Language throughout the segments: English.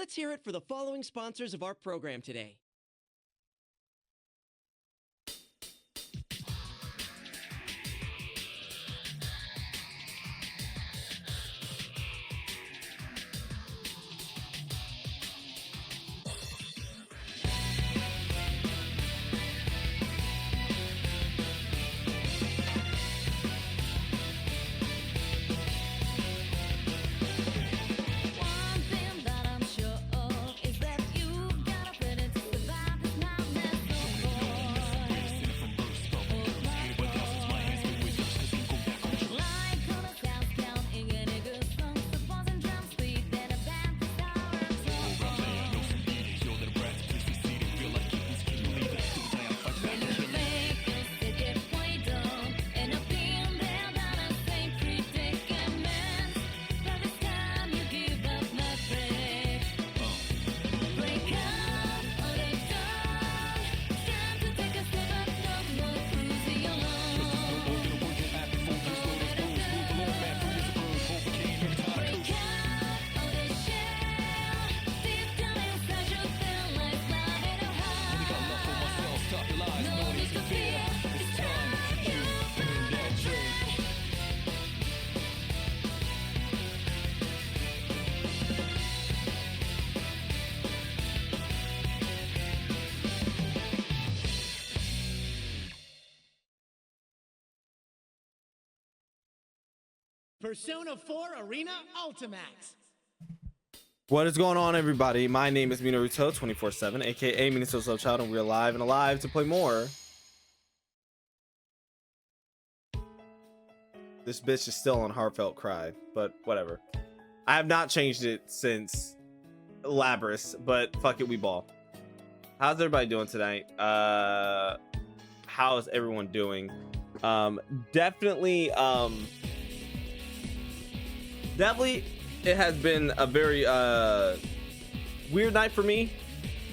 let's hear it for the following sponsors of our program today. Persona 4 Arena Ultimax. What is going on, everybody? My name is Minaruto 24/7, aka Minato's Love Child, and we're live and alive to play more. This bitch is still on Heartfelt Cry, but whatever. I have not changed it since Labris, but fuck it, we ball. How's everybody doing tonight? How's everyone doing? Definitely, it has been a very weird night for me.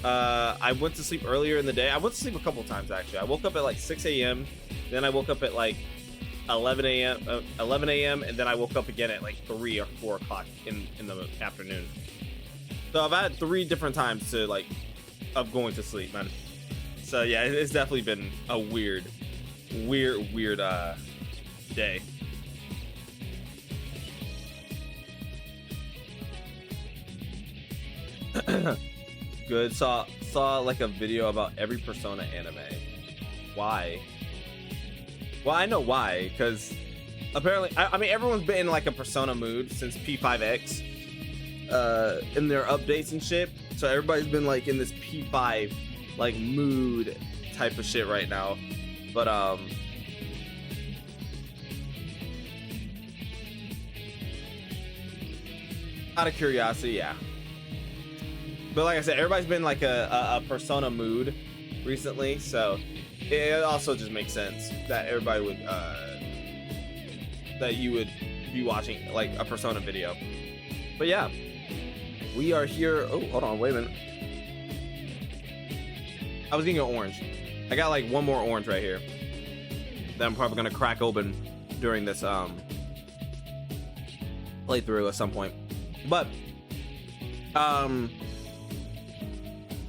I went to sleep earlier in the day. I went to sleep a couple times, actually. I woke up at like 6 a.m. Then I woke up at like 11 a.m. and then I woke up again at like 3 or 4 o'clock in the afternoon. So I've had 3 different times to like of going to sleep, man. So yeah, it's definitely been a weird day. Good. Saw like a video about every Persona anime. Why? Well, I know why, because apparently, I mean, everyone's been in like a Persona mood since P5X in their updates and shit. So everybody's been like in this P5 like mood type of shit right now. But out of curiosity, yeah. But like I said, everybody's been like a Persona mood recently, so it also just makes sense that everybody would that you would be watching like a Persona video. But yeah, we are here. Oh, hold on, wait a minute. I was getting an orange. I got like one more orange right here that I'm probably gonna crack open during this playthrough at some point. But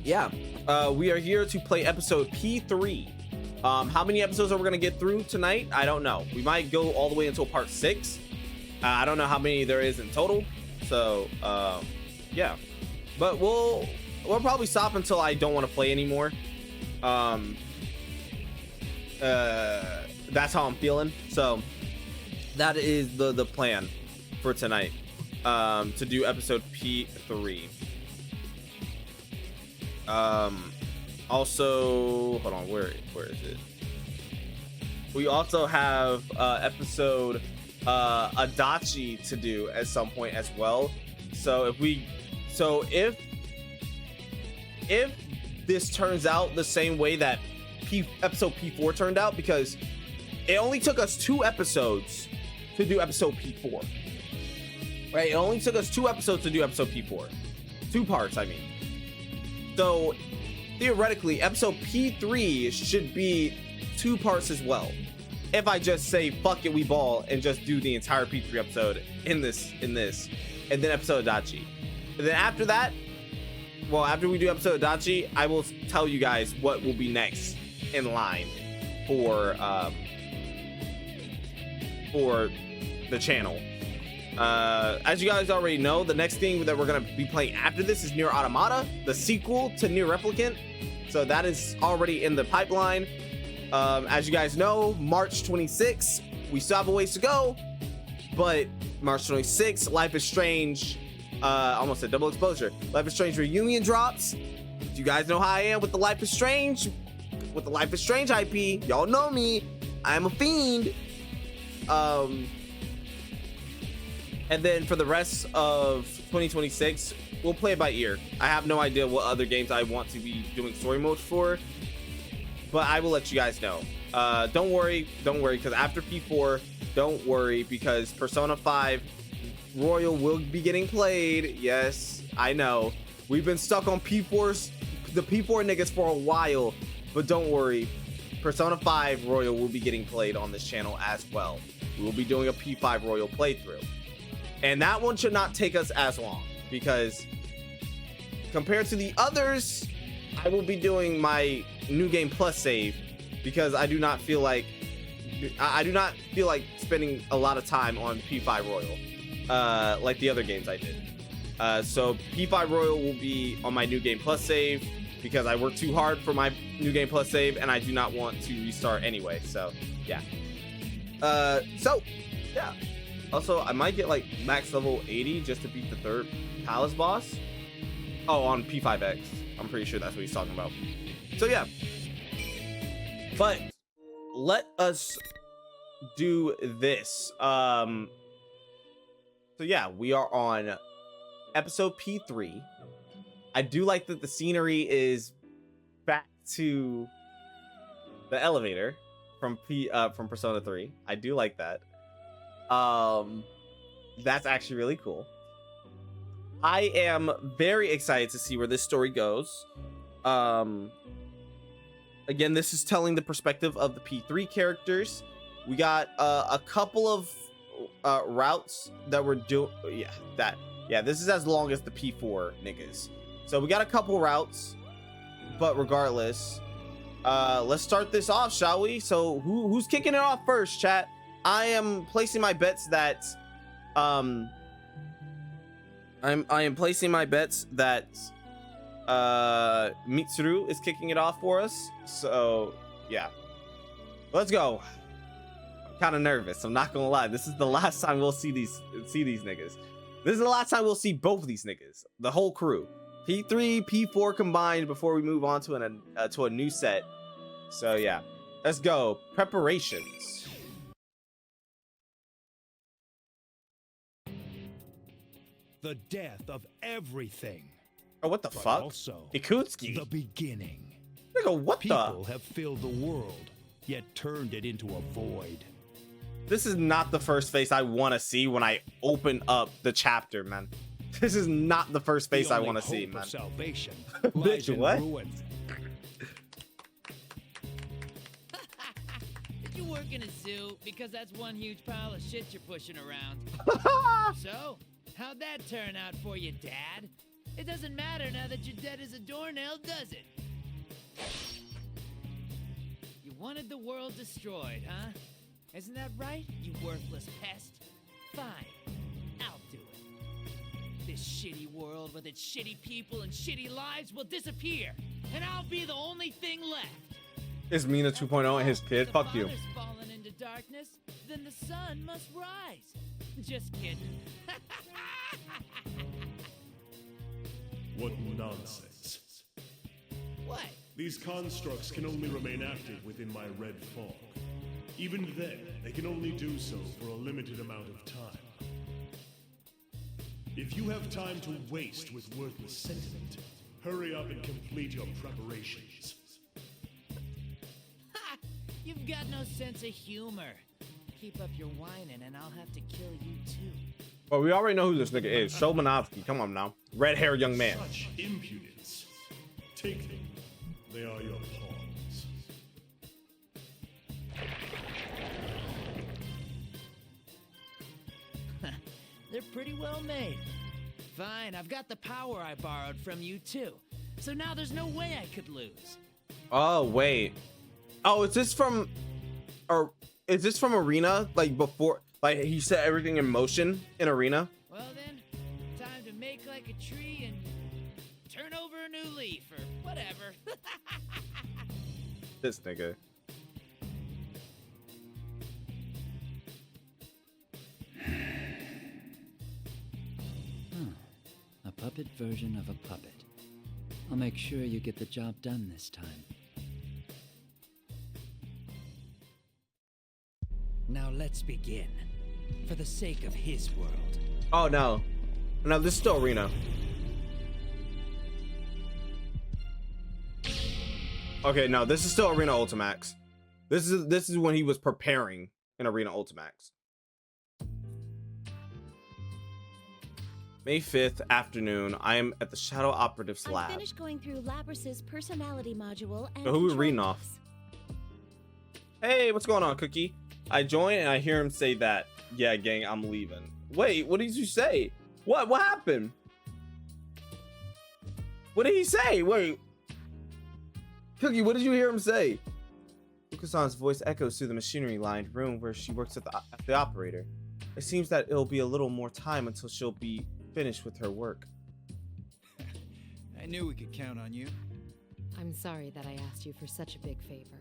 yeah, we are here to play episode P3. How many episodes are we gonna get through tonight? I don't know. We might go all the way until part 6. I don't know how many there is in total. So yeah, but we'll probably stop until I don't want to play anymore. That's how I'm feeling. So that is the plan for tonight. To do episode P3. Also, hold on, where is it? We also have episode Adachi to do at some point as well. So if this turns out the same way that episode P4 turned out, because it only took us 2 episodes to do episode P4. Right? It only took us 2 episodes to do episode P4. 2 parts, I mean. So theoretically, episode P3 should be 2 parts as well. If I just say fuck it, we ball, and just do the entire P3 episode in this, and then episode Adachi. And then after that, well, after we do episode Adachi, I will tell you guys what will be next in line for the channel. As you guys already know, the next thing that we're gonna be playing after this is Nier Automata, the sequel to Nier Replicant. So that is already in the pipeline. As you guys know, March 26th, we still have a ways to go, but March 26th, Life is Strange, almost a double exposure. Life is Strange Reunion drops. You guys know how I am with the Life is Strange, IP. Y'all know me. I am a fiend. And then for the rest of 2026, we'll play it by ear. I have no idea what other games I want to be doing story modes for, but I will let you guys know. Don't worry, because after P4, don't worry, because Persona 5 Royal will be getting played. Yes, I know. We've been stuck on P4s, the P4 niggas for a while, but don't worry. Persona 5 Royal will be getting played on this channel as well. We will be doing a P5 Royal playthrough. And that one should not take us as long, because compared to the others, I will be doing my New Game Plus save, because I do not feel like spending a lot of time on P5 Royal like the other games I did. So P5 Royal will be on my New Game Plus save, because I worked too hard for my New Game Plus save and I do not want to restart anyway. So yeah. Yeah. Also, I might get like max level 80 just to beat the third palace boss. Oh, on P5X. I'm pretty sure that's what he's talking about. So yeah. But let us do this. So yeah, we are on episode P3. I do like that the scenery is back to the elevator from Persona 3. I do like that. That's actually really cool. I am very excited to see where this story goes. Again, this is telling the perspective of the P3 characters. We got a couple of routes that we're doing. This is as long as the P4 niggas. So we got a couple routes, but regardless, let's start this off, shall we? So who's kicking it off first, chat? I am placing my bets that I am placing my bets that Mitsuru is kicking it off for us. So yeah, let's go. I'm kind of nervous, I'm not gonna lie. This is the last time we'll see these niggas. This is the last time we'll see both of these niggas, the whole crew, P3 P4 combined, before we move on to a new set. So yeah, let's go. Preparations. The death of everything. Oh, what the but fuck? Also, Ikutsuki. the beginning. Nigga, what People have filled the world, yet turned it into a void. This is not the first face I want to see when I open up the chapter, man. This is not the first face I want to see, man. Salvation Bitch, what? Ruin. Did you work in a zoo? Because that's one huge pile of shit you're pushing around. So, how'd that turn out for you, Dad? It doesn't matter now that you're dead as a doornail, does it? You wanted the world destroyed, huh? Isn't that right, you worthless pest? Fine, I'll do it. This shitty world with its shitty people and shitty lives will disappear, and I'll be the only thing left. Is Mina 2.0 and his kid? Fuck you. If the father's fallen into darkness, then the sun must rise. Just kidding. What nonsense. What? These constructs can only remain active within my red fog. Even then, they can only do so for a limited amount of time. If you have time to waste with worthless sentiment, hurry up and complete your preparations. Ha! You've got no sense of humor. Keep up your whining and I'll have to kill you too. Well, we already know who this nigga is. Shomanovsky, come on now. Red hair young man. Such impudence. Take them. They are your pawns. They're pretty well made. Fine, I've got the power I borrowed from you too. So now there's no way I could lose. Oh wait. Oh, is this from Arena? Like before, like he set everything in motion in Arena? Well then, time to make like a tree and turn over a new leaf or whatever. This nigga. A puppet version of a puppet. I'll make sure you get the job done this time. Now let's begin. For the sake of his world. Oh no. No, this is still Arena. Okay, no, this is still Arena Ultimax. This is when he was preparing in Arena Ultimax. May 5th afternoon, I am at the Shadow Operatives Lab. I finished going through Labrys's personality module and So who we control reading books. off? Hey, what's going on, Cookie? I join and I hear him say that, yeah, gang, I'm leaving. Wait, what did you say? What happened? What did he say? Wait. Cookie, what did you hear him say? Fukusan's voice echoes through the machinery-lined room where she works at the operator. It seems that it'll be a little more time until she'll be finished with her work. I knew we could count on you. I'm sorry that I asked you for such a big favor.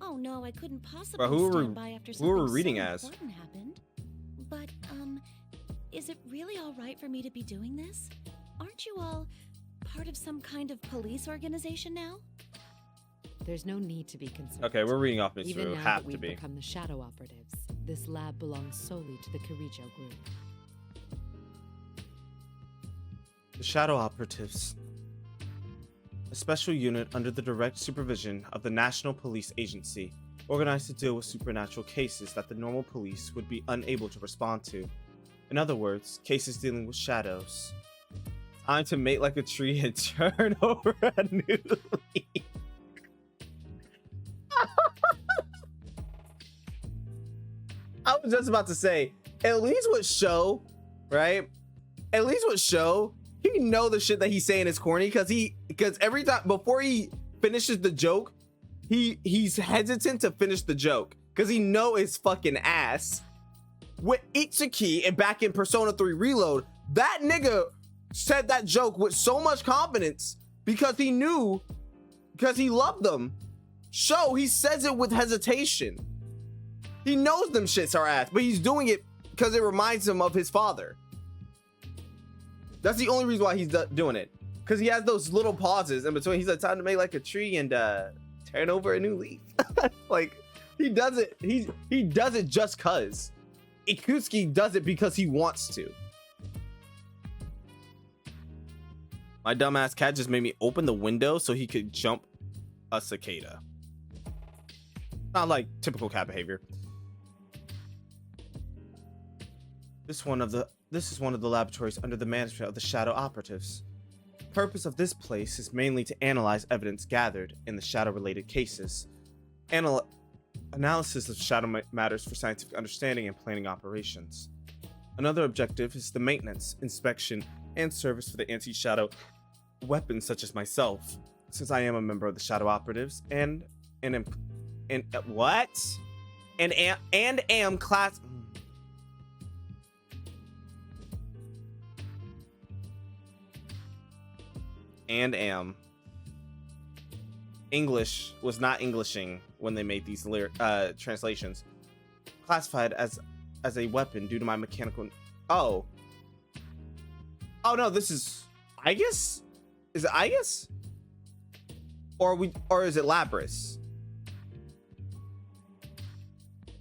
Oh no, I couldn't possibly But who stand by after something were we reading so as? important happened. But, is it really all right for me to be doing this? Aren't you all part of some kind of police organization now? There's no need to be concerned. Okay, we're reading off Mr. Even now Have that to we've be. become the Shadow Operatives, this lab belongs solely to the Kirijo group. The Shadow Operatives. A special unit under the direct supervision of the National Police Agency, organized to deal with supernatural cases that the normal police would be unable to respond to. In other words, cases dealing with shadows. Time to mate like a tree and turn over a new leaf. I was just about to say, at least with Show, right? At least with Show, he know the shit that he's saying is corny because every time before he finishes the joke, he's hesitant to finish the joke because he know it's fucking ass. With Itsuki and back in Persona 3 Reload, that nigga said that joke with so much confidence because he knew, because he loved them. Show, he says it with hesitation. He knows them shits are ass, but he's doing it because it reminds him of his father. That's the only reason why he's doing it. Because he has those little pauses in between. He's like, time to make like a tree and turn over a new leaf. Like, he does it. He does it just cause. Ikutsuki does it because he wants to. My dumbass cat just made me open the window so he could jump a cicada. Not like typical cat behavior. This is one of the laboratories under the management of the Shadow Operatives. The purpose of this place is mainly to analyze evidence gathered in the shadow-related cases. Analysis of shadow matters for scientific understanding and planning operations. Another objective is the maintenance, inspection, and service for the anti-shadow weapons such as myself, since I am a member of the Shadow Operatives and am class. And am. English was not Englishing when they made these translations. Classified as a weapon due to my mechanical. Oh no, this is Igus? Is it Igus? Or is it Labrys?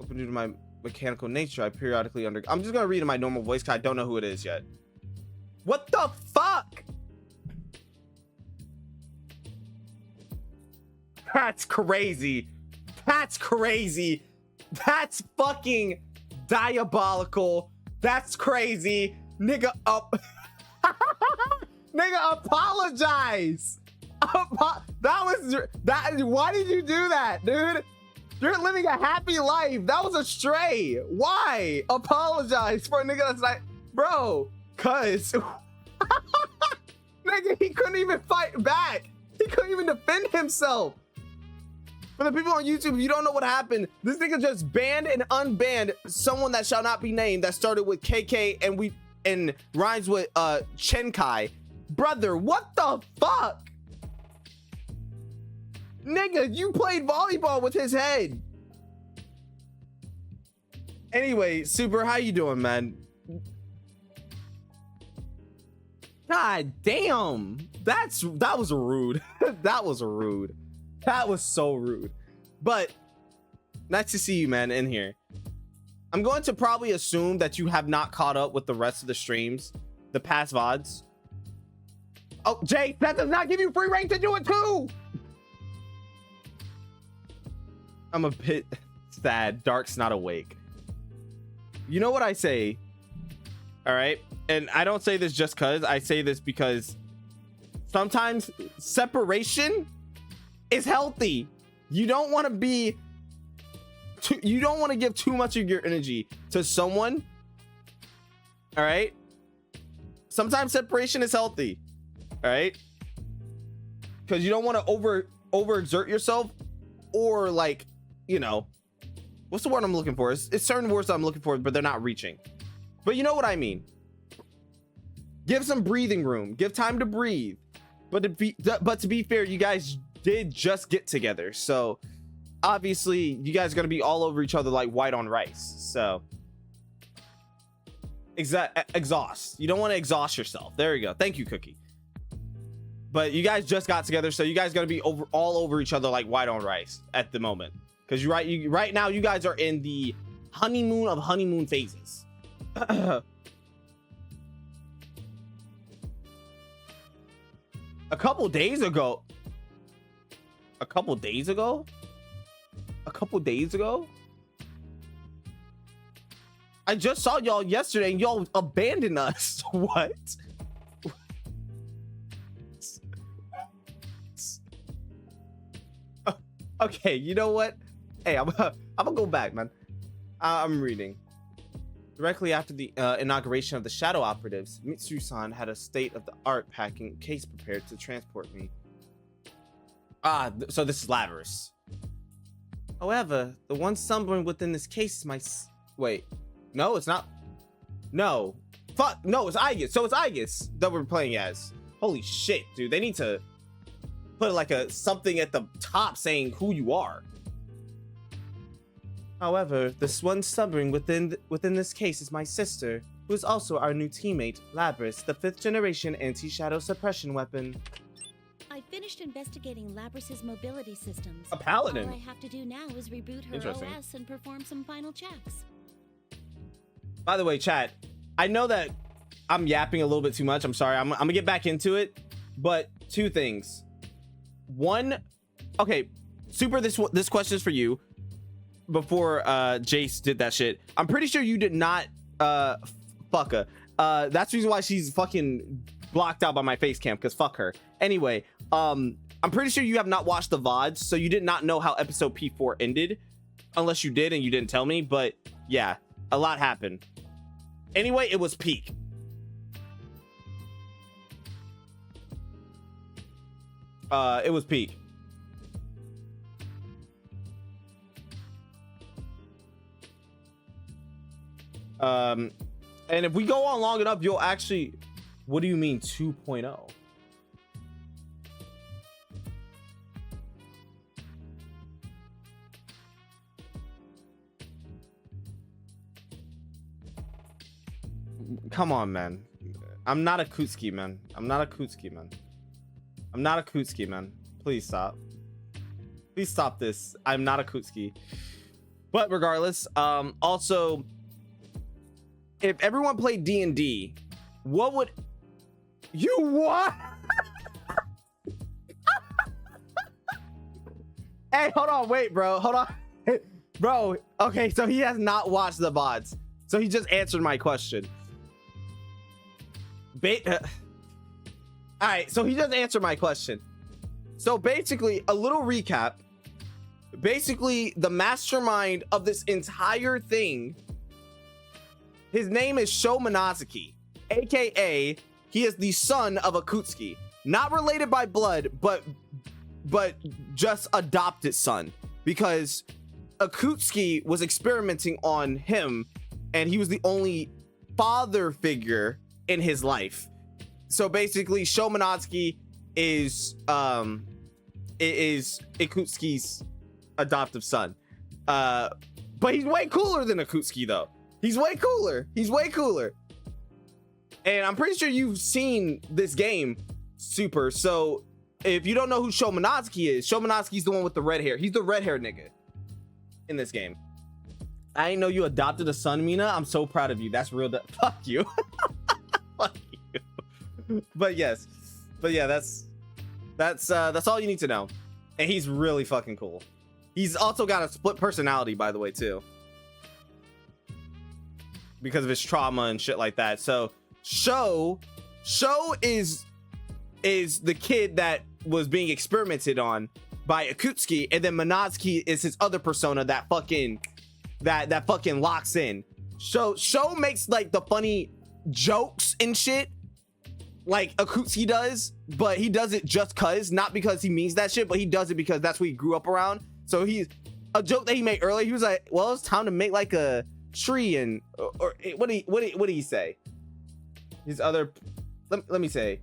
Open due to my mechanical nature, I periodically I'm just gonna read in my normal voice because I don't know who it is yet. What the fuck? That's crazy. That's crazy. That's fucking diabolical. That's crazy. Nigga up. Nigga, apologize. Why did you do that, dude? You're living a happy life. That was a stray. Why? Apologize for a nigga that's like, bro, cuz. Nigga, he couldn't even fight back. He couldn't even defend himself. For the people on YouTube, you don't know what happened. This nigga just banned and unbanned someone that shall not be named that started with KK and rhymes with Chenkai. Brother, what the fuck? Nigga, you played volleyball with his head. Anyway, Super, how you doing, man? God damn. That was rude. That was rude. That was so rude. But nice to see you, man, in here. I'm going to probably assume that you have not caught up with the rest of the streams, the past VODs. Oh, Jay, that does not give you free reign to do it too. I'm a bit sad. Dark's not awake. You know what I say? All right. And I don't say this just because. I say this because sometimes separation is healthy. You don't want to be you don't want to give too much of your energy to someone. All right. Sometimes separation is healthy. All right. Because you don't want to overexert yourself, or like, you know, what's the word I'm looking for? It's certain words that I'm looking for, but they're not reaching. But you know what I mean. Give some breathing room. Give time to breathe. But to be fair, you guys did just get together, so obviously you guys are gonna be all over each other like white on rice. So exhaust. You don't want to exhaust yourself. There you go. Thank you, Cookie. But you guys just got together, so you guys gonna be all over each other like white on rice at the moment, because right now you guys are in the honeymoon of honeymoon phases. A couple days ago, I just saw y'all yesterday and y'all abandoned us. What? Okay, you know what? Hey, I'm gonna go back, man. I'm reading. Directly after the inauguration of the Shadow Operatives, Mitsu-san had a state-of-the-art packing case prepared to transport me. So this is Labrys. However, the one slumbering within this case is my... Wait. No, it's not. No. Fuck. No, it's Aegis. So it's Aegis that we're playing as. Holy shit, dude. They need to put like something at the top saying who you are. However, this one slumbering within this case is my sister, who is also our new teammate, Labrys, the 5th generation anti-shadow suppression weapon. I finished investigating Labrys's mobility systems. A paladin. All I have to do now is reboot her OS and perform some final checks. By the way, chat, I know that I'm yapping a little bit too much. I'm sorry. I'm gonna get back into it, but two things. One, okay, Super, this question is for you. Before Jace did that shit, I'm pretty sure you did not fuck her. That's the reason why she's fucking blocked out by my face cam, because fuck her. Anyway, I'm pretty sure you have not watched the VODs, so you did not know how episode P4 ended, unless you did and you didn't tell me. But yeah, a lot happened. Anyway, it was peak. It was peak. And if we go on long enough, you'll actually... What do you mean 2.0? Come on, man. I'm not a Kutsuki, man. I'm not a Kutsuki, man. I'm not a Kutsuki, man. Please stop. Please stop this. I'm not a Kutsuki. But regardless, also... If everyone played D&D, what would you what? Hey, hold on, wait, bro. Hold on. Bro, okay, so he has not watched the VODs. So he just answered my question. Alright, so he just answered my question. So basically, a little recap. Basically, the mastermind of this entire thing, his name is Sho Minazaki, aka he is the son of Akutsuki. Not related by blood, but just adopted son. Because Akutsuki was experimenting on him, and he was the only father figure in his life. So basically, Sho Minatsuki is Akutsuki's adoptive son. But he's way cooler than Akutsuki, though. He's way cooler. And I'm pretty sure you've seen this game, Super. So if you don't know who Sho Minatsuki is, Sho Minatsuki's the one with the red hair. He's the red hair nigga in this game. I didn't know you adopted a son, Mina. I'm so proud of you. That's real. Fuck you. Fuck you. But yeah, that's all you need to know. And he's really fucking cool. He's also got a split personality, by the way, too, because of his trauma and shit like that. So Sho is the kid that was being experimented on by Akutsuki, and then Minatsuki is his other persona that fucking locks in. Sho makes like the funny jokes and shit like Akutsuki does, but he does it just cause, not because he means that shit, but he does it because that's what he grew up around. So he's a joke that he made earlier. He was like, well, it's time to make like a tree, and or what did he say? His other, let me say,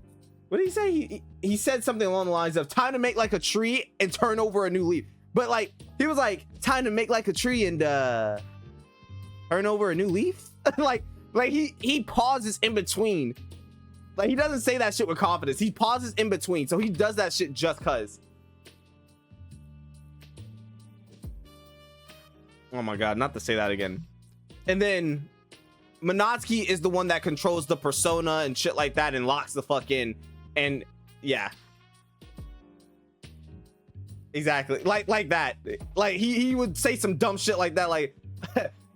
what did he say? He said something along the lines of time to make like a tree and turn over a new leaf. But like he was like, time to make like a tree and turn over a new leaf. like he pauses in between. Like he doesn't say that shit with confidence. He pauses in between. So he does that shit just cause. Oh my god, not to say that again. And then Minatsuki is the one that controls the persona and shit like that and locks the fuck in. And yeah. Exactly. Like that. Like he would say some dumb shit like that, like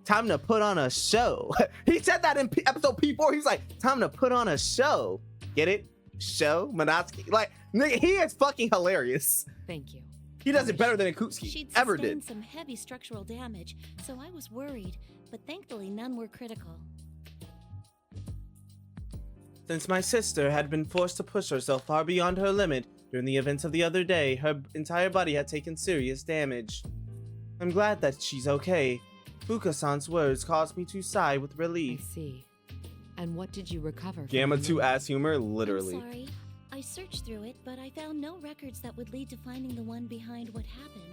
time to put on a show. He said that in episode P4. He was like, time to put on a show. Get it? Show? Minatsuki. Like, nigga, he is fucking hilarious. Thank you. He does it better than Akutsuki She'd ever sustained did. some heavy structural damage, so I was worried, but thankfully none were critical. Since my sister had been forced to push herself far beyond her limit during the events of the other day, her entire body had taken serious damage. I'm glad that she's okay. Fuka-san's words caused me to sigh with relief. I see. And what did you recover from Gamma the 2 moon? ass humor, literally. I'm sorry. I searched through it, but I found no records that would lead to finding the one behind what happened.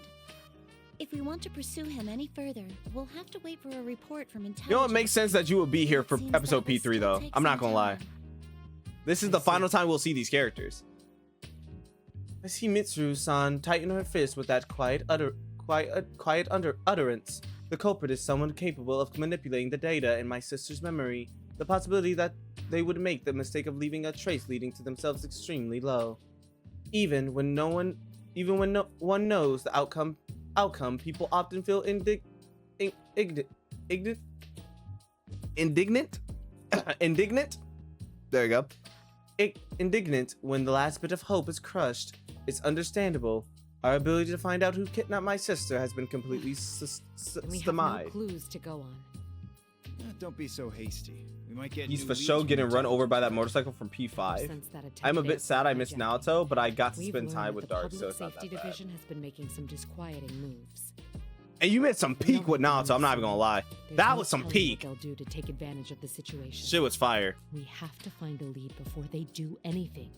If we want to pursue him any further, we'll have to wait for a report from intelligence. You know, it makes sense that you would be here for Seems episode that will P3 still though. take I'm not some gonna lie. time. This is I the see. final time we'll see these characters. I see Mitsuru-san tighten her fist with that quiet utterance. The culprit is someone capable of manipulating the data in my sister's memory. The possibility that they would make the mistake of leaving a trace leading to themselves extremely low. Even when no one knows the outcome, people often feel indignant. There you go. Indignant when the last bit of hope is crushed. It's understandable. Our ability to find out who kidnapped my sister has been completely We have no stymied. clues to go on. Don't be so hasty. We might get He's new for leads sure from getting run over by that intelligence. motorcycle from P5. Since that attack I'm a they bit have sad I been missed hijacking. Naoto, but I got to We've spend learned time that with the Dark, Public so it's not Safety that bad. Division has been making some disquieting moves. And you missed some peak with Naoto, I'm not even gonna lie. There's That no was some telling peak. what they'll do to take advantage of the situation. Shit was fire. We have to find a lead before they do anything.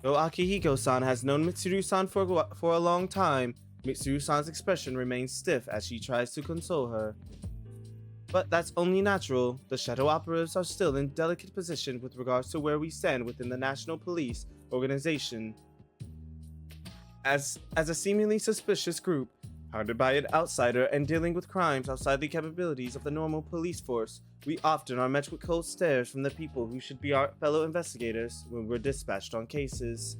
Though Akihiko-san has known Mitsuru-san for a long time, Mitsuru-san's expression remains stiff as she tries to console her. But that's only natural. The shadow operatives are still in delicate position with regards to where we stand within the National Police Organization. As a seemingly suspicious group, founded by an outsider and dealing with crimes outside the capabilities of the normal police force, we often are met with cold stares from the people who should be our fellow investigators when we're dispatched on cases.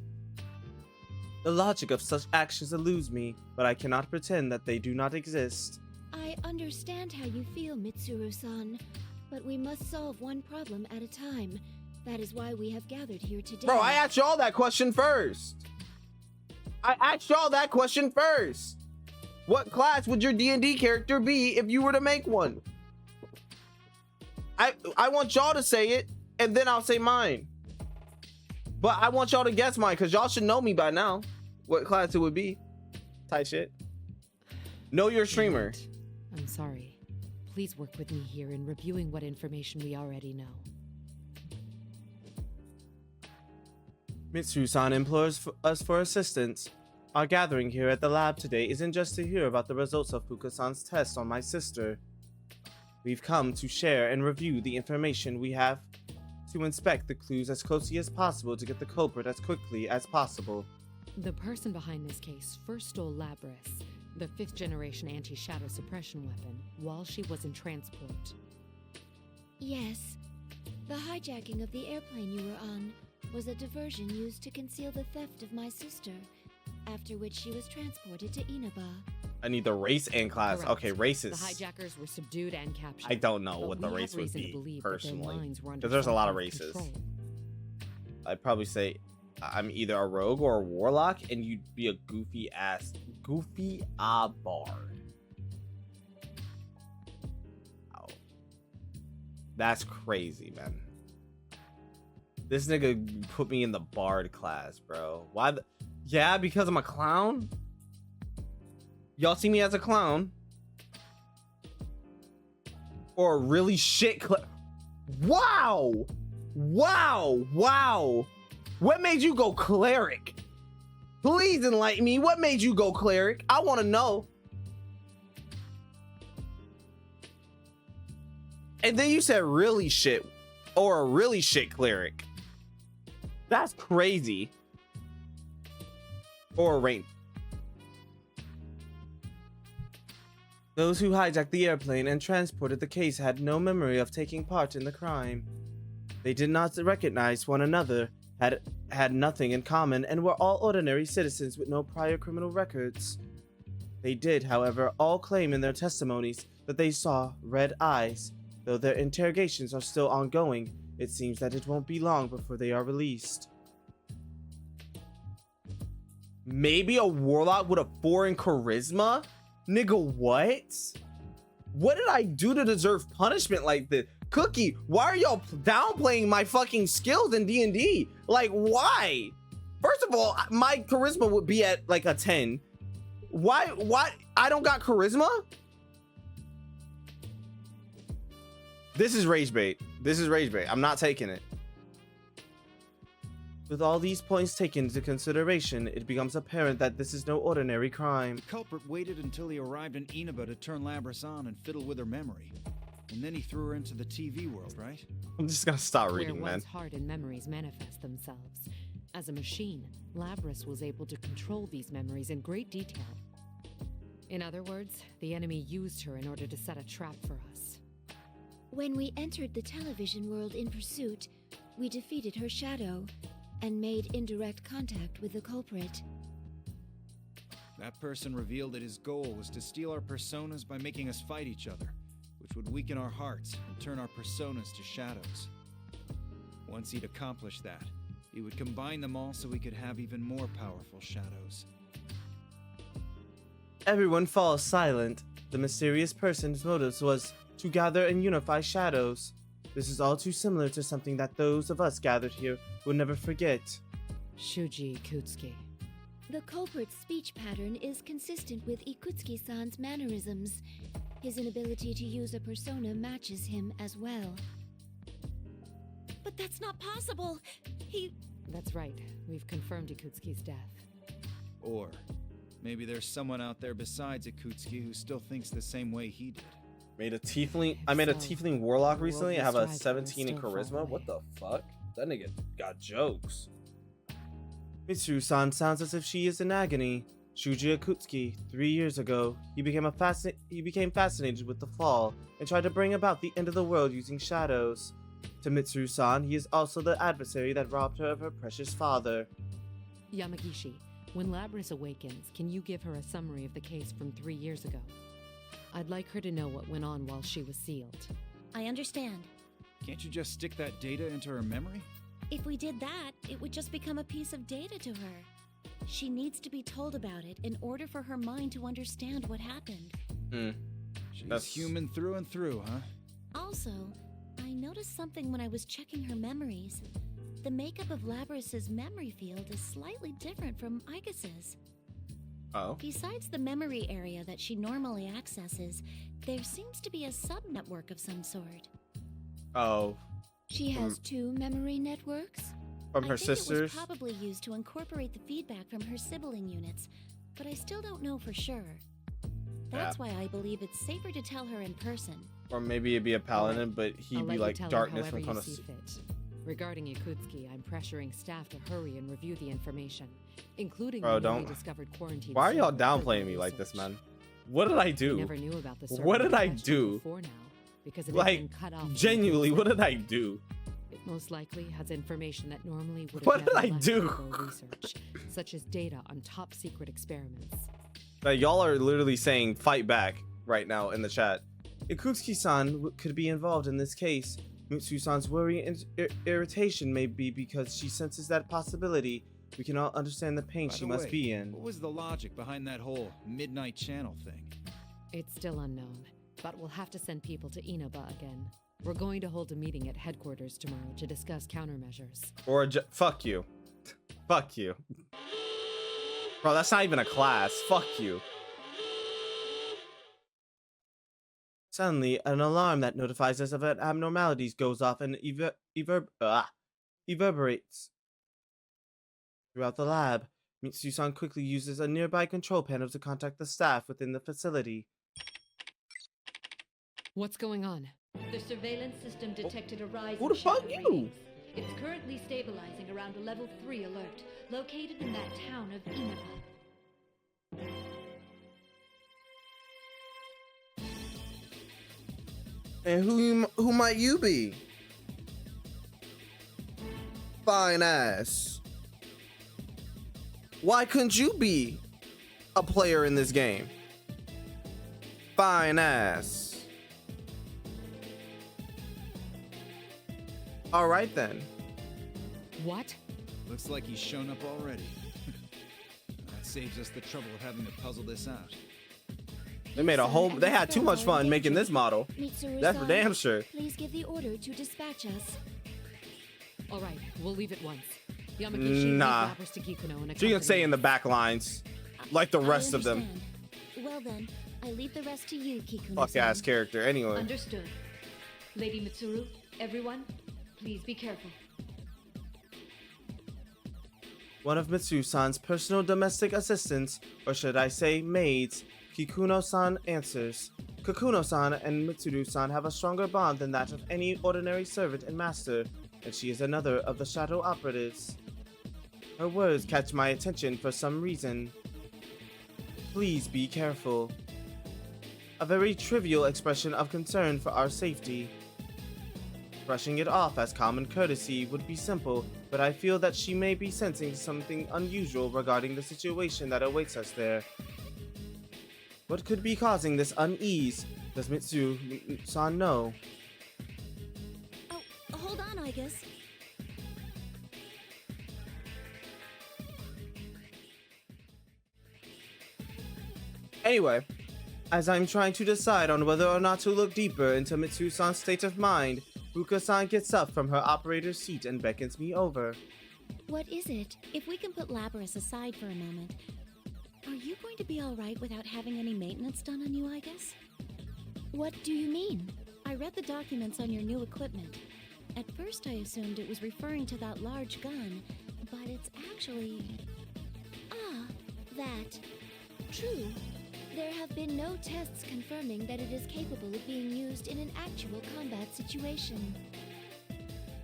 The logic of such actions eludes me, but I cannot pretend that they do not exist. I understand how you feel, Mitsuru-san, but we must solve one problem at a time. That is why we have gathered here today. Bro, I asked y'all that question first. What class would your D&D character be if you were to make one? I want y'all to say it. and then I'll say mine. But I want y'all to guess mine because y'all should know me by now. What class it would be. Type shit. Know your streamer. I'm sorry. Please work with me here in reviewing what information we already know. Mitsuru-san implores us for assistance. Our gathering here at the lab today isn't just to hear about the results of Fuka-san's test on my sister. We've come to share and review the information we have, to inspect the clues as closely as possible to get the culprit as quickly as possible. The person behind this case first stole Labris, the 5th generation anti-shadow suppression weapon, while she was in transport. Yes. The hijacking of the airplane you were on was a diversion used to conceal the theft of my sister, after which she was transported to Inaba. I need the race and class. Correct. Okay, races. The hijackers were subdued and captured. I don't know but what the we race have would reason to be, believe that their personally. minds were under Because there's a some lot of kind races. control. I'd probably say I'm either a rogue or a warlock, and you'd be a goofy bard. Wow. That's crazy, man. This nigga put me in the bard class, bro. Why? Yeah, because I'm a clown? Y'all see me as a clown? Or a really shit Wow! Wow! Wow! What made you go cleric? Please enlighten me. What made you go cleric? I want to know. And then you said really shit or a really shit cleric. That's crazy. Or a rain. Those who hijacked the airplane and transported the case had no memory of taking part in the crime. They did not recognize one another, had nothing in common, and were all ordinary citizens with no prior criminal records. They did, however, all claim in their testimonies that they saw red eyes. Though their interrogations are still ongoing, it seems that it won't be long before they are released. Maybe a warlock with a 4 in charisma? Nigga, what? What did I do to deserve punishment like this? Cookie, why are y'all downplaying my fucking skills in D&D? Like, why? First of all, my charisma would be at like a 10. Why? I don't got charisma? This is rage bait. This is rage bait. I'm not taking it. With all these points taken into consideration, it becomes apparent that this is no ordinary crime. The culprit waited until he arrived in Inaba to turn Labris on and fiddle with her memory. And then he threw her into the TV world, right? I'm just gonna stop reading, Where man. one's heart and memories manifest themselves. As a machine, Labris was able to control these memories in great detail. In other words, the enemy used her in order to set a trap for us. When we entered the television world in pursuit, we defeated her shadow and made indirect contact with the culprit. That person revealed that his goal was to steal our personas by making us fight each other, which would weaken our hearts and turn our personas to shadows. Once he'd accomplished that, he would combine them all so we could have even more powerful shadows. Everyone falls silent. The mysterious person's motives was to gather and unify shadows. This is all too similar to something that those of us gathered here will never forget. Shuji Ikutsuki. The culprit's speech pattern is consistent with Ikutsuki-san's mannerisms. His inability to use a persona matches him as well. But that's not possible! That's right. We've confirmed Ikutsuki's death. Or maybe there's someone out there besides Ikutsuki who still thinks the same way he did. I made a tiefling warlock recently. I have a 17 in charisma. What the fuck? That nigga got jokes. Mitsuru-san sounds as if she is in agony. Shuji Ikutsuki, 3 years ago, he became fascinated with the fall and tried to bring about the end of the world using shadows. To Mitsuru-san, he is also the adversary that robbed her of her precious father. Yamagishi, when Labris awakens, can you give her a summary of the case from 3 years ago? I'd like her to know what went on while she was sealed. I understand. Can't you just stick that data into her memory? If we did that, it would just become a piece of data to her. She needs to be told about it in order for her mind to understand what happened. She's human through and through, huh? Also, I I noticed something when I was checking her memories. The makeup of Labrys's memory field is slightly different from Aegis's. Oh. Besides the memory area that she normally accesses, there seems to be a subnetwork of some sort. Oh. She has two memory networks? From her I think sisters? It was probably used to incorporate the feedback from her sibling units, but I still don't know for sure. That's why I believe it's safer to tell her in person. Or maybe it'd be a paladin, but he'd I'll be let like you tell darkness her from however kind you of. see fit. Regarding Yakutski, I'm pressuring staff to hurry and review the information, including Bro, the newly don't. discovered quarantine. Why are y'all server downplaying for me like this, research. man? What did I We do? never knew about the server What did I attachment do? before now, because it had Like, been cut off. genuinely, what did I do? It most likely has information that normally would have What did never I left do? for research, such as data on top secret experiments. Like, y'all are literally saying fight back right now in the chat. Ikutsuki-san could be involved in this case. Mitsu-san's worry and irritation may be because she senses that possibility. We can all understand the pain By she the must way, be in. What was the logic behind that whole midnight channel thing? It's still unknown, but we'll have to send people to Inaba again. We're going to hold a meeting at headquarters tomorrow to discuss countermeasures. Or fuck you. Fuck you. Bro, that's not even a class. Fuck you. Suddenly, an alarm that notifies us of abnormalities goes off and reverberates throughout the lab. Mitsu-san quickly uses a nearby control panel to contact the staff within the facility. What's going on? The surveillance system detected a rise Who in the fuck shadow you? readings. It's currently stabilizing around a level 3 alert, located in that town of Inaba. And who might you be? Fine ass. Why couldn't you be a player in this game? Fine ass. All right then. What? Looks like he's shown up already. That saves us the trouble of having to puzzle this out. They made a whole. They had too much fun making this model. That's for damn sure. Please give the order to dispatch us. All right, we'll leave at once. Yamaguchi, Nah. leave Labrys to Kikuno and She can stay in the back lines, like the rest of them. Understand. Well then, I leave the rest to you, Kikuno. Fuck ass character. Anyway. Understood. Lady Mitsuru, everyone, please be careful. One of Mitsu-san's personal domestic assistants, or should I say maids, Kikuno-san answers. Kikuno-san and Mitsuru-san have a stronger bond than that of any ordinary servant and master, and she is another of the shadow operatives. Her words catch my attention for some reason. Please be careful. A very trivial expression of concern for our safety. Brushing it off as common courtesy would be simple, but I feel that she may be sensing something unusual regarding the situation that awaits us there. What could be causing this unease? Does Mitsu-san know? Oh, hold on, Aegis. Anyway, as I'm trying to decide on whether or not to look deeper into Mitsu-san's state of mind, Fuka-san gets up from her operator's seat and beckons me over. What is it? If we can put Labrys aside for a moment, are you going to be alright without having any maintenance done on you, Aegis? What do you mean? I read the documents on your new equipment. At first I assumed it was referring to that large gun, but it's actually... Ah, that. True. There have been no tests confirming that it is capable of being used in an actual combat situation.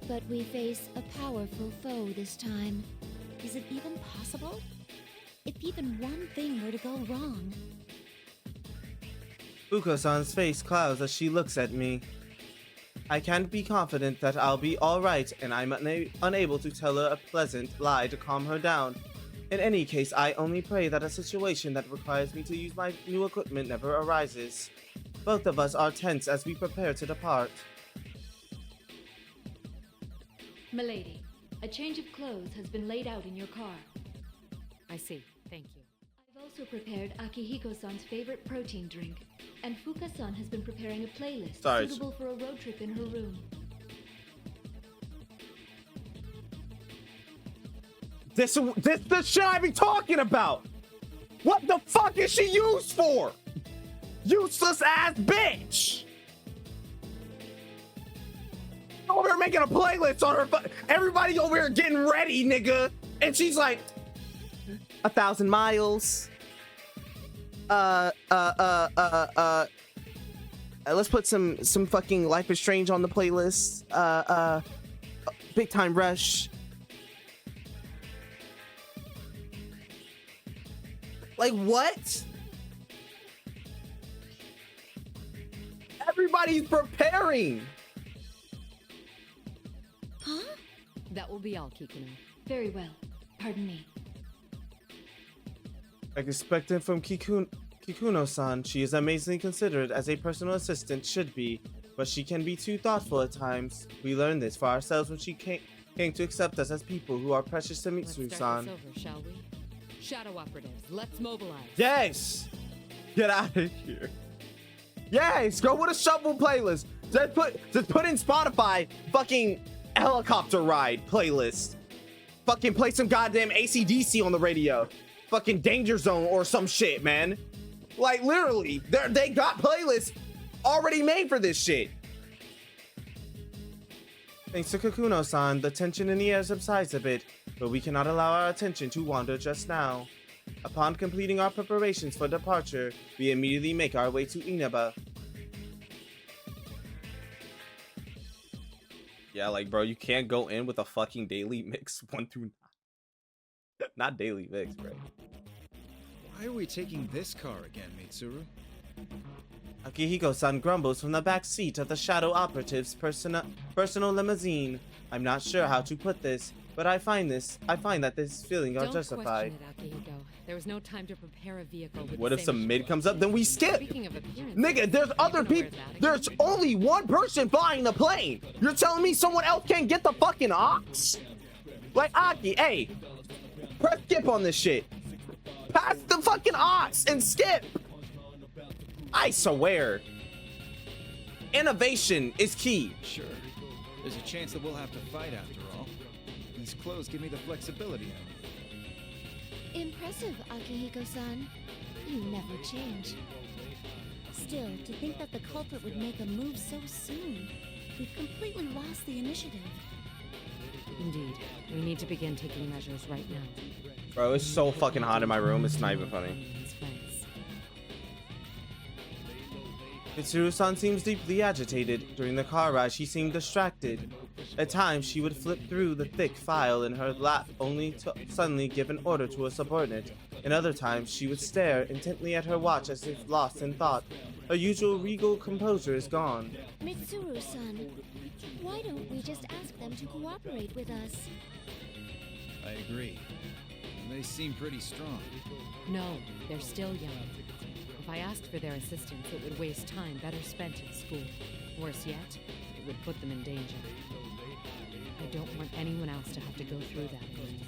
But we face a powerful foe this time. Is it even possible? If even one thing were to go wrong... Fuka-san's face clouds as she looks at me. I can't be confident that I'll be alright, and I'm unable to tell her a pleasant lie to calm her down. In any case, I only pray that a situation that requires me to use my new equipment never arises. Both of us are tense as we prepare to depart. Milady, a change of clothes has been laid out in your car. I see. Thank you. I've also prepared Akihiko-san's favorite protein drink, and Fuka-san has been preparing a playlist suitable for a road trip in her room. This the shit I be talking about. What the fuck is she used for? Useless ass bitch. Over here making a playlist on her. Everybody over here getting ready, nigga. And she's like, 1,000 miles. Let's put some fucking Life is Strange on the playlist. Big Time Rush. Like what? Everybody's preparing. Huh? That will be all, Kikuno. Very well. Pardon me. Like expected from Kikuno-san, she is amazingly considerate as a personal assistant should be, but she can be too thoughtful at times. We learned this for ourselves when she came to accept us as people who are precious to Let's start Mitsuru-san. this over, shall we? Shadow operatives, let's mobilize. Yes! Get out of here. Yes, go with a shuffle playlist. Just put in Spotify fucking helicopter ride playlist. Fucking play some goddamn AC/DC on the radio. Fucking Danger Zone or some shit, man. Like literally, they got playlists already made for this shit. Thanks to Kikuno-san, the tension in the air subsides a bit, but we cannot allow our attention to wander just now. Upon completing our preparations for departure, we immediately make our way to Inaba. Yeah, like, bro, you can't go in with a fucking daily mix 1 through 9. Not daily mix, bro. Why are we taking this car again, Mitsuru? Akihiko-san grumbles from the back seat of the Shadow Operative's personal limousine. I'm not sure how to put this, but I find that this feeling are Don't justified. question it, Akihiko. There was no time to prepare a vehicle with What the if same some mid comes up? Then we skip. Speaking of appearances, Nigga, there's other people. There's only one person flying the plane. You're telling me someone else can't get the fucking ox? Like, Aki, hey, press skip on this shit. Pass the fucking ox and skip. I swear. Innovation is key. Sure. There's a chance that we'll have to fight after all. These clothes give me the flexibility I need. Impressive, Akihiko-san. You never change. Still, to think that the culprit would make a move so soon. We've completely lost the initiative. Indeed. We need to begin taking measures right now. Bro, it's so fucking hot in my room. It's not even funny. His friends. Mitsuru-san seems deeply agitated. During the car ride, she seemed distracted. At times, she would flip through the thick file in her lap only to suddenly give an order to a subordinate. And other times, she would stare intently at her watch as if lost in thought. Her usual regal composure is gone. Mitsuru-san, why don't we just ask them to cooperate with us? I agree. They seem pretty strong. No, they're still young. If I asked for their assistance, it would waste time better spent in school. Worse yet, it would put them in danger. I don't want anyone else to have to go through that again.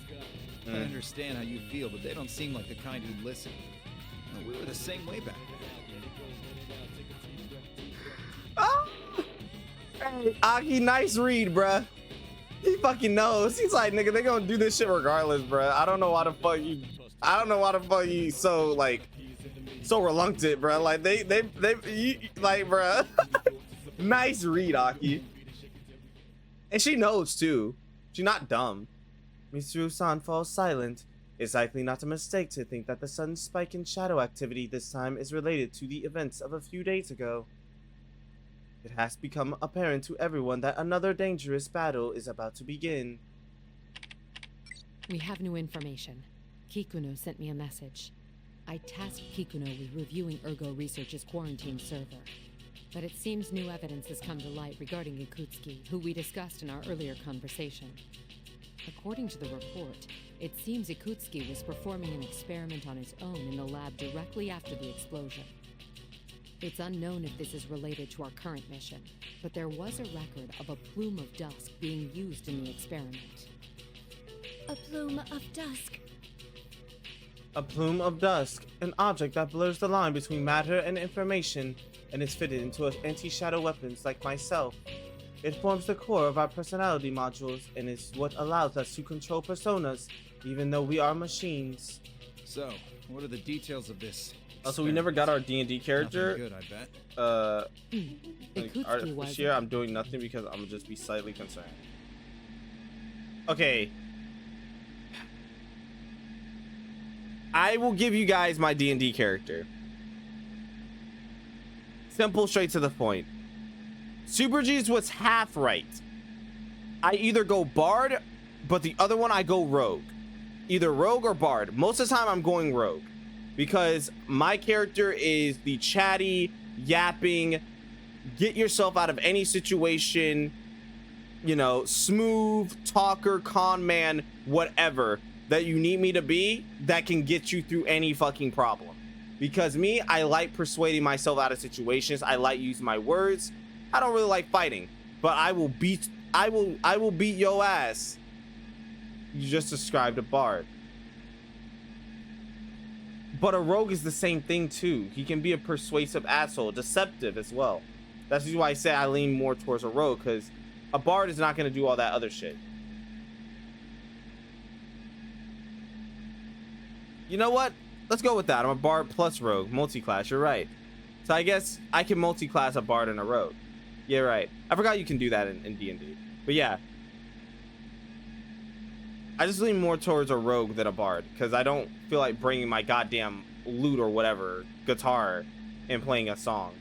I understand how you feel, but they don't seem like the kind who'd listen. You know, we were the same way back then. Ah! Hey, Aki, nice read, bruh. He fucking knows. He's like, nigga, they gonna do this shit regardless, bruh. I don't know why the fuck you so, like, so reluctant, bruh. Like, like, bruh. Nice read, Aki. And she knows, too. She's not dumb. Mitsuru-san falls silent. It's likely not a mistake to think that the sudden spike in shadow activity this time is related to the events of a few days ago. It has become apparent to everyone that another dangerous battle is about to begin. We have new information. Kikuno sent me a message. I tasked Kikuno with reviewing Ergo Research's quarantine server. But it seems new evidence has come to light regarding Ikutsuki, who we discussed in our earlier conversation. According to the report, it seems Ikutsuki was performing an experiment on his own in the lab directly after the explosion. It's unknown if this is related to our current mission, but there was a record of a plume of dusk being used in the experiment. A plume of dusk. A plume of dusk, an object that blurs the line between matter and information, and is fitted into anti-shadow weapons like myself. It forms the core of our personality modules and is what allows us to control personas, even though we are machines. So, what are the details of this? Also, we never got our D&D character. Nothing good, I bet. Ikutsuki This year, I'm doing nothing because I'm gonna just be slightly concerned. Okay. I will give you guys my D&D character. Simple, straight to the point. Super G's was half right. I either go Bard, but the other one I go Rogue. Either Rogue or Bard. Most of the time I'm going Rogue. Because my character is the chatty, yapping, get yourself out of any situation, you know, smooth talker, con man, whatever that you need me to be that can get you through any fucking problem. Because me, I like persuading myself out of situations. I like using my words. I don't really like fighting, but I will beat your ass. You just described a bard. But a rogue is the same thing too. He can be a persuasive asshole, deceptive as well. That's why I say I lean more towards a rogue, because a bard is not going to do all that other shit. You know what? Let's go with that. I'm a bard plus rogue, multi-class. You're right. So I guess I can multi-class a bard and a rogue. Yeah, right. I forgot you can do that in D&D. But yeah. I just lean more towards a rogue than a bard, because I don't feel like bringing my goddamn lute or whatever, guitar, and playing a song.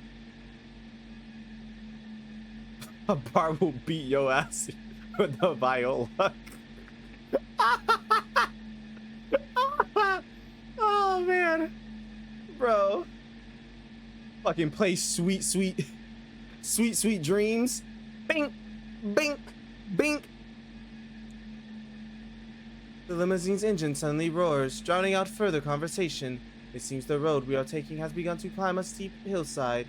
A bard will beat your ass with the viola. Oh man, bro, fucking play sweet dreams. Bink, bink, bink. The limousine's engine suddenly roars, drowning out further conversation. It seems the road we are taking has begun to climb a steep hillside.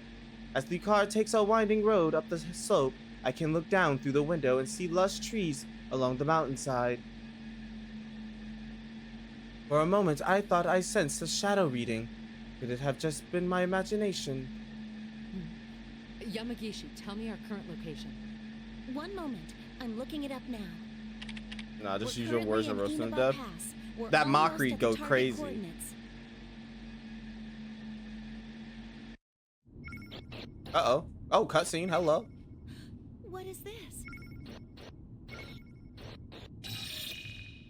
As the car takes a winding road up the slope, I can look down through the window and see lush trees along the mountainside. For a moment, I thought I sensed a shadow reading. Could it have just been my imagination? Yamagishi, tell me our current location. One moment. I'm looking it up now. Nah, just We're use your words and currently roast them in to death. Inaba Pass. We're That almost mockery at the go target crazy. coordinates. Uh-oh. Oh, cutscene. Hello. What is this?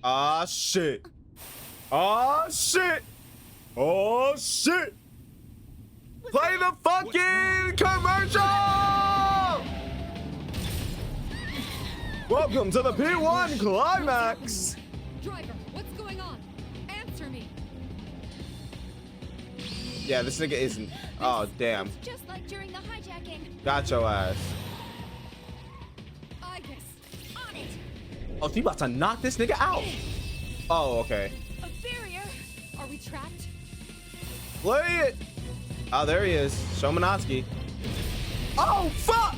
Ah, shit. Oh shit! Oh shit! Play the fucking commercial! Welcome to the P1 climax! Driver, what's going on? Answer me. Yeah, this nigga isn't. Oh, damn. Just like during the hijacking. Got your ass. I guess. On it. Oh, she about to knock this nigga out. Oh, okay. A barrier. Are we trapped? Play it! Oh, there he is. Shomanowski. Oh, fuck!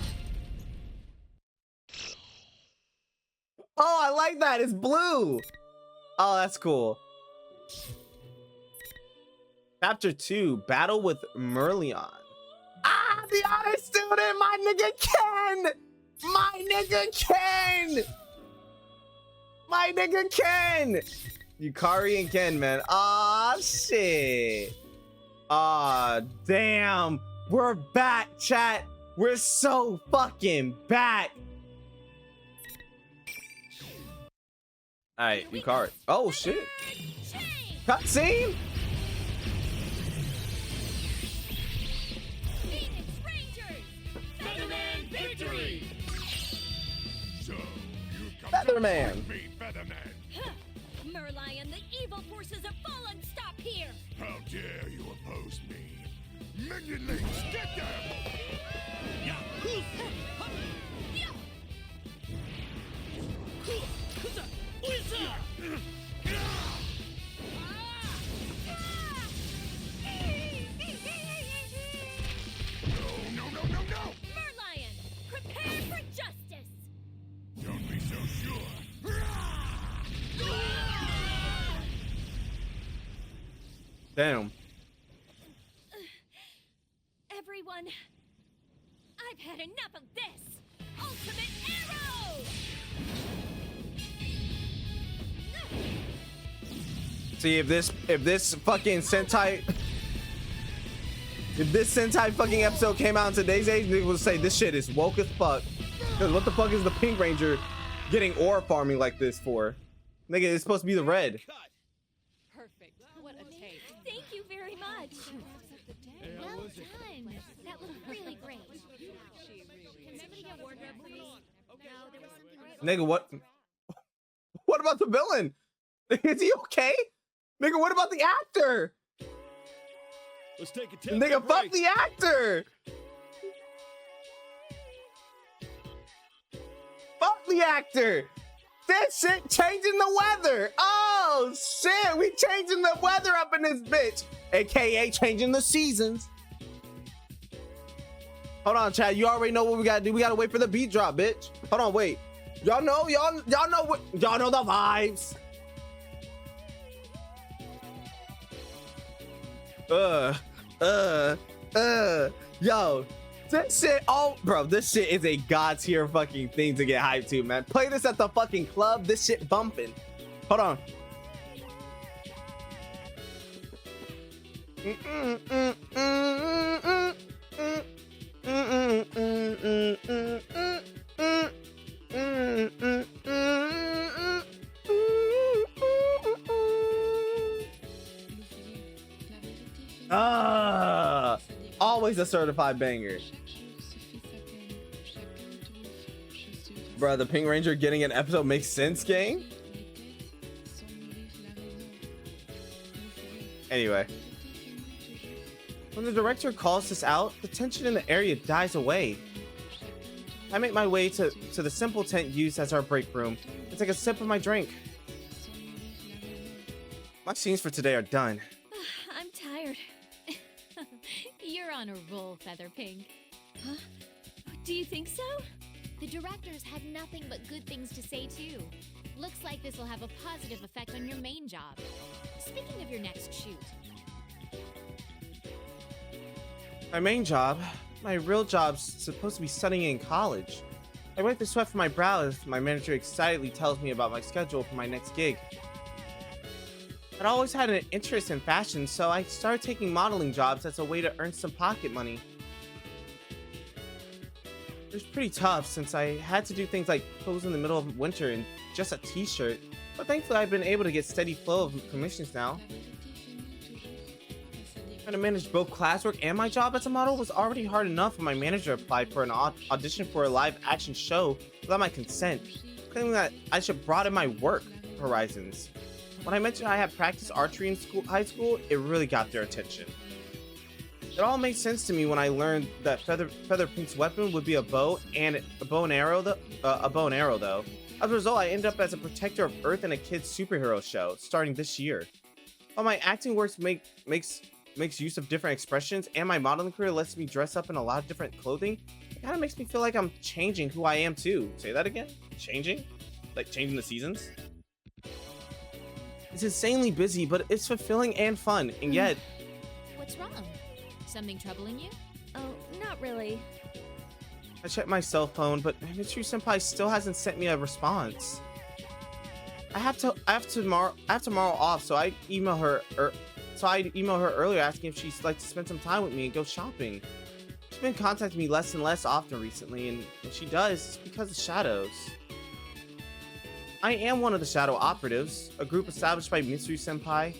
Oh, I like that. It's blue. Oh, that's cool. Chapter 2, Battle with Merlion. Ah, the honor student, my nigga Ken! My nigga Ken! My nigga Ken! Yukari and Ken, man. Aw, shit. Aw, damn. We're back, chat. We're so fucking back. Alright, Yukari. Oh, shit. Cutscene? Featherman victory! So, you come Featherman. to me, Featherman. Merlion, the evil forces have fallen. Stop here. How dare you oppose me? Minions, get them! No! Merlion, prepare for justice. Don't be so sure. Damn. Everyone, I've had enough of this. Ultimate ultimate arrow! See, if this fucking Sentai if this Sentai fucking episode came out in today's age, niggas would say this shit is woke as fuck. Because what the fuck is the Pink Ranger getting ore farming like this for? Nigga, it's supposed to be the red. Perfect. What a take. Thank you very much. Well done. That was really great. Can somebody get wardrobe, please? No, there was something. Nigga, what? What about the villain? Is he okay? Nigga, what about the actor? Let's take a Nigga, fuck the actor. Fuck the actor. That shit changing the weather. Oh shit, we changing the weather up in this bitch. AKA changing the seasons. Hold on, Chad. You already know what we gotta do. We gotta wait for the beat drop, bitch. Hold on, wait. Y'all know what y'all know the vibes. Yo, this shit, oh, bro, this shit is a god tier fucking thing to get hyped to, man. Play this at the fucking club. This shit bumping. Hold on. Always a certified banger. Bro, the Pink Ranger getting an episode makes sense, gang. Anyway, when the director calls us out, the tension in the area dies away. I make my way to the simple tent used as our break room and take a sip of my drink. My scenes for today are done. I'm tired. You're on a roll, Featherpink. Huh? Do you think so? The directors had nothing but good things to say, too. Looks like this will have a positive effect on your main job. Speaking of your next shoot. My main job? My real job's supposed to be studying in college. I wipe the sweat from my brow as my manager excitedly tells me about my schedule for my next gig. I'd always had an interest in fashion, so I started taking modeling jobs as a way to earn some pocket money. It was pretty tough since I had to do things like pose in the middle of winter in just a t-shirt, but thankfully I've been able to get steady flow of commissions now. Trying to manage both classwork and my job as a model was already hard enough when my manager applied for an audition for a live action show without my consent, claiming that I should broaden my work horizons. When I mentioned I had practiced archery in high school, it really got their attention. It all made sense to me when I learned that Featherpink's weapon would be a bow and arrow though. As a result, I ended up as a protector of Earth in a kids' superhero show starting this year. While my acting works makes use of different expressions, and my modeling career lets me dress up in a lot of different clothing, it kind of makes me feel like I'm changing who I am too. Say that again? Changing? Like changing the seasons? It's insanely busy, but it's fulfilling and fun, and yet... What's wrong? Something troubling you? Oh, not really. I checked my cell phone, but Mitsuru Senpai still hasn't sent me a response. I have tomorrow off, so I emailed her earlier asking if she'd like to spend some time with me and go shopping. She's been contacting me less and less often recently, and when she does, it's because of shadows. I am one of the Shadow Operatives, a group established by Mitsuru Senpai.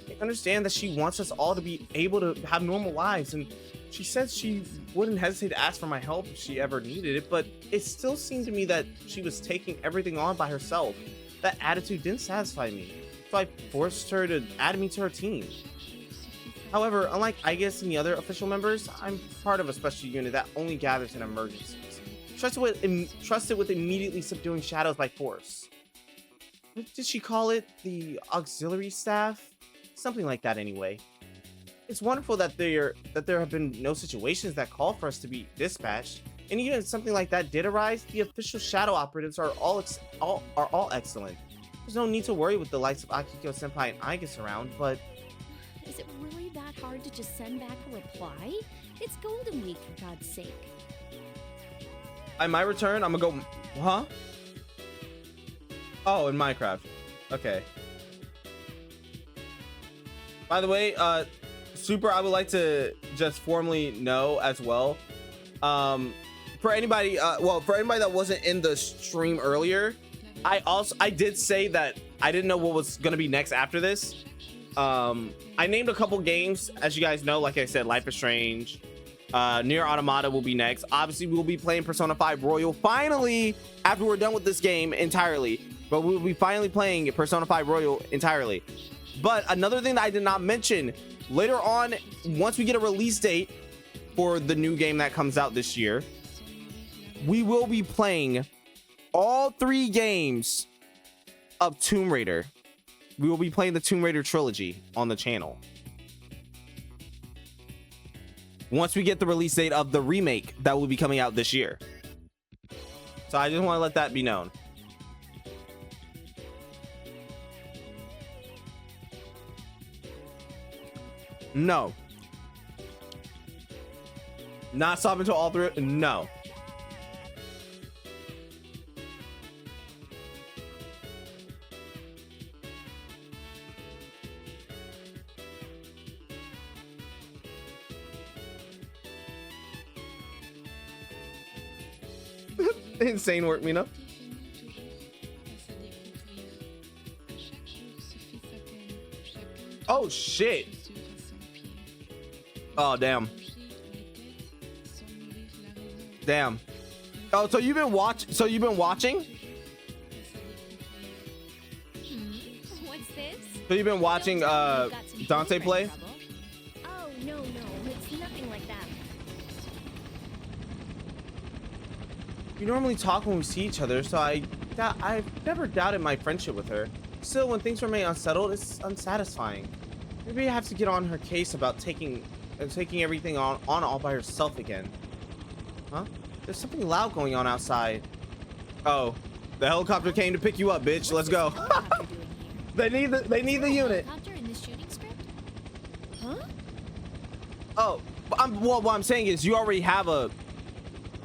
I understand that she wants us all to be able to have normal lives, and she says she wouldn't hesitate to ask for my help if she ever needed it, but it still seemed to me that she was taking everything on by herself. That attitude didn't satisfy me, so I forced her to add me to her team. However, unlike Aegis and the other official members, I'm part of a special unit that only gathers in emergencies. Trusted with immediately subduing shadows by force. What did she call it? The auxiliary staff? Something like that anyway. It's wonderful that there have been no situations that call for us to be dispatched, and even if something like that did arise, the official Shadow Operatives are all excellent. There's no need to worry with the likes of Akiko Senpai and Aegis around, but... Is it really that hard to just send back a reply? It's Golden Week, for God's sake. I might return. I'm gonna go. Huh? Oh, in Minecraft. Okay. By the way, Super, I would like to just formally know as well. For anybody, for anybody that wasn't in the stream earlier, I did say that I didn't know what was gonna be next after this. I named a couple games, as you guys know. Like I said, Life is Strange, Nier Automata will be next. Obviously, we will be playing Persona 5 Royal finally after we're done with this game entirely. But we will be finally playing Persona 5 Royal entirely. But another thing that I did not mention, later on, once we get a release date for the new game that comes out this year, we will be playing all 3 games of Tomb Raider. We will be playing the Tomb Raider trilogy on the channel. Once we get the release date of the remake that will be coming out this year. So I just want to let that be known. No. Not stop until all 3. No. Insane work, Mina. Oh shit. Oh damn. Damn. Oh, so you've been watching? What's this? So you've been watching Dante play? Oh, no, it's nothing like that. We normally talk when we see each other, so I've never doubted my friendship with her. Still, when things remain unsettled, it's unsatisfying. Maybe I have to get on her case about taking everything on all by herself again. Huh? There's something loud going on outside. Oh, the helicopter came to pick you up, bitch. Let's go. They need the unit. Helicopter in the shooting script? Huh? Oh, what I'm saying is you already have a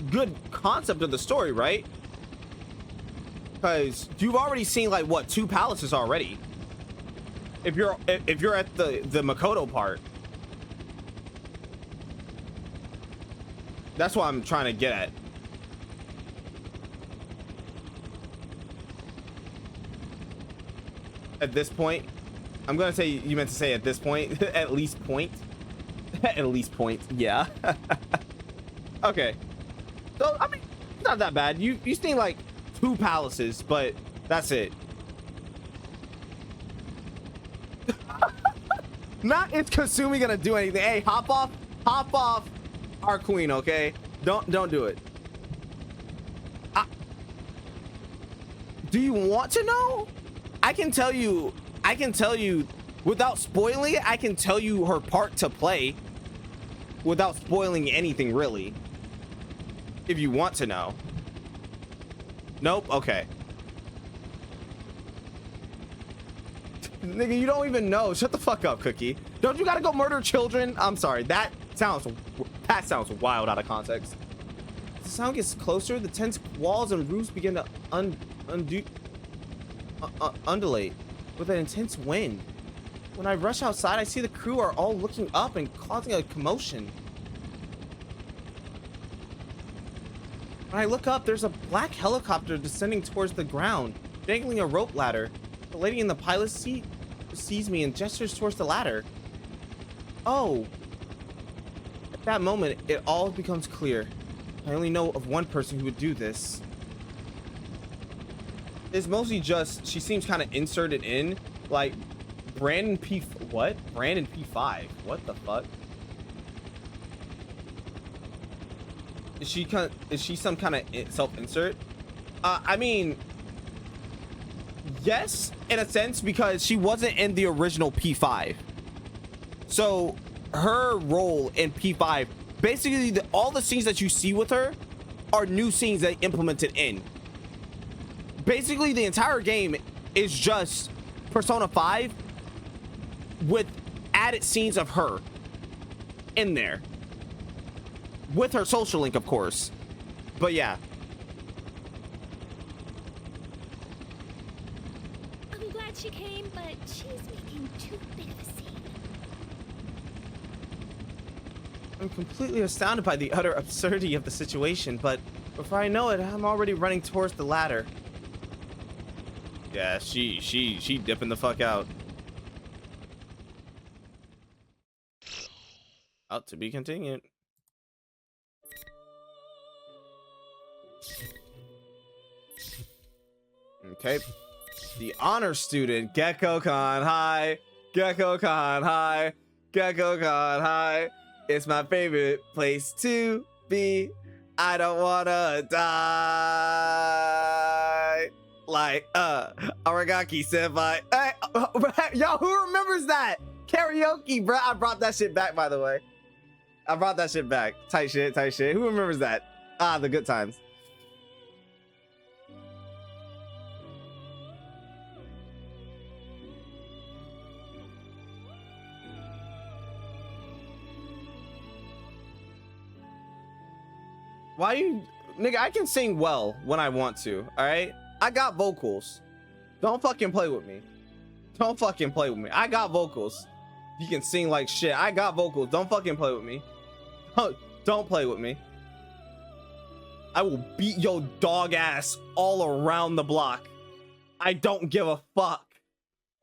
good concept of the story, right? Because you've already seen like what 2 palaces already. If you're at the Makoto part. That's what I'm trying to get at. At this point, I'm gonna say you meant to say at this point. At least point. At least point. Yeah. Okay. So I mean, it's not that bad. You seen like 2 palaces, but that's it. Not it's Kasumi gonna do anything. Hey, hop off our queen, okay? Don't do it. Do you want to know? I can tell you without spoiling it. I can tell you her part to play without spoiling anything, really. If you want to know. Nope. Okay. Nigga, you don't even know. Shut the fuck up, Cookie. Don't you gotta go murder children? I'm sorry. That sounds wild out of context. As the sound gets closer, the tense walls and roofs begin to undulate with an intense wind. When I rush outside, I see the crew are all looking up and causing a commotion. When I look up, there's a black helicopter descending towards the ground, dangling a rope ladder. The lady in the pilot's seat sees me and gestures towards the ladder. Oh. At that moment, it all becomes clear. I only know of one person who would do this. It's mostly just, she seems kind of inserted in, like, Brandon P5. What the fuck? Is she some kind of self-insert? I mean, yes, in a sense, because she wasn't in the original P5. So her role in P5, basically all the scenes that you see with her are new scenes they implemented in. Basically, the entire game is just Persona 5 with added scenes of her in there. With her social link, of course. But yeah, glad she came, but she's making too big of a scene. I'm completely astounded by the utter absurdity of the situation, but before I know it, I'm already running towards the ladder. Yeah, she dipping the fuck out. Out to be continued. Okay. The honor student, Gecko-Con, hi. Gecko-Con, hi. Gecko-Con, hi. It's my favorite place to be. I don't wanna die. Like, Aragaki senpai. Hey, yo, who remembers that? Karaoke, bro. I brought that shit back, by the way. I brought that shit back. Tight shit, tight shit. Who remembers that? Ah, the good times. Why you, nigga, I can sing well when I want to, all right? I got vocals. Don't fucking play with me. Don't fucking play with me. I got vocals. You can sing like shit. I got vocals. Don't fucking play with me. Don't play with me. I will beat your dog ass all around the block. I don't give a fuck.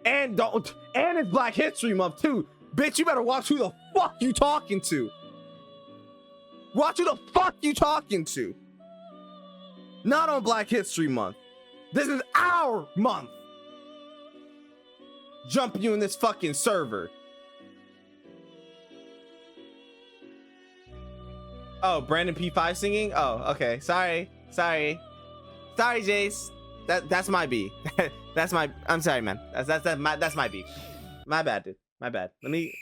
And it's Black History Month too. Bitch, you better watch who the fuck you talking to. Watch who the fuck you talking to. Not on Black History Month. This is our month. Jumping you in this fucking server. Oh, Brandon P5 singing? Oh, okay. Sorry, Jace. That's my B. I'm sorry, man. That's my B. My bad, dude. My bad. Let me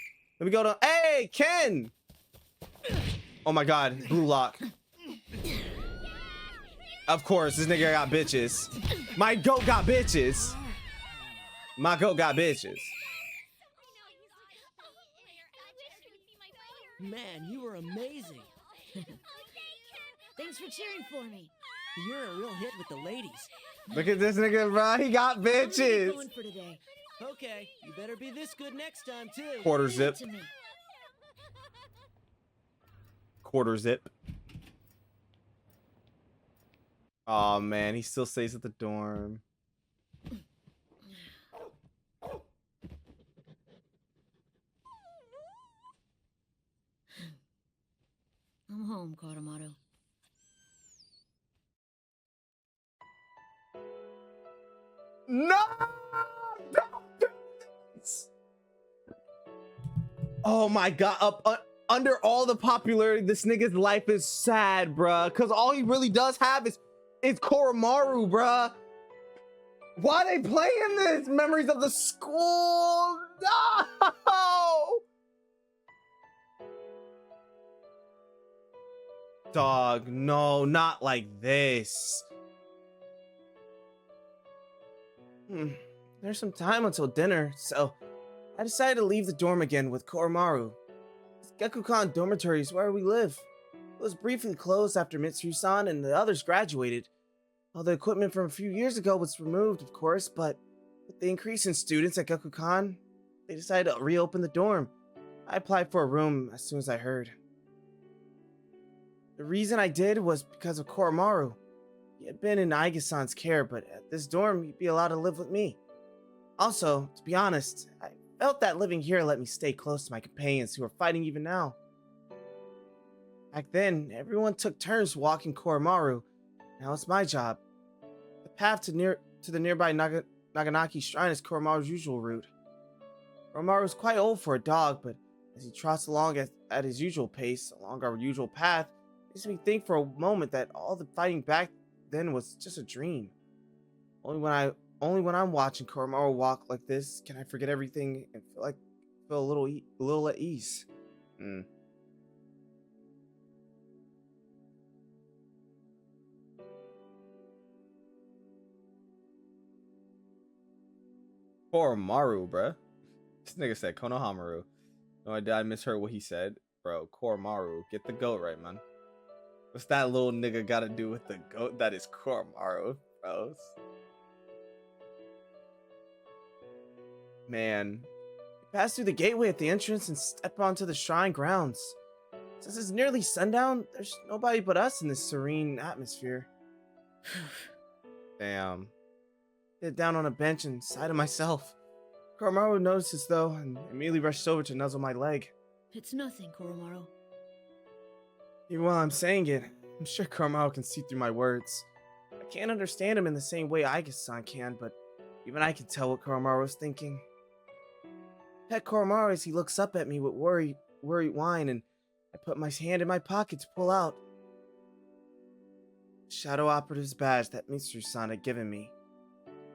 go to. Hey, Ken. Oh my God, blue lock. Of course, this nigga got bitches. My goat got bitches. My goat got bitches. Man, you were amazing. Thanks for cheering for me. You're a real hit with the ladies. Look at this nigga, bro. He got bitches. Going for today. Okay, you better be this good next time too. Quarter zip. To me. Quarter zip. Oh man, he still stays at the dorm. I'm home, Koromaru. No! Don't do this! Oh my God. Under all the popularity, this nigga's life is sad, bruh. Because all he really does have is Koromaru, bruh. Why they playing this? Memories of the school? No! Dog, no, not like this. There's some time until dinner, so I decided to leave the dorm again with Koromaru. This Gekukan dormitory is where we live. It was briefly closed after Mitsuru-san and the others graduated. All the equipment from a few years ago was removed, of course, but with the increase in students at Gekukan, they decided to reopen the dorm. I applied for a room as soon as I heard. The reason I did was because of Koromaru. He had been in Aiga-san's care, but at this dorm, he'd be allowed to live with me. Also, to be honest, I felt that living here let me stay close to my companions who are fighting even now. Back then, everyone took turns walking Koromaru. Now it's my job. The path to the nearby Naganaki Shrine is Koromaru's usual route. Koromaru is quite old for a dog, but as he trots along at his usual pace, along our usual path, it makes me think for a moment that all the fighting back then was just a dream. Only when I'm watching Koromaru walk like this can I forget everything and feel a little at ease. Koromaru, bruh. This nigga said Konohamaru. No, I misheard what he said. Bro, Koromaru. Get the goat right, man. What's that little nigga gotta do with the goat? That is Koromaru, bro. Man. We pass through the gateway at the entrance and step onto the shrine grounds. Since it's nearly sundown, there's nobody but us in this serene atmosphere. Damn. Sit down on a bench and sigh to myself. Koromaru notices though, and immediately rushes over to nuzzle my leg. It's nothing, Koromaru. Even while I'm saying it, I'm sure Koromaru can see through my words. I can't understand him in the same way Aiga-san can, but even I can tell what Koromaru is thinking. Pet Koromaru as he looks up at me with worried whine, and I put my hand in my pocket to pull out the Shadow Operative's badge that Mitsuru-san had given me.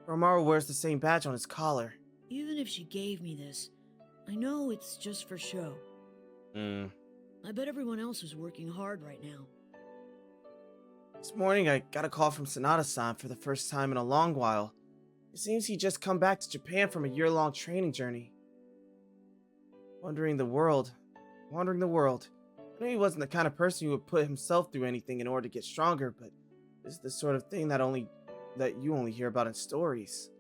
Koromaru wears the same badge on his collar. Even if she gave me this, I know it's just for show. I bet everyone else is working hard right now. This morning I got a call from Sanada-san for the first time in a long while. It seems he just come back to Japan from a year-long training journey. Wandering the world. I knew he wasn't the kind of person who would put himself through anything in order to get stronger, but this is the sort of thing that you only hear about in stories.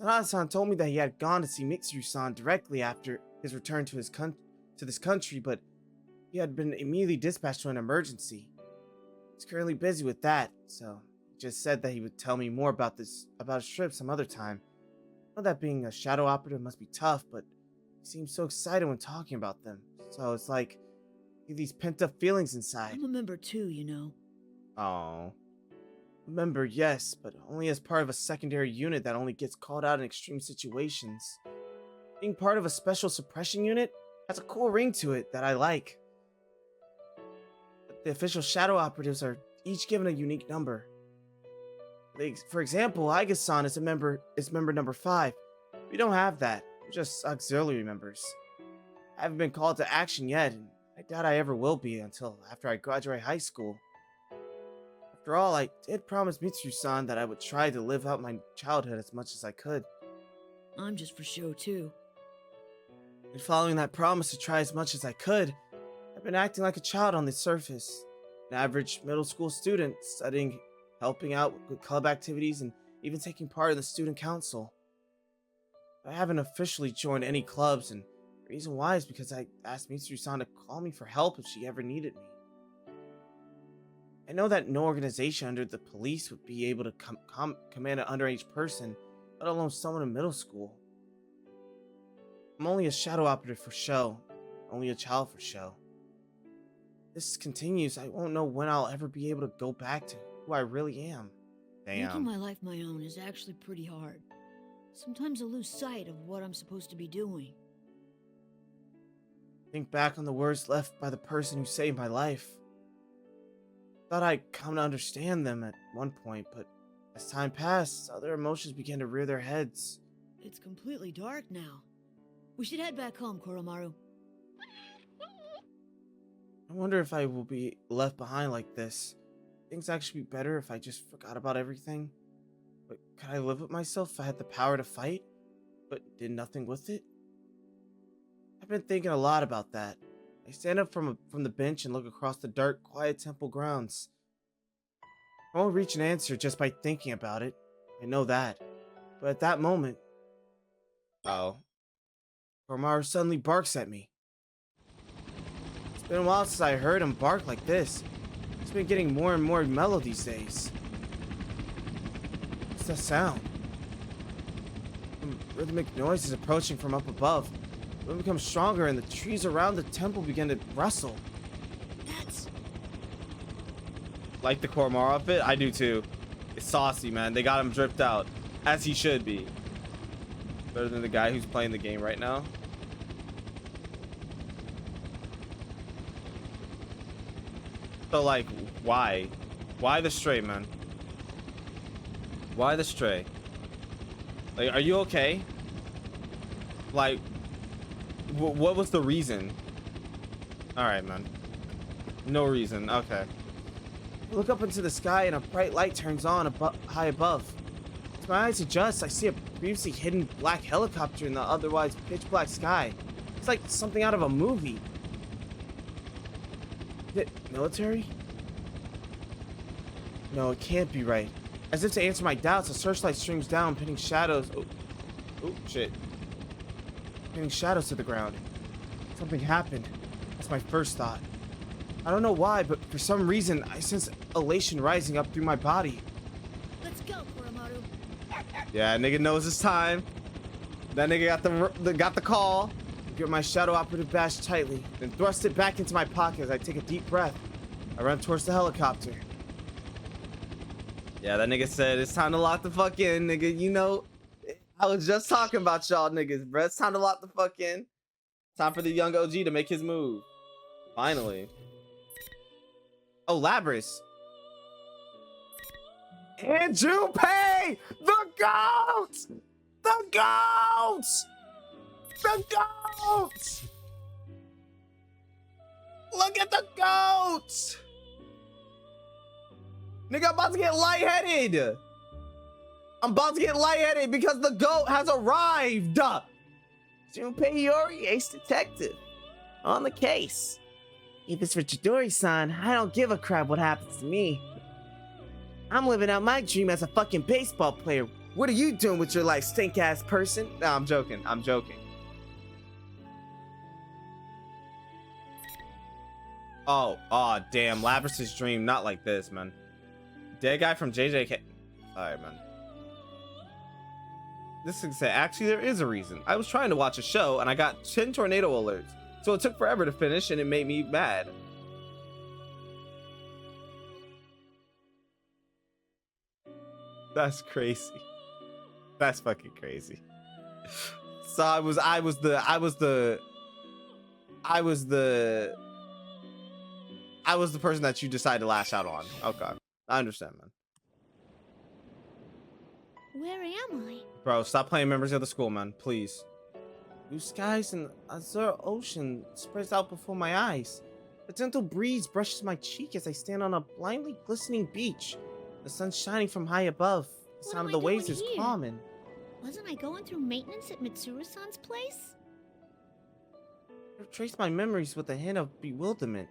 Sanada-san told me that he had gone to see Mitsuru-san directly after his return to this country, but he had been immediately dispatched to an emergency. He's currently busy with that, so he just said that he would tell me more about his trip some other time. I know that being a shadow operative must be tough, but he seems so excited when talking about them. So it's like these pent-up feelings inside. I'm a member too, you know. Oh. A member, yes, but only as part of a secondary unit that only gets called out in extreme situations. Being part of a special suppression unit has a cool ring to it that I like. The official shadow operatives are each given a unique number. For example, Aiga-san is member number 5. We don't have that. We're just auxiliary members. I haven't been called to action yet, and I doubt I ever will be until after I graduate high school. After all, I did promise Mitsuru-san that I would try to live out my childhood as much as I could. I'm just for show too. And following that promise to try as much as I could, I've been acting like a child on the surface. An average middle school student, studying, helping out with club activities, and even taking part in the student council. I haven't officially joined any clubs, and the reason why is because I asked Mitsuru-san to call me for help if she ever needed me. I know that no organization under the police would be able to command an underage person, let alone someone in middle school. I'm only a shadow operative for show, only a child for show. If this continues, I won't know when I'll ever be able to go back to who I really am. Damn. Making my life my own is actually pretty hard. Sometimes I lose sight of what I'm supposed to be doing. Think back on the words left by the person who saved my life. Thought I'd come to understand them at one point, but as time passed, other emotions began to rear their heads. It's completely dark now. We should head back home, Koromaru. I wonder if I will be left behind like this. Things actually be better if I just forgot about everything. But could I live with myself if I had the power to fight, but did nothing with it? I've been thinking a lot about that. I stand up from the bench and look across the dark, quiet temple grounds. I won't reach an answer just by thinking about it. I know that. But at that moment... Koromaru suddenly barks at me. It's been a while since I heard him bark like this. He's been getting more and more mellow these days. What's that sound? Some rhythmic noise is approaching from up above. The wind becomes stronger and the trees around the temple begin to rustle. That's... Like the Koromaru outfit? I do too. It's saucy, man. They got him dripped out. As he should be. Better than the guy who's playing the game right now. So, like, why? Why the stray, man? Why the stray? Like, are you okay? Like, what was the reason? Alright, man. No reason. Okay. I look up into the sky and a bright light turns on high above. As my eyes adjust, I see a previously hidden black helicopter in the otherwise pitch black sky. It's like something out of a movie. Is it military? No, it can't be right. As if to answer my doubts, a searchlight streams down, pitting shadows. Oh, shit. pinning shadows to the ground. Something happened. That's my first thought. I don't know why, but for some reason, I sense elation rising up through my body. Let's go, Koromaru. Yeah, nigga knows it's time. That nigga got the call. Grip my shadow operative badge tightly, then thrust it back into my pocket as I take a deep breath. I run towards the helicopter. Yeah, that nigga said it's time to lock the fuck in, nigga. You know, I was just talking about y'all niggas, bruh. It's time to lock the fuck in. Time for the young OG to make his move. Finally. Oh, Labris. And Junpei! The GOAT! The GOAT! The GOAT! Look at the GOAT! Nigga, I'm about to get lightheaded. I'm about to get lightheaded because the GOAT has arrived. Junpei Iori, ace detective. On the case. If it's for Chidori-san, I don't give a crap what happens to me. I'm living out my dream as a fucking baseball player. What are you doing with your life, stink-ass person? No, I'm joking. I'm joking. Oh, damn. Labris's dream, not like this, man. Dead guy from JJK. Alright, man. This thing said, actually, there is a reason. I was trying to watch a show, and I got 10 tornado alerts. So it took forever to finish, and it made me mad. That's crazy. That's fucking crazy. So I was the person that you decided to lash out on. Okay, I understand, man. Where am I? Bro, stop playing members of the school, man. Please. Blue skies and azure ocean spreads out before my eyes. A gentle breeze brushes my cheek as I stand on a blindly glistening beach. The sun shining from high above. The sound of the waves is calming. Wasn't I going through maintenance at Mitsuru-san's place? I traced my memories with a hint of bewilderment.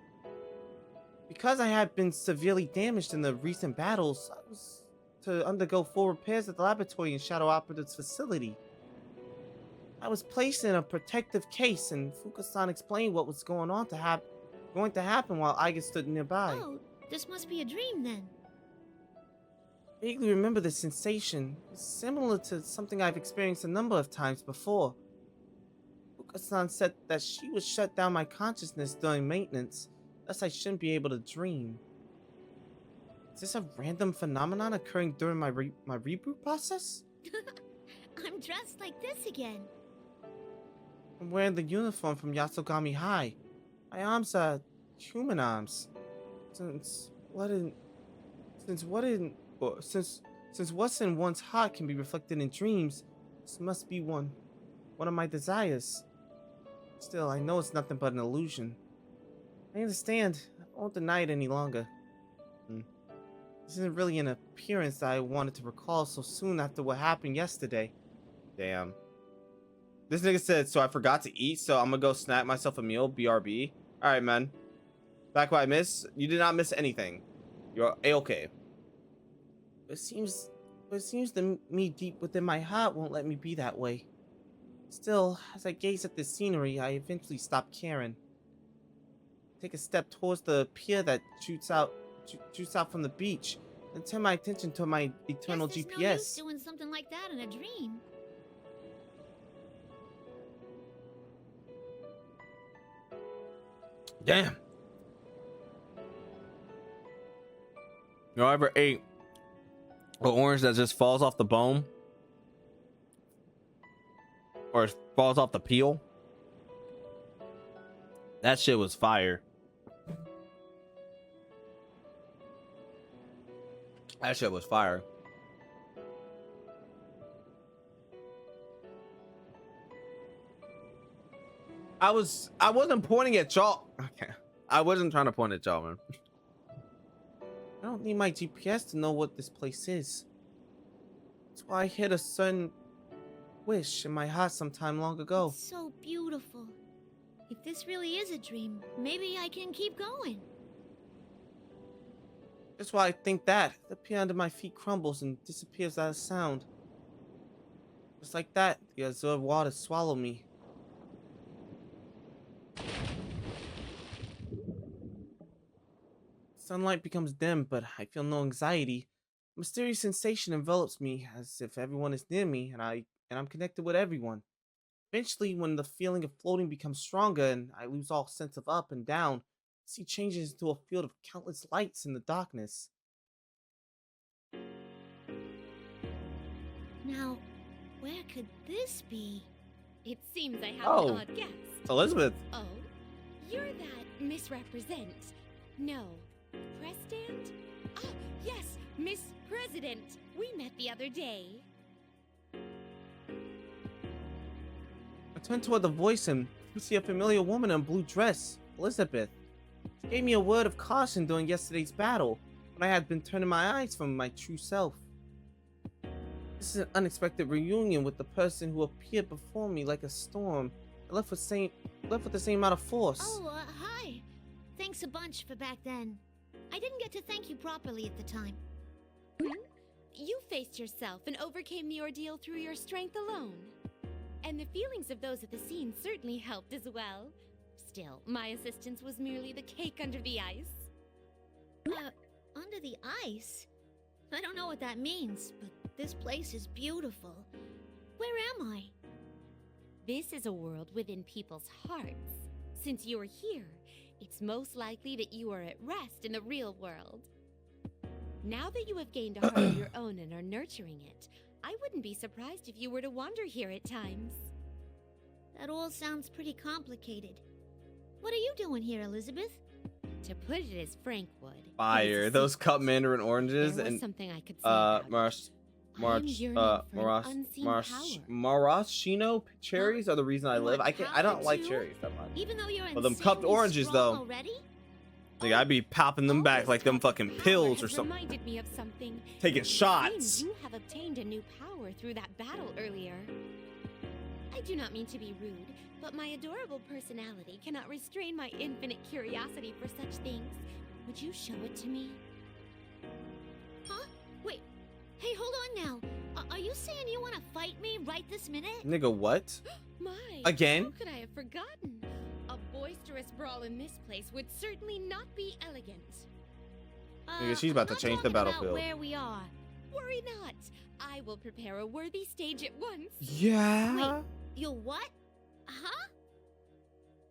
Because I had been severely damaged in the recent battles, I was to undergo full repairs at the laboratory in Shadow Operative's facility. I was placed in a protective case, and Fuka-san explained what was going to happen while Aiga stood nearby. Oh, this must be a dream then. I vaguely remember the sensation. It's similar to something I've experienced a number of times before. Fuka-san said that she would shut down my consciousness during maintenance, thus I shouldn't be able to dream. Is this a random phenomenon occurring during my reboot process? I'm dressed like this again. I'm wearing the uniform from Yasogami High. My arms are human arms. Since what's in one's heart can be reflected in dreams, this must be one of my desires. Still, I know it's nothing but an illusion. I understand. I won't deny it any longer. This isn't really an appearance that I wanted to recall so soon after what happened yesterday. Damn. This nigga said, so I forgot to eat, so I'm gonna go snack myself a meal, BRB. Alright, man. Back what I missed? You did not miss anything. You're A-okay. It seems that me deep within my heart won't let me be that way. Still, as I gaze at this scenery, I eventually stop caring. Take a step towards the pier that shoots out from the beach, and turn my attention to my eternal Guess GPS. No use doing something like that in a dream. Damn. You know, I ever ate an orange that just falls off the bone? Or it falls off the peel? That shit was fire. That shit was fire. I wasn't pointing at y'all. Okay. I wasn't trying to point at y'all, man. I don't need my GPS to know what this place is. That's why I hit a certain wish in my heart sometime long ago. It's so beautiful. If this really is a dream, maybe I can keep going. That's why I think that. The pier under my feet crumbles and disappears without a sound. Just like that, the azure water swallowed me. Sunlight becomes dim, but I feel no anxiety. A mysterious sensation envelops me as if everyone is near me and I'm connected with everyone. Eventually, when the feeling of floating becomes stronger and I lose all sense of up and down, I see changes into a field of countless lights in the darkness. Now, where could this be? It seems I have Oh. an odd guess. Elizabeth. Oh, you're that misrepresent. No, press stand? Ah, yes, Miss President. We met the other day. I turn toward the voice and see a familiar woman in a blue dress, Elizabeth. She gave me a word of caution during yesterday's battle, when I had been turning my eyes from my true self. This is an unexpected reunion with the person who appeared before me like a storm and left with the same amount of force. Oh, hi. Thanks a bunch for back then. I didn't get to thank you properly at the time. You faced yourself and overcame the ordeal through your strength alone. And the feelings of those at the scene certainly helped as well. Still, my assistance was merely the cake under the ice. Under the ice? I don't know what that means, but this place is beautiful. Where am I? This is a world within people's hearts. Since you are here, it's most likely that you are at rest in the real world. Now that you have gained a heart of your own and are nurturing it, I wouldn't be surprised if you were to wander here at times. That all sounds pretty complicated. What are you doing here, Elizabeth? To put it as Frank would. Fire. Those cup mandarin oranges There was and something I could say about maraschino cherries are the reason I live. I don't like cherries that much. Even though you're But them cupped oranges though. Already? Like I'd be popping them back like them fucking pills or has something. Reminded me of something. Taking It shots. seems you have obtained a new power through that battle earlier. I do not mean to be rude, but my adorable personality cannot restrain my infinite curiosity for such things. Would you show it to me? Huh? Wait. Hey, hold on now. Are you saying you want to fight me right this minute? Nigga, what? My, Again? How could I have forgotten? A boisterous brawl in this place would certainly not be elegant. Nigga, she's about to change the battlefield. Where we are. Worry not. I will prepare a worthy stage at once. Yeah. Wait, you'll what? Huh?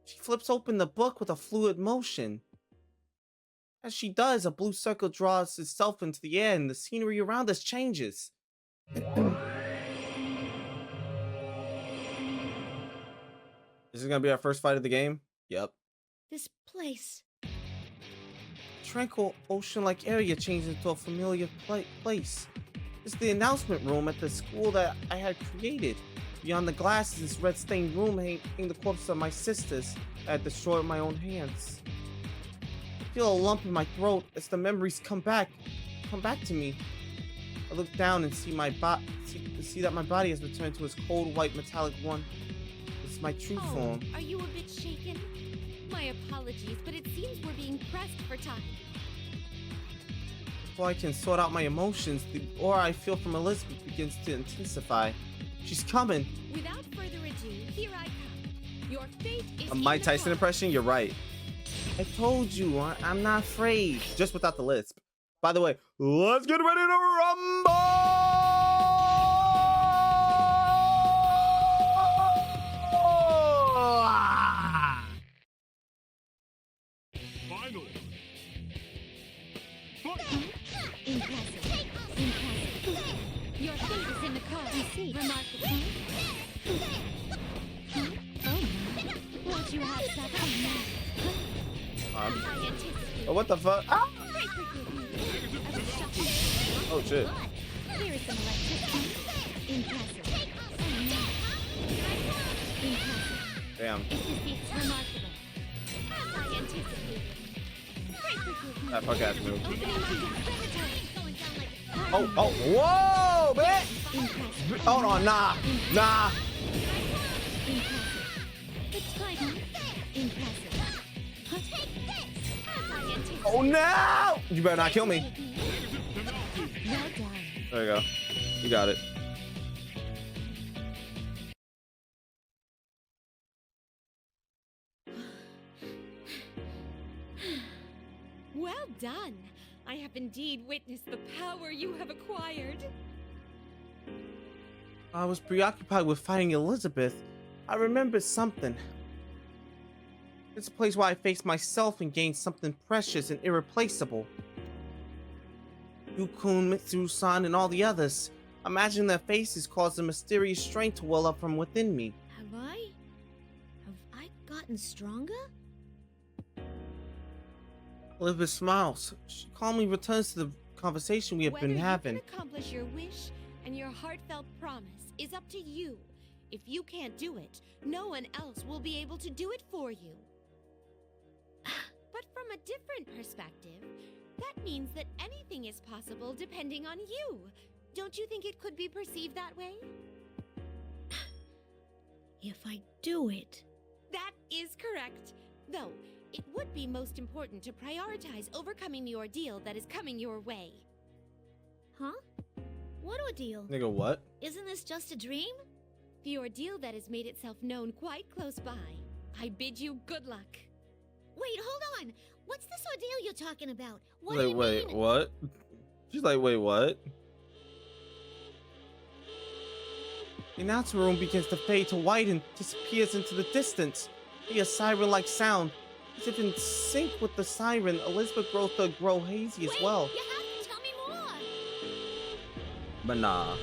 She flips open the book with a fluid motion. As she does, a blue circle draws itself into the air and the scenery around us changes. Is this gonna be our first fight of the game? Yep. This place. Tranquil ocean-like area changed into a familiar place. It's the announcement room at the school that I had created. Beyond the glass is this red-stained room hanging the corpse of my sisters I had destroyed with my own hands. I feel a lump in my throat as the memories come back to me. I look down and see that my body has returned to its cold white metallic one. It's my true form. Are you a bit shaken? My apologies, but it seems we're being pressed for time. Before I can sort out my emotions, the aura I feel from Elizabeth begins to intensify. She's coming. Without further ado, here I come. Your fate is A Mike Tyson impression? You're right. I told you, I'm not afraid. Just without the lisp. By the way, let's get ready to rumble! Finally. Impressive. Impressive. Your fate is in the cards. Remarkable. What you have said. Oh, what the fuck? Ah! Oh shit. Here is some electricity. Impressive. Impressive. Damn. Remarkable. I anticipated. That fuck ass move. Oh, whoa, bitch! Hold on, nah. It's fine. Impressive. Oh no! You better not kill me. Well done. There you go. You got it. Well done. I have indeed witnessed the power you have acquired. I was preoccupied with fighting Elizabeth. I remembered something. It's a place where I faced myself and gained something precious and irreplaceable. Yukun, Mitsuru-san, and all the others. Imagining their faces caused a mysterious strength to well up from within me. Have I gotten stronger? Elizabeth smiles. She calmly returns to the conversation we have been having. Whether you can accomplish your wish and your heartfelt promise is up to you. If you can't do it, no one else will be able to do it for you. But from a different perspective, that means that anything is possible depending on you. Don't you think it could be perceived that way? If I do it. That is correct. Though, it would be most important to prioritize overcoming the ordeal that is coming your way. Huh? What ordeal? Nigga, what? Isn't this just a dream? The ordeal that has made itself known quite close by. I bid you good luck. Wait, hold on. What's this ordeal you're talking about? What do you Wait, mean? what? She's like, wait, what? The announcer room begins to fade to white and disappears into the distance. I hear a siren-like sound. As if in sync with the siren, Elizabeth grows to grow hazy as well. You have to tell me more. But nah.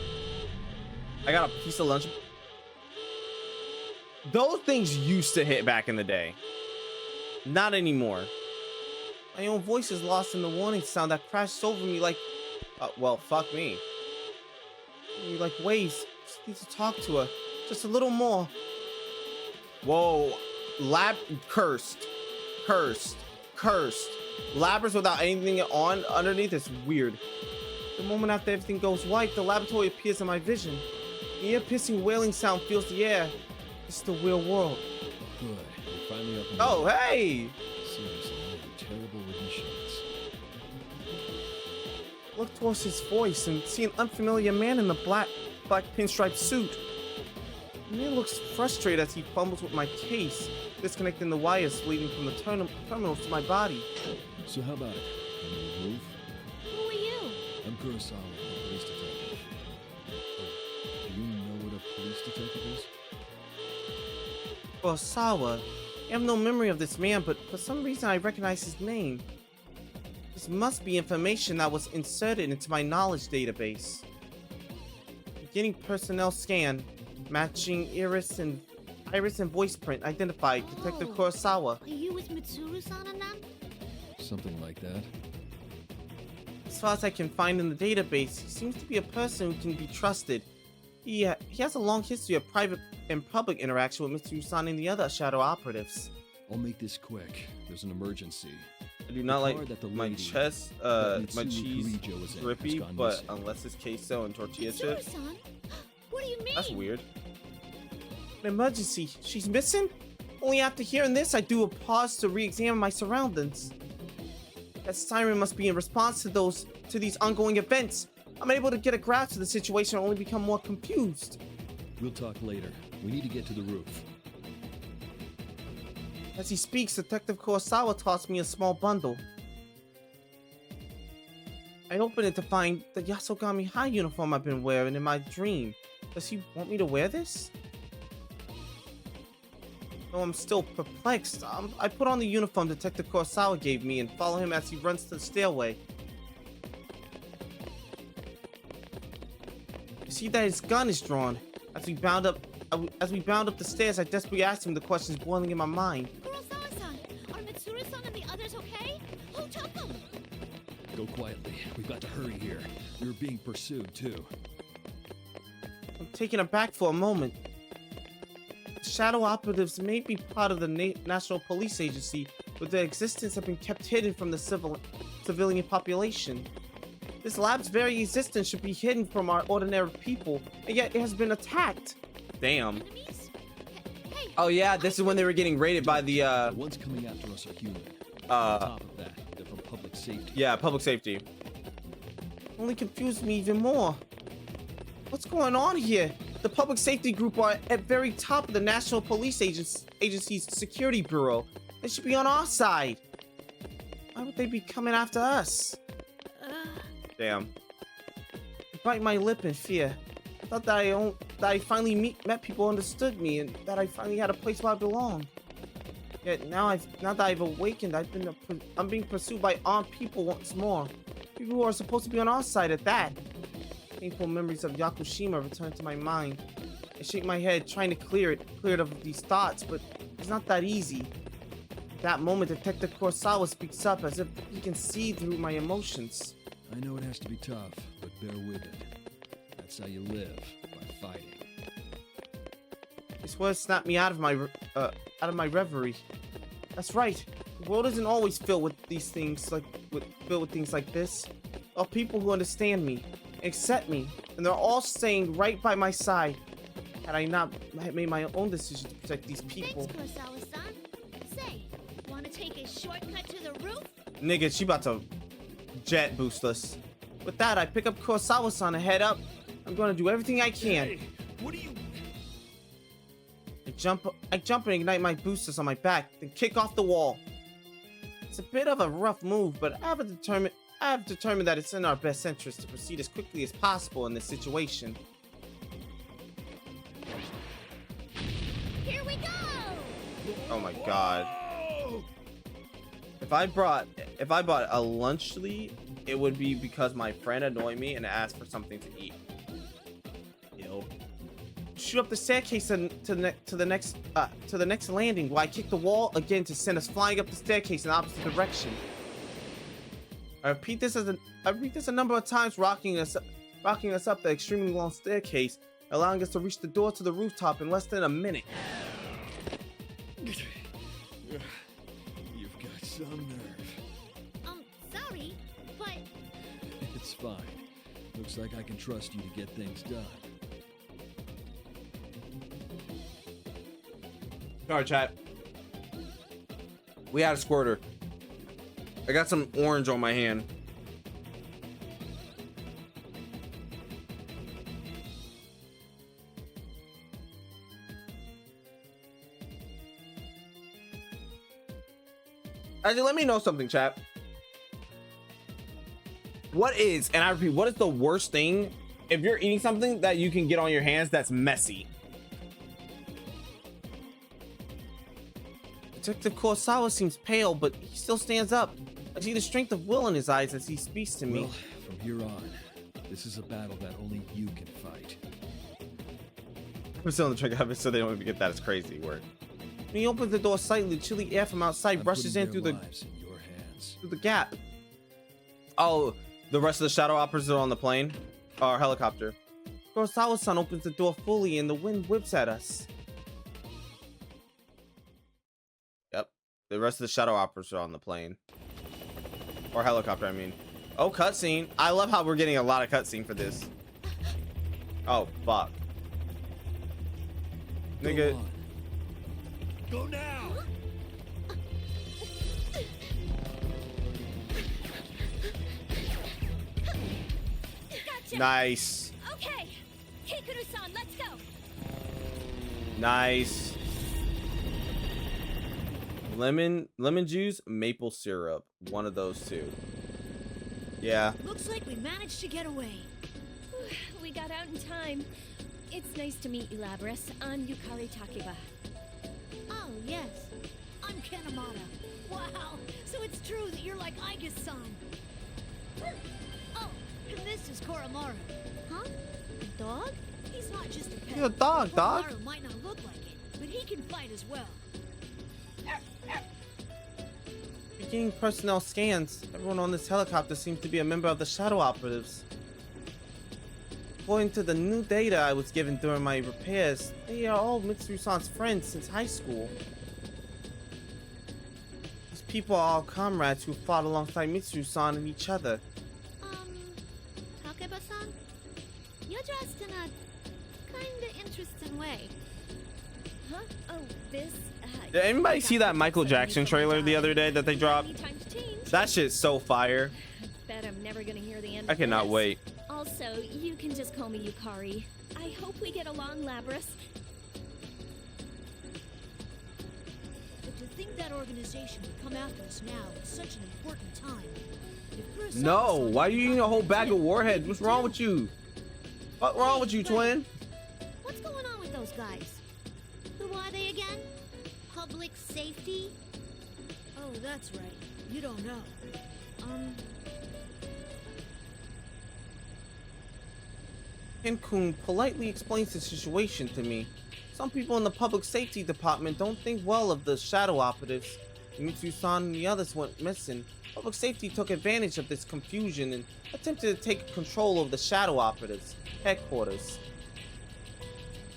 I got a piece of lunch. Those things used to hit back in the day. Not anymore. My own voice is lost in the warning sound that crashes over me like... well, fuck me. Like waves. Just need to talk to her. Just a little more. Whoa. Cursed. Labyrinth without anything on underneath is weird. The moment after everything goes white, the laboratory appears in my vision. The ear-piercing wailing sound fills the air. It's the real world. Good. You're finally up. Oh, hey! Seriously, I'm terrible with machines. Look towards his voice and see an unfamiliar man in a black pinstripe suit. The man looks frustrated as he fumbles with my case, disconnecting the wires leading from the terminals to my body. So how about it? Can you move? Who are you? I'm Kurosawa, the police detective. Oh, do you know what a police detective is? Kurosawa. I have no memory of this man, but for some reason I recognize his name. This must be information that was inserted into my knowledge database. Beginning personnel scan, matching iris and voice print identified. Detective Kurosawa. Are you with Mitsuru-san and them? Something like that. As far as I can find in the database, he seems to be a person who can be trusted. He has a long history of private and public interaction with Mitsuru-san and the other shadow operatives. I'll make this quick. There's an emergency. I do not like my chest, my cheese grippy, but unless it's queso and tortilla chips. Mitsuru-san? What do you mean? That's weird. An emergency. She's missing? Only after hearing this, I do a pause to re-examine my surroundings. That siren must be in response to these ongoing events. I'm able to get a grasp of the situation and only become more confused. We'll talk later. We need to get to the roof. As he speaks, Detective Kurosawa tosses me a small bundle. I open it to find the Yasogami High uniform I've been wearing in my dream. Does he want me to wear this? Though I'm still perplexed, I put on the uniform Detective Kurosawa gave me and follow him as he runs to the stairway. I see that his gun is drawn. As we bound up the stairs, I desperately asked him the questions boiling in my mind. Kurosawa-san, are Mitsuru-san and the others okay? Who took them? Go quietly. We've got to hurry here. We were being pursued, too. I'm taken aback for a moment. The shadow operatives may be part of the National Police Agency, but their existence has been kept hidden from the civilian population. This lab's very existence should be hidden from our ordinary people, and yet it has been attacked. Damn. Oh yeah, this is when they were getting raided by the The ones coming after us are human. On top of that, they're from public safety. Yeah, public safety. Only confused me even more. What's going on here? The public safety group are at very top of the National Police Agency's Security Bureau. They should be on our side. Why would they'd be coming after us? Damn. I bite my lip in fear. I thought that I finally met people who understood me, and that I finally had a place where I belong. Yet now that I've awakened, I'm being pursued by armed people once more. People who are supposed to be on our side at that. Painful memories of Yakushima return to my mind. I shake my head, trying to clear it of these thoughts, but it's not that easy. At that moment, Detective Kurosawa speaks up as if he can see through my emotions. I know it has to be tough, but bear with it. That's how you live, by fighting. This word snapped me out of my reverie. That's right. The world isn't always filled with things like this. There are people who understand me, accept me, and they're all staying right by my side. Had I not made my own decision to protect these people. Thanks, Kurosawa-san. Say, wanna take a shortcut to the roof? Nigga, she about to jet boost us. With that, I pick up Kurosawa-san and head up. I'm gonna do everything I can. Hey, what are you... I jump and ignite my boosters on my back, then kick off the wall. It's a bit of a rough move, but I have determined that it's in our best interest to proceed as quickly as possible in this situation. Here we go! Oh my god. If I bought a lunchly, it would be because my friend annoyed me and asked for something to eat. Yo. Shoot up the staircase to the next landing, while I kick the wall again to send us flying up the staircase in the opposite direction. I repeat this a number of times, rocking us up the extremely long staircase, allowing us to reach the door to the rooftop in less than a minute. You've got some nerve. Sorry, but... It's fine. Looks like I can trust you to get things done. Alright, chat. We had a squirter. I got some orange on my hand. Actually, let me know something, chat. What is, and I repeat, what is the worst thing if you're eating something that you can get on your hands that's messy? Detective Kurosawa seems pale, but he still stands up. I see the strength of will in his eyes as he speaks to me. Well, from here on, this is a battle that only you can fight. I'm still on the trigger of it, so they don't even get that. It's crazy word. When he opens the door slightly, chilly air from outside rushes in through the gap. Oh, the rest of the shadow operas are on the plane or helicopter. Kurosawa-san opens the door fully, and the wind whips at us. Yep, the rest of the shadow operas are on the plane or helicopter. I mean, oh, cutscene. I love how we're getting a lot of cutscene for this. Oh fuck, nigga. Go now. Gotcha. Nice. Okay, Hikuru-san, let's go. Nice. Lemon juice, maple syrup. One of those two. Yeah. Looks like we managed to get away. We got out in time. It's nice to meet you, Labras. I'm Yukari Takiba. Oh, yes. I'm Kanemata. Wow, so it's true that you're like Aigus-san. Oh, and this is Koromaru. Huh? A dog? He's not just a pet. You're a dog, dog. Koromaru might not look like it, but he can fight as well. Beginning personnel scans. Everyone on this helicopter seems to be a member of the Shadow Operatives. According to the new data I was given during my repairs, they are all Mitsuru-san's friends since high school. These people are all comrades who fought alongside Mitsuru-san and each other. Takeba-san? You're dressed in a kinda interesting way. Huh? Oh, this... Did anybody see that Michael Jackson trailer the other day that they dropped? That shit's so fire. Bet I'm never gonna hear the end I of cannot this. wait. Also, you can just call me Yukari. I hope we get along, Labras. To think that organization would come after us now at such an important time. If Kurosawa No, saw why are that you eating a whole bag of then, warheads? What's wrong with you? What's wrong with you, twin? What's going on with those guys? Who are they again? Public safety? Oh, that's right. You don't know. Ken-kun politely explains the situation to me. Some people in the public safety department don't think well of the shadow operatives. Mitsu-san and the others went missing. Public safety took advantage of this confusion and attempted to take control of the shadow operatives' headquarters.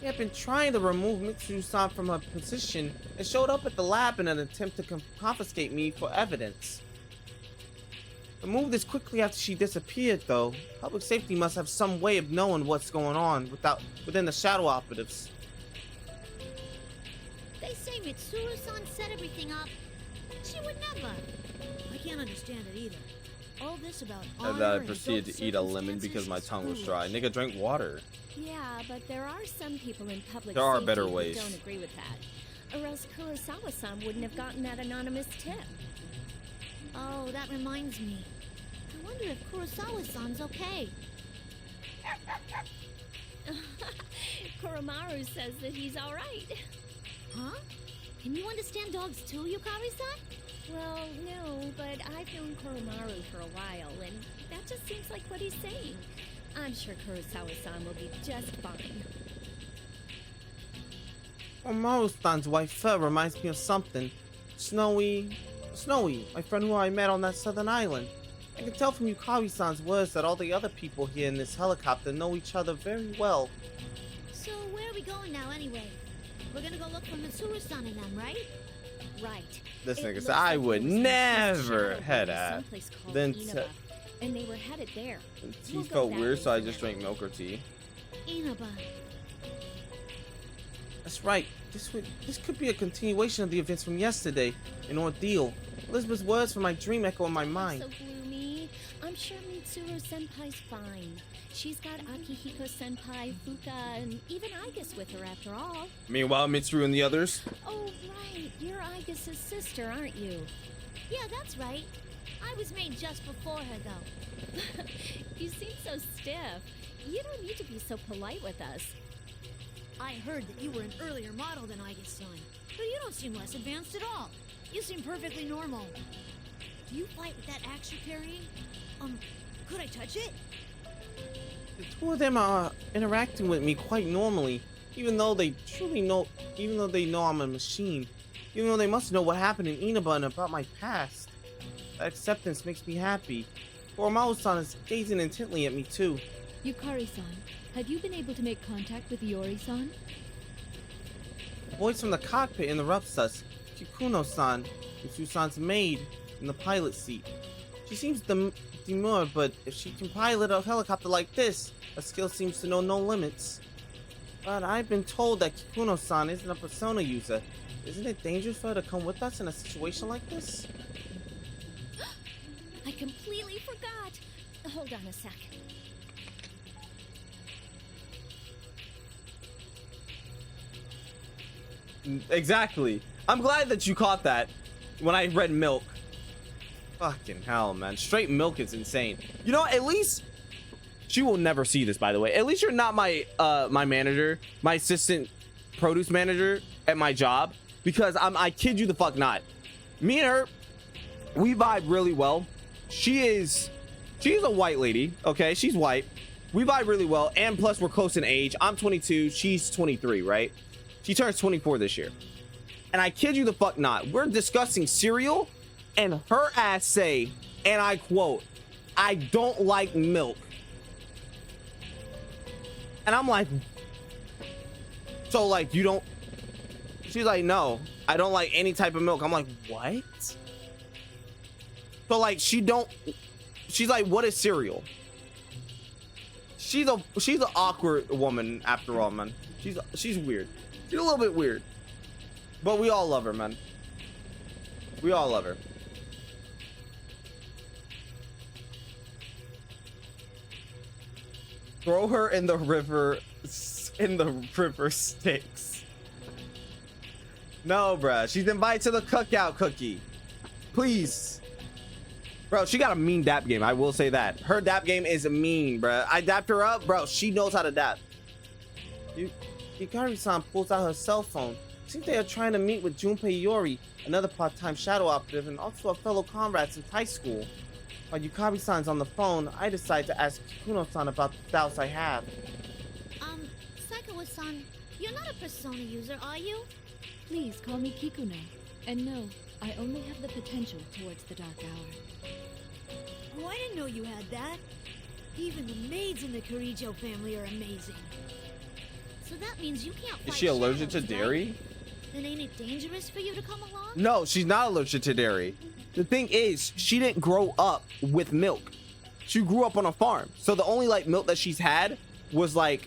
They had been trying to remove Mitsu-san from her position and showed up at the lab in an attempt to confiscate me for evidence. They moved this quickly after she disappeared, though. Public safety must have some way of knowing what's going on within the shadow operatives. They say Mitsuru-san set everything up. She would never. I can't understand it either. All this about And honor I and proceeded adult to eat a lemon because my circumstances tongue was is dry. foolish. Nigga, drink water. Yeah, but there are some people in public There are safety better who ways. don't agree with that. Or else Kurosawa-san wouldn't have gotten that anonymous tip. Oh, that reminds me. I wonder if Kurosawa-san's okay. Koromaru says that he's all right. Huh? Can you understand dogs too, Yukari-san? Well, no, but I've known Koromaru for a while, and that just seems like what he's saying. I'm sure Kurosawa-san will be just fine. Maru-san's white fur reminds me of something. Snowy, my friend who I met on that southern island. I can tell from Yukari-san's words that all the other people here in this helicopter know each other very well. So where are we going now anyway? We're gonna go look for Mitsuru-san and them, right? Right. This It nigga looks said I like would there was some never shadow head body at. someplace called Then Inaba, and they were headed there. tea We'll go felt that weird, way so I for just now. drank milk or tea. Inaba. That's right. This could be a continuation of the events from yesterday, an ordeal. Elizabeth's words from my dream echo in my mind. So gloomy. I'm sure Mitsuru Senpai's fine. She's got Akihiko Senpai, Fuka, and even Igus with her after all. Meanwhile, Mitsuru and the others. Oh, right. You're Igus's sister, aren't you? Yeah, that's right. I was made just before her, though. You seem so stiff. You don't need to be so polite with us. I heard that you were an earlier model than Igus-san, but you don't seem less advanced at all. You seem perfectly normal. Do you fight with that axe you're carrying? Could I touch it? The two of them are interacting with me quite normally, even though they know I'm a machine. Even though they must know what happened in Inaba and about my past. That acceptance makes me happy. Koromaru-san is gazing intently at me too. Yukari-san, have you been able to make contact with Iori-san? The voice from the cockpit interrupts us. Kikuno-san, Mitsu-san's maid, in the pilot seat. She seems demure, but if she can pilot a helicopter like this, her skill seems to know no limits. But I've been told that Kikuno-san isn't a persona user. Isn't it dangerous for her to come with us in a situation like this? I completely forgot. Hold on a sec. Exactly. I'm glad that you caught that when I read milk. Fucking hell, man. Straight milk is insane. You know, at least she will never see this, by the way. At least you're not my my manager, my assistant produce manager at my job, because I kid you the fuck not. Me and her, we vibe really well. She's a white lady, okay? She's white. We vibe really well, and plus we're close in age. I'm 22, she's 23, right? She turns 24 this year. And I kid you the fuck not, we're discussing cereal, and her ass say, and I quote, "I don't like milk." And I'm like, so like you don't? She's like, "No, I don't like any type of milk." I'm like, what? So like she's like, what is cereal? She's an awkward woman after all, man. She's weird. She's a little bit weird. But we all love her, man. We all love her. Throw her in the river Styx. No, bruh. She's invited to the cookout cookie. Please. Bro, she got a mean dap game. I will say that. Her dap game is mean, bruh. I dapped her up. Bro, she knows how to dap. Yukari-san pulls out her cell phone. Seems they are trying to meet with Junpei Iori, another part-time shadow operative and also a fellow comrade since high school. While Yukari-san's on the phone, I decide to ask Kikuno-san about the doubts I have. Saikawa-san, you're not a Persona user, are you? Please call me Kikuno. And no, I only have the potential towards the Dark Hour. Oh, I didn't know you had that. Even the maids in the Kirijo family are amazing. So that means you can't fight Is she allergic to shadows, dairy? right? Then ain't it dangerous for you to come along? No, she's not allergic to dairy. The thing is, she didn't grow up with milk. She grew up on a farm. So the only like milk that she's had was like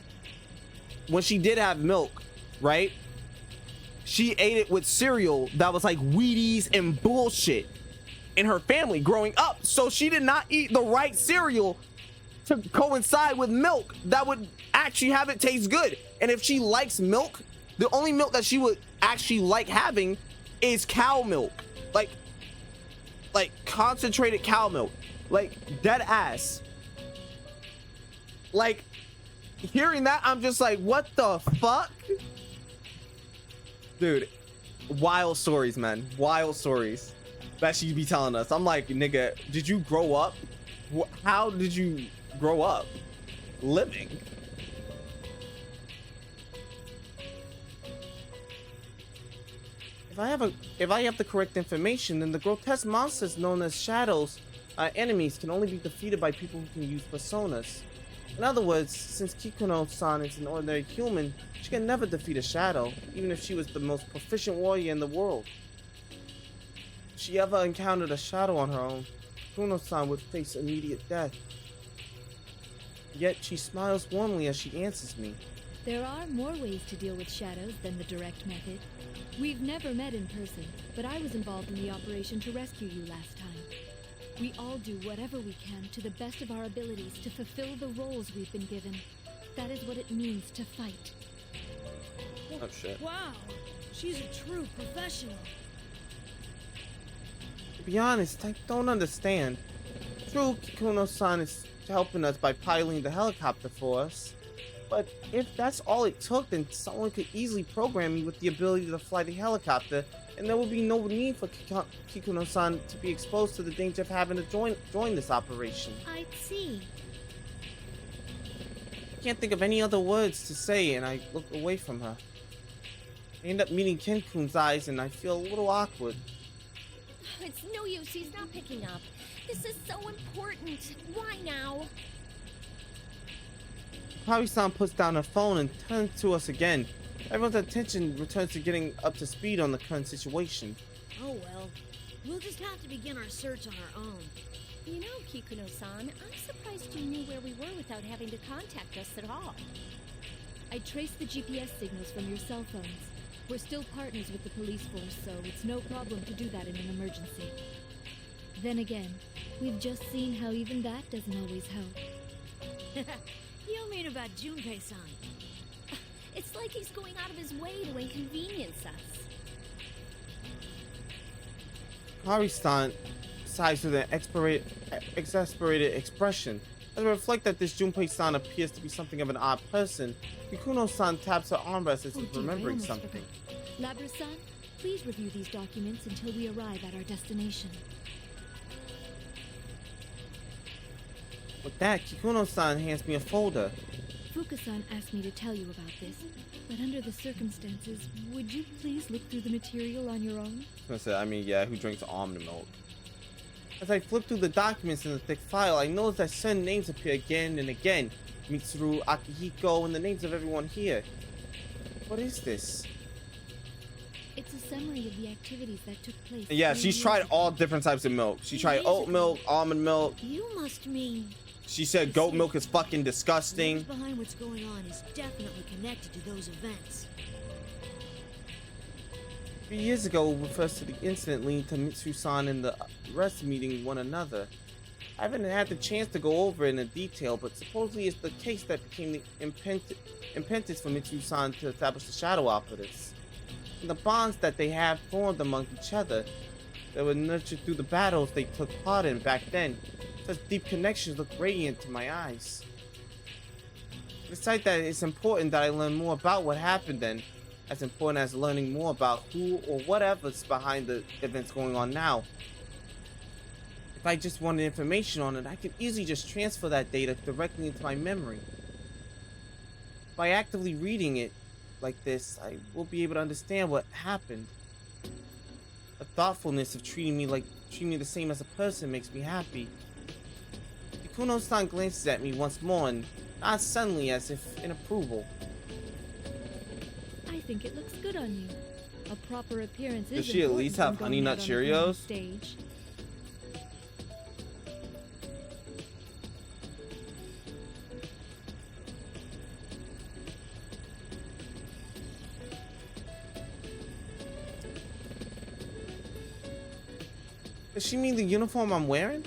when she did have milk, right? She ate it with cereal that was like Wheaties and bullshit in her family growing up. So she did not eat the right cereal to coincide with milk that would actually have it taste good. And if she likes milk, the only milk that she would actually like having is cow milk. Like concentrated cow milk. Like dead ass. Like hearing that, I'm just like, what the fuck? Dude, wild stories, man. Wild stories that she be telling us. I'm like, nigga, did you grow up? How did you grow up living? If I have the correct information, then the grotesque monsters known as shadows, enemies, can only be defeated by people who can use personas. In other words, since Kikuno-san is an ordinary human, she can never defeat a shadow, even if she was the most proficient warrior in the world. If she ever encountered a shadow on her own, Kikuno-san would face immediate death. Yet she smiles warmly as she answers me. There are more ways to deal with shadows than the direct method. We've never met in person, but I was involved in the operation to rescue you last time. We all do whatever we can to the best of our abilities to fulfill the roles we've been given. That is what it means to fight. Oh shit. Wow, she's a true professional. To be honest, I don't understand. True, Kikuno-san is helping us by piloting the helicopter for us. But if that's all it took, then someone could easily program me with the ability to fly the helicopter, and there would be no need for Kikuno-san to be exposed to the danger of having to join this operation. I see. I can't think of any other words to say, and I look away from her. I end up meeting Ken-kun's eyes, and I feel a little awkward. It's no use, he's not picking up. This is so important. Why now? Kari-san puts down her phone and turns to us again. Everyone's attention returns to getting up to speed on the current situation. Oh well, we'll just have to begin our search on our own. You know, Kikuno-san, I'm surprised you knew where we were without having to contact us at all. I traced the GPS signals from your cell phones. We're still partners with the police force, so it's no problem to do that in an emergency. Then again, we've just seen how even that doesn't always help. You mean about Junpei-san? It's like he's going out of his way to inconvenience us. Kari-san sighs with an exasperated expression. As I reflect that this Junpei-san appears to be something of an odd person, Kikuno-san taps her armrest as if remembering something. Labra-san, please review these documents until we arrive at our destination. With that, Kikuno-san hands me a folder. Fuka-san asked me to tell you about this, but under the circumstances, would you please look through the material on your own? I mean, yeah, who drinks almond milk? As I flip through the documents in the thick file, I notice that certain names appear again and again. Mitsuru, Akihiko, and the names of everyone here. What is this? It's a summary of the activities that took place. Yeah, she's tried all different types of milk. She tried oat milk, almond milk. You must mean... She said goat milk is fucking disgusting. What's behind what's going on is definitely connected to those events. 3 years ago refers to the incident leading to Mitsu-san and the rest meeting one another. I haven't had the chance to go over it in detail, but supposedly it's the case that became the impetus for Mitsu-san to establish the Shadow Operatives. and the bonds that they have formed among each other that were nurtured through the battles they took part in back then. Such deep connections look radiant to my eyes. Besides that, it's important that I learn more about what happened then, as important as learning more about who or whatever's behind the events going on now. If I just wanted information on it, I could easily just transfer that data directly into my memory. By actively reading it like this, I will be able to understand what happened. The thoughtfulness of treating me the same as a person makes me happy. Kikuno-san glances at me once more and nods suddenly as if in approval. I think it looks good on you. A proper appearance is Does she at important least when have going Honey Nut out on the grand Cheerios? Stage. Does she mean the uniform I'm wearing?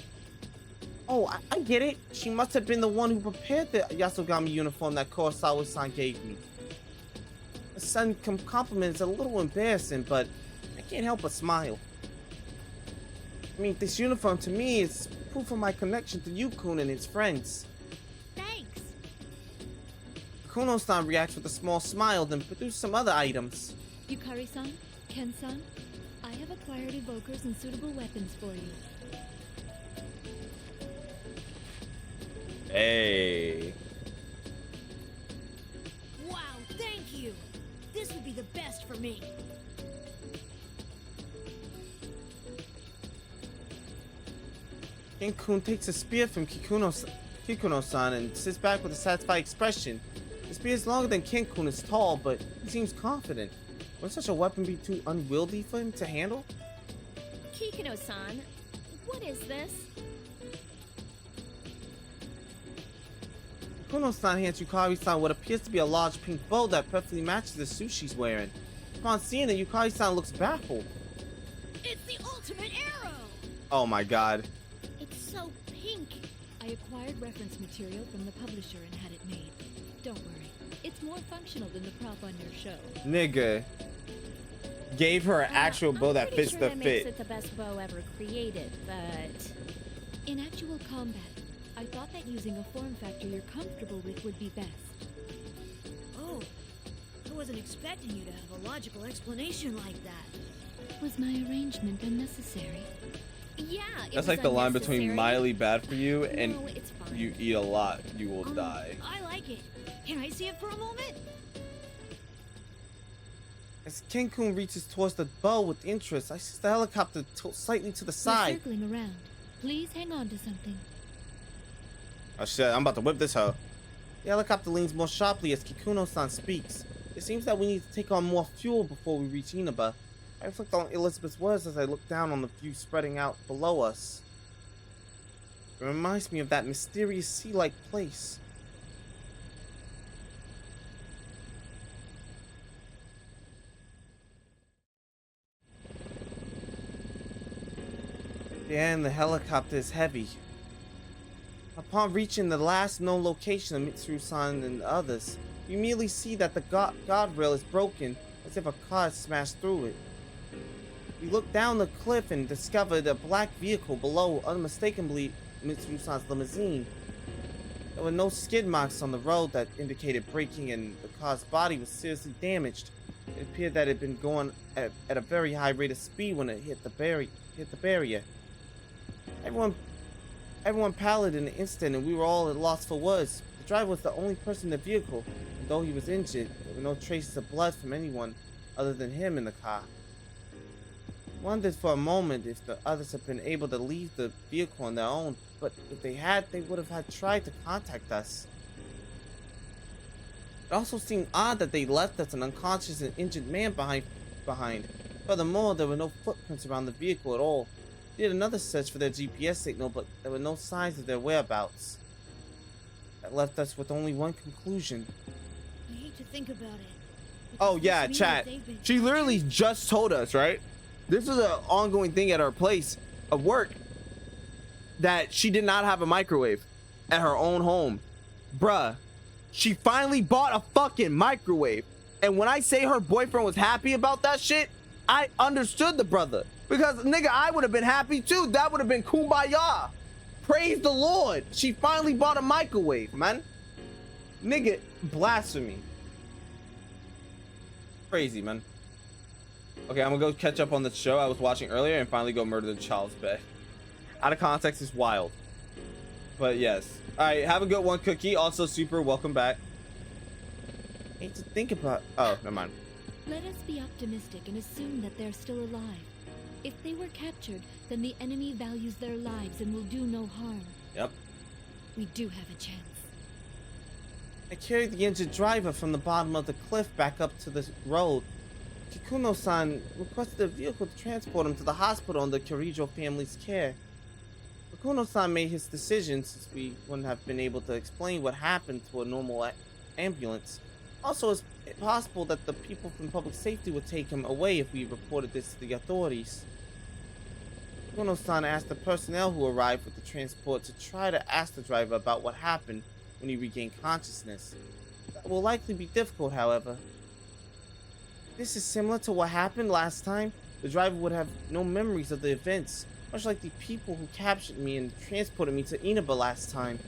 Oh, I get it. She must have been the one who prepared the Yasogami uniform that Kurosawa-san gave me. The sudden compliment is a little embarrassing, but I can't help but smile. I mean, this uniform to me is proof of my connection to Yukun and his friends. Thanks. Kuno-san reacts with a small smile, then produces some other items. Yukari-san, Ken-san, I have acquired evokers and suitable weapons for you. Hey. Wow, thank you. This would be the best for me. Ken-kun takes a spear from Kikuno-san and sits back with a satisfied expression. The spear is longer than Ken-kun is tall, but he seems confident. Would such a weapon be too unwieldy for him to handle? Kikuno-san, what is this? Kikuno-san hands Yukari-san what appears to be a large pink bow that perfectly matches the suit she's wearing. Upon seeing it, Yukari-san looks baffled. It's the ultimate arrow! Oh my god. It's so pink. I acquired reference material from the publisher and had it made. Don't worry, it's more functional than the prop on your show. Nigga. Gave her an actual bow that fits sure the that fit. makes it the best bow ever created, but In actual combat, I thought that using a form factor you're comfortable with would be best. Oh, I wasn't expecting you to have a logical explanation like that. Was my arrangement unnecessary? yeah, it That's was like the line between unnecessary. mildly bad for you and No, it's fine. you eat a lot, you will die. I like it. Can I see it for a moment? As Ken-kun reaches towards the bow with interest, I see the helicopter slightly to the We're side. circling around. Please hang on to something. Oh shit, I'm about to whip this hoe. The helicopter leans more sharply as Kikuno-san speaks. It seems that we need to take on more fuel before we reach Inaba. I reflect on Elizabeth's words as I look down on the view spreading out below us. It reminds me of that mysterious sea-like place. And the helicopter is heavy. Upon reaching the last known location of Mitsuru-san and others, we immediately see that the guardrail is broken, as if a car had smashed through it. We look down the cliff and discover the black vehicle below, unmistakably Mitsuru-san's limousine. There were no skid marks on the road that indicated braking, and the car's body was seriously damaged. It appeared that it had been going at a very high rate of speed when it hit the barrier. Everyone pallid in an instant, and we were all at a loss for words. The driver was the only person in the vehicle, and though he was injured, there were no traces of blood from anyone other than him in the car. I wondered for a moment if the others had been able to leave the vehicle on their own, but if they had, they would have had tried to contact us. It also seemed odd that they left us an unconscious and injured man behind. Furthermore, there were no footprints around the vehicle at all. We did another search for their GPS signal, but there were no signs of their whereabouts. That left us with only one conclusion. I hate to think about it. Oh yeah, mean chat. that they've been She literally just told us, right? This is an ongoing thing at her place of work that she did not have a microwave at her own home. Bruh, she finally bought a fucking microwave And when I say her boyfriend was happy about that shit, I understood the brother. Because, nigga, I would have been happy too. That would have been kumbaya. Praise the Lord. She finally bought a microwave, man. Nigga, blasphemy. Crazy, man. Okay, I'm gonna go catch up on the show I was watching earlier and finally go murder the child's bed. Out of context is wild. But yes. Alright, have a good one, Cookie. Also, Super, welcome back. Hate to think about... Oh, never mind. Let us be optimistic and assume that they're still alive. If they were captured, then the enemy values their lives and will do no harm. Yep. We do have a chance. I carried the injured driver from the bottom of the cliff back up to the road. Kikuno-san requested a vehicle to transport him to the hospital under Kirijo family's care. Kikuno-san made his decision since we wouldn't have been able to explain what happened to a normal ambulance. Also, it's possible that the people from public safety would take him away if we reported this to the authorities. Kikuno-san asked the personnel who arrived with the transport to try to ask the driver about what happened when he regained consciousness. That will likely be difficult, however. This is similar to what happened last time. The driver would have no memories of the events, much like the people who captured me and transported me to Inaba last time.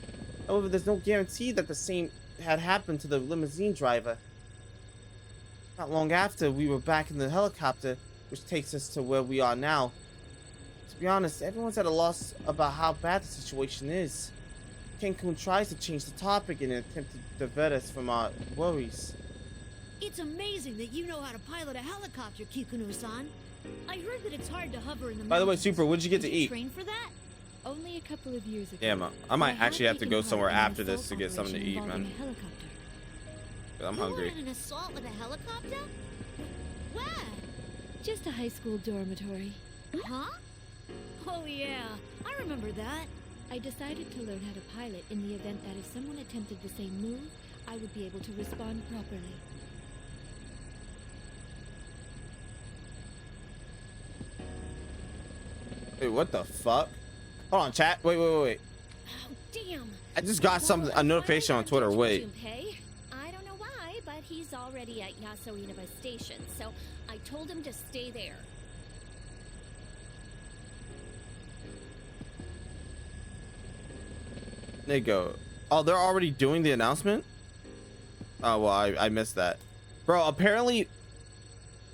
However, there's no guarantee that the same had happened to the limousine driver. Not long after, we were back in the helicopter, which takes us to where we are now. To be honest, everyone's at a loss about how bad the situation is. Ken-kun tries to change the topic in an attempt to divert us from our worries. It's amazing that you know how to pilot a helicopter, Kikuno-san. I heard that it's hard to hover in the By the way, mountains. Super, what'd you get to Did you eat? train for that? Only a couple of years ago. Damn, I might actually have to go somewhere after this to get something to eat, man. I'm hungry. You were in an assault with a helicopter? Where? Just a high school dormitory. Huh? Oh yeah, I remember that. I decided to learn how to pilot in the event that if someone attempted the same move, I would be able to respond properly. Wait, what the fuck? Hold on, chat. Wait. Oh, damn. I just got a notification on Twitter. Wait. I don't know why, but he's already at Yaso Inaba Station, so I told him to stay there. They go. Oh, they're already doing the announcement? Oh, well, I missed that. Bro, apparently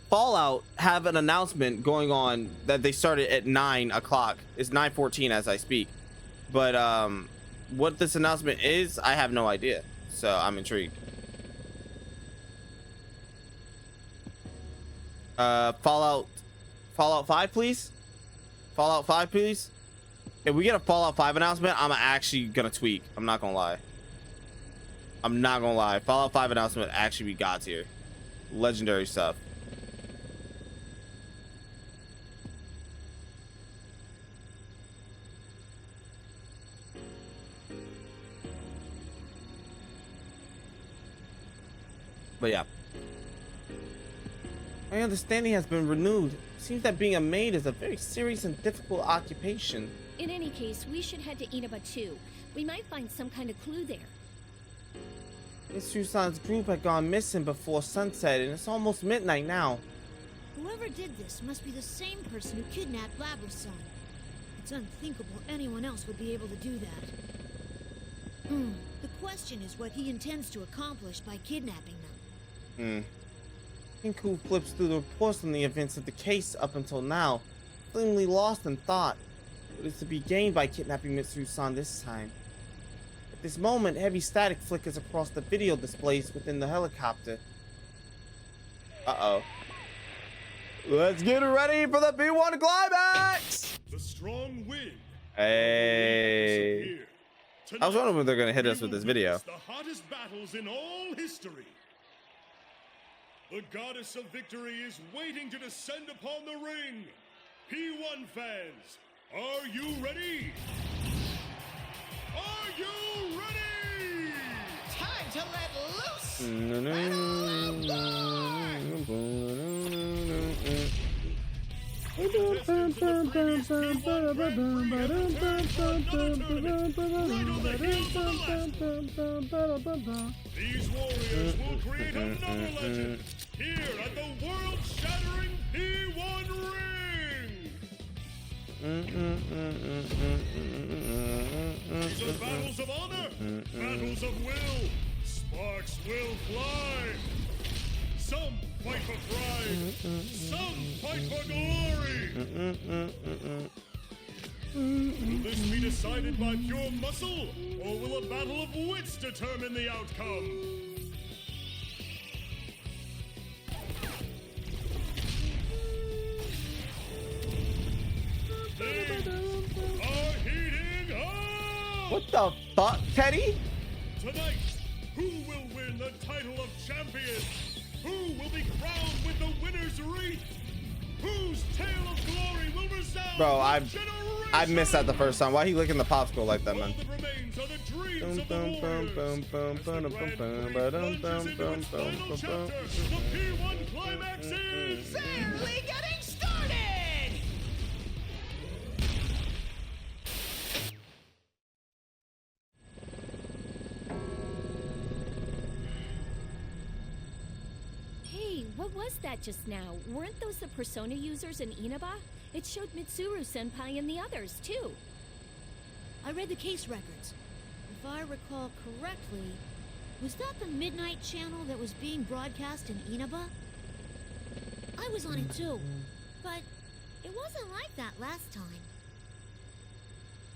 Fallout have an announcement going on that they started at 9 o'clock. It's 9:14 as I speak. But what this announcement is, I have no idea. So I'm intrigued. Fallout 5, please. Fallout 5, please. If we get a Fallout 5 announcement, I'm actually gonna tweak. I'm not gonna lie. I'm not gonna lie. Fallout 5 announcement actually be God tier. Legendary stuff. But yeah. My understanding has been renewed. Seems that being a maid is a very serious and difficult occupation. In any case, we should head to Inaba too. We might find some kind of clue there. Miss Susan's group had gone missing before sunset, and it's almost midnight now. Whoever did this must be the same person who kidnapped Labra's-san. It's unthinkable anyone else would be able to do that. The question is what he intends to accomplish by kidnapping them. Kinku flips through the reports on the events of the case up until now, seemingly lost in thought. What is to be gained by kidnapping Mitsuru-san this time? At this moment, heavy static flickers across the video displays within the helicopter. Uh-oh. Let's get ready for the B1 climax! The strong wind. Hey. I was wondering when they're gonna hit us with this video. The hottest battles in all history. The goddess of victory is waiting to descend upon the ring. P1 fans, are you ready? Are you ready? Time to let loose! Contestants of the These warriors will create another legend here at the world-shattering P1 Ring! These are battles of honor, battles of will. Sparks will fly. Some fight for pride, some fight for glory. Will this be decided by pure muscle, or will a battle of wits determine the outcome? Things are heating up! What the fuck, Teddy? Tonight, who will win the title of champion? Who will be crowned with the winner's wreath? Whose tale of glory will resound? Bro, I missed that the first time. Why he licking the popsicle like that, man? All that remains are the dreams of the warriors. As the grand finale plunges into its final chapter, the P1 climax is barely getting started! Hey, what was that just now? Weren't those the persona users in Inaba? It showed Mitsuru-senpai and the others, too. I read the case records. If I recall correctly, was that the Midnight Channel that was being broadcast in Inaba? I was on it too, but it wasn't like that last time.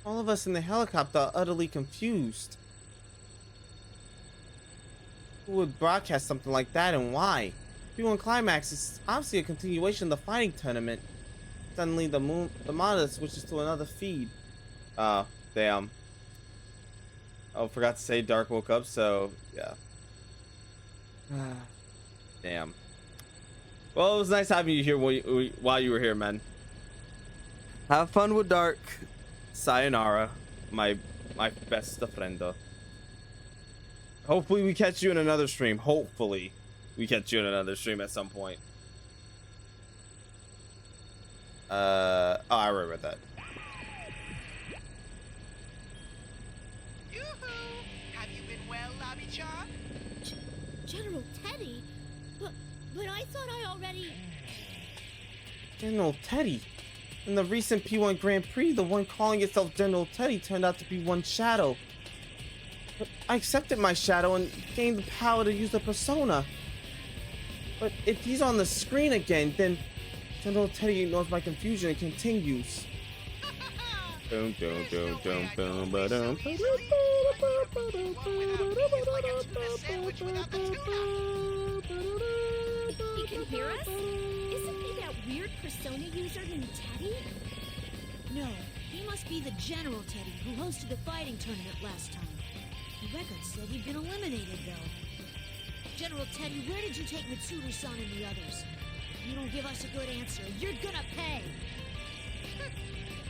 All of us in the helicopter are utterly confused. Who would broadcast something like that and why? P1 Climax is obviously a continuation of the fighting tournament. Suddenly the monitor switches to another feed. Oh, damn. Oh, forgot to say Dark woke up, so yeah. Damn. Well, it was nice having you here while you were here, man. Have fun with Dark. Sayonara, my best friendo. Hopefully we catch you in another stream. Hopefully we catch you in another stream at some point. Oh, I remember that. Yoo-hoo! Have you been well, Lobby-chan? General Teddy? But I thought I already... General Teddy. In the recent P1 Grand Prix, the one calling itself General Teddy turned out to be one shadow. But I accepted my shadow and gained the power to use the persona. But if he's on the screen again, then General Teddy ignores my confusion and continues. Dum dum dum dum dum ba dum. He can hear us? Isn't he that weird persona user named Teddy? No, he must be the General Teddy who hosted the fighting tournament last time. The record said he'd been eliminated, though. General Teddy, where did you take Mitsuru-san and the others? If you don't give us a good answer, you're gonna pay!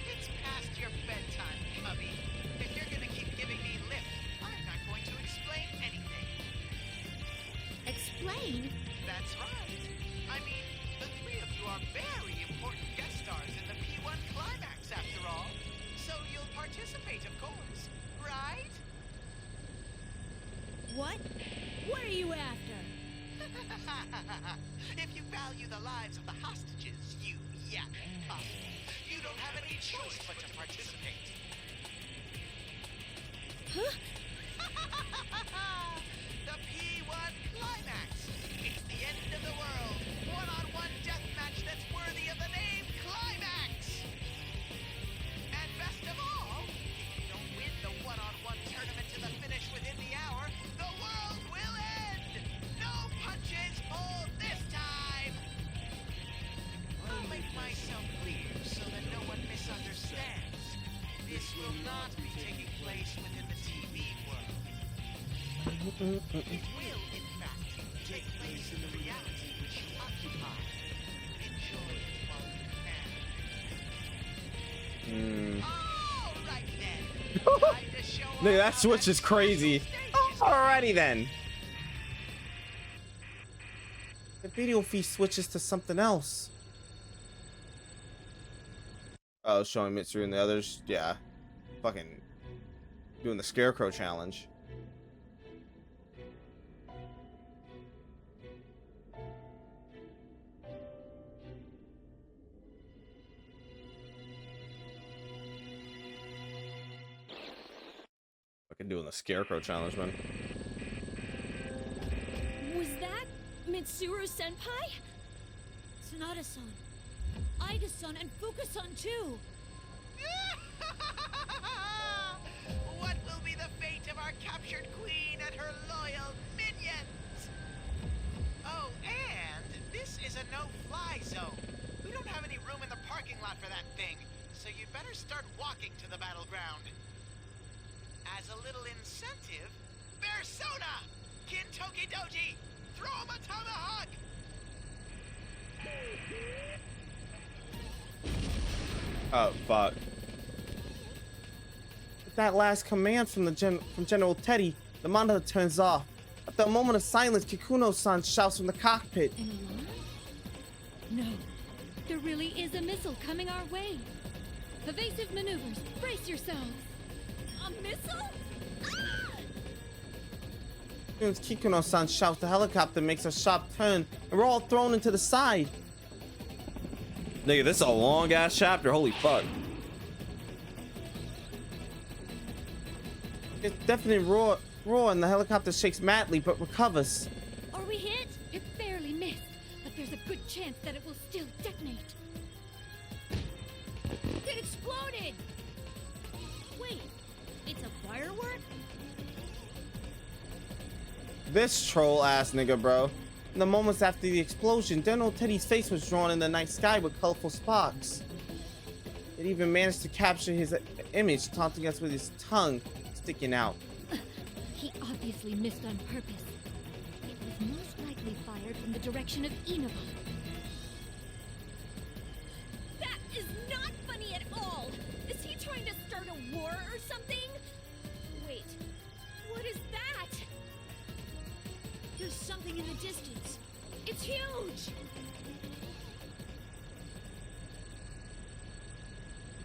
It's past your bedtime, Cubby. If you're gonna keep giving me lip, I'm not going to explain anything. Explain? That's right. I mean, the three of you are very important guest stars in the P1 Climax, after all. So you'll participate, of course, right? What? What are you after? If you value the lives of the hostages, you yapping pup, you don't have any choice but to participate. Huh? The P1 Climax. It's the end of the world. One-on-one deathmatch that's worthy of the name Climax. And best of all, if you don't win the one-on-one tournament to the finish within the hour, the world will end. No punches pulled this time. I'll make myself clear so that no one misunderstands. This will not be taking place within the TV world. It will, in fact, take place in the reality which you occupy. Enjoy it while you can. All right then. Time to show off. Nigga, that switch is crazy. Alrighty then. The video feed switches to something else. Oh, showing Mitsuru and the others. Yeah. Fucking doing the Scarecrow challenge. Fucking doing the Scarecrow challenge, man. Was that Mitsuru-senpai? Sonata-san, Aiga-san, and Fuka-san too. What will be the fate of our captured queen and her loyal minions? Oh, and this is a no-fly zone. We don't have any room in the parking lot for that thing, so you'd better start walking to the battleground. As a little incentive, Persona! Kintoki Doji! Throw him a tomahawk! Oh, fuck. With that last command from General Teddy, the monitor turns off. After a moment of silence, Kikuno-san shouts from the cockpit. An alarm? No. There really is a missile coming our way. Evasive maneuvers. Brace yourselves. A missile? Ah! As soon as Kikuno-san shouts, the helicopter makes a sharp turn, and we're all thrown into the side. Nigga, this is a long ass chapter. Holy fuck. It's definitely roar, and the helicopter shakes madly, but recovers. Are we hit? It barely missed, but there's a good chance that it will still detonate. It exploded! Wait, it's a firework? This troll-ass nigga, bro. In the moments after the explosion, General Teddy's face was drawn in the night sky with colorful sparks. It even managed to capture his image, taunting us with his tongue sticking out. He obviously missed on purpose. It was most likely fired from the direction of Inaba. That is not funny at all! Is he trying to start a war or something? Wait, what is that? There's something in the distance. It's huge!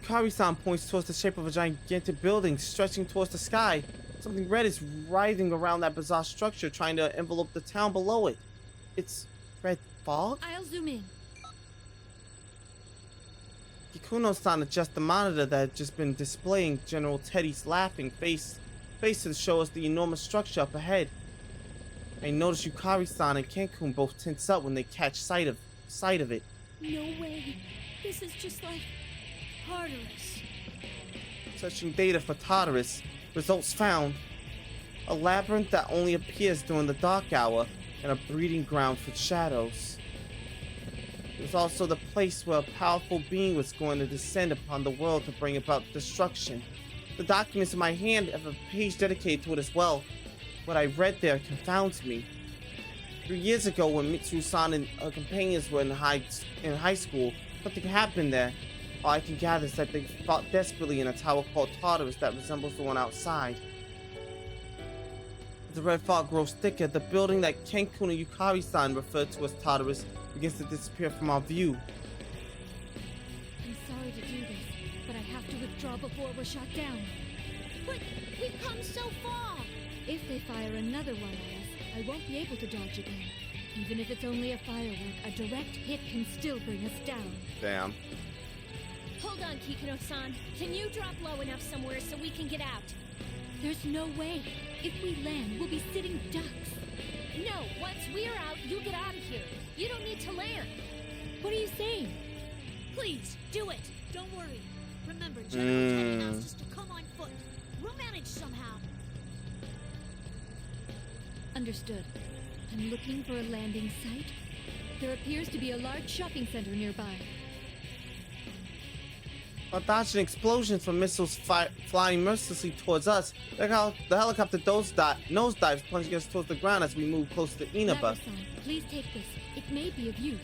Kari-san points towards the shape of a gigantic building stretching towards the sky. Something red is writhing around that bizarre structure, trying to envelope the town below it. It's red fog? I'll zoom in. Kikuno-san adjusts the monitor that had just been displaying General Teddy's laughing face to show us the enormous structure up ahead. I notice Yukari-san and Cancun both tense up when they catch sight of it. No way. This is just like Tartarus. Searching data for Tartarus, results found. A labyrinth that only appears during the dark hour and a breeding ground for shadows. It was also the place where a powerful being was going to descend upon the world to bring about destruction. The documents in my hand have a page dedicated to it as well. What I read there confounds me. 3 years ago, when Mitsuru-san and her companions were in high school, something happened there. All I can gather is that they fought desperately in a tower called Tartarus that resembles the one outside. As the red fog grows thicker, the building that Cancun and Yukari-san referred to as Tartarus begins to disappear from our view. I'm sorry to do this, but I have to withdraw before we're shot down. But we've come so far! If they fire another one at us, I won't be able to dodge again. Even if it's only a firework, a direct hit can still bring us down. Damn. Hold on, Kikuno-san. Can you drop low enough somewhere so we can get out? There's no way. If we land, we'll be sitting ducks. No, once we're out, you get out of here. You don't need to land. What are you saying? Please, do it. Don't worry. Remember, General Teddy asked us to come on foot. We'll manage somehow. Understood. I'm looking for a landing site. There appears to be a large shopping center nearby. While dodging explosions from missiles flying mercilessly towards us, look how the helicopter nosedives, plunging us towards the ground as we move closer to Inaba. Nago-san, please take this. It may be of use.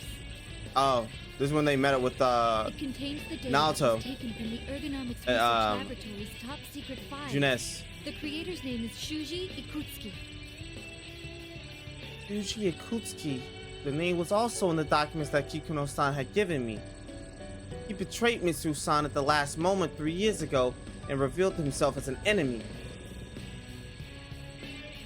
Oh, this is when they met up with It contains the data Naoto. that was taken from the Ergonomics Research Laboratory's top secret file. Junes. The creator's name is Shuji Ikutsuki. Shuji Ikutsuki. The name was also in the documents that Kikuno-san had given me. He betrayed Mitsu-san at the last moment 3 years ago and revealed himself as an enemy.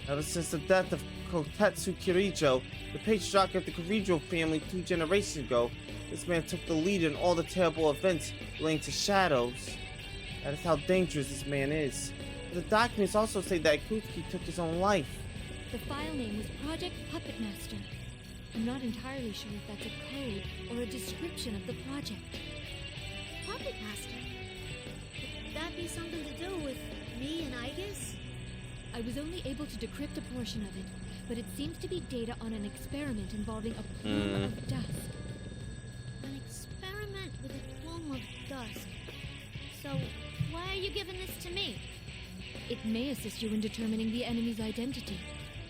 Ever since the death of Kotetsu Kirijo, the patriarch of the Kirijo family 2 generations ago, this man took the lead in all the terrible events relating to shadows. That is how dangerous this man is. The documents also say that Ikutsuki took his own life. The file name was Project Puppet Master. I'm not entirely sure if that's a code or a description of the project. Puppet Master? Could that be something to do with me and Aegis? I was only able to decrypt a portion of it, but it seems to be data on an experiment involving a plume of dust. An experiment with a plume of dust. So, why are you giving this to me? It may assist you in determining the enemy's identity.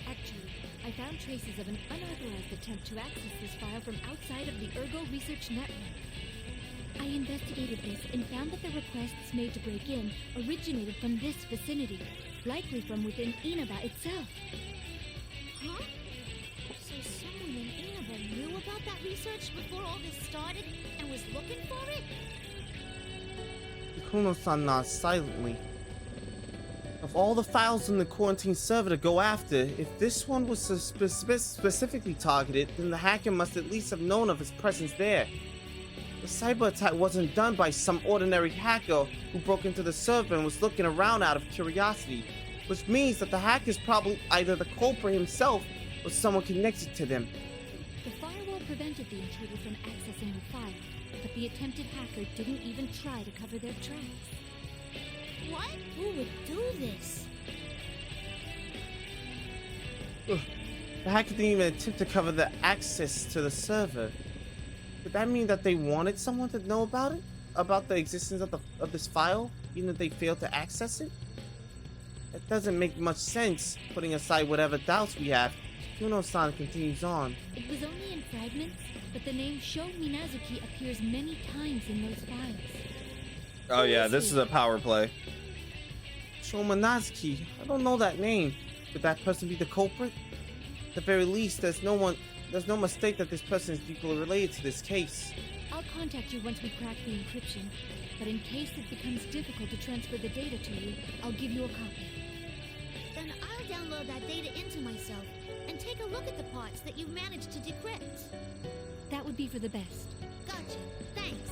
Actually, I found traces of an unauthorized attempt to access this file from outside of the Ergo Research Network. I investigated this and found that the requests made to break in originated from this vicinity, likely from within Inaba itself. Huh? So someone in Inaba knew about that research before all this started and was looking for it? Ikuno-san nods silently. Of all the files in the quarantine server to go after, if this one was specifically targeted, then the hacker must at least have known of his presence there. The cyber attack wasn't done by some ordinary hacker who broke into the server and was looking around out of curiosity, which means that the hacker is probably either the culprit himself or someone connected to them. The firewall prevented the intruder from accessing the file, but the attempted hacker didn't even try to cover their tracks. What? Who would do this? The hacker didn't even attempt to cover the access to the server. Could that mean that they wanted someone to know about it? About the existence of this file, even if they failed to access it? That doesn't make much sense, putting aside whatever doubts we have. Kuno-san continues on. It was only in fragments, but the name Sho Minazuki appears many times in those files. Oh yeah, this is a power play. Sho Minazuki, I don't know that name. Could that person be the culprit? At the very least, there's no mistake that this person is deeply related to this case. I'll contact you once we crack the encryption, but in case it becomes difficult to transfer the data to you, I'll give you a copy. Then I'll download that data into myself and take a look at the parts that you've managed to decrypt. That would be for the best. Gotcha. Thanks.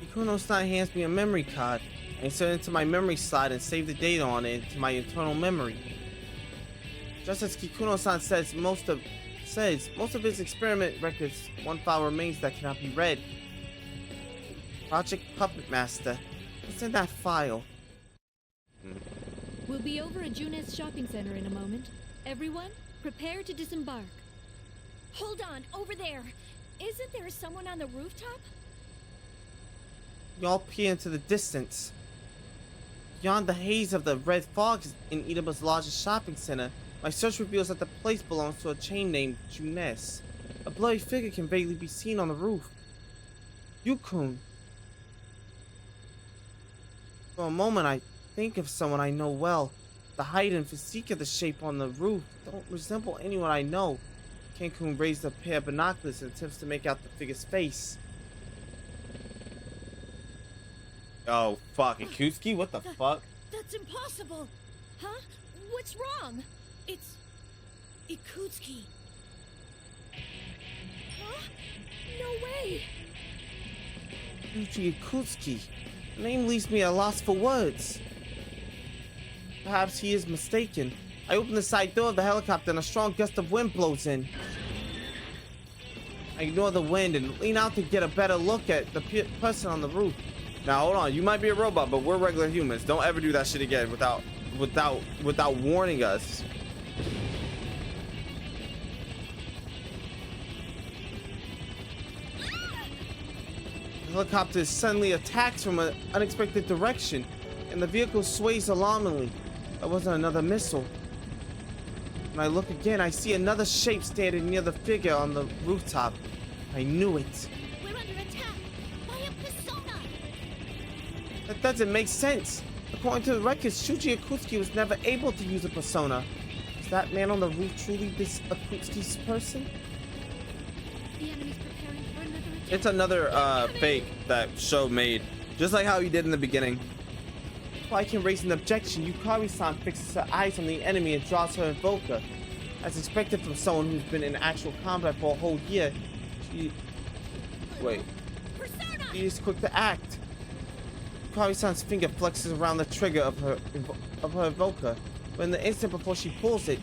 Ikuno-san hands me a memory card. I insert it into my memory slot and save the data on it into my internal memory. Just as Kikuno-san says, most of his experiment records, one file remains that cannot be read. Project Puppet Master. What's in that file? We'll be over at Junes Shopping Center in a moment. Everyone, prepare to disembark. Hold on, over there. Isn't there someone on the rooftop? We all peer into the distance. Beyond the haze of the red fog in Inaba's largest shopping center, my search reveals that the place belongs to a chain named Junes. A blurry figure can vaguely be seen on the roof. Yukun. For a moment, I think of someone I know well. The height and physique of the shape on the roof don't resemble anyone I know. Kenkun raised a pair of binoculars and attempts to make out the figure's face. Oh, fuck. Ikutsuki? What the fuck? That's impossible! Huh? What's wrong? It's... Ikutsuki. Huh? No way! Yuji Ikutsuki. The name leaves me at a loss for words. Perhaps he is mistaken. I open the side door of the helicopter and a strong gust of wind blows in. I ignore the wind and lean out to get a better look at the person on the roof. Now hold on, you might be a robot, but we're regular humans. Don't ever do that shit again without warning us. The helicopter is suddenly attacked from an unexpected direction, and the vehicle sways alarmingly. That wasn't another missile. When I look again, I see another shape standing near the figure on the rooftop. I knew it. We're under attack by a persona. That doesn't make sense. According to the records, Shuji Ikutsuki was never able to use a persona. Is that man on the roof truly this Ikutsuki's person? The enemy's preparing for another attack. It's another fake that Show made, just like how he did in the beginning. Before I can raise an objection, Yukari-san fixes her eyes on the enemy and draws her invoker. As expected from someone who's been in actual combat for a whole year, she is quick to act. Yukari-san's finger flexes around the trigger of her invoker, but in the instant before she pulls it,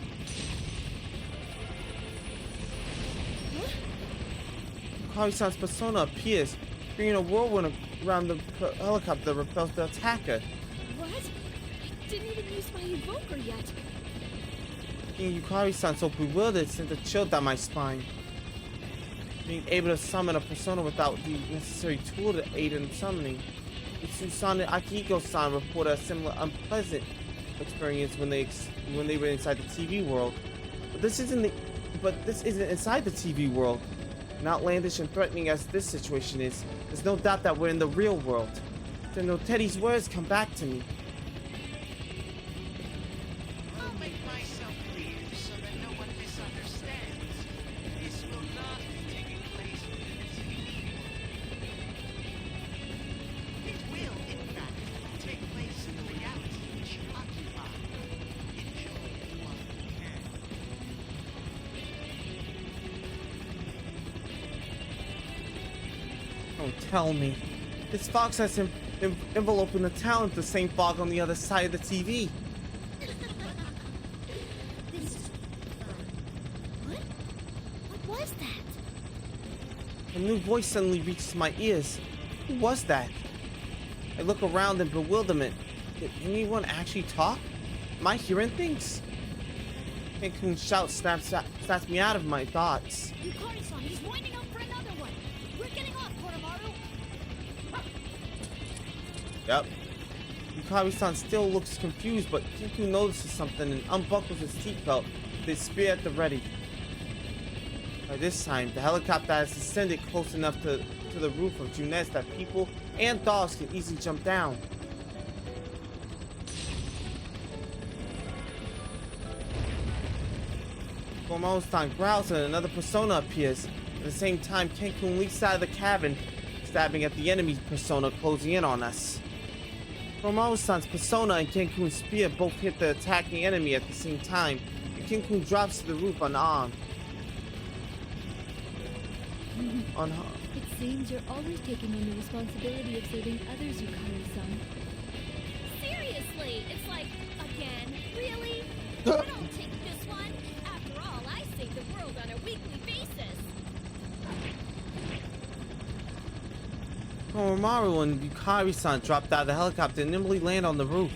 Yukari-san's persona appears, creating a whirlwind around the helicopter that repels the attacker. What? I didn't even use my invoker yet. Seeing Yukari-san so bewildered sent a chill down my spine. Being able to summon a persona without the necessary tool to aid in summoning. Itsu-san and Akihiko-san reported a similar unpleasant experience when they were inside the TV world. But this isn't inside the TV world. And outlandish and threatening as this situation is, there's no doubt that we're in the real world. Then no Teddy's words come back to me. I'll make myself clear so that no one misunderstands. This will not be taking place within the TV world. It will, in fact, take place in the reality which you occupy. Enjoy it while you can. Don't tell me. This fox has him enveloping the talent, the same fog on the other side of the TV. What was that? A new voice suddenly reaches my ears. Who was that? I look around in bewilderment. Did anyone actually talk? Am I hearing things? Kenkun's shout snaps me out of my thoughts. Yukari-san, he's winding up for another one. We're getting off, Koromaru. Yep. Yukari-san still looks confused, but Kenkun notices something and unbuckles his seatbelt with his spear at the ready. By this time, the helicopter has descended close enough to the roof of Junes that people and dogs can easily jump down. Gomaru-san growls and another persona appears. At the same time, Kenkun leaps out of the cabin, stabbing at the enemy persona closing in on us. Gomaru-san's persona and Kenkun's spear both hit the attacking enemy at the same time, and Kenkun drops to the roof unarmed. It seems you're always taking on the responsibility of serving others, Yukari-san. Seriously, it's like, again, really? I don't take this one. After all, I save the world on a weekly basis. Koromaru and Yukari-san dropped out of the helicopter and nimbly land on the roof.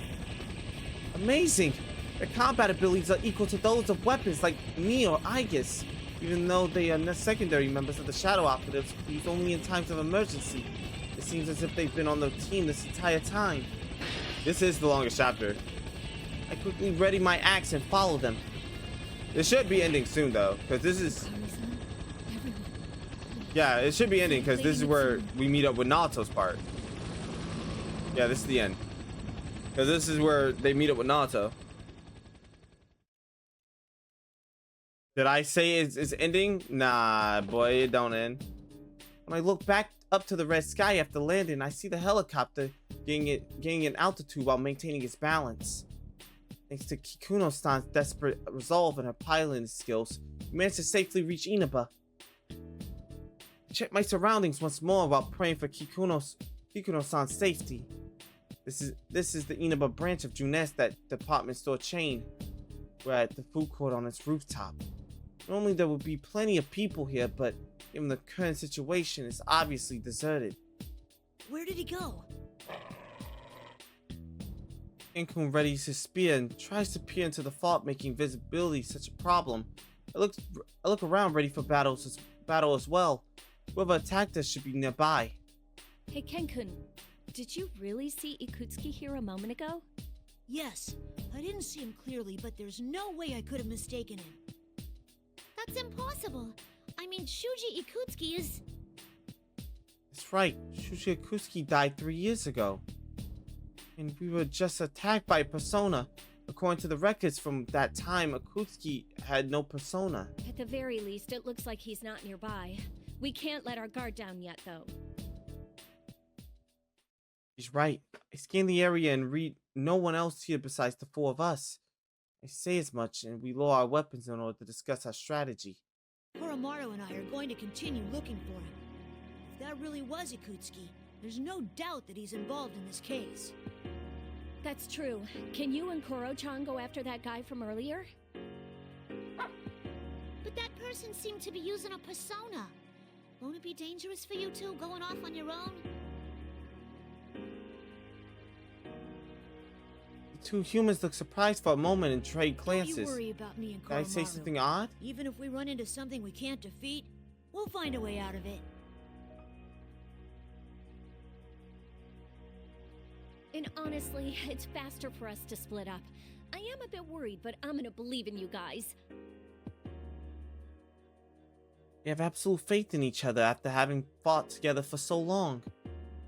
Amazing! Their combat abilities are equal to those of weapons like me or Aegis, even though they are secondary members of the Shadow Operatives used only in times of emergency. It seems as if they've been on the team this entire time. This is the longest chapter. I quickly ready my axe and follow them. It should be ending soon though, because this is... Yeah, it should be ending because this is where we meet up with Nato's part. Yeah, this is the end. Because this is where they meet up with Nato. Did I say it's ending? Nah, boy, it don't end. When I look back up to the red sky after landing, I see the helicopter gaining an altitude while maintaining its balance. Thanks to Kikuno-san's desperate resolve and her piloting skills, we managed to safely reach Inaba. I checked my surroundings once more while praying for Kikuno-san's safety. This is the Inaba branch of Junes, that department store chain. We're at the food court on its rooftop. Normally there would be plenty of people here, but given the current situation, it's obviously deserted. Where did he go? Kenkun readies his spear and tries to peer into the fog, making visibility such a problem. I look around, ready for battle as well. Whoever attacked us should be nearby. Hey Kenkun, did you really see Ikutsuki here a moment ago? Yes. I didn't see him clearly, but there's no way I could have mistaken him. That's impossible. I mean, Shuji Ikutsuki is... That's right. Shuji Ikutsuki died 3 years ago. And we were just attacked by a persona. According to the records from that time, Ikutsuki had no persona. At the very least, it looks like he's not nearby. We can't let our guard down yet, though. He's right. I scanned the area and read no one else here besides the four of us. I say as much, and we lower our weapons in order to discuss our strategy. Koromaru and I are going to continue looking for him. If that really was Ikutsuki, there's no doubt that he's involved in this case. That's true. Can you and Koro-chan go after that guy from earlier? But that person seemed to be using a persona. Won't it be dangerous for you two going off on your own? The two humans look surprised for a moment and trade glances. Don't you worry about me and Koromaru. Did I say something odd? Even if we run into something we can't defeat, we'll find a way out of it. And honestly, it's faster for us to split up. I am a bit worried, but I'm gonna believe in you guys. They have absolute faith in each other after having fought together for so long.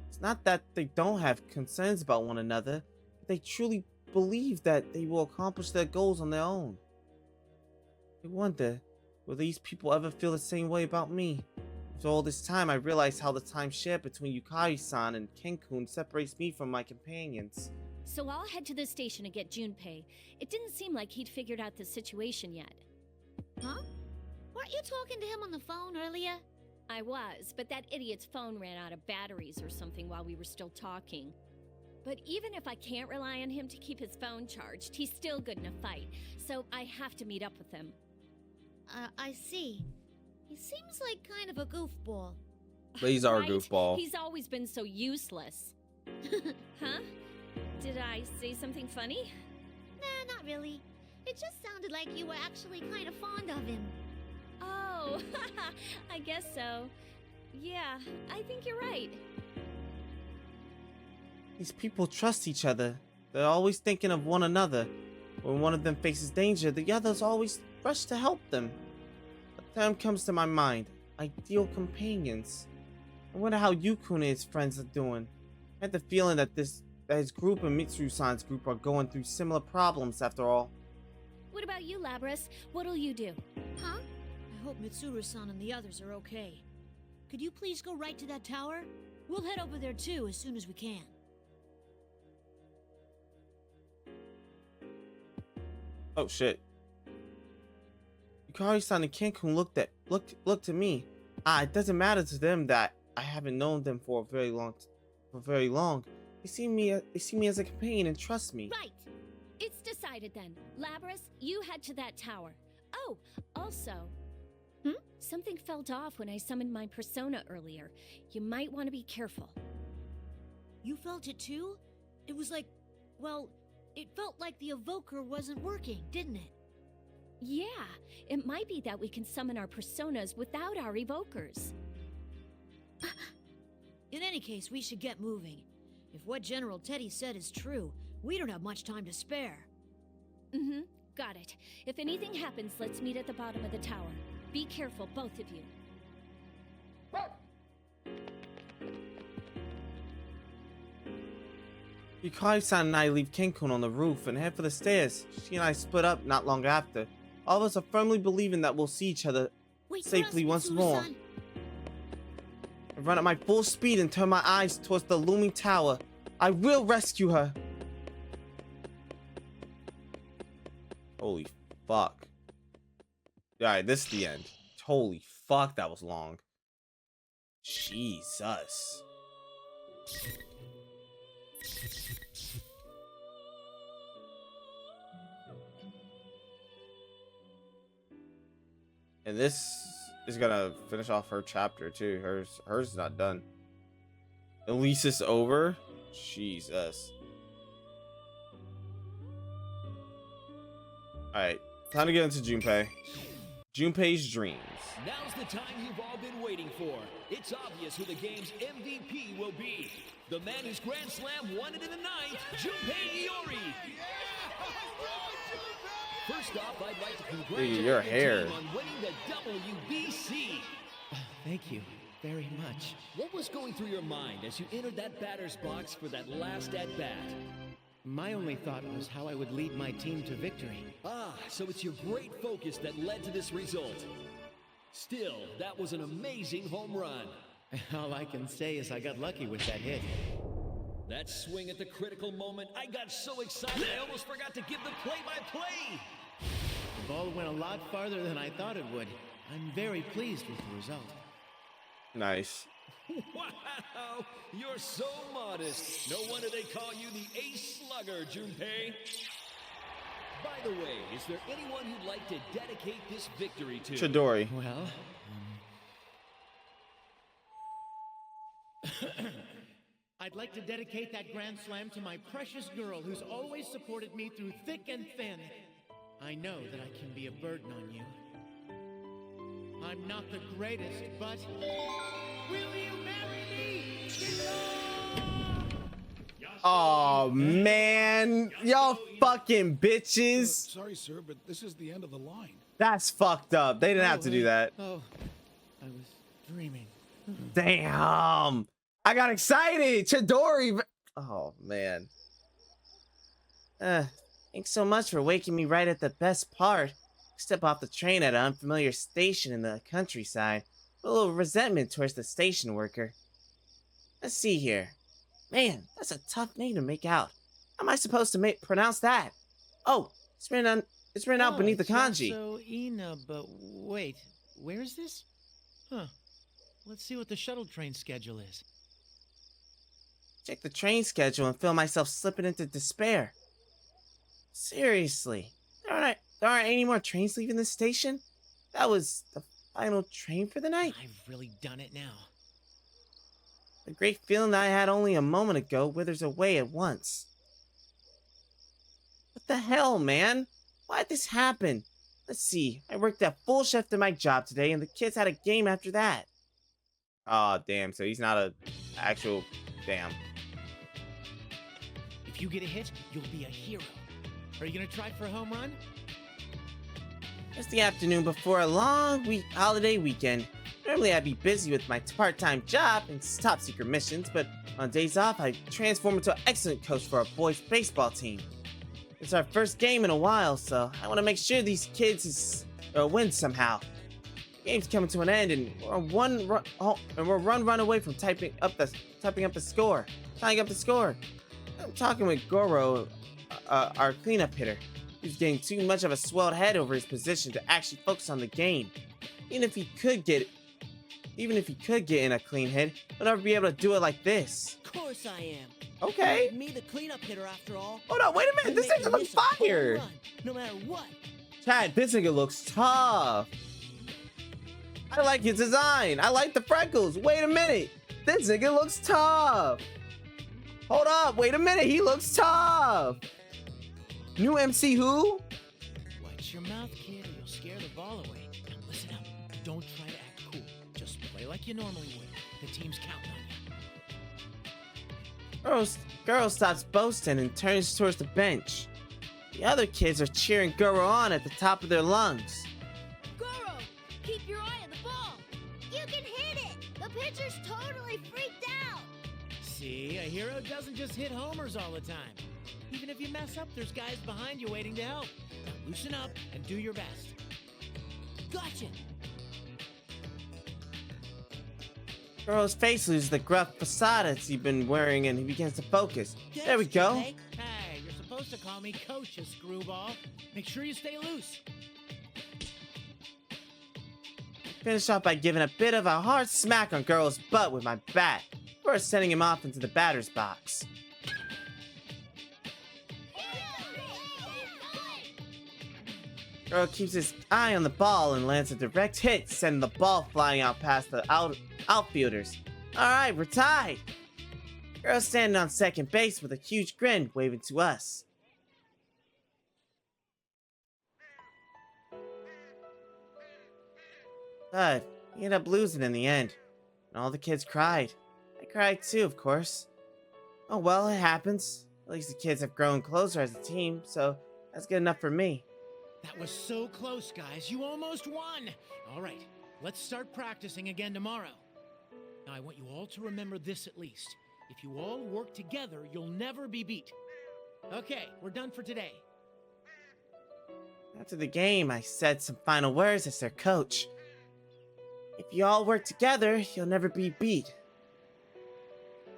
It's not that they don't have concerns about one another, but they truly believe that they will accomplish their goals on their own. I wonder, will these people ever feel the same way about me? After all this time, I realized how the time shared between Yukari-san and Ken-kun separates me from my companions. So I'll head to the station and get Junpei. It didn't seem like he'd figured out the situation yet. Huh? Weren't you talking to him on the phone earlier? I was, but that idiot's phone ran out of batteries or something while we were still talking. But even if I can't rely on him to keep his phone charged, he's still good in a fight, so I have to meet up with him. I see. He seems like kind of a goofball. But he's our Right? goofball. He's always been so useless. Huh? Did I say something funny? Nah, not really. It just sounded like you were actually kind of fond of him. Oh, I guess so. Yeah, I think you're right. These people trust each other. They're always thinking of one another. When one of them faces danger, the others always rush to help them. A term comes to my mind: ideal companions. I wonder how Yukun and his friends are doing. I had the feeling that his group and Mitsu-san's group are going through similar problems after all. What about you, Labras? What'll you do? Huh? I hope Mitsuru-san and the others are okay. Could you please go right to that tower? We'll head over there too as soon as we can. Oh shit. Yukari-san and Ken-kun looked at me. It doesn't matter to them that I haven't known them for very long. They see me as a companion and trust me. Right. It's decided then. Labras, you head to that tower. Oh, also, something felt off when I summoned my persona earlier. You might want to be careful. You felt it too? It was like, well, it felt like the evoker wasn't working, didn't it? Yeah, it might be that we can summon our personas without our evokers. In any case, we should get moving. If what General Teddy said is true, we don't have much time to spare. Mm-hmm, got it. If anything happens, let's meet at the bottom of the tower. Be careful, both of you. Yukari-san and I leave Ken-kun on the roof and head for the stairs. She and I split up not long after. All of us are firmly believing that we'll see each other safely once more. I run at my full speed and turn my eyes towards the looming tower. I will rescue her. Holy fuck. Alright, this is the end. Holy fuck, that was long. Jesus. And this is gonna finish off her chapter too. Hers is not done. Elise is over. Jesus. Alright, time to get into Junpei. Junpei's dreams. Now's the time you've all been waiting for. It's obvious who the game's MVP will be. The man whose Grand Slam won it in the ninth, Junpei Iori. First off, I'd like to congratulate your your hair. team on winning the WBC. Thank you very much. What was going through your mind as you entered that batter's box for that last at-bat? My only thought was how I would lead my team to victory. Ah, so it's your great focus that led to this result. Still, that was an amazing home run. All I can say is I got lucky with that hit. That swing at the critical moment, I got so excited I almost forgot to give the play-by-play. The ball went a lot farther than I thought it would. I'm very pleased with the result. Nice. Wow, you're so modest. No wonder they call you the Ace Slugger, Junpei. By the way, is there anyone who'd like to dedicate this victory to? Chidori. Well, I'd like to dedicate that Grand Slam to my precious girl who's always supported me through thick and thin. I know that I can be a burden on you. I'm not the greatest, but will you marry me? Oh man, y'all fucking bitches. Sorry, sir, but this is the end of the line. That's fucked up. They didn't have to do that. Oh, I was dreaming. Damn. I got excited. Chidori. Oh man. Thanks so much for waking me right at the best part. Step off the train at an unfamiliar station in the countryside. A little resentment towards the station worker. Let's see here. Man, that's a tough name to make out. How am I supposed to pronounce that? Oh, it's written out beneath the kanji. So Ina, but wait, where is this? Huh. Let's see what the shuttle train schedule is. Check the train schedule and feel myself slipping into despair. Seriously, there aren't any more trains leaving this station? That was the final train for the night? I've really done it now. The great feeling that I had only a moment ago withers away at once. What the hell, man? Why'd this happen? Let's see, I worked a full shift at my job today and the kids had a game after that. Oh, damn, so he's not a actual... Damn. If you get a hit, you'll be a hero. Are you gonna try for a home run? It's the afternoon before a long holiday weekend. Normally I'd be busy with my part-time job and top secret missions, but on days off I transform into an excellent coach for our boys' baseball team. It's our first game in a while, so I want to make sure these kids win somehow. The game's coming to an end, and we're one run away from tying up the score. I'm talking with Goro, our cleanup hitter. He's getting too much of a swelled head over his position to actually focus on the game. Even if he could get in a clean hit, he'll never be able to do it like this. Of course I am. Okay. Me, the cleanup hitter, after all. Hold on, wait a minute. This nigga looks fire. No matter what. Chad, this nigga looks tough. I like his design. I like the freckles. Wait a minute. This nigga looks tough. Hold up. Wait a minute. He looks tough. New MC who? Watch your mouth, kid, or you'll scare the ball away. Now listen up. Don't try to act cool. Just play like you normally would. The team's counting on you. Girl stops boasting and turns towards the bench. The other kids are cheering Goro on at the top of their lungs. Goro, keep your eye on the ball. You can hit it. The pitcher's totally freaked out. See, a hero doesn't just hit homers all the time. Even if you mess up, there's guys behind you waiting to help. Now loosen up and do your best. Gotcha. Goro's face loses the gruff facade that he's been wearing and he begins to focus. There we go. Hey, you're supposed to call me coach, you screwball. Make sure you stay loose. Finish off by giving a bit of a hard smack on Goro's butt with my bat, before sending him off into the batter's box. Goro keeps his eye on the ball and lands a direct hit, sending the ball flying out past the outfielders. Alright, we're tied! Goro's standing on second base with a huge grin, waving to us. But he ended up losing in the end, and all the kids cried. I cried too, of course. Oh well, it happens. At least the kids have grown closer as a team, so that's good enough for me. That was so close, guys. You almost won. All right, let's start practicing again tomorrow. Now, I want you all to remember this at least. If you all work together, you'll never be beat. Okay, we're done for today. After the game, I said some final words as their coach. If you all work together, you'll never be beat.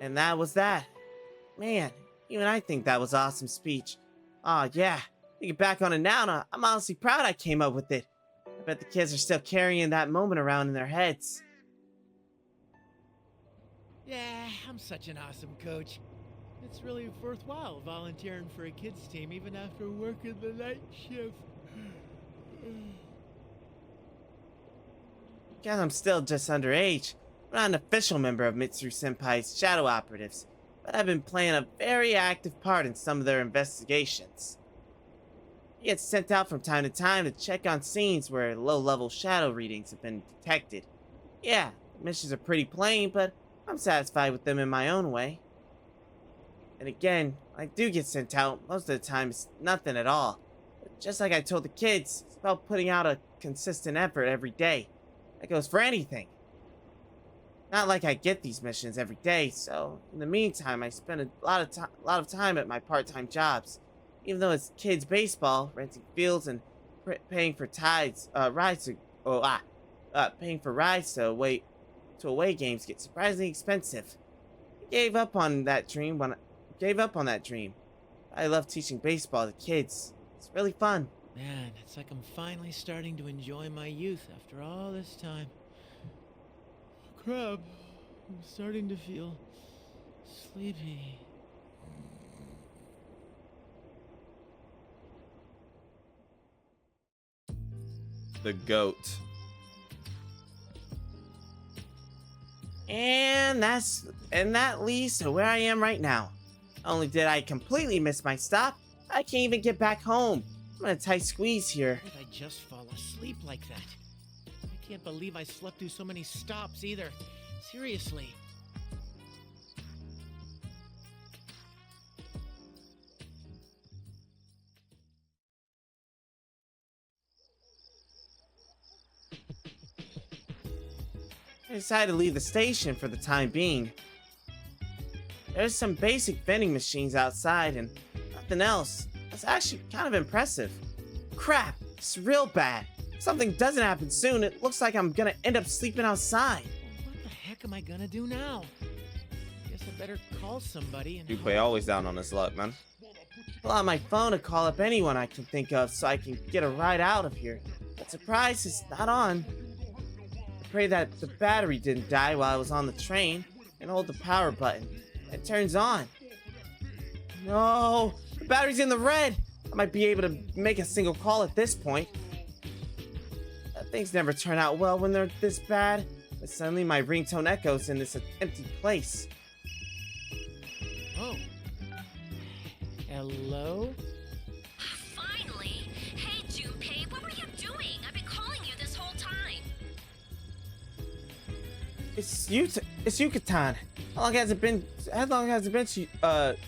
And that was that. Man, even I think that was an awesome speech. Aw, yeah. Thinking back on it now, I'm honestly proud I came up with it. I bet the kids are still carrying that moment around in their heads. Yeah, I'm such an awesome coach. It's really worthwhile volunteering for a kids team even after working the night shift. Guess I'm still just underage. I'm not an official member of Mitsuru Senpai's shadow operatives, but I've been playing a very active part in some of their investigations. He gets sent out from time to time to check on scenes where low-level shadow readings have been detected. Yeah, the missions are pretty plain, but I'm satisfied with them in my own way. And again, when I do get sent out, most of the time it's nothing at all. But just like I told the kids, it's about putting out a consistent effort every day. That goes for anything. Not like I get these missions every day, so in the meantime, I spend a lot of time at my part-time jobs. Even though it's kids baseball, renting fields and paying for rides to away games get surprisingly expensive. I gave up on that dream. I love teaching baseball to kids. It's really fun. Man, it's like I'm finally starting to enjoy my youth after all this time. Crap, I'm starting to feel sleepy. The goat. And that leads to where I am right now. Not only did I completely miss my stop, I can't even get back home. I'm in a tight squeeze here. How did I just fall asleep like that? I can't believe I slept through so many stops either. Seriously. I decided to leave the station for the time being. There's some basic vending machines outside and nothing else. That's actually kind of impressive. Crap, it's real bad. If something doesn't happen soon, it looks like I'm gonna end up sleeping outside. What the heck am I gonna do now? Guess I better call somebody and... Dupe always down on his luck, man. Pull out my phone to call up anyone I can think of so I can get a ride out of here. But surprise, it's not on. I pray that the battery didn't die while I was on the train and hold the power button. It turns on. No, the battery's in the red. I might be able to make a single call at this point. Things never turn out well when they're this bad, but suddenly my ringtone echoes in this empty place. Oh. Hello? Finally! Hey, Junpei, what were you doing? I've been calling you this whole time. It's Yucatan. How long has it been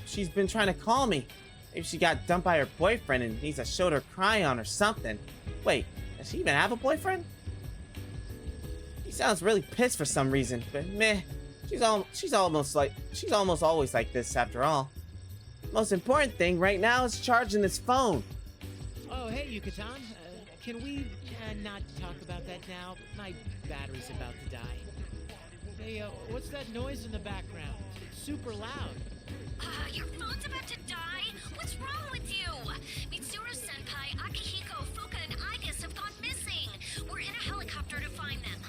she's been trying to call me? Maybe she got dumped by her boyfriend and needs a shoulder cry on or something. Wait, does she even have a boyfriend? He sounds really pissed for some reason, but meh. She's almost always like this after all. Most important thing right now is charging this phone. Oh, hey, Yucatan. Can we not talk about that now? My battery's about to die. Hey, what's that noise in the background? It's super loud. Your phone's about to die? What's wrong with you? Mitsuru Senpai, Akihiko, Fuka, and Igus have gone missing. We're in a helicopter to find them.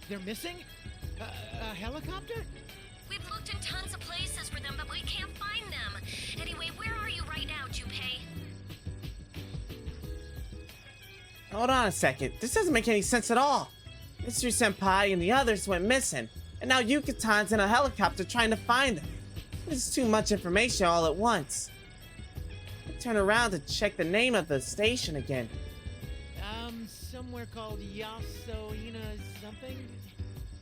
They're missing? A helicopter? We've looked in tons of places for them, but we can't find them. Anyway, where are you right now, Junpei? Hold on a second. This doesn't make any sense at all. Mr. Senpai and the others went missing, and now Yucatan's in a helicopter trying to find them. This is too much information all at once. I turn around to check the name of the station again. Somewhere called Yasoina something?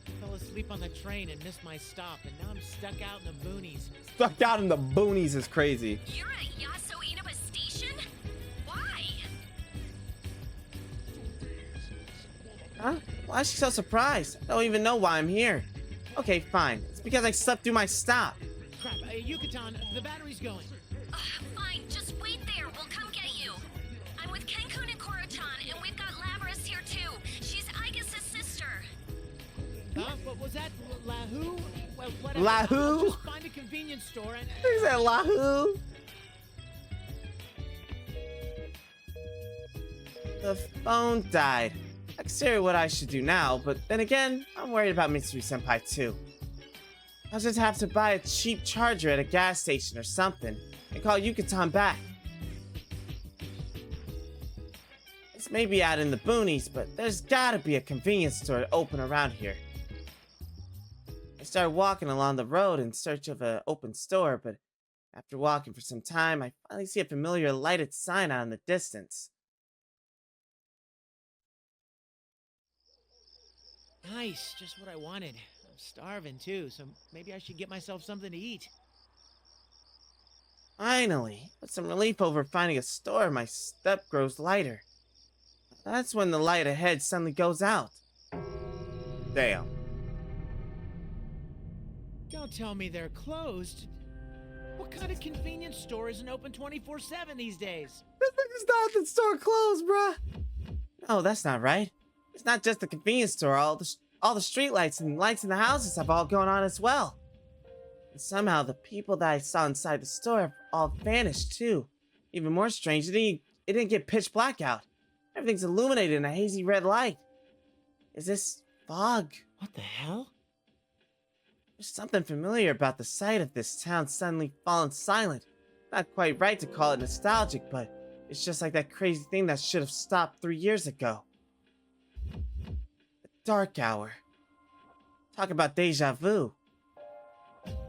I fell asleep on the train and missed my stop, and now I'm stuck out in the boonies. Stuck out in the boonies is crazy. You're at Yasoina station? Why? Huh? Why is she so surprised? I don't even know why I'm here. Okay, fine. It's because I slept through my stop. Crap, Yucatan, the battery's going. Fine, just wait there. We'll come get you. I'm with Kenkun and Koro-chan, and we've got Labrys here too. Lahoo? Well, whatever. Lahoo? I'll just find a convenience store and... Is that Lahoo? The phone died. I consider what I should do now, but then again, I'm worried about Mitsuru-senpai too. I'll just have to buy a cheap charger at a gas station or something and call Yucatan back. This may be out in the boonies, but there's gotta be a convenience store open around here. I started walking along the road in search of an open store, but after walking for some time, I finally see a familiar lighted sign out in the distance. Nice, just what I wanted. I'm starving too, so maybe I should get myself something to eat. Finally, with some relief over finding a store, my step grows lighter. That's when the light ahead suddenly goes out. Damn. Don't tell me they're closed. What kind of convenience store isn't open 24/7 these days? This nigga's not the store closed, bruh. No, that's not right. It's not just the convenience store. All the street lights and lights in the houses have all gone on as well. And somehow the people that I saw inside the store have all vanished too. Even more strange, it didn't get pitch black out. Everything's illuminated in a hazy red light. Is this fog? What the hell? There's something familiar about the sight of this town suddenly falling silent. Not quite right to call it nostalgic, but it's just like that crazy thing that should have stopped 3 years ago. The dark hour. Talk about deja vu.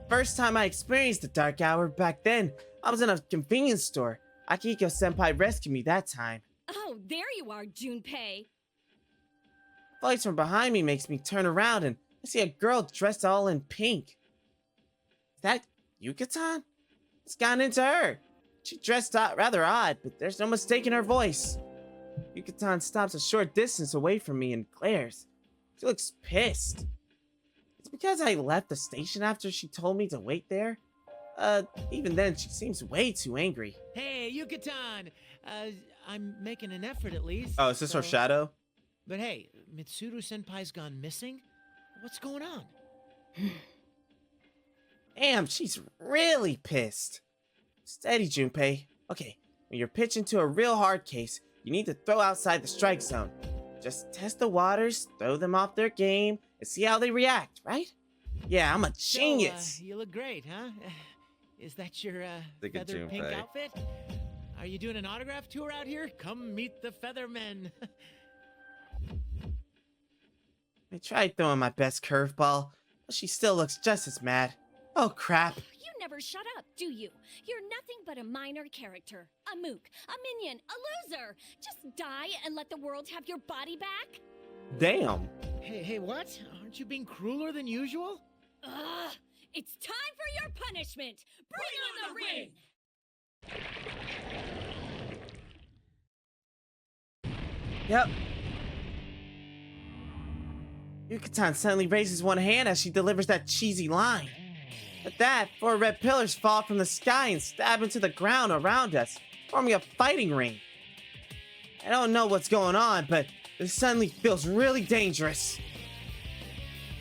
First time I experienced the dark hour back then, I was in a convenience store. Akihiko-senpai rescued me that time. Oh, there you are, Junpei. Voice from behind me makes me turn around and I see a girl dressed all in pink. Is that Yucatan? It's gotten into her. She dressed rather odd, but there's no mistaking her voice. Yucatan stops a short distance away from me and glares. She looks pissed. It's because I left the station after she told me to wait there. Even then, she seems way too angry. Hey, Yucatan! I'm making an effort at least. Oh, is this her shadow? But hey, Mitsuru-senpai's gone missing? What's going on? Damn, she's really pissed. Steady, Junpei. Okay, when you're pitching to a real hard case, you need to throw outside the strike zone. Just test the waters, throw them off their game, and see how they react, right? Yeah, I'm a genius. So, you look great, huh? Is that your Look at feather pink Junpei. outfit? Are you doing an autograph tour out here? Come meet the Feathermen. I tried throwing my best curveball, but she still looks just as mad. Oh crap. You never shut up, do you? You're nothing but a minor character. A mook, a minion, a loser. Just die and let the world have your body back? Damn. Hey, what? Aren't you being crueler than usual? Ugh! It's time for your punishment! Bring on the ring! Yep. Yucatan suddenly raises one hand as she delivers that cheesy line. At that, 4 red pillars fall from the sky and stab into the ground around us, forming a fighting ring. I don't know what's going on, but this suddenly feels really dangerous.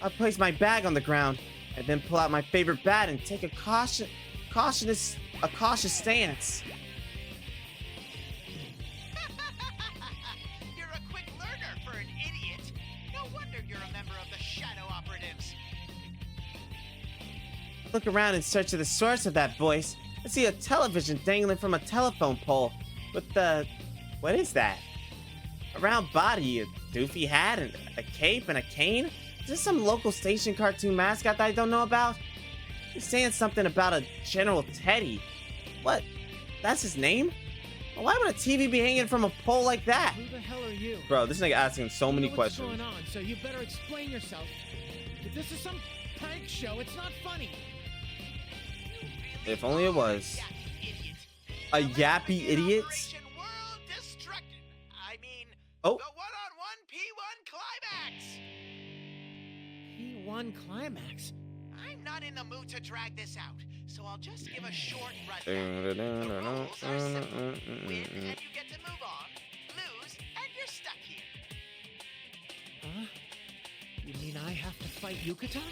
I place my bag on the ground, and then pull out my favorite bat and take a cautious stance. You're a quick learner for an idiot. No wonder you're a member of the Shadow Operatives. Look around in search of the source of that voice. I see a television dangling from a telephone pole with the... what is that? A round body, a doofy hat, and a cape and a cane? Is this some local station cartoon mascot that I don't know about? He's saying something about a General Teddy. What? That's his name? Well, why would a TV be hanging from a pole like that? Who the hell are you? Bro, this nigga asking so many You know what's questions. going on, so you better explain yourself. If this is some prank show, it's not funny. If only it was. A yappy idiot? World destruction. I mean, Oh. the one-on-one P1 climax. P1 climax? I'm not in the mood to drag this out, so I'll just give a short rundown. The rules are simple. Win and you get to move on. Lose and you're stuck here. Huh? You mean I have to fight Yucatan?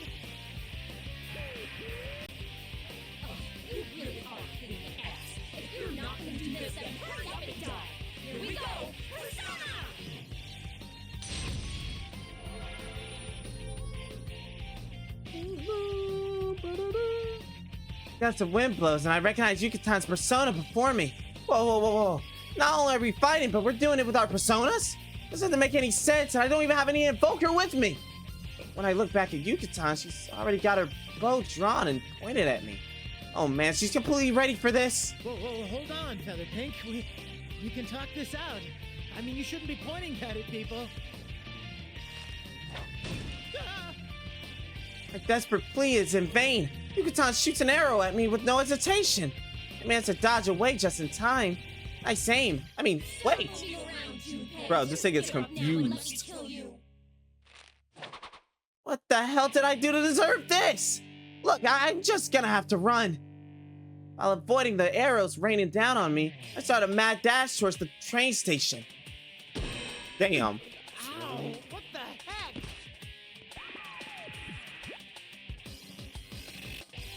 can do this, then hurry up and die. Here we go. Persona! Got some wind blows, and I recognize Yukatan's persona before me. Whoa, whoa, whoa, whoa. Not only are we fighting, but we're doing it with our personas? This doesn't make any sense, and I don't even have any invoker with me. When I look back at Yucatan, she's already got her bow drawn and pointed at me. Oh man, she's completely ready for this. Whoa, whoa, hold on, Feather Pink. You can talk this out. I mean, you shouldn't be pointing at it, people. Ah! My desperate plea is in vain. Yucatan shoots an arrow at me with no hesitation. I managed to dodge away just in time. Nice aim. I mean, wait. Bro, this thing gets confused. What the hell did I do to deserve this? Look, I'm just gonna have to run. While avoiding the arrows raining down on me, I started a mad dash towards the train station. Damn. Ow, what the heck?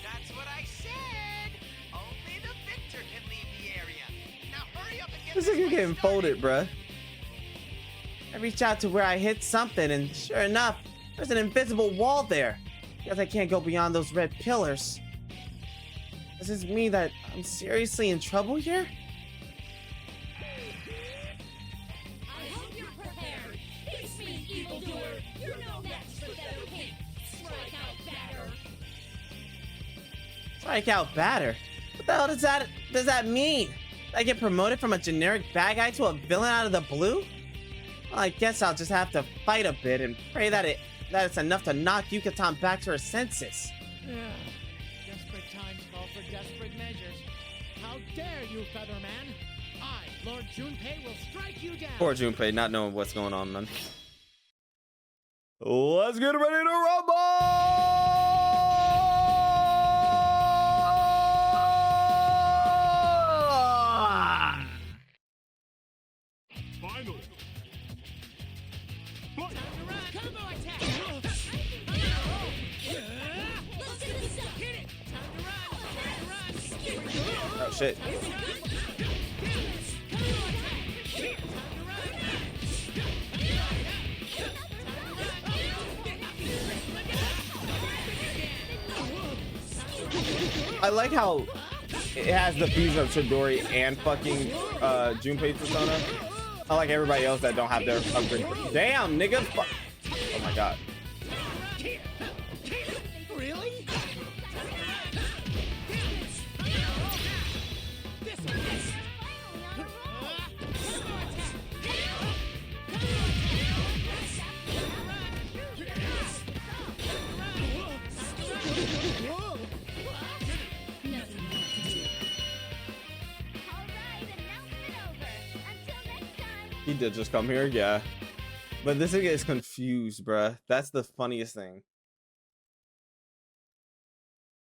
That's what I said. Only the victor can leave the area. Now hurry up and get This is getting folded, bruh. I reach out to where I hit something, and sure enough, there's an invisible wall there. Guess I can't go beyond those red pillars. Does this mean that I'm seriously in trouble here? I hope you're prepared. Face me, evildoer. You're no match for Feather Pink. Strike out batter. Strike out batter? What the hell does that mean? Did I get promoted from a generic bad guy to a villain out of the blue? Well, I guess I'll just have to fight a bit and pray that it's enough to knock Yucatan back to her senses. Yeah. Desperate times call for desperate measures. How dare you, Featherman? I, Lord Junpei, will strike you down. Poor Junpei, not knowing what's going on, man. Let's get ready to rumble! Finally. Combo attack! Let's do this stuff. Hit it! Time to run! Oh shit. I like how it has the fusion of Chidori and fucking Junpei's persona. Unlike everybody else that don't have their upgrade. Damn, nigga. Oh my god. Really? He did just come here, yeah. But this nigga is confused, bruh. That's the funniest thing.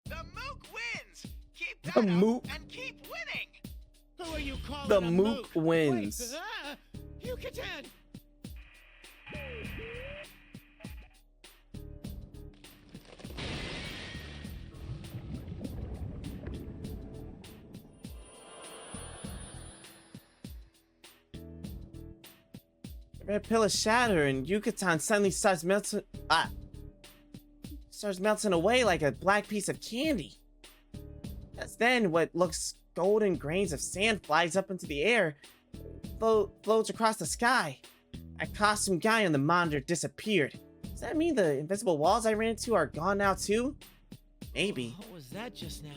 The Mook wins. Keep The that up Mook. and keep winning. Who are you calling The a Mook wins. Wait, Yucatan! The red pillars shatter, and Yucatan suddenly starts melting away like a black piece of candy. Just then, what looks golden grains of sand flies up into the air, floats across the sky. A costume guy on the monitor disappeared. Does that mean the invisible walls I ran into are gone now too? Maybe. What was that just now?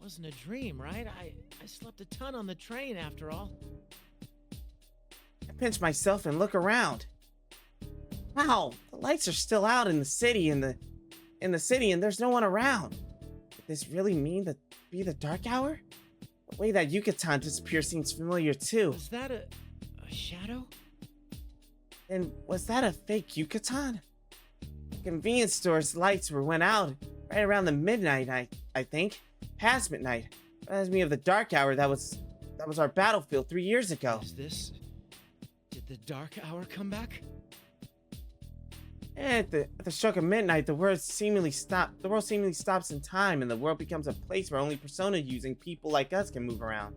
Wasn't a dream, right? I slept a ton on the train after all. I pinch myself and look around. Wow, the lights are still out in the city, and there's no one around. Could this really mean that be the dark hour? The way that Yucatan disappeared seems familiar too. Was that a shadow? And was that a fake Yucatan? The convenience store's lights went out right around the midnight, I think. Past midnight. Reminds me of the dark hour that was our battlefield 3 years ago. Did the dark hour come back? At the stroke of midnight, the world seemingly stops in time, and the world becomes a place where only persona using people like us can move around.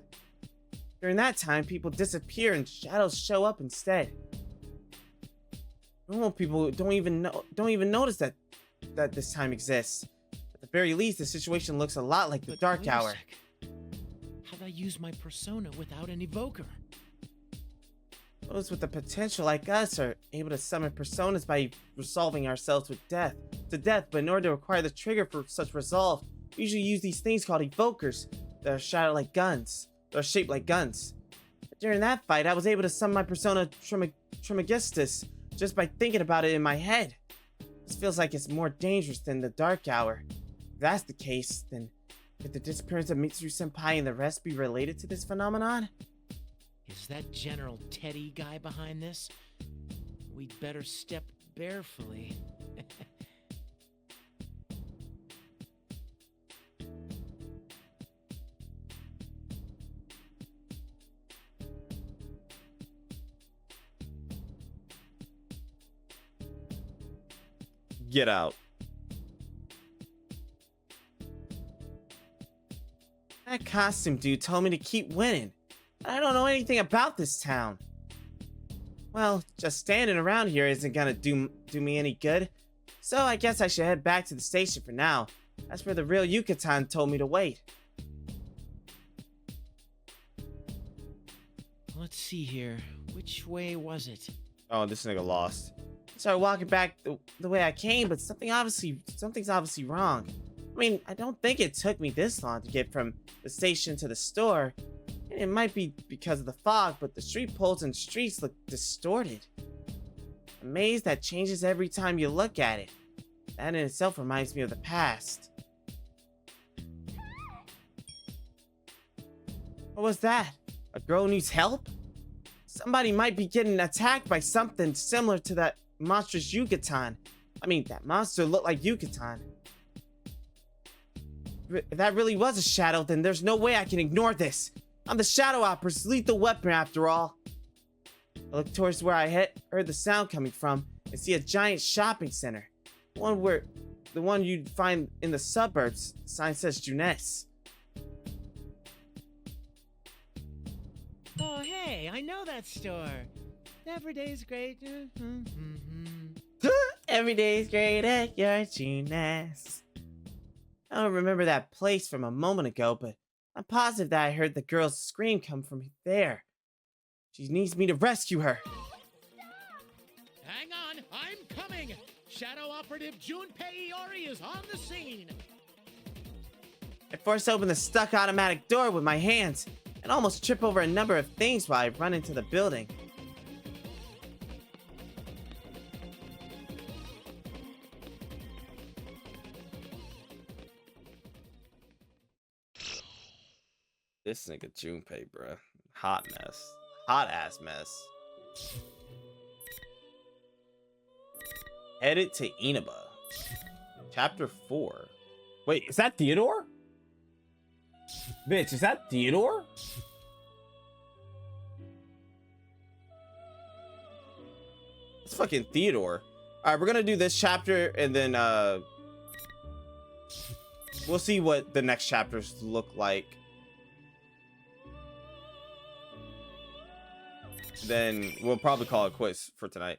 During that time, people disappear and shadows show up instead. Normal people don't even notice that this time exists. At the very least, the situation looks a lot like the Dark Wait a Hour. sec. How'd I use my persona without an evoker? Those with the potential like us are able to summon personas by resolving ourselves to death, but in order to acquire the trigger for such resolve, we usually use these things called evokers that are shaped like guns. During that fight, I was able to summon my persona Trismegistus just by thinking about it in my head. This feels like it's more dangerous than the Dark Hour. If that's the case, then could the disappearance of Mitsuru Senpai and the rest be related to this phenomenon? Is that General Teddy guy behind this? We'd better step barefully. Get out. That costume dude told me to keep winning. I don't know anything about this town. Well, just standing around here isn't gonna do me any good. So I guess I should head back to the station for now. That's where the real Yucatan told me to wait. Let's see here. Which way was it? Oh, this nigga lost. I started walking back the way I came, but something's obviously wrong. I mean, I don't think it took me this long to get from the station to the store. And it might be because of the fog, but the street poles and streets look distorted. A maze that changes every time you look at it. That in itself reminds me of the past. What was that? A girl needs help? Somebody might be getting attacked by something similar to that monstrous Yucatan. I mean, that monster looked like Yucatan. If that really was a shadow, then there's no way I can ignore this. I'm the Shadow Opera's lethal weapon after all. I look towards where I heard the sound coming from and see a giant shopping center. The one you'd find in the suburbs. The sign says Jeunesse. Oh, hey, I know that store. Every day's great. Every day's great at your Jeunesse. I don't remember that place from a moment ago, but I'm positive that I heard the girl's scream come from there. She needs me to rescue her. Hang on, I'm coming! Shadow Operative Junpei Iori is on the scene! I force open the stuck automatic door with my hands and almost trip over a number of things while I run into the building. This nigga Junpei, bruh. Hot mess. Hot ass mess. Headed to Inaba. Chapter 4. Wait, is that Theodore? Bitch, is that Theodore? It's fucking Theodore. Alright, we're gonna do this chapter and then we'll see what the next chapters look like. Then we'll probably call it quits for tonight.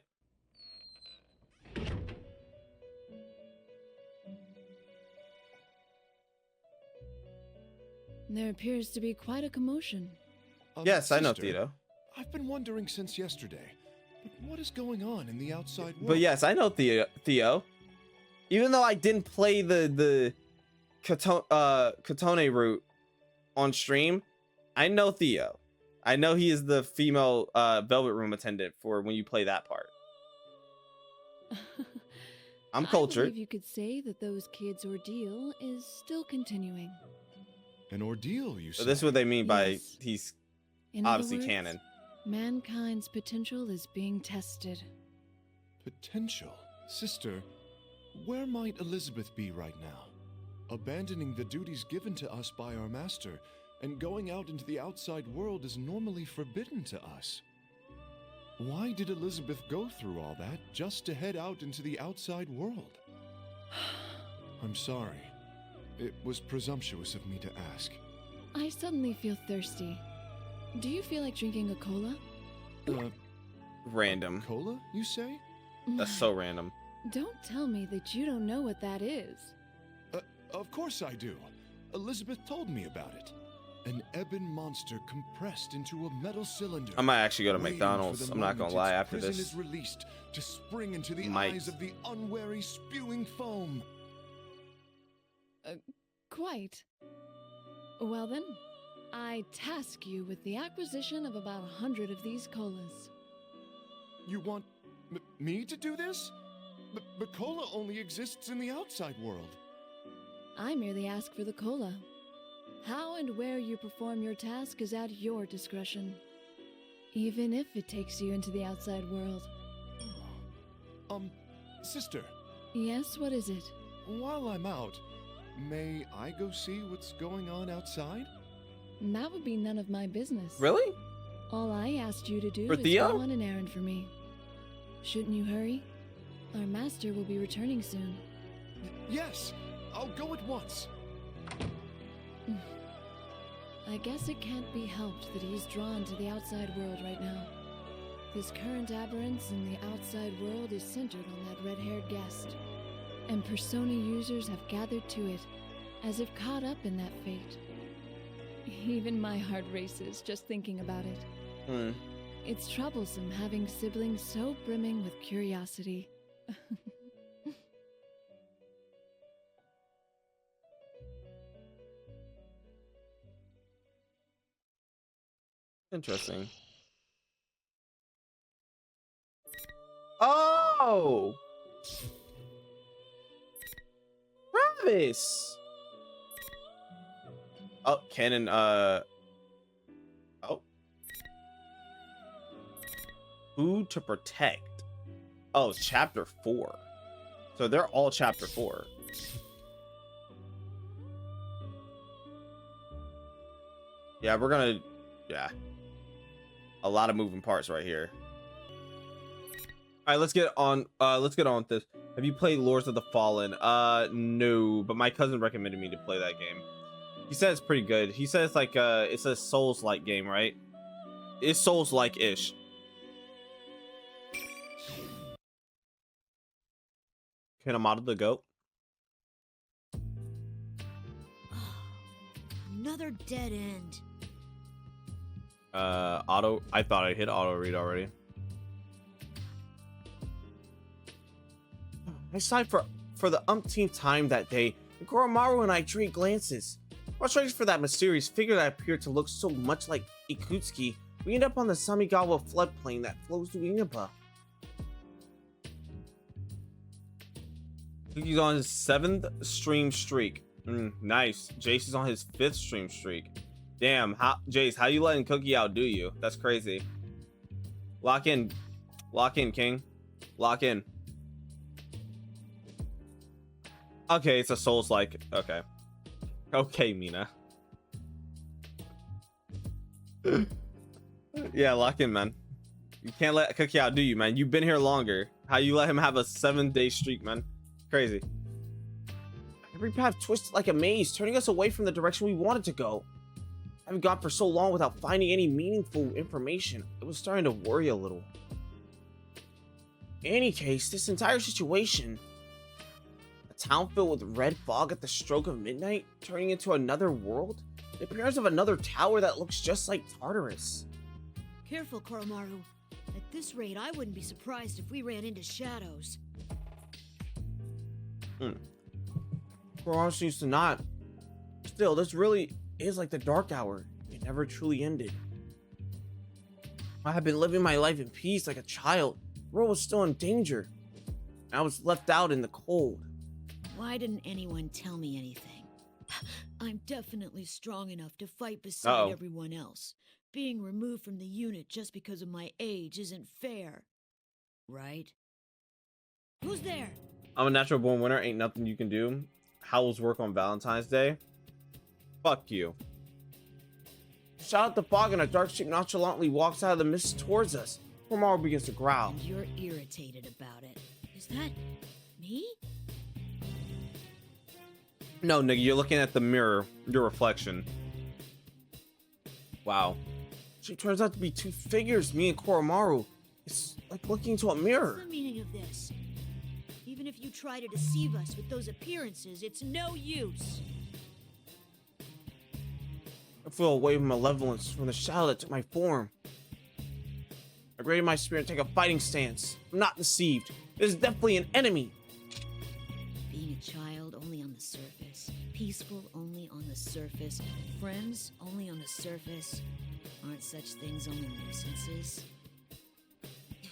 There appears to be quite a commotion. Yes, I know Sister, Theodore. I've been wondering since yesterday, but what is going on in the outside world? But yes, I know Theo. Even though I didn't play the Katone route on stream, I know Theo. I know he is the female Velvet Room attendant for when you play that part. I'm cultured. I believe you could say that those kids' ordeal is still continuing. An ordeal, you So say? this is what they mean by Yes. he's In other obviously words, canon. Mankind's potential is being tested. Potential? Sister, where might Elizabeth be right now? Abandoning the duties given to us by our master and going out into the outside world is normally forbidden to us. Why did Elizabeth go through all that just to head out into the outside world? I'm sorry. It was presumptuous of me to ask. I suddenly feel thirsty. Do you feel like drinking a cola? Random. Cola, you say? That's so random. Don't tell me that you don't know what that is. Of course I do. Elizabeth told me about it. An ebon monster compressed into a metal cylinder. I might actually go to waiting McDonald's. for the I'm not gonna moment lie its after prison this. is released to spring into the Might. eyes of the unwary spewing foam. Quite. Well then, I task you with the acquisition of about 100 of these colas. You want me to do this? But cola only exists in the outside world. I merely ask for the cola. How and where you perform your task is at your discretion. Even if it takes you into the outside world. Sister. Yes, what is it? While I'm out, may I go see what's going on outside? That would be none of my business. Really? All I asked you to do For is Theo? go on an errand for me. Shouldn't you hurry? Our master will be returning soon. Yes, I'll go at once. I guess it can't be helped that he's drawn to the outside world right now. This current aberrance in the outside world is centered on that red-haired guest. And Persona users have gathered to it, as if caught up in that fate. Even my heart races just thinking about it. It's troublesome having siblings so brimming with curiosity. Interesting. Oh! Travis! Oh, Canon, oh. Who to protect? Oh, it's chapter 4. So they're all chapter 4. Yeah, we're gonna... Yeah. A lot of moving parts right here. All right, let's get on with this. Have you played Lords of the Fallen? No, but my cousin recommended me to play that game. He said it's pretty good. He says like it's a Souls-like game, right? It's Souls-like-ish. Can I model the goat? Another dead end. Auto. I thought I hit auto read already. I sighed for the umpteenth time that day. Goromaru and I traded glances. While searching for that mysterious figure that appeared to look so much like Ikutsuki, we end up on the Samigawa floodplain that flows through Inaba. He's on his 7th stream streak. Nice. Jace is on his 5th stream streak. Damn, Jace, how you letting Cookie outdo you? That's crazy. Lock in, King. Lock in. Okay, it's a Souls-like. Okay, Mina. Yeah, lock in, man. You can't let Cookie outdo you, man. You've been here longer. How you let him have a 7-day streak, man? Crazy. Every path twisted like a maze, turning us away from the direction we wanted to go. I've gone for so long without finding any meaningful information. It was starting to worry a little. In any case, this entire situation, a town filled with red fog at the stroke of midnight, turning into another world, the appearance of another tower that looks just like Tartarus. Careful, Koromaru. At this rate, I wouldn't be surprised if we ran into shadows. Koromaru seems to not. Still, this really is like the Dark Hour. It never truly ended. I had been living my life in peace like a child. The world was still in danger. I was left out in the cold. Why didn't anyone tell me anything? I'm definitely strong enough to fight beside everyone else. Being removed from the unit just because of my age isn't fair. Right? Who's there? I'm a natural born winner. Ain't nothing you can do. Howl's work on Valentine's Day? Fuck you. Shout out the fog and a dark shape nonchalantly walks out of the mist towards us. Koromaru begins to growl. And you're irritated about it. Is that me? No, nigga, you're looking at the mirror, your reflection. Wow. She turns out to be two figures, me and Koromaru. It's like looking into a mirror. What's the meaning of this? Even if you try to deceive us with those appearances, it's no use. I feel a wave of malevolence from the shadow that took my form. I graded my spirit and take a fighting stance. I'm not deceived. This is definitely an enemy. Being a child only on the surface, peaceful only on the surface, friends only on the surface. Aren't such things only nuisances?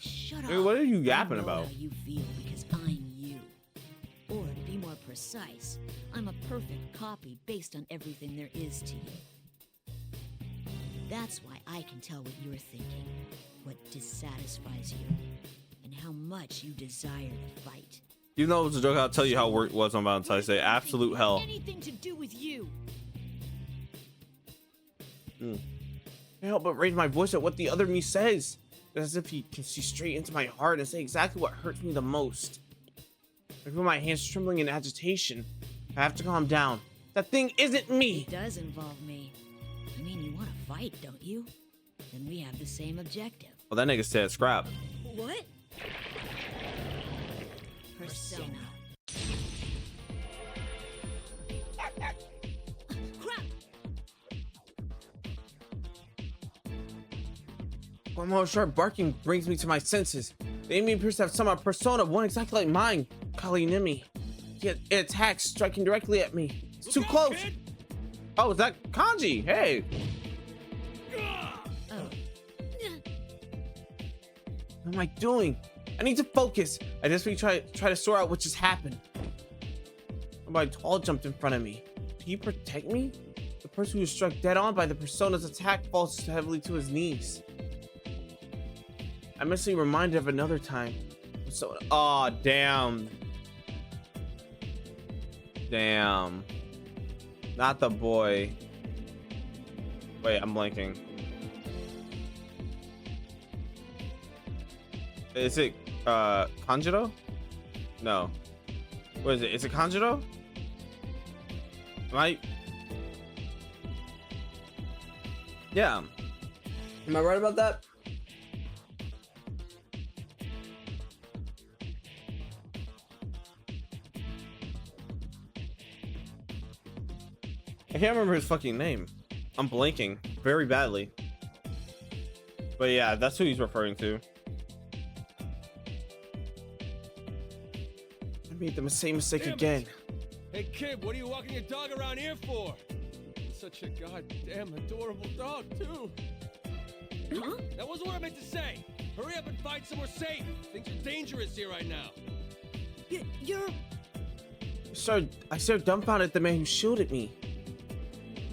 Shut Hey, up. what are you yapping I know about? How you feel because I'm you. Or to be more precise, I'm a perfect copy based on everything there is to you. That's why I can tell what you're thinking, what dissatisfies you, and how much you desire to fight. Even though it was a joke, I'll tell you how work was on Valentine's Day. Absolute hell. Anything to do with you. Can't help but raise my voice at what the other me says. As if he can see straight into my heart and say exactly what hurts me the most. I feel my hands trembling in agitation. I have to calm down. That thing isn't me! It does involve me. I mean, you want to fight, don't you? Then we have the same objective. Well, that nigga said scrap. What? Persona. Crap! Koromaru's sharp barking brings me to my senses. The enemy appears to have some persona, one exactly like mine, Kalinimi. Yet it attacks, striking directly at me. It's too close! Oh, is that Kanji? Hey! What am I doing? I need to focus. I desperately try to sort out what just happened. My tall jumped in front of me. Did he protect me? The person who was struck dead on by the persona's attack falls heavily to his knees. I'm instantly reminded of another time. So, oh damn. Damn. Not the boy. Wait, I'm blanking. Is it Kanjiro? No. What is it? Is it Kanjiro? Am I? Yeah. Am I right about that? I can't remember his fucking name. I'm blanking very badly. But yeah, that's who he's referring to. I made the same mistake again. Hey kid, what are you walking your dog around here for? Such a goddamn adorable dog, too. Huh? That wasn't what I meant to say. Hurry up and find somewhere safe. Things are dangerous here right now. You're... I stared dumbfounded at the man who shielded me.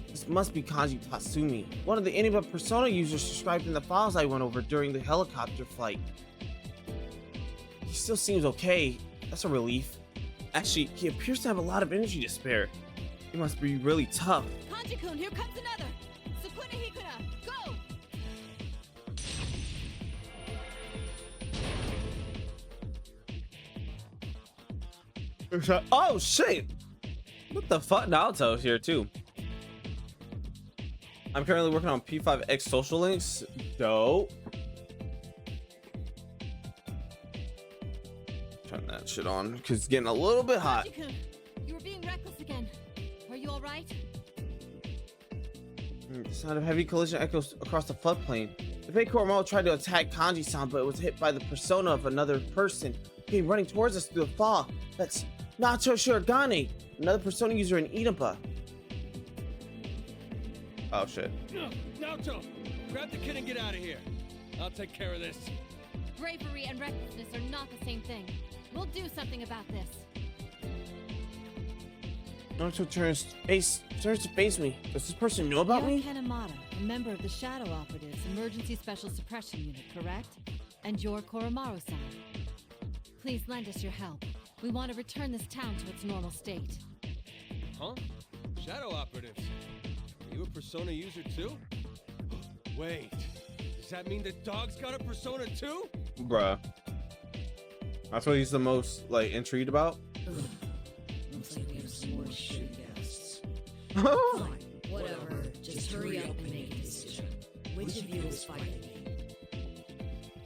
This must be Kanji Tatsumi, one of the Anima persona users described in the files I went over during the helicopter flight. He still seems okay. That's a relief. Actually, he appears to have a lot of energy to spare. He must be really tough. Kanji-kun, here comes another! Sukuna Hikuna, go! Oh shit! What the fuck? Naruto's here too. I'm currently working on P5X social links. Dope. Turn that shit on because it's getting a little bit hot. Kanji-kun, you were being reckless again. Are you alright? The sound of heavy collision echoes across the floodplain. The fake Koromaru tried to attack Kanji-san, but it was hit by the persona of another person. He came running towards us through the fog. That's Nacho Shirogane, another persona user in Inaba. Oh shit. Naoto, grab the kid and get out of here. I'll take care of this. Bravery and recklessness are not the same thing. We'll do something about this. Naruto turns to face me. Does this person know about You're me? Kanemata, a member of the Shadow Operatives Emergency Special Suppression Unit, correct? And you're Koromaru-san. Please lend us your help. We want to return this town to its normal state. Huh? Shadow operatives? Are you a persona user too? Wait, does that mean the dog's got a persona too? Bruh. That's what he's the most like intrigued about. Looks like we have some more shit guests. Fine, whatever. Just hurry up and make a decision. Which of you is fighting me?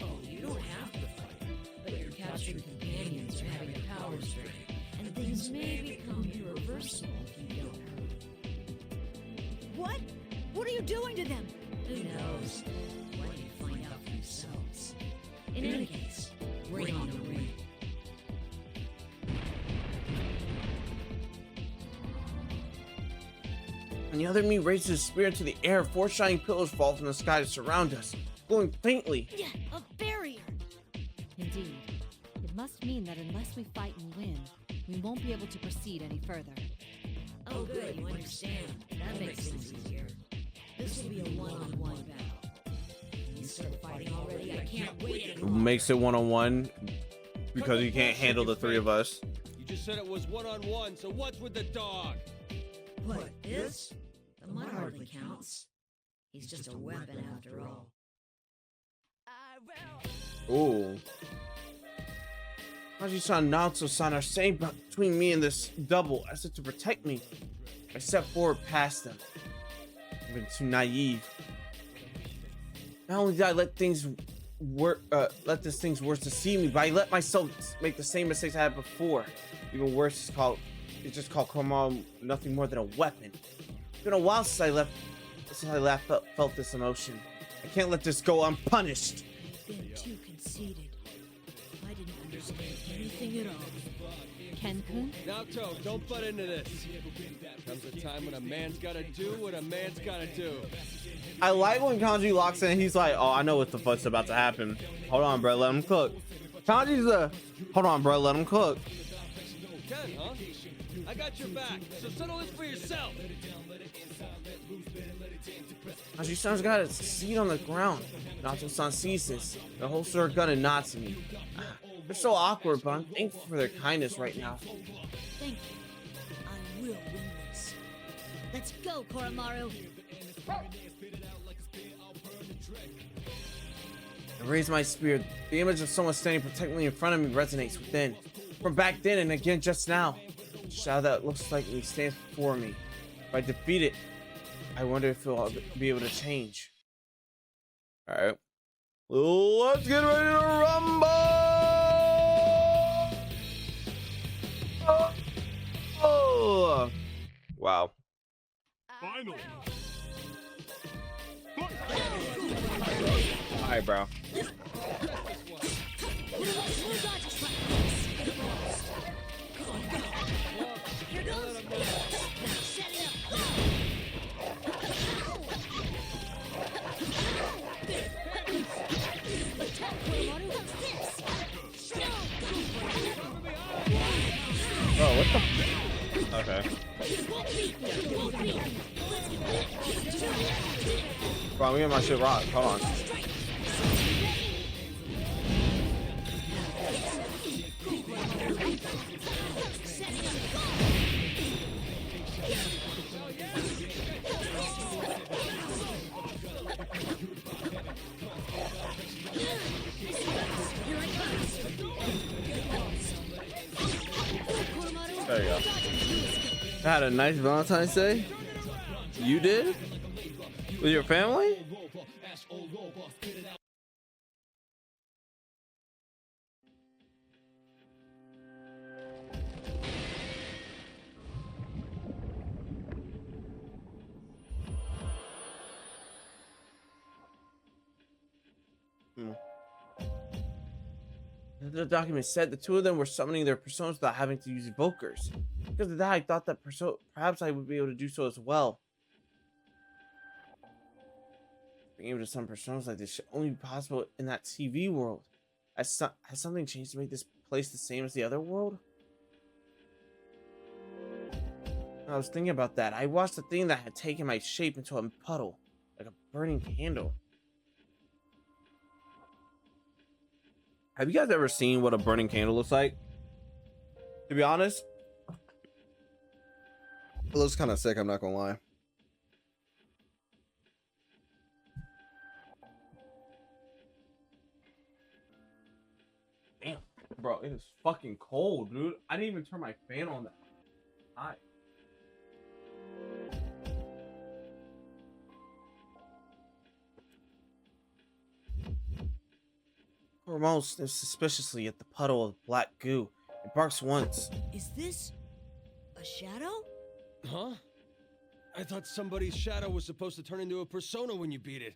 Oh, you don't have to fight, but your captured companions are having their powers drained, and things may become irreversible if you don't hurry. What? What are you doing to them? Who knows? Why don't you find out for yourselves? In any case, bring on the ring. And the other me raises his spear into the air. 4 shining pillars fall from the sky to surround us, glowing faintly. Yeah, a barrier! Indeed. It must mean that unless we fight and win, we won't be able to proceed any further. Oh good, you understand. That makes things easier. This will be a one-on-one battle. You start fighting already, I can't wait anymore. Makes it one-on-one because you can't handle the 3 of us. You just said it was one-on-one, so what's with the dog? What, this? The mud hardly counts. He's just a weapon after all. Ooh. Haji-san and Naoto-san are standing between me and this double as if to protect me. I step forward past them. I've been too naive. Not only did I let things let this things worse deceive me, but I let myself make the same mistakes I had before. Even worse, it's just called Komodo nothing more than a weapon. It's been a while since I felt this emotion. I can't let this go unpunished. You've been too conceited. I didn't understand anything at all. Ken-kun? Naoto, don't butt into this. Comes a time when a man's gotta do what a man's gotta do. I like when Kanji locks in and he's like, oh, I know what the fuck's about to happen. Hold on, bro, let him cook. Kanji's hold on, bro, let him cook. Ken, huh? I got your back, so settle this for yourself. Haji-san's got a seat on the ground. Naoto-san sees this. They holster her gun and nods to me. They're so awkward, but I'm thankful for their kindness right now. Thank you. I will win this. Let's go, Koromaru. I raise my spear. The image of someone standing protectively in front of me resonates within. From back then and again just now. The shadow that looks like me stands before me. If I defeat it, I wonder if it'll be able to change. Alright. Let's get ready to rumble! Oh! Wow. Finally. Alright, bro. Bro, what the? Okay. Bro, I'm getting my shit rocked. Hold on. There you go. I had a nice Valentine's Day. You did? With your family? The document said the 2 of them were summoning their personas without having to use evokers. Because of that, I thought that perhaps I would be able to do so as well. Being able to summon personas like this should only be possible in that TV world. Has something changed to make this place the same as the other world? I was thinking about that. I watched the thing that had taken my shape into a puddle, like a burning candle. Have you guys ever seen what a burning candle looks like? To be honest, it looks kind of sick, I'm not gonna lie. Damn, bro, it is fucking cold, dude. I didn't even turn my fan on that high. Koromaru sniffs suspiciously at the puddle of black goo. It barks once. Is this a shadow? Huh? I thought somebody's shadow was supposed to turn into a persona when you beat it.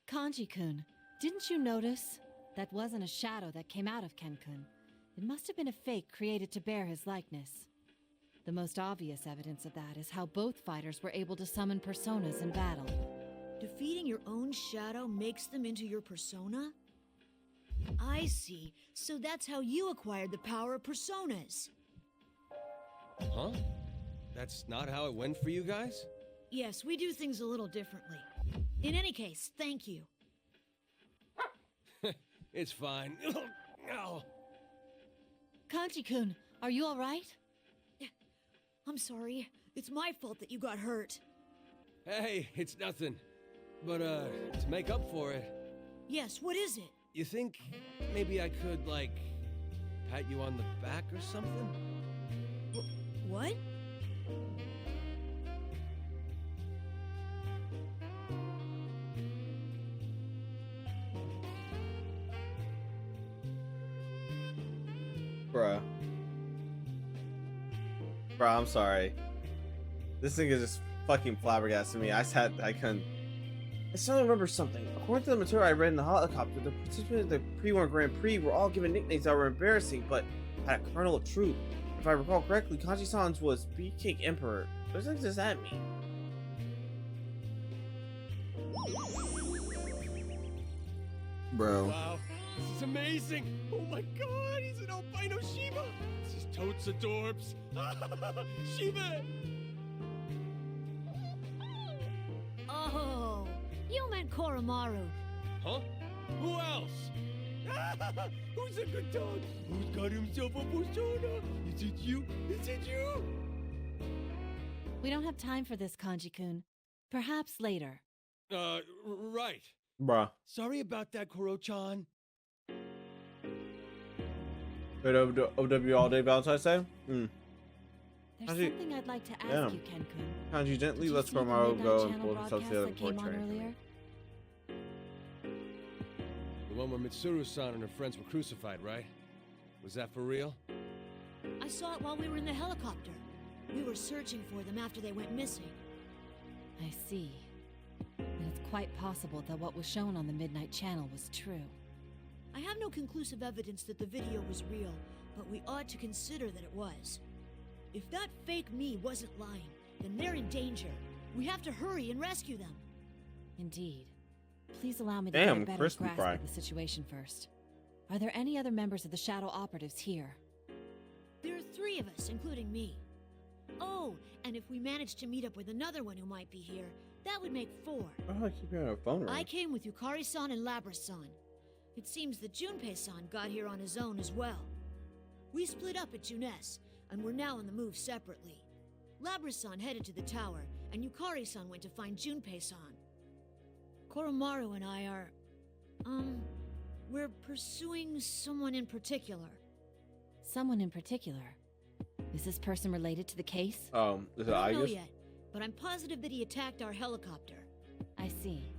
Kanji-kun, didn't you notice? That wasn't a shadow that came out of Ken-kun. It must have been a fake created to bear his likeness. The most obvious evidence of that is how both fighters were able to summon personas in battle. Defeating your own shadow makes them into your persona? I see. So that's how you acquired the power of personas. Huh? That's not how it went for you guys? Yes, we do things a little differently. In any case, thank you. It's fine. Ow. Kanji-kun, are you alright? I'm sorry. It's my fault that you got hurt. Hey, it's nothing. But, to make up for it... Yes, what is it? You think maybe I could, like, pat you on the back or something? What? Bruh. Bruh, I'm sorry. This thing is just fucking flabbergasted me. I couldn't. I suddenly remember something. According to the material I read in the helicopter, the participants of the pre-war Grand Prix were all given nicknames that were embarrassing, but had a kernel of truth. If I recall correctly, Kanji-san's was Beefcake Emperor. What does that mean? Bro. Wow, this is amazing! Oh my god, he's an albino Shiba! This is totes adorbs! Shiba! Oh, you meant Koromaru. Huh? Who else? Who's a good dog? Who's got himself a persona? Is it you? Is it you? We don't have time for this, Kanji-kun. Perhaps later. Right. Bruh. Sorry about that, Koro-chan. Bit of OW all day Valentine's Day? There's something I'd like to ask you, Ken-kun. Kanji gently Did you lets see the Koromaru Midnight go and Channel pull himself broadcast together that before came on training. earlier? The one where Mitsuru-san and her friends were crucified, right? Was that for real? I saw it while we were in the helicopter. We were searching for them after they went missing. I see. And it's quite possible that what was shown on the Midnight Channel was true. I have no conclusive evidence that the video was real, but we ought to consider that it was. If that fake me wasn't lying, then they're in danger. We have to hurry and rescue them. Indeed. Please allow me to get a better crispy grasp fry. of the situation first. Are there any other members of the Shadow Operatives here? There are 3 of us, including me. Oh, and if we manage to meet up with another one who might be here, that would make 4. Oh, I keep hearing a phone ring. I came with Yukari-san and Labra-san. It seems that Junpei-san got here on his own as well. We split up at Junes, and we're now on the move separately. Labra-san headed to the tower, and Yukari-san went to find Junpei-san. Koromaru and I are... we're pursuing someone in particular. Someone in particular? Is this person related to the case? Is it I don't know Aigis? yet, but I'm positive that he attacked our helicopter. I see.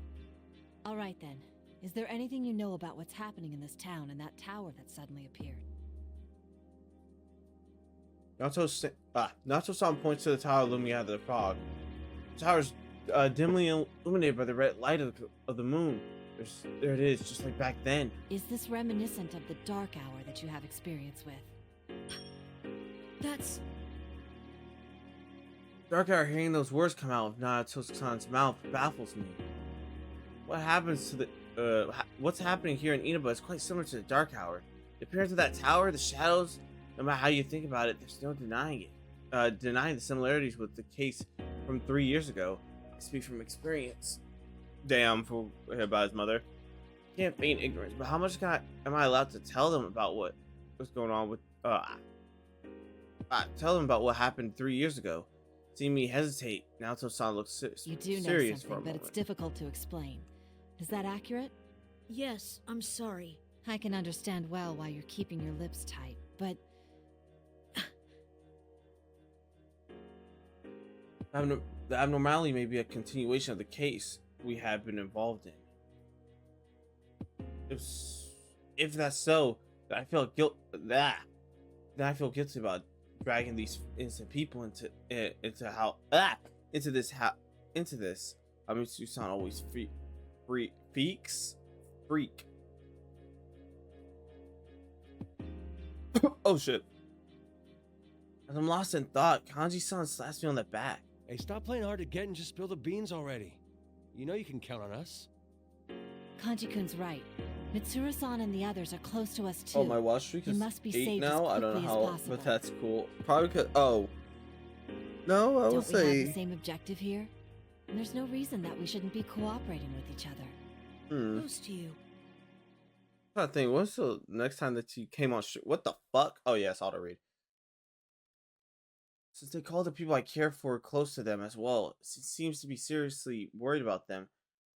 All right then. Is there anything you know about what's happening in this town and that tower that suddenly appeared? Nato-san points to the tower looming out of the fog. The tower's dimly illuminated by the red light of the moon. There it is, just like back then. Is this reminiscent of the dark hour that you have experience with? That's... Dark hour hearing those words come out of Nato-san's mouth baffles me. What happens to the... what's happening here in Inaba is quite similar to the dark hour. The appearance of that tower, the shadows, no matter how you think about it, there's no denying it. Denying the similarities with the case from 3 years ago. I speak from experience. Damn, fool about his mother. Can't feign ignorance, but how much am I allowed to tell them about what's going on with... tell them about what happened 3 years ago. Seeing me hesitate, Naoto-san looks You do know serious for a something, but moment. it's difficult to explain. Is that accurate? Yes, I'm sorry. I can understand well why you're keeping your lips tight, but... The abnormality may be a continuation of the case we have been involved in. if that's so, then I feel then I feel guilty about dragging these innocent people into this. I mean, Susan always freak. Oh shit. As I'm lost in thought, Kanji-san slaps me on the back. Hey, stop playing hard to get and just spill the beans already. You know you can count on us. Kanji-kun's right. Mitsuru-san and the others are close to us too. Oh, my watch streak is must be 8 saved now. as I don't know quickly as how, possible. but that's cool. Probably because no, I would Don't we have say. the same objective here? And there's no reason that we shouldn't be cooperating with each other. Close to you. I think what's the next time that you came on? What the fuck? Oh yes, auto read. Since they call the people I care for close to them as well, it seems to be seriously worried about them.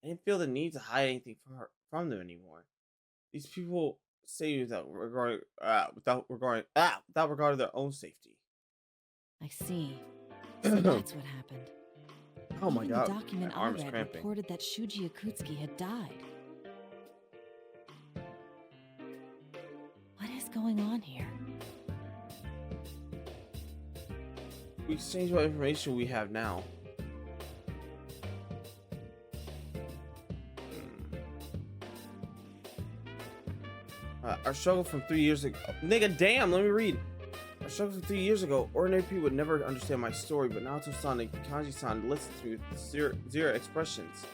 I didn't feel the need to hide anything from them anymore. These people say without regarding their own safety. I see. So that's what happened. Oh my Even god, the document my I arm is read cramping. reported that Shuji Ikutsuki had died. What is going on here? We exchange what information we have now. Our struggle from 3 years ago. Nigga, damn, let me read. Our struggle from 3 years ago. Ordinary people would never understand my story, but Naoto-san and Kanji-san listen to me with zero expressions.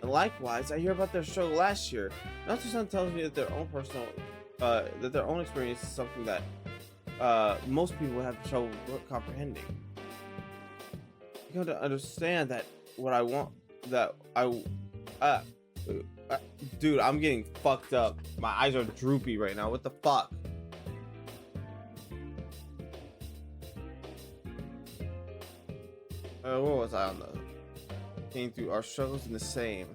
And likewise, I hear about their struggle last year. Naoto-san tells me that their own experience is something that most people have trouble comprehending. You come to understand that what I want, dude, I'm getting fucked up. My eyes are droopy right now. What the fuck? What was I on the? Came through our struggles in the same.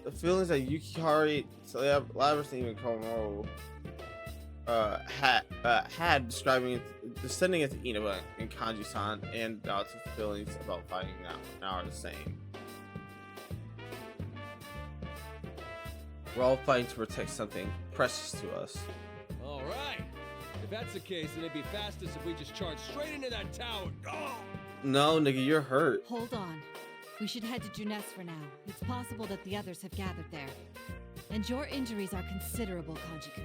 The feelings that Yukihari, Labras, and even Komodo had descending into Inaba and Kanji-san and Naoto's feelings about fighting now are the same. We're all fighting to protect something precious to us. All right. If that's the case, then it'd be fastest if we just charge straight into that tower. Oh! No, nigga, you're hurt. Hold on. We should head to Junes for now. It's possible that the others have gathered there. And your injuries are considerable, Kanji-kun.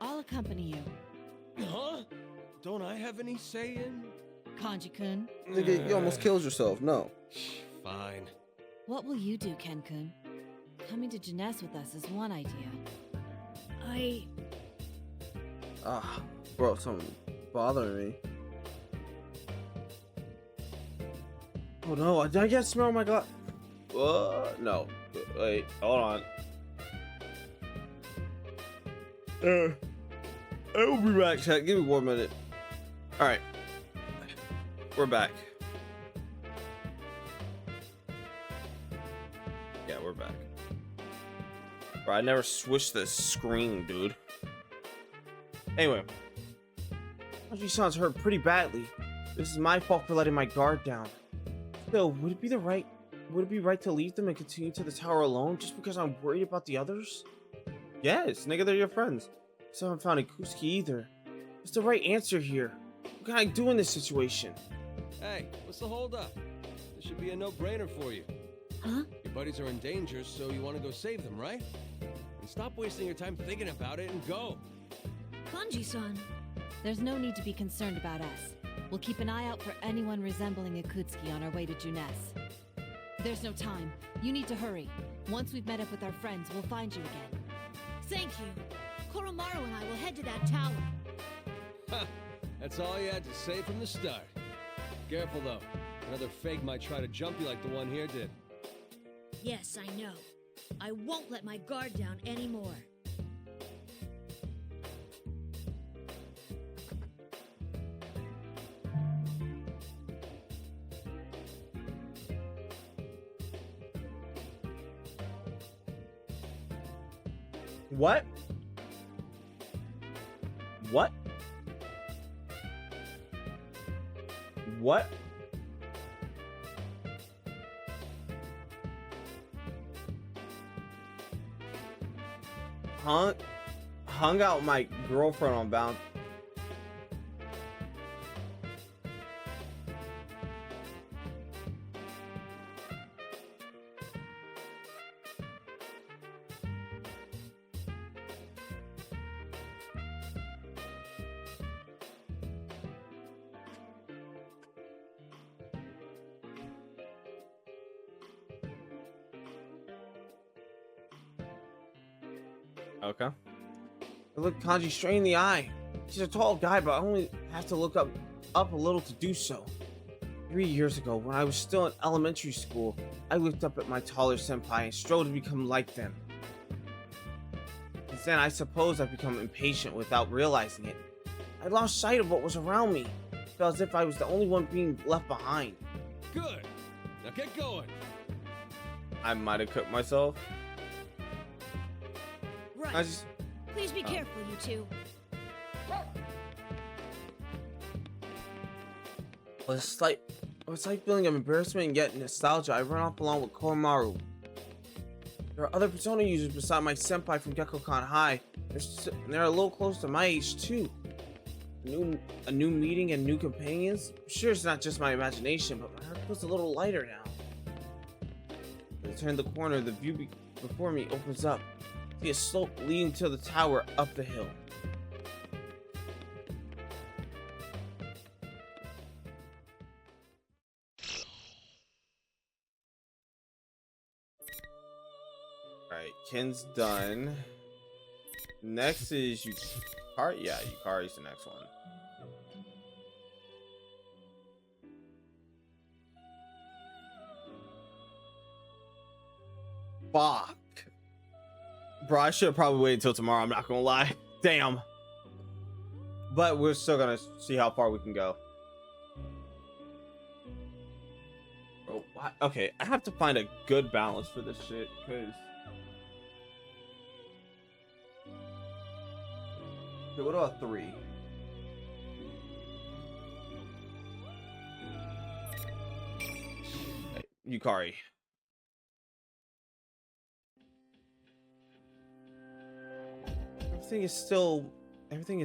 I'll accompany you. Huh? Don't I have any say in? Kanji-kun? Nigga, you almost killed yourself. No. Fine. What will you do, Ken-kun? Coming to Junes with us is one idea. Bro, something bothering me. Oh no, did I get smell my god? No. Wait, hold on. I will be back, chat. Give me 1 minute. Alright. We're back. Yeah, we're back. Bro, I never switched the screen, dude. Anyway. Kanji-san's hurt pretty badly. This is my fault for letting my guard down. Still, would it be right to leave them and continue to the tower alone just because I'm worried about the others? Yes, nigga, they're your friends. So I haven't found Ikutsuki either. What's the right answer here? What can I do in this situation? Hey, what's the holdup? This should be a no-brainer for you. Huh? Your buddies are in danger, so you want to go save them, right? And stop wasting your time thinking about it and go. Kanji-san. There's no need to be concerned about us. We'll keep an eye out for anyone resembling Ikutsuki on our way to Junes. There's no time. You need to hurry. Once we've met up with our friends, we'll find you again. Thank you. Koromaru and I will head to that tower. Ha! That's all you had to say from the start. Careful, though. Another fake might try to jump you like the one here did. Yes, I know. I won't let my guard down anymore. What? What? What? Huh? hung out with my girlfriend on Valentine's. Okay. I look Kanji straight in the eye. He's a tall guy, but I only have to look up a little to do so. 3 years ago, when I was still in elementary school, I looked up at my taller senpai and strove to become like them. Since then, I suppose I've become impatient without realizing it. I lost sight of what was around me. It felt as if I was the only one being left behind. Good. Now get going. I might have cooked myself. Right. I just... Please be careful, you two. With a slight feeling of embarrassment and yet nostalgia, I run off along with Koromaru. There are other Persona users beside my senpai from Gekkoukan High. They're a little close to my age too. A new meeting and new companions? I'm sure it's not just my imagination, but my heart feels a little lighter now. As I turn the corner, the view before me opens up. I see a slope leading to the tower up the hill. Alright, Ken's done. Next is Yukari. Yeah, Yukari's the next one. Fuck. Bro, I should have probably waited until tomorrow, I'm not gonna lie. Damn. But we're still gonna see how far we can go. Oh, okay, I have to find a good balance for this shit, because... Okay, what about 3? Hey, Yukari. Everything is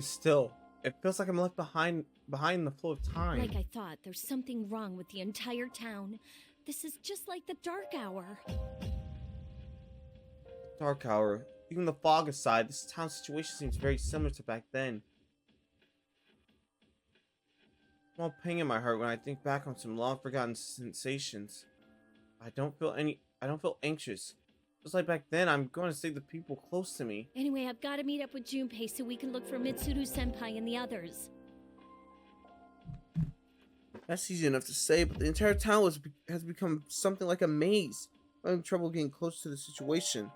still. It feels like I'm left behind the flow of time. Like I thought, there's something wrong with the entire town. This is just like the Dark Hour. Dark Hour. Even the fog aside, this town situation seems very similar to back then. Small ping in my heart when I think back on some long forgotten sensations. I don't feel anxious. Just like back then, I'm going to save the people close to me. Anyway, I've got to meet up with Junpei so we can look for Mitsuru-senpai and the others. That's easy enough to say, but the entire town has become something like a maze. I'm having trouble getting close to the situation.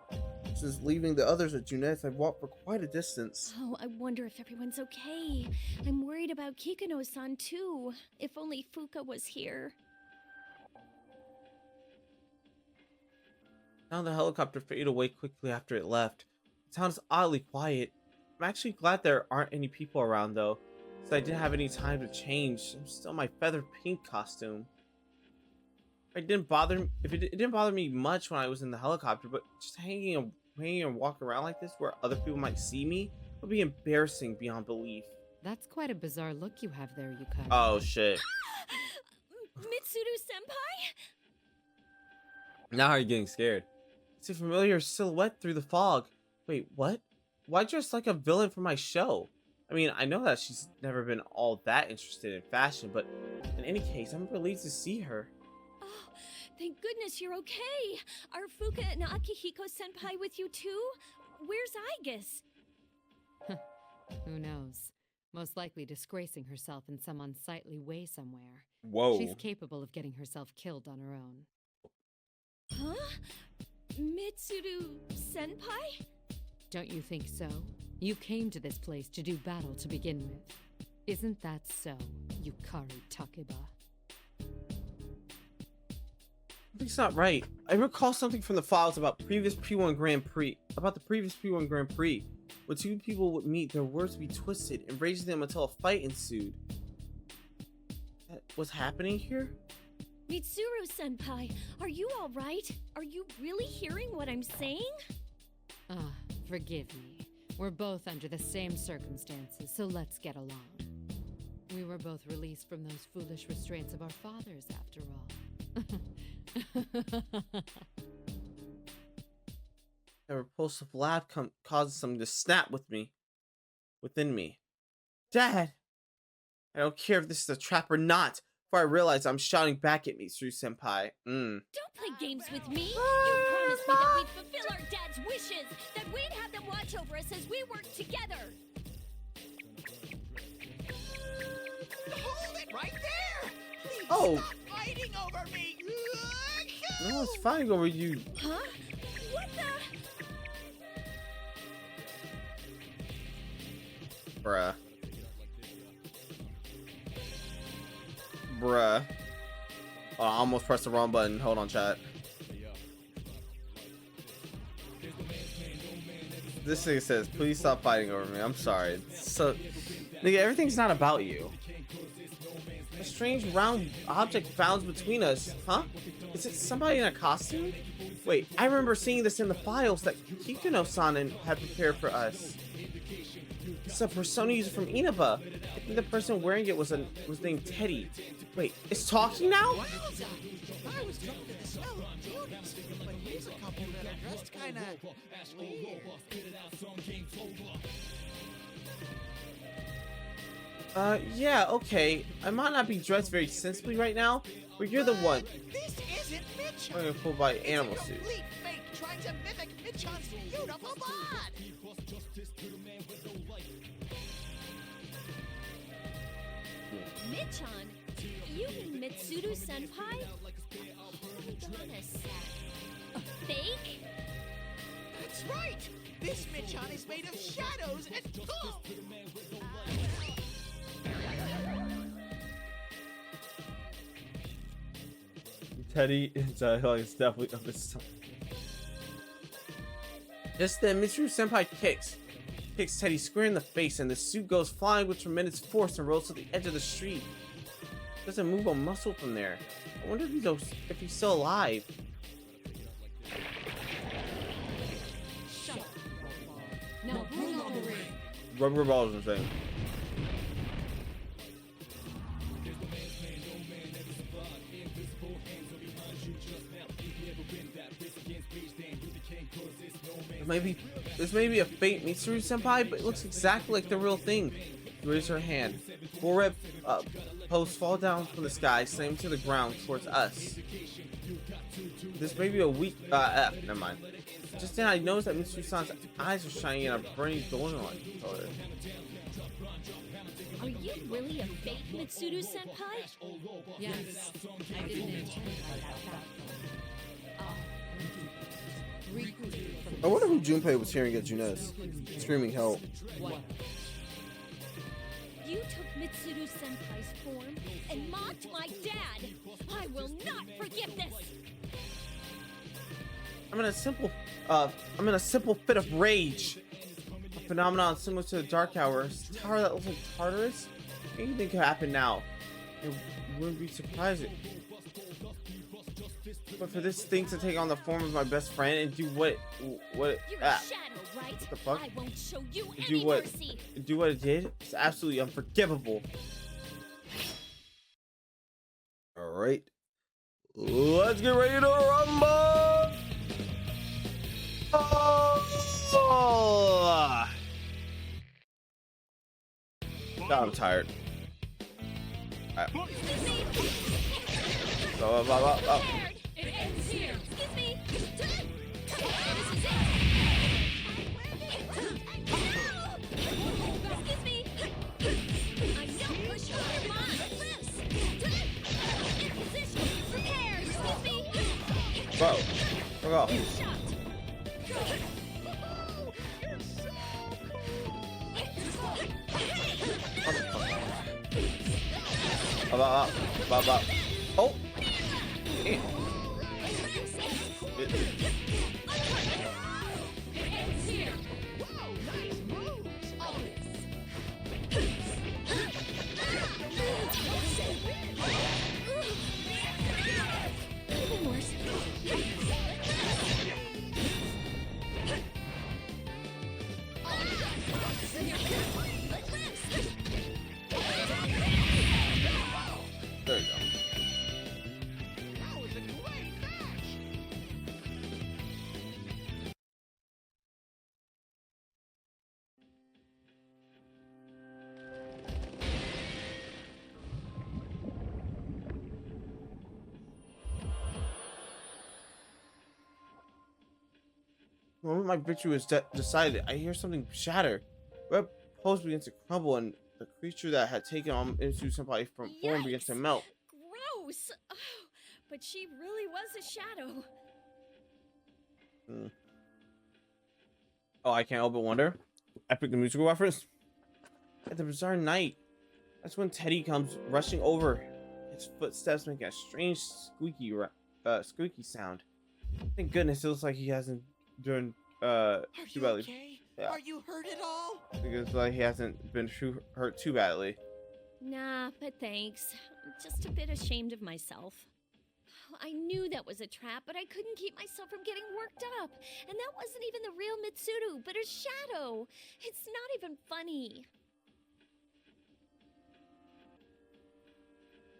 Since leaving the others at Juneth, I've walked for quite a distance. Oh, I wonder if everyone's okay. I'm worried about Kikano-san too. If only Fuka was here. Now the helicopter faded away quickly after it left. The town is oddly quiet. I'm actually glad there aren't any people around though, since I didn't have any time to change. I'm still in my feather pink costume. It didn't bother me much when I was in the helicopter, but just hanging and walking around like this where other people might see me would be embarrassing beyond belief. That's quite a bizarre look you have there, Yukari. Oh shit. Mitsuru-senpai? Now how are you getting scared? It's a familiar silhouette through the fog. Wait, what? Why dress like a villain for my show? I mean, I know that she's never been all that interested in fashion, but in any case, I'm relieved to see her. Oh, thank goodness you're okay. Are Fuka and Akihiko-senpai with you too? Where's Aigis? Who knows? Most likely disgracing herself in some unsightly way somewhere. Whoa. She's capable of getting herself killed on her own. Huh? Mitsuru-senpai? Don't you think so? You came to this place to do battle to begin with. Isn't that so, Yukari Takeba? It's not right. I recall something from the files about the previous P1 Grand Prix, where two people would meet, their words would be twisted, enraging them until a fight ensued. What's happening here? Mitsuru-senpai, are you alright? Are you really hearing what I'm saying? Ah, forgive me. We're both under the same circumstances, so let's get along. We were both released from those foolish restraints of our fathers, after all. A repulsive laugh causes something to snap within me. Dad! I don't care if this is a trap or not, before I realize I'm shouting back at Mitsuru-senpai. Don't play games with me. You promised me that we'd fulfill our dad's wishes, that we'd have them watch over us as we work together. Hold it right there! Please Oh. stop fighting over me! No one's fighting over you. Huh? What the? Bruh. Bruh. Oh, I almost pressed the wrong button. Hold on, chat. This thing says, please stop fighting over me. I'm sorry. So, nigga, everything's not about you. A strange round object bounds between us. Huh? Is it somebody in a costume? Wait, I remember seeing this in the files that Kikuno-san had prepared for us. It's a persona user from Inaba. I think the person wearing it was named Teddy. Wait, it's talking now? I was drawn to the smell of deodorants, but here's a couple that are dressed kinda weird. Yeah, okay. I might not be dressed very sensibly right now, but you're the one. This isn't Mitchell. I'm gonna pull by animal It's a suit. complete fake trying to mimic Mitchon's beautiful bod. Mitchan? You mean Mitsuru-senpai? Hold on a sec. Fake? That's right. This Mitchon is made of shadows and Teddy is it's definitely of his time. Just then, Mitsuru-senpai kicks Teddy square in the face, and the suit goes flying with tremendous force and rolls to the edge of the street. Doesn't move a muscle from there. I wonder if he's still alive. Shut up. Now bring on the ring. Rubber balls and thing. This may be a fake Mitsuru-senpai, but it looks exactly like the real thing. Raise her hand. Four red posts fall down from the sky, slamming to the ground towards us. This may be a weak. Never mind. Just then, I noticed that Mitsuru-san's eyes are shining in a burning golden light color. Are you really a fake Mitsuru-senpai? Yes, I didn't intend that. I wonder who Junpei was hearing at Junes, screaming help. What? You took Mitsuru-senpai's form and mocked my dad. I will not forgive this. I'm in a simple fit of rage. A phenomenon similar to the Dark Hours. Tower that looks like Tartarus? Anything could happen now. It wouldn't be surprising. But for this thing to take on the form of my best friend and do what You're a shadow, right? What the fuck? I won't show you do any what mercy. do what it did? It's absolutely unforgivable. All right, let's get ready to rumble. Oh! God, I'm tired. All right. Oh. It ends here. Excuse me. This is it. Excuse me. I'm no pusher. Come on. In position. Prepare. Excuse me. Bro, go. Shot. Oh. moment my victory was decided, I hear something shatter. Red post begins to crumble, and the creature that had taken on into somebody from form begins to melt. Gross! Oh, but she really was a shadow. Oh, I can't help but wonder. Epic the musical reference. At the bizarre night, that's when Teddy comes rushing over. His footsteps make a strange squeaky sound. Thank goodness it looks like he hasn't done Are too you badly. okay? Yeah. Are you hurt at all? Because like he hasn't been hurt too badly. Nah, but thanks. I'm just a bit ashamed of myself. I knew that was a trap, but I couldn't keep myself from getting worked up. And that wasn't even the real Mitsuru, but a shadow. It's not even funny.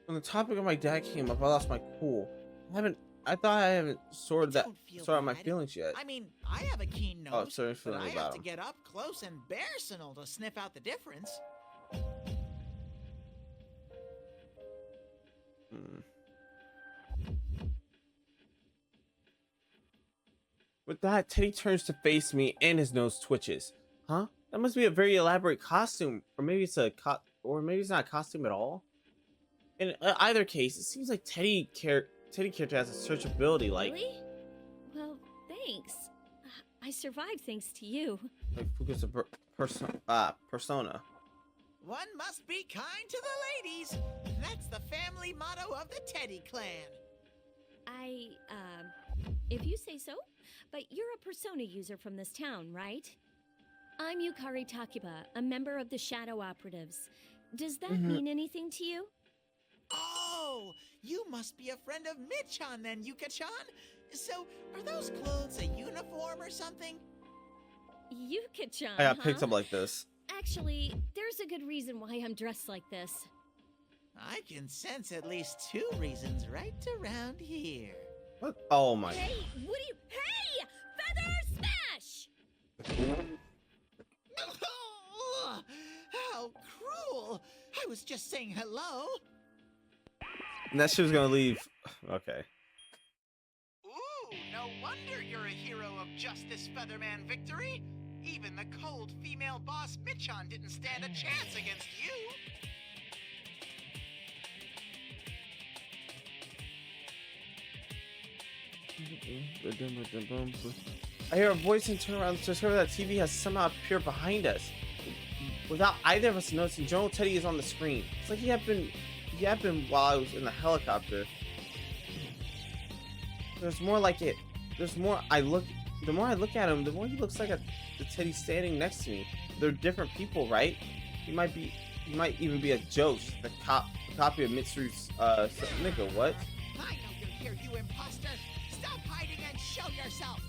When the topic of my dad came up, I lost my cool. I thought I haven't sorted out my feelings yet. I mean, I have a keen nose, Oh, sorry, but feeling I have about to him. get up close and personal to sniff out the difference. With that, Teddy turns to face me and his nose twitches. Huh? That must be a very elaborate costume, or maybe it's not a costume at all. In either case, it seems like Teddy character has a searchability, like Really? Well, thanks. I survived thanks to you. Fuku's persona. One must be kind to the ladies. That's the family motto of the Teddy clan. If you say so, but you're a persona user from this town, right? I'm Yukari Takiba, a member of the Shadow Operatives. Does that mean anything to you? Oh, you must be a friend of Michan then, Yuka-chan. So, are those clothes a uniform or something? Yuka-chan, I got picked up like this. Actually, there's a good reason why I'm dressed like this. I can sense at least 2 reasons right around here. What? Oh my. Hey, what do you... Hey! Feather smash! How cruel! I was just saying hello. And that shit was gonna leave. Okay. Ooh, no wonder you're a hero of Justice Featherman victory. Even the cold female boss Michan didn't stand a chance against you. I hear a voice and turn around to discover that TV has somehow appeared behind us. Without either of us noticing, General Teddy is on the screen. It's like he had been while I was in the helicopter. There's more like it. The more I look at him, the more he looks like the Teddy standing next to me. They're different people, right? He might even be a Jost, the copy of Mitsuru's nigga, what? I know you're here, you imposter. Stop hiding and show yourself.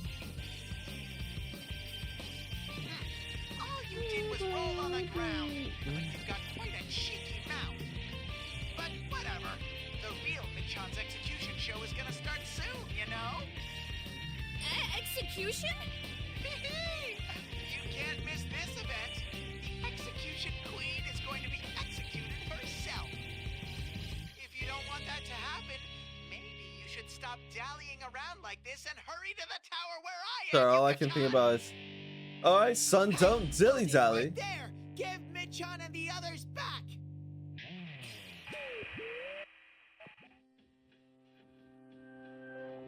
All you did was roll on the ground, but you've got quite a cheeky mouth. But whatever. The real Michan's execution show is gonna start soon, you know? Execution? You can't miss this event. The Execution Queen is going to be executed herself. If you don't want that to happen, maybe you should stop dallying around like this and hurry to the tower where I am. Sure, all I can think about is, all right, son, don't dilly dally. Right there, give Michan and the others back.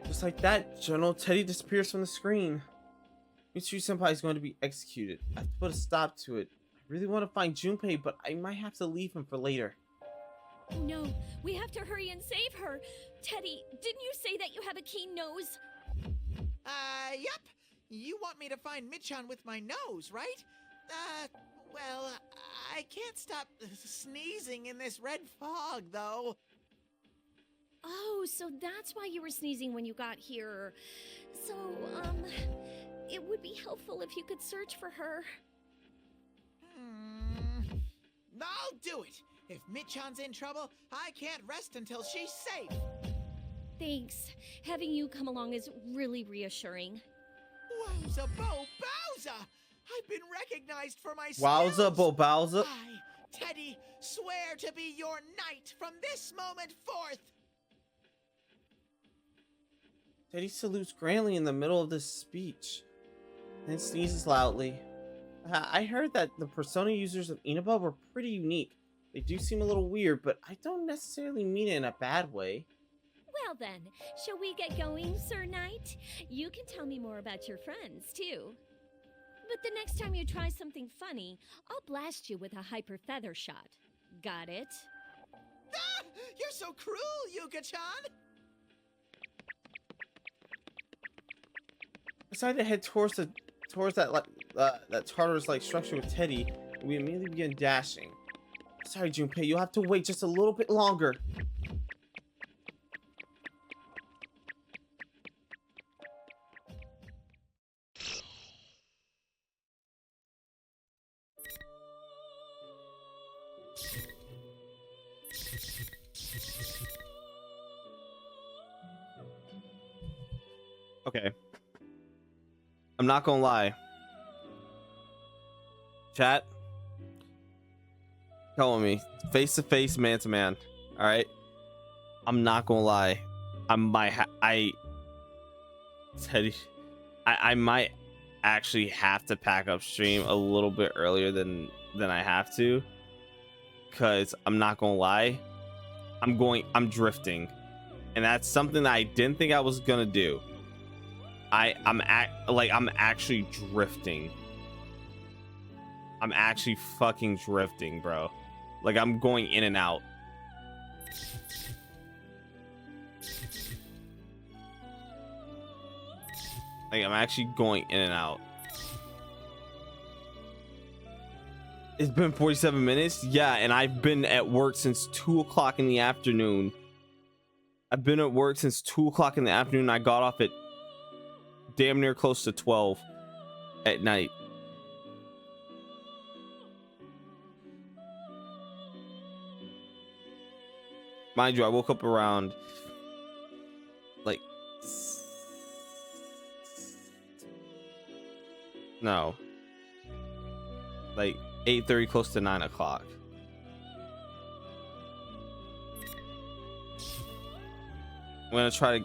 Just like that, General Teddy disappears from the screen. Mitsuru Senpai is going to be executed. I have to put a stop to it. I really want to find Junpei, but I might have to leave him for later. No, we have to hurry and save her. Teddy, didn't you say that you have a keen nose? Yep. You want me to find Michan with my nose, right? Well, I can't stop sneezing in this red fog, though. Oh, so that's why you were sneezing when you got here. So, it would be helpful if you could search for her. I'll do it. If Michan's in trouble, I can't rest until she's safe. Thanks. Having you come along is really reassuring. Wowza Bo Bowza! I've been recognized for my Wowza skills. Bo Bowza. I, Teddy, swear to be your knight from this moment forth. Teddy salutes grandly in the middle of this speech. and sneezes loudly. I heard that the persona users of Inaba were pretty unique. They do seem a little weird, but I don't necessarily mean it in a bad way. Well then, shall we get going, Sir Knight? You can tell me more about your friends, too. But the next time you try something funny, I'll blast you with a hyper feather shot. Got it? Ah! You're so cruel, Yuka-chan! I decided to head towards that Tartarus-like structure with Teddy, and we immediately began dashing. Sorry, Junpei, you'll have to wait just a little bit longer. Okay. I'm not gonna lie. Chat. Tell me. Face to face, man to man. Alright? I'm not gonna lie. I might actually have to pack up stream a little bit earlier than I have to. Cause I'm not gonna lie. I'm drifting. And that's something that I didn't think I was gonna do. I'm actually drifting. I'm actually fucking drifting, bro. Like, I'm going in and out. Like, I'm actually going in and out. It's been 47 minutes? Yeah, and I've been at work since 2 o'clock in the afternoon. I've been at work since 2 o'clock in the afternoon. I got off at damn near close to 12 at night. Mind you, I woke up around like no, like 8:30, close to 9 o'clock. I'm gonna try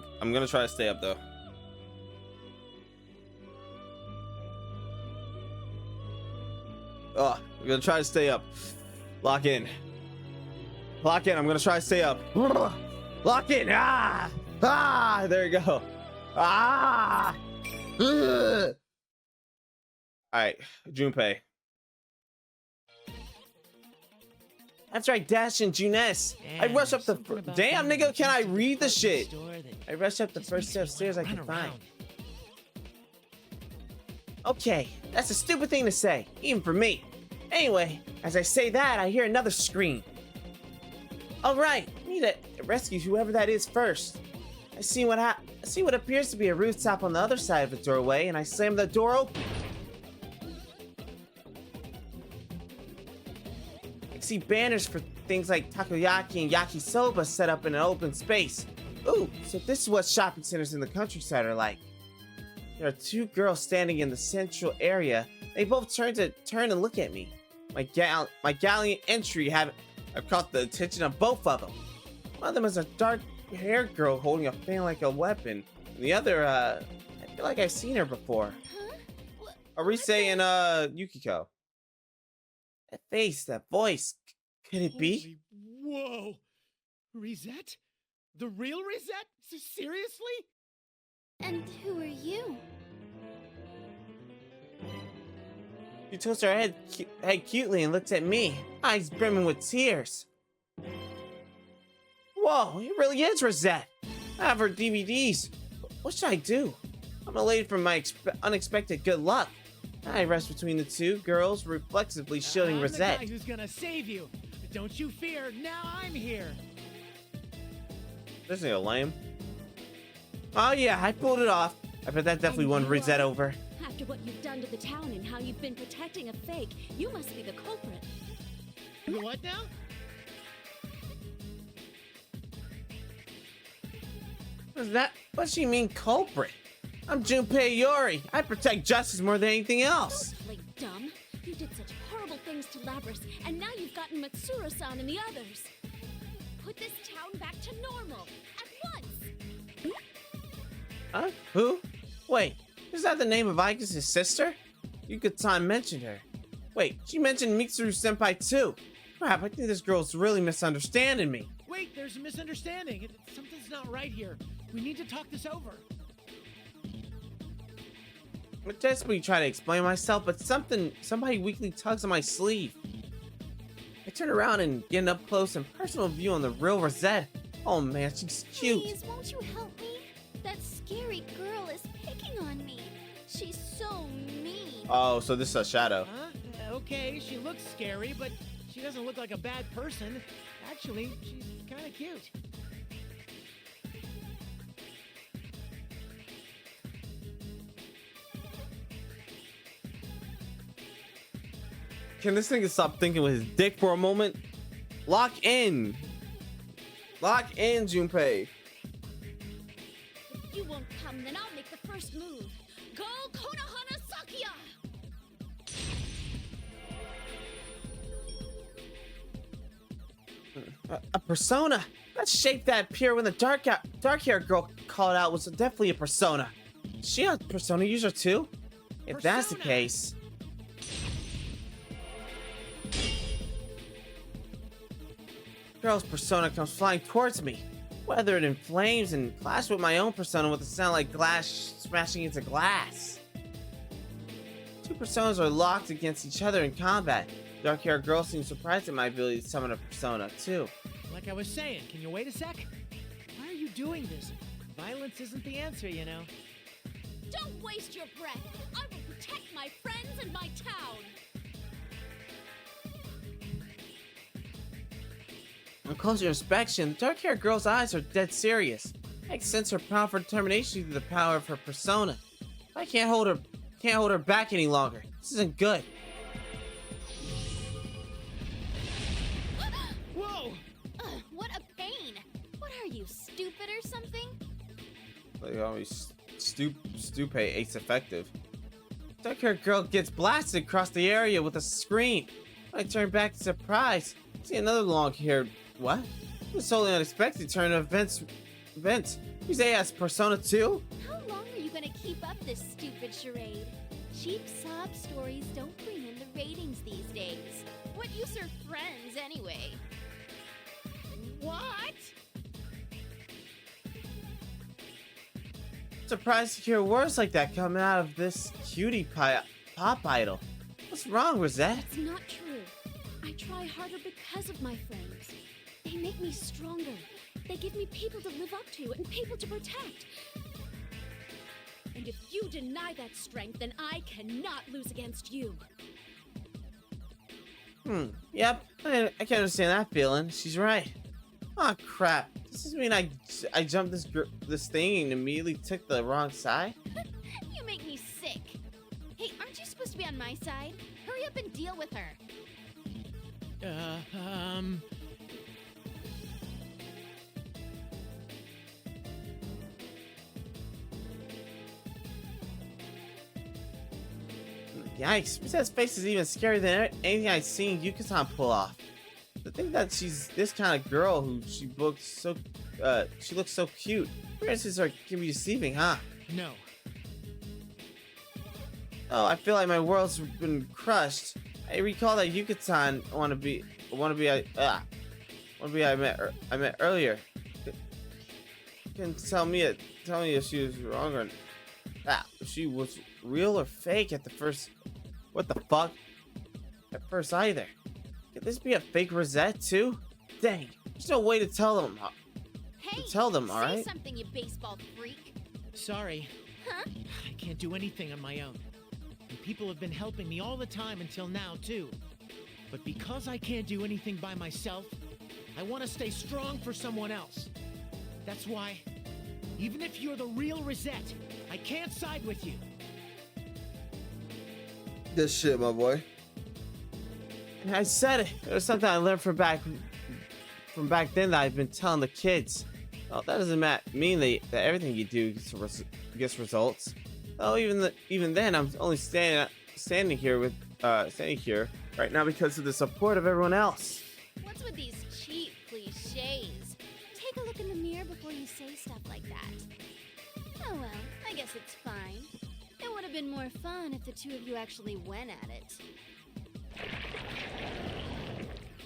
to stay up though. Oh, I'm gonna try to stay up. Lock in. Lock in. I'm gonna try to stay up. Lock in. Ah! Ah! There you go. Ah! All right, Junpei. After I dash in Junes, I rush up the. Damn, nigga, can I read the shit? I rush up the first set of stairs I can find. Okay, that's a stupid thing to say, even for me. Anyway, as I say that, I hear another scream. All right, I need to rescue whoever that is first. I see what appears to be a rooftop on the other side of the doorway, and I slam the door open. I see banners for things like takoyaki and yakisoba set up in an open space. Ooh, so this is what shopping centers in the countryside are like. There are two girls standing in the central area. They both turn and look at me. My gallant entry have caught the attention of both of them. One of them is a dark-haired girl holding a fan like a weapon. And the other, I feel like I've seen her before. Huh? Arise and Yukiko. That face, that voice. Could it be? Whoa! Reset? The real Reset? Seriously? And who are you? She tilts her head cutely and looks at me, eyes brimming with tears. Whoa, it really is Rosette. I have her DVDs. What should I do? I'm elated from my unexpected good luck. I rest between the two girls, reflexively shielding Rosette. I'm the guy who's gonna save you. Don't you fear, now I'm here. This ain't lame. Oh yeah, I pulled it off. I bet that definitely won Rosette over. After what you've done to the town and how you've been protecting a fake, you must be the culprit. What now? What's she mean, culprit? I'm Junpei Iori. I protect justice more than anything else. Don't play dumb. You did such horrible things to Labris, and now you've gotten Matsura-san and the others. Put this town back to normal, at once! Huh? Who? Wait, Is that the name of Ike's sister? Yuka-san mentioned her. Wait, she mentioned Mitsuru-senpai too. Crap, I think this girl's really misunderstanding me. Wait, there's a misunderstanding. Something's not right here. We need to talk this over. I desperately try to explain myself, but somebody weakly tugs on my sleeve. I turn around and get an up close and personal view on the real Rosette. Oh man, she's cute. Please, won't you help me? That scary girl is picking on me. She's so mean. Oh, so this is a shadow. Huh? Okay, she looks scary, but she doesn't look like a bad person. Actually, she's kind of cute. Can this nigga stop thinking with his dick for a moment? Lock in. Lock in, Junpei. If you won't come, then I'll make the first move. Go Konohana Sakuya! A persona? That shape that appeared when the dark-haired girl called out was definitely a persona. Is she a persona user too? If that's the case... Girl's persona comes flying towards me, weathered in flames and clashed with my own persona with a sound like glass smashing into glass. Two personas are locked against each other in combat. Dark-haired girl seems surprised at my ability to summon a persona, too. Like I was saying, can you wait a sec? Why are you doing this? Violence isn't the answer, you know. Don't waste your breath! I will protect my friends and my town! On closer inspection, the dark-haired girl's eyes are dead serious. I can sense her powerful determination through the power of her persona. I can't hold her back any longer. This isn't good. Whoa! What a pain! What are you, stupid or something? Like always, Stupe ace effective. Dark-haired girl gets blasted across the area with a scream. I turn back in surprise. See another long-haired... What? This is totally unexpected turn of events. You say as Persona 2? How long are you gonna keep up this stupid charade? Cheap sob stories don't bring in the ratings these days. What use are friends anyway? What? Surprised to hear words like that coming out of this cutie pie pop idol. What's wrong, Rosette? That's not true. I try harder because of my friends. They make me stronger. They give me people to live up to and people to protect. And if you deny that strength, then I cannot lose against you. Yep, I can understand that feeling. She's right. Oh crap! Does this mean I jumped this thing and immediately took the wrong side? You make me sick. Hey, aren't you supposed to be on my side? Hurry up and deal with her. Yikes, Rosette's face is even scarier than anything I've seen Yuka-san pull off. The thing that she's this kind of girl who she looks so cute. Appearances can be deceiving, huh? No. Oh, I feel like my world's been crushed. I recall that Yuka-san I met earlier. Can tell me if she was wrong or if she was real or fake at the first. What the fuck? At first either. Could this be a fake Rosette too? Dang, there's no way to tell them. Hey, all right? Say something, you baseball freak. Sorry. Huh? I can't do anything on my own. And people have been helping me all the time until now, too. But because I can't do anything by myself, I want to stay strong for someone else. That's why, even if you're the real Rosette, I can't side with you. Good shit, my boy. And I said it. It was something I learned from back then that I've been telling the kids. Well, that doesn't mean that everything you do gets results. Oh, even then, I'm only standing here right now because of the support of everyone else. What's with these cheap cliches? Take a look in the mirror before you say stuff like that. Oh well, I guess it's fine. It have been more fun if the two of you actually went at it.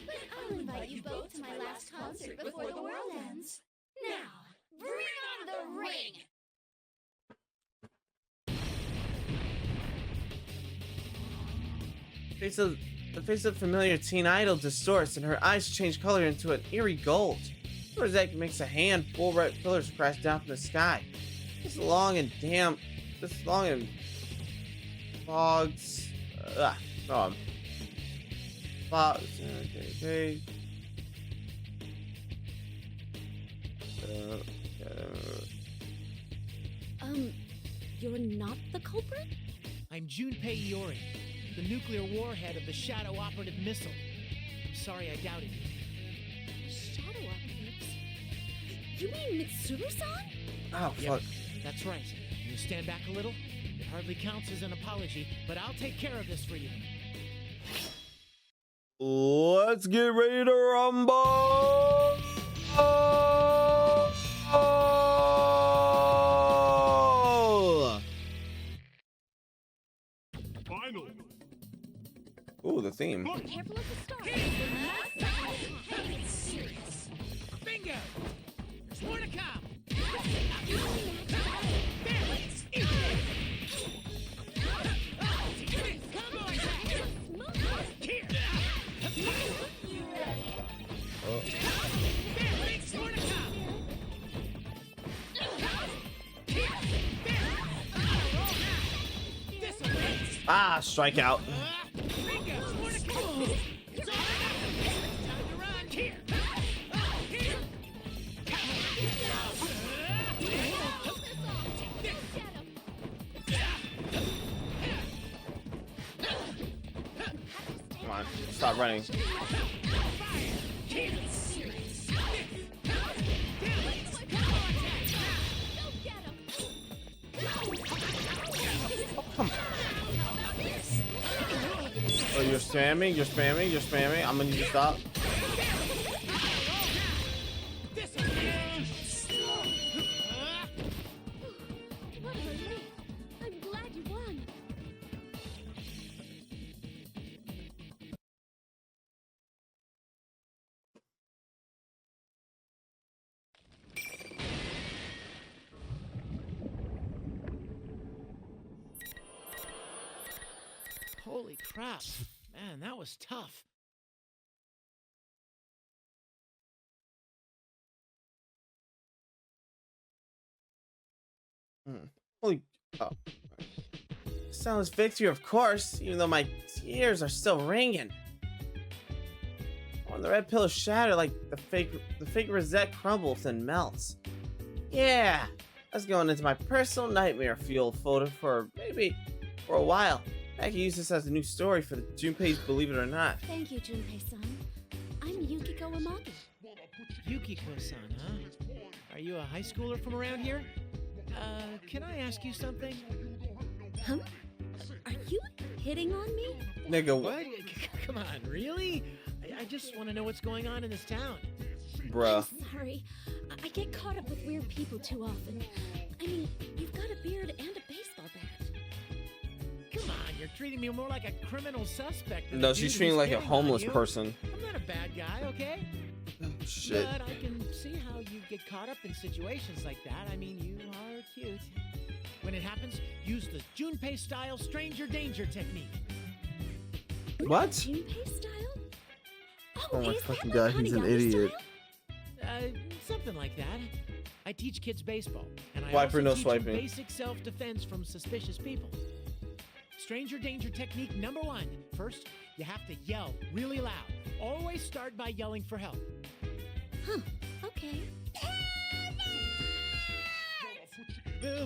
But I'll invite you both to my last concert before the world ends. Now, bring on the ring! The face of familiar teen idol distorts and her eyes change color into an eerie gold. Rosette makes a handful of red pillars crash down from the sky. This long and fogs. Fogs. Okay. You're not the culprit? I'm Junpei Iori, the nuclear warhead of the Shadow Operative Missile. I'm sorry I doubted you. Shadow operatives? You mean Mitsuru-san? Oh, Yep, fuck. that's right. Can you stand back a little? It hardly counts as an apology, but I'll take care of this for you. Let's get ready to rumble! Final. Ooh, the theme. Careful at the start. Bingo! There's more to come! Ah, strikeout. Come on, stop running. Oh, you're spamming, you're spamming, you're spamming. I'm gonna need to stop. What a relief. I'm glad you won. Holy crap. Man, that was tough. Holy. Oh. Sounds victory, of course, even though my ears are still ringing. When the red pillows shatter like the fake rosette crumbles and melts. Yeah, that's going into my personal nightmare fuel folder for a while. I can use this as a new story for the Junpei's Believe It or Not. Thank you, Junpei-san. I'm Yukiko Amagi. Yukiko-san, huh? Are you a high schooler from around here? Can I ask you something? Huh? Are you hitting on me? Nigga, What? Come on, really? I just want to know what's going on in this town. Bruh. I'm sorry. I get caught up with weird people too often. I mean, you've got a beard and a baseball bat. Come on, you're treating me more like a criminal suspect. than No, a she's dude treating who's like a hitting on homeless you. person. I'm not a bad guy, okay? Shit. But I can see how you get caught up in situations like that. I mean, you are cute. When it happens, use the Junpei-style stranger danger technique. What? Junpei style? Oh my is fucking that god, he's an Hanayami idiot. Something like that. I teach kids baseball, and I Wiper, also no teach swiping. them basic self-defense from suspicious people. Stranger danger technique number 1. First, you have to yell really loud. Always start by yelling for help. Huh, okay.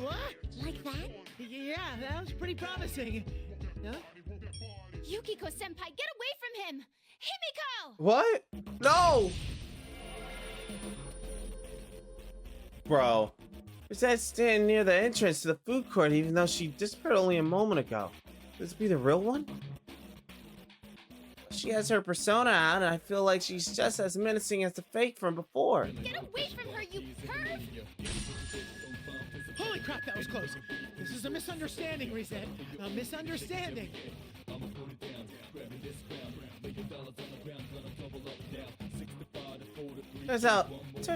What? Like that? Yeah, that was pretty promising. Huh? Yukiko-senpai, get away from him! Himiko! What? No! Bro. Rosette's standing near the entrance to the food court even though she disappeared only a moment ago. Could this be the real one? She has her persona out and I feel like she's just as menacing as the fake from before. Get away from her, you perv! Holy crap, that was close. This is a misunderstanding, Reset. A misunderstanding. Turns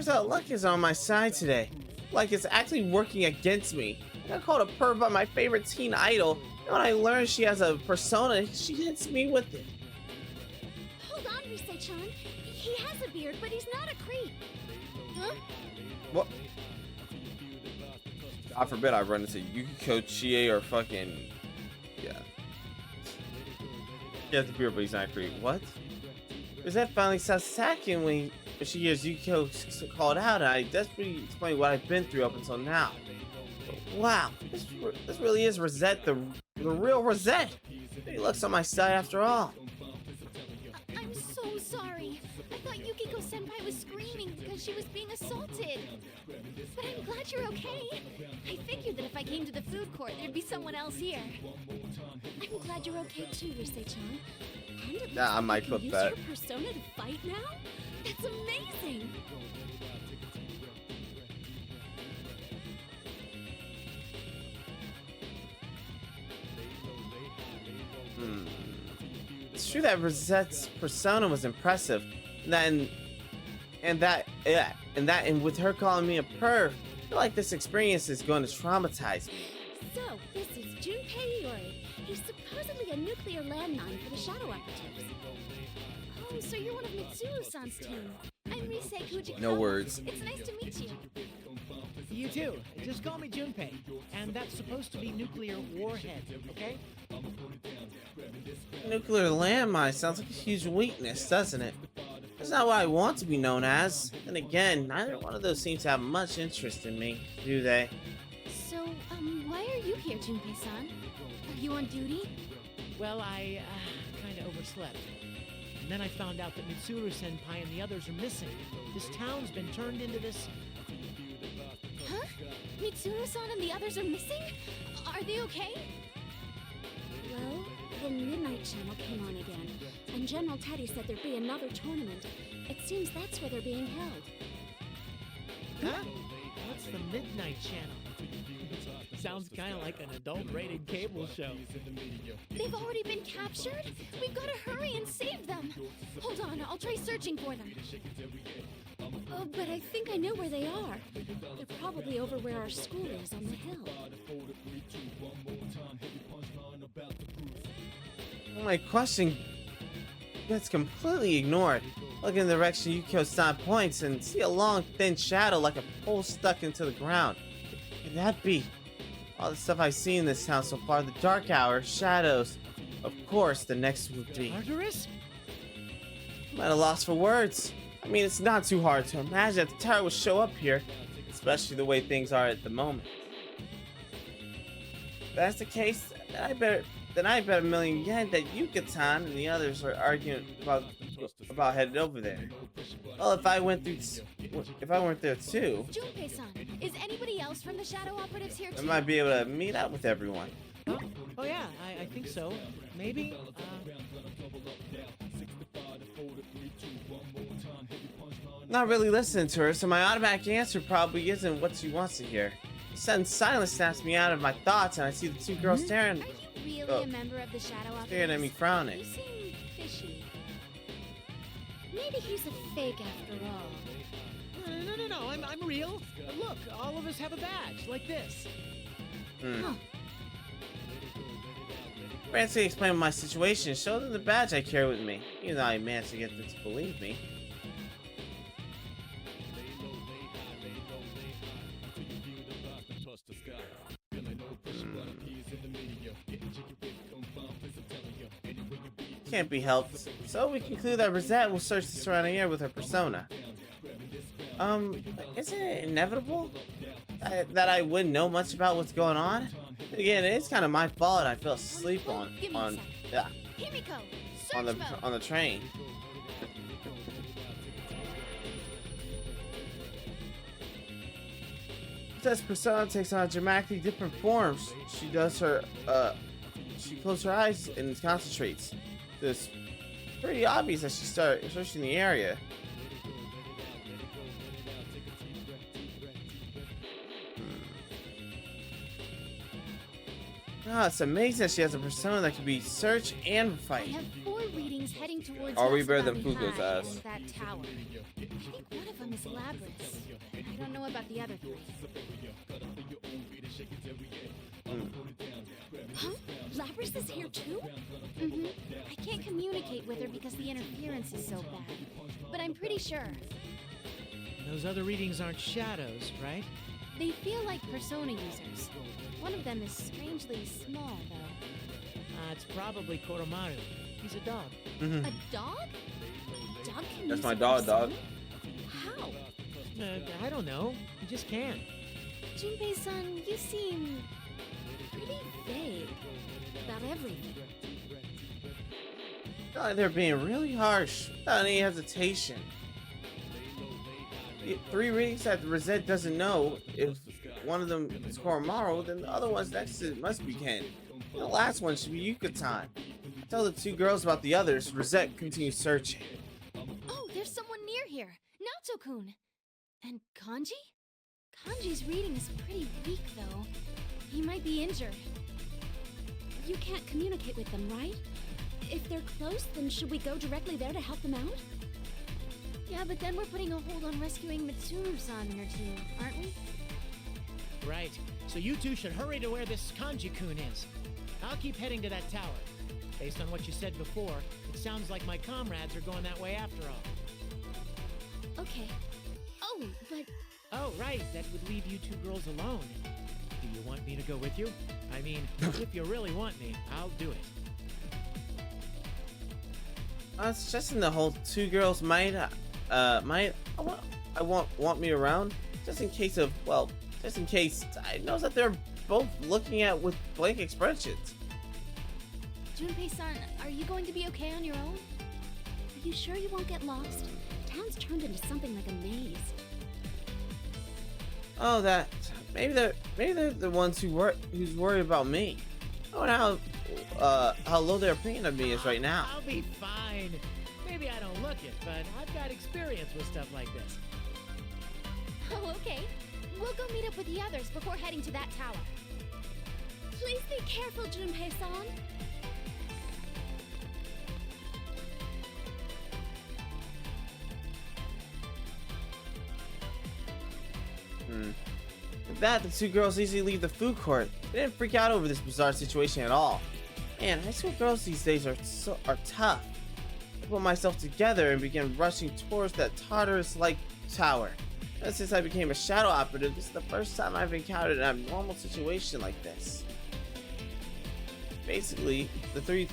out luck is on my side today. Like it's actually working against me. I got called a perv by my favorite teen idol, and when I learned she has a persona, she hits me with it. Hold on, Risei-chan. He has a beard, but he's not a creep. Huh? What? God forbid I run into Yukiko Chie or fucking... Yeah. He has the beard, but he's not a creep. What? Reset finally stops attacking when she hears Yukiko called out, and I desperately explain what I've been through up until now. But wow, this really is Reset, the real Reset. He looks on my side after all. I'm so sorry. I thought Yukiko-senpai was screaming because she was being assaulted. But I'm glad you're okay. I figured that if I came to the food court, there'd be someone else here. I'm glad you're okay too, Risei-chan. And it Nah, I might clip clip that. Use your persona to fight now? That's amazing. It's true that Rosette's persona was impressive, and with her calling me a perv, I feel like this experience is going to traumatize me. So, this is Junpei Iori. He's supposedly a nuclear landmine for the Shadow Operatives. Oh, so you're one of Mitsuru-san's team. I'm Risei Kujikawa. No words. It's nice to meet you. You too. Just call me Junpei. And that's supposed to be nuclear warhead, okay? Nuclear landmine sounds like a huge weakness, doesn't it? That's not what I want to be known as. And again, neither one of those seems to have much interest in me, do they? So, why are you here, Junpei-san? Are you on duty? Well, I kinda overslept. And then I found out that Mitsuru-senpai and the others are missing. This town's been turned into this... Huh? Mitsuru-san and the others are missing? Are they okay? Well, the Midnight Channel came on again, and General Teddy said there'd be another tournament. It seems that's where they're being held. Huh? What's the Midnight Channel? Sounds kind of like an adult-rated cable show. They've already been captured? We've got to hurry and save them! Hold on, I'll try searching for them. Oh, but I think I know where they are. They're probably over where our school is on the hill. My question gets completely ignored. Look in the direction Yukiko-san points and see a long, thin shadow like a pole stuck into the ground. Could that be? All the stuff I've seen in this town so far, the dark hour, shadows. Of course, the next would be... Tartarus? I'm at a loss for words. I mean, it's not too hard to imagine that the tower would show up here, especially the way things are at the moment. If that's the case, then I bet a million yen that Yuka-tan and the others are arguing about headed over there. Well, if I weren't there too, Junpei-san, is anybody else from the Shadow Operatives here I too? might be able to meet up with everyone. Huh? Oh yeah, I think so. Maybe, Not really listening to her, so my automatic answer probably isn't what she wants to hear. A sudden silence snaps me out of my thoughts, and I see the two girls staring. Are you really a member of the Shadow Operatives? Staring at me frowning. You seem fishy. Maybe he's a fake after all. No, I'm real. Look, all of us have a badge, like this. Huh. Francie explained my situation, showed them the badge I carry with me, even though I managed to get them to believe me. Can't be helped. So we conclude that Rosette will search the surrounding area with her persona. Isn't it inevitable that I wouldn't know much about what's going on? Again, it's kind of my fault I fell asleep on the train. Rosette's persona takes on dramatically different forms. She does her she closes her eyes and concentrates. It's pretty obvious that she started searching the area. Ah, it's amazing that she has a persona that can be search and I fight. have 4 readings heading towards Are we better than Valley Fugo's High ass? and that tower. I think one of them is Labrys. I don't know about the other 3. Huh? Labrys is here too? Mm-hmm. I can't communicate with her because the interference is so bad. But I'm pretty sure. Those other readings aren't shadows, right? They feel like persona users. One of them is strangely small, though. It's probably Koromaru. He's a dog. A dog? A dog can That's use my a dog. persona? How? I don't know. He just can. Junpei-san, you seem pretty vague about everything. I feel like they're being really harsh without any hesitation. 3 readings that Rosette doesn't know. If one of them is Koromaru, then the other one's next to it must be Ken. And the last one should be Yuka-tan. Tell the 2 girls about the others. Rosette continues searching. Oh, there's someone near here. Natsu-kun. And Kanji? Kanji's reading is pretty weak, though. He might be injured. You can't communicate with them, right? If they're close, then should we go directly there to help them out? Yeah, but then we're putting a hold on rescuing Mitsuru-san and her team, aren't we? Right. So you two should hurry to where this Kanji-kun is. I'll keep heading to that tower. Based on what you said before, it sounds like my comrades are going that way after all. Okay. Oh, but... Oh, right. That would leave you 2 girls alone. Do you want me to go with you? I mean, if you really want me, I'll do it. It's just in the whole 2 girls might want me around, just in case of, well, just in case I know that they're both looking at with blank expressions. Junpei-san, are you going to be okay on your own? Are you sure you won't get lost? Town's turned into something like a maze. Oh, that maybe they're the ones who's worried about me. I wonder how low their opinion of me is right now. I'll be fine. Maybe I don't look it, but I've got experience with stuff like this. Oh, okay. We'll go meet up with the others before heading to that tower. Please be careful, Junpei-san. With that, the 2 girls easily leave the food court. They didn't freak out over this bizarre situation at all. Man, high school girls these days are tough. I put myself together and began rushing towards that Tartarus-like tower. And since I became a shadow operative, this is the first time I've encountered an abnormal situation like this. Basically, the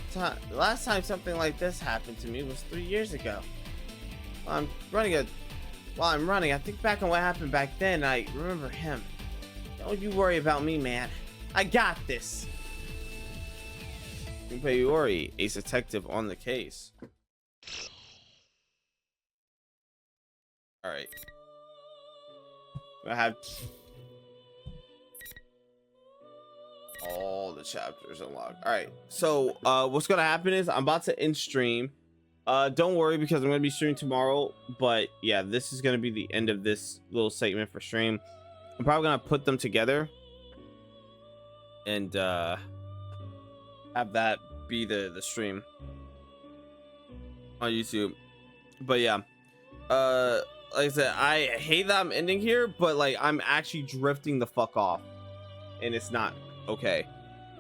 last time something like this happened to me was 3 years ago. While I'm running, I think back on what happened back then, and I remember him. Don't you worry about me, man. I got this. Junpei Iori, ace detective on the case. Alright. I have all the chapters unlocked. Alright, so what's gonna happen is I'm about to end stream. Don't worry, because I'm gonna be streaming tomorrow, but yeah, this is gonna be the end of this little segment for stream. I'm probably gonna put them together and have that be the stream on YouTube. But yeah, like I said, I hate that I'm ending here, but like I'm actually drifting the fuck off, and it's not okay.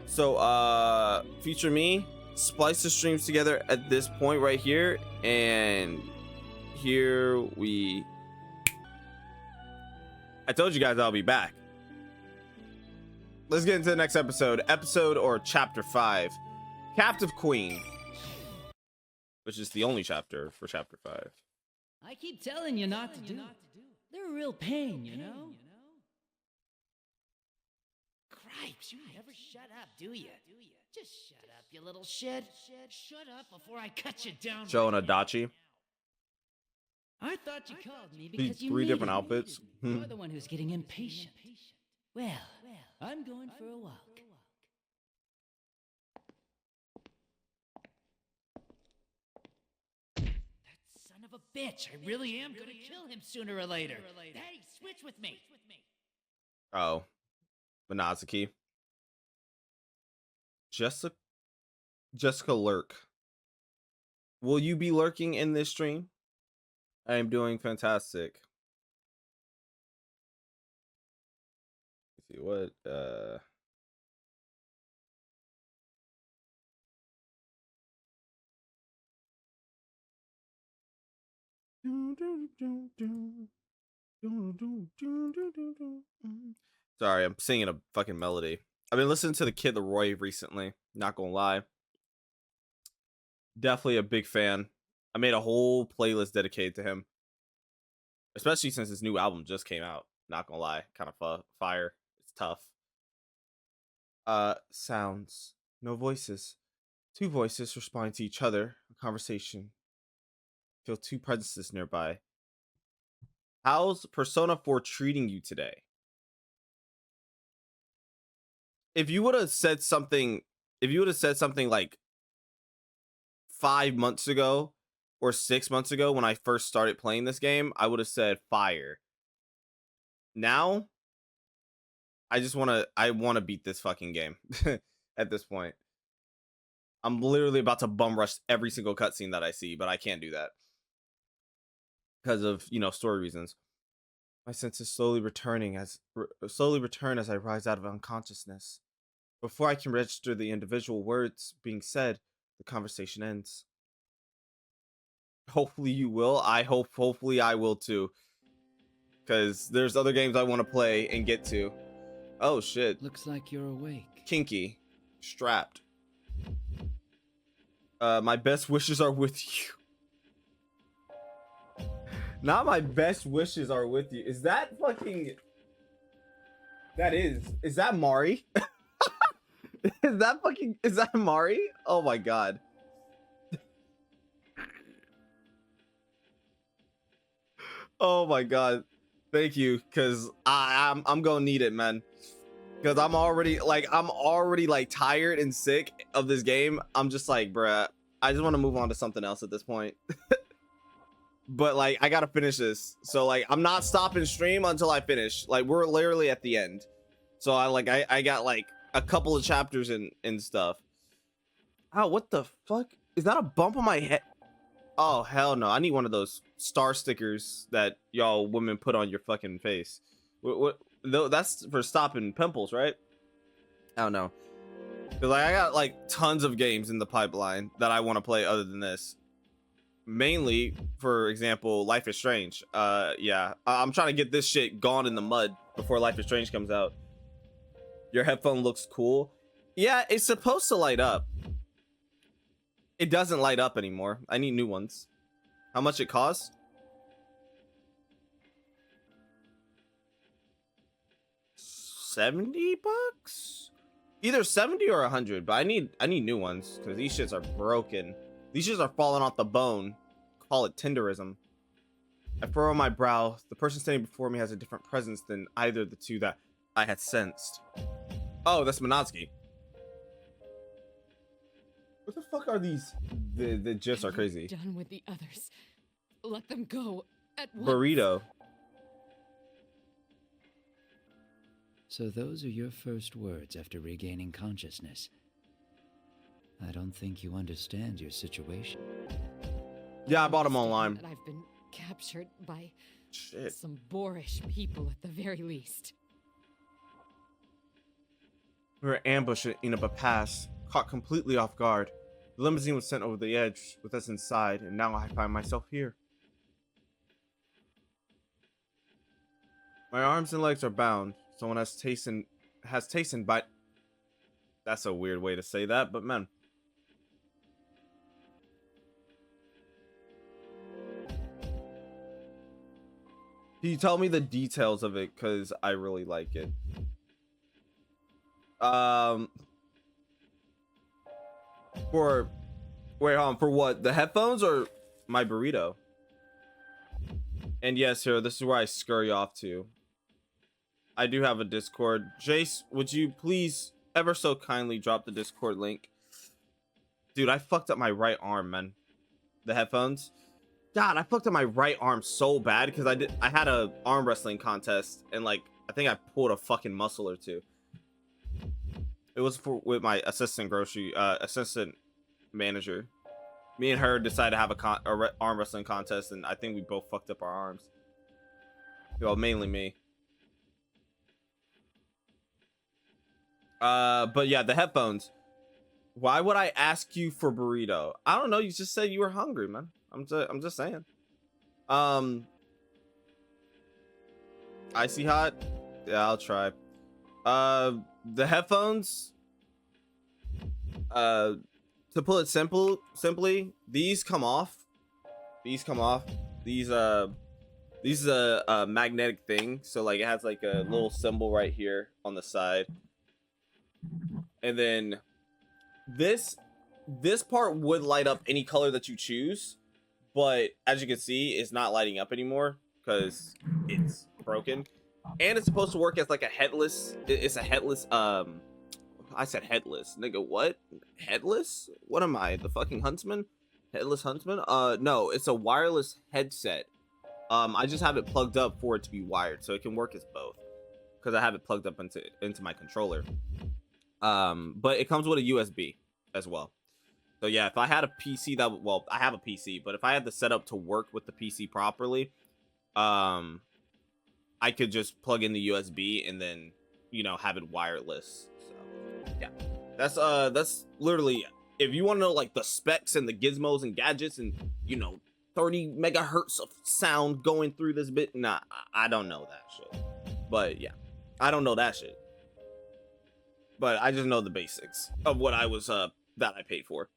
So future me, splice the streams together at this point right here, and here we. I told you guys I'll be back. Let's get into the next episode or chapter 5, Captive Queen, which is the only chapter for chapter 5. I keep telling you not to do it. They're a real pain, you know? Cripes, you never shut up, do you? Just shut up, you little shit. Shut up before I cut you down. Joe and Adachi. I thought you called me because you 3 needed different me. outfits. You're the one who's getting impatient. Well, I'm going for a walk. Son of a bitch, I really am gonna kill him sooner or later. Hey, switch with me. Oh, Minazuki. Jessica Lurk. Will you be lurking in this stream? I am doing fantastic. Let's see what Sorry, I'm singing a fucking melody. I've been listening to the Kid Leroy recently, not gonna lie. Definitely a big fan. I made a whole playlist dedicated to him, especially since his new album just came out. Not gonna lie, kind of fire. It's tough. Sounds, no voices. Two voices responding to each other. A conversation. Feel two presences nearby. How's Persona 4 treating you today? If you would have said something like 5 months ago or 6 months ago when I first started playing this game, I would have said fire. Now, I want to beat this fucking game at this point. I'm literally about to bum rush every single cutscene that I see, but I can't do that because of, story reasons. My senses slowly return as I rise out of unconsciousness. Before I can register the individual words being said, the conversation ends. Hopefully you will. Hopefully I will too. Because there's other games I want to play and get to. Oh shit. Looks like you're awake. Kinky. Strapped. My best wishes are with you. Not my best wishes are with you. Is that fucking... Is that Mari? Is that Mari? Oh my god. Oh my god. Thank you, because I'm gonna need it, man. Because I'm already tired and sick of this game. I'm just like, bruh, I just want to move on to something else at this point. But like, I gotta finish this. So like, I'm not stopping stream until I finish. Like, we're literally at the end. So I got like a couple of chapters and stuff. Oh, what the fuck? Is that a bump on my head? Oh, hell no. I need one of those star stickers that y'all women put on your fucking face. What that's for stopping pimples, right? I don't know. Cause like, I got like tons of games in the pipeline that I want to play other than this. Mainly, for example, Life is Strange. Yeah. I'm trying to get this shit gone in the mud before Life is Strange comes out. Your headphone looks cool. Yeah, it's supposed to light up. It doesn't light up anymore. I need new ones. How much it costs? $70? Either 70 or 100, but I need new ones because these shits are broken. These shits are falling off the bone. Call it tenderism. I furrow my brow. The person standing before me has a different presence than either of the two that I had sensed. Oh, that's Minotsky. What the fuck are these? The gifs are crazy. Done with the others. Let them go at once. Burrito. So those are your first words after regaining consciousness. I don't think you understand your situation. Yeah, I bought them online. That I've been captured by shit. Some boorish people at the very least. We were ambushed at Inaba Pass, caught completely off guard. The limousine was sent over the edge with us inside, and now I find myself here. My arms and legs are bound. Someone has taken by... That's a weird way to say that, but man. Can you tell me the details of it? Because I really like it. Wait, hold on. For what? The headphones or my burrito? And yes, sir, this is where I scurry off to. I do have a Discord. Jace, would you please ever so kindly drop the Discord link? Dude, I fucked up my right arm, man. The headphones. God, I fucked up my right arm so bad because I had a arm wrestling contest and like I think I pulled a fucking muscle or two. It was with my assistant manager. Me and her decided to have a arm wrestling contest, and I think we both fucked up our arms. Well, mainly me. But yeah, the headphones. Why would I ask you for burrito? I don't know. You just said you were hungry, man. I'm just saying. Icy hot? Yeah, I'll try. The headphones. To put it simply, these come off. These come off. These is a magnetic thing. So like it has like a little symbol right here on the side. And then this part would light up any color that you choose, but as you can see, it's not lighting up anymore because it's broken. And it's supposed to work as like a headless. It's a headless. I said headless, nigga. What? Headless? What am I? The fucking huntsman? Headless huntsman? No, it's a wireless headset. I just have it plugged up for it to be wired, so it can work as both. Because I have it plugged up into my controller. But it comes with a USB as well. So yeah, if I had a PC well, I have a PC, but if I had the setup to work with the PC properly, I could just plug in the USB and then, you know, have it wireless. So yeah, that's literally, if you want to know like the specs and the gizmos and gadgets and, you know, 30 megahertz of sound going through this bit, nah, I don't know that shit. But yeah, I don't know that shit. But I just know the basics of what I was that I paid for.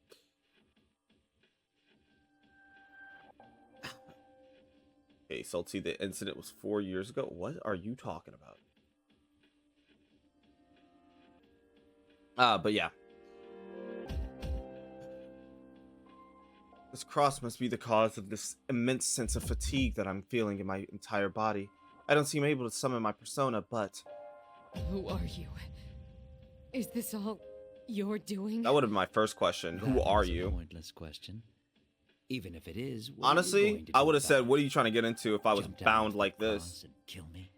Okay, so let's see, the incident was 4 years ago. What are you talking about? But yeah. This cross must be the cause of this immense sense of fatigue that I'm feeling in my entire body. I don't seem able to summon my persona, but... Who are you? Is this all you're doing? That would have been my first question. Who are you? Pointless question. Even if it is, honestly, I would have said, "What are you trying to get into?" If I was bound like this. Kill me.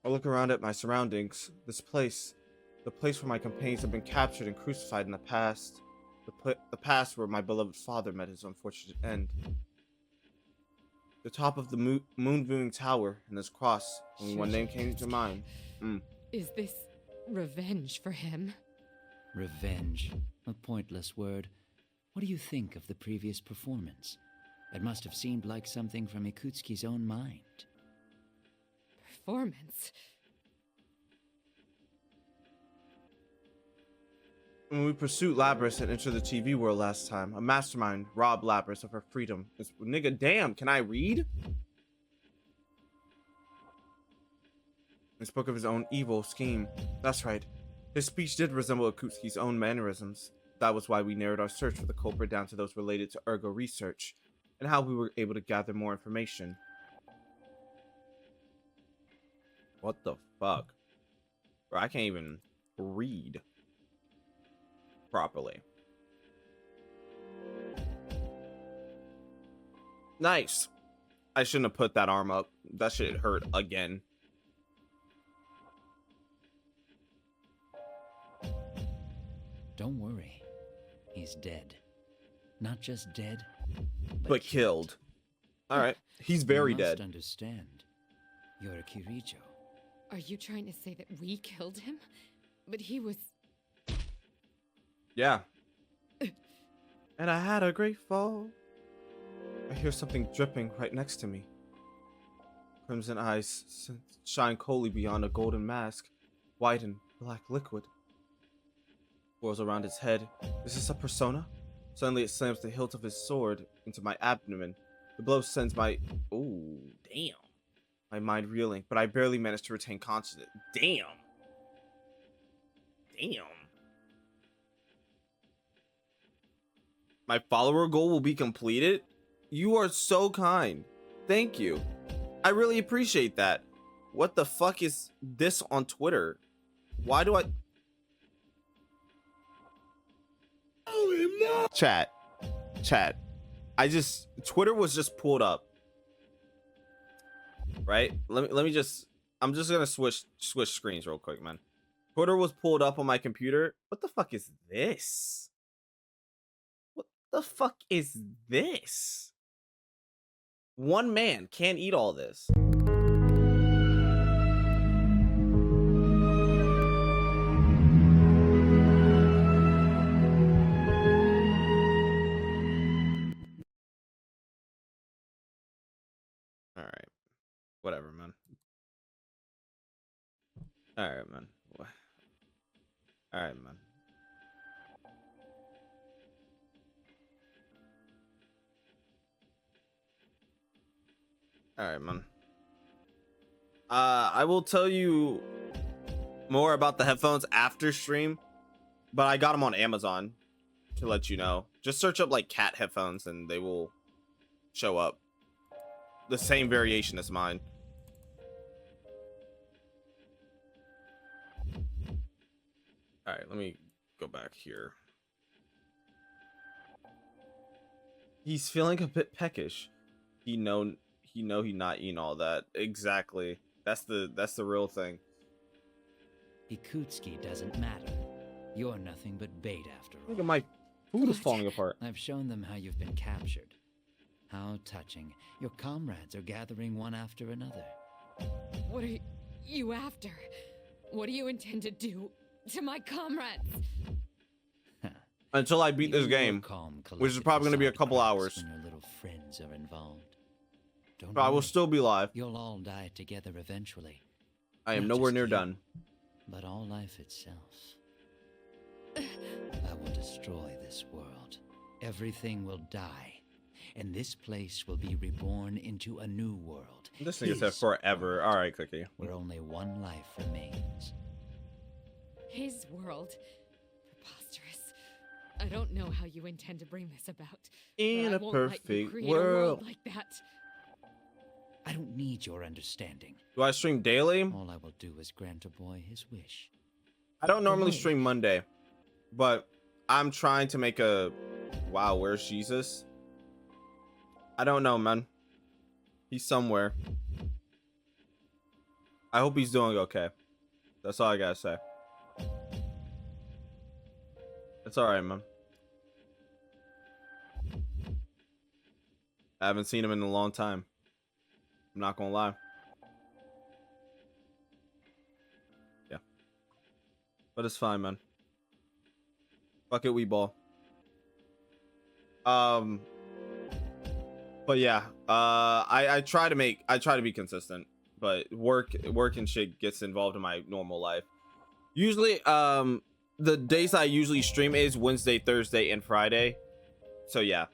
I look around at my surroundings. This place, the place where my companions have been captured and crucified in the past. The past where my beloved father met his unfortunate end. The top of the moon viewing tower and this cross. Only one name came to mind. Is this revenge for him? Revenge. A pointless word. What do you think of the previous performance? It must have seemed like something from Ikutsuki's own mind. Performance? When we pursued Labris and entered the TV world last time, a mastermind robbed Labris of her freedom. Nigga, damn, can I read? He spoke of his own evil scheme. That's right. His speech did resemble Ikutsuki's own mannerisms. That was why we narrowed our search for the culprit down to those related to ergo research, and how we were able to gather more information. What the fuck? Bro, I can't even read properly. Nice. I shouldn't have put that arm up. That shit hurt again. Don't worry. He's dead. Not just dead, but killed. All right. He's very dead. You must understand. You're a Kirijo. Are you trying to say that we killed him? But he was... Yeah. And I had a great fall. I hear something dripping right next to me. Crimson eyes shine coldly beyond a golden mask. White and black liquid whirls around his head. Is this a persona? Suddenly it slams the hilt of his sword into my abdomen. The blow sends my... Ooh, damn. My mind reeling, but I barely manage to retain consciousness. Damn. Damn. My follower goal will be completed? You are so kind. Thank you. I really appreciate that. What the fuck is this on Twitter? Why do I... Chat. Twitter was just pulled up. Right? Let me just... I'm just gonna switch screens real quick, man. Twitter was pulled up on my computer. What the fuck is this? What the fuck is this? One man can't eat all this. All right. Whatever, man. All right, man. All right, man. All right, man. I will tell you more about the headphones after stream, but I got them on Amazon to let you know. Just search up like cat headphones and they will show up. The same variation as mine. All right, let me go back here. He's feeling a bit peckish. He he's not eating all that. Exactly. That's the real thing. Ikutski doesn't matter. You're nothing but bait after all. Look at my food is falling apart. I've shown them how you've been captured. How touching. Your comrades are gathering one after another. What are you after? What do you intend to do to my comrades? Until I beat this game, which is probably going to be a couple hours. When your little friends are involved. But I will still be live. You'll all die together eventually. I am nowhere near done. But all life itself. I will destroy this world. Everything will die. And this place will be reborn into a new world. This thing is there forever. All right, Cookie. Where only one life remains. His world? Preposterous. I don't know how you intend to bring this about. In a perfect world like that. I don't need your understanding. Do I stream daily? All I will do is grant a boy his wish. I don't normally stream Monday, but I'm trying to make a... Wow, where's Jesus? I don't know, man. He's somewhere. I hope he's doing okay. That's all I gotta say. It's alright, man. I haven't seen him in a long time. I'm not gonna lie. Yeah. But it's fine, man. Fuck it, we ball. But yeah, I try to be consistent, but work and shit gets involved in my normal life. Usually, the days I usually stream is Wednesday, Thursday, and Friday. So yeah.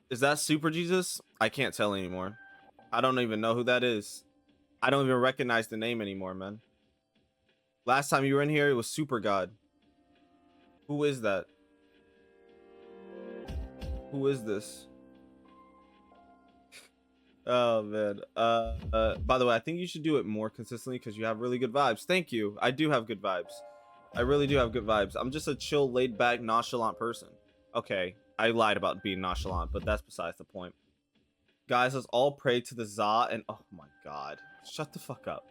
Is that Super Jesus? I can't tell anymore. I don't even know who that is. I don't even recognize the name anymore, man. Last time you were in here, it was Super God. Who is that? Who is this? Oh man. By the way, I think you should do it more consistently because you have really good vibes. Thank you. I do have good vibes. I really do have good vibes. I'm just a chill, laid back, nonchalant person. Okay, I lied about being nonchalant, but that's besides the point. Guys, let's all pray to the Za and oh my god. Shut the fuck up.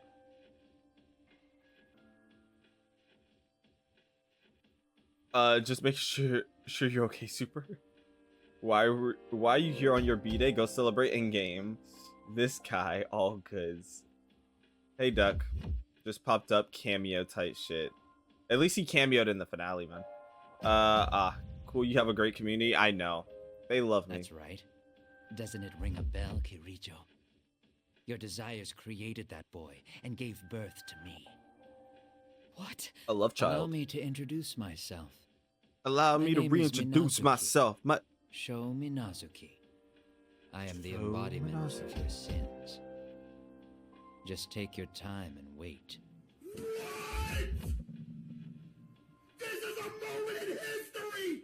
Just make sure you're okay, Super. Why are you here on your B-Day? Go celebrate in game. This guy, all goods. Hey Duck, just popped up cameo type shit. At least he cameoed in the finale, man. Cool. You have a great community. I know, they love me. That's right. Doesn't it ring a bell, Kirijo? Your desires created that boy and gave birth to me. What? A love child. Allow me to introduce myself. Allow me to reintroduce myself. Sho Minazuki. I am the embodiment of your sins. Just take your time and wait. This is a moment in history!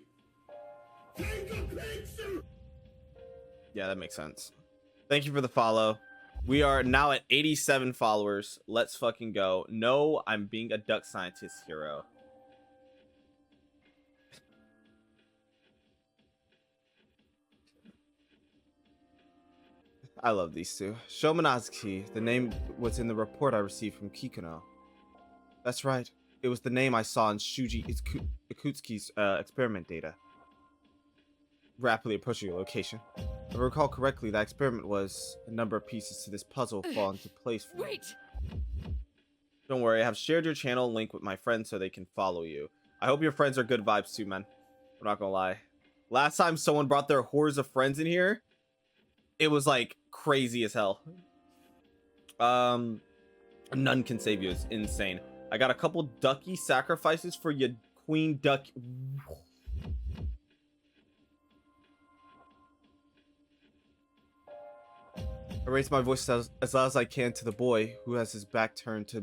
Take a picture! Yeah, that makes sense. Thank you for the follow. We are now at 87 followers. Let's fucking go. No, I'm being a duck scientist hero. I love these two. Shominazuki, the name was in the report I received from Kikuno. That's right. It was the name I saw in Shuji Ikutsuki's experiment data. Rapidly approaching your location. If I recall correctly, that experiment was a number of pieces to this puzzle fall into place for me. Wait! Don't worry, I have shared your channel link with my friends so they can follow you. I hope your friends are good vibes too, man. I'm not gonna lie. Last time someone brought their hordes of friends in here, it was like crazy as hell. None can save you. It's insane. I got a couple ducky sacrifices for your queen duck. I raise my voice as loud as I can to the boy who has his back turned to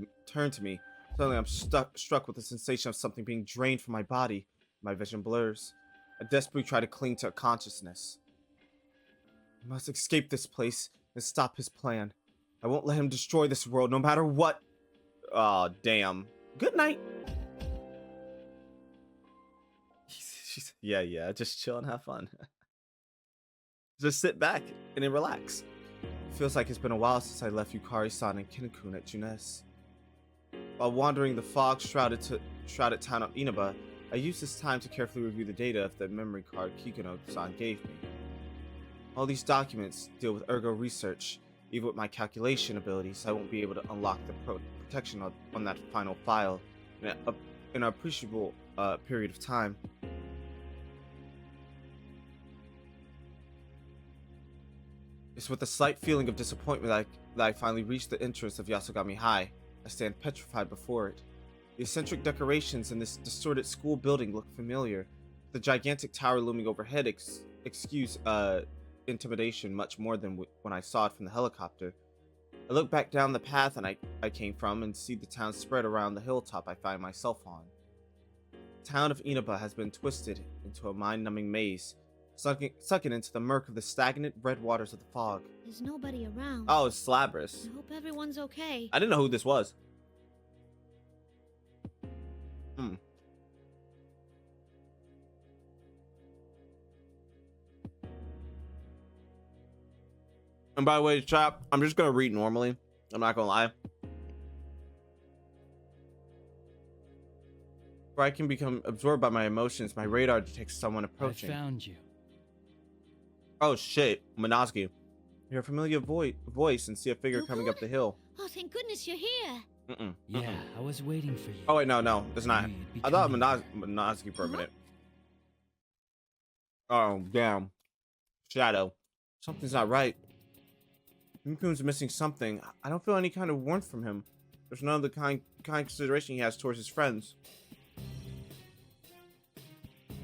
me. Suddenly I'm struck with the sensation of something being drained from my body. My vision blurs. I desperately try to cling to consciousness. I must escape this place and stop his plan. I won't let him destroy this world no matter what. Aw, damn. Good night. Yeah, just chill and have fun. Just sit back and then relax. It feels like it's been a while since I left Yukari-san and Ken-kun at Junes. While wandering the fog-shrouded town of Inaba, I used this time to carefully review the data of the memory card Kikuno-san gave me. All these documents deal with ergo research. Even with my calculation abilities, I won't be able to unlock the protection on that final file in an appreciable period of time. It's with a slight feeling of disappointment that I finally reached the entrance of Yasogami High. I stand petrified before it. The eccentric decorations in this distorted school building look familiar. The gigantic tower looming overhead excuse intimidation much more than when I saw it from the helicopter. I look back down the path I came from and see the town spread around the hilltop I find myself on. The town of Inaba has been twisted into a mind-numbing maze, sucking into the murk of the stagnant red waters of the fog. There's nobody around. Oh, it's Slabris. I hope everyone's okay. I didn't know who this was. And by the way, chat, I'm just gonna read normally. I'm not gonna lie. Where I can become absorbed by my emotions, my radar detects someone approaching. I found you. Oh shit, Monosuke. Hear a familiar voice and see a figure coming up the hill. Oh, thank goodness you're here. Yeah, I was waiting for you. Oh wait, no, it's not. I thought Monosuke for a minute. Oh damn, Shadow. Something's not right. Ken-kun's missing something. I don't feel any kind of warmth from him. There's none of the kind consideration he has towards his friends.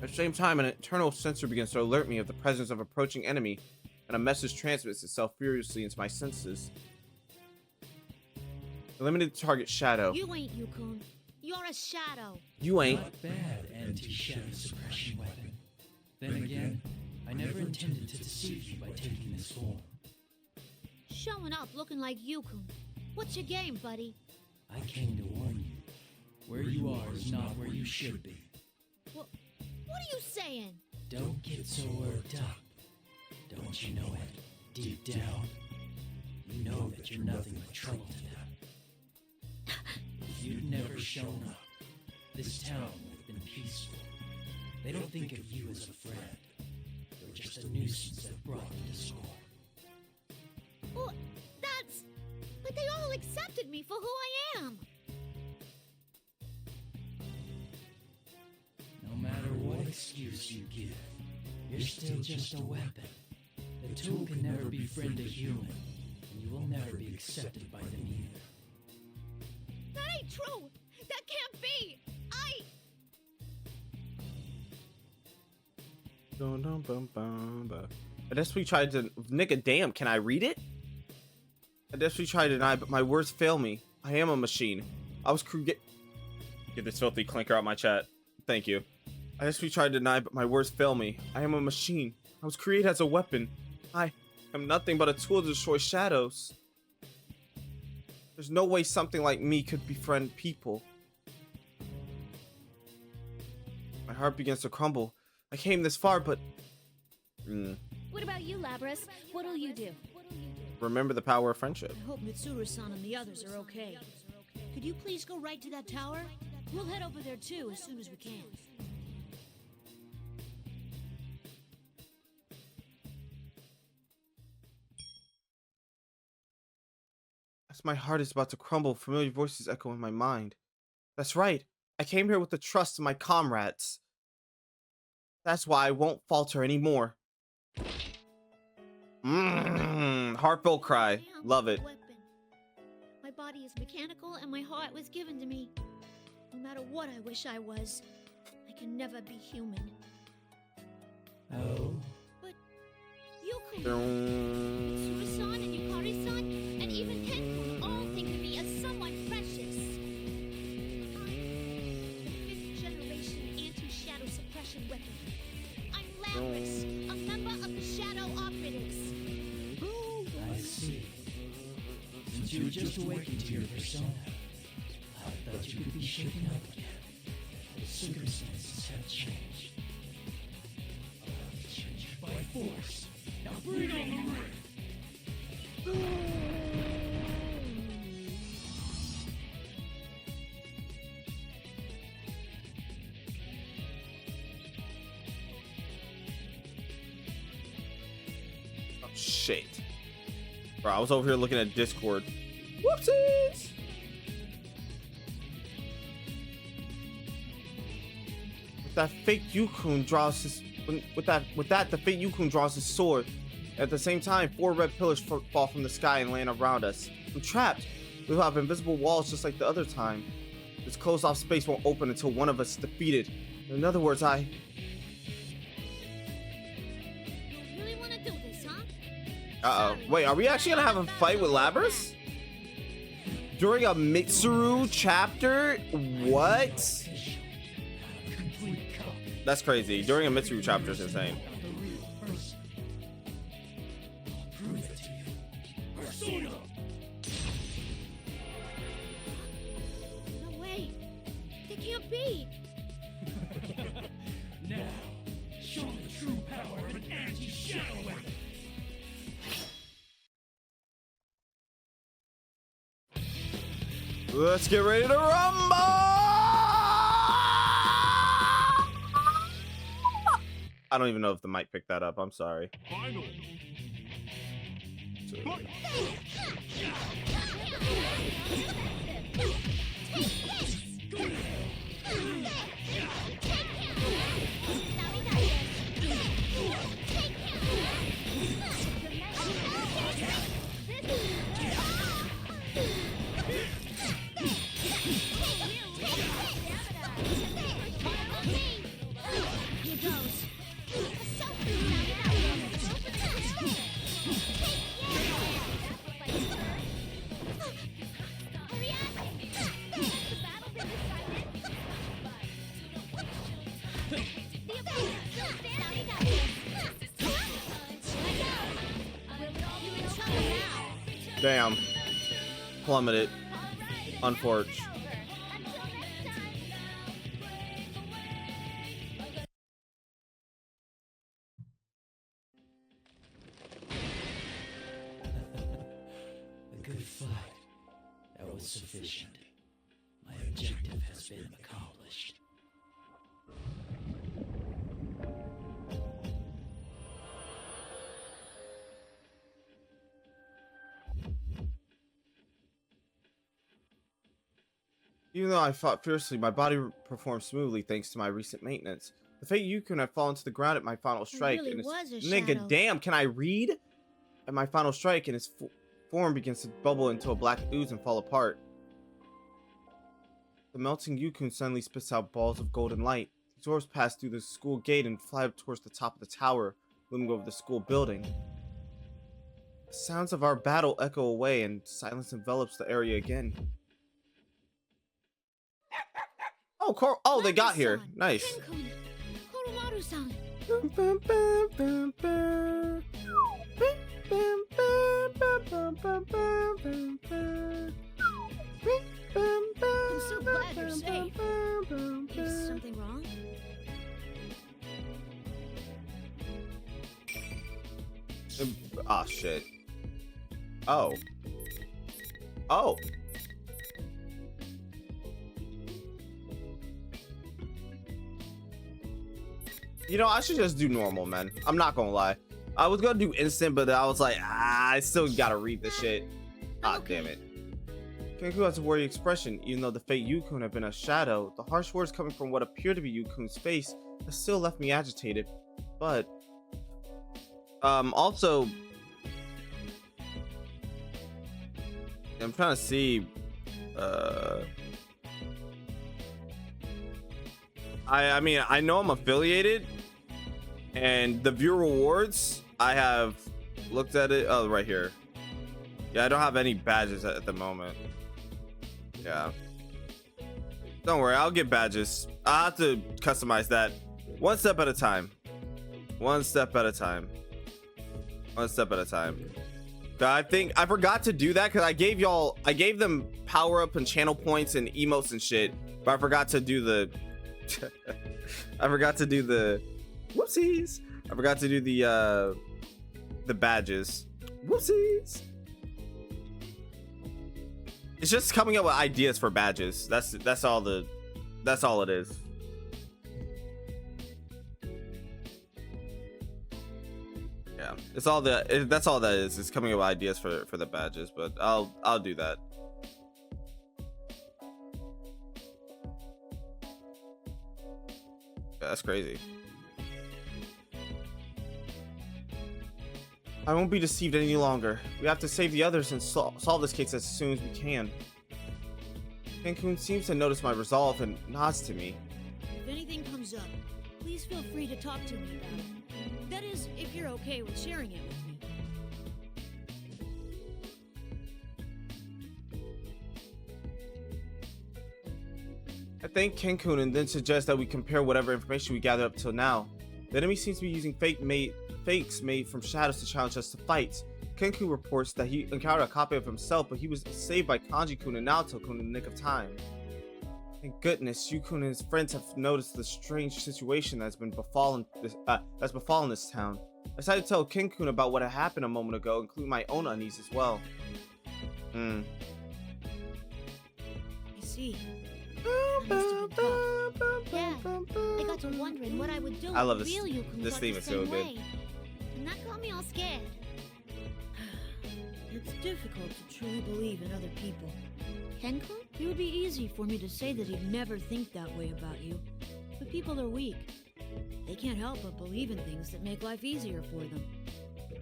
At the same time, an internal sensor begins to alert me of the presence of approaching enemy, and a message transmits itself furiously into my senses. Eliminate the target Shadow. You ain't Yukun. You're a shadow. You ain't. Not bad anti-shadow suppression weapon. Then again, I never intended to deceive you by taking this form. Showing up looking like Yukun. What's your game, buddy? I came to warn you. Where you are is not where you should be. What are you saying? Don't get so worked up. Don't you know it? Deep down, you know that you're nothing but trouble to them. If you'd never shown up, this town would have been peaceful. They don't think of you as a friend. You're just a nuisance that brought them to score. Well, but they all accepted me for who I am. No matter what excuse you give, you're still just a weapon. The tool can never befriend a human, and you will never be accepted by them either. That ain't true! That can't be! I desperately tried to... Nigga, damn, can I read it? I desperately tried to deny, but my words fail me. I am a machine. I was Get this filthy clinker out my chat. Thank you. I desperately tried to deny, but my words fail me. I am a machine. I was created as a weapon. I am nothing but a tool to destroy shadows. There's no way something like me could befriend people. My heart begins to crumble. I came this far, but... What about you, Labras? What'll you do? remember the power of friendship. I hope Mitsuru-san and the others are okay. Could you please go right to that tower? We'll head over there too as soon as we can. As my heart is about to crumble, familiar voices echo in my mind. That's right. I came here with the trust of my comrades. That's why I won't falter anymore. Heartfelt cry. Love it. Weapon. My body is mechanical and my heart was given to me. No matter what I wish I was, I can never be human. Oh. But Mitsuru-san and Yukari-san and even Kenkun all think of me as somewhat precious. I'm the 5th generation anti-shadow suppression weapon. I'm Lapras, a member of the Shadow Operatives. I see. Since you were just awakened to your persona, I thought you could be shaken up again. The circumstances have changed. I'll change you by force. Now bring on the ring! Oh, shit. Bro, I was over here looking at Discord. Whoopsies! With that fake Yukun draws his with that the fake Yukun draws his sword. At the same time, 4 red pillars fall from the sky and land around us. I'm trapped. We'll have invisible walls just like the other time. This closed off space won't open until one of us is defeated. In other words, You really want to do this, huh? Uh-oh. Wait, are we actually gonna have a fight with Lapras? During a Mitsuru chapter? What? That's crazy. During a Mitsuru chapter is insane. No way. They can't be. Now, show the true power of an anti-shadow weapon. Let's get ready to rumble! I don't even know if the mic picked that up. I'm sorry. Finally. Here goes. Damn. Plummeted. Unfortunate. A good fight. That was sufficient. My objective has been accomplished. Even though I fought fiercely, my body performed smoothly thanks to my recent maintenance. The fate Yukun had fallen to the ground at my final strike. really And was a nigga, shadow. damn, can I read? At my final strike, and his form begins to bubble into a black ooze and fall apart. The melting Yukun suddenly spits out balls of golden light. These orbs pass through the school gate and fly up towards the top of the tower, looming over the school building. The sounds of our battle echo away, and silence envelops the area again. Oh, they got here. Nice. Kenkun, Koromaru-san. I'm so glad you're safe. Is something wrong? Ah, shit. Oh. Oh. You know, I should just do normal, man. I'm not gonna lie. I was gonna do instant, but I was like, I still gotta read the shit. Ah, damn it. Kenku has a worried expression. Even though the fate Yukun have been a shadow, the harsh words coming from what appeared to be Yukun's face has still left me agitated. But also, I'm trying to see. I mean, I know I'm affiliated, and the viewer rewards, I have looked at it. Oh, right here. Yeah, I don't have any badges at the moment. Yeah. Don't worry, I'll get badges. I'll have to customize that one step at a time. One step at a time. One step at a time. I think I forgot to do that because I gave them power up and channel points and emotes and shit, but I forgot to do the whoopsies. I forgot to do the badges. Whoopsies. It's just coming up with ideas for badges. That's all it is. Yeah, that's all that is. It's coming up with ideas for the badges, but I'll do that. Yeah, that's crazy. I won't be deceived any longer. We have to save the others and solve this case as soon as we can. Cancun seems to notice my resolve and nods to me. If anything comes up, please feel free to talk to me about it. That is, if you're okay with sharing it with me. I thank Cancun and then suggest that we compare whatever information we gathered up till now. The enemy seems to be using fakes made from shadows to challenge us to fight. Kenku reports that he encountered a copy of himself, but he was saved by Kanji-kun and Naoto-kun in the nick of time. Thank goodness, Yukun and his friends have noticed the strange situation that's befallen this town. I decided to tell Kenku about what had happened a moment ago, including my own unease as well. I see. That must have been tough. Yeah, I got to wondering what I would do I love if this. real Yukun This got theme the is so same good. way. And that got me all scared. It's difficult to truly believe in other people. Kenkun? It would be easy for me to say that he'd never think that way about you. But people are weak. They can't help but believe in things that make life easier for them.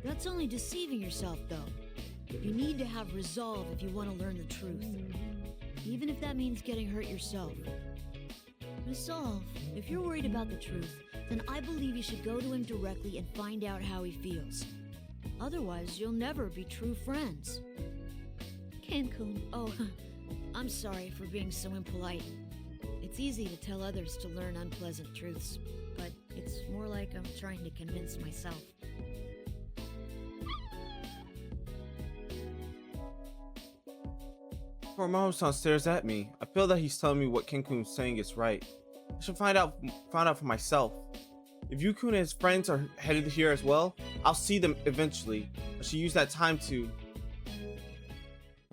That's only deceiving yourself, though. You need to have resolve if you want to learn the truth. Even if that means getting hurt yourself. Resolve, if you're worried about the truth, then I believe you should go to him directly and find out how he feels. Otherwise, you'll never be true friends. Cancun. Oh, I'm sorry for being so impolite. It's easy to tell others to learn unpleasant truths, but it's more like I'm trying to convince myself. Formosan stares at me. I feel that he's telling me what Kenkun's saying is right. I should find out for myself. If Yukun and his friends are headed here as well, I'll see them eventually. I should use that time to...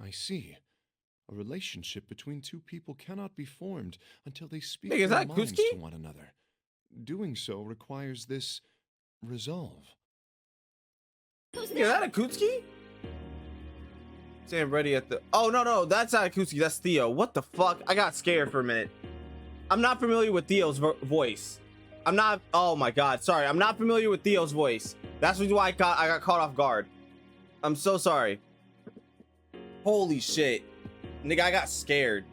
I see. A relationship between two people cannot be formed until they speak Hey, is their that minds Kutsuki? to one another. Doing so requires this resolve. Is that Akutsuki? Stand ready at the... Oh, no, that's not Akutsuki, that's Theo. What the fuck? I got scared for a minute. I'm not familiar with Theo's voice. I'm not... Oh my god, sorry. I'm not familiar with Theo's voice. That's why I got caught off guard. I'm so sorry. Holy shit. Nigga, I got scared.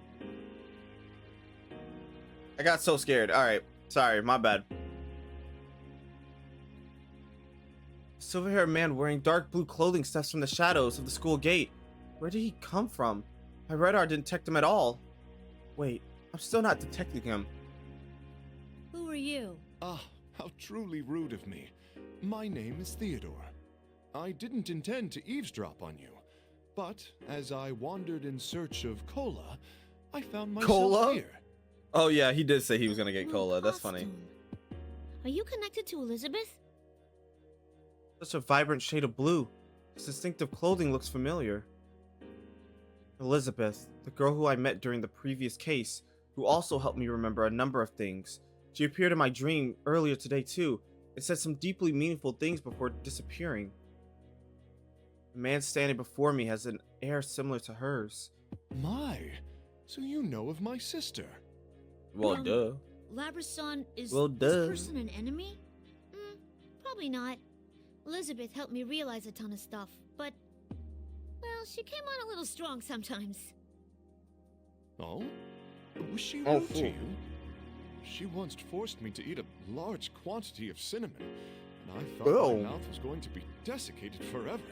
I got so scared. Alright, sorry, my bad. Silver-haired man wearing dark blue clothing steps from the shadows of the school gate. Where did he come from? My radar didn't detect him at all. Wait, I'm still not detecting him. Who are you? Ah, how truly rude of me. My name is Theodore. I didn't intend to eavesdrop on you, but as I wandered in search of cola, I found myself Cola? here. Oh yeah, he did say he was gonna get cola. That's funny. Are you connected to Elizabeth? Such a vibrant shade of blue. His distinctive clothing looks familiar. Elizabeth, the girl who I met during the previous case, who also helped me remember a number of things. She appeared in my dream earlier today too, and said some deeply meaningful things before disappearing. The man standing before me has an air similar to hers. My, so you know of my sister. Well, duh. Labra-san, is Well, this duh. person an enemy? Probably not. Elizabeth helped me realize a ton of stuff, but, well, she came on a little strong sometimes. Oh? Was she Oh, rude to fool. you? She once forced me to eat a large quantity of cinnamon, and I thought Oh. my mouth was going to be desiccated forever.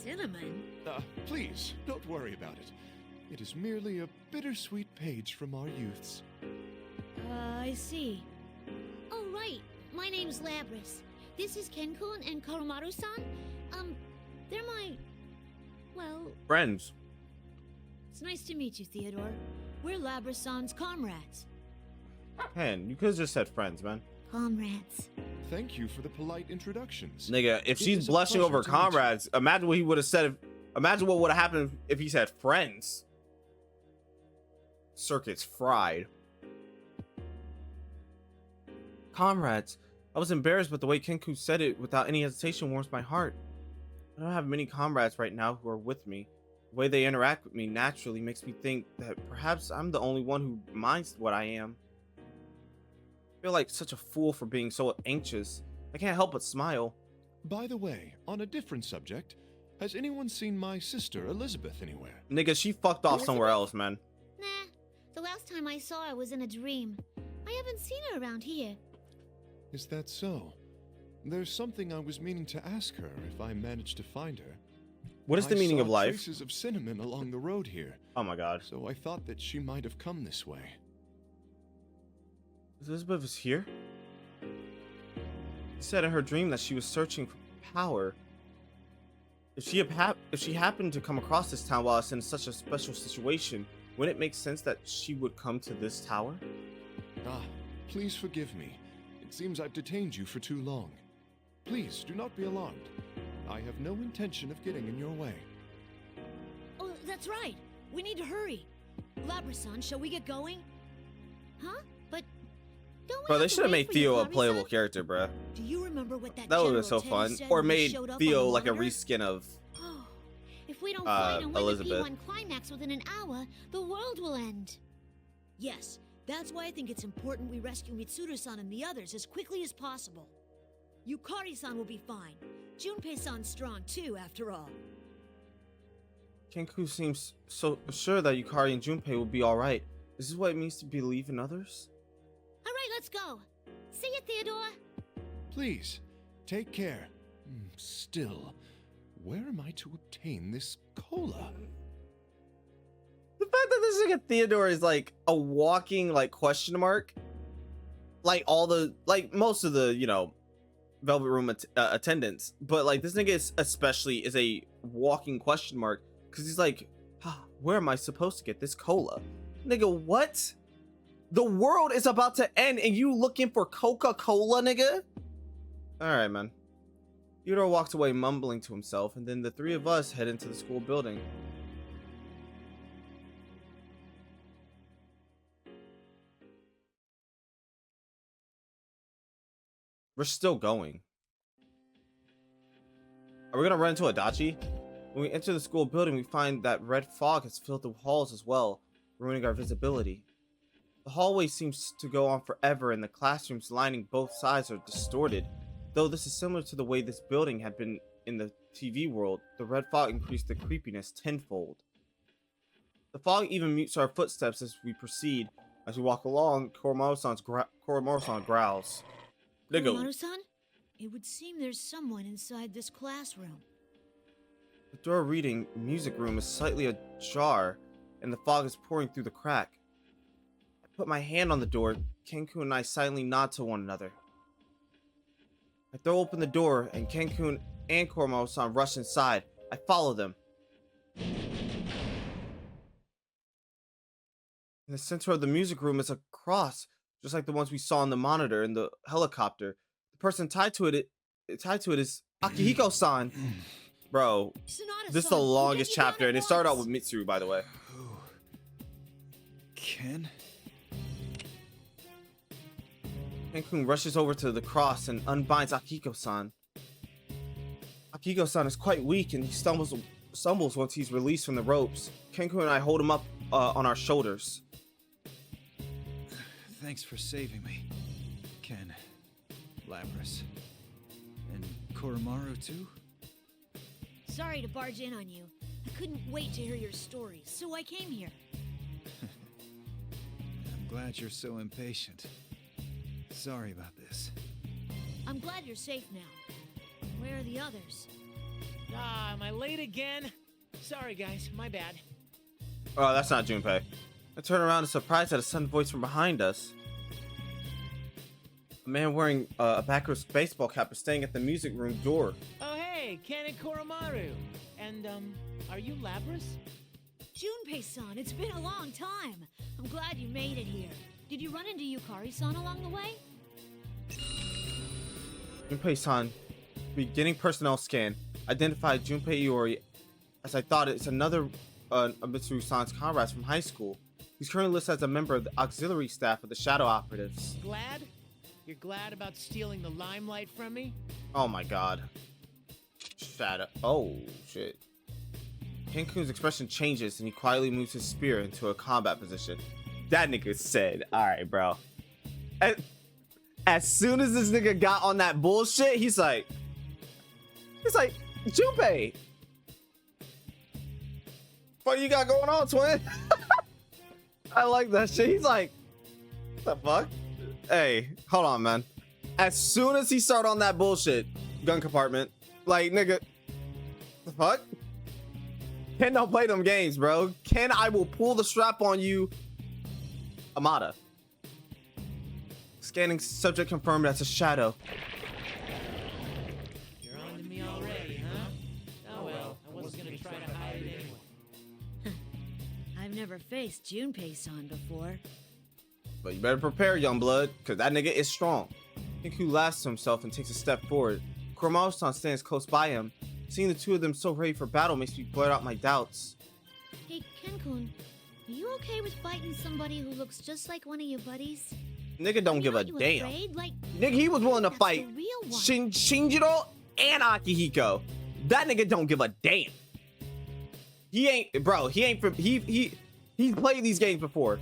Cinnamon? Please, don't worry about it. It is merely a bittersweet page from our youths. I see. Oh, right. My name's Labris. This is Ken-kun and Koromaru-san. They're my... well... Friends. It's nice to meet you, Theodore. We're Labris-san's comrades. Man, you could have just said friends, man. Comrades. Thank you for the polite introductions. Nigga, if It she's is a blushing pleasure over to meet you. comrades, imagine what he would have said imagine what would have happened if he said friends. Circuit's fried. Comrades. I was embarrassed, but the way Kenku said it without any hesitation warms my heart. I don't have many comrades right now who are with me. The way they interact with me naturally makes me think that perhaps I'm the only one who minds what I am. I feel like such a fool for being so anxious. I can't help but smile. By the way, on a different subject, has anyone seen my sister Elizabeth anywhere? Nigga, she fucked off somewhere else, man. Nah, the last time I saw her was in a dream. I haven't seen her around here. Is that so? There's something I was meaning to ask her if I managed to find her. What is the meaning I of saw life? Traces of cinnamon along the road here. Oh my god. So I thought that she might have come this way. Elizabeth is here? She said in her dream that she was searching for power. If she happened to come across this town while it's in such a special situation, wouldn't it make sense that she would come to this tower? Ah, please forgive me. It seems I've detained you for too long. Please, do not be alarmed. I have no intention of getting in your way. Oh, that's right. We need to hurry. Labra-san, shall we get going? Huh? But don't we Bro, they have to should have wait made for Theo a Yukari-san? playable character, bruh. Do you remember what that That would have General been so Teddy fun. said Or when he made showed up on Theo the like a monitor? reskin of Oh, if we don't find and win Elizabeth. the P1 climax within an hour, the world will end. Yes, that's why I think it's important we rescue Mitsuru-san and the others as quickly as possible. Yukari-san will be fine. Junpei-san's strong too, after all. Kenku seems so sure that Yukari and Junpei will be alright. Is this what it means to believe in others? All right, let's go. See you, Theodore. Please, take care. Still, where am I to obtain this cola? The fact that this nigga Theodore is like a walking like question mark, like most of the Velvet Room attendants, but like this nigga is especially is a walking question mark because he's like, where am I supposed to get this cola? Nigga, what? The world is about to end and you looking for Coca-Cola, nigga? All right, man. Theodore walks away mumbling to himself, and then the three of us head into the school building. We're still going. Are we gonna run into Adachi? When we enter the school building, we find that red fog has filled the halls as well, ruining our visibility. The hallway seems to go on forever, and the classrooms lining both sides are distorted. Though this is similar to the way this building had been in the TV world, the red fog increased the creepiness tenfold. The fog even mutes our footsteps as we proceed. As we walk along, Koromaru-san growls. Nigga, Koromaru-san? It would seem there's someone inside this classroom. the door reading music room is slightly ajar, and the fog is pouring through the crack. I put my hand on the door. Kenku and I silently nod to one another. I throw open the door, and Kenku and Koromaru-san rush inside. I follow them. In the center of the music room is a cross, just like the ones we saw on the monitor in the helicopter. The person tied to it is Akihiko-san. Bro, Sonata-san, this is the longest get you down chapter, at and it started out once. with Mitsuru, by the way. Ken? Ken-kun rushes over to the cross and unbinds Akihiko-san. Akihiko-san is quite weak, and he stumbles once he's released from the ropes. Ken-kun and I hold him up on our shoulders. Thanks for saving me, Ken, Lapras, and Koromaru too? Sorry to barge in on you. I couldn't wait to hear your stories, so I came here. I'm glad you're so impatient. Sorry about this. I'm glad you're safe now. Where are the others? Ah, am I late again? Sorry, guys, my bad. Oh, that's not Junpei. I turn around and surprised at a sudden voice from behind us. A man wearing a backwards baseball cap is staying at the music room door. Oh, hey, Ken and Koromaru. And, are you Lapras? Junpei-san, it's been a long time. I'm glad you made it here. Did you run into Yukari-san along the way? Junpei-san, beginning personnel scan, identified Junpei Iori as I thought it's another of Mitsuru-san's comrades from high school. He's currently listed as a member of the auxiliary staff of the Shadow Operatives. Glad? You're glad about stealing the limelight from me? Oh my god. Shadow. Oh, shit. Ken-kun's expression changes and he quietly moves his spear into a combat position. That nigga said, alright, bro. As soon as this nigga got on that bullshit, he's like, Junpei! What you got going on, twin? I like that shit. He's like, what the fuck? Hey, hold on, man. As soon as he started on that bullshit, gun compartment, like, nigga, the fuck? Ken don't play them games, bro. Ken, I will pull the strap on you. Amada. Scanning subject confirmed as a shadow. You're on to me already, huh? Oh well, I wasn't gonna try to hide it anyway. I've never faced Junpei-san before. But you better prepare, young blood, because that nigga is strong. Kenku laughs to himself and takes a step forward. Koromaru-san stands close by him. Seeing the two of them so ready for battle makes me blurt out my doubts. Hey, Ken-kun, are you okay with fighting somebody who looks just like one of your buddies? Nigga don't give a You damn. afraid? Like, Nigga, he was willing to that's fight the real one. Shinjiro and Akihiko. That nigga don't give a damn. He ain't, bro, he ain't from, he's played these games before.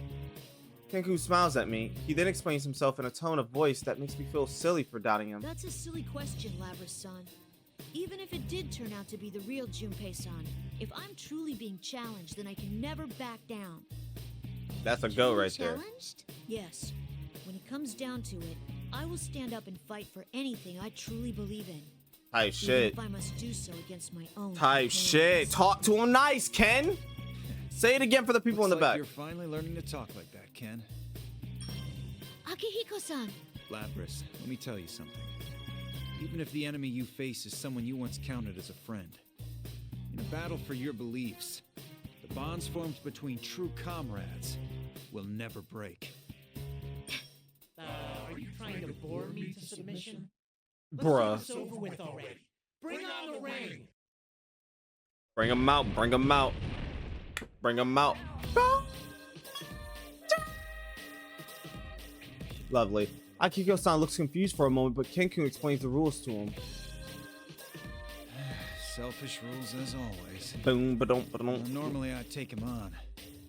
Kenku smiles at me. He then explains himself in a tone of voice that makes me feel silly for doubting him. That's a silly question, Lapras-san. Even if it did turn out to be the real Junpei-san, if I'm truly being challenged, then I can never back down. That's a go right there. Challenged? Yes. When it comes down to it, I will stand up and fight for anything I truly believe in. Type Even shit. if I must do so against my own. Type shit. Talk to him nice, Ken. Say it again for the people in the Looks like back. You're finally learning to talk like that, Ken. Akihiko-san. Lapras, let me tell you something. Even if the enemy you face is someone you once counted as a friend, in a battle for your beliefs, the bonds formed between true comrades will never break. Are you trying to bore me to submission? Bruh. Let's get this over with already. Bring on the rain. Bring him out. Bring him out. Bring him out. Lovely. Akihiko-san looks confused for a moment, but Kenku explains the rules to him. Selfish rules as always. Boom, ba-dum, Well, ba-dum. normally I'd take him on.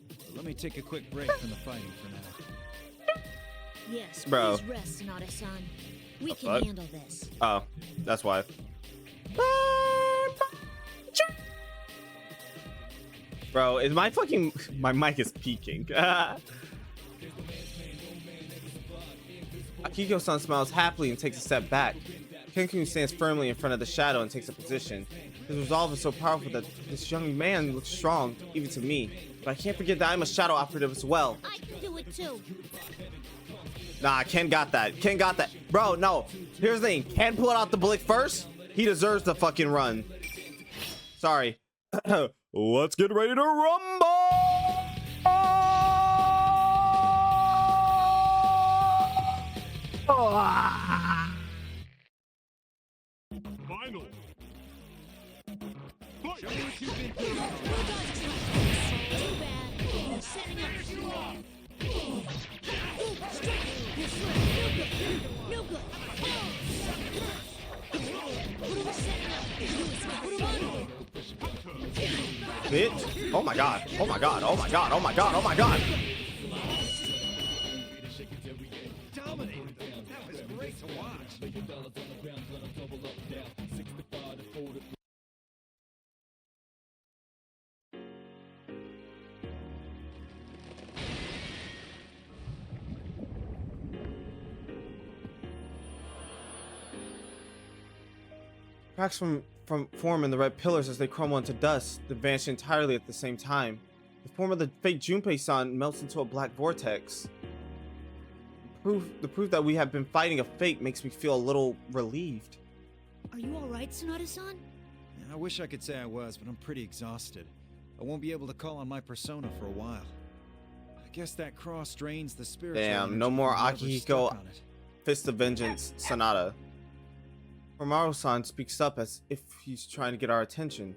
But let me take a quick break from the fighting for now. Yes, Bro. please rest, Sonata-san. We The can fuck? handle this. Oh, that's why. Bro, is my mic is peaking. Akihiko-san smiles happily and takes a step back. Kenku stands firmly in front of the shadow and takes a position. His resolve is so powerful that this young man looks strong, even to me. But I can't forget that I'm a shadow operative as well. I can do it too. Nah, Ken got that. Ken got that. Bro, no. Here's the thing. Ken pulled out the blick first. He deserves the fucking run. Sorry. Let's get ready to rumble! Final Show me what you've been doing. Too bad. Setting up. Strike. You're slick. No good. What are we setting up? What do Bitch. Oh my god. Oh my god. Oh my god. Oh my god. Oh my god. Dominated. That was great to watch. Cracks form in the red pillars as they crumble into dust, that vanish entirely at the same time. The form of the fake Junpei-san melts into a black vortex. The proof that we have been fighting a fake makes me feel a little relieved. Are you alright, Sonata-san? I wish I could say I was, but I'm pretty exhausted. I won't be able to call on my persona for a while. I guess that cross drains the spiritual Damn, no energy more from whoever's Akihiko stuck on it. Fist of Vengeance Sonata. Komaru-san speaks up as if he's trying to get our attention.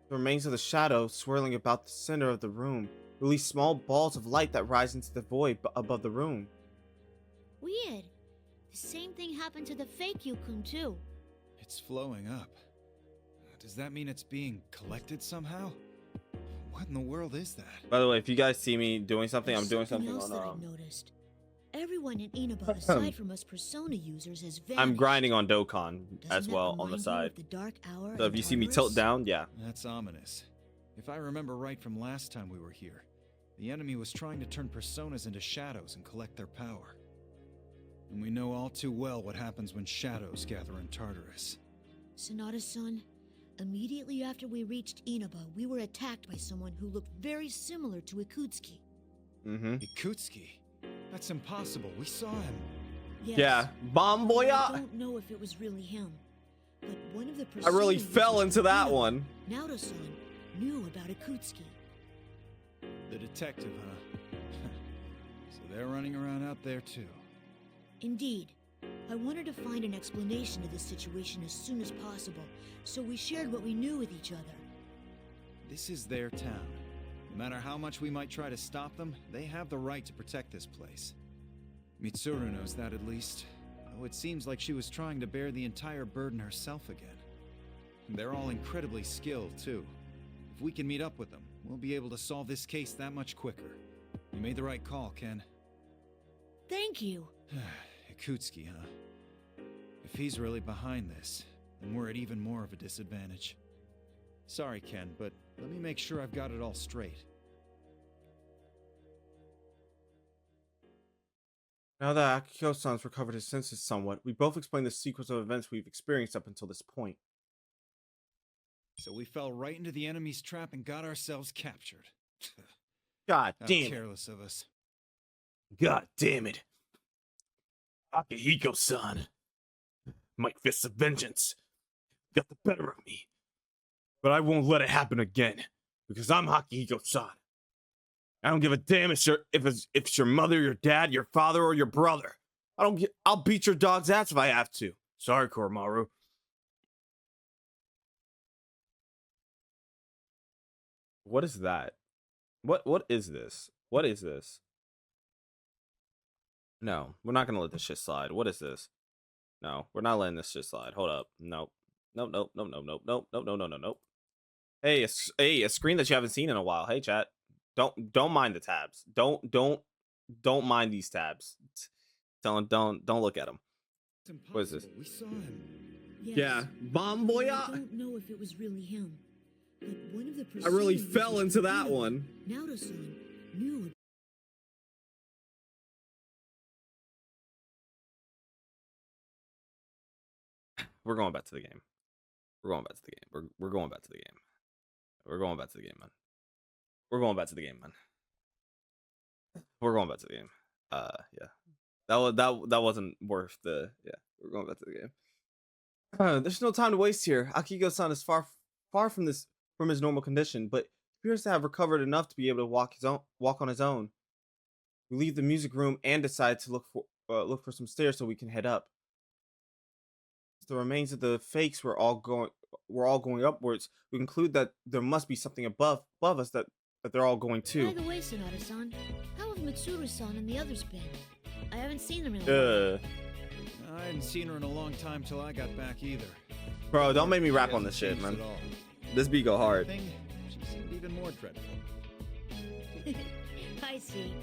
The remains of the shadow swirling about the center of the room release small balls of light that rise into the void above the room. Weird. The same thing happened to the fake Yukun too. It's flowing up. Does that mean it's being collected somehow? What in the world is that? By the way, if you guys see me doing something, There's I'm doing something else that I on noticed. Everyone in Inaba, aside from us Persona users, has vanished. I'm grinding on Dokkan as Doesn't that well on the remind you side. of the Dark Hour So if and you see me Tartarus? tilt down, yeah. That's ominous. If I remember right from last time we were here, the enemy was trying to turn personas into shadows and collect their power. And we know all too well what happens when shadows gather in Tartarus. Sonata-san, immediately after we reached Inaba, we were attacked by someone who looked very similar to Ikutsuki. Mm-hmm. Ikutsuki? That's impossible. We saw him. Yes. Yeah, Bomb Boy. I don't know if it was really him, but one of the I really Persona fell users into that from one. Naoto-san knew about Ikutsuki. The detective, huh? So they're running around out there too. Indeed. I wanted to find an explanation to this situation as soon as possible, so we shared what we knew with each other. This is their town. No matter how much we might try to stop them, they have the right to protect this place. Mitsuru knows that at least, though it seems like she was trying to bear the entire burden herself again. They're all incredibly skilled, too. If we can meet up with them, we'll be able to solve this case that much quicker. You made the right call, Ken. Thank you. Ikutsuki, huh? If he's really behind this, then we're at even more of a disadvantage. Sorry, Ken, but let me make sure I've got it all straight. Now that Akihiko-san's recovered his senses somewhat, we both explain the sequence of events we've experienced up until this point. So we fell right into the enemy's trap and got ourselves captured. God How damn it. careless of us. God damn it. Akihiko-san. My fists of vengeance got the better of me. But I won't let it happen again, because I'm Akihiko-san. I don't give a damn if it's your mother, your dad, your father, or your brother. I'll beat your dog's ass if I have to. Sorry, Koromaru. What is that? What is this? What is this? No, we're not gonna let this shit slide. What is this? No, we're not letting this shit slide. Hold up. Nope. Nope, nope, nope, nope, nope, nope, nope, nope, nope, nope, nope. Hey, a screen that you haven't seen in a while. Hey, chat. Don't mind the tabs. Don't mind these tabs. Don't look at them. What is this? We saw him. Yes. Yeah, Bomb Boy. I don't know if it was really him, but one of the I really Persona fell users into from that Inaba, one. Naoto-san knew. We're going back to the game. We're going back to the game. We're going back to the game. We're going back to the game, man. We're going back to the game, man. We're going back to the game. Yeah. That wasn't worth the. Yeah, we're going back to the game. There's no time to waste here. Akihiko-san is far from his normal condition, but appears to have recovered enough to be able to walk on his own. We leave the music room and decide to look for some stairs so we can head up. The remains of the fakes were all we're all going upwards, we conclude that there must be something above us that they're all going By to. the way, Sonata-san, how have Mitsuru-san and the others been? I haven't seen them in a while. I hadn't seen her in a long time till I got back either. Bro, don't make me rap She on this shit, hasn't man. changed at all. This beat go hard. She seemed even more dreadful. I see.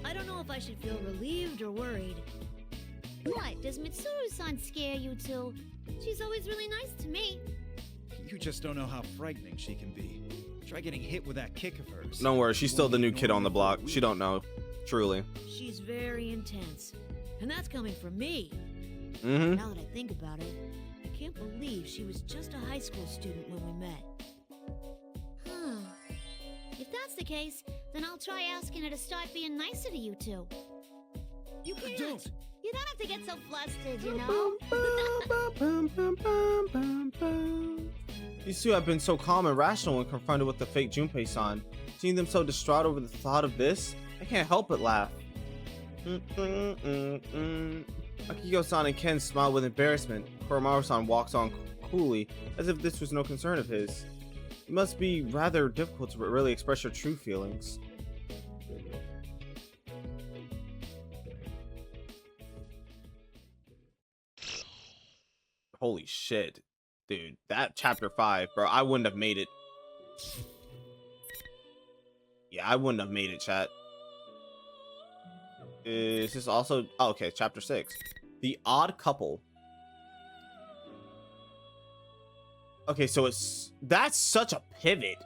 I don't know if I should feel relieved or worried. What? Does Mitsuru-san scare you too? She's always really nice to me. You just don't know how frightening she can be. Try getting hit with that kick of hers. Don't worry, she's still the new kid on the block. She don't know. Truly. She's very intense. And that's coming from me. Mm-hmm. Now that I think about it, I can't believe she was just a high school student when we met. Huh. If that's the case, then I'll try asking her to start being nicer to you two. You can't. You don't have to get so flustered, you know? These two have been so calm and rational when confronted with the fake Junpei-san. Seeing them so distraught over the thought of this, I can't help but laugh. Akiko-san and Ken smile with embarrassment. Koromaru-san walks on coolly, as if this was no concern of his. It must be rather difficult to really express your true feelings. Holy shit. Dude, that chapter 5, bro, I wouldn't have made it. Yeah, I wouldn't have made it, chat. Is this also... Oh, okay, chapter 6. The Odd Couple. Okay, so it's... That's such a pivot.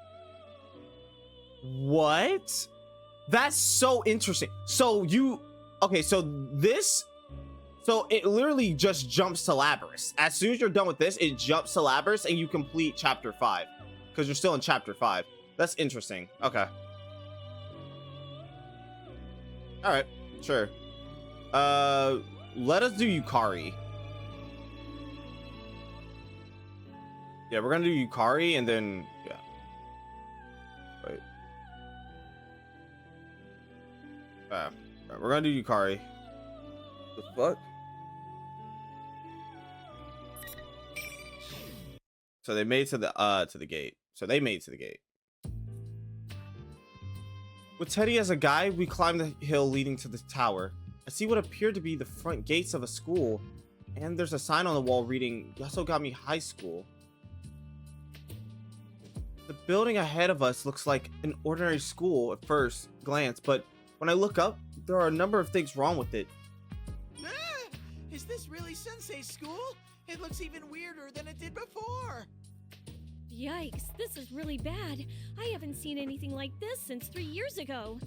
What? That's so interesting. So you... Okay, so this... So it literally just jumps to Labyrinth. As soon as you're done with this, it jumps to Labyrinth and you complete chapter 5. Because you're still in chapter 5. That's interesting. Okay. Alright, sure. Let us do Yukari. Yeah, we're gonna do Yukari and then... Yeah. Wait. Right, we're gonna do Yukari. The fuck? So they made to the gate. So they made to the gate. With Teddy as a guide, we climb the hill leading to the tower. I see what appeared to be the front gates of a school, and there's a sign on the wall reading Yasogami High School. The building ahead of us looks like an ordinary school at first glance, but when I look up, there are a number of things wrong with it. Is this really Sensei's school? It looks even weirder than it did before. Yikes, this is really bad. I haven't seen anything like this since 3 years ago.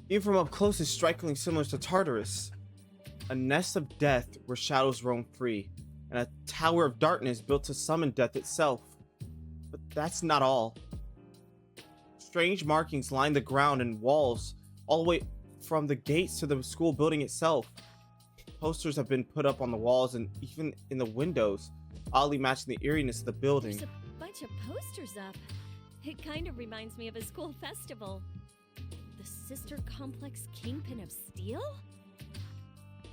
Even from up close, it's strikingly similar to Tartarus. A nest of death where shadows roam free, and a tower of darkness built to summon death itself. But that's not all. Strange markings line the ground and walls, all the way from the gates to the school building itself. Posters have been put up on the walls and even in the windows, oddly matching the eeriness of the building. There's a bunch of posters up. It kind of reminds me of a school festival. The Sister Complex Kingpin of Steel?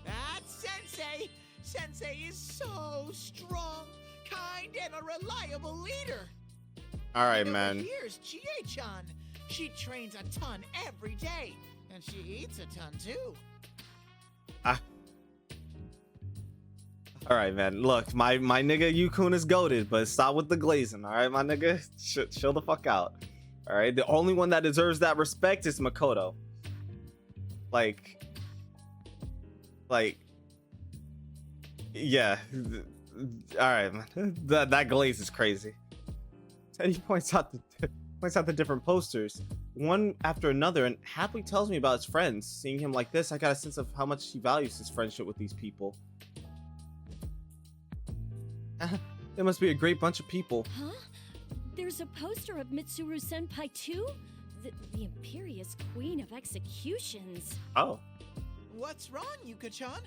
That's Sensei! Sensei is so strong, kind, and a reliable leader. Alright, And man. over here's Chie-chan. She trains a ton every day, and she eats a ton too. Alright, man. Look, my nigga Yukun is goated, but stop with the glazing, alright, my nigga? Chill the fuck out. Alright, the only one that deserves that respect is Makoto. Like, yeah. Alright, man. That glaze is crazy. Teddy points out the different posters, one after another, and happily tells me about his friends. Seeing him like this, I got a sense of how much he values his friendship with these people. They must be a great bunch of people. Huh? There's a poster of Mitsuru Senpai too? The Imperious Queen of Executions. Oh. What's wrong, Yuka-chan?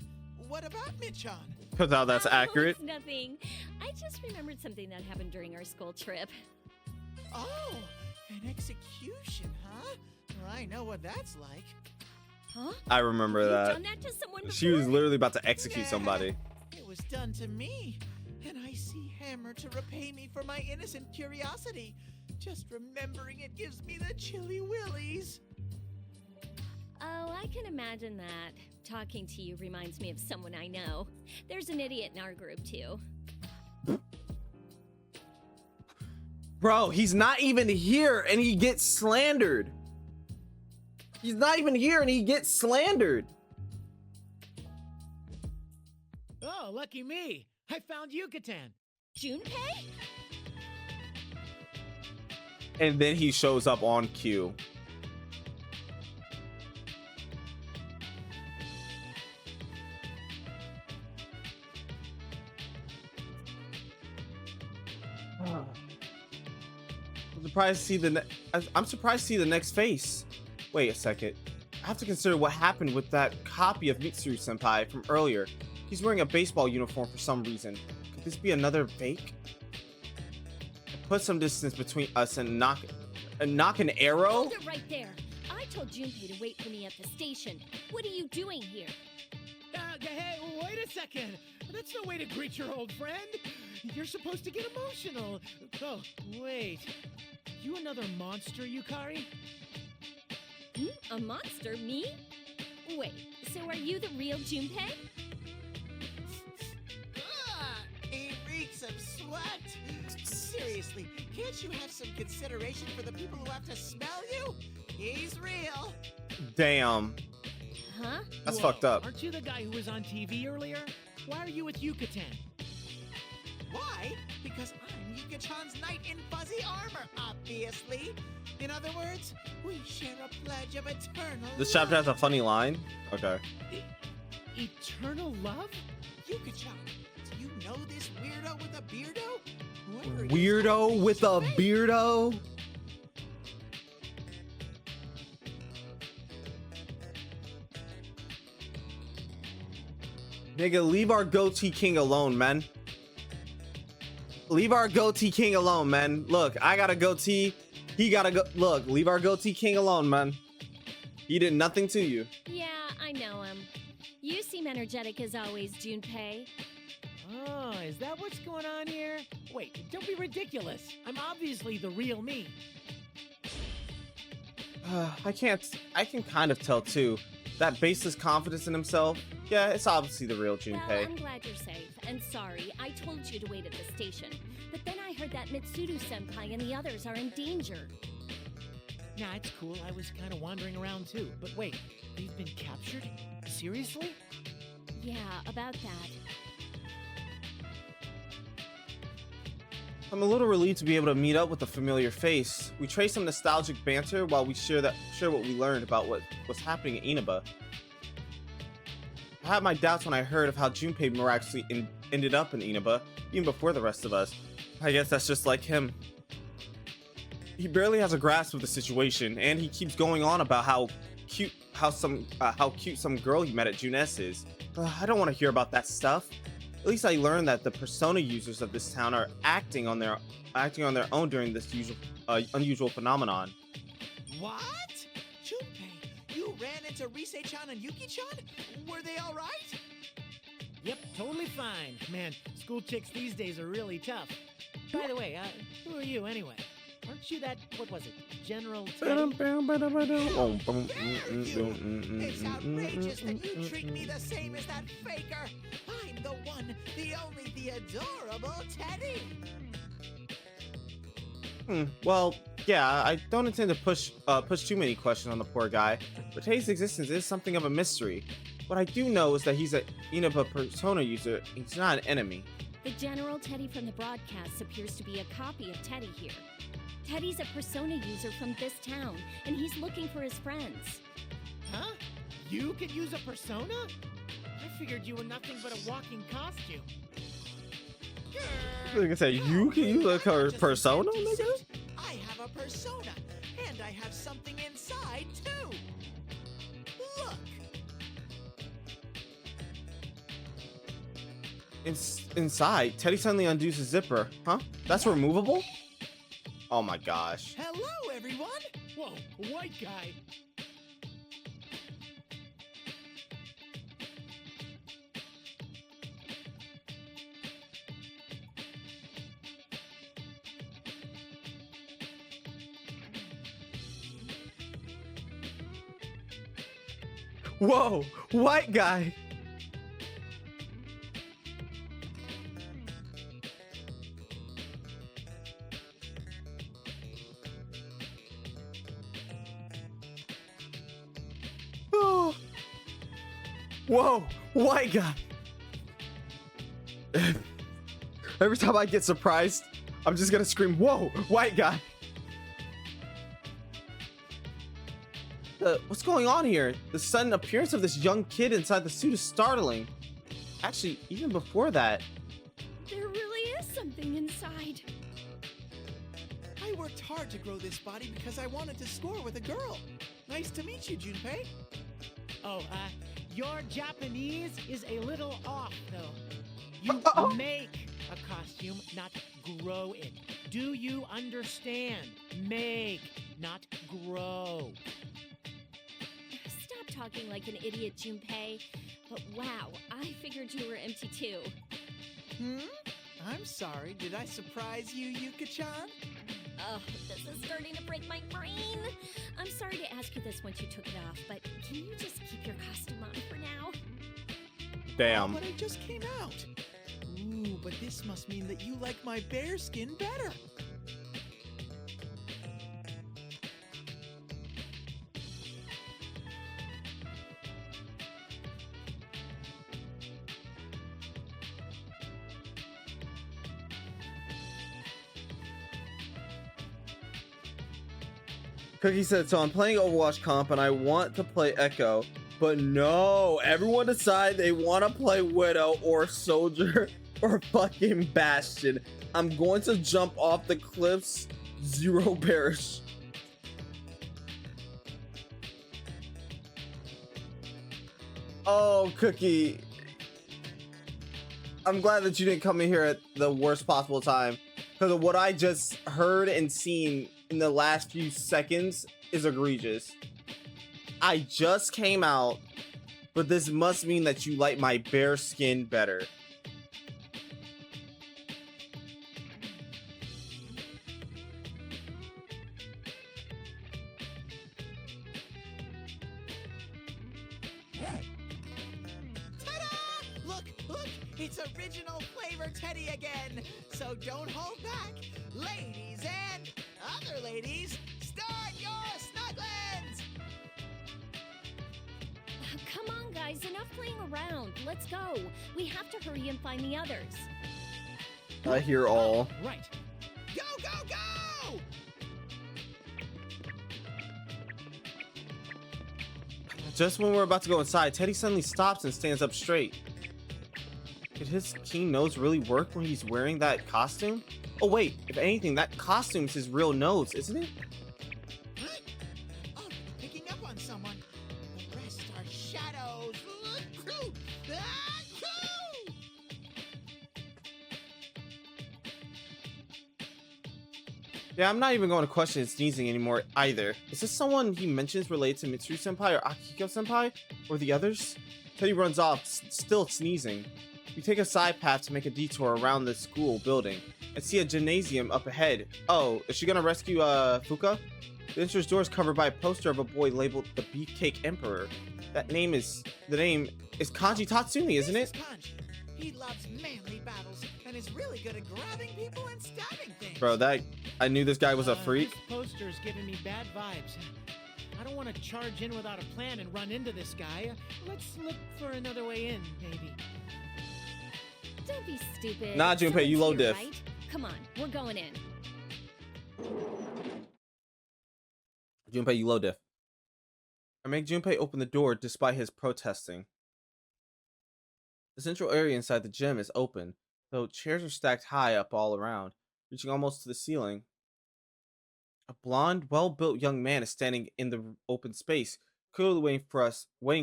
What about Michan? Because how that's accurate. It's nothing. I just remembered something that happened during our school trip. Oh, an execution, huh? Well, I know what that's like. Huh? I remember You've that. done that to someone She was before? literally about to execute somebody. It was done to me, and hammer to repay me for my innocent curiosity. Just remembering it gives me the chilly willies. Oh, I can imagine that. Talking to you reminds me of someone I know. There's an idiot in our group, too. Bro, he's not even here and he gets slandered. He's not even here and he gets slandered. Oh, lucky me. I found Yucatan. Junpei? And then he shows up on cue. I'm surprised to see the next face. Wait a second. I have to consider what happened with that copy of Mitsuru Senpai from earlier. He's wearing a baseball uniform for some reason. Could this be another fake? Put some distance between us and knock an arrow? Hold it right there. I told Junpei to wait for me at the station. What are you doing here? Hey, wait a second. That's no way to greet your old friend. You're supposed to get emotional. Oh, wait. You another monster, Yukari? A monster? Me? Wait, so are you the real Junpei? He reeks of sweat. Seriously, can't you have some consideration for the people who have to smell you? He's real. Damn. Huh? That's fucked up. Aren't you the guy who was on TV earlier? Why are you with Yucatan? Why? Because I'm Yuka-chan's knight in fuzzy armor, obviously. In other words, we share a pledge of eternal This chapter has a funny line. Okay. Eternal love? Yuka-chan, do you know this weirdo with a beardo? Whoever Weirdo with a beardo? Nigga, leave our goatee king alone, man. Leave our goatee king alone, man. Look, I got a goatee. He got a go. Look, leave our goatee king alone, man. He did nothing to you. Yeah, I know him. You seem energetic as always, Junpei. Oh, is that what's going on here? Wait, don't be ridiculous. I'm obviously the real me. I can kind of tell too. That baseless confidence in himself. Yeah, it's obviously the real Junpei. Well, I'm glad you're safe, and sorry, I told you to wait at the station. But then I heard that Mitsuru-senpai and the others are in danger. Nah, it's cool. I was kind of wandering around too. But wait, they've been captured? Seriously? Yeah, about that. I'm a little relieved to be able to meet up with a familiar face. We trade some nostalgic banter while we share what we learned about what's happening in Inaba. I had my doubts when I heard of how Junpei miraculously ended up in Inaba, even before the rest of us. I guess that's just like him. He barely has a grasp of the situation, and he keeps going on about how cute some girl he met at June S is. I don't want to hear about that stuff. At least I learned that the persona users of this town are acting on their own during this unusual phenomenon. What? Junpei, you ran into Rise-chan and Yuki-chan? Were they all right? Yep, totally fine. Man, school chicks these days are really tough. By the way, who are you anyway? Aren't you that, what was it, General Teddy? It's outrageous that you treat me the same as that faker. I'm the one, the only, the adorable Teddy. Well, yeah, I don't intend to push too many questions on the poor guy, but Teddy's existence is something of a mystery. What I do know is that he's a Inaba persona user, and he's not an enemy. The General Teddy from the broadcast appears to be a copy of Teddy here. Teddy's a persona user from this town, and he's looking for his friends. Huh? You could use a persona? I figured you were nothing but a walking costume. Like I said, you can use a persona, nigga? I have a persona, and I have something inside, too. Look. Inside, Teddy suddenly undoes his zipper. Huh? That's removable? Oh my gosh. Hello, everyone. Whoa, white guy. Whoa, white guy. Oh. Whoa, white guy. Every time I get surprised, I'm just gonna scream, whoa, white guy. What's going on here? The sudden appearance of this young kid inside the suit is startling. Actually, even before that. There really is something inside. I worked hard to grow this body because I wanted to score with a girl. Nice to meet you, Junpei. Oh, your Japanese is a little off, though. You make a costume, not grow it. Do you understand? Make, not grow. Stop talking like an idiot, Junpei. But wow, I figured you were empty too. I'm sorry. Did I surprise you, Yuka-chan? Ugh, this is starting to break my brain. I'm sorry to ask you this once you took it off, but can you just keep your costume on for now? Damn. But I just came out. Ooh, but this must mean that you like my bear skin better. Cookie said, so I'm playing Overwatch comp and I want to play Echo, but no, everyone decide they want to play Widow or Soldier or fucking Bastion. I'm going to jump off the cliffs, zero perish. Oh, Cookie. I'm glad that you didn't come in here at the worst possible time, because of what I just heard and seen in the last few seconds is egregious. I just came out, but this must mean that you like my bear skin better. Ta-da! Look, it's original flavor Teddy again. So don't hold back. Ladies and other ladies, start your snugglings! Come on, guys, enough playing around. Let's go. We have to hurry and find the others. I hear all. Right. Go, go, go! Just when we're about to go inside, Teddy suddenly stops and stands up straight. Could his keen nose really work when he's wearing that costume? Oh wait, if anything, that costume's his real nose, isn't it? What? Oh, picking up on someone. The rest are shadows. Yeah, I'm not even going to question his sneezing anymore either. Is this someone he mentions related to Mitsuru Senpai or Akihiko Senpai? Or the others? Teddy runs off, still sneezing. We take a side path to make a detour around the school building and see a gymnasium up ahead. Oh, is she gonna rescue Fuka? The entrance door is covered by a poster of a boy labeled the Beefcake Emperor. The name is Kanji Tatsumi, isn't it? Kanji. He loves manly battles and is really good at grabbing people and stabbing things. Bro, I knew this guy was a freak. This poster's giving me bad vibes. I don't want to charge in without a plan and run into this guy. Let's look for another way in, maybe. Don't be stupid. Nah, Junpei, you low Someone's here, diff. right? Come on, we're going in. Junpei, you low diff. I make Junpei open the door despite his protesting. The central area inside the gym is open, though chairs are stacked high up all around, reaching almost to the ceiling. A blonde, well-built young man is standing in the open space, clearly waiting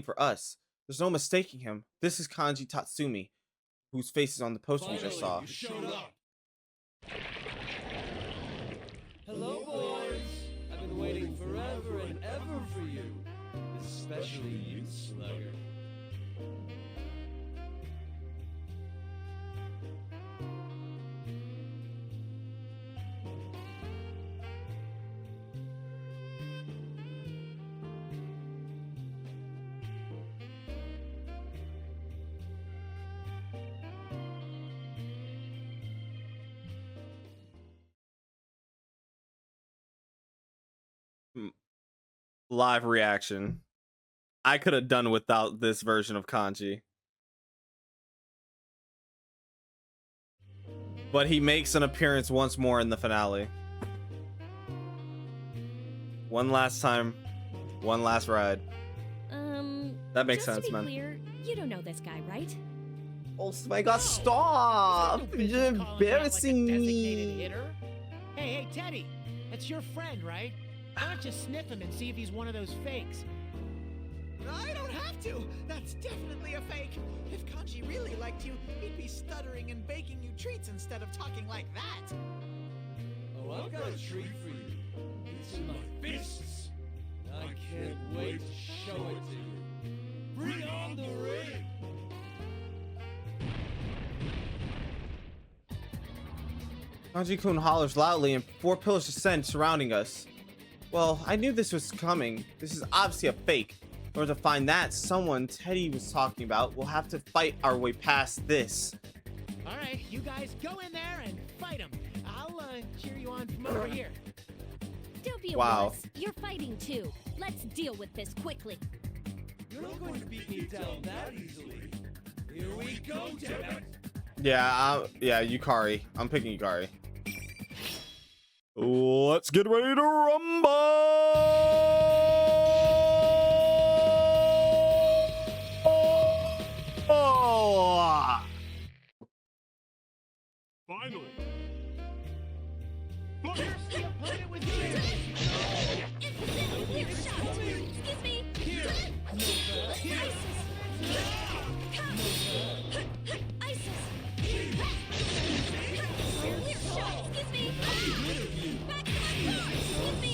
for us. There's no mistaking him. This is Kanji Tatsumi, whose face is on the poster we just saw. You showed up. Hello, boys. I've been waiting forever and ever for you. Especially you, Slugger. Live reaction. I could have done without this version of Kanji. But he makes an appearance once more in the finale. One last time, one last ride. That makes just sense, to be man. clear, you don't know this guy, right? Oh my god, stop! You're embarrassing me. Hey, Teddy, that's your friend, right? Why don't you sniff him and see if he's one of those fakes? I don't have to. That's definitely a fake. If Kanji really liked you, he'd be stuttering and baking you treats instead of talking like that. Oh, I've got a treat for you. It's in my fists. I can't wait to show it to you. Bring on the ring! Kanji-kun hollers loudly and 4 pillars descend, surrounding us. Well, I knew this was coming. This is obviously a fake. In order to find that someone Teddy was talking about, we'll have to fight our way past this. All right, you guys go in there and fight him. I'll cheer you on from over here. Don't be a Wow. wuss. You're fighting too. Let's deal with this quickly. You're not going to beat me down that easily. Here we go, dammit! Yeah, Yukari. I'm picking Yukari. Let's get ready to rumble! Finally. Here's the opponent with you. Clear shot. Excuse me. ISIS. Clear shot. Excuse me. Back to my car. Excuse me.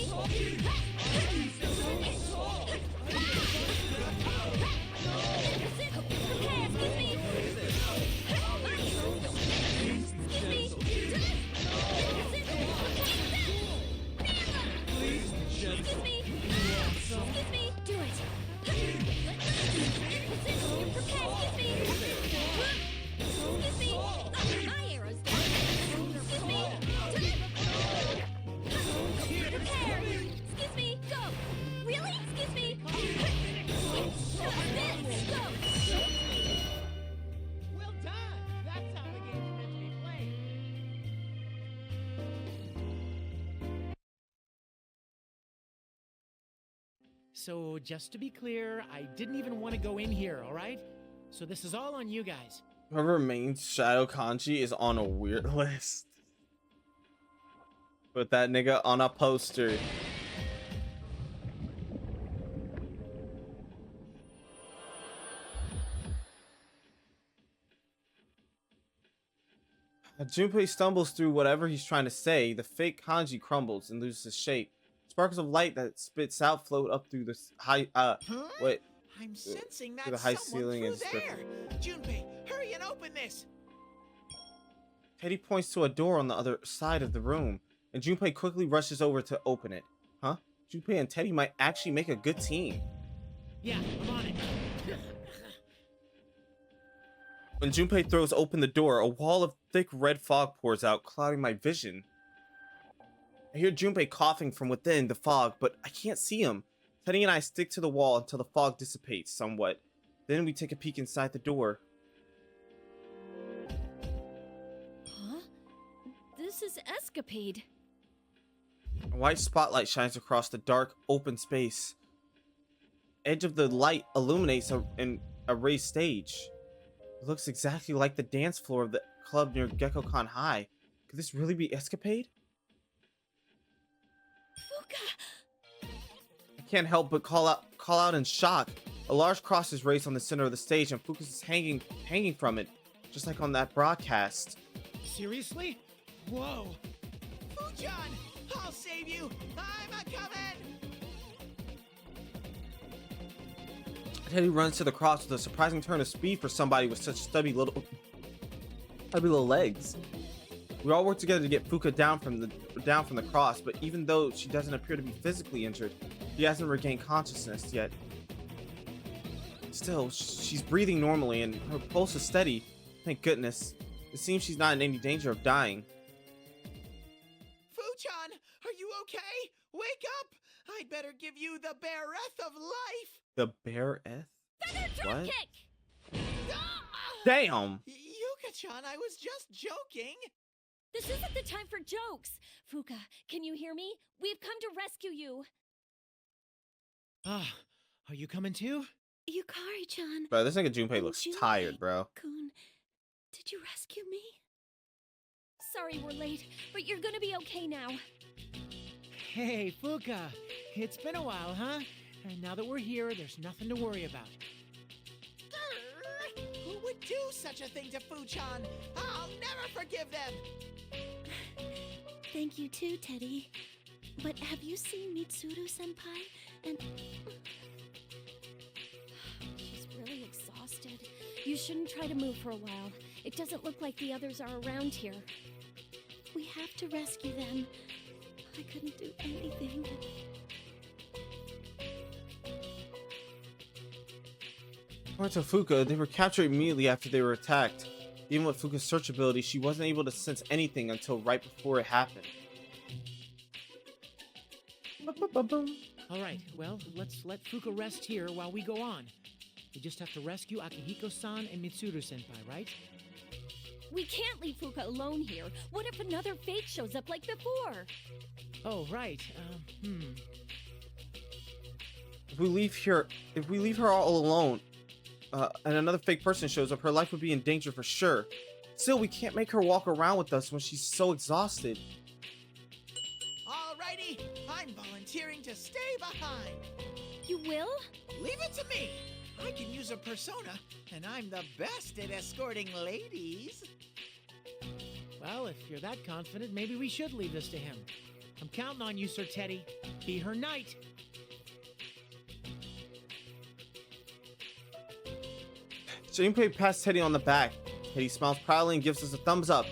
Well done. That's how the game's meant to be played. So, just to be clear, I didn't even want to go in here, all right? So this is all on you guys. Whoever remains Shadow Kanji is on a weird list. Put that nigga on a poster. As Junpei stumbles through whatever he's trying to say, the fake Kanji crumbles and loses shape. Sparkles of light that spits out float up through the wait. I'm sensing through that the high someone ceiling through and there. Junpei, hurry and open this. Teddy points to a door on the other side of the room, and Junpei quickly rushes over to open it. Huh? Junpei and Teddy might actually make a good team. Yeah, I'm on it. When Junpei throws open the door, a wall of thick red fog pours out, clouding my vision. I hear Junpei coughing from within the fog, but I can't see him. Teddy and I stick to the wall until the fog dissipates somewhat. Then we take a peek inside the door. Huh? This is Escapade. A white spotlight shines across the dark, open space. Edge of the light illuminates a raised stage. It looks exactly like the dance floor of the club near Gekkoukan High. Could this really be Escapade? I can't help but call out in shock. A large cross is raised on the center of the stage, and Fukas is hanging from it, just like on that broadcast. Seriously? Whoa. Fujan, I'll save you. I'm a-coming. Teddy runs to the cross with a surprising turn of speed for somebody with such stubby little legs. We all work together to get Fuka down from the cross, but even though she doesn't appear to be physically injured, she hasn't regained consciousness yet. Still, she's breathing normally and her pulse is steady. Thank goodness. It seems she's not in any danger of dying. Fujan, are you okay? Wake up! I'd better give you the breath of life. The bear eth? Feather drop What? kick! Damn! Yuka-chan, I was just joking. This isn't the time for jokes. Fuka, can you hear me? We've come to rescue you. Ah, are you coming too? Yukari-chan. Bro, this nigga Junpei looks tired, bro. Kun, did you rescue me? Sorry we're late, but you're gonna be okay now. Hey, Fuka. It's been a while, huh? And now that we're here, there's nothing to worry about. Who would do such a thing to Fu-chan? I'll never forgive them. Thank you too, Teddy. But have you seen Mitsuru-senpai? And... She's really exhausted. You shouldn't try to move for a while. It doesn't look like the others are around here. We have to rescue them. I couldn't do anything. According to Fuka, they were captured immediately after they were attacked. Even with Fuka's search ability, she wasn't able to sense anything until right before it happened. Alright, well, let's let Fuka rest here while we go on. We just have to rescue Akihiko-san and Mitsuru-senpai, right? We can't leave Fuka alone here. What if another fake shows up like before? Oh, right. If we leave her all alone, and another fake person shows up, her life would be in danger for sure. Still, we can't make her walk around with us when she's so exhausted. Alrighty, I'm volunteering to stay behind. You will? Leave it to me. I can use a persona, and I'm the best at escorting ladies. Well, if you're that confident, maybe we should leave this to him. I'm counting on you, Sir Teddy. Be her knight. Junpei pats Teddy on the back. Teddy smiles proudly and gives us a thumbs up.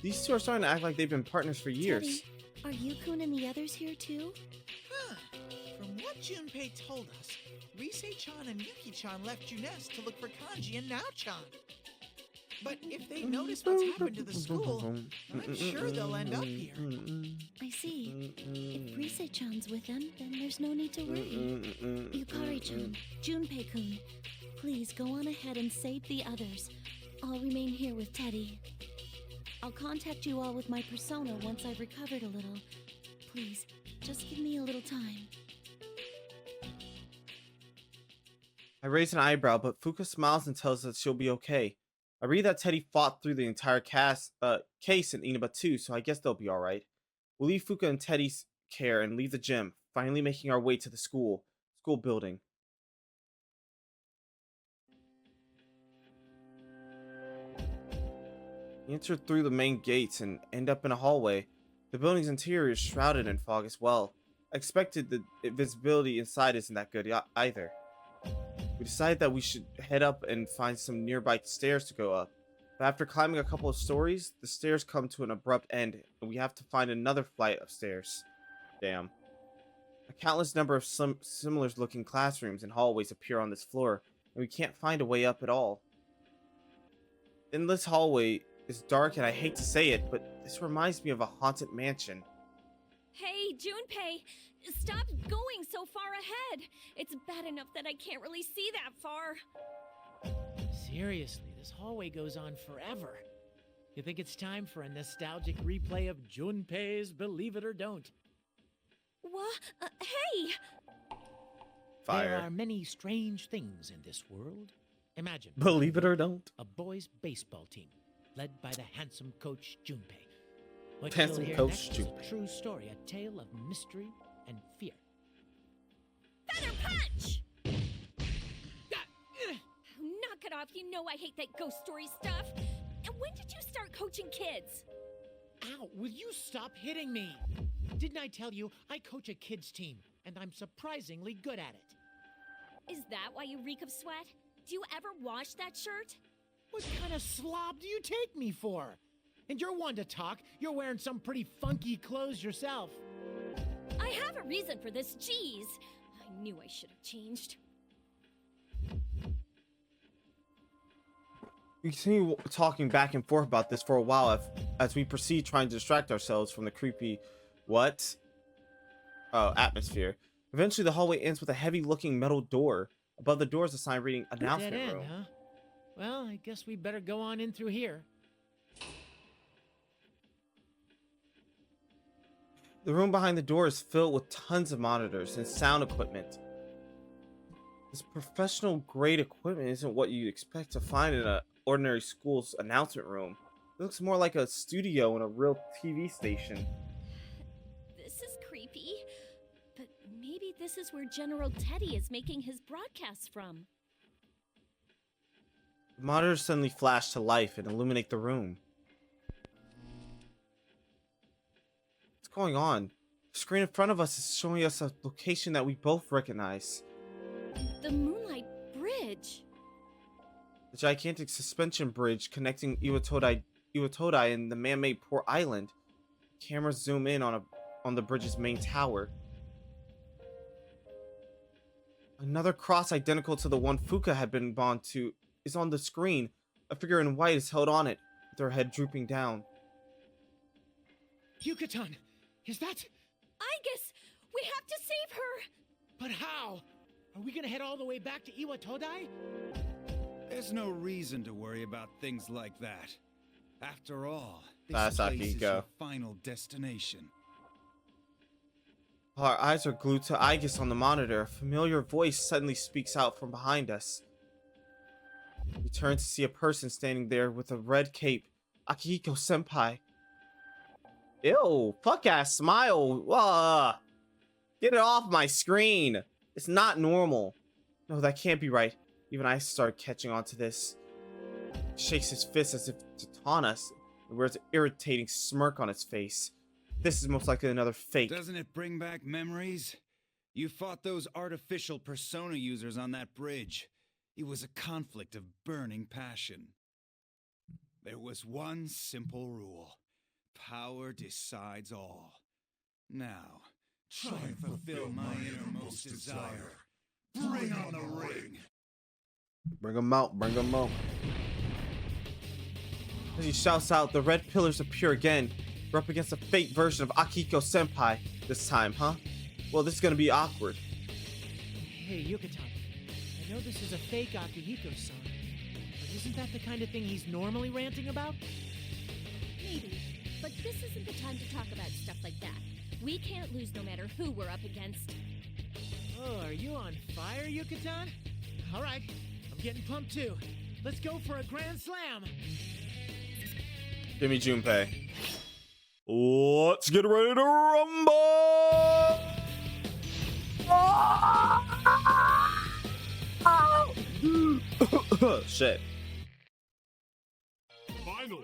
These two are starting to act like they've been partners for years. Teddy, are Yukun and the others here too? Huh. From what Junpei told us, Rise-chan and Yuki-chan left Junes to look for Kanji and Nao-chan. But if they notice what's happened to the school, I'm sure they'll end up here. I see. If Rise-chan's with them, then there's no need to worry. Yukari-chan, Junpei-kun, please go on ahead and save the others. I'll remain here with Teddy. I'll contact you all with my persona once I've recovered a little. Please, just give me a little time. I raise an eyebrow, but Fuka smiles and tells us she'll be okay. I read that Teddy fought through the entire case in Inaba too, so I guess they'll be alright. We'll leave Fuka in Teddy's care and leave the gym, finally making our way to the school building. We enter through the main gates and end up in a hallway. The building's interior is shrouded in fog as well. I expected the visibility inside isn't that good either. We decided that we should head up and find some nearby stairs to go up. But after climbing a couple of stories, the stairs come to an abrupt end, and we have to find another flight of stairs. Damn. A countless number of similar looking classrooms and hallways appear on this floor, and we can't find a way up at all. In this hallway is dark, and I hate to say it, but this reminds me of a haunted mansion. Hey, Junpei! Stop going so far ahead! It's bad enough that I can't really see that far. Seriously, this hallway goes on forever. You think it's time for a nostalgic replay of Junpei's Believe It or Don't? What? Hey! Fire. There are many strange things in this world. Imagine. Believe it or don't. A boys' baseball team, led by the handsome coach Junpei. What Handsome you'll hear coach next is Junpei. a true story, a tale of mystery and fear. Feather punch! Knock it off, you know I hate that ghost story stuff. And when did you start coaching kids? Ow, will you stop hitting me? Didn't I tell you I coach a kids team, and I'm surprisingly good at it? Is that why you reek of sweat? Do you ever wash that shirt? What kind of slob do you take me for? And you're one to talk. You're wearing some pretty funky clothes yourself. I have a reason for this, jeez. I knew I should have changed. We continue talking back and forth about this for a while as we proceed trying to distract ourselves from the creepy atmosphere. Eventually, the hallway ends with a heavy-looking metal door. Above the door is a sign reading Dead announcement end, room. huh? Well, I guess we better go on in through here. The room behind the door is filled with tons of monitors and sound equipment. This professional grade equipment isn't what you'd expect to find in an ordinary school's announcement room. It looks more like a studio in a real TV station. This is creepy. But maybe this is where General Teddy is making his broadcasts from. The monitors suddenly flash to life and illuminate the room. What's going on? The screen in front of us is showing us a location that we both recognize. The Moonlight Bridge. The gigantic suspension bridge connecting Iwatodai and the man-made Port Island. Cameras zoom in on the bridge's main tower. Another cross identical to the one Fuka had been bound to is on the screen. A figure in white is held on it, with her head drooping down. Yucatan, is that? I guess we have to save her. But how? Are we gonna head all the way back to Iwatodai? There's no reason to worry about things like that. After all, That's this place is Akihiko. your final destination. While our eyes are glued to Aegis on the monitor, a familiar voice suddenly speaks out from behind us. We turn to see a person standing there with a red cape. Akihiko senpai. Ew, fuck ass smile. Get it off my screen. It's not normal. No, that can't be right. Even I start catching on to this. He shakes his fist as if to taunt us, and wears an irritating smirk on his face. This is most likely another fake. Doesn't it bring back memories? You fought those artificial persona users on that bridge. It was a conflict of burning passion. There was one simple rule. Power decides all. Now, try and fulfill my innermost desire. Bring on the ring! Bring him out, bring him out. As he shouts out, the red pillars appear again. We're up against a fake version of Akihiko senpai this time, huh? Well, this is gonna be awkward. Hey, Yucatan, I know this is a fake Akihiko-san, but isn't that the kind of thing he's normally ranting about? Maybe, but this isn't the time to talk about stuff like that. We can't lose no matter who we're up against. Oh, are you on fire, Yucatan? All right, I'm getting pumped too. Let's go for a grand slam. Give me Junpei. Let's get ready to rumble! Shit. Final.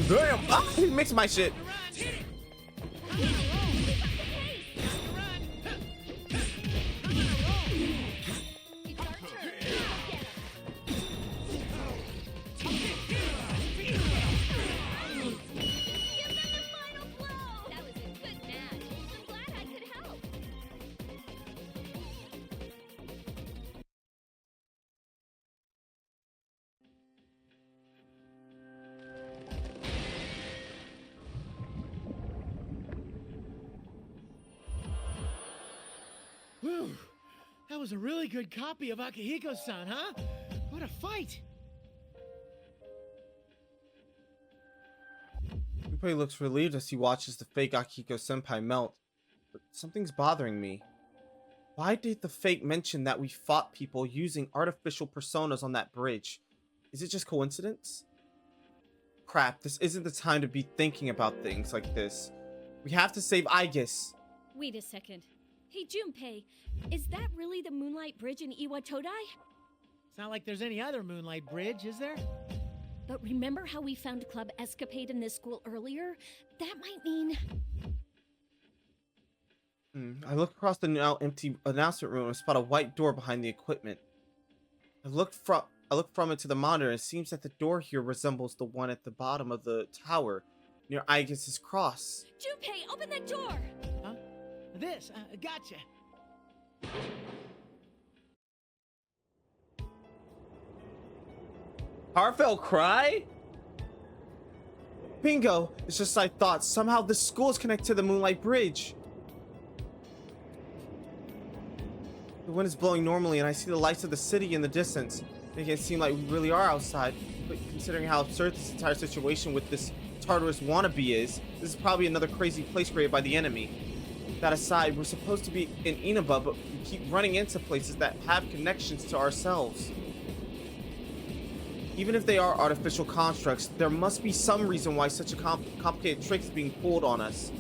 Damn! Ah, he mixed my shit. Whew, that was a really good copy of Akihiko-san, huh? What a fight! Junpei looks relieved as he watches the fake Akihiko senpai melt. But something's bothering me. Why did the fake mention that we fought people using artificial personas on that bridge? Is it just coincidence? Crap, this isn't the time to be thinking about things like this. We have to save Aegis. Wait a second. Hey, Junpei, is that really the Moonlight Bridge in Iwatodai? It's not like there's any other Moonlight Bridge, is there? But remember how we found Club Escapade in this school earlier? That might mean... I look across the now empty announcement room and spot a white door behind the equipment. I look from it to the monitor, and it seems that the door here resembles the one at the bottom of the tower, near Aegis's cross. Junpei, open that door! Huh? This? Gotcha. Heartfelt cry? Bingo! It's just like I thought. Somehow this school is connected to the Moonlight Bridge. The wind is blowing normally, and I see the lights of the city in the distance, making it seem like we really are outside. But considering how absurd this entire situation with this Tartarus wannabe is, this is probably another crazy place created by the enemy. That aside, we're supposed to be in Inaba, but we keep running into places that have connections to ourselves. Even if they are artificial constructs, there must be some reason why such a complicated trick is being pulled on us.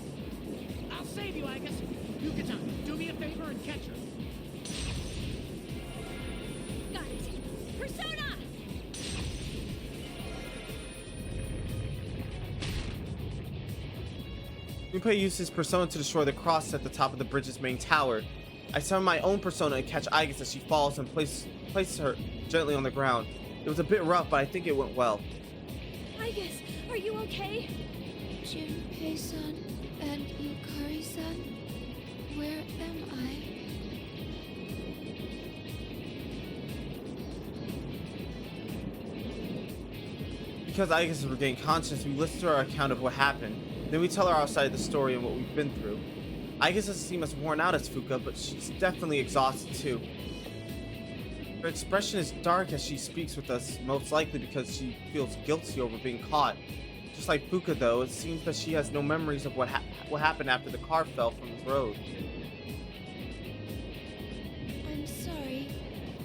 I'll save you, Aegis. Yuka-chan, do me a favor and catch her. Got it! Persona! Junpei used his persona to destroy the cross at the top of the bridge's main tower. I summon my own persona and catch Aegis as she falls and place her gently on the ground. It was a bit rough, but I think it went well. Aegis, are you okay? Junpei-san and Yukari-san, where am I? Because Aegis has regained consciousness, we listen to her account of what happened. Then we tell her our side of the story and what we've been through. Aegis doesn't seem as worn out as Fuka, but she's definitely exhausted too. Her expression is dark as she speaks with us, most likely because she feels guilty over being caught. Just like Fuka though, it seems that she has no memories of what happened after the car fell from the road. I'm sorry.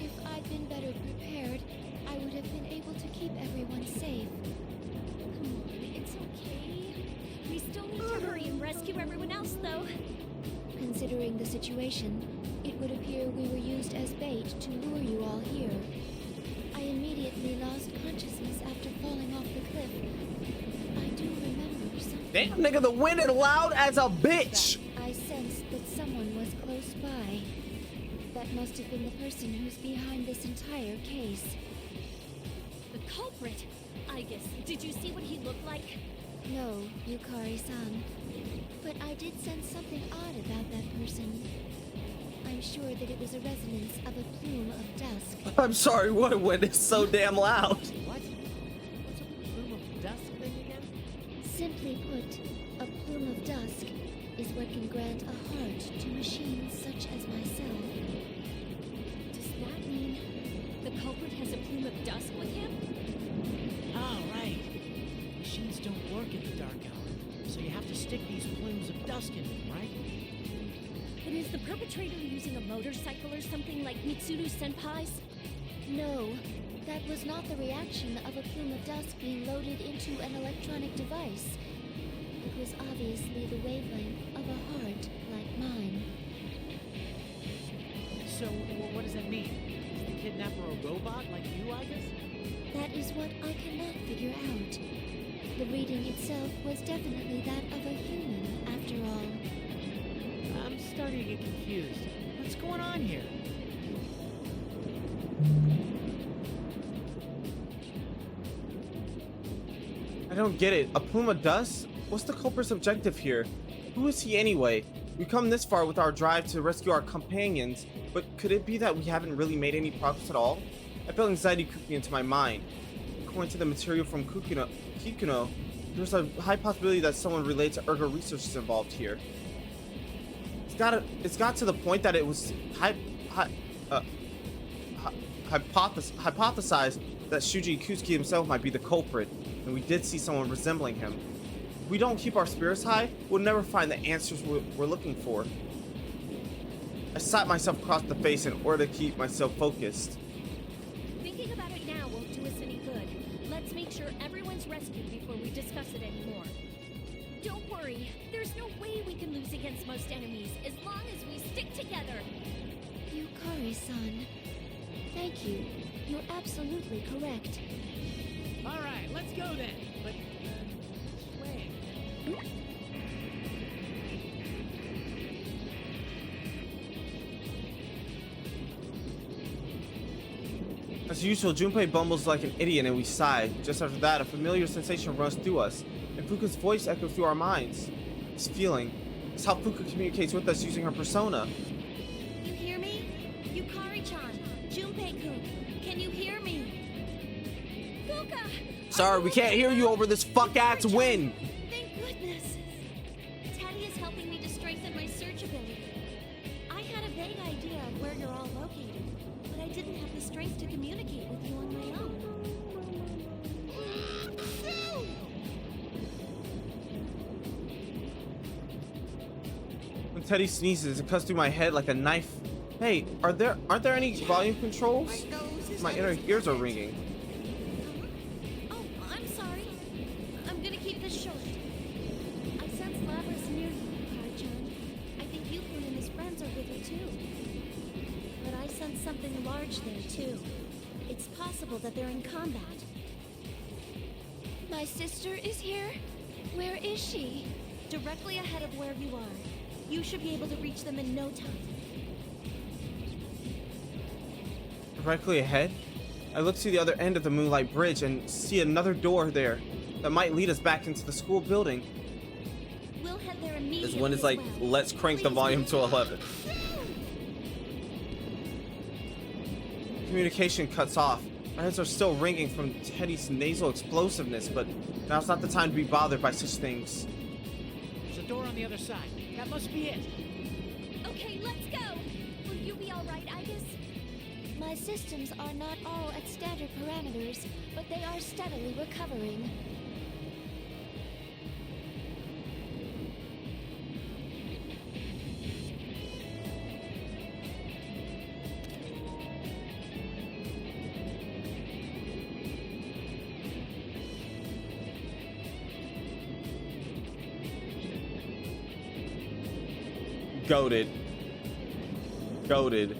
If I'd been better prepared, I would have been able to keep everyone safe. Come on, it's okay. We still need to hurry and rescue everyone else, though. Considering the situation, it would appear we were used as bait to lure you all here. I immediately lost consciousness after falling off the cliff. I do remember something. Damn, nigga, the wind is loud as a bitch! I sensed that someone was close by. That must have been the person who's behind this entire case. The culprit? Aegis, did you see what he looked like? No, Yukari-san. But I did sense something odd about that person. I'm sure that it was a resonance of a plume of dusk. I'm sorry, what wind is so damn loud? What? What's a plume of dust thing again? Simply put, a plume of dusk is what can grant a heart to machines such as myself. Does that mean the culprit has a plume of dusk with him? Oh, right. Machines don't work in the dark hour, so you have to stick these plumes of dusk in them, right? But is the perpetrator using a motorcycle or something like Mitsuru Senpai's? No, that was not the reaction of a plume of dust being loaded into an electronic device. It was obviously the wavelength of a heart like mine. So, what does that mean? Is the kidnapper a robot like you, I guess? That is what I cannot figure out. The reading itself was definitely that of a human, after all. I'm starting to get confused. What's going on here? I don't get it. A plume of dust? What's the culprit's objective here? Who is he anyway? We've come this far with our drive to rescue our companions, but could it be that we haven't really made any progress at all? I felt anxiety creeping into my mind. According to the material from Kikuno, there's a high possibility that someone related to Ergo research is involved here. It's got to the point that it was hypothesized that Shuji Ikusuke himself might be the culprit, and we did see someone resembling him. If we don't keep our spirits high, we'll never find the answers we're looking for. I slapped myself across the face in order to keep myself focused. Thinking about it now won't do us any good. Let's make sure everyone's rescued before we discuss it anymore. Don't worry, there's no way we can lose against most enemies as long as we stick together. Yukari-san, thank you. You're absolutely correct. All right, let's go then. But where? As usual, Junpei bumbles like an idiot and we sigh. Just after that, a familiar sensation runs through us, and Fuka's voice echoes through our minds. This feeling is how Fuka communicates with us using her persona. You hear me? Yukari-chan, Junpei-kun, can you hear me? Fuka! Sorry, we can't hear you over this fuck-ass wind! Thank goodness. Teddy is helping me to strengthen my search ability. I had a vague idea of where you're all located, but I didn't have the strength to communicate with you on my own. When Teddy sneezes, it cuts through my head like a knife. Hey, aren't there any volume controls? My inner ears are ringing. Oh, I'm sorry. I'm gonna keep this short. I sense Labras near you, Yukari-chan. I think Yukun and his friends are with her too. But I sense something large there too. It's possible that they're in combat. My sister is here? Where is she? Directly ahead of where you are. You should be able to reach them in no time. Directly ahead, I look to the other end of the Moonlight Bridge and see another door there that might lead us back into the school building. We'll head there immediately. This one is like, let's crank the volume to 11. Communication cuts off. Our heads are still ringing from Teddy's nasal explosiveness, but now's not the time to be bothered by such things. There's a door on the other side. That must be it. Okay, let's go. Will you be all right, Igus? My systems are not all at standard parameters, but they are steadily recovering. Goated. Goated.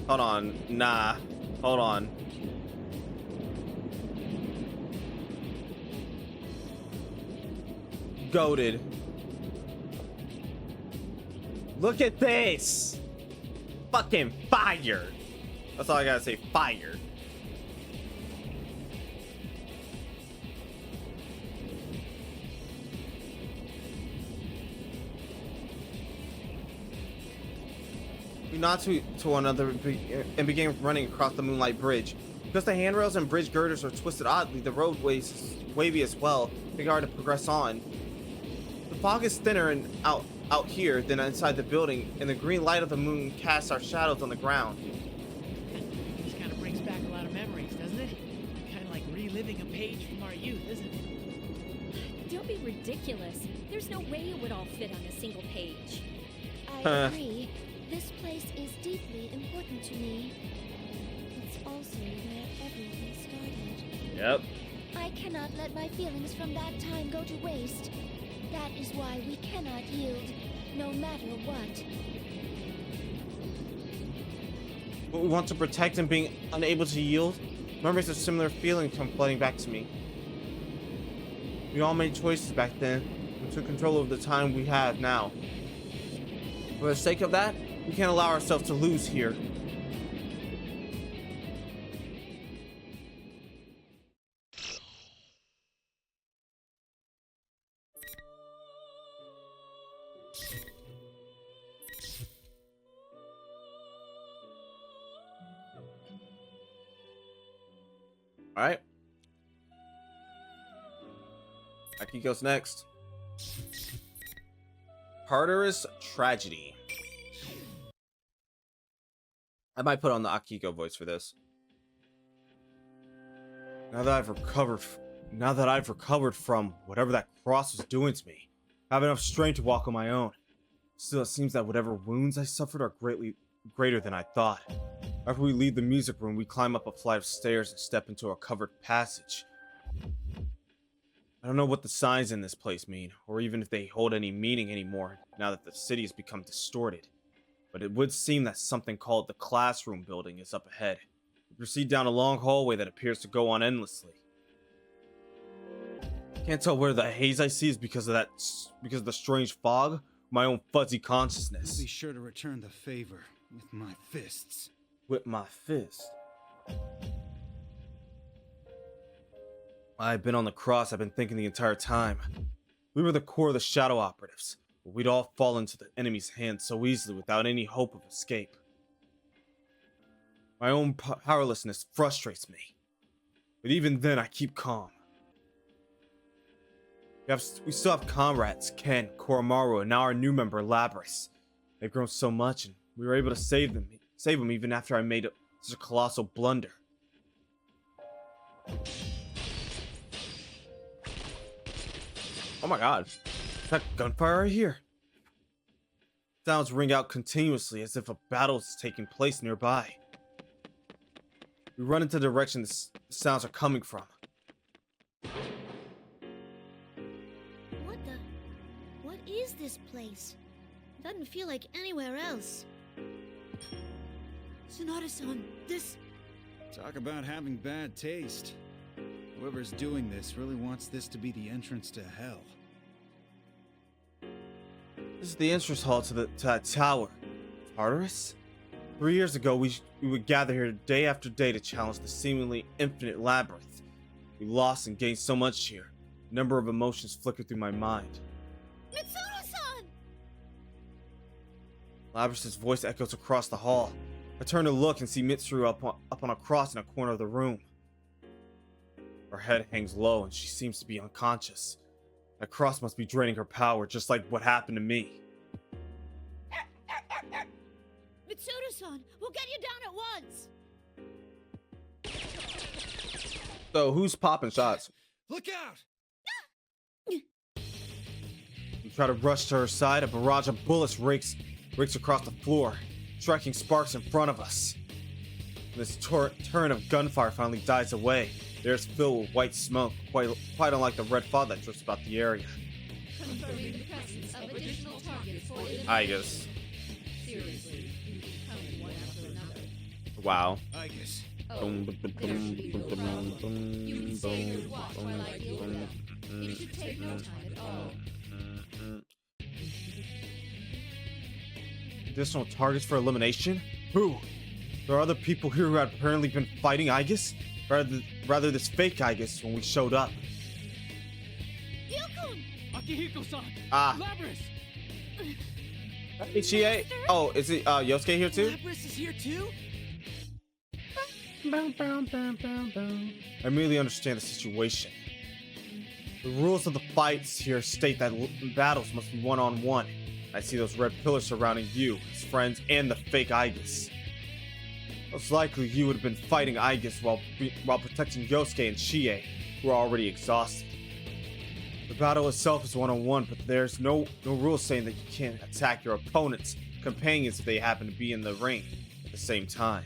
Hold on. Nah. Hold on. Goated. Look at this. Fucking fire. That's all I gotta say. Fire. We nod to one another and begin running across the Moonlight Bridge. Because the handrails and bridge girders are twisted oddly, the roadway is wavy as well. It's hard to progress on. The fog is thinner and out here than inside the building, and the green light of the moon casts our shadows on the ground. This kind of brings back a lot of memories, doesn't it? Kind of like reliving a page from our youth, isn't it? Don't be ridiculous. There's no way it would all fit on a single page. I agree. This place is deeply important to me. It's also where everything started. Yep. I cannot let my feelings from that time go to waste. That is why we cannot yield, no matter what. But we want to protect and being unable to yield. Memories of similar feelings come flooding back to me. We all made choices back then and took control of the time we have now. For the sake of that, we can't allow ourselves to lose here. All right. Aki goes next. Tartarus Tragedy. I might put on the Akiko voice for this. Now that I've recovered from whatever that cross was doing to me, I have enough strength to walk on my own. Still, it seems that whatever wounds I suffered are greater than I thought. After we leave the music room, we climb up a flight of stairs and step into a covered passage. I don't know what the signs in this place mean, or even if they hold any meaning anymore now that the city has become distorted. But it would seem that something called the classroom building is up ahead. We proceed down a long hallway that appears to go on endlessly. Can't tell where the haze I see is because of the strange fog, my own fuzzy consciousness. I'll be sure to return the favor with my fists. With my fist. I've been on the cross, I've been thinking the entire time. We were the core of the Shadow Operatives, but we'd all fall into the enemy's hands so easily without any hope of escape. My own powerlessness frustrates me, but even then I keep calm. We still have comrades, Ken, Koromaru, and now our new member, Labris. They've grown so much, and we were able to save them even after I made such a colossal blunder. Oh my god. Is that gunfire right here? Sounds ring out continuously as if a battle is taking place nearby. We run into the direction the sounds are coming from. What is this place? It doesn't feel like anywhere else. Sonata-san, this... Talk about having bad taste. Whoever's doing this really wants this to be the entrance to hell. This is the entrance hall to that tower. Tartarus? 3 years ago, we would gather here day after day to challenge the seemingly infinite labyrinth. We lost and gained so much here. A number of emotions flickered through my mind. Mitsuno-san! Labris's voice echoes across the hall. I turn to look and see Mitsuru up on a cross in a corner of the room. Her head hangs low and she seems to be unconscious. That cross must be draining her power, just like what happened to me. Mitsuno-san, we'll get you down at once! So, who's popping shots? Look out! We try to rush to her side, a barrage of bullets rakes across the floor, striking sparks in front of us. When this torrent of gunfire finally dies away, the air is filled with white smoke, quite unlike the red fog that drifts about the area. Confirming the presence of additional targets for elimination. I guess. Seriously, you keep coming one after another. Wow. I guess. Oh, there should be no problem. You can stay here and watch while I deal with them. It should take no time at all. Additional targets for elimination? Who? There are other people here who had apparently been fighting Aegis? Rather this fake Aegis when we showed up. Ryukun! Akihiko-san! Ah. Labris! Ichie? Oh, is it Yosuke here too? Labris is here too? I immediately understand the situation. The rules of the fights here state that battles must be one-on-one. I see those red pillars surrounding you, his friends, and the fake Aegis. Most likely you would have been fighting Aegis while protecting Yosuke and Chie, who are already exhausted. The battle itself is one-on-one, but there's no rule saying that you can't attack your opponent's companions if they happen to be in the ring at the same time.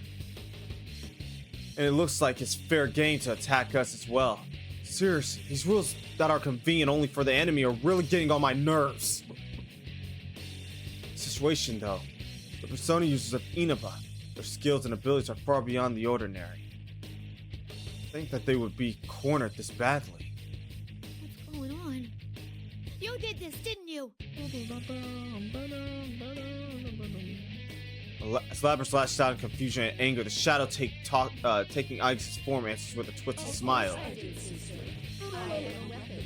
And it looks like it's fair game to attack us as well. Seriously, these rules that are convenient only for the enemy are really getting on my nerves. Situation though, the persona users of Inaba, their skills and abilities are far beyond the ordinary. I think that they would be cornered this badly. What's going on? You did this, didn't you? As Labris lashed out in confusion and anger, the shadow taking Aegis' form answers with a twisted smile. I did, sister. I am a weapon.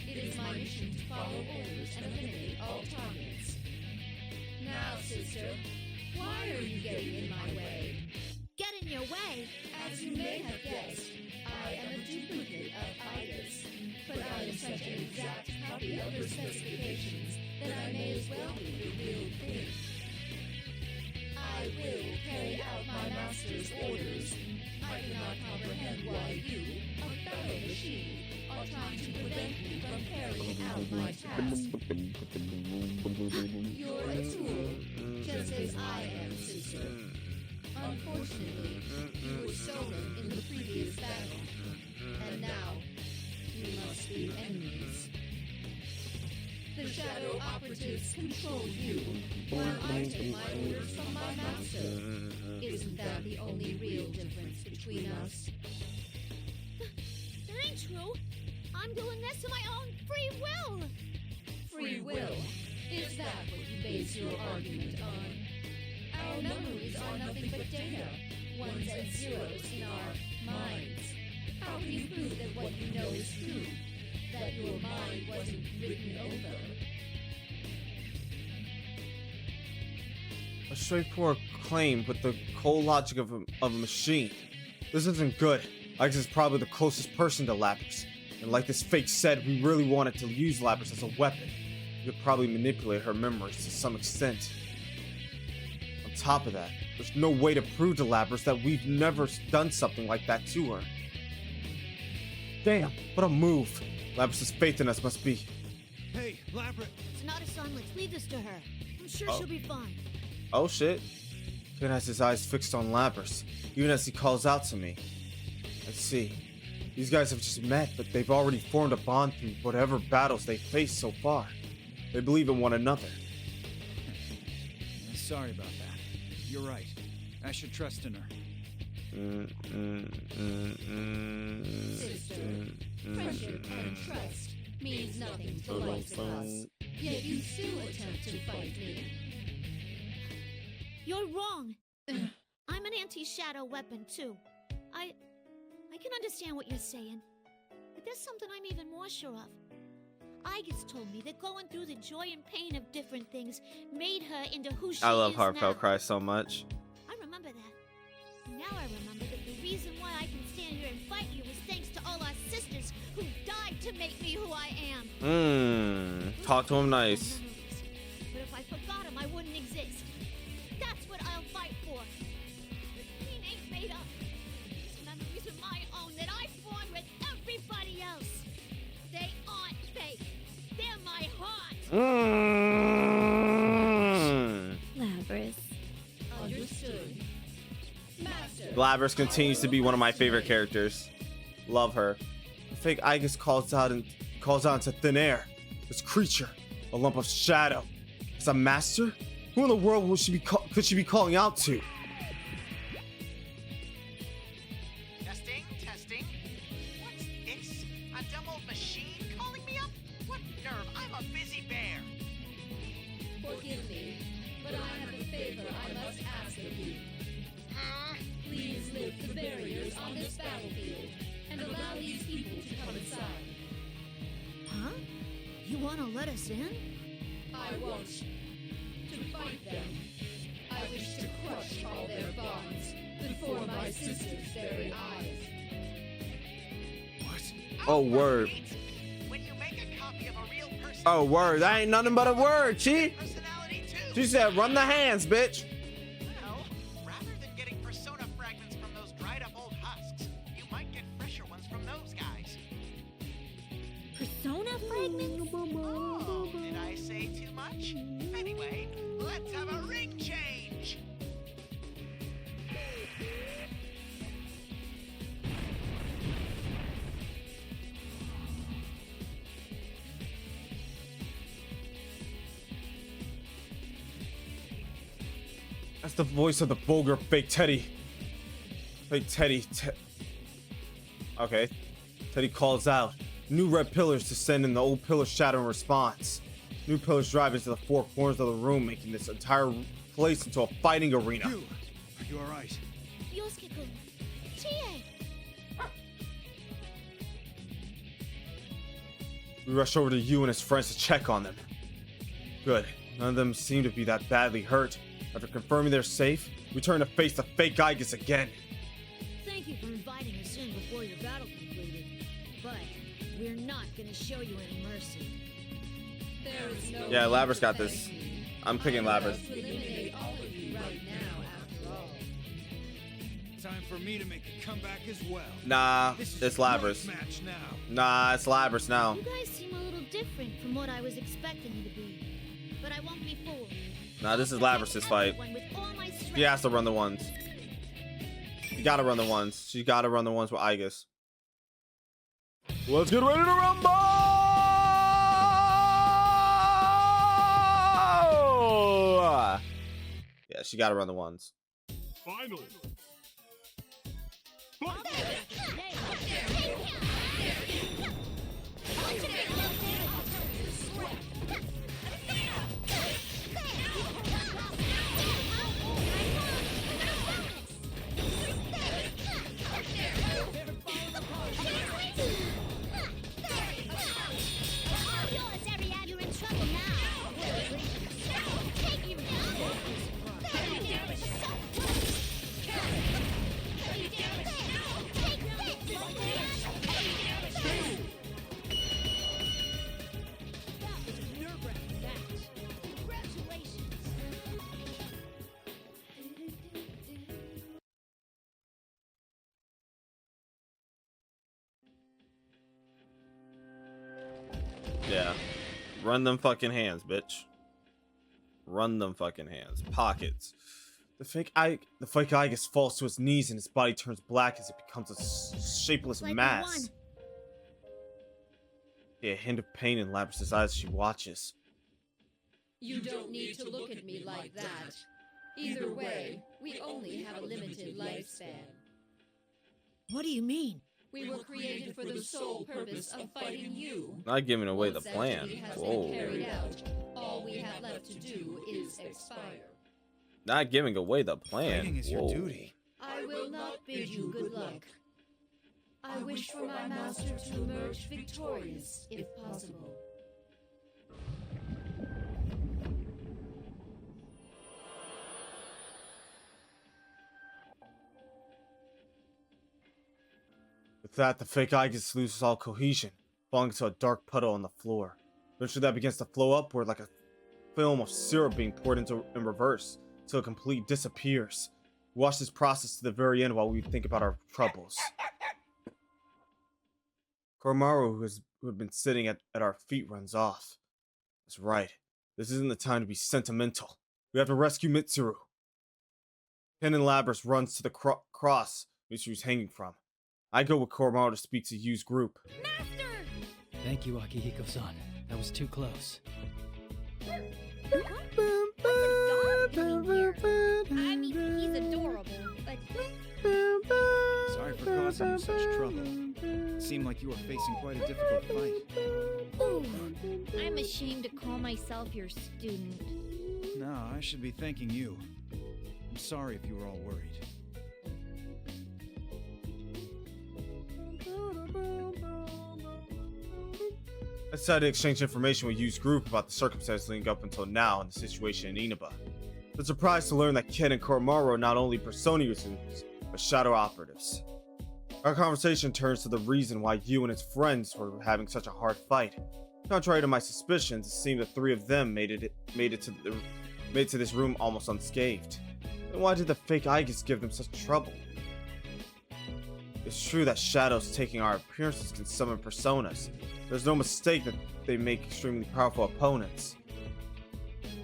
It is my mission to follow orders and eliminate all targets. Now, sister, why are you getting in my way? Get in your way? As you may have guessed, I am a duplicate of Aegis, but I am such an exact copy of her specifications that I may as well be the real thing. I will carry out my master's orders. I cannot comprehend why you, a fellow machine, are trying to prevent me from carrying out my task. You're a tool, just as I am, sister. Unfortunately, you were stolen in the previous battle, and now we must be enemies. The Shadow Operatives control you, while I take my orders from my master. Isn't that the only real difference between us? That ain't true. I'm doing this of my own free will. Free will? Is that what you base your argument on? Our memories are nothing but data, ones and zeros in our minds. How can you prove that what you know is true? That your mind wasn't written over? A straightforward claim with the cold logic of a machine. This isn't good. Ike's is probably the closest person to Lapras. And like this fake said, we really wanted to use Lapras as a weapon. We could probably manipulate her memories to some extent. On top of that, there's no way to prove to Lapras that we've never done something like that to her. Damn, what a move. Lapras' faith in us must be. Hey, Lapras! Sonata-san, let's leave this to her. I'm sure she'll be fine. Oh shit. Ken has his eyes fixed on Lapras, even as he calls out to me. Let's see. These guys have just met, but they've already formed a bond through whatever battles they've faced so far. They believe in one another. Sorry about that. You're right. I should trust in her. Sister, friendship and trust means nothing to the likes of us. Yet you still attempt to fight me. You're wrong. I'm an anti-shadow weapon, too. I can understand what you're saying, but there's something I'm even more sure of. Igus told me that going through the joy and pain of different things made her into who she is I love now. Heartfelt Cry so much. I remember that. Now I remember that the reason why I can stand here and fight you is thanks to all our sisters who died to make me who I am. Talk to him nice. But if I forgot him, I wouldn't exist. That's what I'll fight for. The screen ain't made up. These memories are my own that I formed with everybody else. They aren't fake. They're my heart. Lapras. Understood. Master. Lapras continues to be one of my favorite characters. Love her. The fake Igus calls out into thin air. This creature, a lump of shadow. As a master? Who in the world could she be calling out to? Testing, testing. What's this? A dumb old machine calling me up? What nerve? I'm a busy bear. Forgive me, but I have a favor I must ask of you. Please lift the barriers on this battlefield and allow these people to come inside. Huh? You want to let us in? I won't. To fight them. I wish to crush all their bonds before my sister's very eyes. Oh, word. When you make a copy of a real person, Oh, word. That ain't nothing but a word, Chi. personality too. She said, run the hands, bitch. Well, rather than getting persona fragments from those dried up old husks, you might get fresher ones from those guys. Persona fragments? Oh, did I say too much? Anyway, let's have a ring change. That's the voice of the vulgar fake Teddy. Fake Teddy. Okay. Teddy calls out. New red pillars descend in the old pillar shadow in response. New pillars drive into the four corners of the room, making this entire place into a fighting arena. Are you alright? Yosuke-kun. Chie! We rush over to you and his friends to check on them. Good. None of them seem to be that badly hurt. After confirming they're safe, we turn to face the fake Igus again. Thank you for inviting us in before your battle concluded. But we're not gonna show you any mercy. There is no Yeah, Lapras got this. I'm picking Lapras. to eliminate all of you right now, after all. Time for me to make a comeback as well. Nah, This is it's a grudge Lapras. match now. Nah, it's Lapras now. You guys seem a little different from what I was expecting you to be. But I won't be fooled. Nah, this is Lapras' fight. She has to run the ones. You gotta run the ones. She gotta run the ones with Igus. Let's get ready to rumble! Yeah, she gotta run the ones. Final. Yeah. Run them fucking hands, bitch. Run them fucking hands. Pockets. The fake Igus falls to his knees and his body turns black as it becomes a shapeless mass. A hint of pain in Labrys's eyes as she watches. You don't need to look at me like that. Either way, we only have a limited lifespan. What do you mean? We were created for the sole purpose of fighting you. Not giving away the Once that plan. duty has Whoa. been carried out, all we have left to do is expire. Not giving away the plan. Fighting is your Whoa. duty. I will not bid you good luck. I wish for my master to emerge victorious, if possible. With that, the fake Igus loses all cohesion, falling into a dark puddle on the floor. Eventually that begins to flow upward like a film of syrup being poured into in reverse, till it completely disappears. We watch this process to the very end while we think about our troubles. Koromaru, who had been sitting at our feet, runs off. That's right. This isn't the time to be sentimental. We have to rescue Mitsuru. Ken and Labrys runs to the cross Mitsuru's hanging from. I go with Koromaru to speak to Yu's group. Thank you, Akihiko-san. That was too close. I mean, he's adorable, but... Sorry for causing you such trouble. It seemed like you were facing quite a difficult fight. Ooh, I'm ashamed to call myself your student. No, I should be thanking you. I'm sorry if you were all worried. I decided to exchange information with Yu's group about the circumstances leading up until now and the situation in Inaba. I was surprised to learn that Ken and Koromaru are not only Persona users, but Shadow operatives. Our conversation turns to the reason why Yu and his friends were having such a hard fight. Contrary to my suspicions, it seemed the three of them made it to this room almost unscathed. Then why did the fake Igus give them such trouble? It's true that shadows taking our appearances can summon personas. There's no mistake that they make extremely powerful opponents.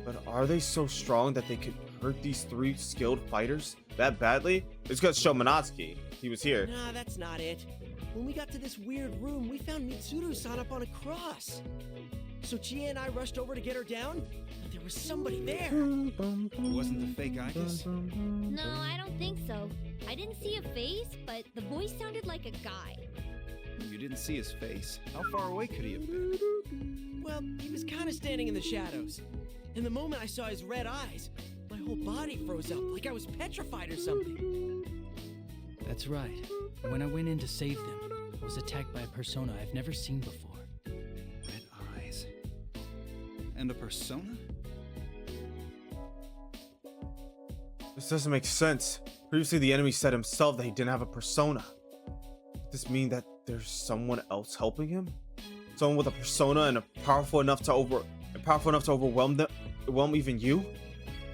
But are they so strong that they could hurt these three skilled fighters that badly? It's because Shomanatsuki. He was here. Nah, that's not it. When we got to this weird room, we found Mitsuru-san up on a cross. So Chie and I rushed over to get her down, but there was somebody there. It wasn't the fake Igus? No, I don't think so. I didn't see a face, but the voice sounded like a guy. You didn't see his face. How far away could he have been? Well, he was kind of standing in the shadows. And the moment I saw his red eyes, my whole body froze up like I was petrified or something. That's right. When I went in to save them, I was attacked by a persona I've never seen before. Red eyes. And a persona? This doesn't make sense. Previously, the enemy said himself that he didn't have a persona. Does this mean that there's someone else helping him? Someone with a persona and powerful enough to overwhelm even you?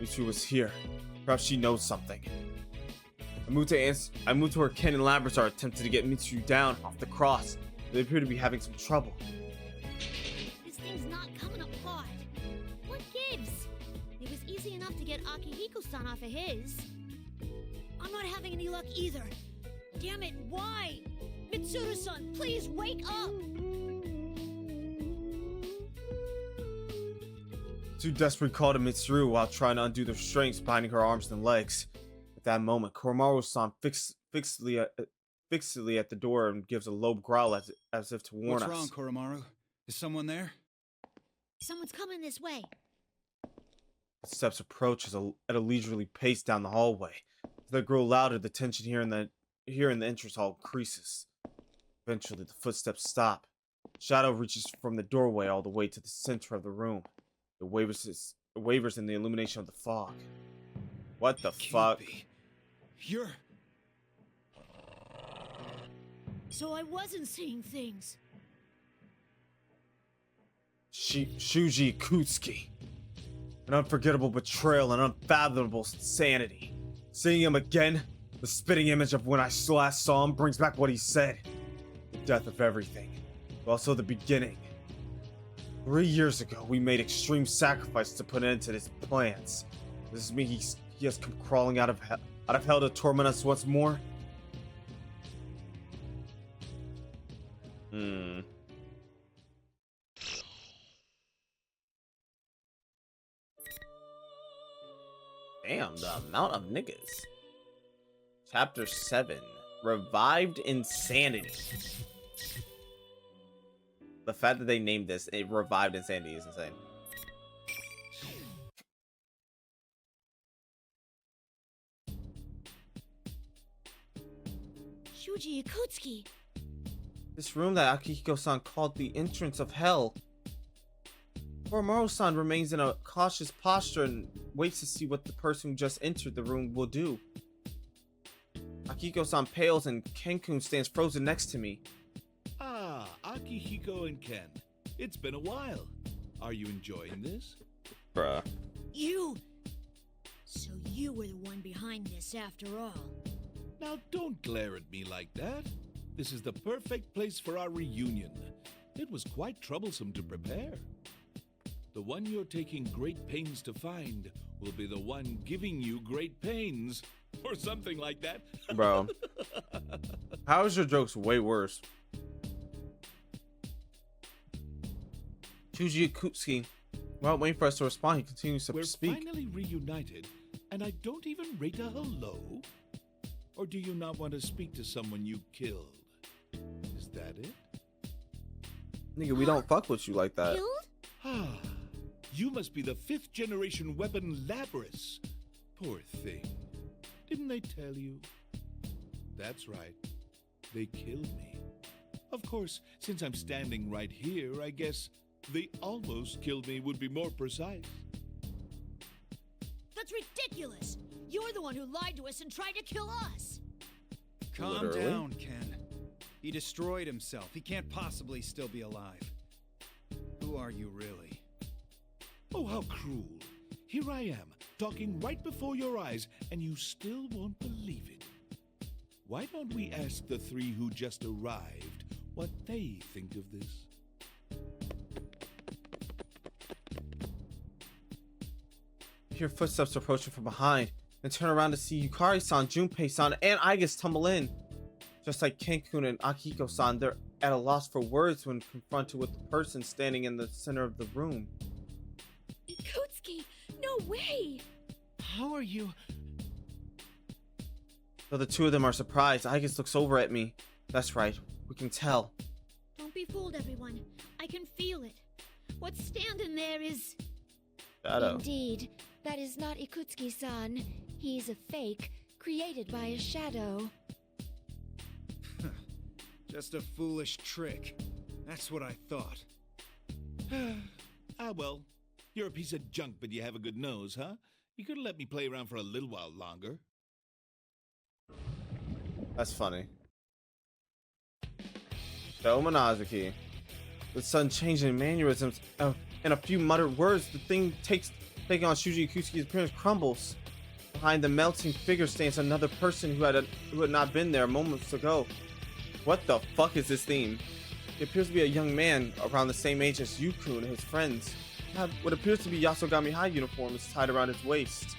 Mitsuru was here. Perhaps she knows something. I moved to where Ken and Labrys are attempting to get Mitsuru down off the cross. They appear to be having some trouble. This thing's not coming apart. What gives? It was easy enough to get Akihiko-san off of his. I'm not having any luck either. Damn it, why? Mitsuru-san, please wake up! Two desperately called to Mitsuru while trying to undo the restraints binding her arms and legs. At that moment, Koromaru-san fixedly at the door and gives a low growl as if to warn What's us. wrong, Koromaru? Is someone there? Someone's coming this way. The steps approach at a leisurely pace down the hallway. As they grow louder, the tension here in the entrance hall increases. Eventually, the footsteps stop. Shadow reaches from the doorway all the way to the center of the room. It wavers in the illumination of the fog. What the fuck? You're... So I wasn't seeing things. Shuji Ikutsuki. An unforgettable betrayal and unfathomable insanity. Seeing him again, the spitting image of when I last saw him brings back what he said. The death of everything, but also the beginning. 3 years ago, we made extreme sacrifice to put an end to his plans. Does this mean he has come crawling out of hell to torment us once more? Damn, the amount of niggas. Chapter 7. Revived Insanity. The fact that they named this Revived Insanity is insane. Shuji Ikutsuki. This room that Akihiko-san called the entrance of hell. Koromaru-san remains in a cautious posture and waits to see what the person who just entered the room will do. Akihiko-san pales and Kenkun stands frozen next to me. Ah, Akihiko and Ken. It's been a while. Are you enjoying this? Bruh. You! So you were the one behind this after all. Now don't glare at me like that. This is the perfect place for our reunion. It was quite troublesome to prepare. The one you're taking great pains to find will be the one giving you great pains. Or something like that. Bro. How is your jokes way worse? Shuji Ikutsuki. While waiting for us to respond, he continues to We're speak. finally reunited, and I don't even rate a hello? Or do you not want to speak to someone you killed? Is that it? Nigga, we don't fuck with you like that. Ah, you must be the 5th generation weapon Labrys. Poor thing. Didn't they tell you? That's right. They killed me. Of course, since I'm standing right here, I guess they almost killed me would be more precise. That's ridiculous! You're the one who lied to us and tried to kill us! Calm down, Ken. He destroyed himself. He can't possibly still be alive. Who are you really? Oh, how cruel. Here I am, talking right before your eyes, and you still won't believe it. Why don't we ask the 3 who just arrived what they think of this? I hear footsteps approaching from behind, and turn around to see Yukari-san, Junpei-san, and Aigus tumble in. Just like Kenkun and Akihiko-san, they're at a loss for words when confronted with the person standing in the center of the room. Ikutsuki! No way! How are you? Though the two of them are surprised, Aigus looks over at me. That's right, we can tell. Don't be fooled, everyone. I can feel it. What's standing there is... Shadow. Indeed, that is not Ikutsuki-san. He's a fake, created by a shadow. Just a foolish trick. That's what I thought. Ah, well. You're a piece of junk, but you have a good nose, huh? You could have let me play around for a little while longer. That's funny. So Minazuki. With sudden change in mannerisms and a few muttered words, the thing taking on Shuji Ikutsuki's appearance crumbles. Behind the melting figure stands another person who had not been there moments ago. What the fuck is this theme? He appears to be a young man around the same age as Yuku and his friends. He had what appears to be Yasogami High uniform is tied around his waist.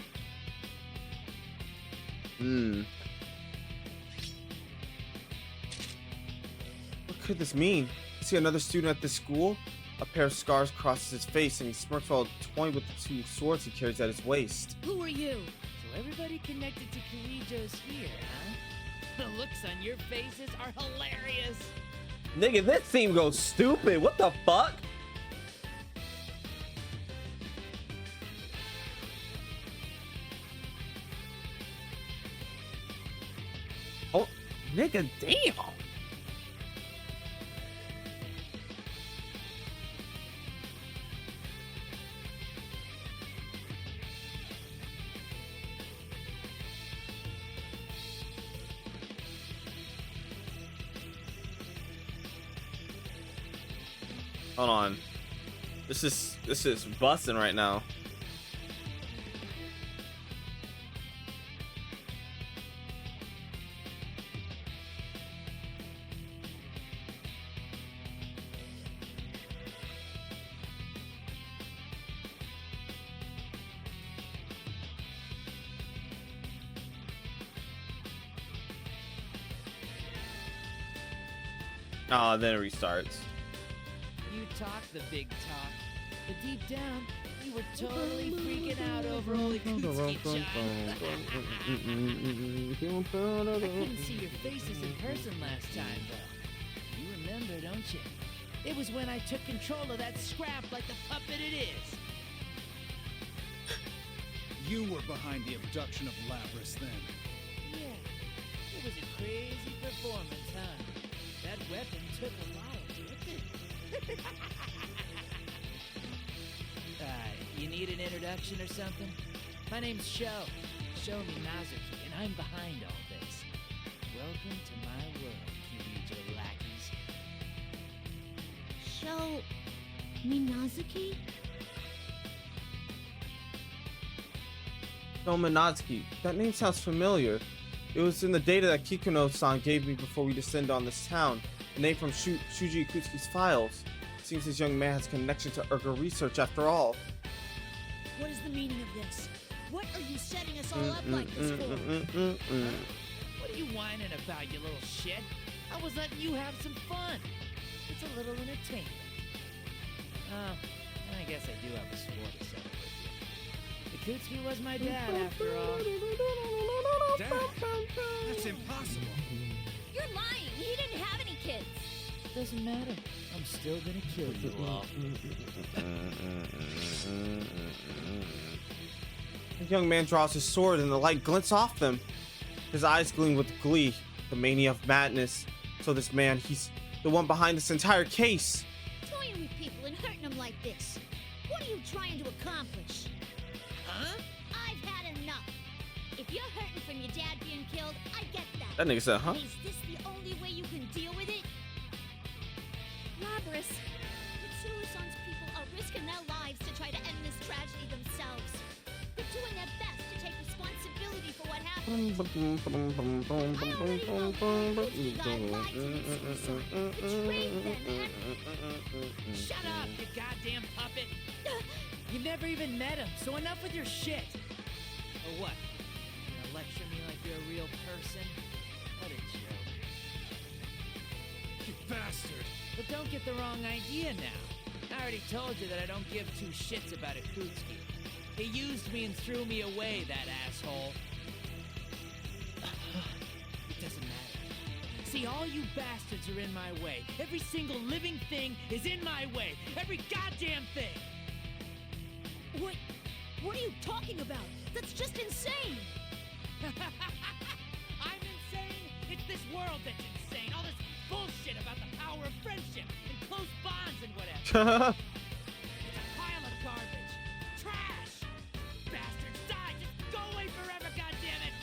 What could this mean? Is he another student at this school? A pair of scars crosses his face and he smirks while toying with the 2 swords he carries at his waist. Who are you? So everybody connected to Kuijo's here, huh? The looks on your faces are hilarious. Nigga, this team goes stupid. What the fuck? Oh, nigga, damn. Hold on. This is busting right now. Oh, then it restarts. You talk the big talk, but deep down, you were totally freaking out over Holy Kutsuki Chan. I couldn't see your faces in person last time, though. You remember, don't you? It was when I took control of that scrap like the puppet it is. You were behind the abduction of Labrys then. Yeah, it was a crazy performance, huh? That weapon took a while, didn't it? You need an introduction or something? My name's Show Minazuki, and I'm behind all this. Welcome to my world, Kirito lackeys. Show Minazuki? No, Minazuki. That name sounds familiar. It was in the data that Kikuno-san gave me before we descended on this town. A name from Shuji Ikutsuki's files. Seems this young man has connection to Urga research after all. What is the meaning of this? What are you setting us all up like this for? What are you whining about, you little shit? I was letting you have some fun. It's a little entertainment. Oh, I guess I do have a score to settle with you. Ikutsuki was my dad, after all. Dad? That's impossible. You're lying. He didn't have any kids. Doesn't matter. I'm still gonna kill you all. The young man draws his sword and the light glints off them. His eyes gleam with glee, the mania of madness. So this man, he's the one behind this entire case. Toying with people and hurting them like this. What are you trying to accomplish? Huh? I've had enough. If you're hurting from your dad being killed, I get that. That nigga said, huh? Is this the only way you can deal with it? Labrys, Mitsuru-san's people are risking their lives to try to end this tragedy themselves. They're doing their best to take responsibility for what happened. I already know that Ikutsuki guy lied to Mitsuru-san, betrayed them, and... Shut up, you goddamn puppet! You never even met him, so enough with your shit! Or what? You gonna lecture me like you're a real person? What a joke. You bastard! But don't get the wrong idea now. I already told you that I don't give two shits about Ikutsuki. He used me and threw me away, that asshole. It doesn't matter. See, all you bastards are in my way. Every single living thing is in my way. Every goddamn thing! What are you talking about? That's just insane! I'm insane? It's this world that's insane. All this bullshit about the power of friendship and close bonds and whatever. It's a pile of garbage. Trash! Bastards, die! Just go away forever, goddammit!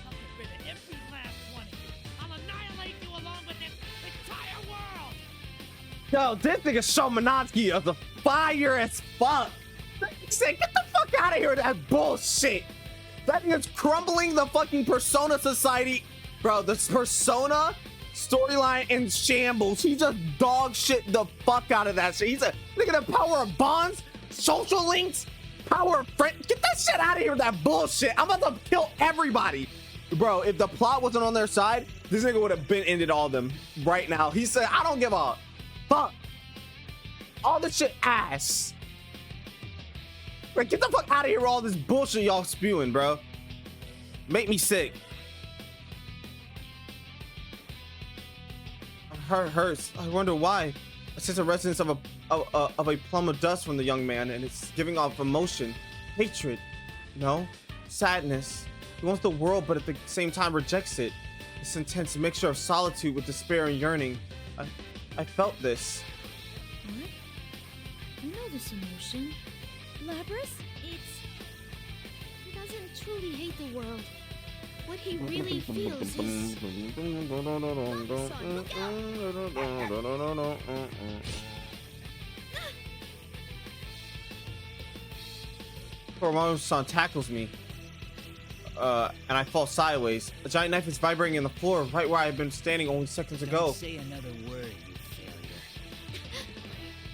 I'll get rid of every last one of you. I'll annihilate you along with this entire world! Yo, this nigga Show Minazuki is a fire as fuck. Say, get the fuck out of here with that bullshit. That nigga's crumbling the fucking Persona society. Bro, this Persona storyline in shambles. He just dog shit the fuck out of that shit. He's a look at the power of bonds, social links, power of friend. Get that shit out of here with that bullshit. I'm about to kill everybody. Bro, if the plot wasn't on their side, this nigga would have been ended all of them right now. He said, I don't give a fuck. All this shit ass. Bro, get the fuck out of here with all this bullshit y'all spewing, bro. Make me sick. heart hurts. I wonder why. I sense a resonance of a plum of dust from the young man, and it's giving off emotion, hatred, no, sadness. He wants the world, but at the same time rejects it. This intense mixture of solitude with despair and yearning. I felt this. What? You know this emotion. Labrys? He doesn't truly hate the world. What he really feels is... Koromaru-san tackles me, and I fall sideways. A giant knife is vibrating in the floor, right where I had been standing only seconds ago. Don't say another word, you failure.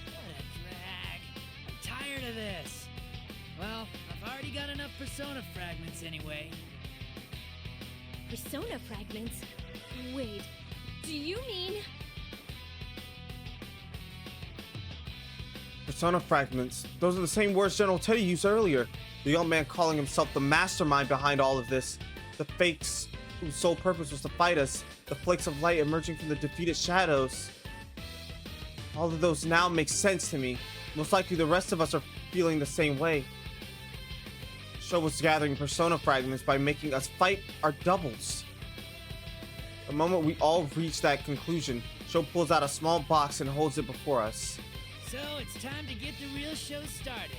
What a drag. I'm tired of this. Well, I've already got enough persona fragments anyway. Persona fragments? Wait, do you mean... Persona fragments. Those are the same words General Teddy used earlier. The young man calling himself the mastermind behind all of this. The fakes whose sole purpose was to fight us. The flakes of light emerging from the defeated shadows. All of those now make sense to me. Most likely the rest of us are feeling the same way. Sho was gathering persona fragments by making us fight our doubles. The moment we all reach that conclusion, Sho pulls out a small box and holds it before us. So it's time to get the real show started.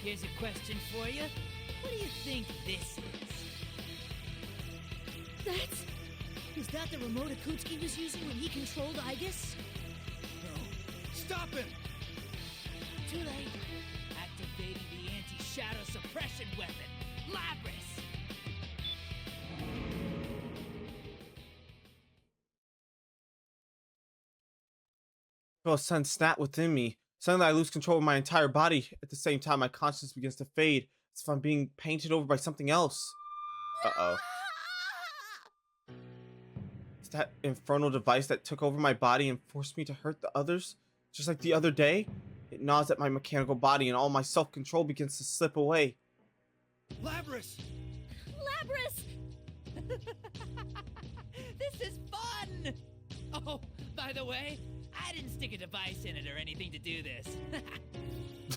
Here's a question for you. What do you think this is? Is that the remote Akutsuki was using when he controlled Aigis? No. Stop him! Too late. Activating the anti-shadow suppression weapon, Labrys! A sense snap within me. Suddenly I lose control of my entire body. At the same time, my consciousness begins to fade. As if I'm being painted over by something else. Uh-oh. Is that infernal device that took over my body and forced me to hurt the others? Just like the other day? It gnaws at my mechanical body and all my self-control begins to slip away. Labrys! Labrys! This is fun! Oh, by the way, I didn't stick a device in it or anything to do this.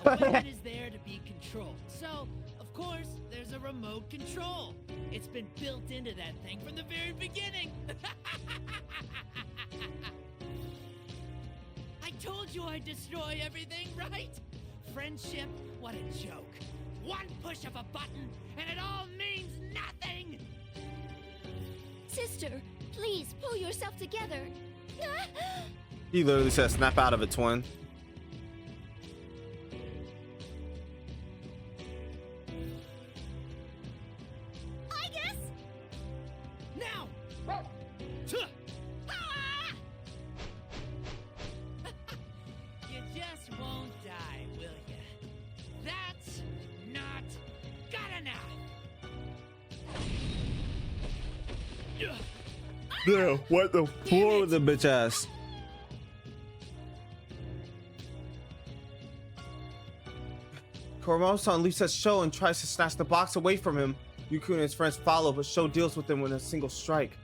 A weapon is there to be controlled. So, of course, there's a remote control. It's been built into that thing from the very beginning. I told you I'd destroy everything, right? Friendship, what a joke. One push of a button, and it all means nothing! Sister, please pull yourself together. He literally said, snap out of it, twin. Aigis! Now! You just won't die, will you? That's not good enough! Yeah, what the floor with the bitch ass. Koromaru-san leaves at Sho and tries to snatch the box away from him. Yuku and his friends follow, but Sho deals with them with a single strike.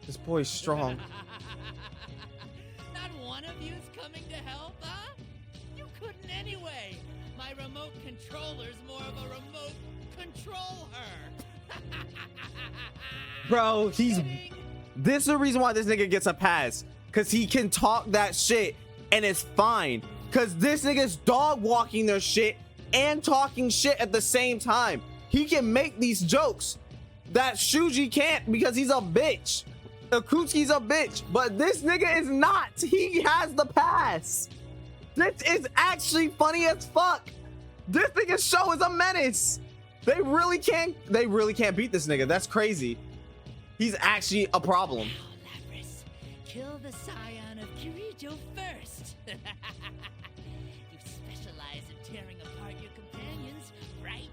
This boy is strong. Not one of you's coming to help, huh? You couldn't anyway. My remote controller's more of a remote control her. Bro, he's... This is the reason why this nigga gets a pass. Because he can talk that shit and it's fine. Because this nigga's dog walking their shit and talking shit at the same time. He can make these jokes that Shuji can't because he's a bitch. Akutsuki's a bitch, but this nigga is not. He has the pass. This is actually funny as fuck. This nigga's show is a menace. They really can't beat this nigga. That's crazy. He's actually a problem. Now, Labrys, kill the scion of Kirito first. You specialize in tearing apart your companions, right?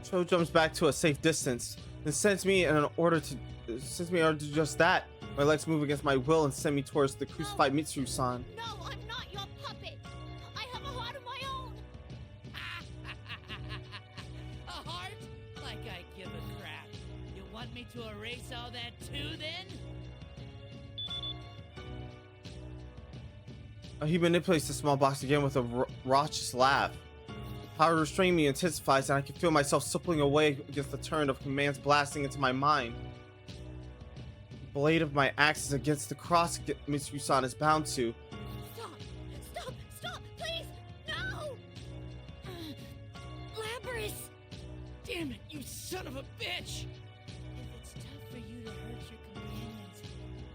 Sho jumps back to a safe distance and sends me in order to do just that. My legs move against my will and send me towards the crucified Mitsuru-san. No, I'm not your puppet. I have a heart of my own. A heart? Like I give a crap. You want me me to erase all that too, then? He manipulates the small box again with a raucous laugh. The power restraining me intensifies, and I can feel myself suppling away against the turn of commands blasting into my mind. The blade of my axe is against the cross Mitsuki-san is bound to. Stop, please! No! Labrys! Damn it, you son of a bitch! If it's tough for you to hurt your companions,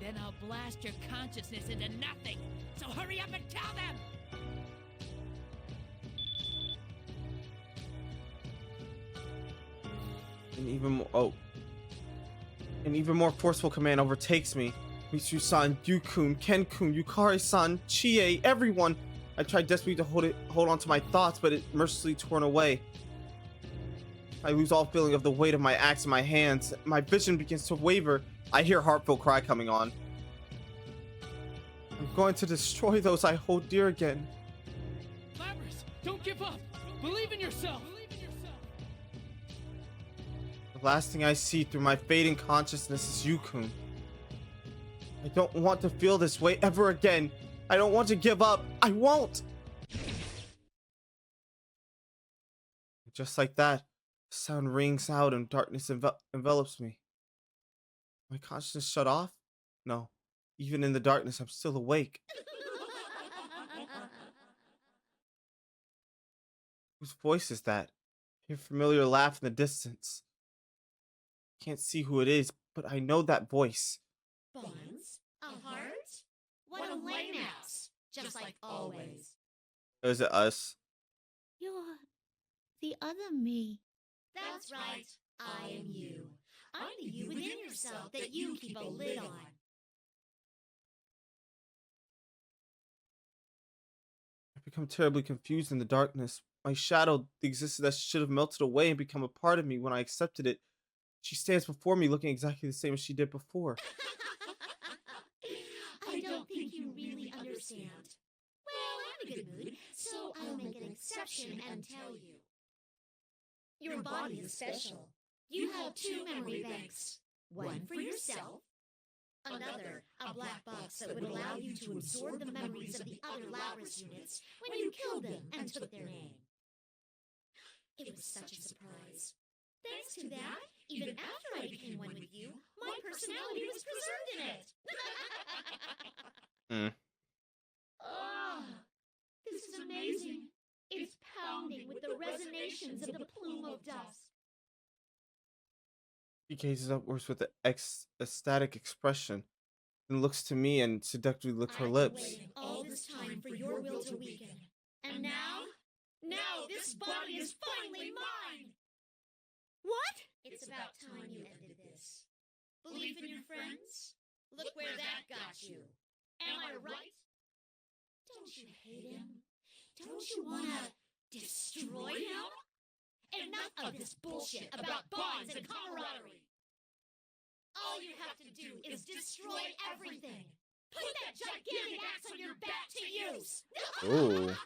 then I'll blast your consciousness into nothing! So hurry up and tell them! An even more forceful command overtakes me. Mitsu-san, Yu-kun, Ken-kun, Yukari-san, Chie, everyone! I tried desperately to hold on to my thoughts, but it mercilessly torn away. I lose all feeling of the weight of my axe in my hands. My vision begins to waver. I hear heartfelt cry coming on. I'm going to destroy those I hold dear again. Labrys, don't give up! Believe in yourself! The last thing I see through my fading consciousness is Yu-kun. I don't want to feel this way ever again. I don't want to give up. I won't! Just like that, the sound rings out and darkness envelops me. My consciousness shut off? No. Even in the darkness, I'm still awake. Whose voice is that? I hear a familiar laugh in the distance. Can't see who it is, but I know that voice. Buns? A heart? What a lame ass. Just like always. Is it us? You're the other me. That's right. I am you. I'm the you within yourself that you keep a lid on. I become terribly confused in the darkness. My shadow, the existence that should have melted away and become a part of me when I accepted it. She stands before me looking exactly the same as she did before. I don't think you really understand. Well, I'm in a good mood, so I'll make an exception and tell you. Your body is special. You have two memory banks. One for yourself. Another, a black box that would allow you to absorb the memories of the other Labrys units when you killed them and took their name. It was such a surprise. Thanks to that, even after I became one with you, my personality was preserved in it. Oh, this is amazing. It's pounding with the resonations of the plume of dust. She gazes upwards with an ecstatic expression, then looks to me and seductively licks her lips. I've been waiting all this time for your will to weaken. And now this body is finally mine! What? It's about time you ended this. Believe in your friends? Look where that got you. Am I right? Don't you hate him? Don't you want to destroy him? Enough of this bullshit about bonds and camaraderie. All you have to do is destroy everything. Put that gigantic axe on your back to use. Ooh.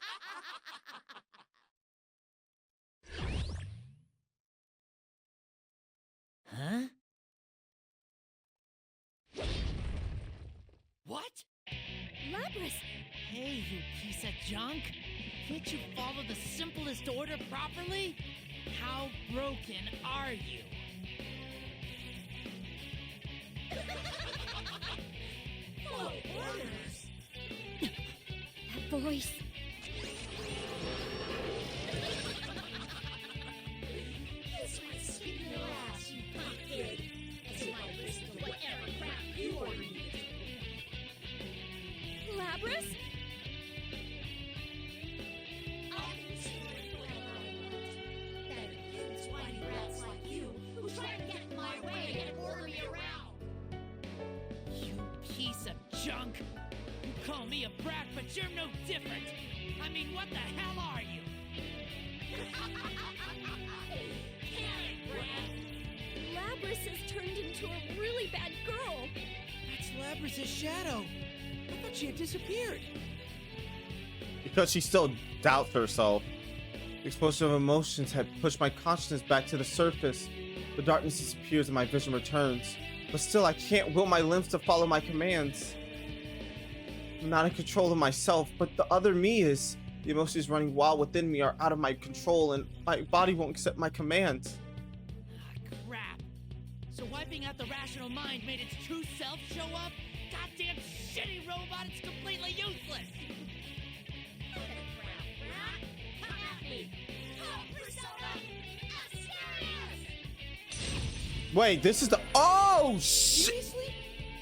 Huh? What? Labrys! Hey, you piece of junk! Can't you follow the simplest order properly? How broken are you? Follow orders. That voice. This might sweep your ass, you punk kid. As if I listen to whatever crap you order me to do. Labrys? I can sort of what I want. That includes whiny rats like you who try to get in my way and order me around. You piece of junk! You call me a brat, but you're no different! I mean, what the hell are you? Labrys has turned into a really bad girl. That's Labrys' shadow. I thought she had disappeared. Because she still doubts herself. The explosion of emotions had pushed my consciousness back to the surface. The darkness disappears and my vision returns. But still, I can't will my limbs to follow my commands. I'm not in control of myself, but the other me is. The emotions running wild within me are out of my control, and my body won't accept my commands. Crap. So wiping out the rational mind made its true self show up? Goddamn shitty robot, it's completely useless! Wait, this is the. Oh, shit! Seriously?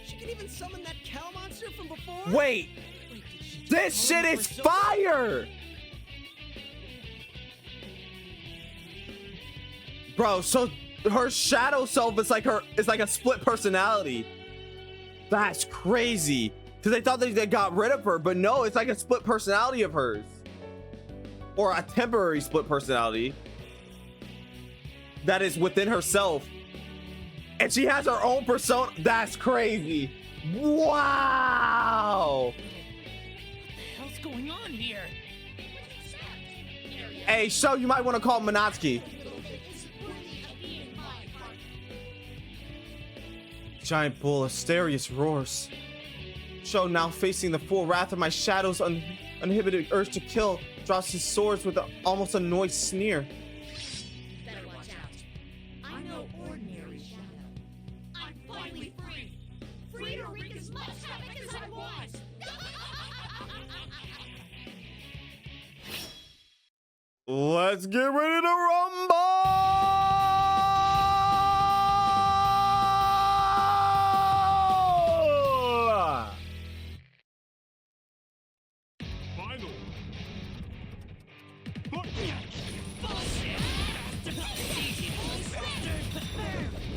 She can even summon that cow monster from before? Wait! This shit is fire! Bro, so her shadow self is like a split personality. That's crazy. Because they thought they got rid of her, but no, it's like a split personality of hers. Or a temporary split personality that is within herself. And she has her own persona. That's crazy. Wow. What the hell's going on here? Hey, Sho, you might want to call Minatsky. Giant bull Asterius roars. Sho, now facing the full wrath of my shadow's uninhibited urge to kill, drops his swords with an almost annoyed sneer. Better watch out. I'm no ordinary shadow. I'm finally free. Free to wreak as much havoc as I want. Let's get ready to rumble! Final.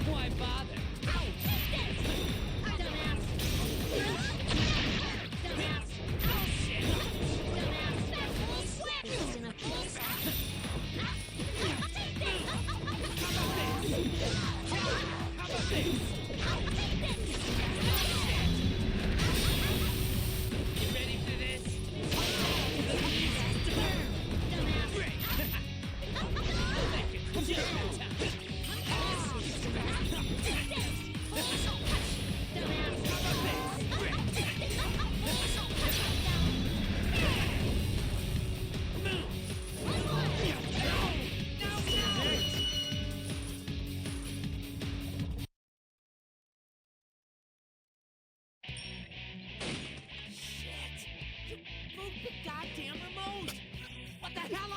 Why bother?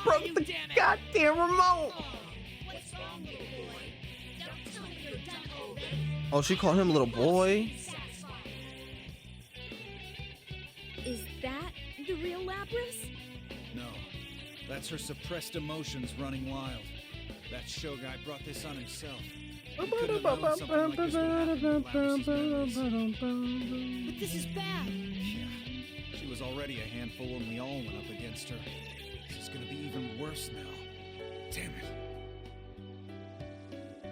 Broke the goddamn remote! What's wrong, little boy? Don't tell me you're done already. Oh, she called him little boy? Is that the real Lapras? No, that's her suppressed emotions running wild. That show guy brought this on himself. He couldn't have known something like this would happen with Lapras' memories. But this is bad. Yeah, she was already a handful when we all went up against her. This is gonna be even worse now. Damn it.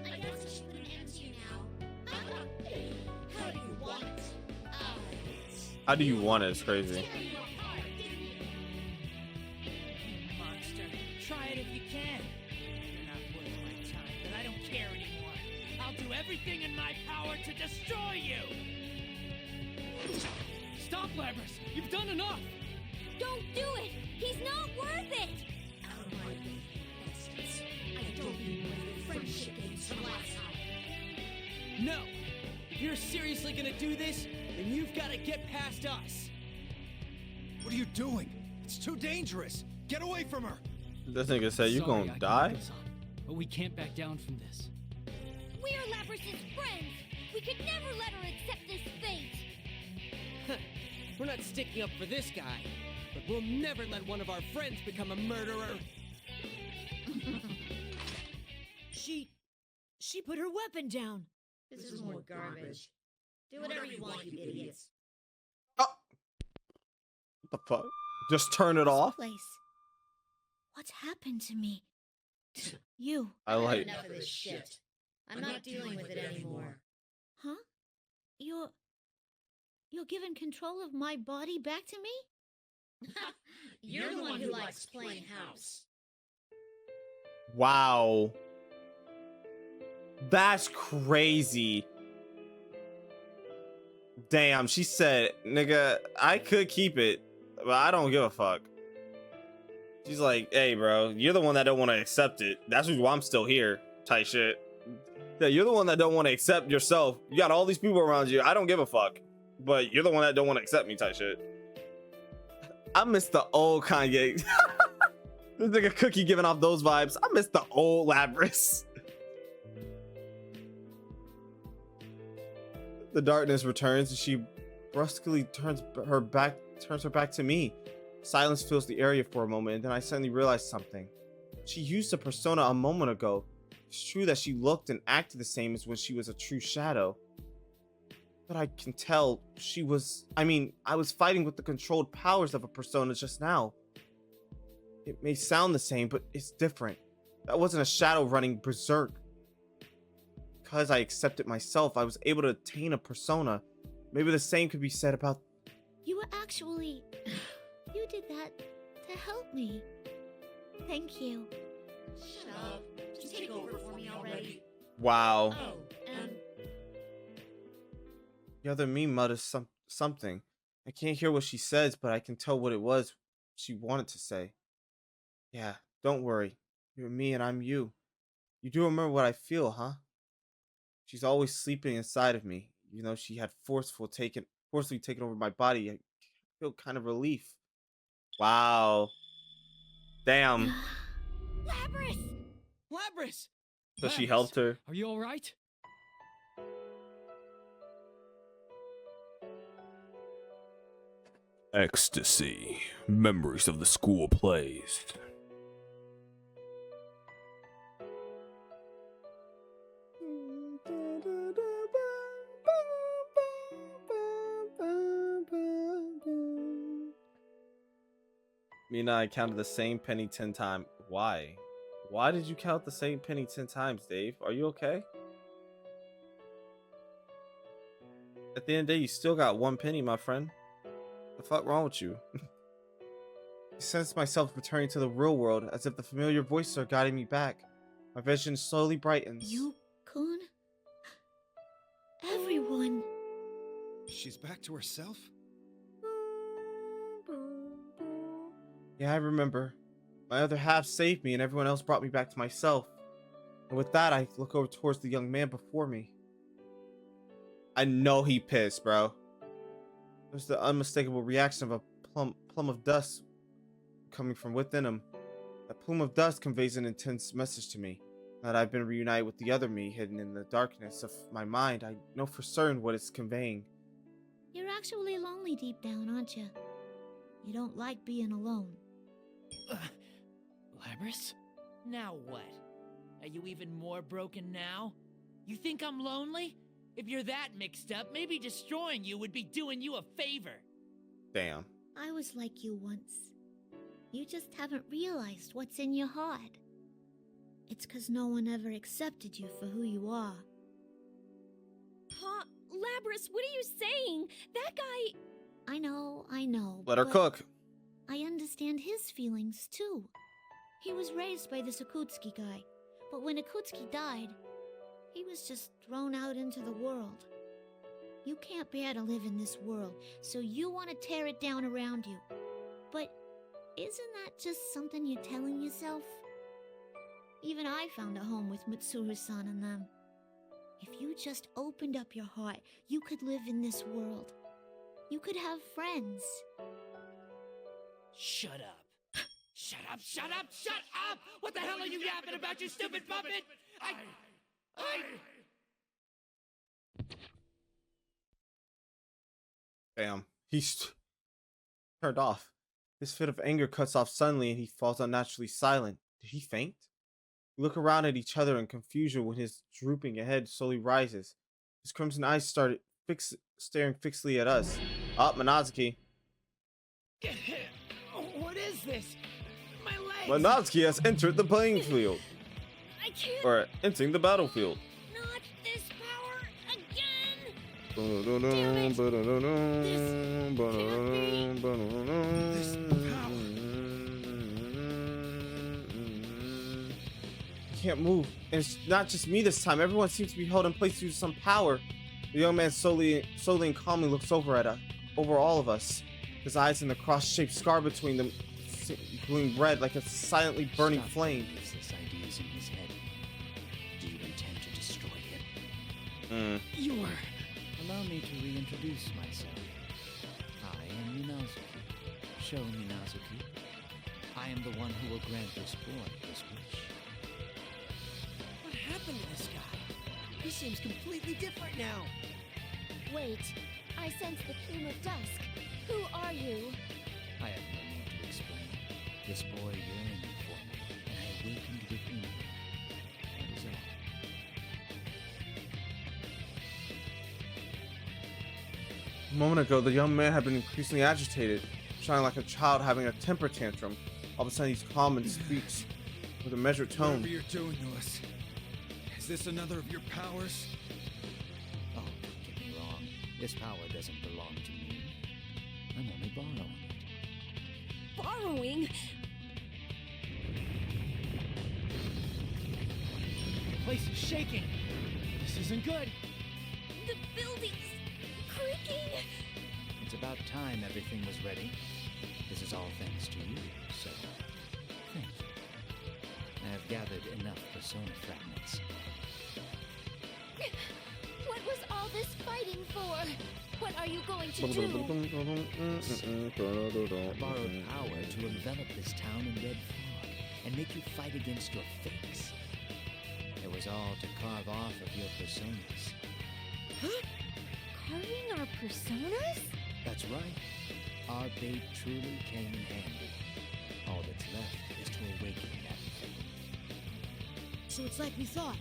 I guess I should put an end to you now. How do you want it? How do you want it? It's crazy. Monster, try it if you can. You're not worth my time, but I don't care anymore. I'll do everything in my power to destroy you! Stop, Lapras! You've done enough! Don't do it! He's not worth it! Out of my way, bastards. I don't need more of your friendship games from last time. No! If you're seriously gonna do this, then you've gotta get past us. What are you doing? It's too dangerous. Get away from her. This nigga said you Sorry, gonna I die? can't go on, but we can't back down from this. We're Lapras' friends! We could never let her accept this fate! We're not sticking up for this guy, but we'll never let one of our friends become a murderer. She put her weapon down. This is more garbage. Do whatever you want, you idiots. What the fuck? Just turn it off? Place. What's happened to me? You. I like. Enough of this shit. I'm not dealing with it anymore. Huh? You're giving control of my body back to me? You're the one who likes playing house. Wow. That's crazy. Damn, she said, nigga, I could keep it, but I don't give a fuck. She's like, hey, bro, you're the one that don't want to accept it. That's why I'm still here, type shit. Yeah, you're the one that don't want to accept yourself. You got all these people around you. I don't give a fuck, but you're the one that don't want to accept me, type shit. I miss the old Kanye. This nigga Cookie giving off those vibes. I miss the old Lapras. The darkness returns and she brusquely turns her back to me. Silence fills the area for a moment, and then I suddenly realized something. She used a persona a moment ago. It's true that she looked and acted the same as when she was a true shadow. But I can tell she was... I was fighting with the controlled powers of a persona just now. It may sound the same, but it's different. That wasn't a shadow running berserk. Because I accepted myself, I was able to attain a persona. Maybe the same could be said about... You were actually... You did that to help me. Thank you. Shut up. Just take over for me already. Wow. Oh, and... The other me mutters something. I can't hear what she says, but I can tell what it was she wanted to say. Yeah, don't worry. You're me and I'm you. You do remember what I feel, huh? She's always sleeping inside of me. You know, she had forcefully taken over my body. I feel kind of relief. Wow. Damn. Lapras! Lapras! So she helped her. Are you alright? Ecstasy. Memories of the school plays. Mina, I counted the same penny 10 times. Why? Why did you count the same penny 10 times, Dave? Are you okay? At the end of the day, you still got 1 penny, my friend. The fuck wrong with you? I sense myself returning to the real world, as if the familiar voices are guiding me back. My vision slowly brightens. You-kun? Everyone. She's back to herself? Yeah, I remember. My other half saved me and everyone else brought me back to myself. And with that, I look over towards the young man before me. I know he pissed, bro. There's the unmistakable reaction of a plum of dust coming from within him. That plume of dust conveys an intense message to me. Now that I've been reunited with the other me hidden in the darkness of my mind, I know for certain what it's conveying. You're actually lonely deep down, aren't you? You don't like being alone. Lapras? Now what? Are you even more broken now? You think I'm lonely? If you're that mixed up, maybe destroying you would be doing you a favor. Damn. I was like you once. You just haven't realized what's in your heart. It's 'cause no one ever accepted you for who you are. Huh? Lapras, what are you saying? That guy... I know. Let her but cook. I understand his feelings, too. He was raised by this Akutsuki guy, but when Akutsuki died, he was just thrown out into the world. You can't bear to live in this world, so you want to tear it down around you. But isn't that just something you're telling yourself? Even I found a home with Mitsuru-san and them. If you just opened up your heart, you could live in this world. You could have friends. Shut up. Shut up, shut up, shut up! What the hell are you yapping about, you stupid puppet? Damn. He's turned off. His fit of anger cuts off suddenly and he falls unnaturally silent. Did he faint? We look around at each other in confusion when his drooping head slowly rises. His crimson eyes started staring fixedly at us. Up, Minazuki. What is this? My legs! Minazuki has entered the playing field. I can't... Or entering the battlefield. Not this power again! He can't move. And it's not just me this time. Everyone seems to be held in place due to some power. The young man slowly and calmly looks over all of us. His eyes in the cross-shaped scar between them glowing red like a silently burning flame. Useless ideas in his head. Do you intend to destroy him? You are. Allow me to reintroduce myself. I am Minazuki. Show Minazuki. I am the one who will grant this boy his wish. What happened to this guy? He seems completely different now. Wait, I sense the plume of dusk. Who are you? I have no need to explain. This boy yearned for me, and I awakened within him. That is all. A moment ago, the young man had been increasingly agitated, shouting like a child having a temper tantrum. All of a sudden, he's calm and speaks with a measured tone. Whatever you're doing to us, is this another of your powers? Oh, don't get me wrong. This power doesn't belong to me. I'm only borrowing it. Borrowing? The place is shaking. This isn't good. The building's creaking. It's about time everything was ready. This is all thanks to you, so thank you. I have gathered enough persona fragments. What was all this fighting for? What are you going to do? I borrowed power to envelop this town in red fog and make you fight against your fakes. It was all to carve off of your personas. Carving our personas? That's right. Our bait truly came in handy. All that's left is to awaken that fate. So it's like we thought.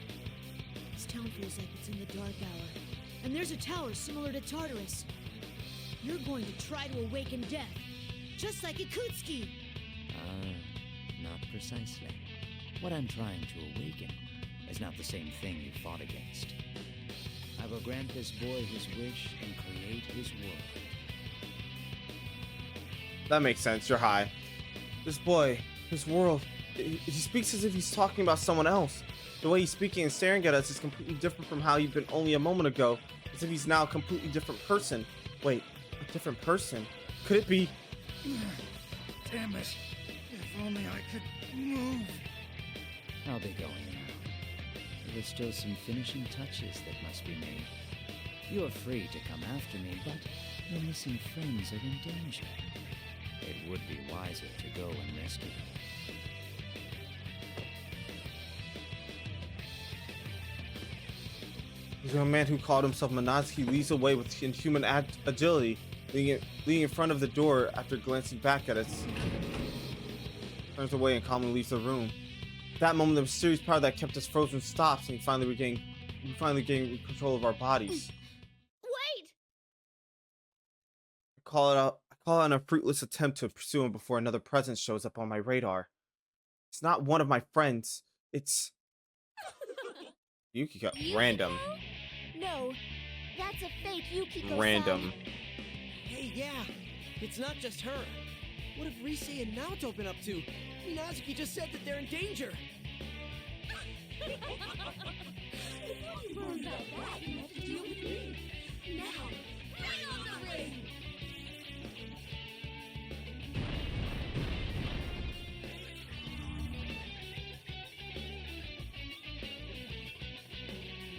This town feels like it's in the dark hour. And there's a tower similar to Tartarus. You're going to try to awaken death, just like Ikutsuki. Not precisely. What I'm trying to awaken is not the same thing you fought against. I will grant this boy his wish and create his world. That makes sense. You're high. This boy, his world, he speaks as if he's talking about someone else. The way he's speaking and staring at us is completely different from how he'd been only a moment ago. As if he's now a completely different person. Wait, a different person? Could it be? Damn it. If only I could move. I'll be going now. There are still some finishing touches that must be made. You are free to come after me, but your missing friends are in danger. It would be wiser to go and rescue them. The young man who called himself Minazuki leads away with inhuman agility, leading in front of the door after glancing back at us. Turns away and calmly leaves the room. At that moment, the mysterious power that kept us frozen stops, and we finally gain control of our bodies. Wait! I call it a fruitless attempt to pursue him before another presence shows up on my radar. It's not one of my friends. It's Yukiko. Random. No, that's a fake Yukiko. Random. Hey, yeah. It's not just her. What have Risei and Naoto been up to? Minazuki just said that they're in danger. Now, bring on the ring!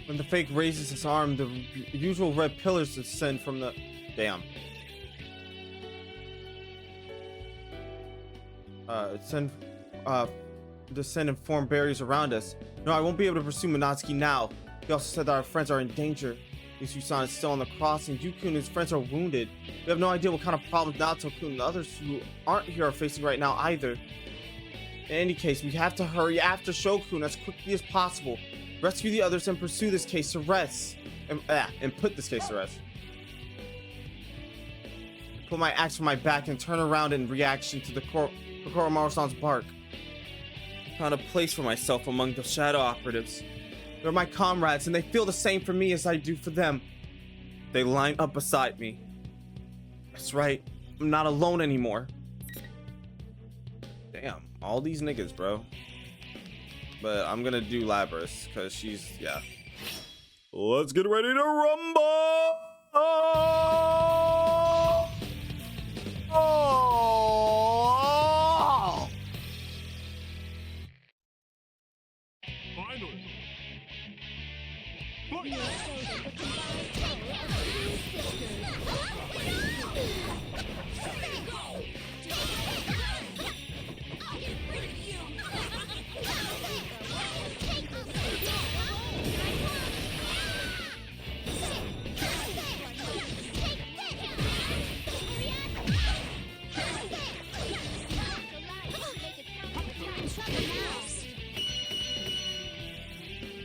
When the fake raises his arm, the usual red pillars descend from the... Damn. Descend and form barriers around us. No, I won't be able to pursue Minazuki now. He also said that our friends are in danger. Yusuke-san is still on the crossing. Yuku and his friends are wounded. We have no idea what kind of problems Naoto-kun and the others who aren't here are facing right now either. In any case, we have to hurry after Shokun as quickly as possible. Rescue the others and pursue this case to rest. And put this case to rest. Put my axe from my back and turn around in reaction to the Koromaru-san's bark. Found a place for myself among the shadow operatives. They're my comrades and they feel the same for me as I do for them. They line up beside me. That's right, I'm not alone anymore. Damn, all these niggas, bro. but I'm gonna do Labris because she's, yeah. Let's get ready to rumble! Oh! Oh! Finally.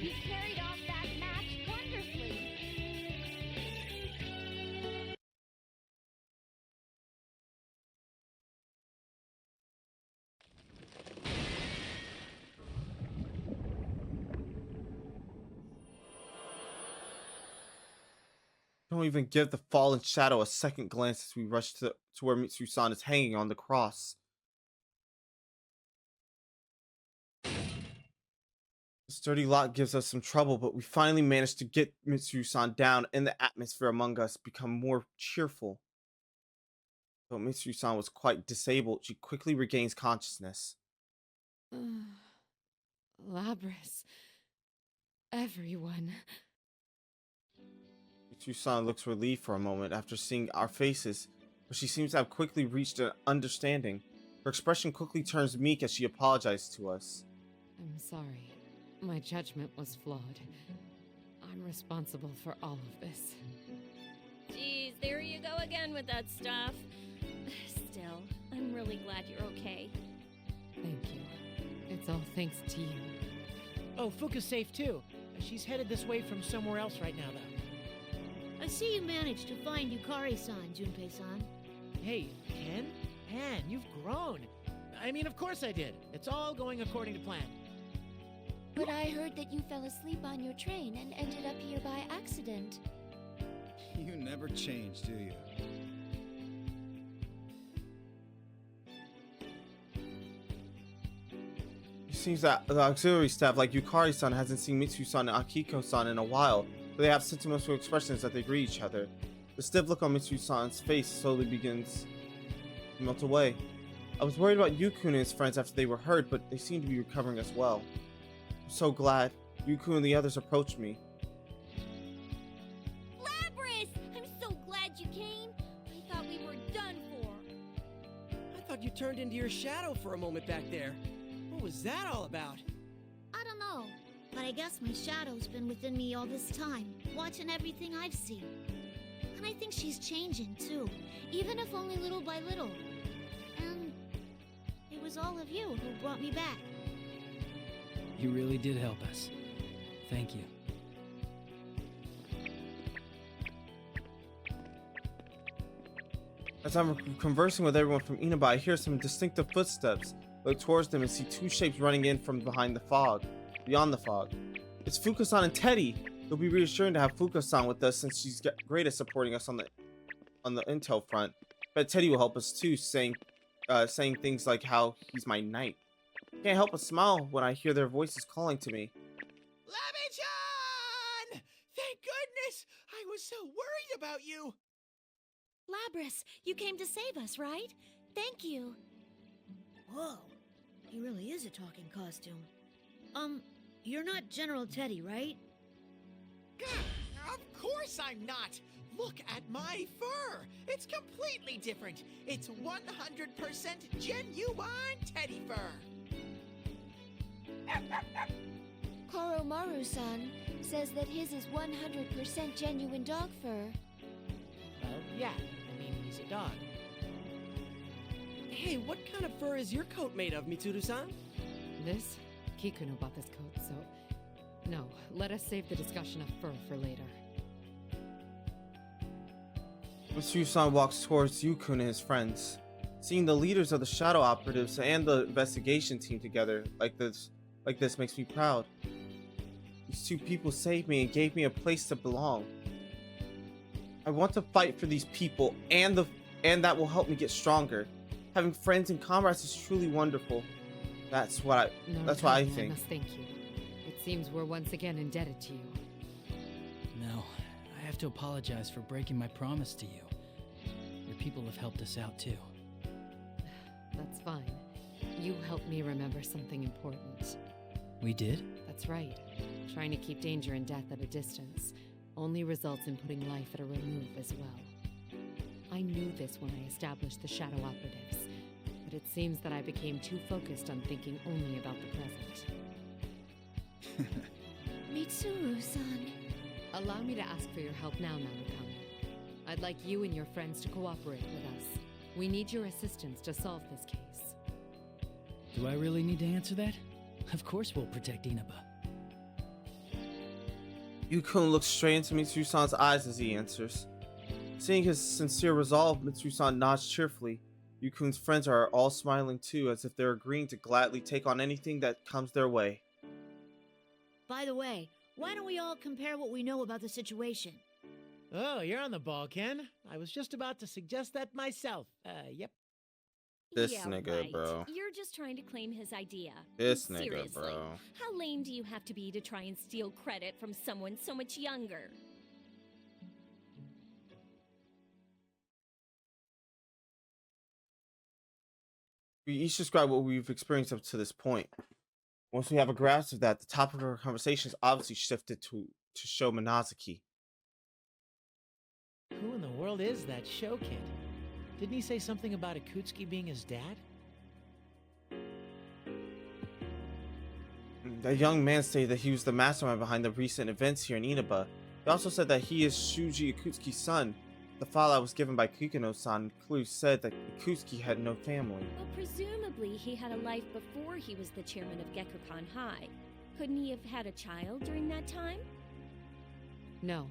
You carried off that match wonderfully. Don't even give the fallen shadow a second glance as we rush to where Mitsu-san is hanging on the cross. The sturdy lock gives us some trouble, but we finally managed to get Mitsu-san down, and the atmosphere among us become more cheerful. Though Mitsu-san was quite disabled, she quickly regains consciousness. Labris. Everyone. Mitsu-san looks relieved for a moment after seeing our faces, but she seems to have quickly reached an understanding. Her expression quickly turns meek as she apologizes to us. I'm sorry. My judgment was flawed. I'm responsible for all of this. Geez, there you go again with that stuff. Still, I'm really glad you're okay. Thank you. It's all thanks to you. Oh, Fuka's safe too. She's headed this way from somewhere else right now, though. I see you managed to find Yukari-san, Junpei-san. Hey, Ken? Man, you've grown. I mean, of course I did. It's all going according to plan. But I heard that you fell asleep on your train and ended up here by accident. You never change, do you? It seems that the auxiliary staff like Yukari-san hasn't seen Mitsu-san and Akiko-san in a while, but they have sentimental expressions that they greet each other. The stiff look on Mitsu-san's face slowly begins to melt away. I was worried about Yukun and his friends after they were hurt, but they seem to be recovering as well. I'm so glad. Yukun and the others approached me. Labris! I'm so glad you came. I thought we were done for. I thought you turned into your shadow for a moment back there. What was that all about? I don't know, but I guess my shadow's been within me all this time, watching everything I've seen. And I think she's changing too, even if only little by little. And it was all of you who brought me back. You really did help us. Thank you. As I'm conversing with everyone from Inaba, I hear some distinctive footsteps. I look towards them and see two shapes running in from behind the fog, beyond the fog. It's Fuka-san and Teddy. It'll be reassuring to have Fuka-san with us since she's great at supporting us on the intel front. But Teddy will help us too, saying things like how he's my knight. Can't help but smile when I hear their voices calling to me. Lemon-chan! Thank goodness! I was so worried about you! Labris, you came to save us, right? Thank you. Whoa, he really is a talking costume. You're not General Teddy, right? Of course I'm not! Look at my fur! It's completely different! It's 100% genuine teddy fur! Koromaru-san says that his is 100% genuine dog fur. Well, yeah. I mean, he's a dog. Hey, what kind of fur is your coat made of, Mitsuru-san? This? Kikuno bought this coat, so... No, let us save the discussion of fur for later. Mitsu-san walks towards Yukun and his friends. Seeing the leaders of the shadow operatives and the investigation team together like this makes me proud. These two people saved me and gave me a place to belong. I want to fight for these people and that will help me get stronger. Having friends and comrades is truly wonderful. That's what I. No, That's what I Tony, think. I must thank you. It seems we're once again indebted to you. No, I have to apologize for breaking my promise to you. Your people have helped us out too. That's fine. You helped me remember something important. We did? That's right. Trying to keep danger and death at a distance only results in putting life at a remove as well. I knew this when I established the Shadow Operatives, but it seems that I became too focused on thinking only about the present. Mitsuru-san. Allow me to ask for your help now, Narukami. I'd like you and your friends to cooperate with us. We need your assistance to solve this case. Do I really need to answer that? Of course we'll protect Inaba. Yukun looks straight into Mitsuru-san's eyes as he answers. Seeing his sincere resolve, Mitsuru-san nods cheerfully. Yukun's friends are all smiling too, as if they're agreeing to gladly take on anything that comes their way. By the way, why don't we all compare what we know about the situation? Oh, you're on the ball, Ken. I was just about to suggest that myself. Yep. This Yeah, nigga, right. bro. You're just trying to claim his idea. This nigga, Seriously, bro. how lame do you have to be to try and steal credit from someone so much younger? We each describe what we've experienced up to this point. Once we have a grasp of that, the topic of our conversation is obviously shifted to Sho Minazuki. Who in the world is that show kid? Didn't he say something about Ikutsuki being his dad? That young man stated that he was the mastermind behind the recent events here in Inaba. He also said that he is Shuji Ikutsuki's son. The file I was given by Kikuno-san clearly said that Ikutsuki had no family. Well, presumably he had a life before he was the chairman of Gekukan High. Couldn't he have had a child during that time? No.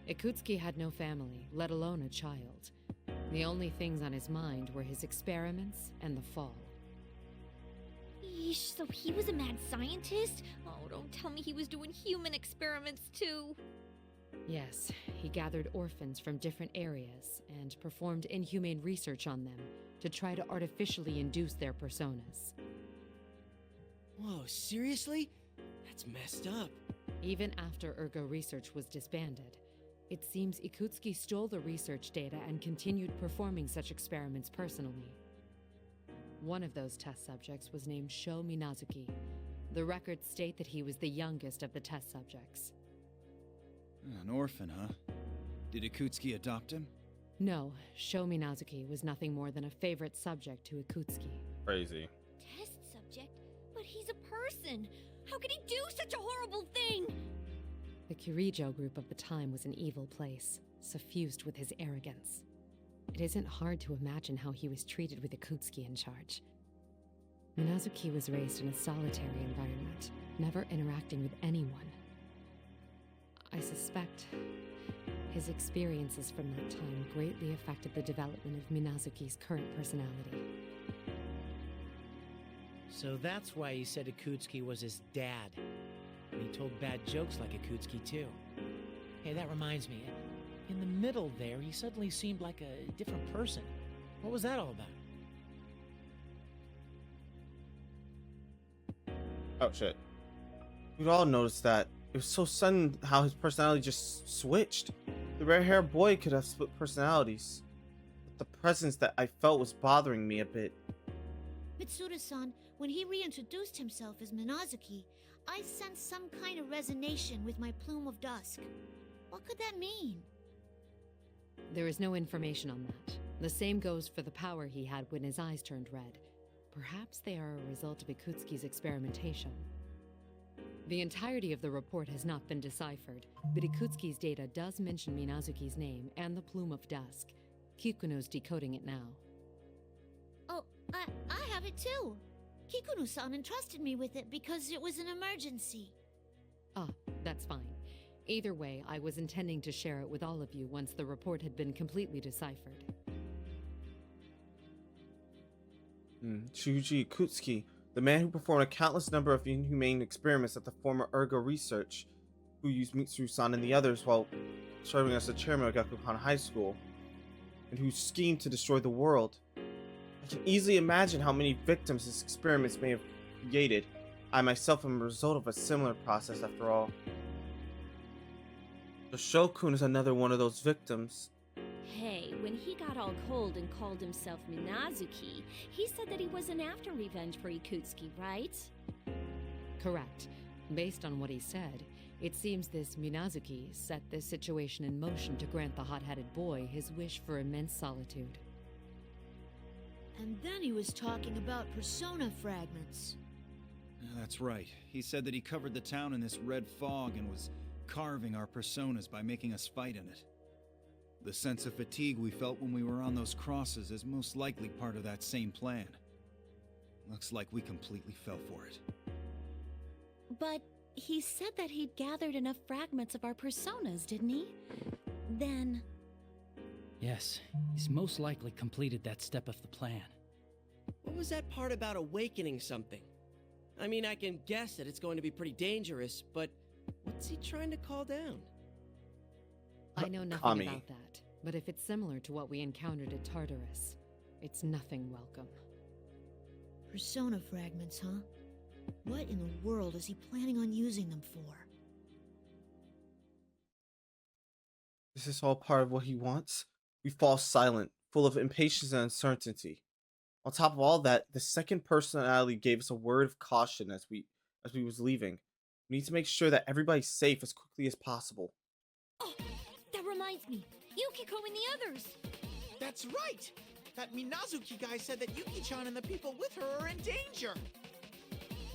Ikutsuki had no family, let alone a child. The only things on his mind were his experiments and the fall. Yeesh, so he was a mad scientist? Oh, don't tell me he was doing human experiments too. Yes, he gathered orphans from different areas and performed inhumane research on them to try to artificially induce their personas. Whoa, seriously? That's messed up. Even after Ergo Research was disbanded, it seems Ikutsuki stole the research data and continued performing such experiments personally. One of those test subjects was named Sho Minazuki. The records state that he was the youngest of the test subjects. An orphan, huh? Did Ikutsuki adopt him? No, Sho Minazuki was nothing more than a favorite subject to Ikutsuki. Crazy. Test subject? But he's a person! How could he do such a horrible thing? The Kirijo group of the time was an evil place, suffused with his arrogance. It isn't hard to imagine how he was treated with Ikutsuki in charge. Minazuki was raised in a solitary environment, never interacting with anyone. I suspect his experiences from that time greatly affected the development of Minazuki's current personality. So that's why he said Ikutsuki was his dad. And he told bad jokes like Ikutsuki too. Hey, that reminds me. In the middle there, he suddenly seemed like a different person. What was that all about? Oh shit. We'd all noticed that. It was so sudden how his personality just switched. The red-haired boy could have split personalities. But the presence that I felt was bothering me a bit. Mitsuru-san, when he reintroduced himself as Minazuki, I sensed some kind of resonation with my plume of dusk. What could that mean? There is no information on that. The same goes for the power he had when his eyes turned red. Perhaps they are a result of Ikutsuki's experimentation. The entirety of the report has not been deciphered, but Ikutsuki's data does mention Minazuki's name and the plume of dusk. Kikuno's decoding it now. Oh, I have it too. Kikuno-san entrusted me with it because it was an emergency. Ah, that's fine. Either way, I was intending to share it with all of you once the report had been completely deciphered. Shuji Ikutsuki, the man who performed a countless number of inhumane experiments at the former Ergo Research, who used Mitsuru-san and the others while serving as the chairman of Gekukan High School, and who schemed to destroy the world. I can easily imagine how many victims his experiments may have created. I myself am a result of a similar process after all. The Shokun is another one of those victims. Hey, when he got all cold and called himself Minazuki, he said that he wasn't after revenge for Ikutsuki, right? Correct. Based on what he said, it seems this Minazuki set this situation in motion to grant the hot-headed boy his wish for immense solitude. And then he was talking about persona fragments. That's right. He said that he covered the town in this red fog and was carving our personas by making us fight in it. The sense of fatigue we felt when we were on those crosses is most likely part of that same plan. Looks like we completely fell for it. But he said that he'd gathered enough fragments of our personas, didn't he? Then... Yes, he's most likely completed that step of the plan. What was that part about awakening something? I mean, I can guess that it's going to be pretty dangerous, but what's he trying to call down? I know nothing about that, but if it's similar to what we encountered at Tartarus, it's nothing welcome. Persona fragments, huh? What in the world is he planning on using them for? Is this all part of what he wants? We fall silent, full of impatience and uncertainty. On top of all that, the second personality gave us a word of caution as we was leaving. We need to make sure that everybody's safe as quickly as possible. Oh, that reminds me. Yukiko and the others! That's right! That Minazuki guy said that Yuki-chan and the people with her are in danger!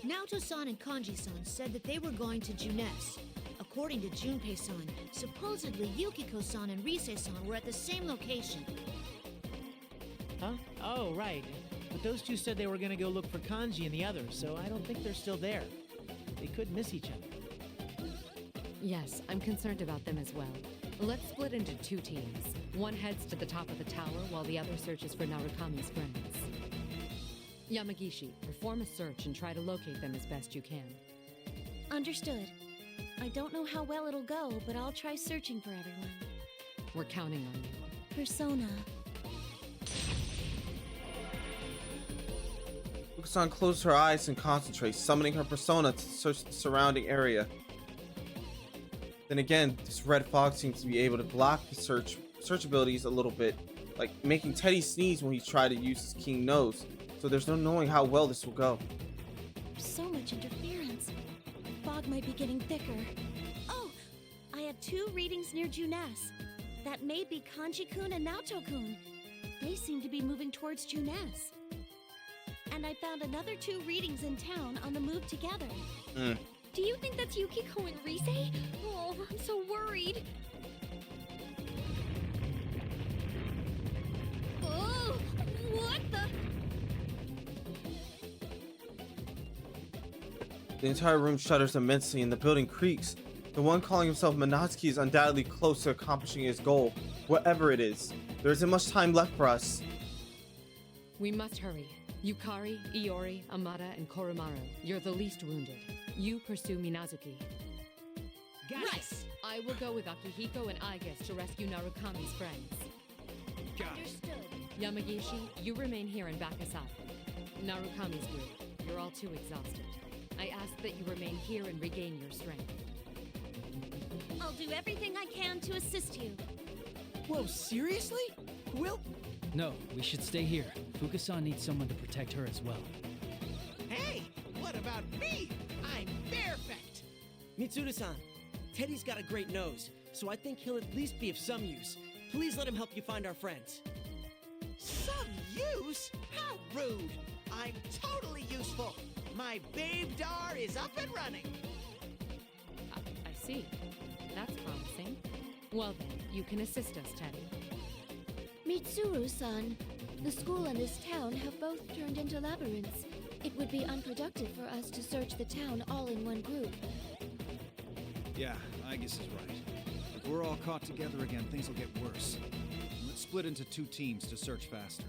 Naoto-san and Kanji-san said that they were going to Junes. According to Junpei-san, supposedly Yukiko-san and Rise-san were at the same location. Huh? Oh, right. But those two said they were gonna go look for Kanji and the others, so I don't think they're still there. They could miss each other. Yes, I'm concerned about them as well. Let's split into two teams. One heads to the top of the tower while the other searches for Narukami's friends. Yamagishi, perform a search and try to locate them as best you can. Understood. I don't know how well it'll go, but I'll try searching for everyone. We're counting on you. Persona. Fukusan closed her eyes and concentrates, summoning her persona to search the surrounding area. Then again, this red fog seems to be able to block the search abilities a little bit, like making Teddy sneeze when he tried to use his keen nose, so there's no knowing how well this will go. So much interference. The fog might be getting thicker. Oh! I have 2 readings near Junes. That may be Kanji-kun and Naoto-kun. They seem to be moving towards Junes. And I found another 2 readings in town on the move together. Do you think that's Yukiko and Rise? Oh, I'm so worried. Oh, what the? The entire room shudders immensely and the building creaks. The one calling himself Minazuki is undoubtedly close to accomplishing his goal, whatever it is. There isn't much time left for us. We must hurry. Yukari, Iori, Amada, and Koromaru, you're the least wounded. You pursue Minazuki. Right! I will go with Akihiko and Aigis to rescue Narukami's friends. Got it. Yamagishi, you remain here and back us up. Narukami's group, you're all too exhausted. I ask that you remain here and regain your strength. I'll do everything I can to assist you. Whoa, seriously? Will... No, we should stay here. Fukusan needs someone to protect her as well. Hey, what about me? I'm perfect! Mitsuru-san, Teddy's got a great nose, so I think he'll at least be of some use. Please let him help you find our friends. Some use? How rude! I'm totally useful. My babe dar is up and running. I see. That's promising. Well then, you can assist us, Teddy. Mitsuru-san, the school and this town have both turned into labyrinths. It would be unproductive for us to search the town all in one group. Yeah, Aigis is right. If we're all caught together again, things will get worse. Let's split into 2 teams to search faster.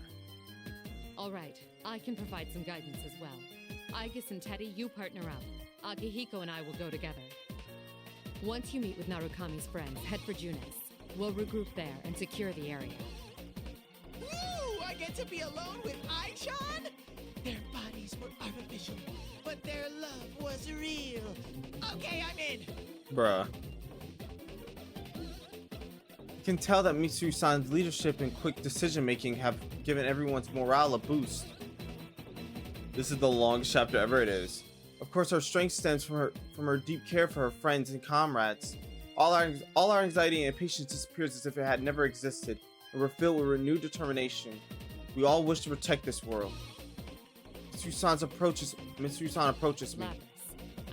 All right, I can provide some guidance as well. Aigis and Teddy, you partner up. Akihiko and I will go together. Once you meet with Narukami's friends, head for Junes. We'll regroup there and secure the area. Woo! I get to be alone with Ai-chan? Their body bodies were artificial, but their love was real. Okay, I'm in. Bruh. You can tell that Mitsuru-san's leadership and quick decision-making have given everyone's morale a boost. This is the longest chapter ever, it is. Of course, her strength stems from her deep care for her friends and comrades. All our anxiety and impatience disappears as if it had never existed, and we're filled with renewed determination. We all wish to protect this world. Mitsuru-san approaches me. Lapis,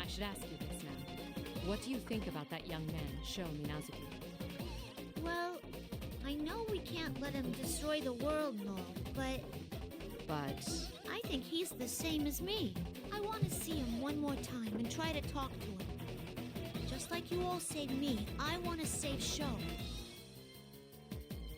I should ask you this now. What do you think about that young man, Sho Minazuki? Well, I know we can't let him destroy the world and all, but I think he's the same as me. I want to see him one more time and try to talk to him. Just like you all saved me, I want to save Sho.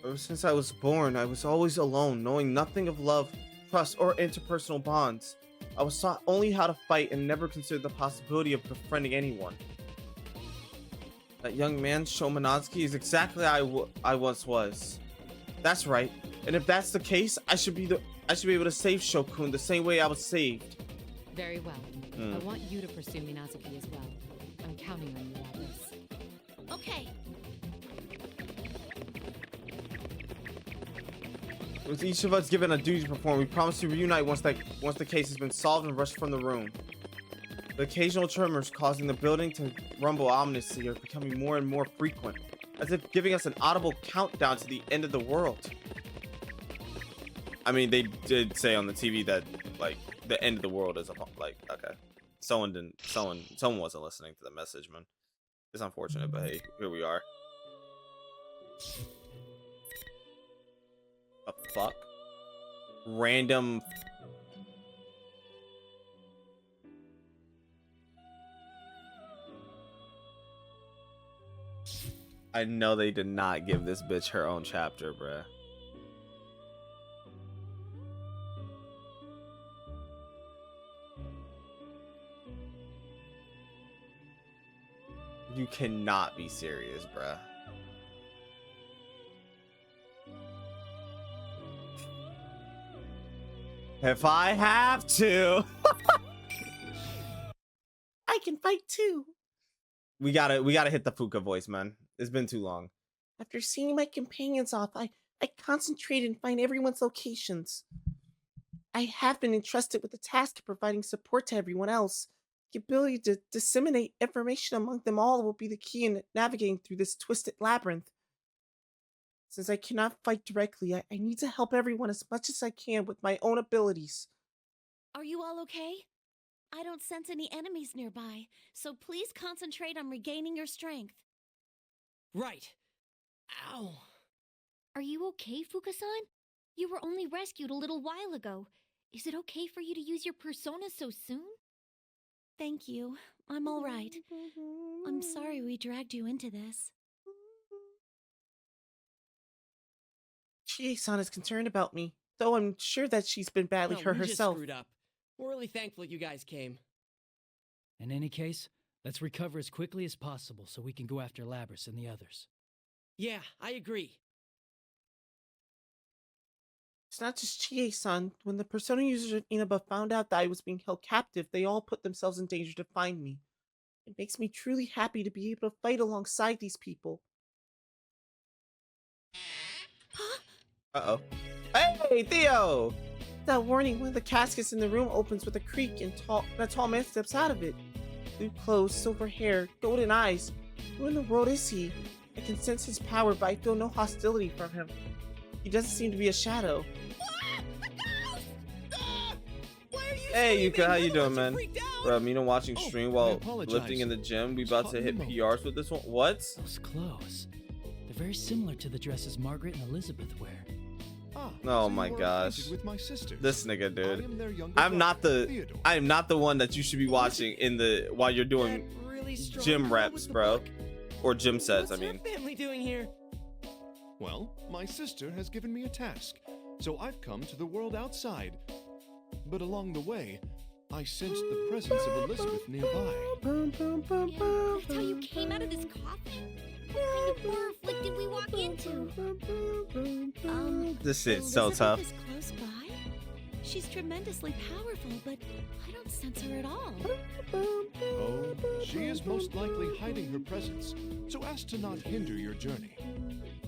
Ever since I was born, I was always alone, knowing nothing of love, trust, or interpersonal bonds. I was taught only how to fight and never considered the possibility of befriending anyone. That young man, Sho Minazuki, is exactly I once was. That's right. And if that's the case, I should be able to save Shokun the same way I was saved. Very well. I want you to pursue Minazuki as well. I'm counting on you, Lapis. Okay. With each of us given a duty to perform, we promise to reunite once the case has been solved and rush from the room. The occasional tremors causing the building to rumble ominously are becoming more and more frequent, as if giving us an audible countdown to the end of the world. I mean, they did say on the TV that like the end of the world is upon. Like, okay, someone wasn't listening to the message, man. It's unfortunate, but hey, here we are. A fuck? Random. I know they did not give this bitch her own chapter, bruh. You cannot be serious, bruh. If I have to, I can fight too. We gotta hit the Fuka voice, man. It's been too long. After seeing my companions off, I concentrate and find everyone's locations. I have been entrusted with the task of providing support to everyone else. The ability to disseminate information among them all will be the key in navigating through this twisted labyrinth. Since I cannot fight directly, I need to help everyone as much as I can with my own abilities. Are you all okay? I don't sense any enemies nearby, so please concentrate on regaining your strength. Right. Ow. Are you okay, Fuka-san? You were only rescued a little while ago. Is it okay for you to use your persona so soon? Thank you. I'm all right. I'm sorry we dragged you into this. Chie-san is concerned about me, though I'm sure that she's been badly hurt we herself. Just screwed up. We're really thankful you guys came. In any case, let's recover as quickly as possible so we can go after Labris and the others. Yeah, I agree. It's not just Chie-san. When the persona users of Inaba found out that I was being held captive, they all put themselves in danger to find me. It makes me truly happy to be able to fight alongside these people. Uh-oh. Hey, Theo! That warning, one of the caskets in the room opens with a creak and a tall man steps out of it. Blue clothes, silver hair, golden eyes. Who in the world is he? I can sense his power, but I feel no hostility from him. He doesn't seem to be a shadow. Hey, Yuka, how you doing, man? Bro, Mina watching stream while lifting in the gym. We about to hit PRs with this one. What? Those clothes. They're very similar to the dresses Margaret and Elizabeth wear. Oh my gosh. This nigga, dude. I am not the one that you should be watching while you're doing gym reps, bro. Or gym sets, I mean. What's your family doing here? Well, my sister has given me a task, so I've come to the world outside. But along the way, I sensed the presence of Elizabeth nearby. That's how you came out of this coffin? What kind of horror flick did we walk into? This shit's so tough. Is close by? She's tremendously powerful, but I don't sense her at all. Oh, she is most likely hiding her presence, so as to not hinder your journey.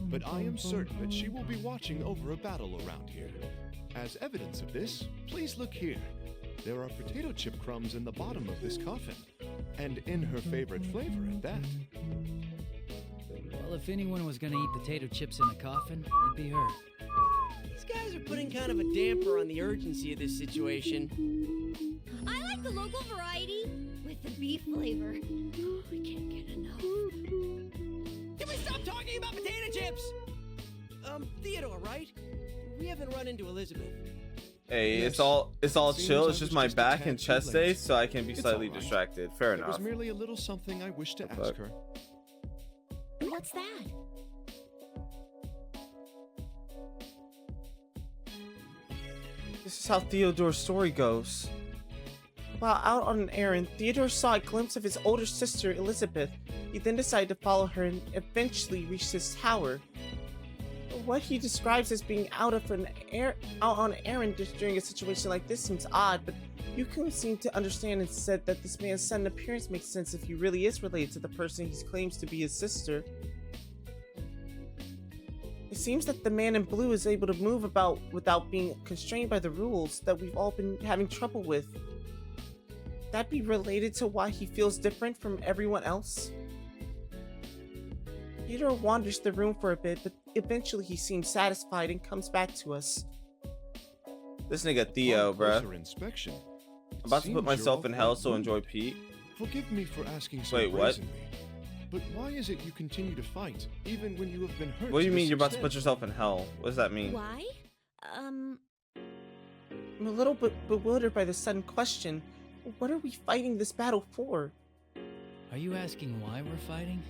But I am certain that she will be watching over a battle around here. As evidence of this, please look here. There are potato chip crumbs in the bottom of this coffin, and in her favorite flavor at that. Well, if anyone was gonna eat potato chips in a coffin, it'd be her. These guys are putting kind of a damper on the urgency of this situation. I like the local variety with the beef flavor. Oh, I can't get enough. Can we stop talking about potato chips? Theodore, right? We haven't run into Elizabeth. Hey, Yes. it's all Seems chill. I It's just was my just a back tad and too chest late. days, so I can be It's slightly all right. distracted. Fair It was enough. merely a little something I wished to The ask fuck? her. What's that? This is how Theodore's story goes. While out on an errand, Theodore saw a glimpse of his older sister, Elizabeth. He then decided to follow her and eventually reached his tower. What he describes as being out on an errand during a situation like this seems odd, but Yukun seemed to understand and said that this man's sudden appearance makes sense if he really is related to the person he claims to be his sister. It seems that the man in blue is able to move about without being constrained by the rules that we've all been having trouble with. That be related to why he feels different from everyone else? Theodore wanders the room for a bit, but eventually he seems satisfied and comes back to us. This nigga Theo, Upon bruh. closer inspection, I'm about to seems put you're myself all in hell, quite so rude. enjoy Pete. Forgive me for asking so Wait, what? brazenly, but why is it you continue to fight, even when you have been hurt? What do you to mean this you're about to put extent? yourself in hell? What does that mean? Why? I'm a little bit bewildered by the sudden question. What are we fighting this battle for? Are you asking why we're fighting?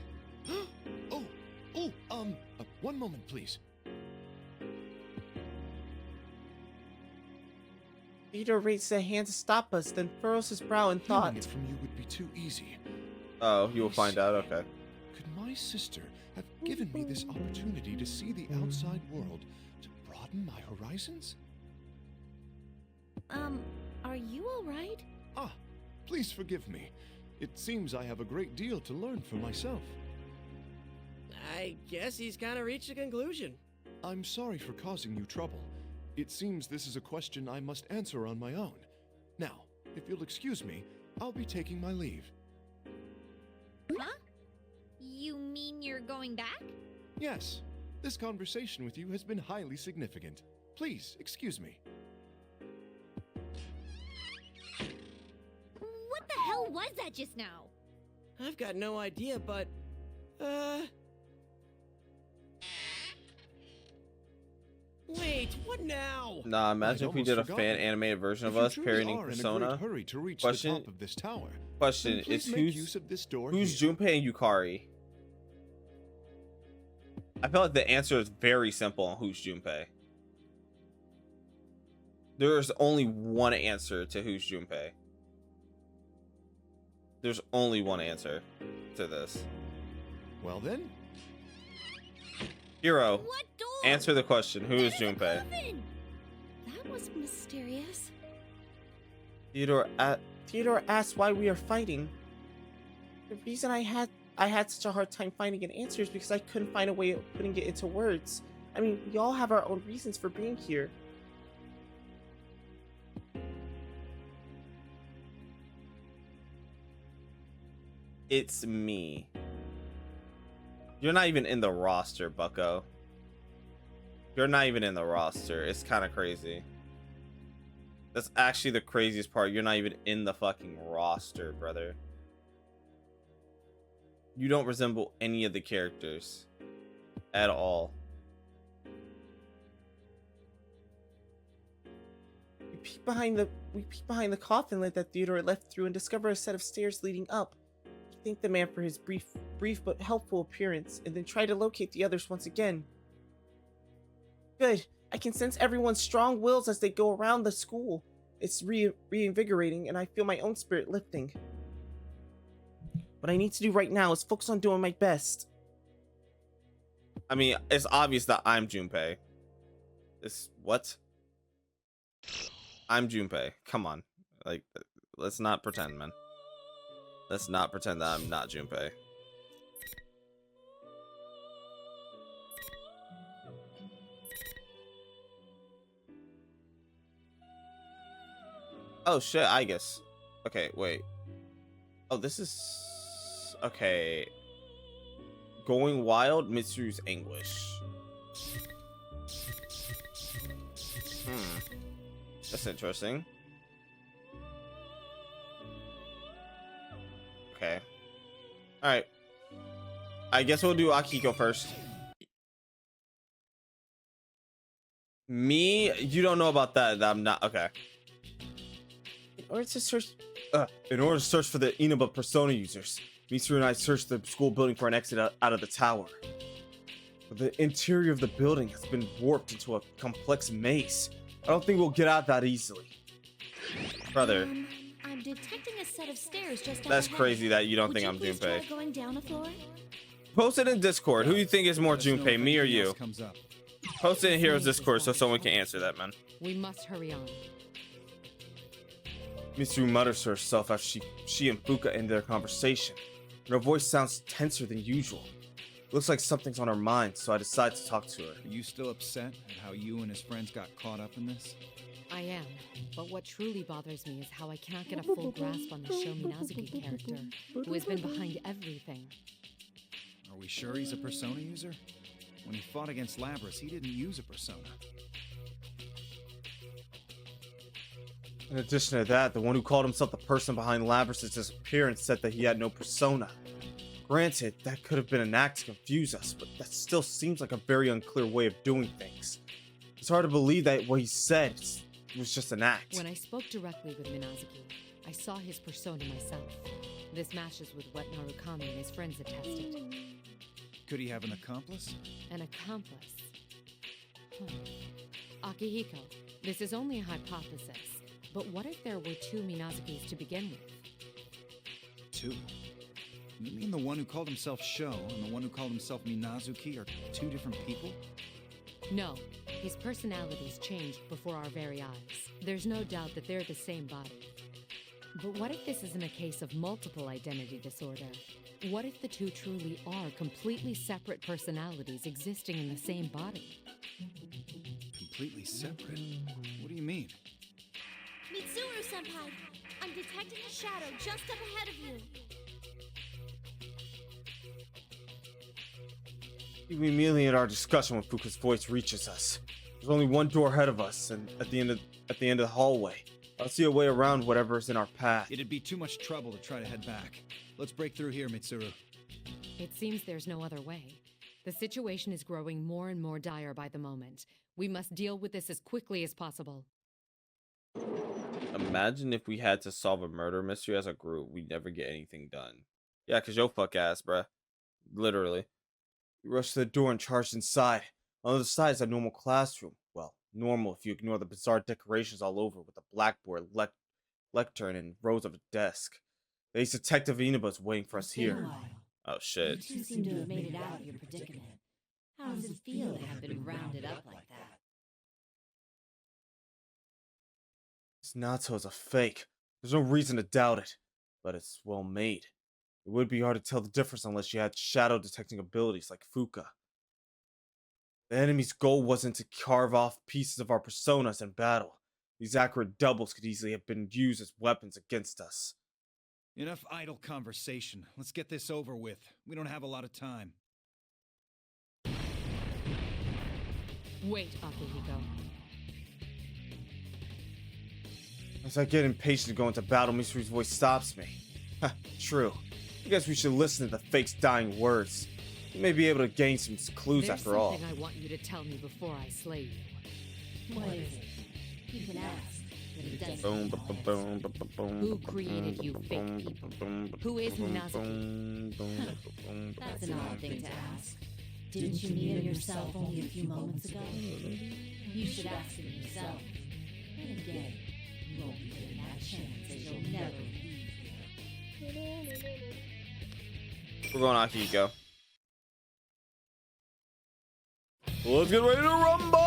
One moment, please. Theodore raises a hand to stop us, then furrows his brow in thought. Hearing it from you would be too easy. Oh, you will find out. Okay. Could my sister have given me this opportunity to see the outside world, to broaden my horizons? Are you alright? Ah, please forgive me. It seems I have a great deal to learn for myself. I guess he's kind of reached a conclusion. I'm sorry for causing you trouble. It seems this is a question I must answer on my own. Now, if you'll excuse me, I'll be taking my leave. Huh? You mean you're going back? Yes, this conversation with you has been highly significant. Please, excuse me. What the hell was that just now? I've got no idea, but... Wait, what now? Nah, imagine if we almost did a forgotten. fan animated version of If you us truly parodying are in a Persona. great hurry to reach Question. the top of this tower, Question then please is make use of this door who's here. Junpei and Yukari? I feel like the answer is very simple on who's Junpei. There's only one answer to who's Junpei. There's only one answer to this. Well then, Hero, What door? answer the question. Who is Junpei? Coffin! That was mysterious. Theodore asks why we are fighting. The reason I had such a hard time finding an answer is because I couldn't find a way of putting it into words. I mean, we all have our own reasons for being here. It's me. You're not even in the roster, bucko. You're not even in the roster. It's kind of crazy. That's actually the craziest part. You're not even in the fucking roster, brother. You don't resemble any of the characters at all. We peek behind the coffin lid that Theodore left through and discover a set of stairs leading up. We thank the man for his brief but helpful appearance, and then try to locate the others once again. Good. I can sense everyone's strong wills as they go around the school. It's reinvigorating, and I feel my own spirit lifting. What I need to do right now is focus on doing my best. I mean, it's obvious that I'm Junpei. What? I'm Junpei. Come on. Like, let's not pretend, man. Let's not pretend that I'm not Junpei. Oh shit, I guess. Okay, wait. Oh, this is okay. Going Wild, Mitsuru's Anguish. That's interesting. Okay. Alright. I guess we'll do Akihiko first. Me? You don't know about that. I'm not. Okay. In order to search for the Inaba persona users, Mitsuru and I searched the school building for an exit out of the tower. But the interior of the building has been warped into a complex maze. I don't think we'll get out that easily. Brother. I'm detecting a set of stairs just That's ahead. crazy that you don't Would think I'm please Junpei. try going down a floor? Post it in Discord. Who do you think is more Junpei, me or you? Post it in Heroes Discord so someone can answer that, man. We must hurry on. Mitsuru mutters to herself after she and Fuka end their conversation. And her voice sounds tenser than usual. Looks like something's on her mind, so I decide to talk to her. Are you still upset at how you and his friends got caught up in this? I am, but what truly bothers me is how I cannot get a full grasp on the Sho Minazuki character, who has been behind everything. Are we sure he's a persona user? When he fought against Labras, he didn't use a persona. In addition to that, the one who called himself the person behind Labras' disappearance said that he had no persona. Granted, that could have been an act to confuse us, but that still seems like a very unclear way of doing things. It's hard to believe that what he said was just an act. When I spoke directly with Minazuki, I saw his persona myself. This matches with what Narukami and his friends attested. Could he have an accomplice? An accomplice? Akihiko, this is only a hypothesis, but what if there were two Minazukis to begin with? Two? You mean the one who called himself Sho and the one who called himself Minazuki are two different people? No, his personalities changed before our very eyes. There's no doubt that they're the same body. But what if this isn't a case of multiple identity disorder? What if the two truly are completely separate personalities existing in the same body? Completely separate? What do you mean? Mitsuru-senpai, I'm detecting a shadow just up ahead of you. We immediately in our discussion when Fuka's voice reaches us. There's only one door ahead of us, and at the end of the hallway. I'll see a way around whatever's in our path. It'd be too much trouble to try to head back. Let's break through here, Mitsuru. It seems there's no other way. The situation is growing more and more dire by the moment. We must deal with this as quickly as possible. Imagine if we had to solve a murder mystery as a group. We'd never get anything done. Yeah, cause yo fuck ass, bruh. Literally. We rushed to the door and charged inside. On the other side is a normal classroom. Well, normal if you ignore the bizarre decorations all over with a blackboard, lectern, and rows of a desk. The ace detective Inaba's waiting for us here. Oh shit. You two seem to have made it out of your predicament. How does it feel to have been rounded up like that? This Natto is a fake. There's no reason to doubt it. But it's well made. It would be hard to tell the difference unless you had shadow detecting abilities like Fuka. The enemy's goal wasn't to carve off pieces of our personas in battle. These accurate doubles could easily have been used as weapons against us. Enough idle conversation. Let's get this over with. We don't have a lot of time. Wait, Akihiko. As I get impatient to go into battle, Mitsuru's voice stops me. True. I guess we should listen to the fake's dying words. We may be able to gain some clues after all. There's something I want you to tell me before I slay you. What is it? You can ask, but it doesn't. Who created you fake people? Who is Minazuki? That's an odd thing to ask. Didn't you meet him yourself only a few moments ago? You should ask him yourself. And again, you won't be getting that chance as you'll never leave here. We're going Akihiko. Let's get ready to rumble!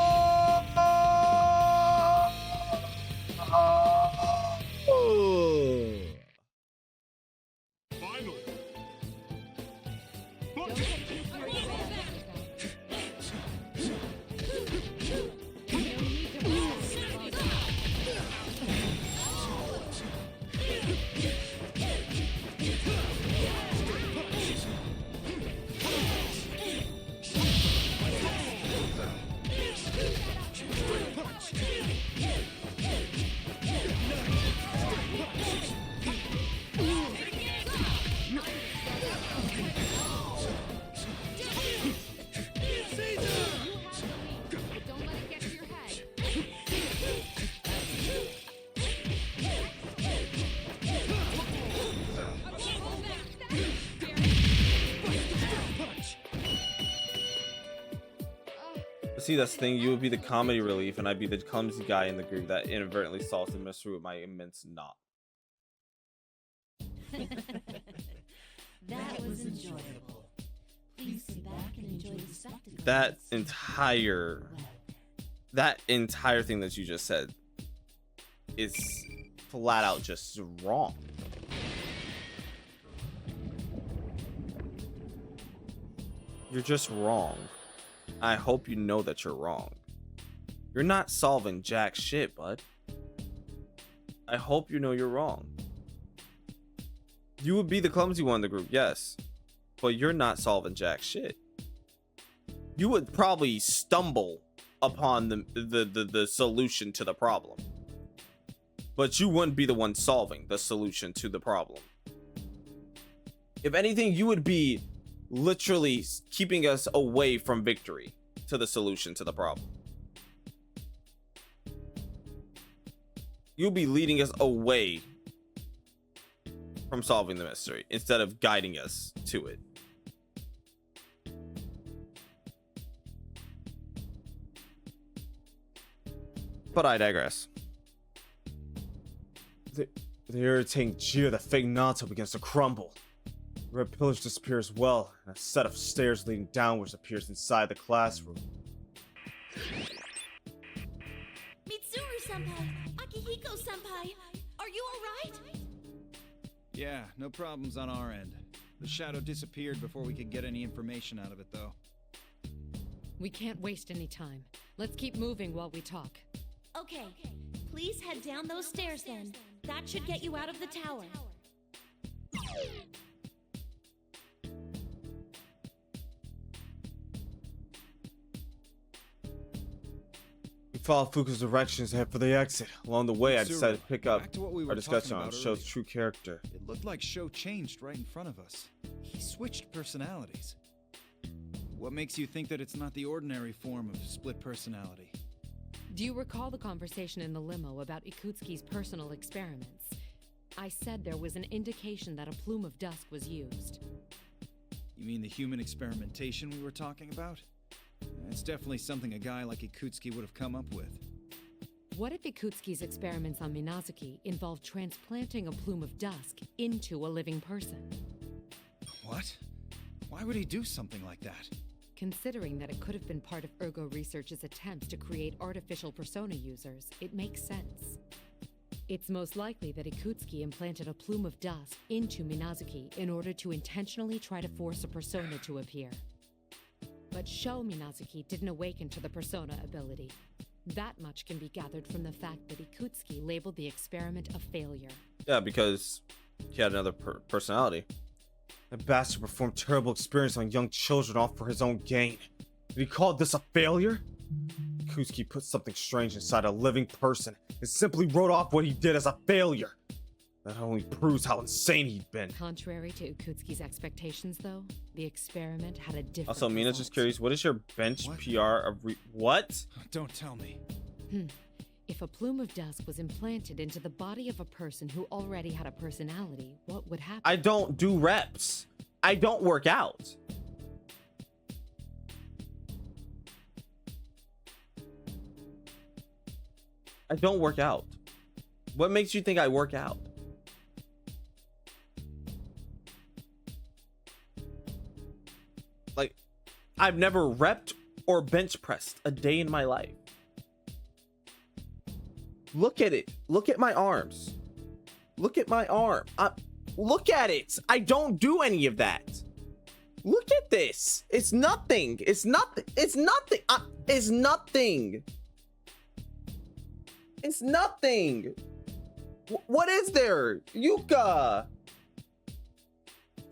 See, that's the thing. You would be the comedy relief, and I'd be the clumsy guy in the group that inadvertently solves the mystery with my immense knot. That was enjoyable. Please sit back and enjoy the spectacle. That entire thing that you just said is flat out just wrong. You're just wrong. I hope you know that you're wrong. You're not solving jack shit, bud. I hope you know you're wrong. You would be the clumsy one in the group, yes. But you're not solving jack shit. You would probably stumble upon the solution to the problem. But you wouldn't be the one solving the solution to the problem. If anything, you would be literally keeping us away from victory to the solution to the problem. You'll be leading us away from solving the mystery instead of guiding us to it. But I digress. The irritating jeer that fake Nato begins to crumble. The red pillars disappear as well, and a set of stairs leading downwards appears inside the classroom. Mitsuru-senpai! Akihiko-senpai! Are you alright? Yeah, no problems on our end. The shadow disappeared before we could get any information out of it, though. We can't waste any time. Let's keep moving while we talk. Okay, please head down those stairs then. That should get you out of the tower. We followed Fuku's directions and head for the exit. Along the way, I decided to pick up back to what we were our discussion talking on about Sho's earlier. true character. It looked like Sho changed right in front of us. He switched personalities. What makes you think that it's not the ordinary form of split personality? Do you recall the conversation in the limo about Ikutsuki's personal experiments? I said there was an indication that a plume of dusk was used. You mean the human experimentation we were talking about? It's definitely something a guy like Ikutsuki would have come up with. What if Ikutsuki's experiments on Minazuki involved transplanting a plume of dusk into a living person? What? Why would he do something like that? Considering that it could have been part of Ergo Research's attempts to create artificial persona users, it makes sense. It's most likely that Ikutsuki implanted a plume of dust into Minazuki in order to intentionally try to force a persona to appear. But Sho Minazuki didn't awaken to the persona ability. That much can be gathered from the fact that Ikutsuki labeled the experiment a failure. Yeah, because he had another personality. That bastard performed terrible experiments on young children all for his own gain. Did he call this a failure? Ikutsuki put something strange inside a living person and simply wrote off what he did as a failure. That only proves how insane he'd been. Contrary to Ikutsuki's expectations, though, the experiment had a different Also, Mina's result. just curious, what is your bench PR of what? Don't tell me. If a plume of dust was implanted into the body of a person who already had a personality, what would happen? I don't do reps. I don't work out. I don't work out. What makes you think I work out? Like, I've never repped or bench pressed a day in my life. Look at it. Look at my arms. Look at my arm. Look at it. I don't do any of that. Look at this. It's nothing. It's nothing. It's nothing. It's nothing. It's nothing. What is there? Yuka.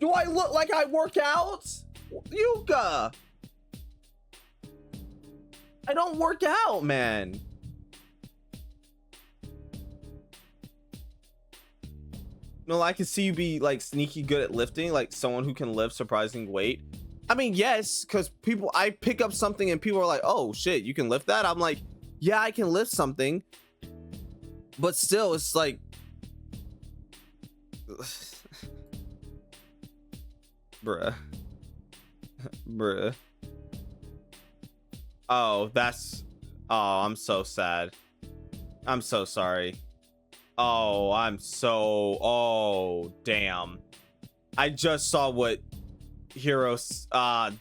Do I look like I work out? Yuka. I don't work out, man. No, I can see you be like sneaky good at lifting, like someone who can lift surprising weight. I mean, yes, because I pick up something and people are like, oh shit, you can lift that? I'm like, yeah, I can lift something. But still, it's like, bruh. Oh, that's... Oh, I'm so sad. I'm so sorry. Oh, I'm so... Oh, damn. I just saw what Heroes...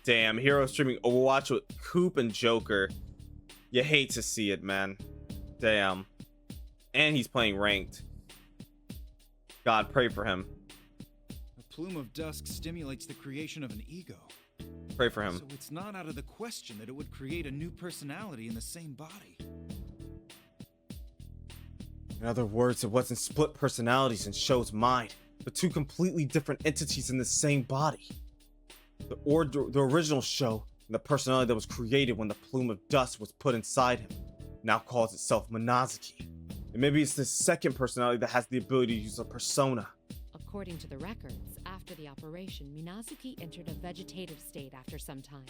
damn. Hero streaming Overwatch with Coop and Joker. You hate to see it, man. Damn. And he's playing ranked. God, pray for him. A plume of dusk stimulates the creation of an ego. Pray for him. So it's not out of the question that it would create a new personality in the same body. In other words, it wasn't split personalities in Show's mind, but two completely different entities in the same body. The original Show and the personality that was created when the plume of dust was put inside him now calls itself Minazuki. And maybe it's the second personality that has the ability to use a persona. According to the records, after the operation, Minazuki entered a vegetative state after some time.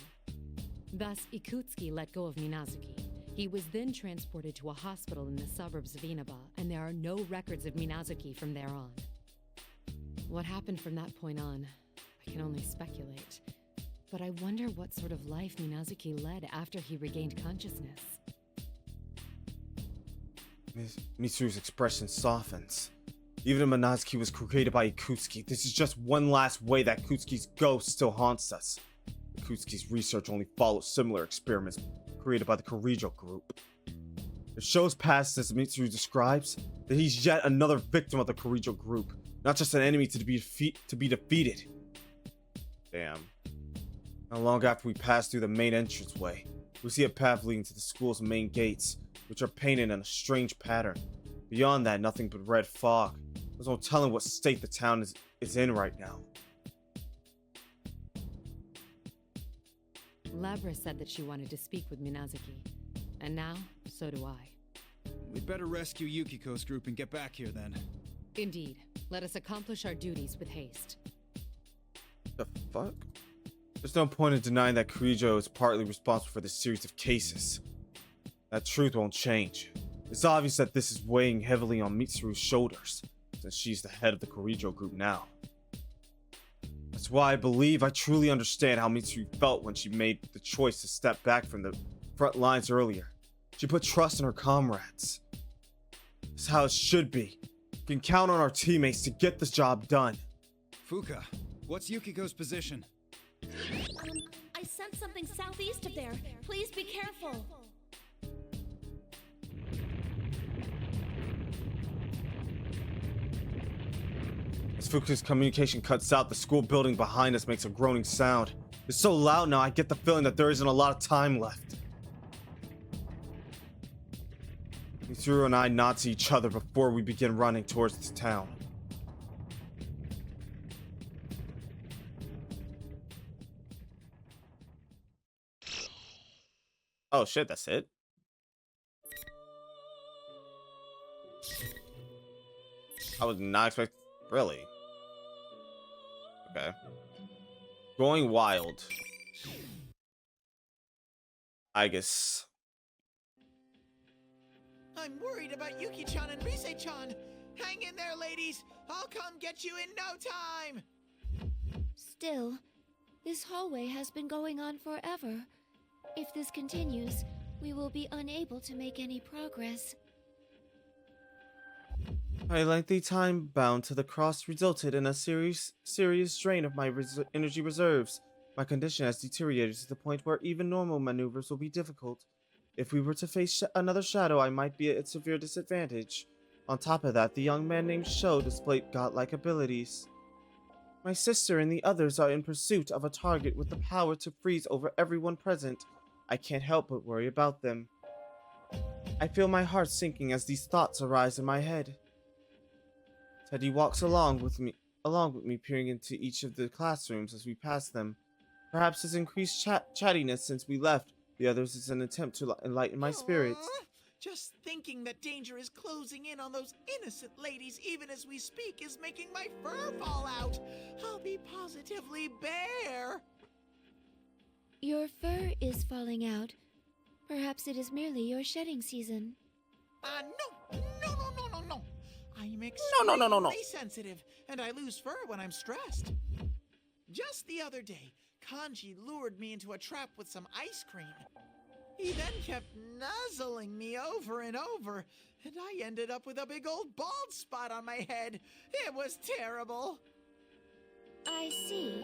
Thus, Ikutsuki let go of Minazuki. He was then transported to a hospital in the suburbs of Inaba, and there are no records of Minazuki from there on. What happened from that point on, I can only speculate. But I wonder what sort of life Minazuki led after he regained consciousness. Mitsuru's expression softens. Even if Minazuki was created by Ikutsuki, this is just one last way that Ikutsuki's ghost still haunts us. Ikutsuki's research only follows similar experiments created by the Kirijo group. It shows past, as Mitsuru describes, that he's yet another victim of the Kirijo group, not just an enemy to be defeated. Damn. Not long after we pass through the main entranceway, we see a path leading to the school's main gates, which are painted in a strange pattern. Beyond that, nothing but red fog. There's no telling what state the town is in right now. Labra said that she wanted to speak with Minazuki. And now, so do I. We'd better rescue Yukiko's group and get back here then. Indeed. Let us accomplish our duties with haste. The fuck? There's no point in denying that Kirijo is partly responsible for this series of cases. That truth won't change. It's obvious that this is weighing heavily on Mitsuru's shoulders, since she's the head of the Kirijo group now. That's why I believe I truly understand how Mitsuru felt when she made the choice to step back from the front lines earlier. She put trust in her comrades. It's how it should be. We can count on our teammates to get this job done. Fuka, what's Yukiko's position? I sent something southeast of there. Please be careful. As Fuku's communication cuts out, the school building behind us makes a groaning sound. It's so loud now, I get the feeling that there isn't a lot of time left. Mitsuru and I nod to each other before we begin running towards the town. Oh shit, that's it? I was not expecting... Really? Okay. Going wild. I guess. I'm worried about Yuki-chan and Rise-chan. Hang in there, ladies. I'll come get you in no time. Still, this hallway has been going on forever. If this continues, we will be unable to make any progress. My lengthy time bound to the cross resulted in a serious drain of my energy reserves. My condition has deteriorated to the point where even normal maneuvers will be difficult. If we were to face another shadow, I might be at severe disadvantage. On top of that, the young man named Sho displayed godlike abilities. My sister and the others are in pursuit of a target with the power to freeze over everyone present. I can't help but worry about them. I feel my heart sinking as these thoughts arise in my head. Teddy walks along with me, peering into each of the classrooms as we pass them. Perhaps his increased chattiness since we left the others is an attempt to enlighten my spirits. Just thinking that danger is closing in on those innocent ladies even as we speak is making my fur fall out. I'll be positively bare. Your fur is falling out. Perhaps it is merely your shedding season. No. I'm extremely sensitive, and I lose fur when I'm stressed. Just the other day, Kanji lured me into a trap with some ice cream. He then kept nuzzling me over and over, and I ended up with a big old bald spot on my head. It was terrible. I see.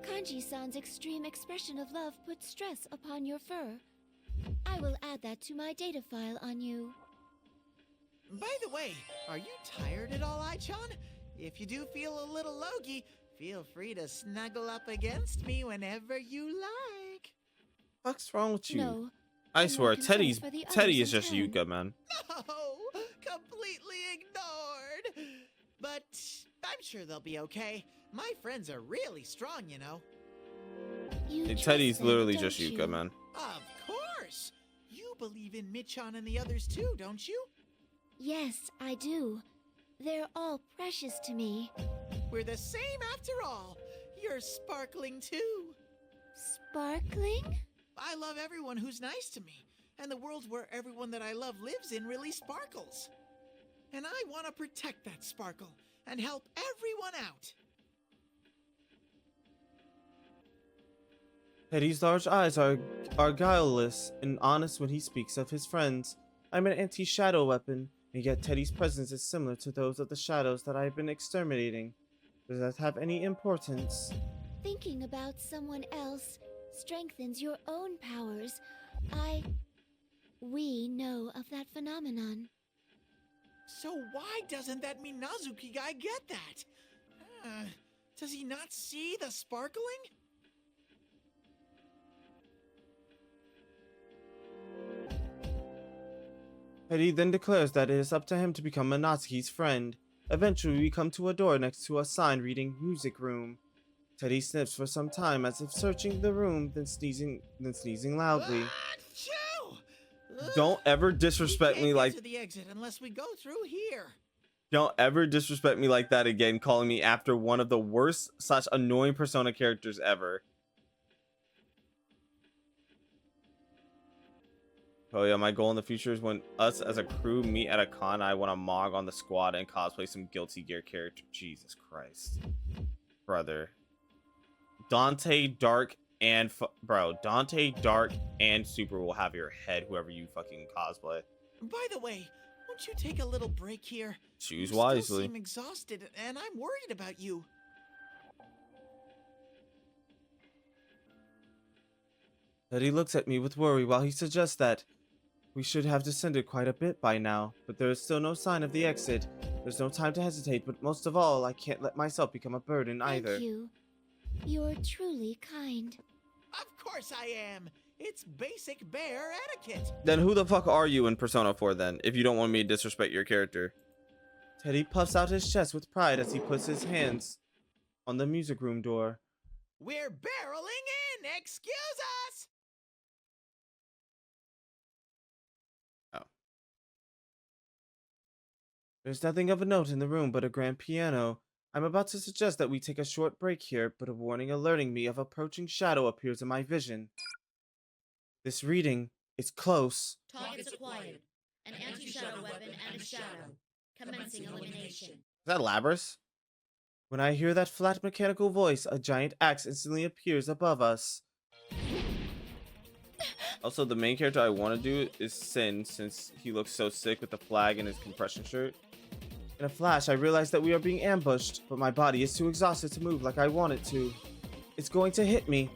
Kanji-san's extreme expression of love puts stress upon your fur. I will add that to my data file on you. By the way, are you tired at all, Ai-chan? If you do feel a little logy, feel free to snuggle up against me whenever you like. What's wrong with you? No. I I'm swear, more concerned for the Teddy others is in just town. Yuka, man. No, completely ignored. But I'm sure they'll be okay. My friends are really strong, you know. You Hey, trust Teddy's them, literally don't just you? Yuka, man. Of course. You believe in Michan and the others too, don't you? Yes, I do. They're all precious to me. We're the same after all. You're sparkling too. Sparkling? I love everyone who's nice to me, and the world where everyone that I love lives in really sparkles. And I want to protect that sparkle and help everyone out. Teddy's large eyes are guileless and honest when he speaks of his friends. I'm an anti-shadow weapon, and yet Teddy's presence is similar to those of the shadows that I've been exterminating. Does that have any importance? Thinking about someone else strengthens your own powers. We know of that phenomenon. So why doesn't that Minazuki guy get that? Does he not see the sparkling? Teddy then declares that it is up to him to become Minatsuki's friend. Eventually, we come to a door next to a sign reading Music Room. Teddy sniffs for some time as if searching the room, then sneezing loudly. Don't ever disrespect me like To the exit unless we go through here. Don't ever disrespect me like that again, calling me after one of the worst / annoying Persona characters ever. Oh yeah, my goal in the future is when us as a crew meet at a con, I want to mog on the squad and cosplay some Guilty Gear character. Jesus Christ. Brother. Dante, Dark, and... Dante, Dark, and Super will have your head, whoever you fucking cosplay. By the way, won't you take a little break here? Choose you wisely. Still seem exhausted, and I'm worried about you. Teddy looks at me with worry while he suggests that we should have descended quite a bit by now, but there is still no sign of the exit. There's no time to hesitate, but most of all, I can't let myself become a burden either. Thank you. You're truly kind. Of course I am. It's basic bear etiquette. Then who the fuck are you in Persona 4 then, if you don't want me to disrespect your character? Teddy puffs out his chest with pride as he puts his hands on the music room door. We're barreling in. Excuse us. There's nothing of a note in the room but a grand piano. I'm about to suggest that we take a short break here, but a warning alerting me of approaching shadow appears in my vision. This reading is close. Targets acquired. An anti-shadow weapon and a shadow. Commencing elimination. Is that Labras? When I hear that flat mechanical voice, a giant axe instantly appears above us. Also, the main character I want to do is Sin, since he looks so sick with the flag and his compression shirt. In a flash, I realize that we are being ambushed, but my body is too exhausted to move like I want it to. It's going to hit me.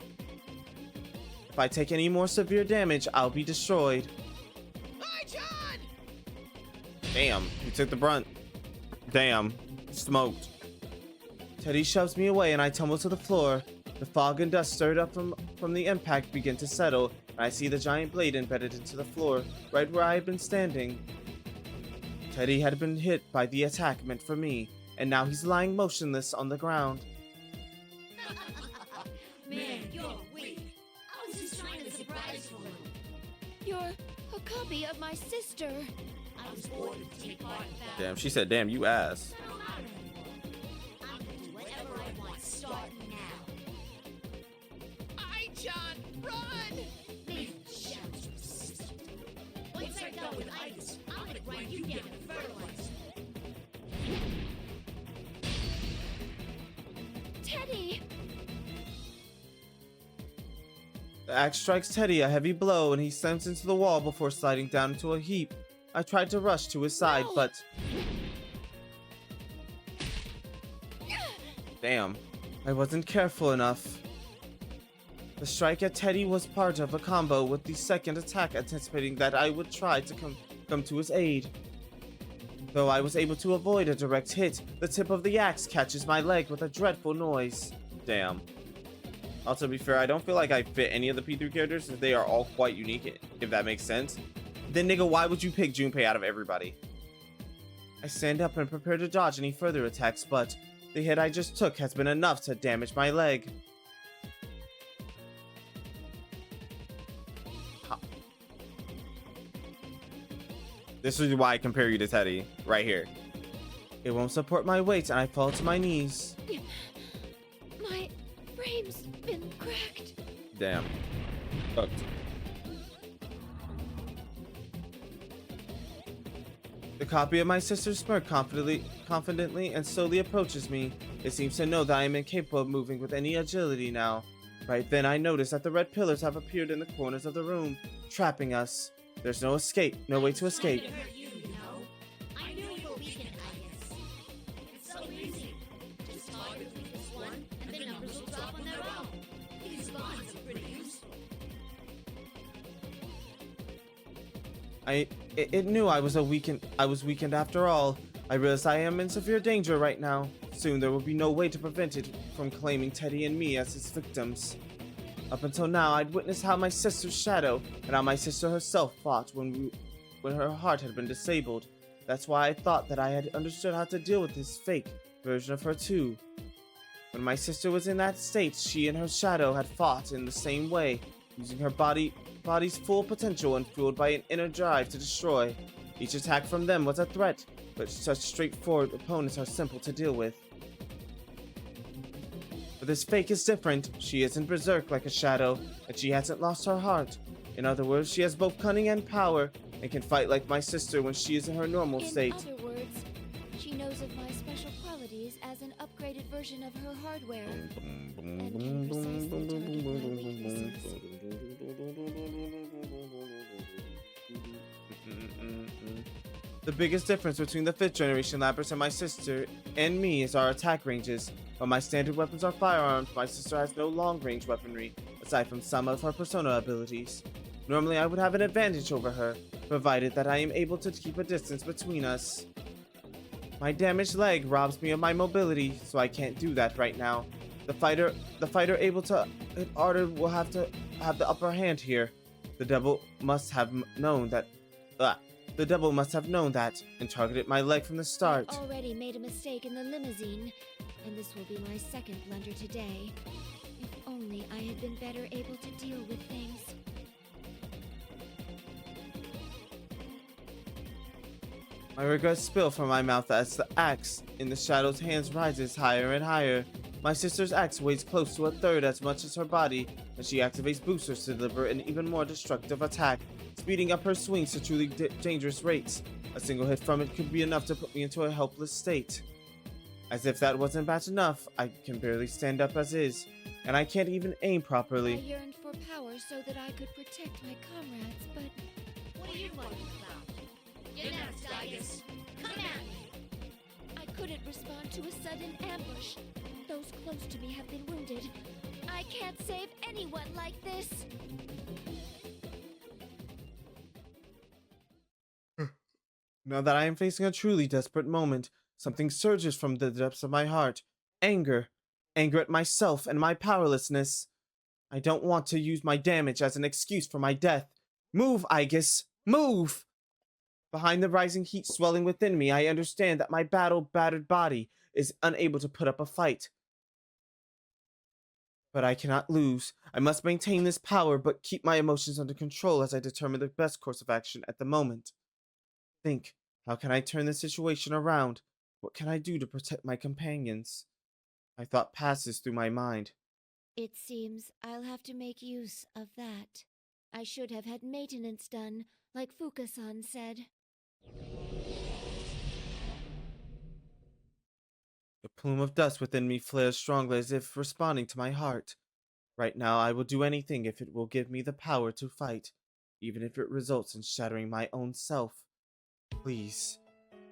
If I take any more severe damage, I'll be destroyed. Hi, John! Damn, he took the brunt. Damn, smoked. Teddy shoves me away and I tumble to the floor. The fog and dust stirred up from the impact begin to settle, and I see the giant blade embedded into the floor, right where I had been standing. Teddy had been hit by the attack meant for me, and now he's lying motionless on the ground. Man, you're weak. I was just trying to surprise you. You're a copy of my sister. I was ordered to take part in that. Damn, she said, damn, you ass. I'm gonna do whatever I want, starting now. Hi, John! Run! Leave the shadows persistent. Once I go with Itis, I'm gonna grind you down and fertilize you. Teddy! The Axe strikes Teddy a heavy blow and he slams into the wall before sliding down into a heap. I tried to rush to his side, but... Damn. I wasn't careful enough. The strike at Teddy was part of a combo with the second attack, anticipating that I would try to come to his aid. Though I was able to avoid a direct hit, the tip of the axe catches my leg with a dreadful noise. Damn. Also, to be fair, I don't feel like I fit any of the P3 characters, since they are all quite unique, if that makes sense. Then, nigga, why would you pick Junpei out of everybody? I stand up and prepare to dodge any further attacks, but the hit I just took has been enough to damage my leg. This is why I compare you to Teddy, right here. It won't support my weight and I fall to my knees. My frame's been cracked. Damn. Fucked. The copy of my sister's smirk confidently and slowly approaches me. It seems to know that I am incapable of moving with any agility now. Right then I notice that the red pillars have appeared in the corners of the room, trapping us. There's no escape, no way to escape. I knew you were weak in Aegis. It's so easy. Just target the weakest one, and the numbers will drop on their own. These bonds are pretty useful. It knew I was weakened after all. I realize I am in severe danger right now. Soon there will be no way to prevent it from claiming Teddy and me as its victims. Up until now, I'd witnessed how my sister's shadow and how my sister herself fought when her heart had been disabled. That's why I thought that I had understood how to deal with this fake version of her too. When my sister was in that state, she and her shadow had fought in the same way, using her body's full potential and fueled by an inner drive to destroy. Each attack from them was a threat, but such straightforward opponents are simple to deal with. But this fake is different. She isn't berserk like a shadow, and she hasn't lost her heart. In other words, she has both cunning and power, and can fight like my sister when she is in her normal state. In other words, she knows of my special qualities as an upgraded version of her hardware, and can precisely target my weaknesses. The biggest difference between the 5th generation Lapras and my sister and me is our attack ranges. While my standard weapons are firearms, my sister has no long-range weaponry, aside from some of her persona abilities. Normally I would have an advantage over her, provided that I am able to keep a distance between us. My damaged leg robs me of my mobility, so I can't do that right now. The fighter able to hit harder will have to have the upper hand here. The devil must have known that and targeted my leg from the start. I've already made a mistake in the limousine, and this will be my second blunder today. If only I had been better able to deal with things. My regrets spill from my mouth as the axe in the shadow's hands rises higher and higher. My sister's axe weighs close to a third as much as her body, and she activates boosters to deliver an even more destructive attack, speeding up her swings to truly dangerous rates. A single hit from it could be enough to put me into a helpless state. As if that wasn't bad enough, I can barely stand up as is, and I can't even aim properly. I yearned for power so that I could protect my comrades, but... What are you worried about? You're next, Aegis. Come at me. I couldn't respond to a sudden ambush. Those close to me have been wounded. I can't save anyone like this. Now that I am facing a truly desperate moment, something surges from the depths of my heart. Anger. Anger at myself and my powerlessness. I don't want to use my damage as an excuse for my death. Move, Aegis! Move! Behind the rising heat swelling within me, I understand that my battered body is unable to put up a fight. But I cannot lose. I must maintain this power, but keep my emotions under control as I determine the best course of action at the moment. Think, how can I turn the situation around? What can I do to protect my companions? My thought passes through my mind. It seems I'll have to make use of that. I should have had maintenance done, like Fuka-san said. The plume of dust within me flares strongly as if responding to my heart. Right now, I will do anything if it will give me the power to fight, even if it results in shattering my own self. Please,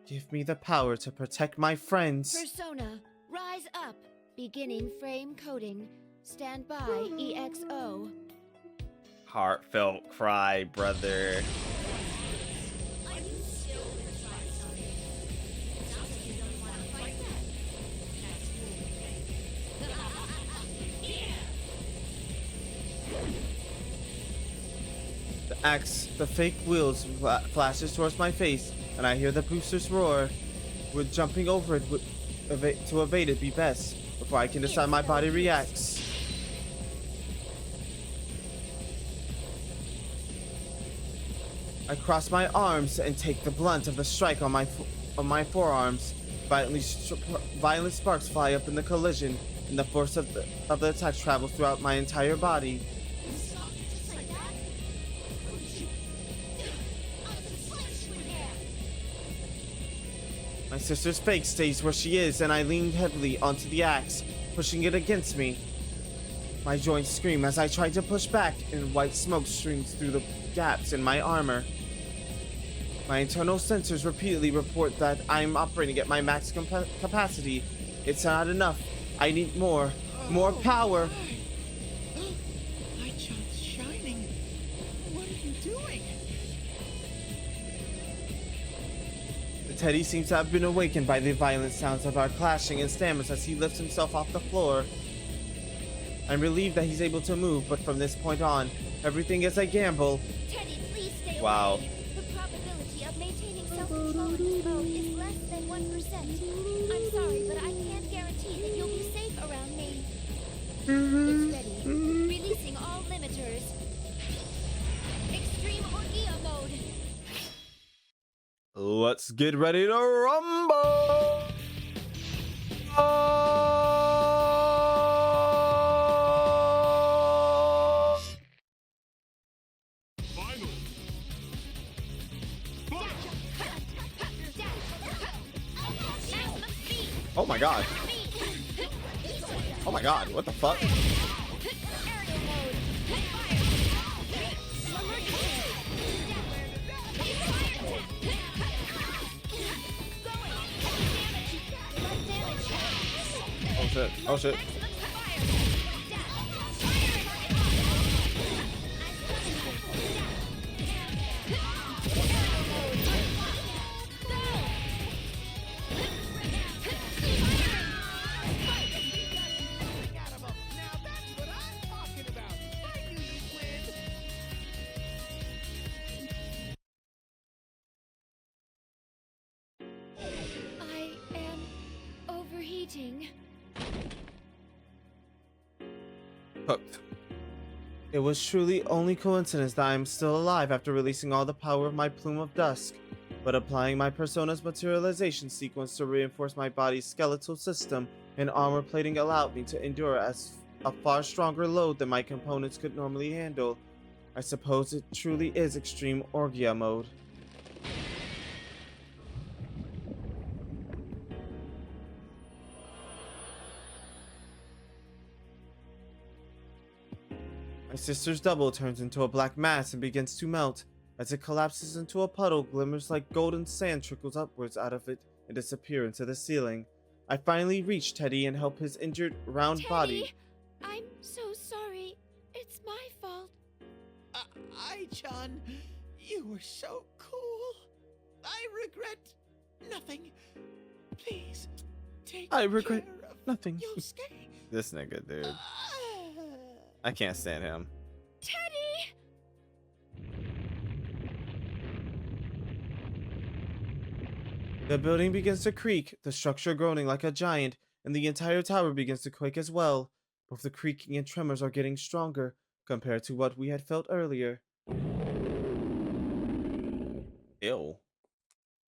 give me the power to protect my friends. Persona, rise up. Beginning frame coding. Stand by, EXO. Heartfelt cry, brother. Are you still gonna try something? Sounds like you don't want to fight that. The axe, the fake wheels flashes towards my face, and I hear the boosters roar. Would jumping over it to evade it be best before I can decide my body reacts? I cross my arms and take the blunt of the strike on my forearms. Violent sparks fly up in the collision, and the force of the attack travels throughout my entire body. My sister's fake stays where she is, and I lean heavily onto the axe, pushing it against me. My joints scream as I try to push back, and white smoke streams through the gaps in my armor. My internal sensors repeatedly report that I'm operating at my max capacity. It's not enough. I need more. More power. My child's shining. What are you doing? Teddy seems to have been awakened by the violent sounds of our clashing and stammers as he lifts himself off the floor. I'm relieved that he's able to move, but from this point on, everything is a gamble. Teddy, please stay Wow. away. The probability of maintaining self-control in this mode is less than 1%. I'm sorry, but I can't guarantee that you'll be safe around me. It's ready. Releasing all limiters. Extreme Orgia mode. Let's get ready to rumble! Oh my god. Oh my god, what the fuck? Oh shit, oh shit. I am overheating. Hooked. It was truly only coincidence that I am still alive after releasing all the power of my plume of dusk, but applying my persona's materialization sequence to reinforce my body's skeletal system and armor plating allowed me to endure as a far stronger load than my components could normally handle. I suppose it truly is extreme Orgia mode. My sister's double turns into a black mass and begins to melt. As it collapses into a puddle, glimmers like golden sand trickles upwards out of it and disappear into the ceiling. I finally reach Teddy and help his injured, round body. I'm so sorry. It's my fault. Ai-chan, you were so cool. I regret nothing. Please, take I regret care of nothing. Yosuke. This nigga, dude. I can't stand him. Teddy! The building begins to creak, the structure groaning like a giant, and the entire tower begins to quake as well. Both the creaking and tremors are getting stronger compared to what we had felt earlier. Ew.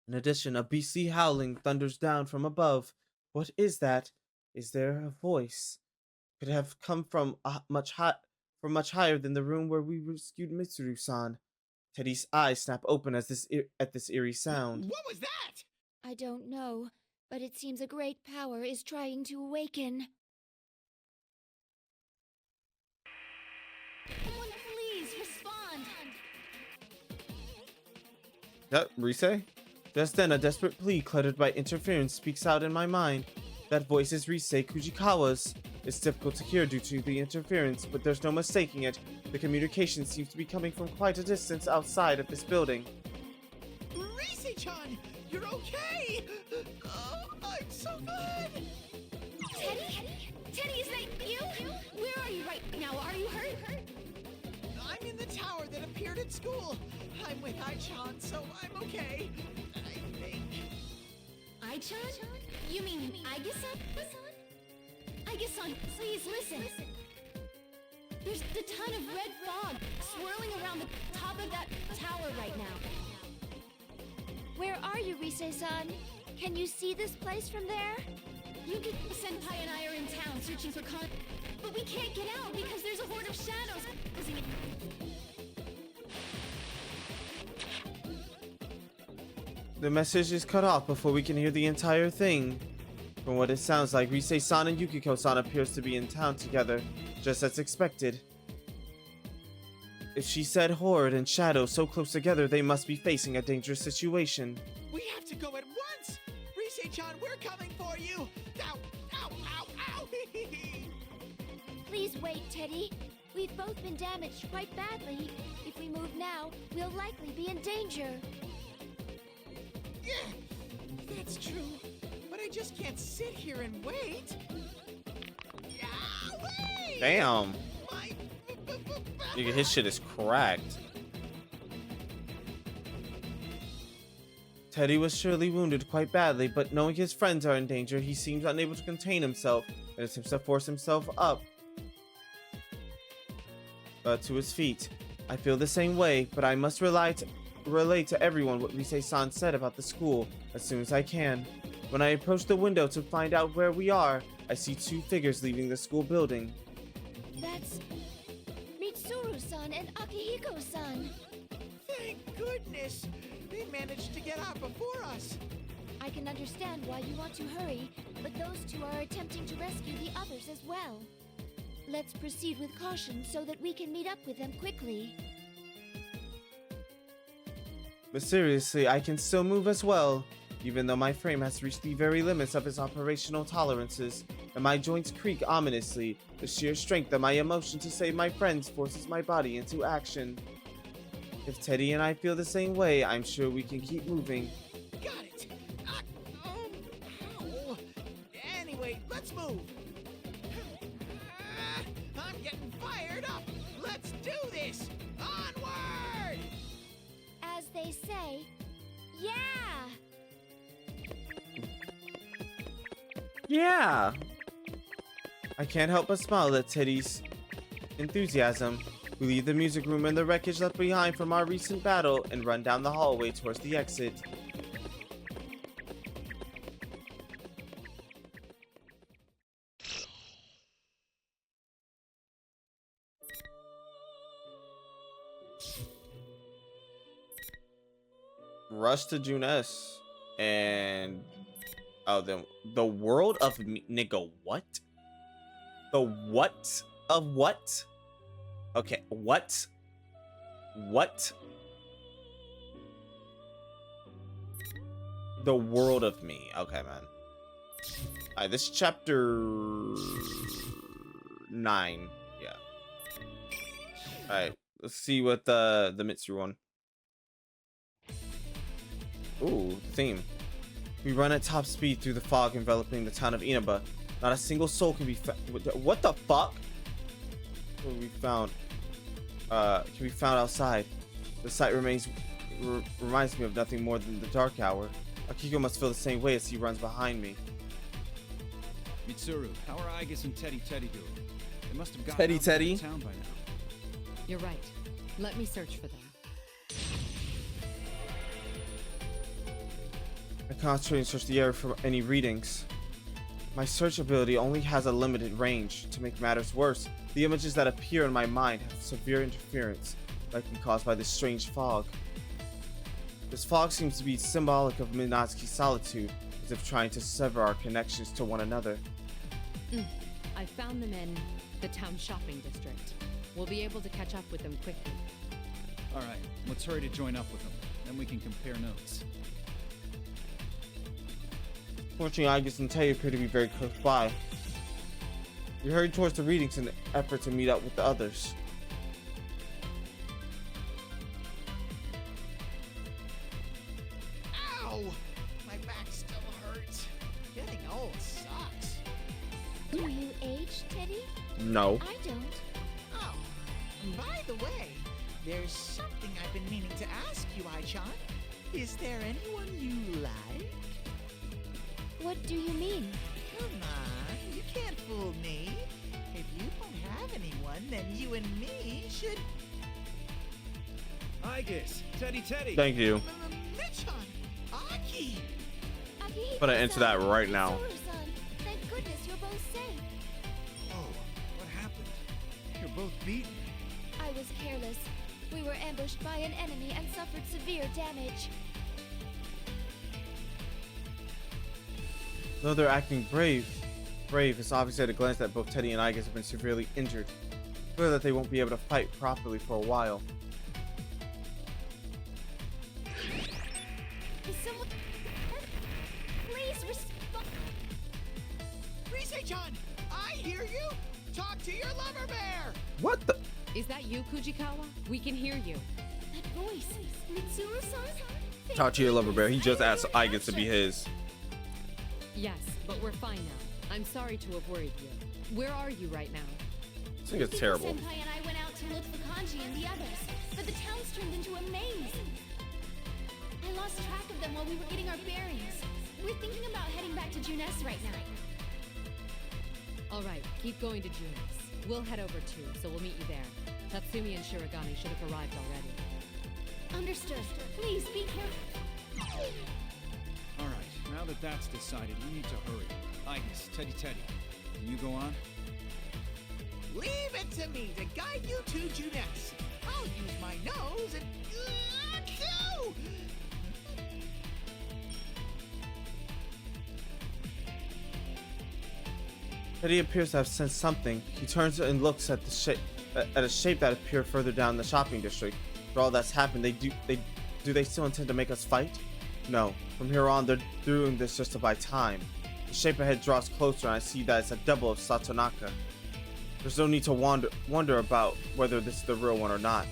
In addition, a beastly howling thunders down from above. What is that? Is there a voice? Could it have come from much higher than the room where we rescued Mitsuru-san? Teddy's eyes snap open at this eerie sound. What was that? I don't know, but it seems a great power is trying to awaken. That Rise? Just then, a desperate plea cluttered by interference speaks out in my mind. That voice is Rise Kujikawa's. It's difficult to hear due to the interference, but there's no mistaking it. The communication seems to be coming from quite a distance outside of this building. Rise-chan, you're okay! Oh, I'm so good! Teddy? Teddy, is that you? Where are you right now? Are you hurt? I'm in the tower that appeared at school. I'm with Ai-chan, so I'm okay. I think. Ai-chan? You mean Aige-san? Aige-san, please listen. There's a ton of red fog swirling around the top of that tower right now. Where are you, Rise-san? Can you see this place from there? Senpai and I are in town searching for but we can't get out because there's a horde of shadows closing in. The message is cut off before we can hear the entire thing. From what it sounds like, Rise-san and Yukiko-san appears to be in town together, just as expected. If she said horde and shadow so close together, they must be facing a dangerous situation. We have to go at once! Rise-chan, we're coming for you! Ow! Ow! Ow! Ow! Please wait, Teddy. We've both been damaged quite badly. If we move now, we'll likely be in danger. Yeah, that's true. But I just can't sit here and wait. Yeah, wait! Damn. His shit is cracked. Teddy was surely wounded quite badly, but knowing his friends are in danger, he seems unable to contain himself and attempts to force himself up to his feet. I feel the same way, but I must relate to everyone what Rise-san said about the school as soon as I can. When I approach the window to find out where we are, I see two figures leaving the school building. That's Mitsuru-san and Akihiko-san. Thank goodness! They managed to get out before us. I can understand why you want to hurry, but those two are attempting to rescue the others as well. Let's proceed with caution so that we can meet up with them quickly. But seriously, I can still move as well, even though my frame has reached the very limits of its operational tolerances, and my joints creak ominously. The sheer strength of my emotion to save my friends forces my body into action. If Teddy and I feel the same way, I'm sure we can keep moving. Got it! Ow! Anyway, let's move! I'm getting fired up! Let's do this! Onward! As they say, yeah! Yeah! I can't help but smile at Teddy's enthusiasm. We leave the music room and the wreckage left behind from our recent battle and run down the hallway towards the exit. Rush to June S. And... oh, then the world of me... Nigga, what? The what of what? Okay, what? What? The world of me. Okay, man. Alright, this is chapter 9. Yeah. Alright, let's see what the Mitsuru one. Ooh, theme. We run at top speed through the fog enveloping the town of Inaba. Not a single soul can be found. What the fuck? What we found? Can be found outside. The sight reminds me of nothing more than the dark hour. Akiko must feel the same way as he runs behind me. Mitsuru, how are Aigis and Teddy doing? They must have gotten Teddy out of Teddy? town by now. You're right. Let me search for them. I concentrate and search the area for any readings. My search ability only has a limited range. To make matters worse, the images that appear in my mind have severe interference, likely caused by this strange fog. This fog seems to be symbolic of Minatsuki's solitude, as if trying to sever our connections to one another. I found them in the town shopping district. We'll be able to catch up with them quickly. Alright, let's hurry to join up with them. Then we can compare notes. Fortunately, Agus and Teddy appear to be very close by. We hurried towards the readings in an effort to meet up with the others. Ow! My back still hurts. Getting old sucks. Do you age, Teddy? No. I don't. Oh, by the way, there's something I've been meaning to ask you, Ai-chan. Is there anyone you like? What do you mean? Come on, you can't fool me. If you don't have anyone, then you and me should... Igus, Teddy. Thank you. Michan, Aki. Aki, But I answer that right now. Soru-san, thank goodness you're both safe. Oh, what happened? You're both beaten. I was careless. We were ambushed by an enemy and suffered severe damage. Though they're acting brave, it's obvious at a glance that both Teddy and Igus have been severely injured. Clear that they won't be able to fight properly for a while. Is someone... Please respond. Rise-chan, I hear you. Talk to your lover bear. What the? Is that you, Kujikawa? We can hear you. That voice. Mitsuru-san? Talk to your lover bear. He just asked Igus to be his. Yes, but we're fine now. I'm sorry to have worried you. Where are you right now? I think it's terrible. Senpai and I went out to look for Kanji and the others, but the town's turned into a maze. I lost track of them while we were getting our bearings. We're thinking about heading back to Junes right now. All right, keep going to Junes. We'll head over too, so we'll meet you there. Tatsumi and Shirogane should have arrived already. Understood. Please be careful. All right, now that that's decided, we need to hurry. Igus, Teddy, can you go on? Leave it to me to guide you to Junes. I'll use my nose and... Achoo! Teddy appears to have sensed something. He turns and looks at a shape that appeared further down the shopping district. For all that's happened, do they still intend to make us fight? No. From here on, they're doing this just to buy time. The shape ahead draws closer, and I see that it's a double of Satonaka. There's no need to wonder about whether this is the real one or not.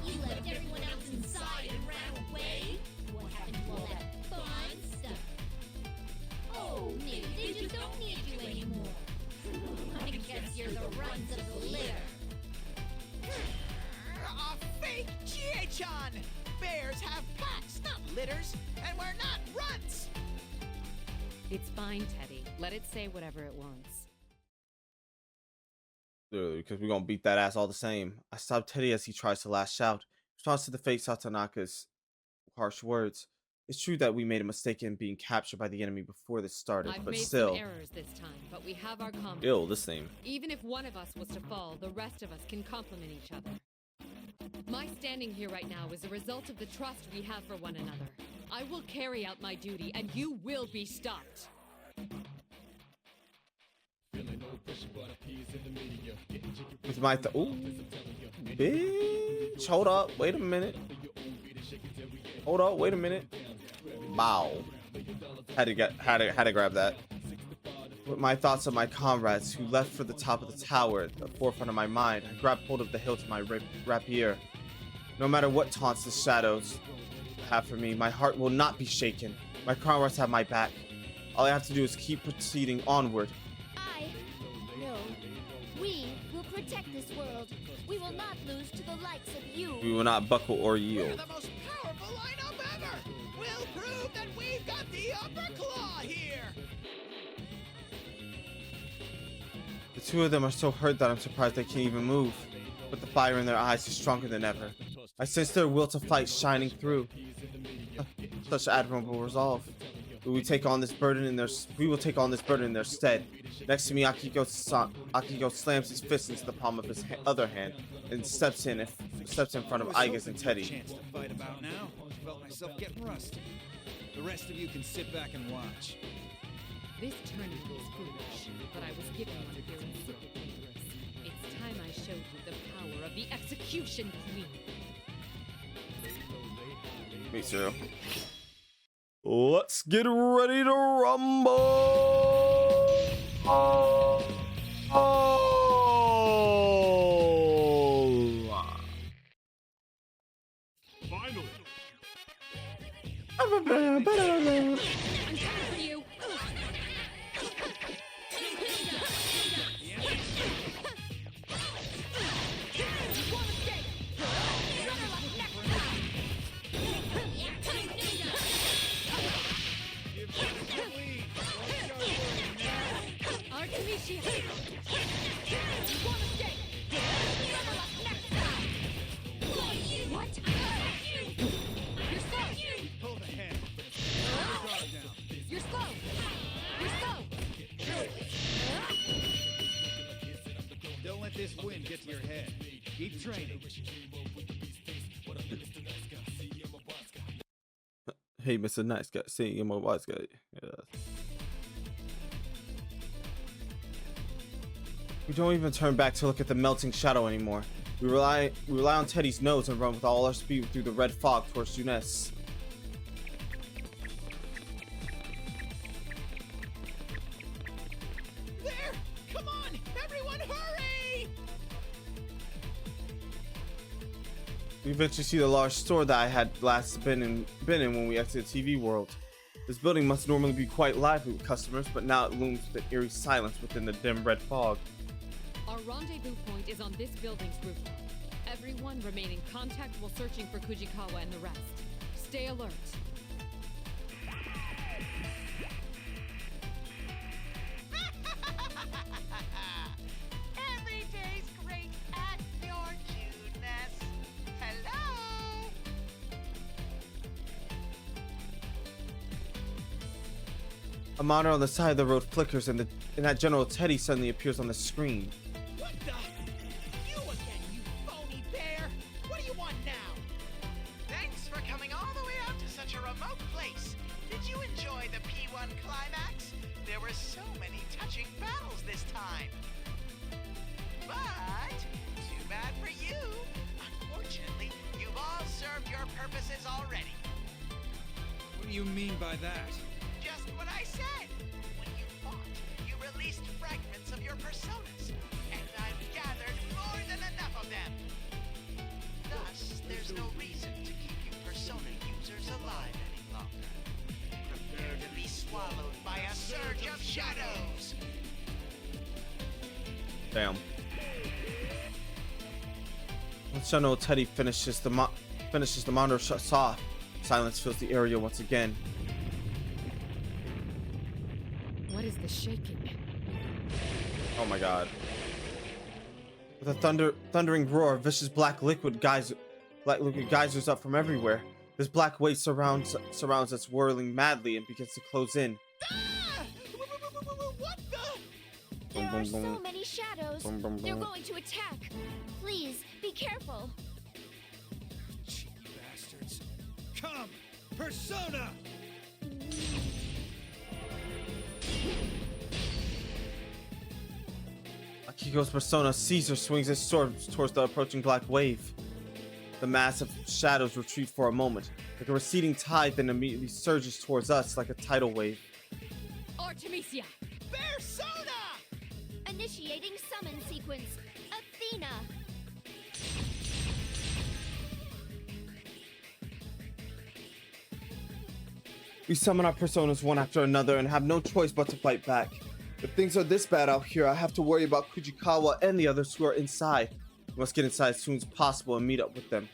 You left everyone else inside and ran away? What happened to all that fun stuff? Oh, maybe they just don't need you anymore. I guess you're the runs of the litter. A fake Chie-chan! Bears have packs, not litters, and we're not runts! It's fine, Teddy. Let it say whatever it wants. Literally, because we're gonna beat that ass all the same. I stop Teddy as he tries to lash out. Responds to the fake Satonaka's harsh words. It's true that we made a mistake in being captured by the enemy before this started, I've but made still. some errors this time, but we have our combat. Ew, this thing. Even if one of us was to fall, the rest of us can complement each other. My standing here right now is a result of the trust we have for one another. I will carry out my duty, and you will be stopped. With my ooh, bitch. Hold up, wait a minute. Hold up, wait a minute. Bow. Had to grab that. With my thoughts of my comrades who left for the top of the tower at the forefront of my mind, I grabbed hold of the hilt of my rapier. No matter what taunts the shadows have for me, my heart will not be shaken. My comrades have my back. All I have to do is keep proceeding onward. We will protect this world. We will not lose to the likes of you. We will not buckle or yield. We're the most powerful lineup ever! We'll prove that we've got the upper claw here! The two of them are so hurt that I'm surprised they can't even move. But the fire in their eyes is stronger than ever. I sense their will to fight shining through. Such admirable resolve. We will take on this burden in their stead. Next to me, Akiko slams his fist into the palm of his other hand and steps in front of Igus and Teddy. Chance to fight about now. Felt myself getting rusty. The rest of you can sit back and watch. This tournament is foolish, but I was given one here in Secret Dangerous. It's time I showed you the power of the Execution Queen. Me too. Let's get ready to rumble. Finally. I'm coming for you. Artemisia. What? You're slow. Pull the head. You're slow. You're slow. Don't let this wind get to your head. Keep training. Hey, Mr. Nice Guy, seeing you, my wise guy. Yeah. We don't even turn back to look at the melting shadow anymore. We rely on Teddy's nose and run with all our speed through the red fog towards S.E.E.S. There! Come on! Everyone hurry! We eventually see the large store that I had last been in when we exited TV World. This building must normally be quite lively with customers, but now it looms with an eerie silence within the dim red fog. Our rendezvous point is on this building's rooftop. Everyone remain in contact while searching for Kujikawa and the rest. Stay alert. Every day's great at your cuteness. Hello! A monitor on the side of the road flickers and that General Teddy suddenly appears on the screen. What the? You again, you phony bear! What do you want now? Thanks for coming all the way out to such a remote place. Did you enjoy the P1 climax? There were so many touching battles this time. But, too bad for you. Unfortunately, you've all served your purposes already. What do you mean by that? Just what I said. When you fought, you released fragments of your personas, and I've gathered more than enough of them. Thus, there's no reason to keep you persona users alive any longer. Prepare to be swallowed by a surge of shadows. Damn. Once General Teddy finishes the monitor shuts off, silence fills the area once again. What is the shaking? Oh my god. With a thundering roar, vicious black liquid geysers up from everywhere. This black wave surrounds us, whirling madly, and begins to close in. What the? There are so many shadows. Boom, boom, They're boom. going to attack. Please, be careful. Cheap bastards. Come! Persona! Akiko's persona Caesar swings his sword towards the approaching black wave. The massive shadows retreat for a moment, like a receding tide, then immediately surges towards us like a tidal wave. Artemisia! Persona! Initiating summon sequence. Athena. We summon our personas one after another and have no choice but to fight back. If things are this bad out here, I have to worry about Kujikawa and the others who are inside. We must get inside as soon as possible and meet up with them.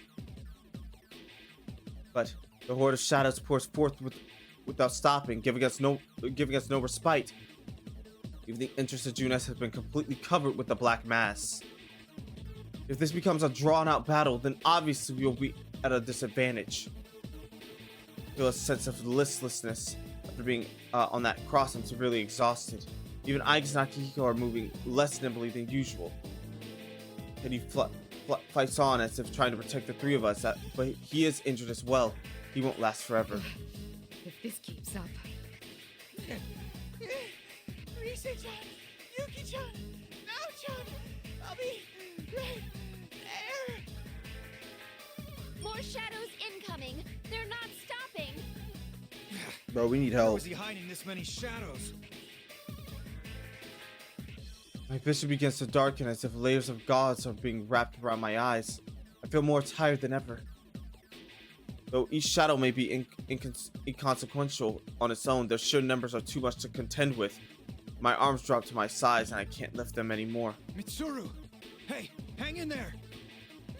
But the horde of shadows pours forth without stopping, giving us no respite. Even the entrance to S.E.E.S has been completely covered with the black mass. If this becomes a drawn-out battle, then obviously we will be at a disadvantage. I feel a sense of listlessness after being on that cross. I'm severely exhausted. Even Aikis and Akihiko are moving less nimbly than usual. Teddy fights on as if trying to protect the three of us, but he is injured as well. He won't last forever. If this keeps up. Rise-chan, Yuki-chan, Nao-chan, I'll be right there. More shadows incoming. They're not Bro, we need Where help. was he hiding this many shadows? My vision begins to darken as if layers of gauze are being wrapped around my eyes. I feel more tired than ever. Though each shadow may be inconsequential on its own, their sheer numbers are too much to contend with. My arms drop to my sides and I can't lift them anymore. Mitsuru! Hey, hang in there!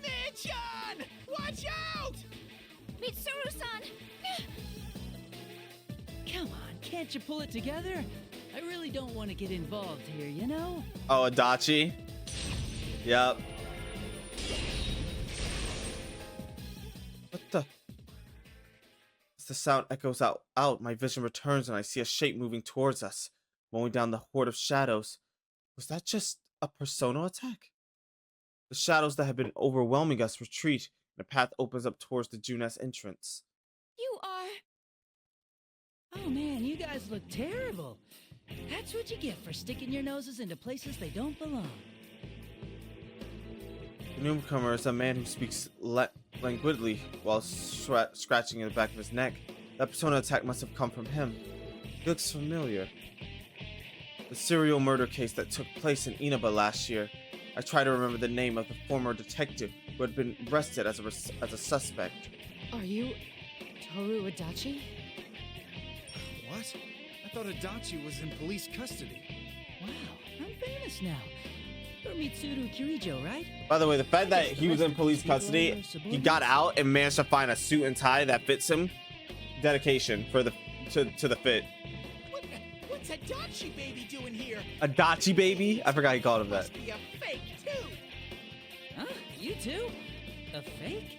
Nichan! Watch out! Mitsuru-san! Come on, can't you pull it together? I really don't want to get involved here, you know? Oh, Adachi? Yep. What the? As the sound echoes out, my vision returns and I see a shape moving towards us, mowing down the horde of shadows. Was that just a persona attack? The shadows that had been overwhelming us retreat, and a path opens up towards the Junes entrance. You are... Oh man, you guys look terrible. That's what you get for sticking your noses into places they don't belong. The newcomer is a man who speaks languidly while scratching in the back of his neck. That persona attack must have come from him. He looks familiar. The serial murder case that took place in Inaba last year. I try to remember the name of the former detective who had been arrested as a suspect. Are you Toru Adachi? What? I thought Adachi was in police custody. Wow, I'm famous now. You're Mitsuru Kirijo, right? By the way, the fact that he was in police custody, he got out and managed to find a suit and tie that fits him. Dedication for the to the fit. What's Adachi baby doing here? Adachi baby? I forgot he called him that. Must be a fake too. Huh? You too? A fake?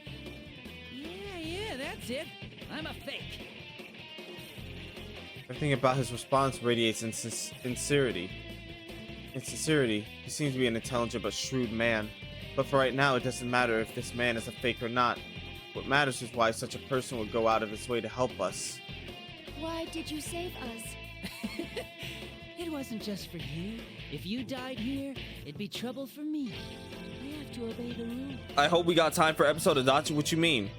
Yeah, that's it. I'm a fake. Everything about his response radiates sincerity. In sincerity, he seems to be an intelligent but shrewd man. But for right now, it doesn't matter if this man is a fake or not. What matters is why such a person would go out of his way to help us. Why did you save us? It wasn't just for you. If you died here, it'd be trouble for me. I have to obey the rules. I hope we got time for episode Adachi. What you mean?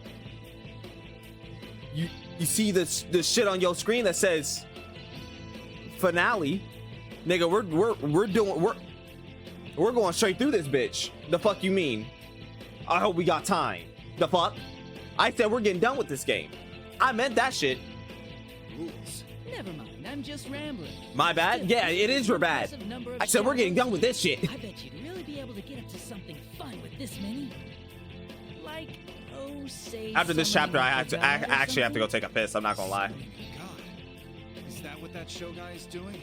You see the shit on your screen that says finale, nigga. We're going straight through this bitch. The fuck you mean? I hope we got time. The fuck? I said we're getting done with this game. I meant that shit. Rules. Never mind, I'm just rambling. My bad? Yeah, it is your bad. I said we're getting done with this shit. I bet you'd really be able to get up to something fun with this many. Like, oh, say After this chapter, I actually have to go something? take a piss. I'm not gonna lie. God. Is that what that show guy is doing?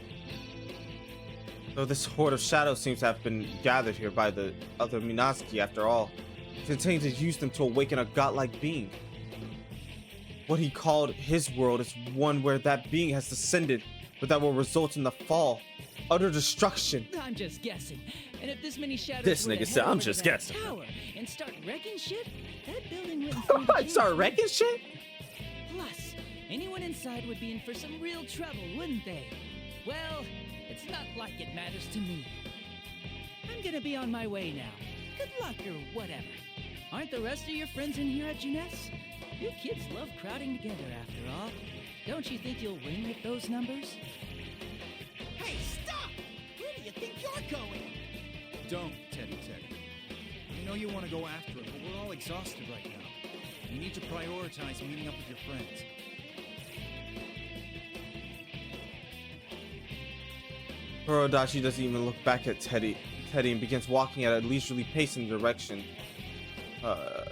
Though this horde of shadows seems to have been gathered here by the other Minazuki after all, it intends to use them to awaken a godlike being. What he called his world is one where that being has descended, but that will result in the fall, utter destruction. I'm just guessing. And if this many shadows This were to nigga head said, "I'm over to just that guessing." tower and start wrecking shit, that building wouldn't stand a I chance. start wrecking shit? Plus, anyone inside would be in for some real trouble, wouldn't they? Well, it's not like it matters to me. I'm gonna be on my way now. Good luck or whatever. Aren't the rest of your friends in here at Junes? You kids love crowding together after all. Don't you think you'll win with those numbers? Hey, stop! Where do you think you're going? Don't, Teddy. I know you want to go after him, but we're all exhausted right now. You need to prioritize meeting up with your friends. Orodashi doesn't even look back at Teddy and begins walking at a leisurely pace in the direction of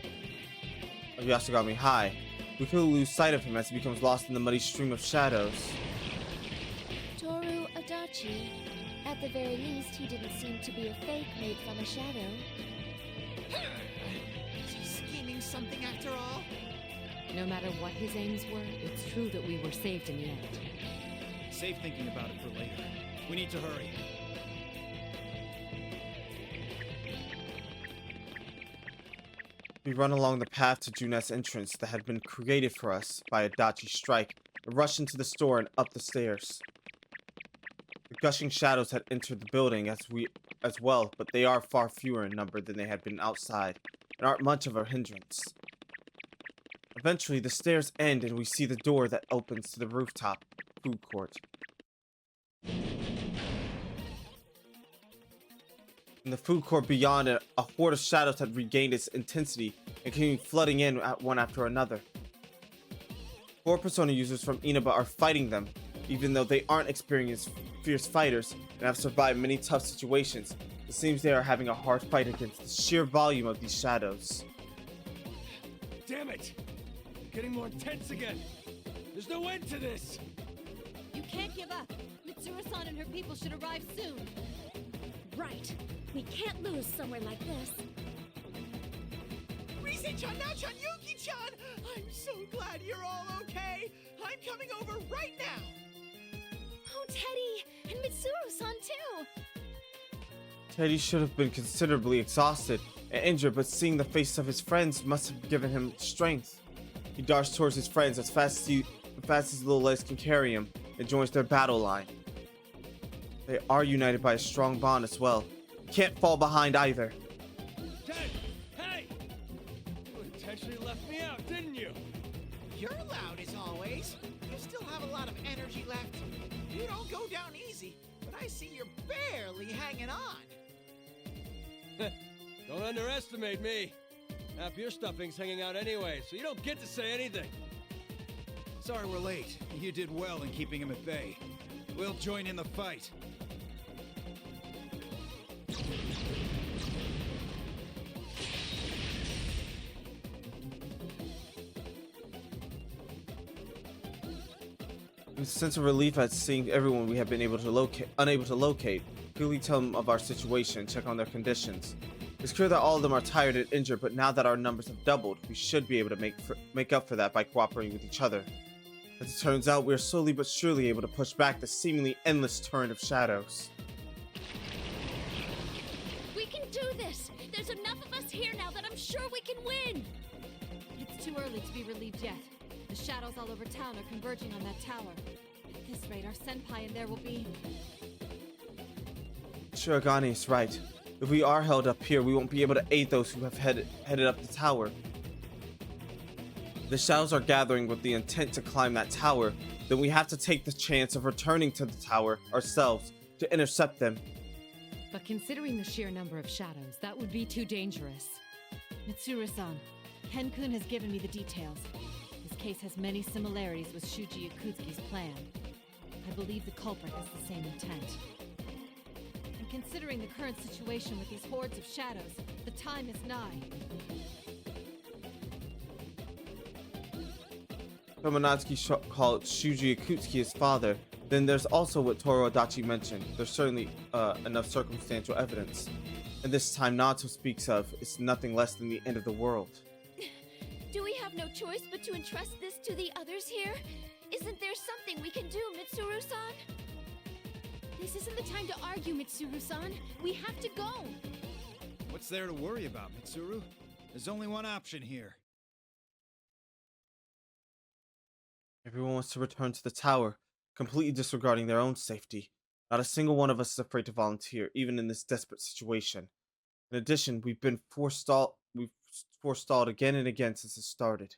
Yasugami High. We could lose sight of him as he becomes lost in the muddy stream of shadows. Toru Adachi. At the very least, he didn't seem to be a fake made from a shadow. Is he scheming something after all? No matter what his aims were, it's true that we were saved in the end. Save thinking about it for later. We need to hurry. We run along the path to Junes entrance that had been created for us by Adachi's strike, and rush into the store and up the stairs. The gushing shadows had entered the building as well, but they are far fewer in number than they had been outside, and aren't much of a hindrance. Eventually, the stairs end and we see the door that opens to the rooftop food court. In the food court beyond it, a horde of shadows had regained its intensity and came flooding in one after another. 4 Persona users from Inaba are fighting them, even though they aren't experienced fierce fighters and have survived many tough situations. It seems they are having a hard fight against the sheer volume of these shadows. Damn it! Getting more intense again. There's no end to this. You can't give up. Mitsuru-san and her people should arrive soon. Right. We can't lose somewhere like this. Rise-chan, Now-chan, Yuki-chan! I'm so glad you're all okay. I'm coming over right now. Oh, Teddy! And Mitsuru-san, too! Teddy should have been considerably exhausted and injured, but seeing the faces of his friends must have given him strength. He darts towards his friends as fast as his little legs can carry him and joins their battle line. They are united by a strong bond as well. He can't fall behind either. Ted! Hey! You intentionally left me out, didn't you? You're loud as always. You still have a lot of energy left. You don't go down easy, but I see you're barely hanging on. Don't underestimate me. Half your stuffing's hanging out anyway, so you don't get to say anything. Sorry we're late. You did well in keeping him at bay. We'll join in the fight. With a sense of relief at seeing everyone we have been unable to locate, quickly tell them of our situation and check on their conditions. It's clear that all of them are tired and injured, but now that our numbers have doubled, we should be able to make up for that by cooperating with each other. As it turns out, we are slowly but surely able to push back the seemingly endless torrent of shadows. We can do this! There's enough of us here now that I'm sure we can win! It's too early to be relieved yet. The shadows all over town are converging on that tower. At this rate, our senpai in there will be... Shirogane is right. If we are held up here, we won't be able to aid those who have headed up the tower. The shadows are gathering with the intent to climb that tower, then we have to take the chance of returning to the tower ourselves to intercept them. But considering the sheer number of shadows, that would be too dangerous. Mitsuru-san, Ken-kun has given me the details. This case has many similarities with Shuji Yakutsuki's plan. I believe the culprit has the same intent. And considering the current situation with these hordes of shadows, the time is nigh. Tomonatsuki called Shuji Yakutsuki his father. Then there's also what Toro Adachi mentioned. There's certainly enough circumstantial evidence. And this time Nato speaks of is nothing less than the end of the world. Do we have no choice but to entrust this to the others here? Isn't there something we can do, Mitsuru-san? This isn't the time to argue, Mitsuru-san. We have to go. What's there to worry about, Mitsuru? There's only one option here. Everyone wants to return to the tower, completely disregarding their own safety. Not a single one of us is afraid to volunteer, even in this desperate situation. In addition, we've forestalled again and again since it started.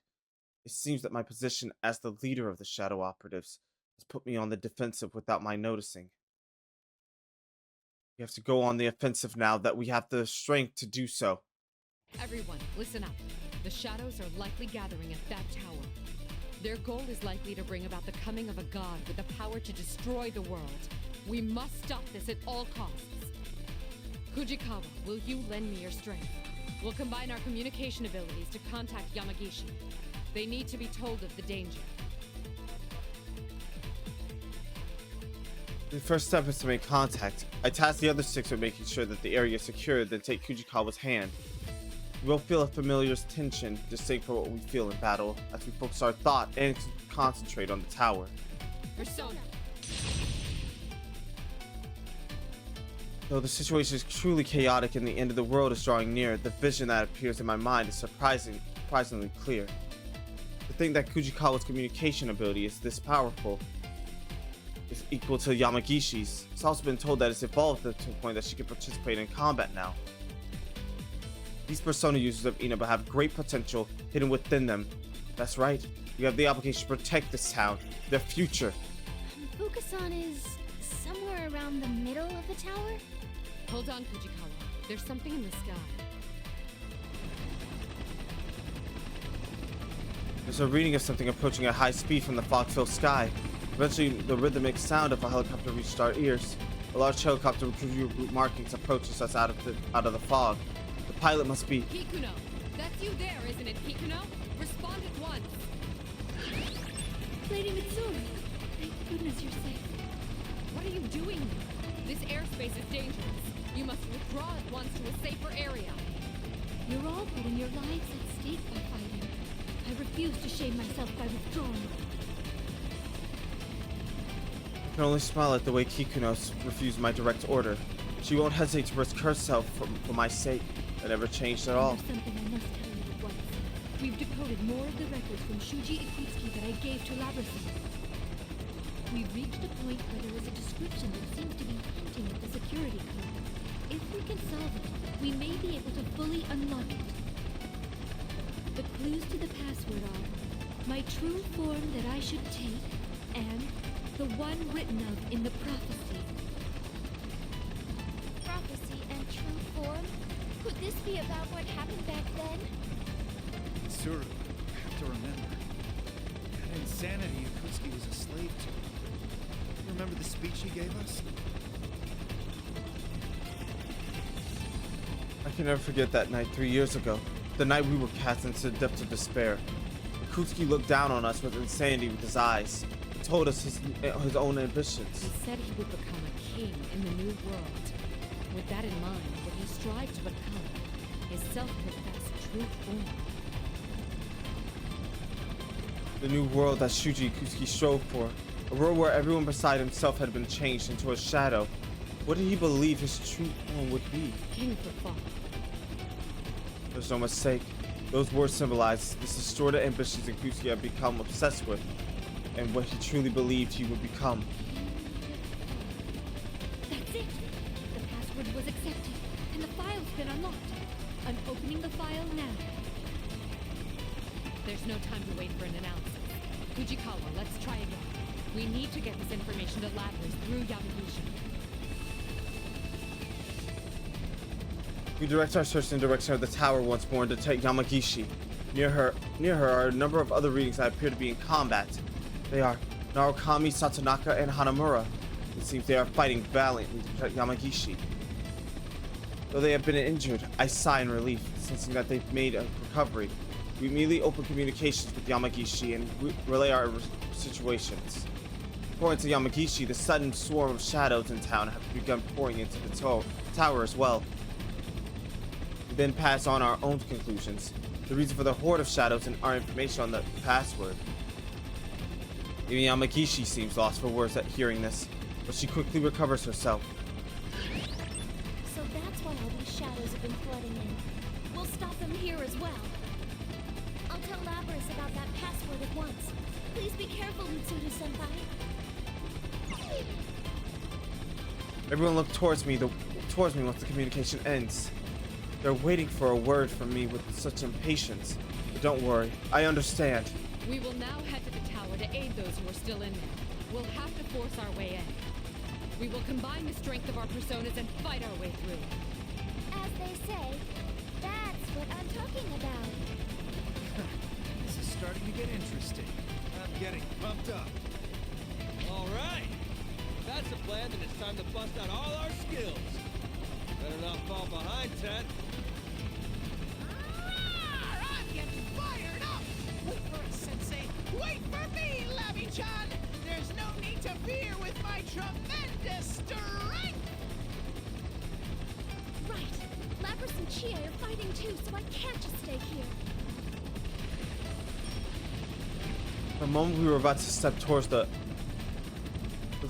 It seems that my position as the leader of the Shadow Operatives has put me on the defensive without my noticing. We have to go on the offensive now that we have the strength to do so. Everyone, listen up. The shadows are likely gathering at that tower. Their goal is likely to bring about the coming of a god with the power to destroy the world. We must stop this at all costs. Fujikawa, will you lend me your strength? We'll combine our communication abilities to contact Yamagishi. They need to be told of the danger. The first step is to make contact. I task the other 6 with making sure that the area is secure, then take Fujikawa's hand. We will feel a familiar tension, distinct from what we feel in battle, as we focus our thought and concentrate on the tower. Persona! Though the situation is truly chaotic and the end of the world is drawing near, the vision that appears in my mind is surprisingly clear. To think that Fujikawa's communication ability is this powerful is equal to Yamagishi's. It's also been told that it's evolved to the point that she can participate in combat now. These persona users of Inaba have great potential hidden within them. That's right. You have the obligation to protect this town, their future. Fukusan is somewhere around the middle of the tower? Hold on, Fujikawa. There's something in the sky. There's a reading of something approaching at high speed from the fog-filled sky. Eventually, the rhythmic sound of a helicopter reached our ears. A large helicopter with review route markings approaches us out of the fog. The pilot must be Kikuno! That's you there, isn't it, Kikuno? Respond at once! Lady Mitsuri, thank goodness you're safe. What are you doing here? This airspace is dangerous. You must withdraw at once to a safer area. You're all putting your lives at stake by fighting. I refuse to shame myself by withdrawing. I can only smile at the way Kikuno refused my direct order. She won't hesitate to risk herself for my sake. That never changed at all. There's something I must tell you at once. We've decoded more of the records from Shuji Ikutsuki that I gave to Labrasan. We've reached a point where there is a description that seems to be hinting at the security code. If we can solve it, we may be able to fully unlock it. The clues to the password are my true form that I should take, and the one written of in the prophecy. Prophecy and true form? Could this be about what happened back then? Mitsuru, I have to remember. That insanity Ikutsuki was a slave to. You remember the speech he gave us? I can never forget that night 3 years ago. The night we were cast into the depths of despair. Ikutsuki looked down on us with insanity with his eyes. He told us his own ambitions. He said he would become a king in the new world. With that in mind, what he strives to become is self-professed true form. The new world that Shuji Ikutsuki strove for. A world where everyone beside himself had been changed into a shadow. What did he believe his true form would be? King for fall. There's no mistake. Those words symbolize the distorted ambitions Ikutsuki had become obsessed with, and what he truly believed he would become. That's it! The password was accepted, and the file's been unlocked. I'm opening the file now. There's no time to wait for an analysis. Fujikawa, let's try again. We need to get this information to Lapras through Yamagishi. We direct our search in the direction of the tower once more and detect Yamagishi. Near her are a number of other readings that appear to be in combat. They are Narukami, Satonaka, and Hanamura. It seems they are fighting valiantly to protect Yamagishi. Though they have been injured, I sigh in relief, sensing that they've made a recovery. We immediately open communications with Yamagishi and relay our situations. According to Yamagishi, the sudden swarm of shadows in town have begun pouring into the tower as well. We then pass on our own conclusions, the reason for the horde of shadows and our information on the password. Even Yamagishi seems lost for words at hearing this, but she quickly recovers herself. So that's why all these shadows have been flooding in. We'll stop them here as well. I'll tell Lapras about that password at once. Please be careful, Mitsuru-senpai. Everyone look towards me once the communication ends. They're waiting for a word from me with such impatience. But don't worry, I understand. We will now head to the tower to aid those who are still in there. We'll have to force our way in. We will combine the strength of our personas and fight our way through. As they say, that's what I'm talking about. This is starting to get interesting. I'm getting pumped up. All right. If that's the plan, then it's time to bust out all our skills. Better not fall behind, Ted. I'm getting fired up! Wait for it, Sensei! Wait for me, Labby-chan! There's no need to fear with my tremendous strength! Right. Lapras and Chie are fighting too, so I can't just stay here. The moment we were about to step towards the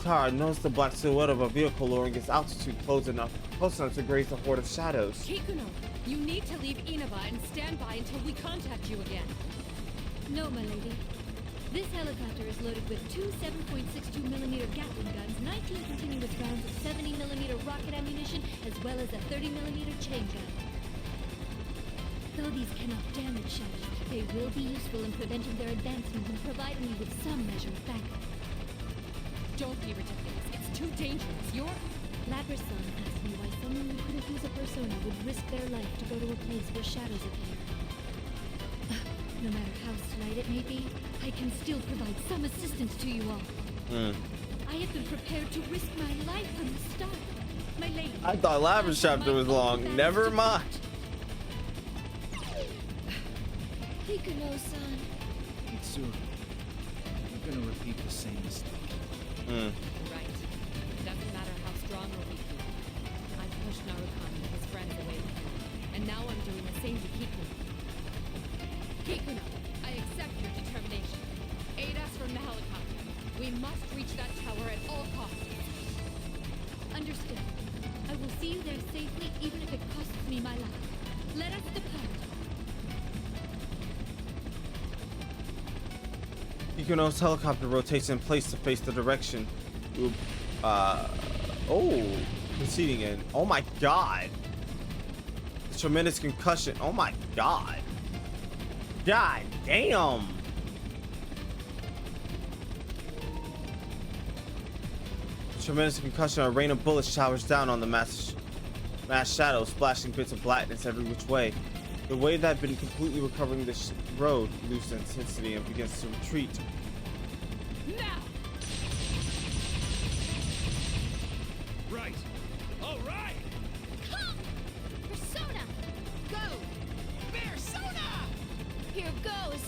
tower, I noticed the black silhouette of a vehicle lowering its altitude close enough to graze the horde of shadows. Kikuno, you need to leave Inaba and stand by until we contact you again. No, my lady. This helicopter is loaded with two 7.62mm Gatling guns, 19 continuous rounds of 70mm rocket ammunition, as well as a 30mm chain gun. Though these cannot damage shadows, they will be useful in preventing their advancement and providing you with some measure of backup. Don't be ridiculous. It's too dangerous. You're... Labrasan asked me why someone who couldn't use a persona would risk their life to go to a place where shadows appear. No matter how slight it may be, I can still provide some assistance to you all. I have been prepared to risk my life from the start. My lady. I thought Labra's chapter was long. Never mind. Hikuno-san. Mitsuru, you're gonna repeat the same mistake. Right. It doesn't matter how strong or weak you are. I've pushed Narukami and his friends away from you. And now I'm doing the same to Kikuno. Kikuno, I accept your determination. Aid us from the helicopter. We must reach that tower at all costs. Understood. I will see you there safely, even if it costs me my life. Let us depart. Ikuno's helicopter rotates in place to face the direction. Proceeding in. Oh my god. Tremendous concussion. Oh my god. God damn. Tremendous concussion. A rain of bullets showers down on the mass shadows, splashing bits of blackness every which way. The wave that had been completely recovering the road loses intensity and begins to retreat. Now! Right. All right! Come! Persona! Go! Persona! Here goes!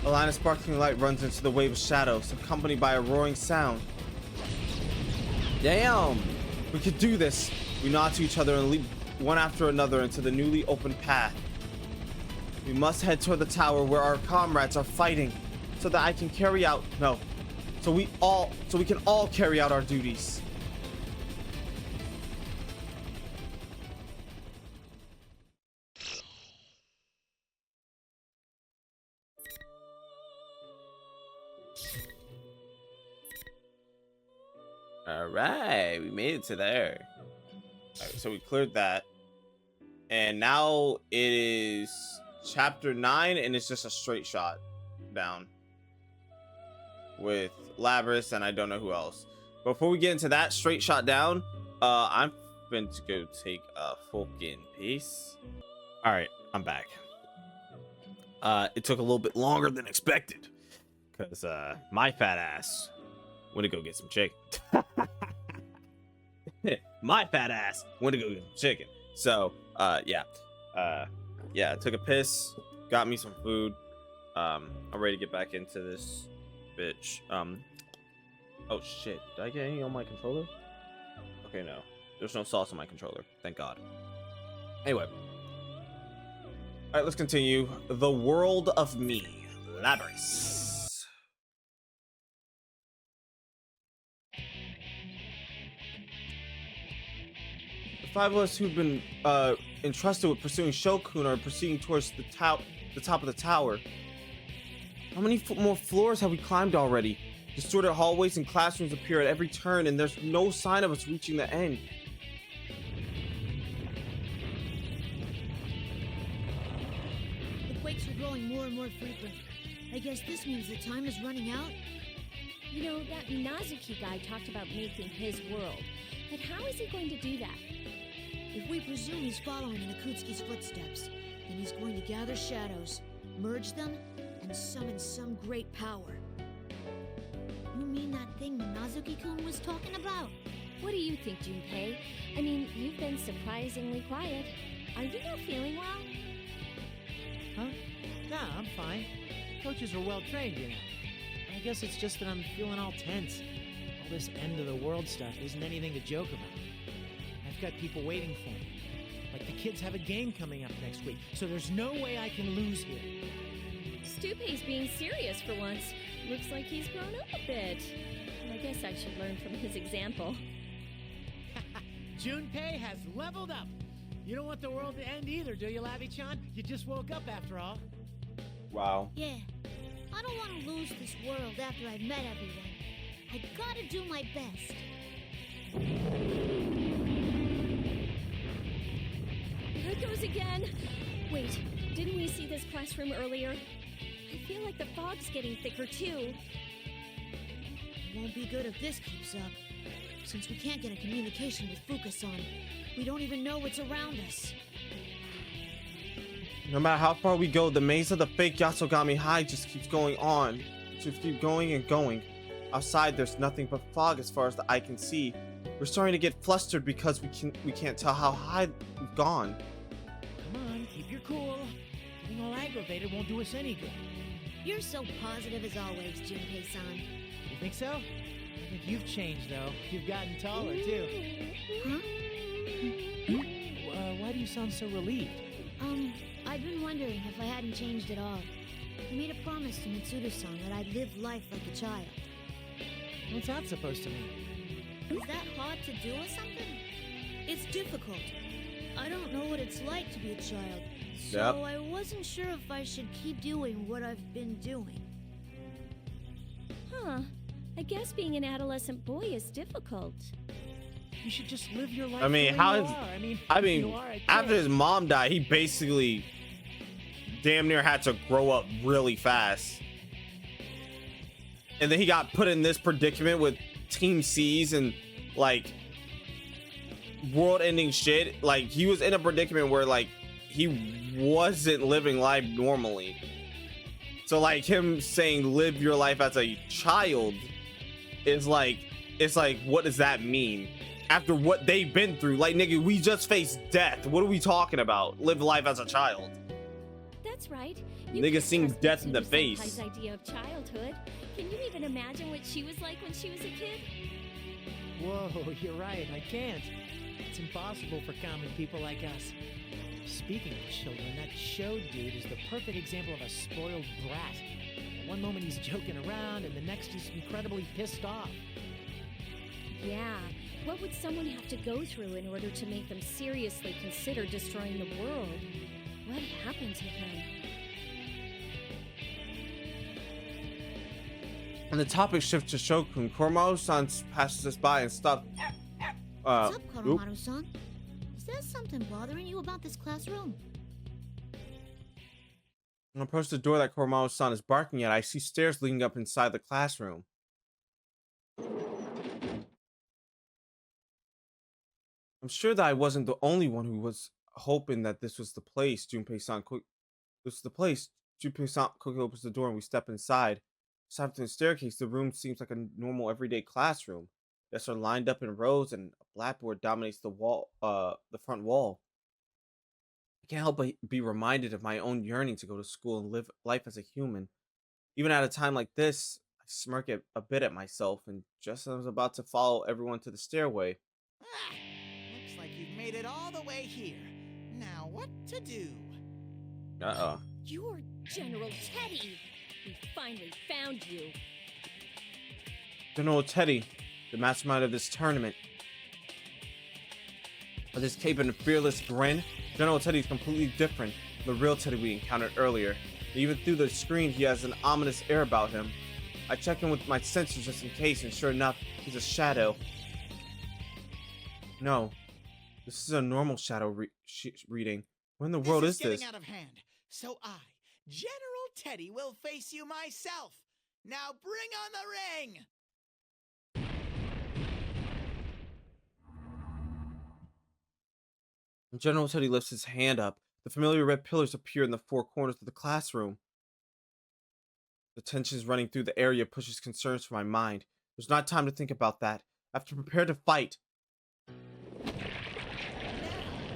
A line of sparkling light runs into the wave of shadows, accompanied by a roaring sound. Damn! We could do this! We nod to each other and leap one after another into the newly opened path. We must head toward the tower where our comrades are fighting, so that I can carry out... No. So we can all carry out our duties. Alright, we made it to there. Alright, so we cleared that. And now it is chapter 9, and it's just a straight shot down. With Labrys, and I don't know who else. Before we get into that straight shot down, I'm going to go take a fucking piece. Alright, I'm back. It took a little bit longer than expected. Because my fat ass went to go get some chicken. My fat ass went to go get some chicken. So, yeah, I took a piss, got me some food. I'm ready to get back into this bitch. Oh shit, did I get any on my controller? Okay, no, there's no sauce on my controller, thank God. Anyway, all right, let's continue. The world of me, Labrys. Five of us who've been entrusted with pursuing Shokun are proceeding towards the top of the tower. How many more floors have we climbed already? Distorted hallways and classrooms appear at every turn, and there's no sign of us reaching the end. The quakes are growing more and more frequent. I guess this means the time is running out? You know, that Minazuki guy talked about making his world. But how is he going to do that? If we presume he's following in Ikutsuki's footsteps, then he's going to gather shadows, merge them, and summon some great power. You mean that thing Minazuki-kun was talking about? What do you think, Junpei? I mean, you've been surprisingly quiet. Are you not feeling well? Huh? Nah, I'm fine. Coaches are well trained, you know. I guess it's just that I'm feeling all tense. All this end of the world stuff isn't anything to joke about. I've got people waiting for me. Like the kids have a game coming up next week, so there's no way I can lose here. Stupei's being serious for once. Looks like he's grown up a bit. I guess I should learn from his example. Junpei has leveled up. You don't want the world to end either, do you, Labby-chan? You just woke up after all. Wow. Yeah. I don't want to lose this world after I've met everyone. I gotta do my best. it goes again. Wait, didn't we see this classroom earlier? I feel like the fog's getting thicker too. It won't be good if this keeps up. Since we can't get a communication with Fuka-san, we don't even know what's around us. No matter how far we go, the maze of the fake Yasogami High just keeps going on. Just keep going and going. Outside, there's nothing but fog as far as the eye can see. We're starting to get flustered because we can't tell how high we've gone. Come on, keep your cool. Getting all aggravated won't do us any good. You're so positive as always, Junpei-san. You think so? I think you've changed, though. You've gotten taller, too. Huh? Why do you sound so relieved? I've been wondering if I hadn't changed at all. I made a promise to Mitsuru-san that I'd live life like a child. What's that supposed to mean? Is that hard to do or something? It's difficult. I don't know what it's like to be a child, so I wasn't sure if I should keep doing what I've been doing. Huh. I guess being an adolescent boy is difficult. You should just live your life. I mean, how is? I mean, after his mom died, he basically damn near had to grow up really fast, and then he got put in this predicament with Team C's and like world-ending shit. Like he was in a predicament where like he wasn't living life normally. So like him saying live your life as a child is like, it's like, what does that mean? After what they've been through, like, nigga, we just faced death. What are we talking about? Live life as a child. That's right. Nigga seeing death in the face. His idea of childhood. Can you even imagine what she was like when she was a kid? Whoa, you're right. I can't. It's impossible for common people like us. Speaking of children, that show dude is the perfect example of a spoiled brat. One moment he's joking around, and the next he's incredibly pissed off. Yeah. What would someone have to go through in order to make them seriously consider destroying the world? What happened to him? And the topic shifts to Shokun. Koromaru-san passes us by and stops. What's up, Koromaru-san? Is there something bothering you about this classroom? When I approach the door that Koromaru-san is barking at, I see stairs leading up inside the classroom. I'm sure that I wasn't the only one who was hoping that this was the place. Junpei-san this is the place. Junpei-san quickly opens the door and we step inside. Aside from the staircase, the room seems like a normal everyday classroom. Desks are lined up in rows and a blackboard dominates the wall, the front wall. I can't help but be reminded of my own yearning to go to school and live life as a human. Even at a time like this, I smirk a bit at myself, and just as I was about to follow everyone to the stairway. Looks like you've made it all the way here. Now what to do? Uh-oh. You're General Teddy! We finally found you. General Teddy, the mastermind of this tournament. With his cape and fearless grin, General Teddy is completely different from the real Teddy we encountered earlier. Even through the screen, he has an ominous air about him. I check in with my sensors just in case, and sure enough, he's a shadow. No, this is a normal shadow reading. What in the world is this? This is getting out of hand, so I, General Teddy, will face you myself. Now bring on the ring! General Teddy lifts his hand up. The familiar red pillars appear in the four corners of the classroom. The tensions running through the area pushes concerns from my mind. There's not time to think about that. I have to prepare to fight.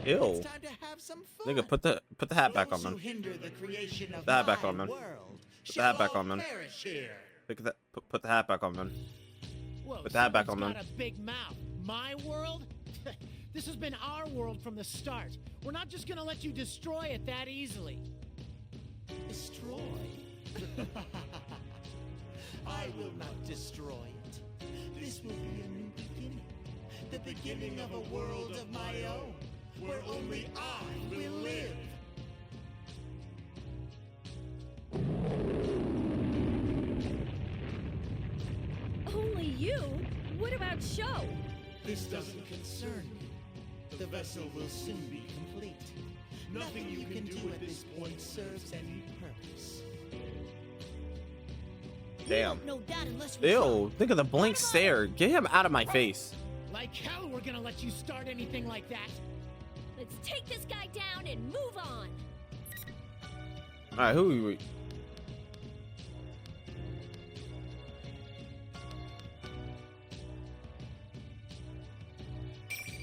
Ew. It's time to have some fun. Nigga, put the hat back on, Those man. who hinder the creation of Put the hat back my on, man. world Put the hat back shall on, man. perish here. Put the hat back on, man. Whoa, Put the hat back on, man. got a big mouth. My world? This has been our world from the start. We're not just gonna let you destroy it that easily. Destroy? I will not destroy it. This will be a new beginning. The beginning of a world of my own, where only I will live. Only you? What about Sho? This doesn't concern me. The vessel will soon be complete. Nothing you can do at this point serves any purpose. Damn. No doubt unless we Ew, think of the blank stare. Get him out of my face. Like hell we're gonna let you start anything like that. Let's take this guy down and move on. Alright, who are we?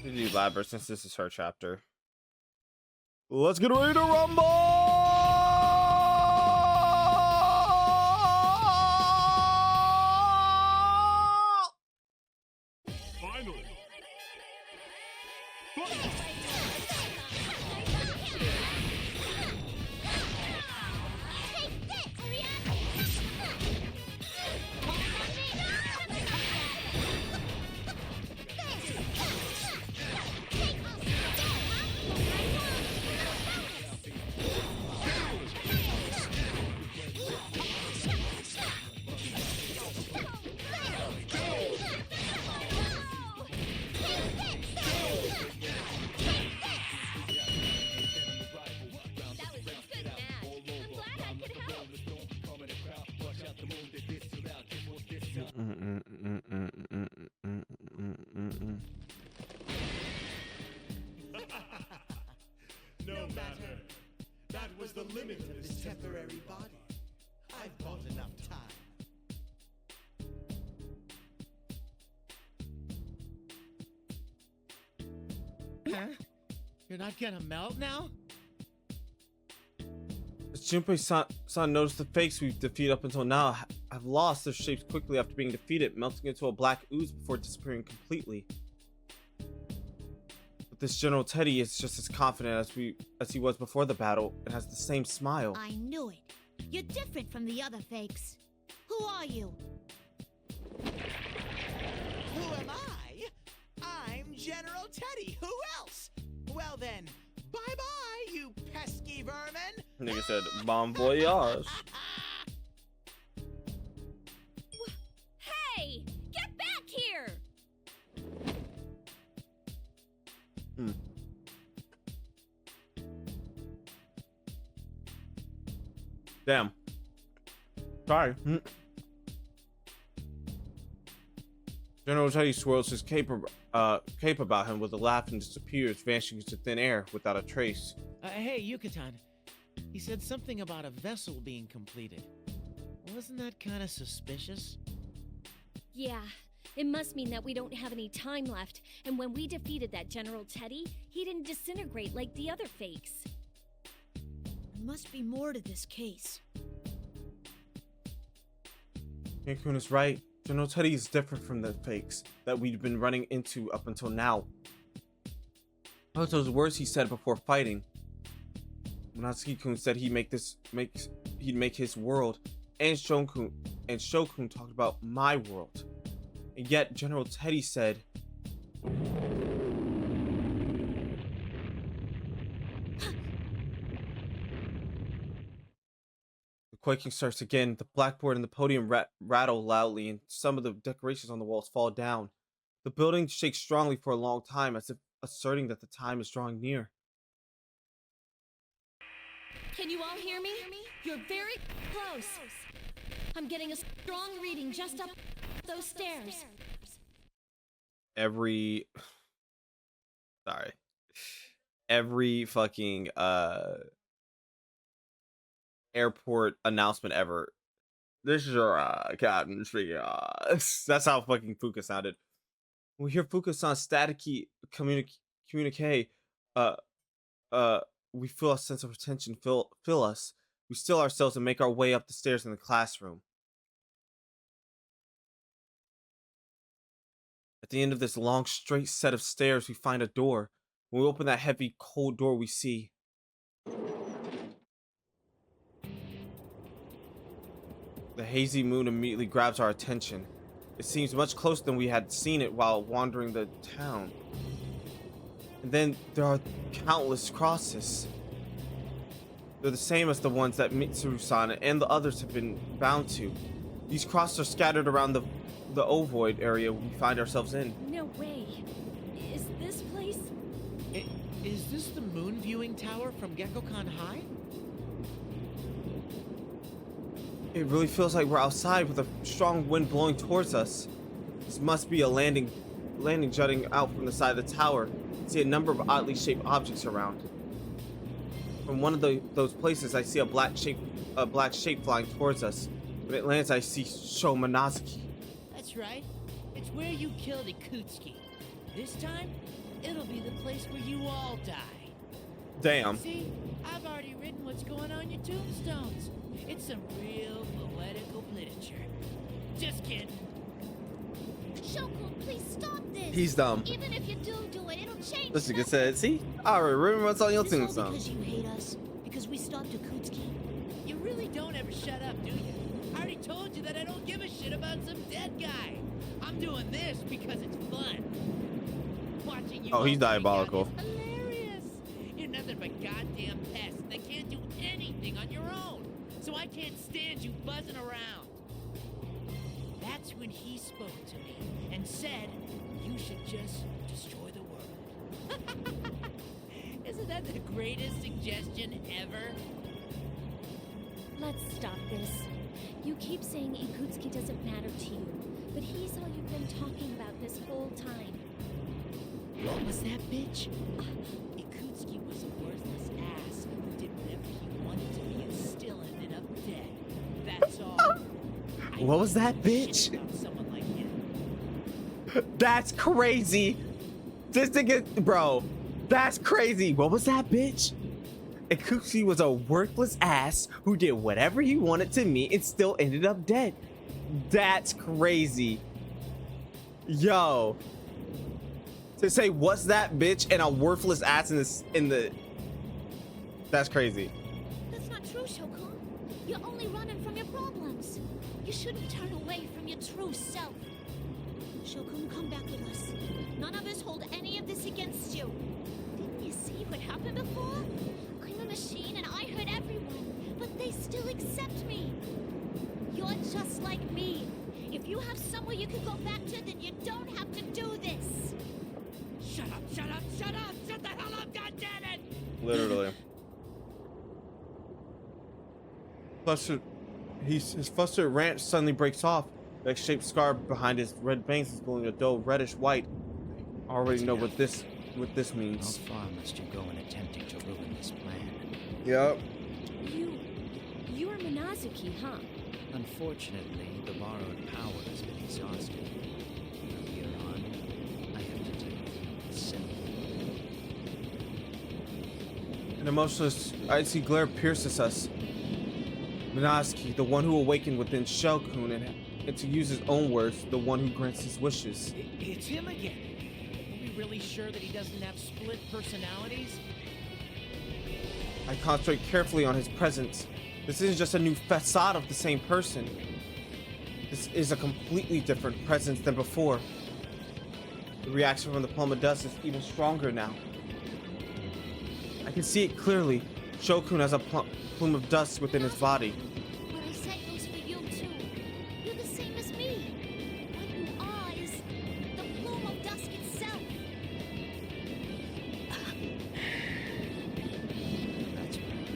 We do Labber since this is her chapter. Let's get ready to rumble! Finally. No matter. That was the limit of this temporary body. I've bought enough time. Huh? You're not gonna melt now? As Junpei-san noticed the fakes we've defeated up until now have lost their shapes quickly after being defeated, melting into a black ooze before disappearing completely. But this General Teddy is just as confident as he was before the battle and has the same smile. I knew it. You're different from the other fakes. Who are you? Who am I? I'm General Teddy. Who else? Well then, bye-bye, you pesky vermin. Nigga said, "Bon voyage." Hey! Get back here! Damn. Sorry. General Teddy swirls his cape about him with a laugh and disappears, vanishing into thin air without a trace. Hey, Yucatan. He said something about a vessel being completed. Wasn't that kind of suspicious? Yeah, it must mean that we don't have any time left, and when we defeated that General Teddy, he didn't disintegrate like the other fakes. There must be more to this case. Cancun is right. General Teddy is different from the fakes that we've been running into up until now. What those words he said before fighting. Natsuki-kun said he'd make his world, and Shokun talked about my world. And yet General Teddy said the quaking starts again. The blackboard and the podium rattle loudly, and some of the decorations on the walls fall down. The building shakes strongly for a long time, as if asserting that the time is drawing near. Can you all hear me? You're very close. I'm getting a strong reading just up those stairs. Every fucking airport announcement ever. This is your captain speaking. That's how fucking Fuka sounded. We hear Fuka-san's staticky communique. We feel a sense of tension fill us. We still ourselves and make our way up the stairs in the classroom. At the end of this long, straight set of stairs, we find a door. When we open that heavy, cold door, we see the hazy moon immediately grabs our attention. It seems much closer than we had seen it while wandering the town. And then there are countless crosses. They're the same as the ones that Mitsuru-san and the others have been bound to. These crosses are scattered around the ovoid area we find ourselves in. No way. Is this place? Is this the moon viewing tower from Gekkoukan High? It really feels like we're outside with a strong wind blowing towards us. This must be a landing jutting out from the side of the tower. I see a number of oddly shaped objects around. From one of those places, I see a black shape flying towards us. When it lands, I see Sho Minazuki. That's right. It's where you killed Ikutsuki. This time, it'll be the place where you all die. Damn. See, I've already written what's going on your tombstones. It's some real poetical literature. Just kidding. Shoko, please stop this. He's dumb. Even if you do it, it'll change. Listen, you said, see? I already remember what's on your Is this all tombstone. because you hate us? Because we stopped Ikutsuki? You really don't ever shut up, do you? I already told you that I don't give a shit about some dead guy. I'm doing this because it's fun. Watching you. Oh, he's all freak out diabolical. is hilarious. You're nothing but goddamn pests that can't do anything on your own. So I can't stand you buzzing around. That's when he spoke to me and said you should just destroy the world. Isn't that the greatest suggestion ever? Let's stop this. You keep saying Ikutsuki doesn't matter to you, but he's all you've been talking about this whole time. What was that, bitch? Ikutsuki was a worthless ass who did whatever he wanted to be and still ended up dead. That's all. What was that, bitch? That's crazy. This nigga, bro, that's crazy. What was that, bitch? Ikutsuki was a worthless ass who did whatever he wanted to me and still ended up dead. That's crazy. Yo. To say what's that bitch and a worthless ass in the that's crazy. That's not true, Shoko. You're only running from your problems. You shouldn't turn away from your true self. Shoko, come back with us. None of us hold any of this against you. Didn't you see what happened before? I'm a machine and I hurt everyone, but they still accept me. You're just like me. If you have somewhere you can go back to, then you don't have to do this. Shut up, shut up, shut up, shut the hell up, goddammit! Literally. His flustered rant suddenly breaks off. The X-shaped scar behind his red bangs is glowing a dull reddish white. I already know what this means. How far must you go in attempting to ruin this plan? Yep. You're Minazuki, huh? Unfortunately, the borrowed power has been exhausted. From here on, I have to deal with myself. An emotionless, icy glare pierces us. Minazuki, the one who awakened within Shokun, and to use his own words, the one who grants his wishes. It's him again. Are we really sure that he doesn't have split personalities? I concentrate carefully on his presence. This isn't just a new facade of the same person. This is a completely different presence than before. The reaction from the plume of dust is even stronger now. I can see it clearly. Shokun has a plume of dust within his body. What I said goes for you too. You're the same as me. What you are is the plume of dusk itself. That's right.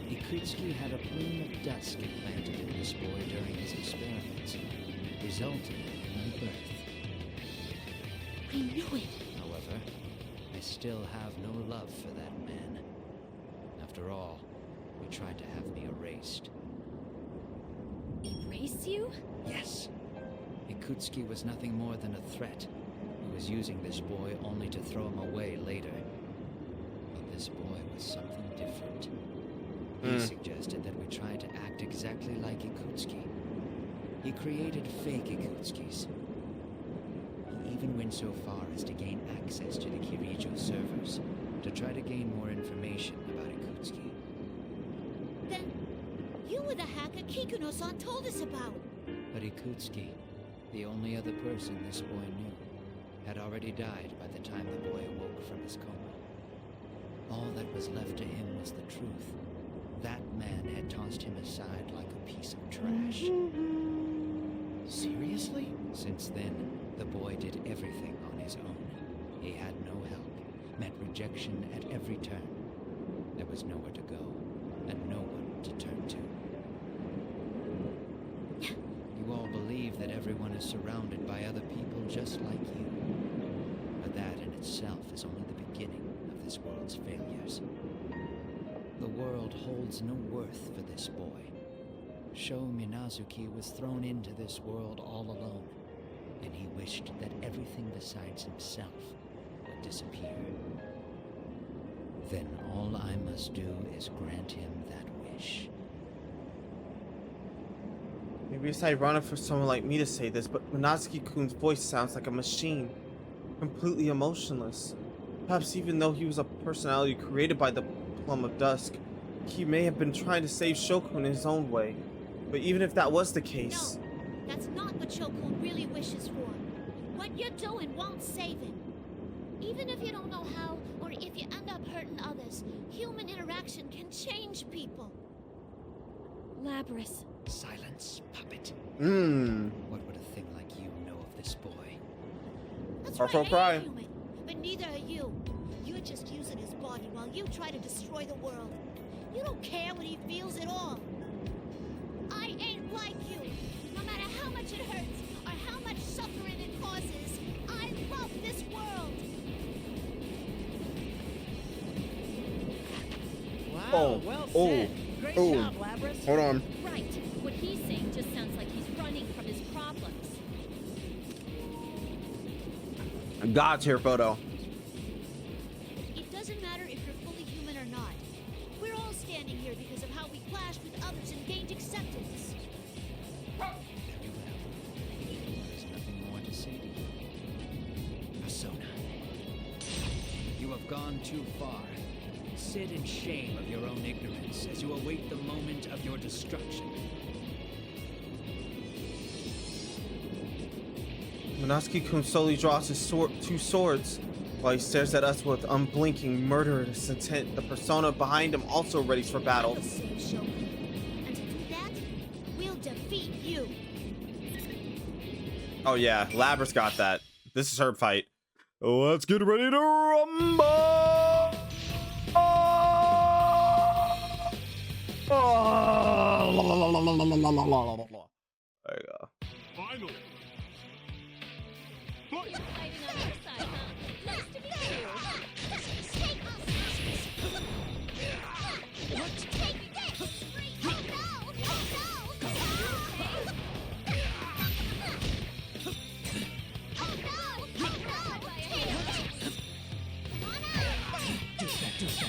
Ikutsuki had a plume of dust implanted in this boy during his experiments, resulting in my birth. I knew it. However, I still have no love for that man. After all, he tried to have me erased. Erase you? Yes. Ikutsuki was nothing more than a threat. He was using this boy only to throw him away later. But this boy was something different. He suggested that we try to act exactly like Ikutsuki. He created fake Ikutskis. He even went so far as to gain access to the Kirijo servers to try to gain more information about Ikutsuki. Then you were the hacker Kikuno-san told us about. But Ikutsuki, the only other person this boy knew, had already died by the time the boy awoke from his coma. All that was left to him was the truth. That man had tossed him aside like a piece of trash. Seriously? Since then, the boy did everything on his own. He had no help, met rejection at every turn. There was nowhere to go, and no one to turn to. You all believe that everyone is surrounded by other people just like you. But that in itself is only the beginning of this world's failures. The world holds no worth for this boy. Sho Minazuki was thrown into this world all alone, and he wished that everything besides himself would disappear. Then all I must do is grant him that wish. Maybe it's ironic for someone like me to say this, but Minazuki-kun's voice sounds like a machine. Completely emotionless. Perhaps even though he was a personality created by the Plum of Dusk, he may have been trying to save Shokun in his own way. But even if that was the case... No, that's not what Shokun really wishes for. What you're doing won't save him. Even if you don't know how, or if you end up hurting others, human interaction can change people. Labrys. Silence, puppet. What would a thing like you know of this boy? That's right, I am human, but neither are you. You're just using his body while you try to destroy the world. You don't care what he feels at all. I ain't like you. No matter how much it hurts, or how much suffering it causes, I love this world. Wow, well said. Great job, Labrys. Hold on. Right. What he's saying just sounds like he's running from his problems. God's here, photo. It doesn't matter if you're fully human or not. We're all standing here because of how we clashed with others and gained acceptance. There's nothing more to say to you. Persona. You have gone too far. Sit in shame of your own ignorance as you await the moment of your destruction. Minazuki-kun slowly draws his two swords while he stares at us with unblinking, murderous intent. The persona behind him also readies for battle. We'll save Shokun. And to do that, we'll defeat you. Oh yeah, Labrys got that. This is her fight. Let's get ready to rumble! There you go. Finally. You're fighting on our side, huh? Nice to meet you. Take this! Oh no! Oh no! Oh no! Oh no! Take this! Come on out! Do that. Take this!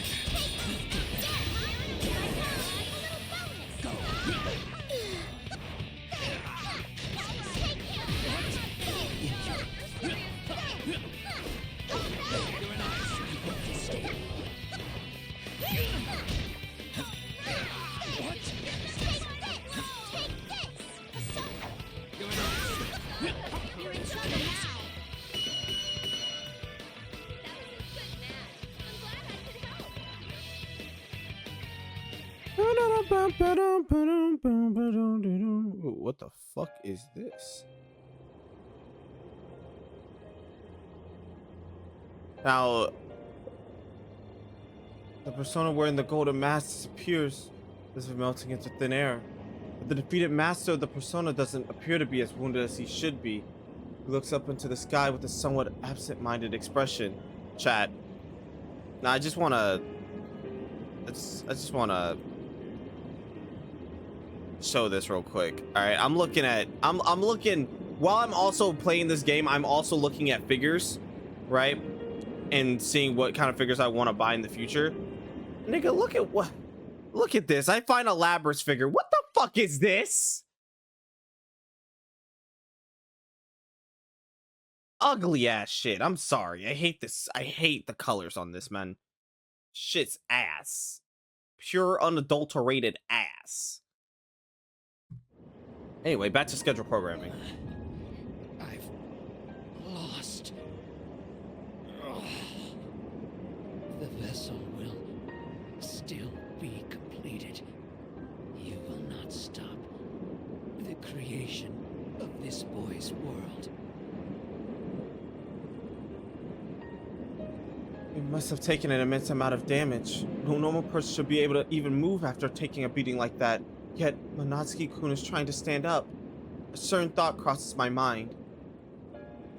A little bonus! You're in trouble now. That was a good match. I'm glad I could help. Ooh, what the fuck is this? Now, the persona wearing the golden mask disappears as if melting into thin air. But the defeated master of the persona doesn't appear to be as wounded as he should be. He looks up into the sky with a somewhat absent-minded expression. Chat. Now, I just wanna show this real quick. All right, I'm looking while I'm also playing this game, I'm also looking at figures, right? And seeing what kind of figures I want to buy in the future. Nigga, look at this. I find a Labrys figure. What the fuck is this? Ugly ass shit. I'm sorry. I hate this. I hate the colors on this, man. Shit's ass. Pure unadulterated ass. Anyway, back to schedule programming. I've lost. The vessel will still be completed. You will not stop the creation of this boy's world. must have taken an immense amount of damage. No normal person should be able to even move after taking a beating like that. Yet, Monatsuki-kun is trying to stand up. A certain thought crosses my mind.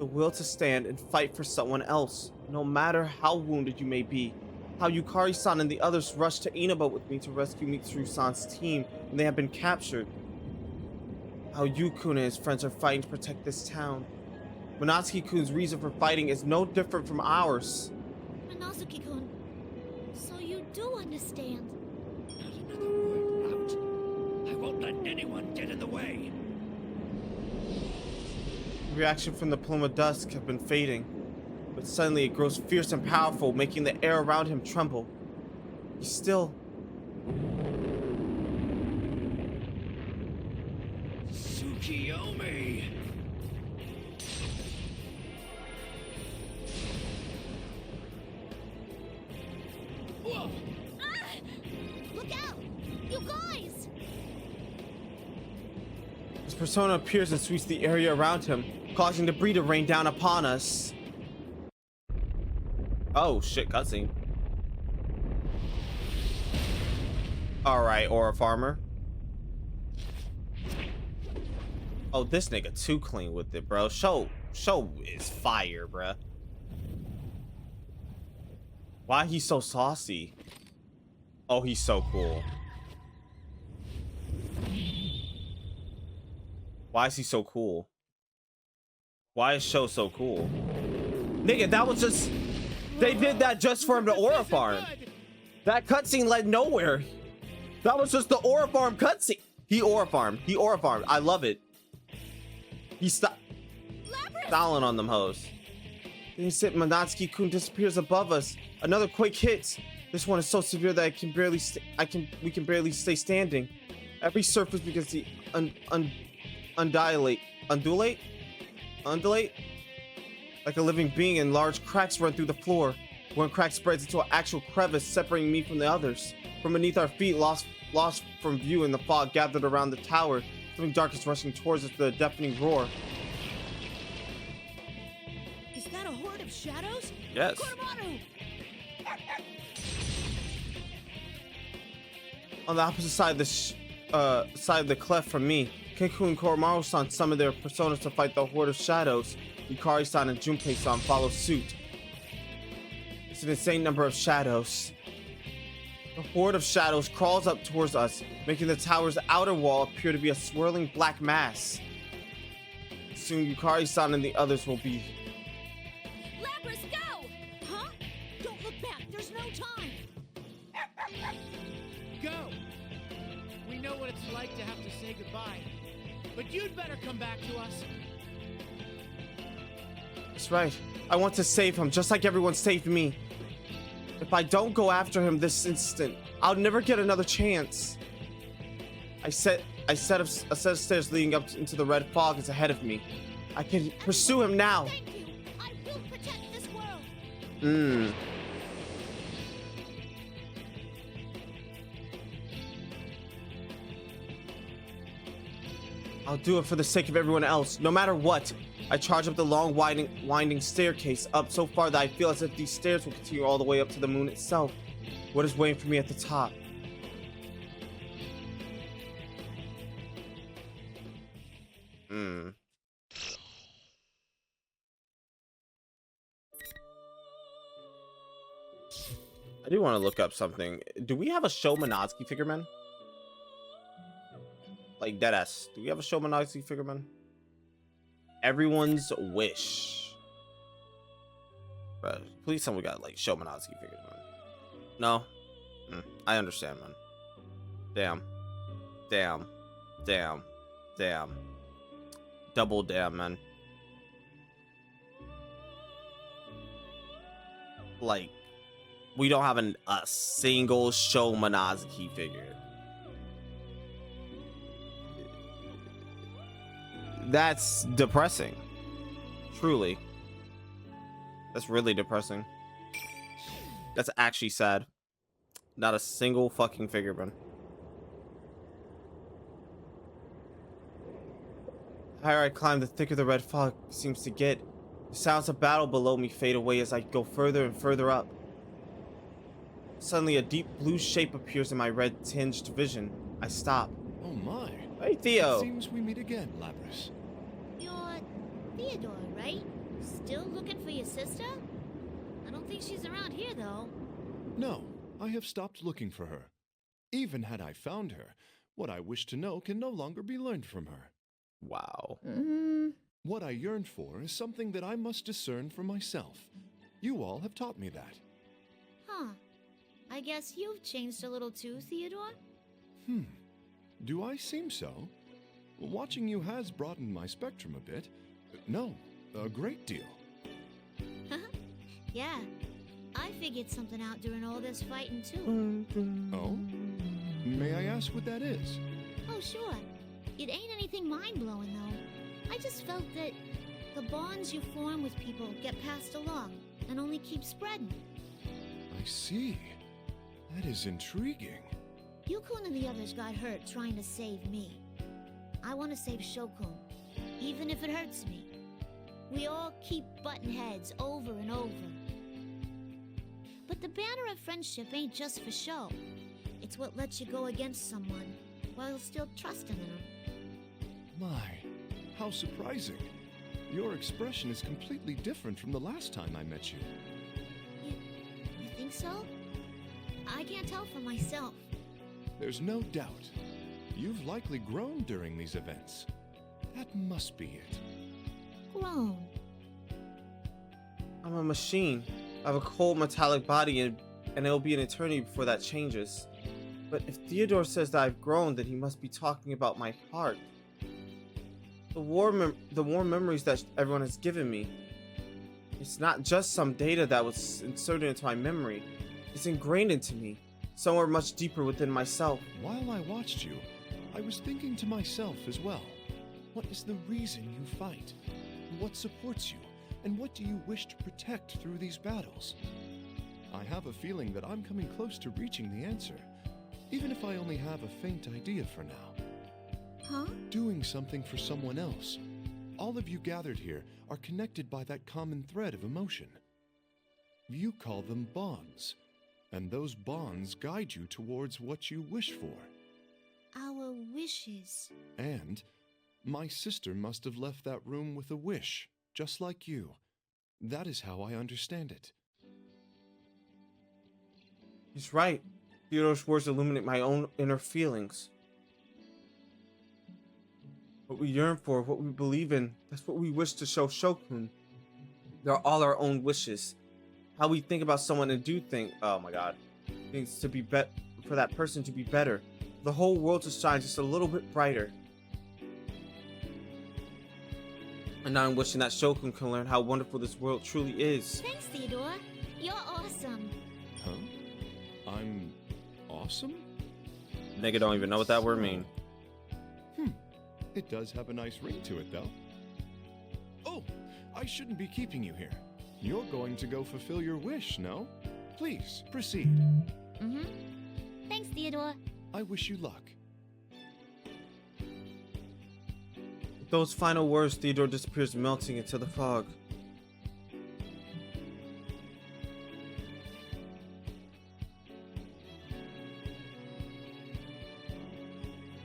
The will to stand and fight for someone else, no matter how wounded you may be. How Yukari-san and the others rushed to Inaba with me to rescue Mitsuru-san's team when they had been captured. How Yu-kun and his friends are fighting to protect this town. Monatsuki-kun's reason for fighting is no different from ours. Minosuke-kun, so you do understand. Not another word out. I won't let anyone get in the way. The reaction from the plume of dust had been fading, but suddenly it grows fierce and powerful, making the air around him tremble. He's still... Tsukiyomi! Whoa! Ah! Look out! You guys! His persona appears and sweeps the area around him, causing debris to rain down upon us. Oh shit, cutscene. Alright, Aura Farmer. Oh, this nigga too clean with it, bro. Show is fire, bruh. Why he's so saucy? Oh, he's so cool. Why is he so cool? Why is Sho so cool? Nigga, that was just... They did that just for him to aura farm. That cutscene led nowhere. That was just the aura farm cutscene. He aura farmed. He aura farmed. I love it. He stopped styling on them hoes. Then Monatsuki-kun disappears above us. Another quake hits. This one is so severe that we can barely stay standing. Every surface begins to undulate, like a living being, and large cracks run through the floor. One crack spreads into an actual crevice, separating me from the others. From beneath our feet, lost from view in the fog gathered around the tower, something dark is rushing towards us with a deafening roar. Is that a horde of shadows? Yes. Kuramaru! On the opposite side of the cleft from me, Kenku and Koromaru-san summon their personas to fight the horde of shadows. Yukari-san and Junpei-san follow suit. It's an insane number of shadows. The horde of shadows crawls up towards us, making the tower's outer wall appear to be a swirling black mass. Soon Yukari-san and the others will be... Lapras, go! Huh? Don't look back, there's no time! Go! We know what it's like to have to say goodbye. But you'd better come back to us. That's right. I want to save him, just like everyone saved me. If I don't go after him this instant, I'll never get another chance. A set of stairs leading up into the red fog is ahead of me. I can pursue him now. Thank you! I will protect this world! I'll do it for the sake of everyone else, no matter what. I charge up the long, winding staircase up so far that I feel as if these stairs will continue all the way up to the moon itself. What is waiting for me at the top? I do want to look up something. Do we have a Sho Monatsuki figurman? Like deadass. Do we have a Sho Monatsuki figurman? Everyone's wish. Bro, please tell me we got like Sho Monatsuki figures, man. No? I understand, man. Damn. Damn. Damn. Damn. Double damn, man. Like, we don't have a single Sho Monatsuki figure. That's depressing. Truly. That's really depressing. That's actually sad. Not a single fucking figure, man. The higher I climb, the thicker the red fog seems to get. The sounds of battle below me fade away as I go further and further up. Suddenly, a deep blue shape appears in my red-tinged vision. I stop. Oh my. Hey, Theo. It seems we meet again, Lapras. You're Theodore, right? Still looking for your sister? I don't think she's around here, though. No, I have stopped looking for her. Even had I found her, what I wish to know can no longer be learned from her. Wow. What I yearn for is something that I must discern for myself. You all have taught me that. Huh. I guess you've changed a little too, Theodore? Do I seem so? Watching you has broadened my spectrum a bit. No, a great deal. Yeah. I figured something out during all this fighting, too. Oh? May I ask what that is? Oh, sure. It ain't anything mind-blowing, though. I just felt that the bonds you form with people get passed along and only keep spreading. I see. That is intriguing. Yukun and the others got hurt trying to save me. I want to save Shokun, even if it hurts me. We all keep butting heads over and over. But the banner of friendship ain't just for show. It's what lets you go against someone while still trusting in them. My, how surprising. Your expression is completely different from the last time I met you. You think so? I can't tell for myself. There's no doubt. You've likely grown during these events. That must be it. Grown? I'm a machine. I have a cold metallic body and it'll be an eternity before that changes. But if Theodore says that I've grown, then he must be talking about my heart. The warm memories that everyone has given me. It's not just some data that was inserted into my memory. It's ingrained into me, somewhere much deeper within myself. While I watched you, I was thinking to myself as well. What is the reason you fight? What supports you? And what do you wish to protect through these battles? I have a feeling that I'm coming close to reaching the answer, even if I only have a faint idea for now. Huh? Doing something for someone else. All of you gathered here are connected by that common thread of emotion. You call them bonds, and those bonds guide you towards what you wish for. Our wishes. And my sister must have left that room with a wish, just like you. That is how I understand it. He's right. Theodore's words illuminate my own inner feelings. What we yearn for, what we believe in, that's what we wish to show Shokun. They're all our own wishes. How we think about someone and do think, oh my god, things to be for that person to be better. The whole world to shine just a little bit brighter. And now I'm wishing that Shokun can learn how wonderful this world truly is. Thanks, Theodore. You're awesome. Huh? I'm awesome? Nigga don't even know what that word means. It does have a nice ring to it, though. Oh, I shouldn't be keeping you here. You're going to go fulfill your wish, no? Please, proceed. Thanks, Theodore. I wish you luck. With those final words, Theodore disappears, melting into the fog.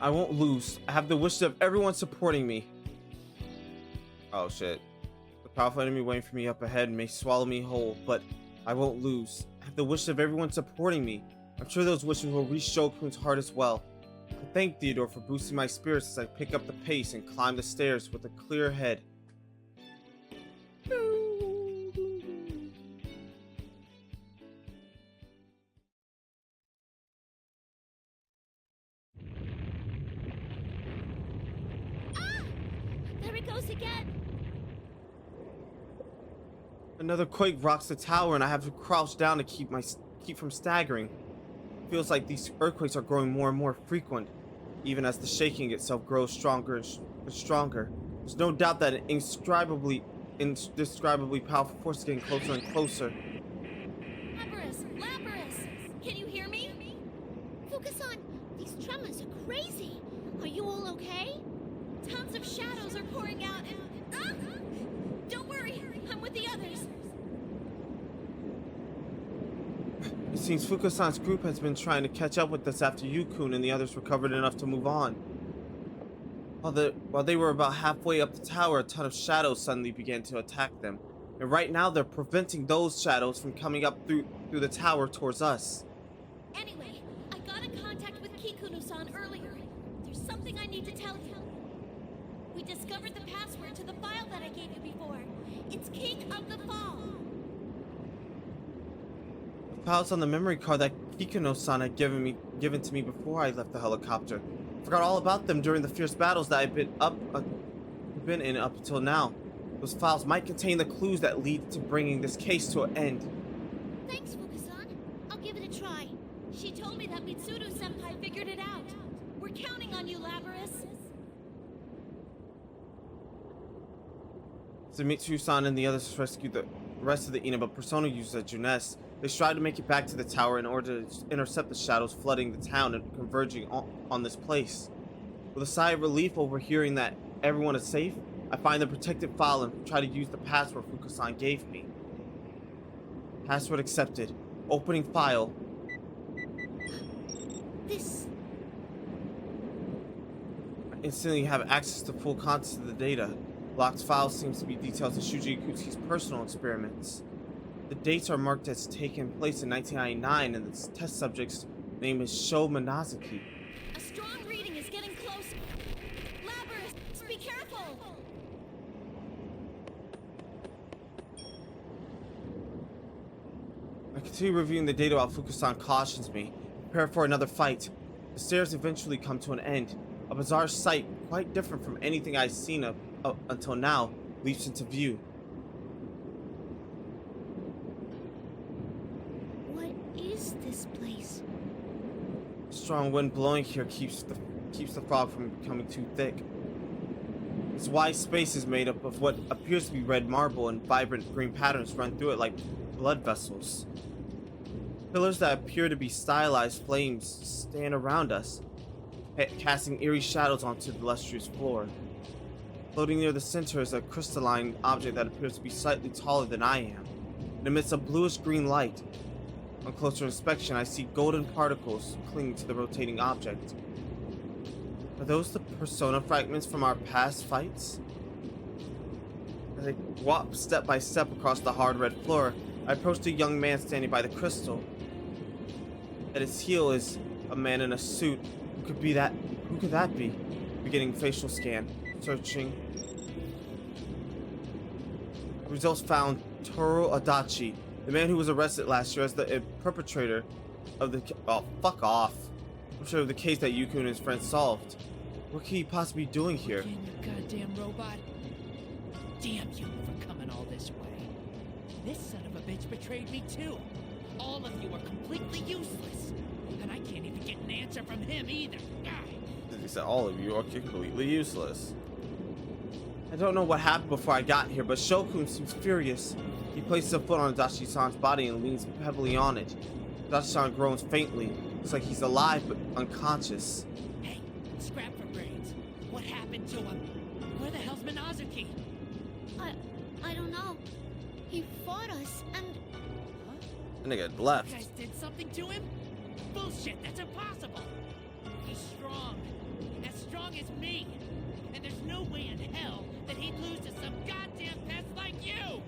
I won't lose. I have the wish of everyone supporting me. Oh shit. The powerful enemy waiting for me up ahead may swallow me whole, but I won't lose. I have the wish of everyone supporting me. I'm sure those wishes will reach Shokun's heart as well. I thank Theodore for boosting my spirits as I pick up the pace and climb the stairs with a clear head. There it goes again. Another quake rocks the tower and I have to crouch down to keep from staggering. It feels like these earthquakes are growing more and more frequent, even as the shaking itself grows stronger and stronger. There's no doubt that an indescribably powerful force is getting closer and closer. Lapras! Can you hear me? Focus on. These tremors are crazy. Are you all okay? Tons of shadows are pouring out and... Ah! Don't worry, I'm with the others. Seems Fukusan's group has been trying to catch up with us after Yukun and the others recovered enough to move on. While they were about halfway up the tower, a ton of shadows suddenly began to attack them. And right now they're preventing those shadows from coming up through the tower towards us. Anyway, I got in contact with Kikuno-san earlier. There's something I need to tell you. We discovered the password to the file that I gave you before. It's King of the Fall. The files on the memory card that Kikuno-san had given to me before I left the helicopter. Forgot all about them during the fierce battles that I've been in up until now. Those files might contain the clues that lead to bringing this case to an end. Thanks, Fukusan. I'll give it a try. She told me that Mitsuru-senpai figured it out. We're counting on you, Labrys. So Mitsuru-san and the others rescued the rest of the Inaba Persona users at Junes. They strive to make it back to the tower in order to intercept the shadows flooding the town and converging on this place. With a sigh of relief over hearing that everyone is safe, I find the protected file and try to use the password Fukusan gave me. Password accepted. Opening file. This... I instantly have access to full contents of the data. Locked file seems to be details of Shuji Ikutsuki's personal experiments. The dates are marked as taking place in 1999 and the test subject's name is Sho Minazuki. A strong reading is getting close. Labrys, be careful! I continue reviewing the data while Fukusan cautions me. Prepare for another fight. The stairs eventually come to an end. A bizarre sight, quite different from anything I've seen up until now, leaps into view. What is this place? Strong wind blowing here keeps the fog from becoming too thick. This wide space is made up of what appears to be red marble, and vibrant green patterns run through it like blood vessels. Pillars that appear to be stylized flames stand around us, casting eerie shadows onto the lustrous floor. Floating near the center is a crystalline object that appears to be slightly taller than I am. It emits a bluish-green light. On closer inspection, I see golden particles clinging to the rotating object. Are those the persona fragments from our past fights? As I walk step by step across the hard red floor, I approach the young man standing by the crystal. At his heel is a man in a suit. Who could that be? Beginning facial scan. Searching. Results found Toru Adachi, the man who was arrested last year as the perpetrator of the... Oh, fuck off. I'm sure of the case that Yukun and his friends solved. What could he possibly be doing here? Again, you goddamn robot. Damn you for coming all this way. This son of a bitch betrayed me too. All of you are completely useless. And I can't even get an answer from him either. He said all of you are completely useless. I don't know what happened before I got here, but Shokun seems furious. He places a foot on Adachi-san's body and leans heavily on it. Adachi-san groans faintly. Looks like he's alive but unconscious. Hey, scrap for brains. What happened to him? Where the hell's Minazuki? I don't know. He fought us and... The nigga left. You guys did something to him? Bullshit, that's impossible. He's strong. As strong as me. And there's no way in hell that he'd lose to some goddamn pest like you!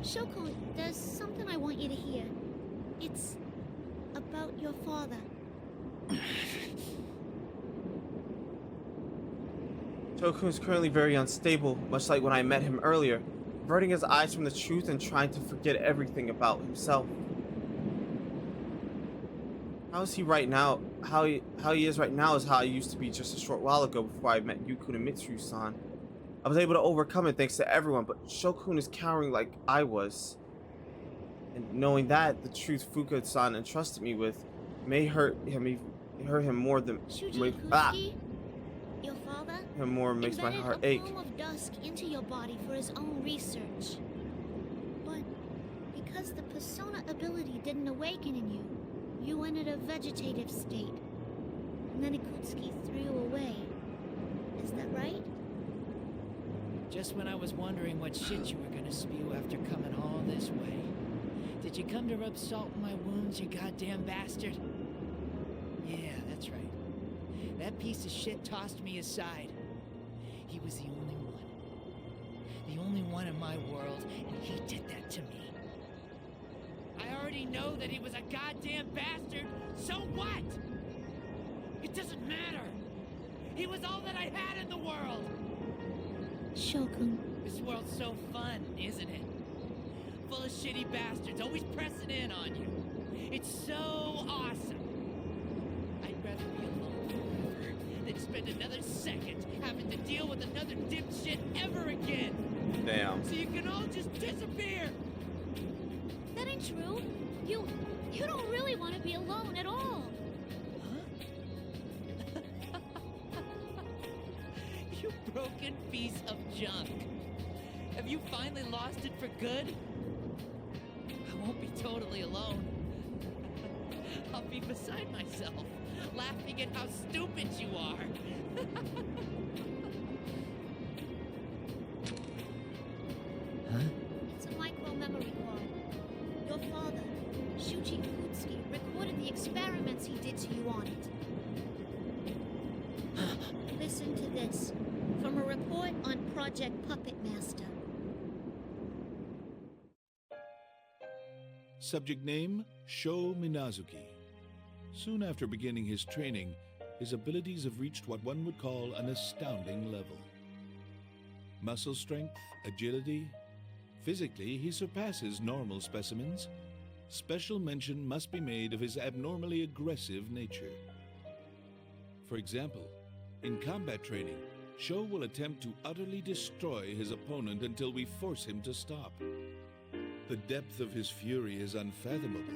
Shoko, there's something I want you to hear. It's about your father. Shokun is currently very unstable, much like when I met him earlier, averting his eyes from the truth and trying to forget everything about himself. How is he right now? How he is right now is how I used to be just a short while ago before I met Yukun and Mitsuru-san. I was able to overcome it thanks to everyone, but Shokun is cowering like I was. And knowing that, the truth Fukusan entrusted me with may hurt him more than... Shuji your father, him more makes my heart ache. a form of dusk into your body for his own research. But because the persona ability didn't awaken in you, you entered a vegetative state. And then Ikutsuki threw you away. Is that right? Just when I was wondering what shit you were gonna spew after coming all this way. Did you come to rub salt in my wounds, you goddamn bastard? Yeah, that's right. That piece of shit tossed me aside. He was the only one. The only one in my world, and he did that to me. I already know that he was a goddamn bastard, so what? It doesn't matter. He was all that I had in the world. Shokun. This world's so fun, isn't it? Full of shitty bastards, always pressing in on you. It's so awesome. I'd rather be alone forever than spend another second having to deal with another dipshit ever again. Damn. So you can all just disappear. That ain't true. You don't really want to be alone at all. You broken piece of junk. Have you finally lost it for good? I won't be totally alone. I'll be beside myself, laughing at how stupid you are. It's a micro-memory card. Your father, Shuji Ikutsuki, recorded the experiments he did to you on it. Listen to this, from a report on Project Puppet Master. Subject name, Sho Minazuki. Soon after beginning his training, his abilities have reached what one would call an astounding level. Muscle strength, agility. Physically, he surpasses normal specimens. Special mention must be made of his abnormally aggressive nature. For example, in combat training, Sho will attempt to utterly destroy his opponent until we force him to stop. The depth of his fury is unfathomable,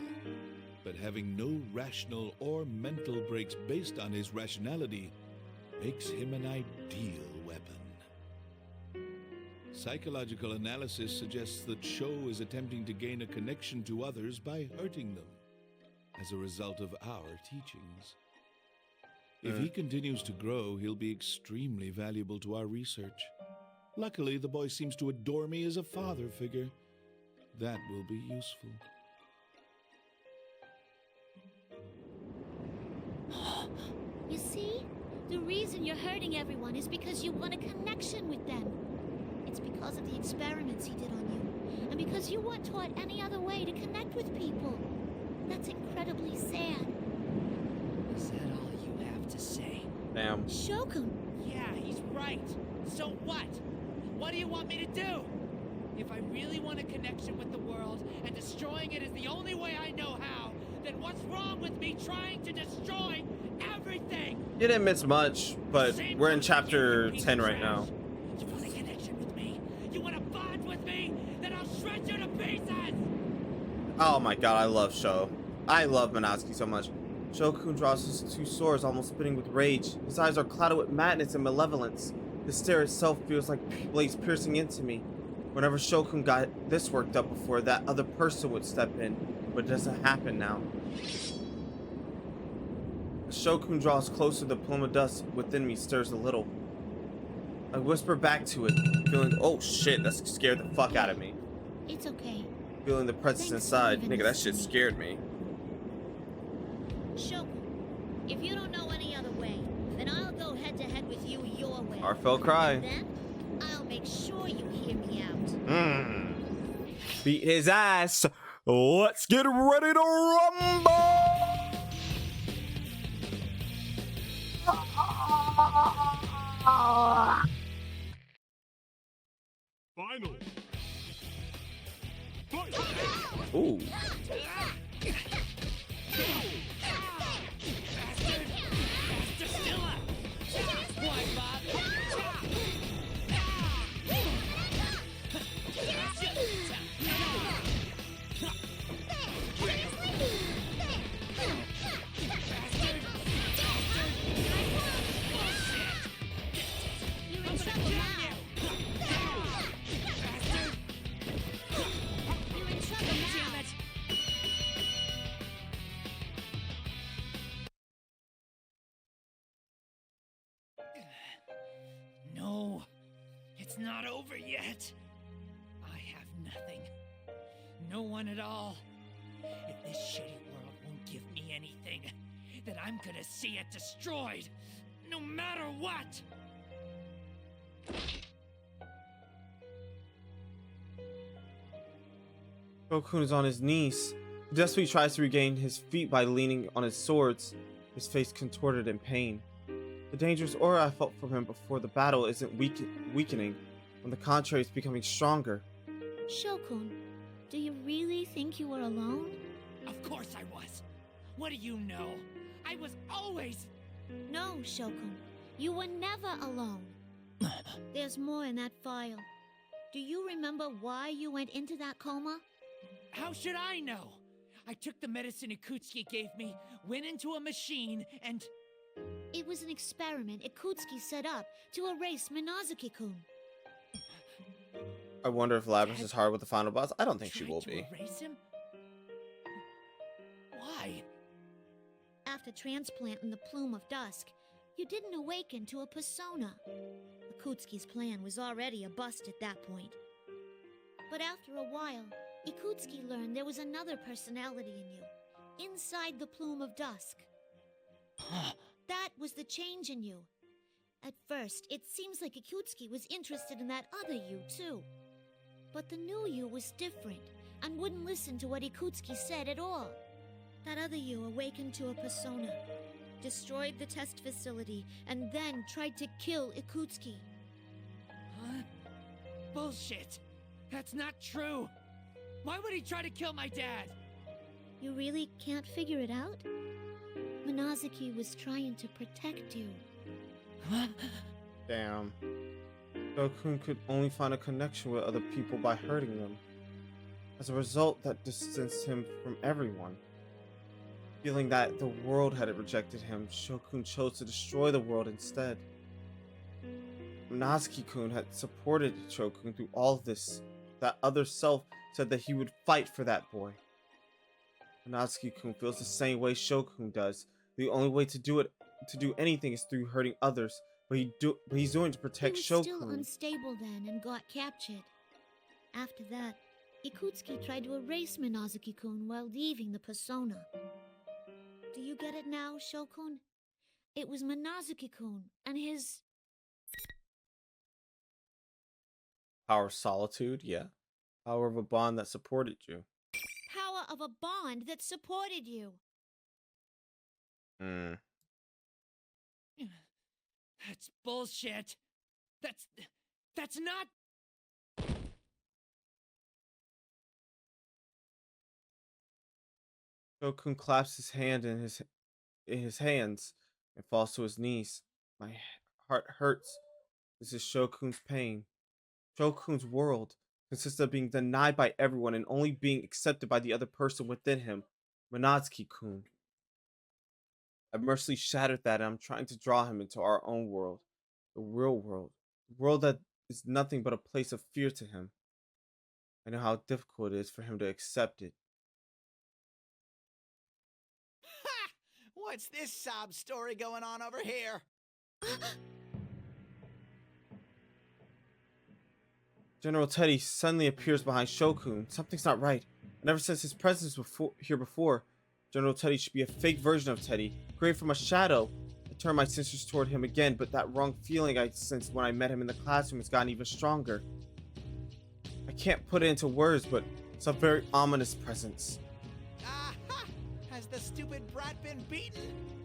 but having no rational or mental breaks based on his rationality makes him an ideal weapon. Psychological analysis suggests that Sho is attempting to gain a connection to others by hurting them, as a result of our teachings. If he continues to grow, he'll be extremely valuable to our research. Luckily, the boy seems to adore me as a father figure. That will be useful. You see? The reason you're hurting everyone is because you want a connection with them. It's because of the experiments he did on you, and because you weren't taught any other way to connect with people. That's incredibly sad. Is that all you have to say? Damn. Shokun! Yeah, he's right. So what? What do you want me to do? If I really want a connection with the world, and destroying it is the only way I know how, then what's wrong with me trying to destroy everything? You didn't miss much, but we're in chapter 10 right now. You want a connection with me? You want to bond with me? Then I'll shred you to pieces! Oh my god, I love Sho. I love Minazuki so much. Shokun draws his two swords, almost spinning with rage. His eyes are clouded with madness and malevolence. His stare itself feels like blades piercing into me. Whenever Shokun got this worked up before, that other person would step in, but it doesn't happen now. As Shokun draws closer, the plume of dust within me stirs a little. I whisper back to it, feeling, oh shit, that scared the fuck out of me. It's okay. Feeling the presence inside, nigga, that shit scared me. Shokun, if you don't know any other way, then I'll go head to head with you your way. Heartfelt cry. And then, I'll make sure you hear me out. Beat his ass. Let's get ready to rumble. Final. Ooh. No, it's not over yet. I have nothing. No one at all. If this shitty world won't give me anything, then I'm gonna see it destroyed, no matter what! Shokun is on his knees. He desperately tries to regain his feet by leaning on his swords, his face contorted in pain. The dangerous aura I felt from him before the battle isn't weakening. On the contrary, it's becoming stronger. Shokun, do you really think you were alone? Of course I was. What do you know? I was always... No, Shokun. You were never alone. There's more in that file. Do you remember why you went into that coma? How should I know? I took the medicine Ikutsuki gave me, went into a machine, and... It was an experiment Ikutsuki set up to erase Minazuki-kun. I wonder if Labrys is hard with the final boss. I don't think she will be. Erase him? Why? After transplanting the Plume of Dusk, you didn't awaken to a persona. Ikutsuki's plan was already a bust at that point. But after a while, Ikutsuki learned there was another personality in you, inside the Plume of Dusk. That was the change in you. At first, it seems like Ikutsuki was interested in that other you, too. But the new you was different, and wouldn't listen to what Ikutsuki said at all. That other you awakened to a persona, destroyed the test facility, and then tried to kill Ikutsuki. Huh? Bullshit! That's not true! Why would he try to kill my dad? You really can't figure it out? Minazuki was trying to protect you. Damn. Shokun could only find a connection with other people by hurting them. As a result, that distanced him from everyone. Feeling that the world had rejected him, Shokun chose to destroy the world instead. Minazuki-kun had supported Shokun through all of this. That other self said that he would fight for that boy. Minazuki-kun feels the same way Shokun does. The only way to do anything is through hurting others, but he's doing it to protect Shokun. He was still unstable then and got captured. After that, Ikutsuki tried to erase Minazuki-kun while leaving the persona. Do you get it now, Shokun? It was Minazuki-kun and his... Power of solitude, yeah. Power of a bond that supported you. Power of a bond that supported you. That's bullshit. That's not... Shokun claps his hand in his hands and falls to his knees. My heart hurts. This is Shokun's pain. Shokun's world consists of being denied by everyone and only being accepted by the other person within him, Minazuki-kun. I've mercilessly shattered that, and I'm trying to draw him into our own world, the real world, the world that is nothing but a place of fear to him. I know how difficult it is for him to accept it. Ha! What's this sob story going on over here? General Teddy suddenly appears behind Shokun. Something's not right. And ever since his presence before, General Teddy should be a fake version of Teddy, created from a shadow. I turn my sensors toward him again, but that wrong feeling I sensed when I met him in the classroom has gotten even stronger. I can't put it into words, but it's a very ominous presence. Aha! Has the stupid brat been beaten?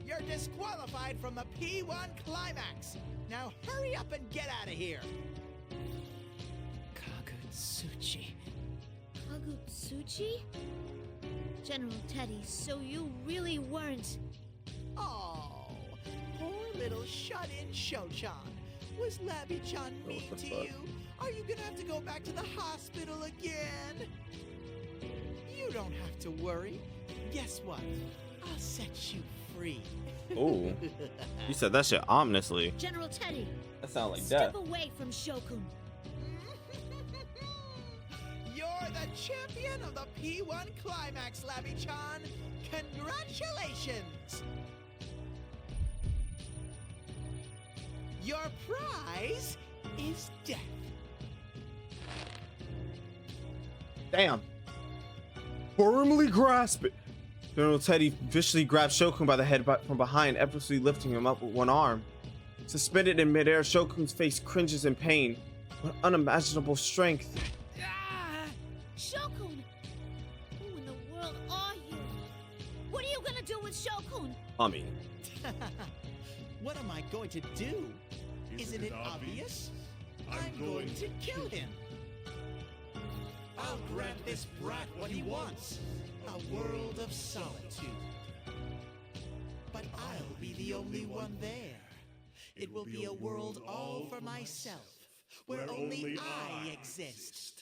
You're disqualified from the P1 climax. Now hurry up and get out of here. Kagutsuchi. Kagutsuchi? General Teddy, so you really weren't... Oh, poor little shut-in Sho-chan. Was Labby-chan mean to you? Are you gonna have to go back to the hospital again? You don't have to worry. Guess what? I'll set you free. Oh, you said that shit ominously. General Teddy! That sounds like Step death. away from Shokun. You're the champion of the P1 Climax, Labby-chan. Congratulations! Your prize is death. Damn. firmly grasp it. General Teddy viciously grabs Shokun by the head from behind, effortlessly lifting him up with one arm. Suspended in midair, Shokun's face cringes in pain with unimaginable strength. Shokun! Who in the world are you? What are you gonna do with Shokun? What am I going to do? Isn't it obvious? I'm going to kill him. I'll grant this brat what he wants. A world of solitude. But I'll be the only one there. It will be a world all for myself, where only I exist.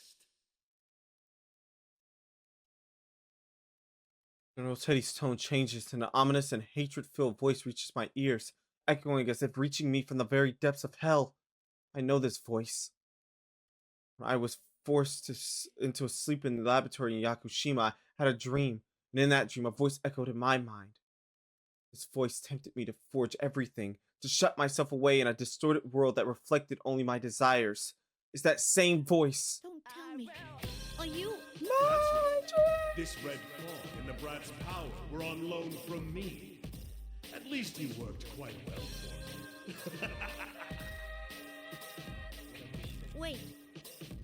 General Teddy's tone changes and an ominous and hatred-filled voice reaches my ears, echoing as if reaching me from the very depths of hell. I know this voice. When I was forced into a sleep in the laboratory in Yakushima, I had a dream, and in that dream a voice echoed in my mind. This voice tempted me to forge everything, to shut myself away in a distorted world that reflected only my desires. It's that same voice. Don't tell me. Are you... This red claw and the brat's power were on loan from me. At least he worked quite well for me. Wait.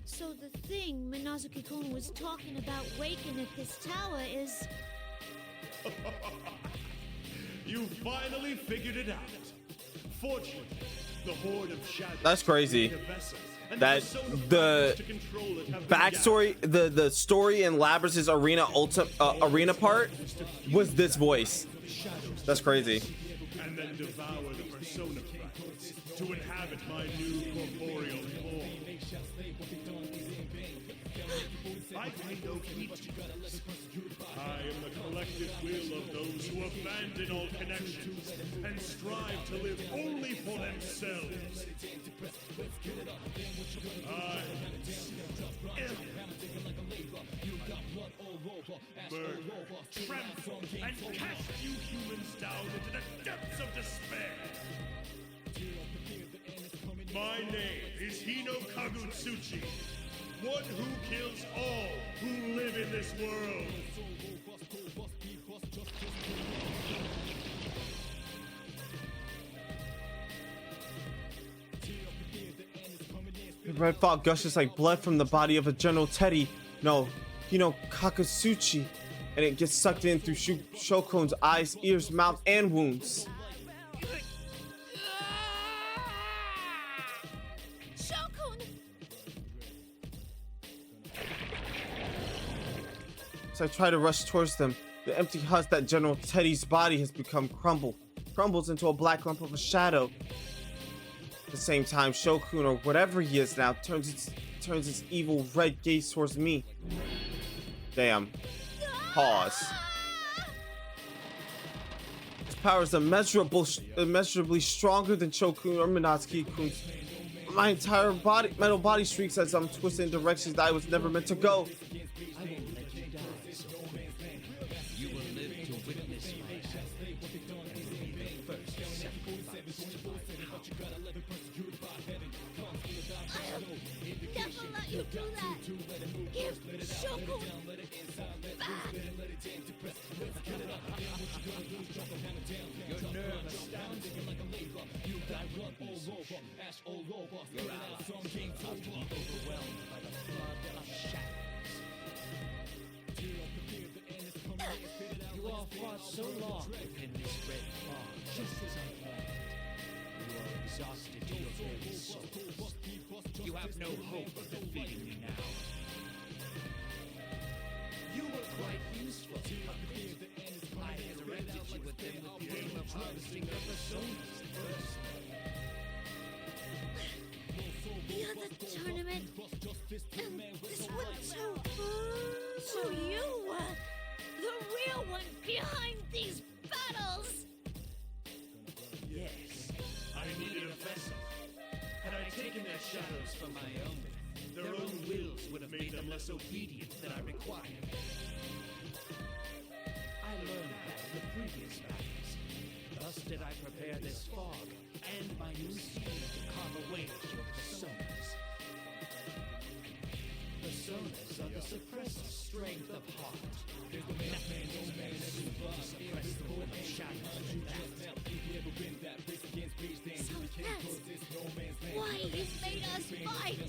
So the thing Minazuki-kun was talking about waking at this tower is... You finally figured it out. Fortunately, the Horde of Shadows... That's crazy. That the backstory, the story in Labrys's arena part was this voice. That's crazy. And then devour the persona fragments to inhabit my new corporeal form. I pay no heed to this. I am the collective will of those who abandon all connections and strive to live only for themselves. I am burn, trample, and cast you humans down into the depths of despair. My name is Hino Kagutsuchi, one who kills all who live in this world. The red fog gushes like blood from the body of a General Teddy. No, Hino Kagutsuchi, and it gets sucked in through Shokun's eyes, ears, mouth, and wounds. Shokun! As I try to rush towards them, the empty husk that General Teddy's body has become crumbles into a black lump of a shadow. At the same time, Shokun, or whatever he is now, turns its evil red gaze towards me. Damn. Pause. His power is immeasurably stronger than Shokun or Minazuki-kun's. My entire metal body streaks as I'm twisted in directions that I was never meant to go. You will live to witness my Never let you do that! Give Shokun back! Your nerve astounds me. You got one all over, ash all over. Your eyes overwhelmed by the flood of shadows. You all fought so long within this red fog, just as I planned. You are exhausted to your very souls. You have no hope of defeating me now. You were quite useful. I resurrected you with them with the aim of harvesting your personas first. The other tournament, and this one too. So you were the real one behind these battles! Yes, I needed a vessel. Had I taken their shadows for my own, their own wills would have made them less obedient than I required. I learned that in the previous battles. Thus did I prepare this fog and my new steed to carve away your personas. personas of the suppressed strength of heart. There's the man, no man ever above. Suppress the form of shadows and that. If you ever been that race against rage, then you can't cause this no man's land. Why he's made us fight?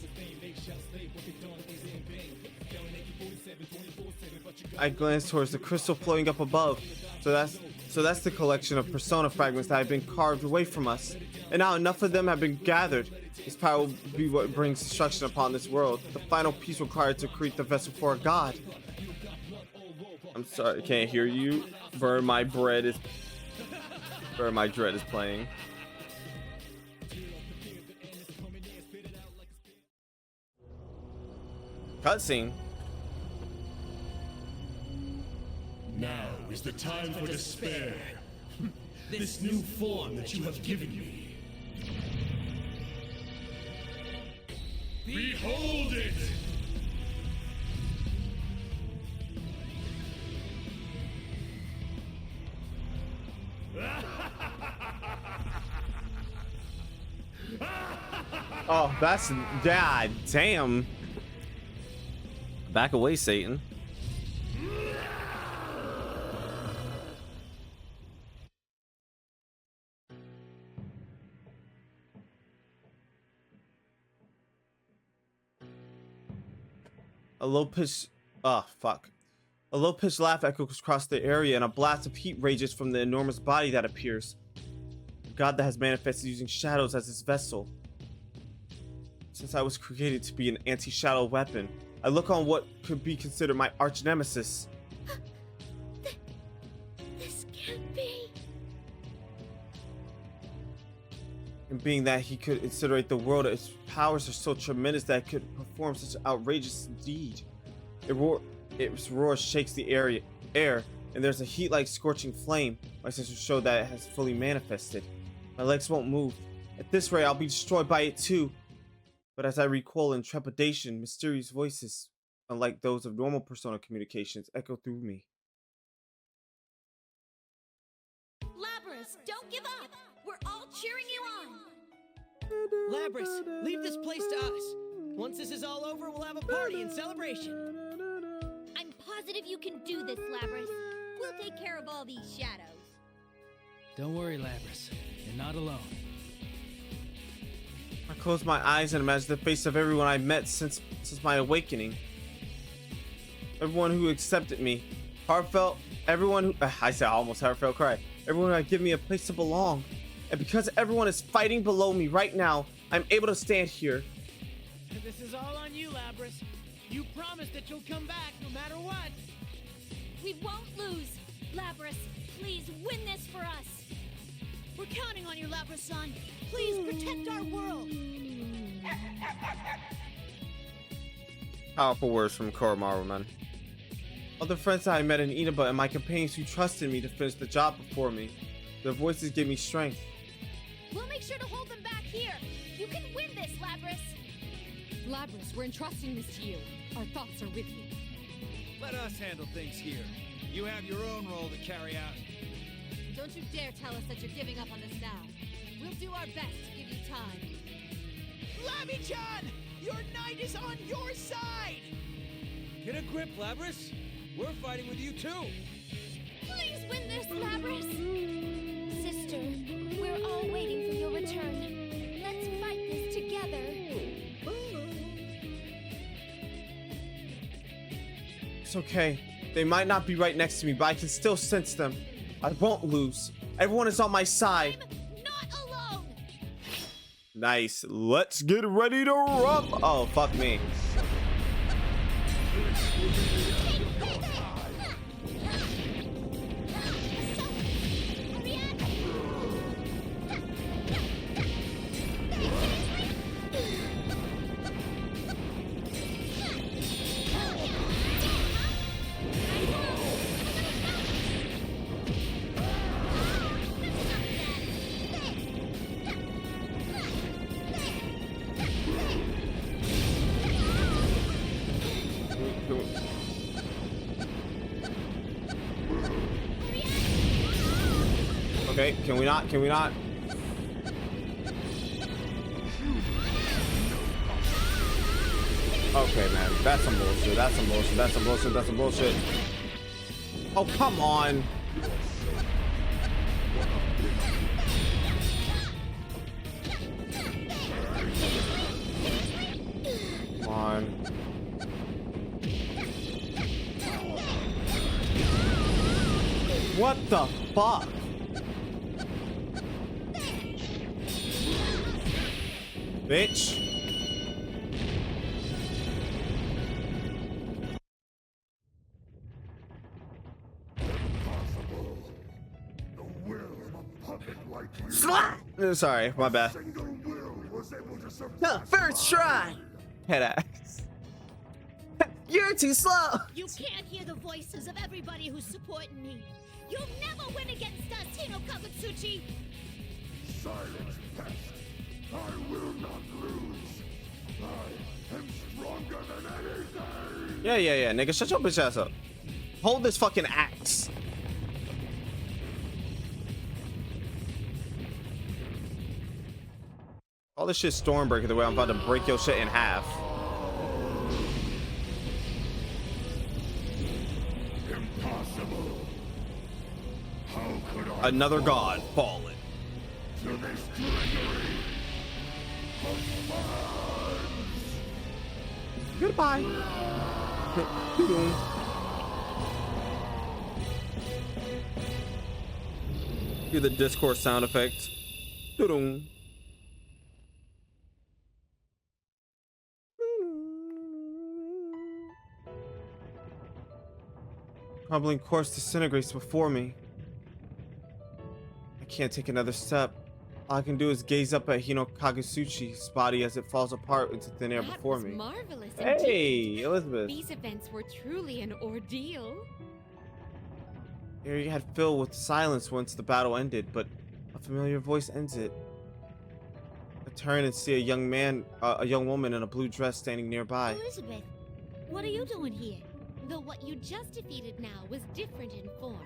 I glanced towards the crystal floating up above. So that's the collection of persona fragments that have been carved away from us. And now enough of them have been gathered. This power will be what brings destruction upon this world. The final piece required to create the vessel for a god. I'm sorry, I can't hear you. Burn My Dread is playing. Cutscene. Now is the time for despair. This new form that you have given me. Behold it! Oh, that's god damn. Back away, Satan. A low-pitched laugh echoes across the area, and a blast of heat rages from the enormous body that appears. A god that has manifested using shadows as its vessel. Since I was created to be an anti-shadow weapon, I look on what could be considered my arch nemesis. This can't be. And being that he could incinerate the world, its powers are so tremendous that it could perform such an outrageous deed. Its roar shakes the air, and there's a heat like scorching flame. My senses show that it has fully manifested. My legs won't move. At this rate, I'll be destroyed by it too. But as I recoil in trepidation, mysterious voices, unlike those of normal persona communications, echo through me. Labrys, don't give up! We're all cheering you on! Labrys, leave this place to us. Once this is all over, we'll have a party and celebration. I'm positive you can do this, Labrys. We'll take care of all these shadows. Don't worry, Labrys. You're not alone. I close my eyes and imagine the face of everyone I met since my awakening. Everyone who accepted me. Heartfelt. Everyone who... I said almost heartfelt cry. Everyone who had given me a place to belong. And because everyone is fighting below me right now, I'm able to stand here. This is all on you, Labrys. You promised that you'll come back no matter what. We won't lose! Labrys, please win this for us! We're counting on you, Labrys-san! Please protect our world! Powerful words from Koromaru, man. Other friends that I met in Inaba and my companions who trusted me to finish the job before me. Their voices give me strength. We'll make sure to hold them back here! You can win this, Labrys! Labrys, we're entrusting this to you. Our thoughts are with you. Let us handle things here. You have your own role to carry out. Don't you dare tell us that you're giving up on this now. We'll do our best to give you time. Labby-chan! Your knight is on your side! Get a grip, Labrys. We're fighting with you too. Please win this, Labrys! Sister, we're all waiting for your return. Let's fight this together. It's okay. They might not be right next to me, but I can still sense them. I won't lose. Everyone is on my side. I'm not alone! Nice. Let's get ready to rumble. Oh, fuck me. Okay, can we not? Can we not? Okay, man. That's some bullshit. That's some bullshit. That's some bullshit. That's some bullshit. Oh, come on. Come on. What the fuck? Bitch. Sorry, my bad. First try. Head ass. You're too slow. You can't hear the voices of everybody who's supporting me. You'll never win against us, Hino Kagutsuchi. Silence, pest. I will not lose. I am stronger than anything. Yeah, nigga, shut your bitch ass up. Hold this fucking axe. All this shit Stormbreaker the way I'm about to break your shit in half. Impossible. How could I Another god fallen. to this treachery of fans? Goodbye. Hear the Discord sound effect. Doo-doo. Crumbling corpse disintegrates before me. I can't take another step. All I can do is gaze up at Hino Kagutsuchi's body as it falls apart into thin air before was me. Marvelous Hey, indeed. Elizabeth. These events were truly an ordeal. The area had filled with silence once the battle ended, but a familiar voice ends it. I turn and see a young woman in a blue dress standing nearby. Elizabeth, what are you doing here? Though what you just defeated now was different in form,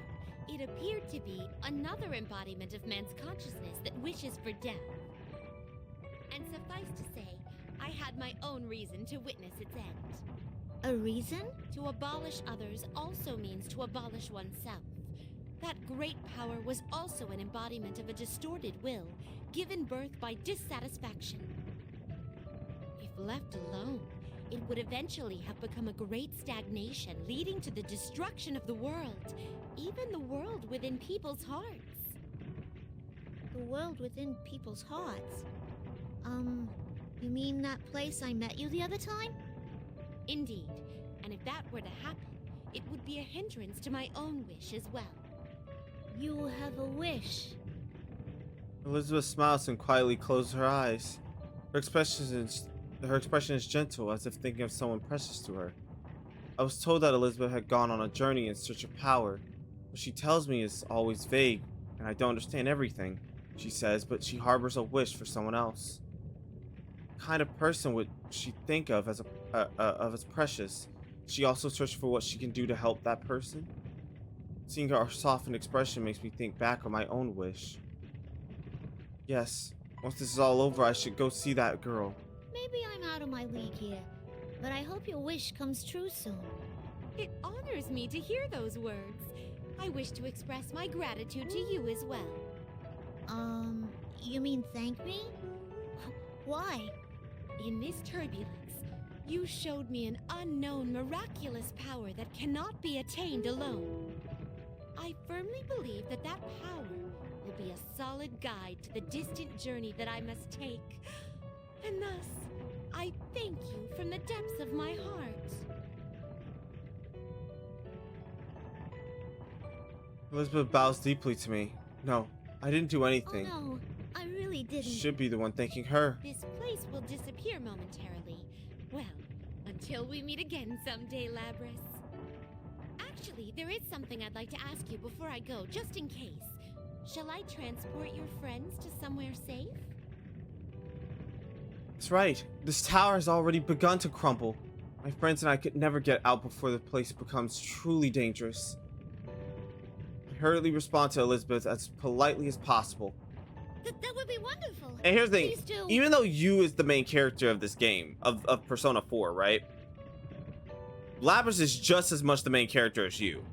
it appeared to be another embodiment of man's consciousness that wishes for death. And suffice to say, I had my own reason to witness its end. A reason? To abolish others also means to abolish oneself. That great power was also an embodiment of a distorted will, given birth by dissatisfaction. If left alone, it would eventually have become a great stagnation, leading to the destruction of the world, even the world within people's hearts. The world within people's hearts? You mean that place I met you the other time? Indeed, and if that were to happen, it would be a hindrance to my own wish as well. You have a wish. Elizabeth smiles and quietly closes her eyes. Her expression is gentle, as if thinking of someone precious to her. I was told that Elizabeth had gone on a journey in search of power. What she tells me is always vague, and I don't understand everything, she says, but she harbors a wish for someone else. What kind of person would she think of as precious? She also searches for what she can do to help that person? Seeing her softened expression makes me think back on my own wish. Yes, once this is all over, I should go see that girl. Maybe I'm out of my league here, but I hope your wish comes true soon. It honors me to hear those words. I wish to express my gratitude to you as well. You mean thank me? Why? In this turbulence, you showed me an unknown miraculous power that cannot be attained alone. I firmly believe that that power will be a solid guide to the distant journey that I must take. And thus, I thank you from the depths of my heart. Elizabeth bows deeply to me. No, I didn't do anything. Oh no, I really didn't. Should be the one thanking her. This place will disappear momentarily. Well, until we meet again someday, Labrys. Actually, there is something I'd like to ask you before I go, just in case. Shall I transport your friends to somewhere safe? That's right. This tower has already begun to crumble. My friends and I could never get out before the place becomes truly dangerous. I hurriedly respond to Elizabeth as politely as possible. That would be wonderful. And here's the thing, Please do. even though you is the main character of this game, of Persona 4, right? Lapras is just as much the main character as you.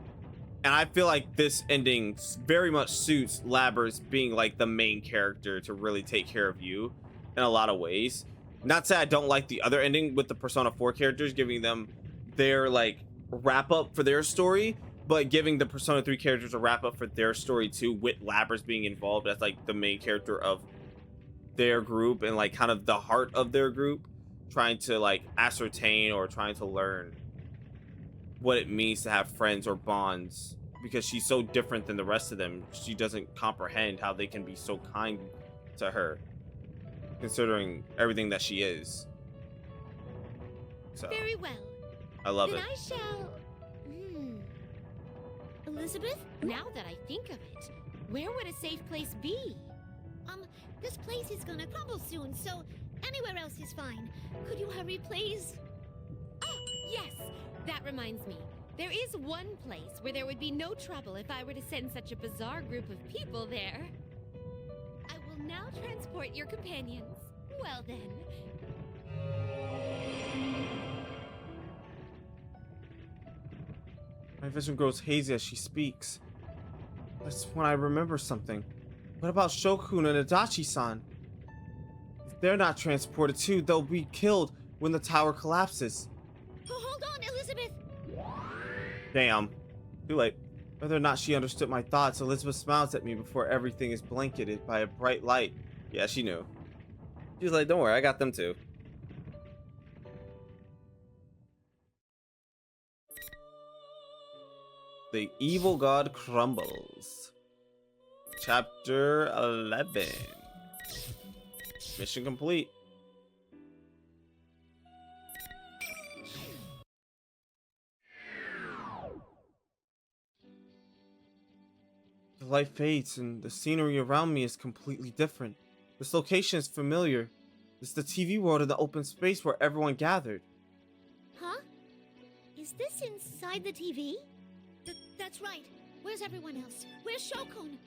And I feel like this ending very much suits Lapras being like the main character to really take care of you in a lot of ways. Not to say I don't like the other ending with the Persona 4 characters, giving them their like wrap up for their story, but giving the Persona 3 characters a wrap up for their story too, with Lapras being involved as like the main character of their group and like kind of the heart of their group, trying to like ascertain or trying to learn what it means to have friends or bonds, because she's so different than the rest of them. She doesn't comprehend how they can be so kind to her, considering everything that she is. So Very well. I love Then it. I shall. Elizabeth? Now that I think of it, where would a safe place be? This place is gonna crumble soon, so anywhere else is fine. Could you hurry, please? Oh, yes! That reminds me. There is one place where there would be no trouble if I were to send such a bizarre group of people there. I will now transport your companions. Well then. My vision grows hazy as she speaks. That's when I remember something. What about Shokun and Adachi-san? If they're not transported too, they'll be killed when the tower collapses. Oh, hold on, Elizabeth! Damn. Too late. Whether or not she understood my thoughts, Elizabeth smiles at me before everything is blanketed by a bright light. Yeah, she knew. She's like, don't worry, I got them too. The evil god crumbles. Chapter 11. Mission complete. The light fades and the scenery around me is completely different. This location is familiar. It's the TV world in the open space where everyone gathered. Huh? Is this inside the TV? That's right. Where's everyone else? Where's Shokun?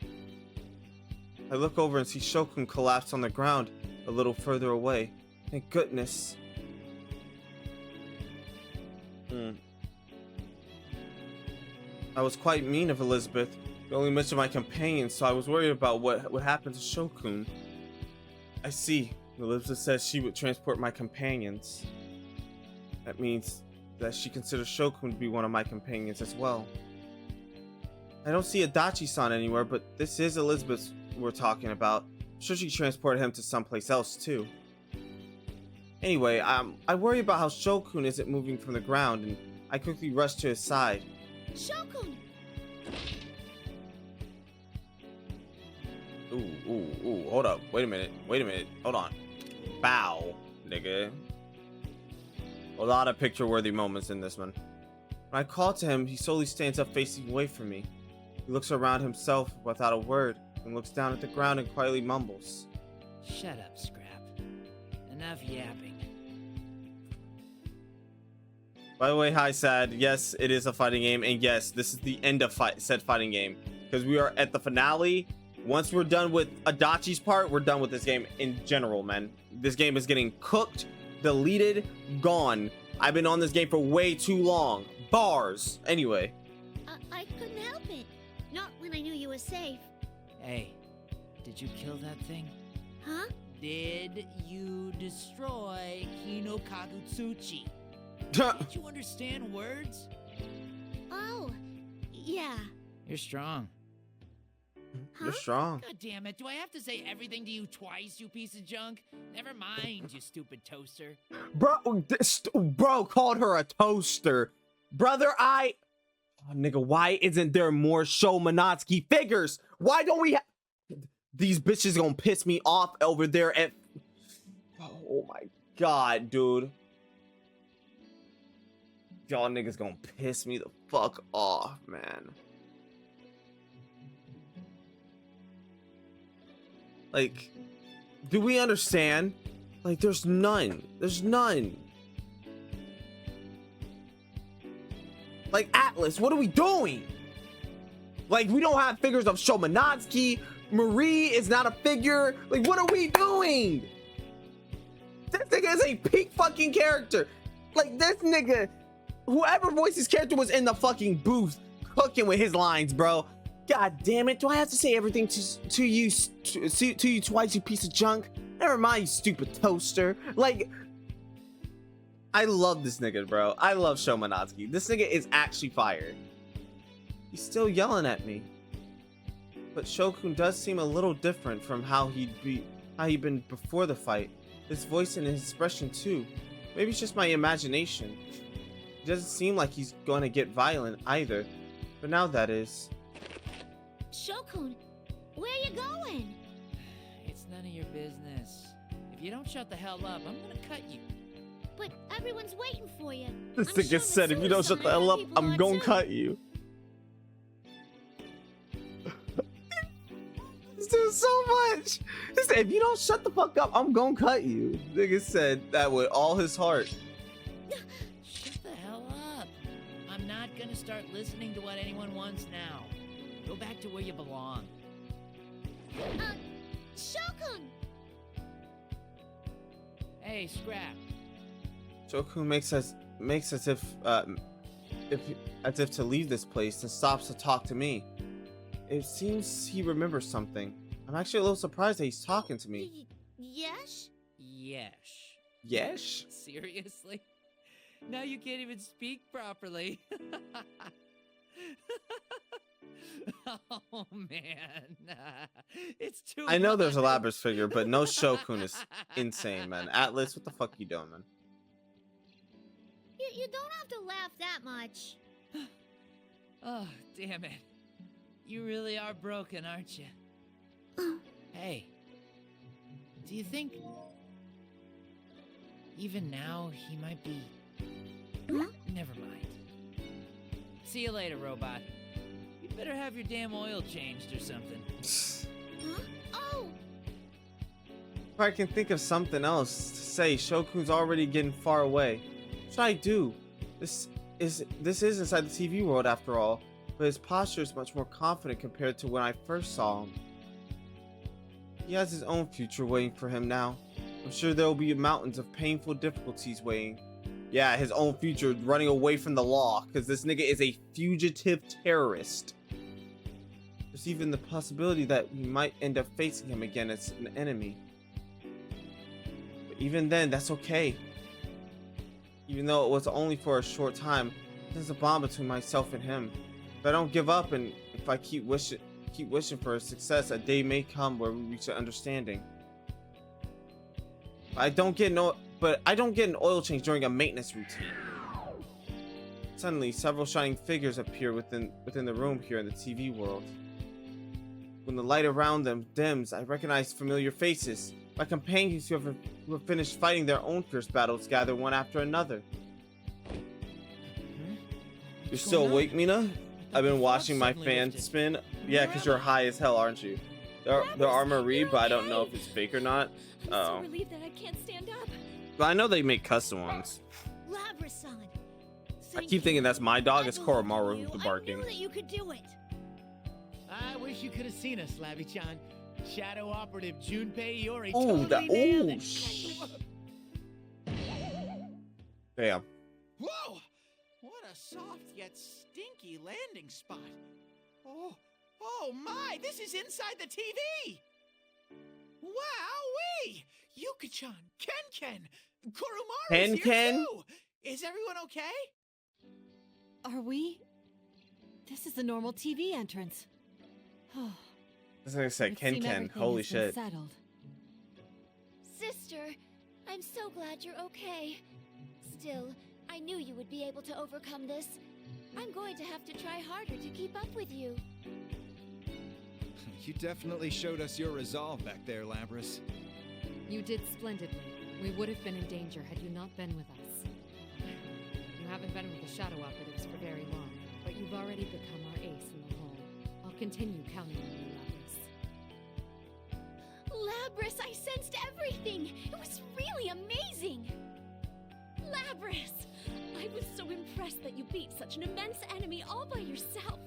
I look over and see Shokun collapse on the ground a little further away. Thank goodness. I was quite mean of Elizabeth. She only mentioned my companion, so I was worried about what would happen to Shokun. I see. Elizabeth says she would transport my companions. That means that she considers Shokun to be one of my companions as well. I don't see Adachi-san anywhere, but this is Elizabeth we're talking about. I'm sure she transported him to someplace else too. Anyway, I worry about how Shokun isn't moving from the ground, and I quickly rush to his side. Shokun! Ooh, hold up. Wait a minute. Hold on. Bow, nigga. A lot of picture-worthy moments in this one. When I call to him, he slowly stands up facing away from me. He looks around himself without a word, and looks down at the ground and quietly mumbles. Shut up, Scrap. Enough yapping. By the way, hi, Sad. Yes, it is a fighting game, and yes, this is the end of said fighting game. Because we are at the finale. Once we're done with Adachi's part, we're done with this game in general, man. This game is getting cooked, deleted, gone. I've been on this game for way too long. Bars. Anyway. I couldn't help it. Not when I knew you were safe. Hey, did you kill that thing? Huh? Did you destroy Hino Kagutsuchi? Can't you understand words? Oh, yeah. You're strong. You're strong. God damn it, do I have to say everything to you twice, you piece of junk? Never mind, you stupid toaster. Bro called her a toaster. Brother, oh, nigga, why isn't there more Shomanatsuki figures? Why don't we have... These bitches gonna piss me off over there at... Oh my god, dude. Y'all niggas gonna piss me the fuck off, man. Like, do we understand? Like, there's none. There's none. Like, Atlas, what are we doing? Like, we don't have figures of Shomanatsuki. Marie is not a figure. Like, what are we doing? This nigga is a peak fucking character. Like, this nigga, whoever voiced his character was in the fucking booth cooking with his lines, bro. God damn it. Do I have to say everything to you twice, you piece of junk? Never mind, you stupid toaster. Like, I love this nigga, bro. I love Shomanatsuki. This nigga is actually fired. He's still yelling at me. But Shokun does seem a little different from how he'd been before the fight. His voice and his expression too. Maybe it's just my imagination. It doesn't seem like he's going to get violent either. But now that is. Shokun, where you going? It's none of your business. If you don't shut the hell up, I'm gonna cut you. But everyone's waiting for you. This nigga said, if you don't shut the hell up, I'm gonna cut you. He's doing so much. He said, if you don't shut the fuck up, I'm gonna cut you. Nigga said that with all his heart. Shut the hell up. I'm not gonna start listening to what anyone wants now. Go back to where you belong. Shokun! Hey, Scrap. Shokun makes as if to leave this place and stops to talk to me. It seems he remembers something. I'm actually a little surprised that he's talking to me. Yes? Yes. Yes? Seriously? Now you can't even speak properly. Oh man, it's too. I know there's a much. Labras figure, but no Shokun is insane, man. Atlas, what the fuck you doing, man? You don't have to laugh that much. Oh, damn it. You really are broken, aren't you? Hey, do you think even now he might be... Never mind. See you later, robot. You better have your damn oil changed or something. Oh! If I can think of something else to say, Shokun's already getting far away. What should I do? This is inside the TV world after all, but his posture is much more confident compared to when I first saw him. He has his own future waiting for him now. I'm sure there will be mountains of painful difficulties waiting. Yeah, his own future running away from the law, because this nigga is a fugitive terrorist. There's even the possibility that we might end up facing him again as an enemy. But even then, that's okay. Even though it was only for a short time, there's a bond between myself and him. If I don't give up and if I keep wishing for his success, a day may come where we reach an understanding. I don't get an oil change during a maintenance routine. Suddenly, several shining figures appear within the room here in the TV world. When the light around them dims, I recognize familiar faces. My companions who have finished fighting their own fierce battles gather one after another. You're still awake, Mina? I've been watching my fan spin. Yeah, because you're high as hell, aren't you? There are Marie, but I don't know if it's fake or not. I'm so relieved that I can't stand up. But I know they make custom ones. Labras-san. I keep thinking that's my dog. It's Koromaru who's barking. I knew that you could do it. I wish you could have seen us, Labby-chan. Shadow Operative Junpei Iori Oh, totally nailed it. Damn. Whoa! What a soft yet stinky landing spot. Oh my, this is inside the TV! Wowee! Yuka-chan, Ken-Ken, Koromaru's here Ken-Ken? too! Is everyone okay? Are we? This is a normal TV entrance. That's like I said, Ken. Holy shit. Settled. Sister, I'm so glad you're okay. Still, I knew you would be able to overcome this. I'm going to have to try harder to keep up with you. You definitely showed us your resolve back there, Labras. You did splendidly. We would have been in danger had you not been with us. You haven't been with the Shadow Operatives for very long, but you've already become our ace in the hole. I'll continue counting on you, Labras, I sensed everything! It was really amazing! Labras! I was so impressed that you beat such an immense enemy all by yourself.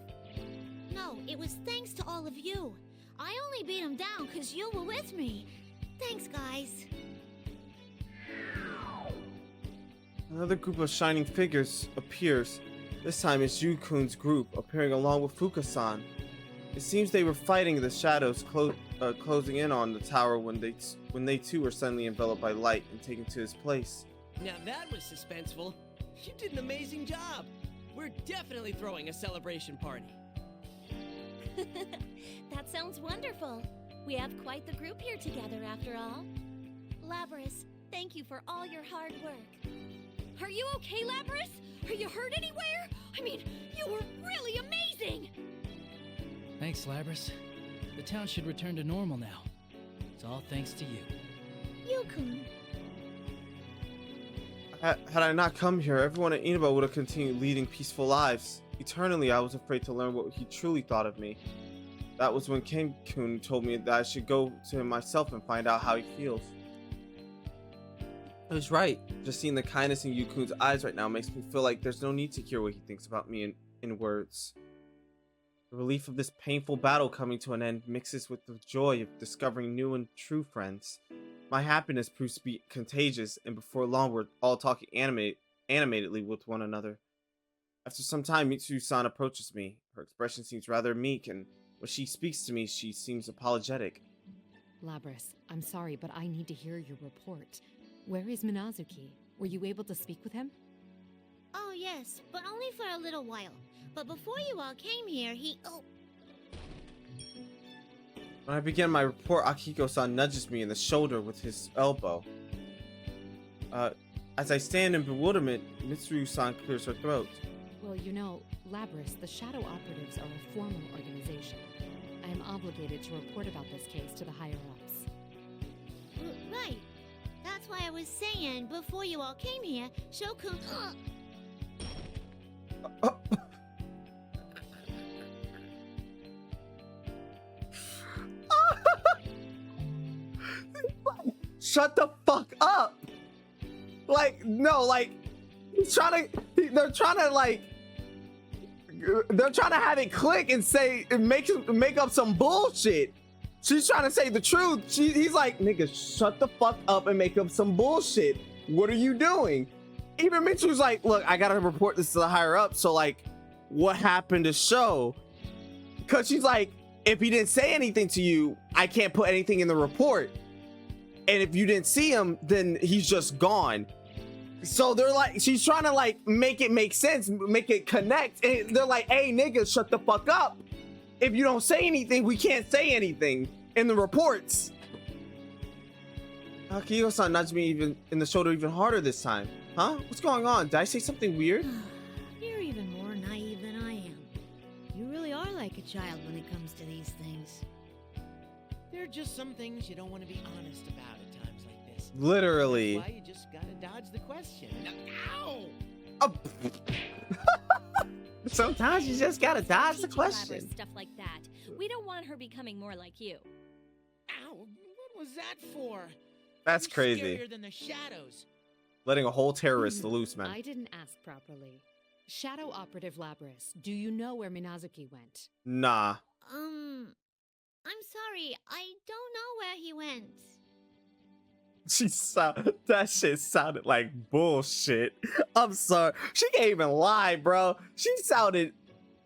No, it was thanks to all of you. I only beat him down because you were with me. Thanks, guys. Another group of shining figures appears. This time it's Yu-kun's group, appearing along with Fuka-san. It seems they were fighting the shadows closing in on the tower when they too were suddenly enveloped by light and taken to his place. Now that was suspenseful. You did an amazing job. We're definitely throwing a celebration party. That sounds wonderful. We have quite the group here together after all. Labrys, thank you for all your hard work. Are you okay, Labrys? Are you hurt anywhere? I mean, you were really amazing! Thanks, Labrys. The town should return to normal now. It's all thanks to you. Yu-kun. Had I not come here, everyone at Inaba would have continued leading peaceful lives. Eternally, I was afraid to learn what he truly thought of me. That was when Ken-kun told me that I should go to him myself and find out how he feels. He was right. Just seeing the kindness in Yu-kun's eyes right now makes me feel like there's no need to hear what he thinks about me in words. The relief of this painful battle coming to an end mixes with the joy of discovering new and true friends. My happiness proves to be contagious, and before long we're all talking animatedly with one another. After some time, Mitsu-san approaches me. Her expression seems rather meek, and when she speaks to me, she seems apologetic. Labrys, I'm sorry, but I need to hear your report. Where is Minazuki? Were you able to speak with him? Oh, yes, but only for a little while. But before you all came here, he... Oh. When I begin my report, Akihiko-san nudges me in the shoulder with his elbow. As I stand in bewilderment, Mitsuru-san clears her throat. Well, you know, Labrys, the Shadow Operatives are a formal organization. I am obligated to report about this case to the higher-ups. Right. That's why I was saying, before you all came here, Shokun... Shut the fuck up! Like, no, like, they're trying to have it click and say, make up some bullshit. She's trying to say the truth. He's like, nigga, shut the fuck up and make up some bullshit. What are you doing? Even Mitsu's like, look, I gotta report this to the higher up. So like, what happened to Sho? Because she's like, if he didn't say anything to you, I can't put anything in the report. And if you didn't see him, then he's just gone. So they're like, she's trying to like make it make sense, make it connect. And they're like, hey, nigga, shut the fuck up. If you don't say anything, we can't say anything in the reports. Akihiko-san nudged me even in the shoulder even harder this time. Huh? What's going on? Did I say something weird? You're even more naive than I am. You really are like a child when it comes to these things. There are just some things you don't want to be honest about at times like this. Literally. That's why you just gotta dodge the question. Ow! Oh. Sometimes you just gotta dodge the question. Stuff like that. We don't want her becoming more like you. Ow! What was that for? That's You're crazy. Scarier than the shadows. Letting a whole terrorist loose, man. I didn't ask properly. Shadow Operative Labrys, do you know where Minazuki went? Nah. I'm sorry, I don't know where he went. That shit sounded like bullshit. I'm sorry. She can't even lie, bro. She sounded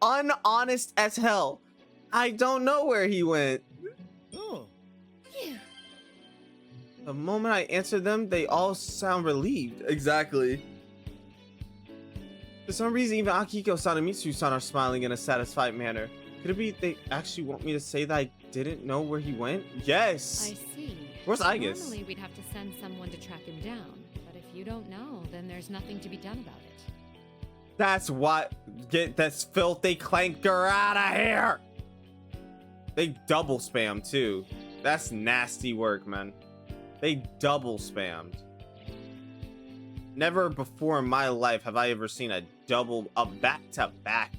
unhonest as hell. I don't know where he went. Oh. Yeah. The moment I answer them, they all sound relieved. Exactly. For some reason, even Akihiko-san and Mitsu-san are smiling in a satisfied manner. Could it be they actually want me to say that I didn't know where he went? Yes. I see. Where's Aigis? Normally, we'd have to send someone to track him down. But if you don't know, then there's nothing to be done about it. That's what. Get this filthy clanker out of here. They double spam too. That's nasty work, man. They double spammed. Never before in my life have I ever seen a back to back.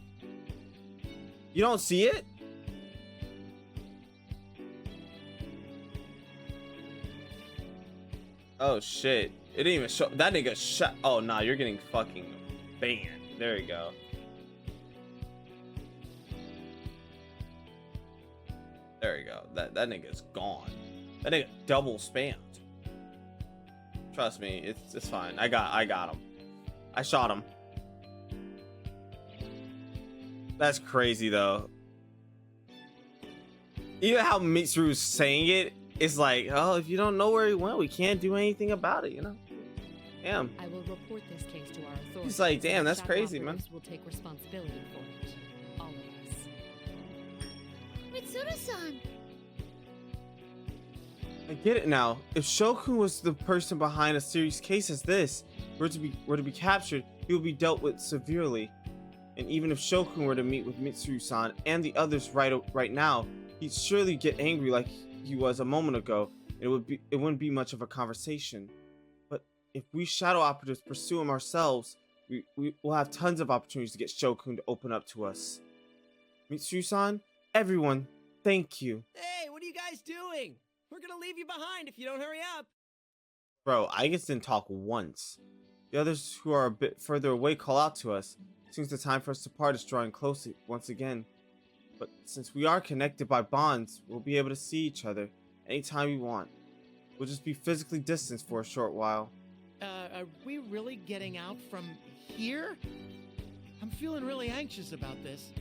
You don't see it? Oh shit. It didn't even show. That nigga shot. Oh nah, you're getting fucking banned. There you go. There you go. that nigga's gone. That nigga double spammed. Trust me, it's fine. I got him. I shot him. That's crazy though. Even how Mitsuru's saying it is like, oh, if you don't know where he went, we can't do anything about it, you know? Damn. I will report this case to our authorities. He's like, damn, that's Shadow crazy, man. operatives will take responsibility for it. All of us. Mitsuru-san! I get it now. If Shokun was the person behind a serious case as this were to be captured, he would be dealt with severely. And even if Shokun were to meet with Mitsuru-san and the others right now, he'd surely get angry like he was a moment ago. It wouldn't be much of a conversation. But if we shadow operatives pursue him ourselves, we will have tons of opportunities to get Shokun to open up to us. Mitsuru-san, everyone, thank you. Hey, what are you guys doing? We're gonna leave you behind if you don't hurry up. Bro, I just didn't talk once. The others who are a bit further away call out to us. Seems the time for us to part is drawing close once again. But since we are connected by bonds, we'll be able to see each other anytime we want. We'll just be physically distanced for a short while. Are we really getting out from here? I'm feeling really anxious about this.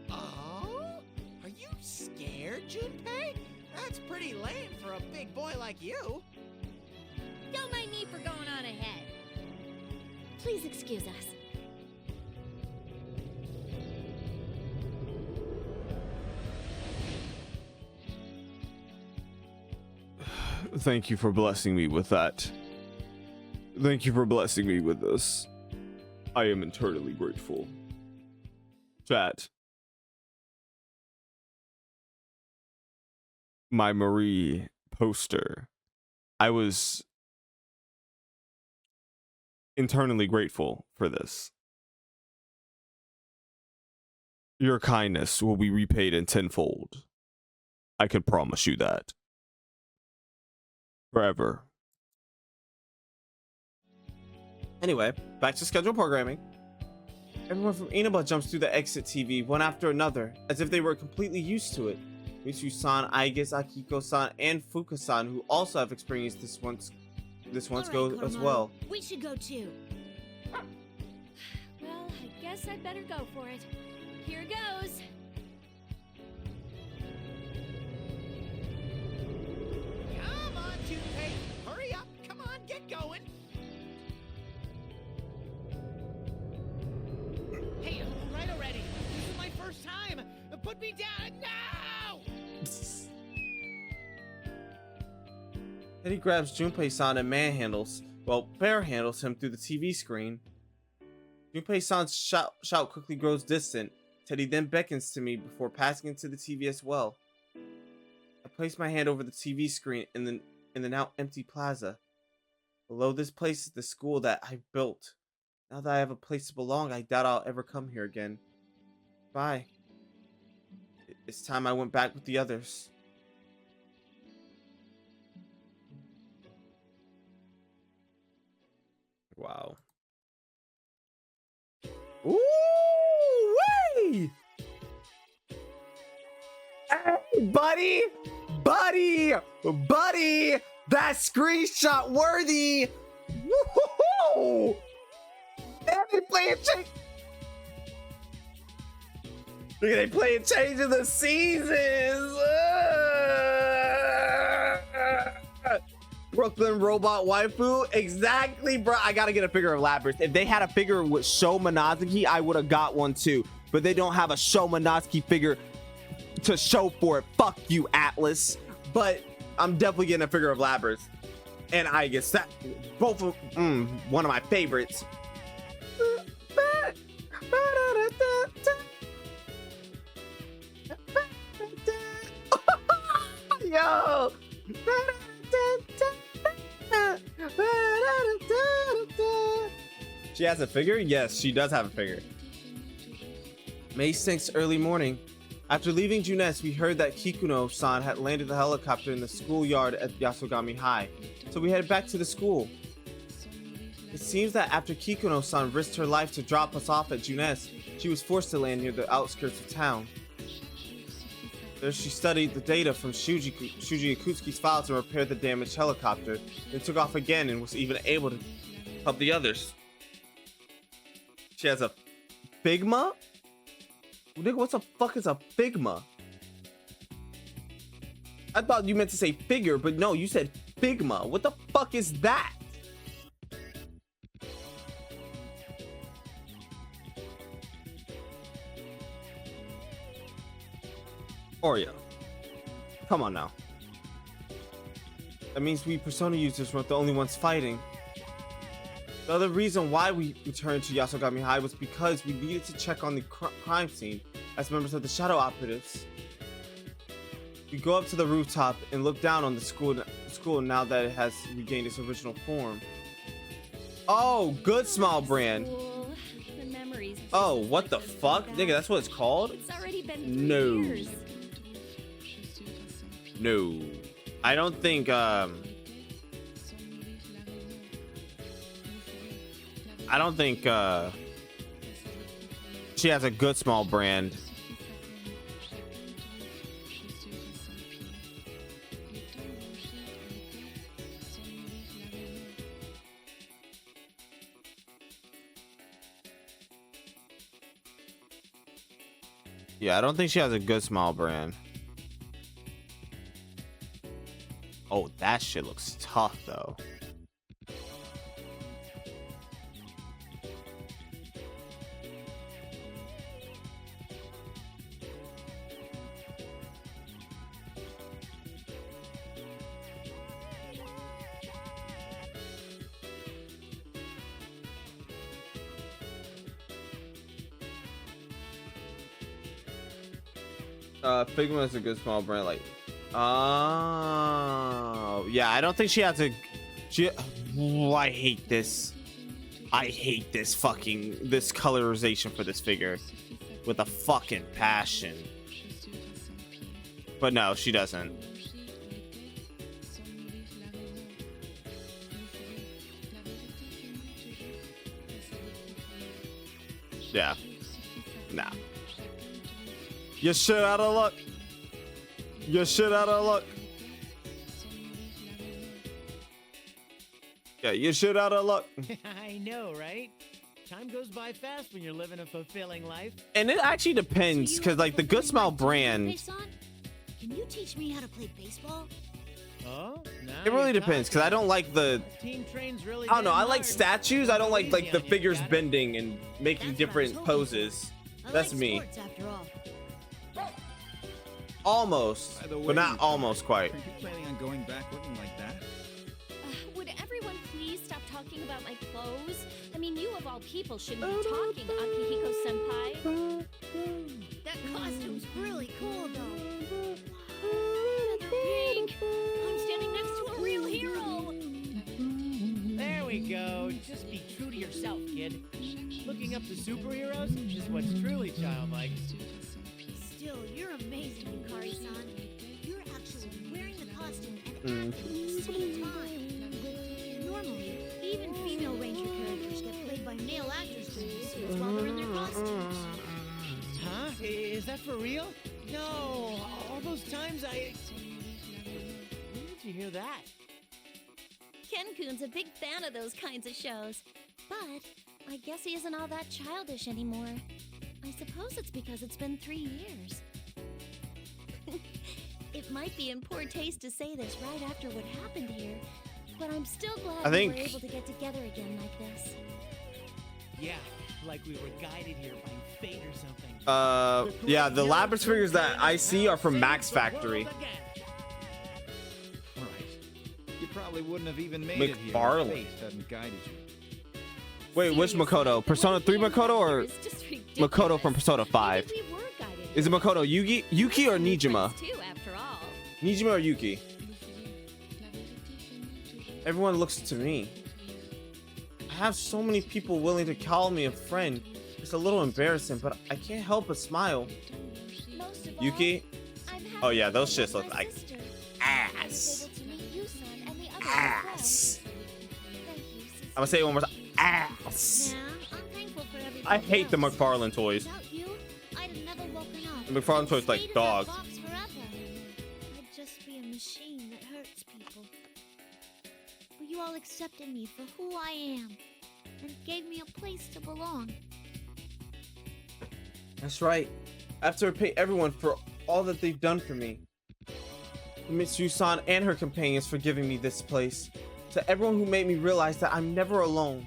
Oh? Are you scared, Junpei? That's pretty lame for a big boy like you. Don't mind me for going on ahead. Please excuse us. Thank you for blessing me with that. Thank you for blessing me with this. I am eternally grateful. Chat. My Marie poster. I was internally grateful for this. Your kindness will be repaid in tenfold. I can promise you that. Forever. Anyway, back to scheduled programming. Everyone from Inaba jumps through the exit TV one after another, as if they were completely used to it. Mitsu-san, Aigis, Akiko-san, and Fuka-san, who also have experienced this once go as well. We should go too. Well, I guess I'd better go for it. Here goes. Come on, Junpei. Hurry up. Come on, get going. Hey, all right already. This is my first time. Put me down. No! Then he grabs Junpei-san and bare-handles him through the TV screen. Junpei-san's shout quickly grows distant. Teddy then beckons to me before passing into the TV as well. I place my hand over the TV screen in the now empty plaza. Below this place is the school that I built. Now that I have a place to belong, I doubt I'll ever come here again. Bye. It's time I went back with the others. Wow. Ooh-wee! Hey, buddy! That screenshot worthy! Woo-hoo-hoo! They playing change. Look at they playing change of the seasons. Brooklyn robot waifu, exactly, bro. I gotta get a figure of Labyrinth. If they had a figure with Sho Monosuke, I would have got one too. But they don't have a Sho Monosuke figure to show for it. Fuck you, Atlas. But I'm definitely getting a figure of Labyrinth, and I guess that both of one of my favorites. Yo. She has a figure? Yes, she does have a figure. May 6th, early morning. After leaving Junes, we heard that Kikuno-san had landed the helicopter in the schoolyard at Yasogami High, so we headed back to the school. It seems that after Kikuno-san risked her life to drop us off at Junes, she was forced to land near the outskirts of town. There she studied the data from Shuji Ikutsuki's files and repaired the damaged helicopter. Then took off again and was even able to help the others. She has a Figma? Nigga, what the fuck is a Figma? I thought you meant to say figure, but no, you said Figma. What the fuck is that? Oreo. Come on now. That means we Persona users weren't the only ones fighting. The other reason why we returned to Yasogami High was because we needed to check on the crime scene as members of the Shadow Operatives. We go up to the rooftop and look down on the school now that it has regained its original form. Oh, good small brand. The memories. Oh, what the fuck? Nigga, that's what it's called? It's already been 3 No. years. No. I don't think she has a good small brand. Yeah, I don't think she has a good small brand. Oh, that shit looks tough though. Figma is a good small brand, like, oh yeah, I don't think she has a oh, I hate this fucking colorization for this figure with a fucking passion. But no, she doesn't. Yeah, nah. You're shit out of luck. You're shit out of luck. Yeah, you're shit out of luck. I know, right? Time goes by fast when you're living a fulfilling life. And it actually depends, because like the Good Smile brand, Can you teach me how to play baseball? Oh, it really depends, because I don't like the, team trains really I don't know, I damn like hard. statues. I don't like the Easy on you, figures got it? bending and making different poses. That's me. Sports, after all. Almost, By the way, but not almost quite. Are you planning on going back looking like that? Would everyone please stop talking about my clothes? I mean, you of all people shouldn't be talking, Akihiko-senpai. That costume's really cool, though. Feather pink. I'm standing next to a real hero. There we go. Just be true to yourself, kid. Looking up to superheroes is what's truly childlike. Still, you're amazing, Yukari-san. You're actually wearing the costume and acting at the same time. Normally, even female ranger characters get played by male actors during the scenes while they're in their costumes. Huh? Is that for real? No. All those times I... Where did you hear that? Ken-kun's a big fan of those kinds of shows. But I guess he isn't all that childish anymore. I suppose it's because it's been 3 years. It might be in poor taste to say this right after what happened here, but I'm still glad we were able to get together again like this. Yeah, like we were guided here by fate or something. Yeah, the Labyrinth figures that I see are from Max Factory. Right. You probably wouldn't have even made it here McFarlane. if fate hadn't guided you. Wait, which Makoto? Persona 3 Makoto or Makoto from Persona 5? Is it Makoto Yuki or Nijima? Too, after all. Nijima or Yuki? Everyone looks to me. I have so many people willing to call me a friend. It's a little embarrassing, but I can't help but smile. Yuki? Oh yeah, those shits look like ass. Ass. I'm gonna say it one more time. Ass. I hate the McFarlane toys. The McFarlane toys like dog. hurts people. But you all accepted me for who I am and gave me a place to belong. That's right. I have to repay everyone for all that they've done for me. To Mitsuru-san and her companions for giving me this place. To everyone who made me realize that I'm never alone.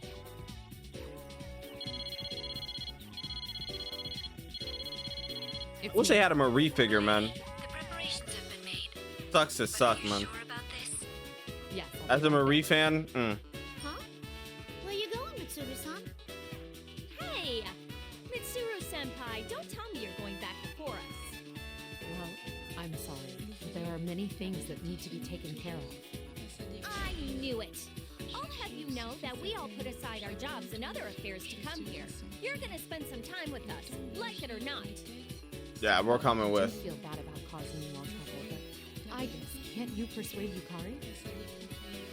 Wish I had a Marie figure, man. Sucks to suck, man. Yes. As a Marie fan, Huh? Where you going, Mitsuru-san? Hey! Mitsuru-senpai, don't tell me you're going back before us. Well, I'm sorry, but there are many things that need to be taken care of. I knew it. I'll have you know that we all put aside our jobs and other affairs to come here. You're gonna spend some time with us, like it or not. yeah, we're coming I with. feel bad about causing you more trouble, but I guess, can't you persuade Yukari?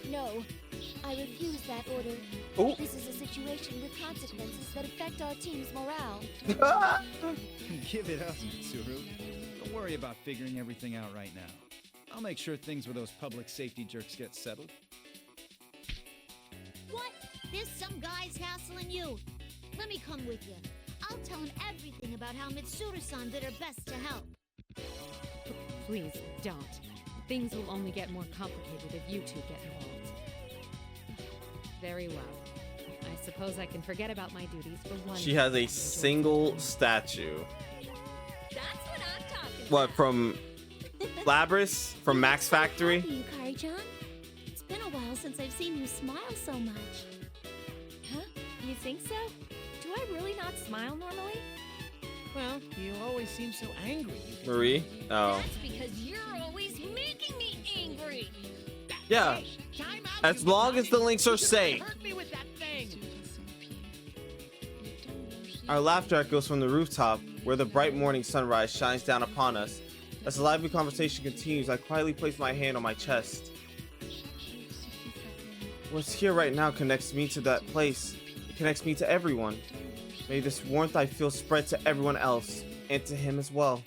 No, I refuse that order. Ooh. This is a situation with consequences that affect our team's morale. Give it up, Mitsuru. Don't worry about figuring everything out right now. I'll make sure things with those public safety jerks get settled. What? There's some guys hassling you. Let me come with you. I'll tell him everything about how Mitsuru-san did her best to help. Please, don't. Things will only get more complicated if you two get involved. Very well. I suppose I can forget about my duties for one. She has a single statue. That's what I'm talking What, from Labris? From Max Factory? Yukari-chan. It's been a while since I've seen you smile so much. Huh? You think so? Do I really not smile normally? Well, you always seem so angry. Marie? Oh. That's because you're always making me angry. Yeah. As long as the links are safe. Hurt me with that thing. Our laughter echoes from the rooftop, where the bright morning sunrise shines down upon us. As the lively conversation continues, I quietly place my hand on my chest. What's here right now connects me to that place. It connects me to everyone. May this warmth I feel spread to everyone else, and to him as well.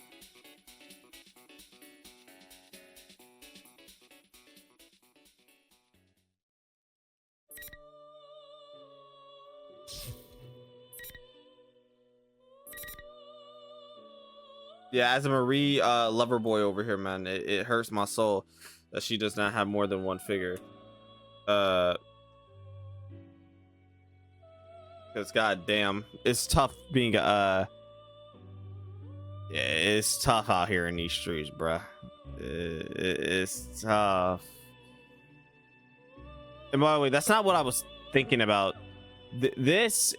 Yeah, as a Marie lover boy over here, man, it hurts my soul that she does not have more than one figure. Because goddamn, it's tough being yeah, it's tough out here in these streets, bruh. It's tough. And by the way, that's not what I was thinking about. This.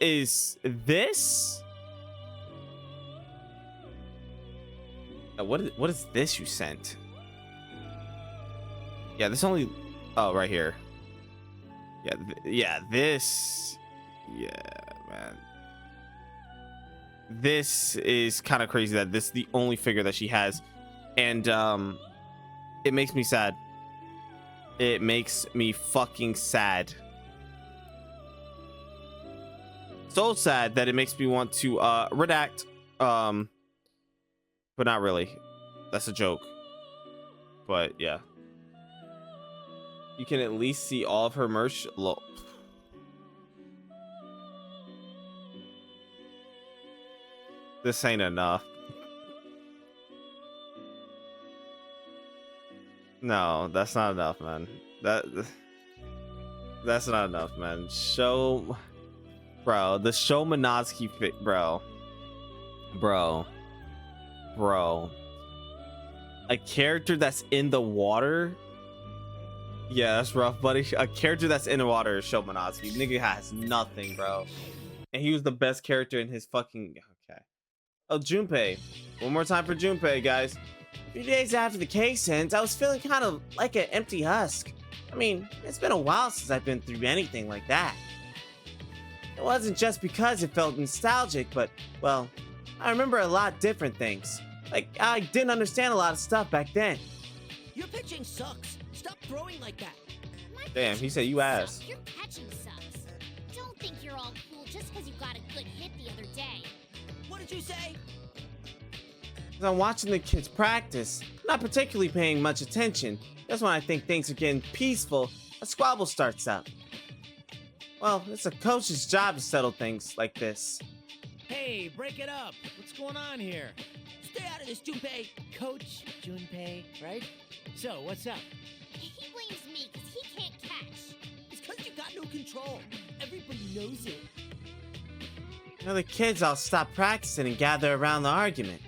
What is this you sent? Yeah, this only. Oh, right here. Yeah, yeah, this. Yeah, man. This is kind of crazy that this is the only figure that she has, and it makes me sad. It makes me fucking sad. So sad that it makes me want to redact. But not really. That's a joke. But yeah. You can at least see all of her merch. This ain't enough. No, that's not enough, man. That's not enough, man. Show, bro. The Show Minotsky fit, bro. A character that's in the water. Yeah, that's rough, buddy. A character that's in the water is Show Minotsky. Nigga has nothing, bro. And he was the best character in his fucking. Okay. Oh, Junpei. One more time for Junpei, guys. A few days after the case ends, I was feeling kind of like an empty husk. I mean, it's been a while since I've been through anything like that. It wasn't just because it felt nostalgic, but, well, I remember a lot different things. Like, I didn't understand a lot of stuff back then. Your pitching sucks. Stop throwing like that. Damn, he said you ass. Your catching sucks. Don't think you're all cool just because you got a good hit the other day. What did you say? As I'm watching the kids practice, not particularly paying much attention, Just when I think things are getting peaceful, a squabble starts up. Well, it's a coach's job to settle things like this. Hey, break it up. What's going on here? Stay out of this, Junpei. Coach Junpei, right? So, what's up? He blames me because he can't catch. It's because you got no control. Everybody knows it. You know, the kids all stop practicing and gather around the argument.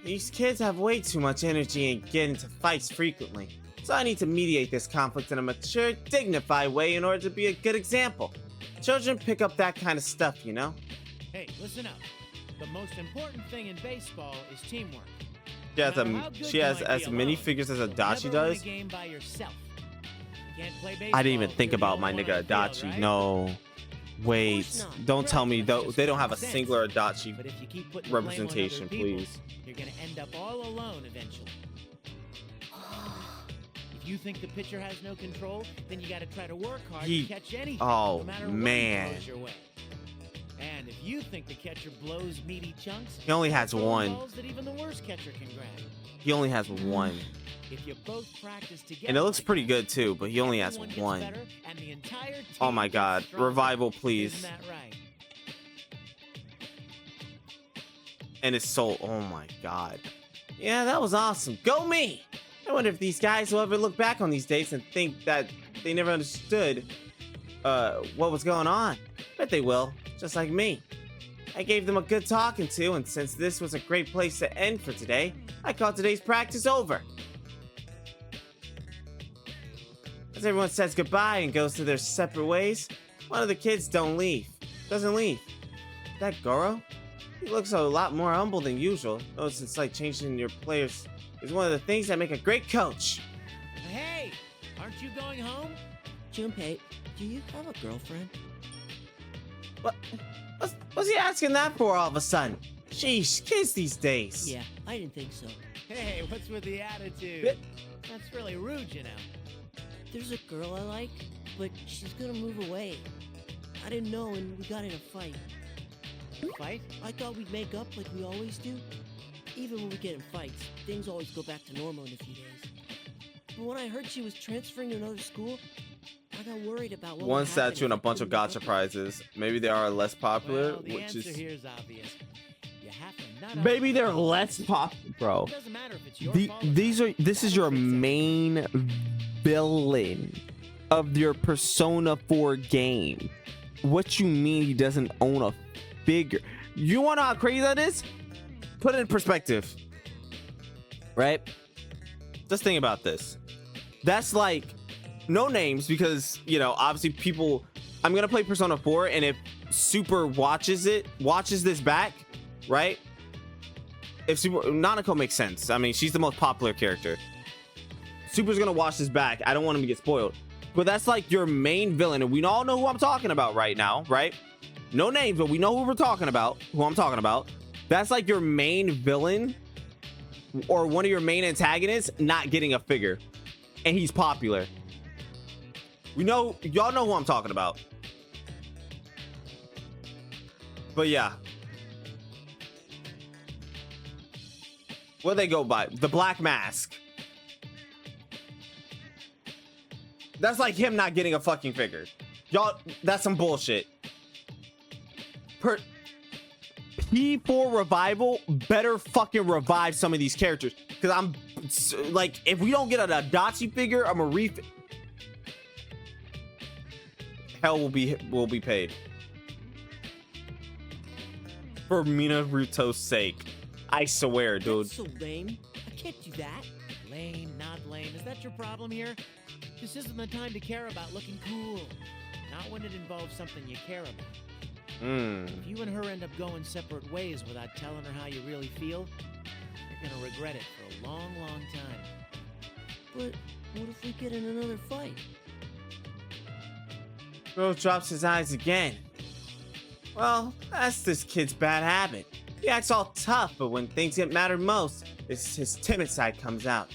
These kids have way too much energy and get into fights frequently. So I need to mediate this conflict in a mature, dignified way in order to be a good example. Children pick up that kind of stuff, you know? Hey, listen up. The most important thing in baseball is teamwork. She has as many figures as Adachi does. I didn't even think about my nigga Adachi. No. Wait. Don't tell me though they don't have a singular Adachi representation, please. You're gonna end up all alone eventually. If you think the pitcher has no control, then you gotta try to work hard to catch anything, no matter what throws your way. And if you think the catcher blows meaty chunks, he only has one. Balls that even the worst catcher can grab. He only has one. If you both practice together, and it looks pretty good too, but he only has one. Oh my god. Revival, please. Isn't that right? And his soul. Oh my god. Yeah, that was awesome. Go me! I wonder if these guys will ever look back on these days and think that they never understood what was going on. Bet they will, just like me. I gave them a good talking to, and since this was a great place to end for today, I call today's practice over. As everyone says goodbye and goes to their separate ways, one of the kids doesn't leave. That Goro? He looks a lot more humble than usual. Notice it's like changing your players is one of the things that make a great coach. Hey, aren't you going home? Junpei, do you have a girlfriend? What's he asking that for all of a sudden? Sheesh, kids these days. Yeah, I didn't think so. Hey, what's with the attitude? That's really rude, you know. There's a girl I like, but she's gonna move away. I didn't know, and we got in a fight. Fight? I thought we'd make up like we always do. Even when we get in fights, things always go back to normal in a few days. But when I heard she was transferring to another school, I got worried about what one statue and a bunch of gacha prizes. Maybe they are less popular, well, the which answer is here is obvious. You have to not maybe they're less popular, bro. This is your main villain of your Persona 4 game. What you mean he doesn't own a figure? You wanna know how crazy that is? Put it in perspective, right? Just think about this. That's like no names because, you know, obviously people. I'm gonna play Persona 4, and if Super watches this back, right? If Super Nanako makes sense. I mean, she's the most popular character. Super's gonna watch this back. I don't want him to get spoiled. But that's like your main villain, and we all know who I'm talking about right now, right? No names, but we know who I'm talking about. That's like your main villain or one of your main antagonists not getting a figure, and he's popular. We know, y'all know who I'm talking about. But yeah, what they go by? The Black Mask. That's like him not getting a fucking figure. Y'all, that's some bullshit. P4 Revival better fucking revive some of these characters. Because I'm like, if we don't get an Adachi figure, I'm a hell will be paid. For Minaruto's sake. I swear, dude. That's so lame. I can't do that. Lame, not lame. Is that your problem here? This isn't the time to care about looking cool. Not when it involves something you care about. If you and her end up going separate ways without telling her how you really feel, you're gonna regret it for a long, long time. But what if we get in another fight? Bro drops his eyes again. Well, that's this kid's bad habit. He acts all tough, but when things get matter most, his timid side comes out.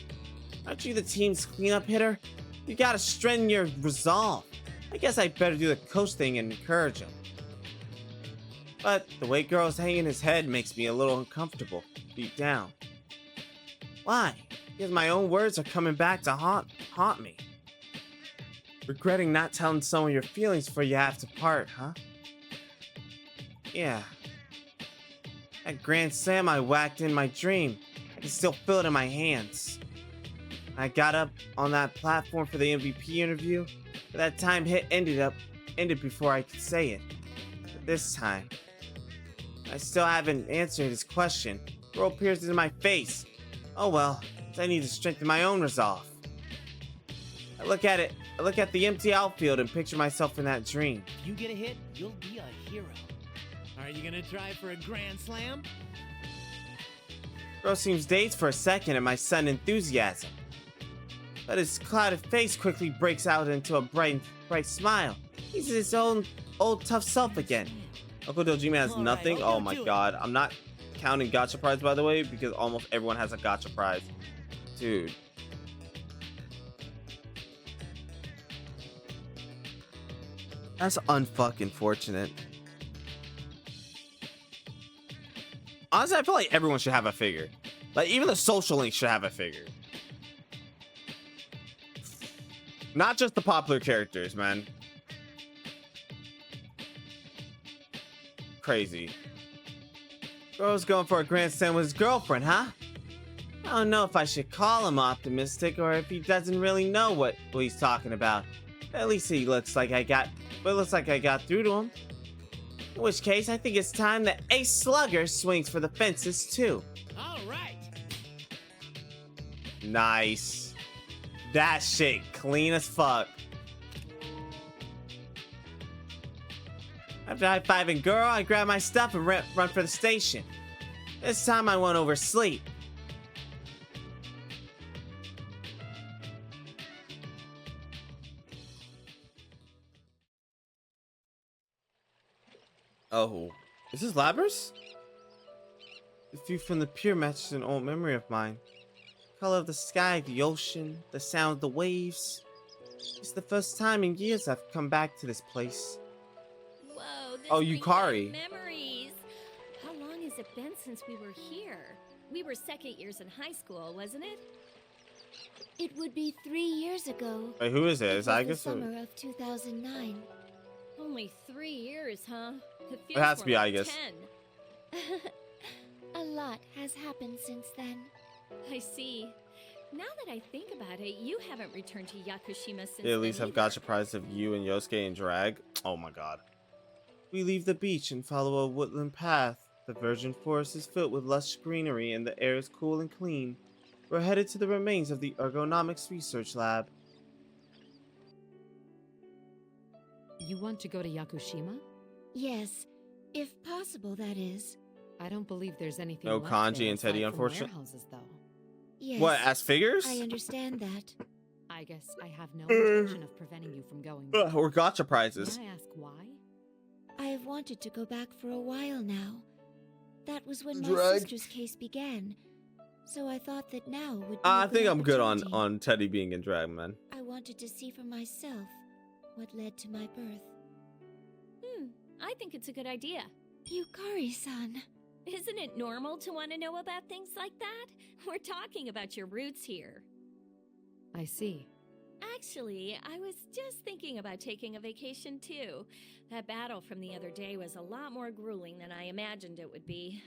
Aren't you the team's cleanup hitter? You gotta strengthen your resolve. I guess I better do the coach thing and encourage him. But the way Girl's hanging his head makes me a little uncomfortable, deep down. Why? because my own words are coming back to haunt me. Regretting not telling someone your feelings before you have to part, huh? Yeah. That grand slam I whacked in my dream, I can still feel it in my hands. I got up on that platform for the MVP interview, but that time hit ended before I could say it. But this time, I still haven't answered his question. The world peers into my face. Oh well, I need to strengthen my own resolve. I look at the empty outfield and picture myself in that dream. If you get a hit, you'll be a hero. Are you gonna try for a grand slam? Girl seems dazed for a second at my sudden enthusiasm, but his clouded face quickly breaks out into a bright smile. He's his own old tough self again. Uncle Dojima has nothing. Oh my god. I'm not counting gacha prize, by the way, because almost everyone has a gacha prize. Dude. That's unfucking fortunate. Honestly, I feel like everyone should have a figure. Like, even the social link should have a figure. Not just the popular characters, man. Crazy. Bro's going for a grand slam with his girlfriend, huh? I don't know if I should call him optimistic or if he doesn't really know what he's talking about. At least he looks like I got through to him. In which case, I think it's time that Ace Slugger swings for the fences too. All right. Nice. That shit clean as fuck. After high-fiving girl, I grab my stuff and run for the station. This time I won't oversleep. Oh, is this Labras? The view from the pier matches an old memory of mine. The color of the sky, the ocean, the sound of the waves. It's the first time in years I've come back to this place. Whoa, this Oh, brings Yukari. back memories. How long has it been since we were here? We were second years in high school, wasn't it? It would be 3 years ago. Wait, who is it? It Is was I the guess summer of 2009. Only 3 years, huh? it has to be, I guess. 10. A lot has happened since then. I see. Now that I think about it, you haven't returned to Yakushima since They at least then have either. gacha prize of you and Yosuke in drag. Oh my god. We leave the beach and follow a woodland path. The virgin forest is filled with lush greenery and the air is cool and clean. We're headed to the remains of the ergonomics research lab. You want to go to Yakushima? Yes, if possible, that is. I don't believe there's anything No left kanji there and Teddy, aside from unfortunately. warehouses, though. Yes. What, as figures? I understand that. I guess I have no intention of preventing you from going there. Or gacha prizes. May I ask why? I have wanted to go back for a while now. That was when my Drag. sister's case began. So I thought that now would be I a think I'm good opportunity. on Teddy being in drag, man. I wanted to see for myself what led to my birth. I think it's a good idea. Yukari-san. Isn't it normal to want to know about things like that? We're talking about your roots here. I see. Actually, I was just thinking about taking a vacation too. That battle from the other day was a lot more grueling than I imagined it would be.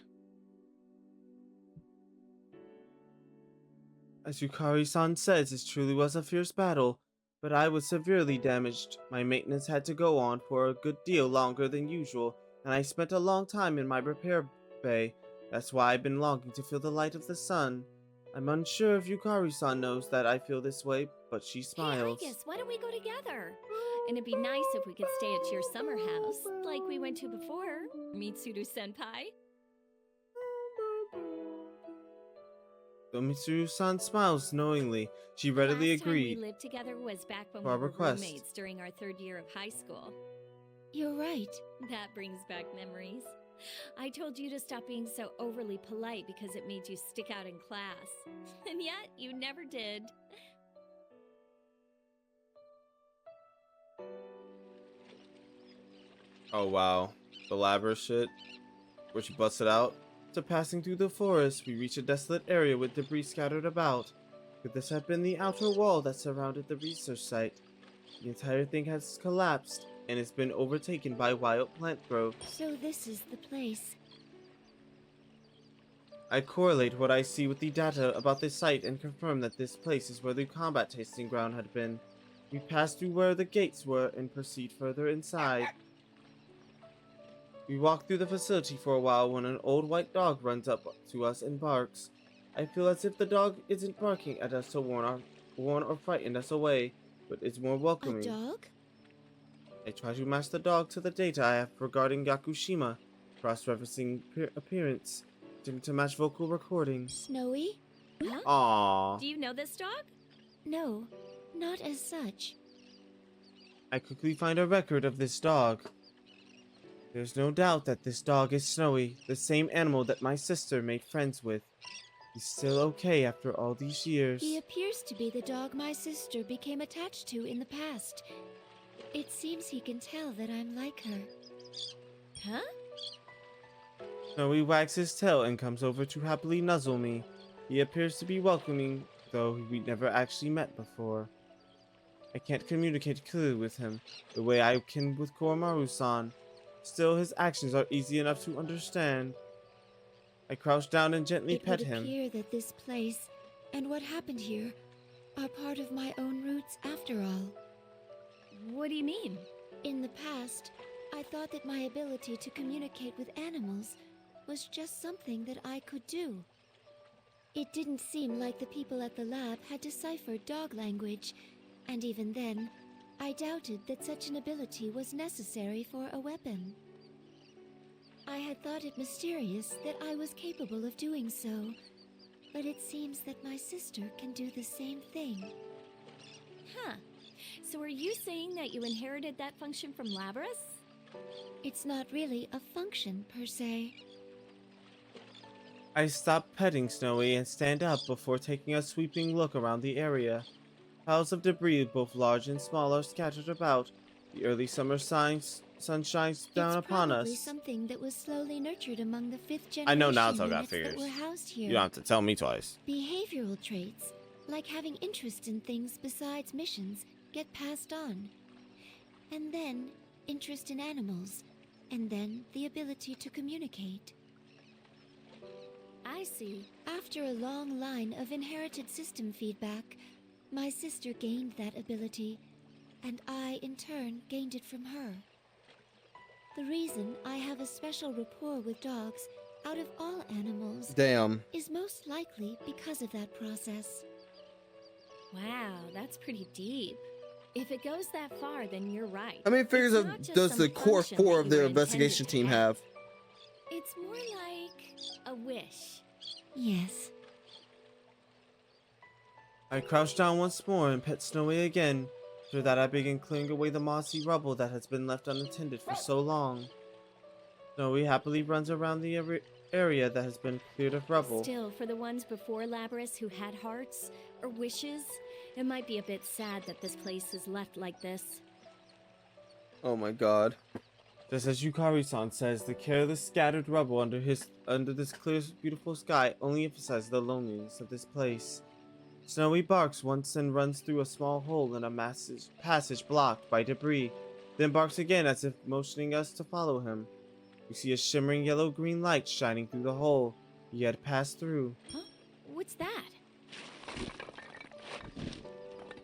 As Yukari-san says, it truly was a fierce battle, but I was severely damaged. My maintenance had to go on for a good deal longer than usual, and I spent a long time in my repair bay. That's why I've been longing to feel the light of the sun. I'm unsure if Yukari-san knows that I feel this way, but she smiles. Hey, Argus, why don't we go together? And it'd be nice if we could stay at your summer house, like we went to before. Mitsuru-senpai. Though Mitsuru-san smiles knowingly, she readily Last time agreed. we lived together was back when For our we were request. roommates during our 3rd year of high school. You're right. That brings back memories. I told you to stop being so overly polite because it made you stick out in class. And yet, you never did. Oh wow, the Labra shit, where she busted out. After passing through the forest, we reach a desolate area with debris scattered about. Could this have been the outer wall that surrounded the research site? The entire thing has collapsed and it's been overtaken by wild plant growth. So this is the place. I correlate what I see with the data about this site and confirm that this place is where the combat tasting ground had been. We passed through where the gates were and proceed further inside. We walk through the facility for a while when an old white dog runs up to us and barks. I feel as if the dog isn't barking at us to warn or frighten us away, but is more welcoming. A dog? I try to match the dog to the data I have regarding Yakushima, cross-referencing appearance, to match vocal recordings. Snowy? Huh? Aww. Do you know this dog? No, not as such. I quickly find a record of this dog. There's no doubt that this dog is Snowy, the same animal that my sister made friends with. He's still okay after all these years. He appears to be the dog my sister became attached to in the past. It seems he can tell that I'm like her. Huh? Snowy wags his tail and comes over to happily nuzzle me. He appears to be welcoming, though we never actually met before. I can't communicate clearly with him, the way I can with Koromaru-san. Still, his actions are easy enough to understand. I crouch down and gently pet him. It would appear that this place, and what happened here, are part of my own roots after all. What do you mean? In the past, I thought that my ability to communicate with animals was just something that I could do. It didn't seem like the people at the lab had deciphered dog language, and even then, I doubted that such an ability was necessary for a weapon. I had thought it mysterious that I was capable of doing so, but it seems that my sister can do the same thing. Huh. So are you saying that you inherited that function from Labrys? It's not really a function, per se. I stop petting Snowy and stand up before taking a sweeping look around the area. Piles of debris, both large and small, are scattered about. The early summer sun shines down upon us. It's probably something that was slowly nurtured among the 5th generation I know now, so I got units figures. that were housed here. You don't have to tell me twice. Behavioral traits, like having interest in things besides missions, get passed on. And then, interest in animals. And then, the ability to communicate. I see. After a long line of inherited system feedback, my sister gained that ability, and I, in turn, gained it from her. The reason I have a special rapport with dogs, out of all animals, Damn. is most likely because of that process. Wow, that's pretty deep. If it goes that far, then you're right. How many figures It's not just does some the core function 4 that of you the were investigation intended team to have? It's more like a wish. Yes. I crouch down once more and pet Snowy again. After that, I begin clearing away the mossy rubble that has been left unattended for so long. Snowy happily runs around the area that has been cleared of rubble. Still, for the ones before Labrys who had hearts or wishes, it might be a bit sad that this place is left like this. Oh my god. Just as Yukari-san says, the careless scattered rubble under this clear, beautiful sky only emphasizes the loneliness of this place. Snowy barks once and runs through a small hole in a massive passage blocked by debris, then barks again as if motioning us to follow him. We see a shimmering yellow-green light shining through the hole he had passed through. Huh? What's that?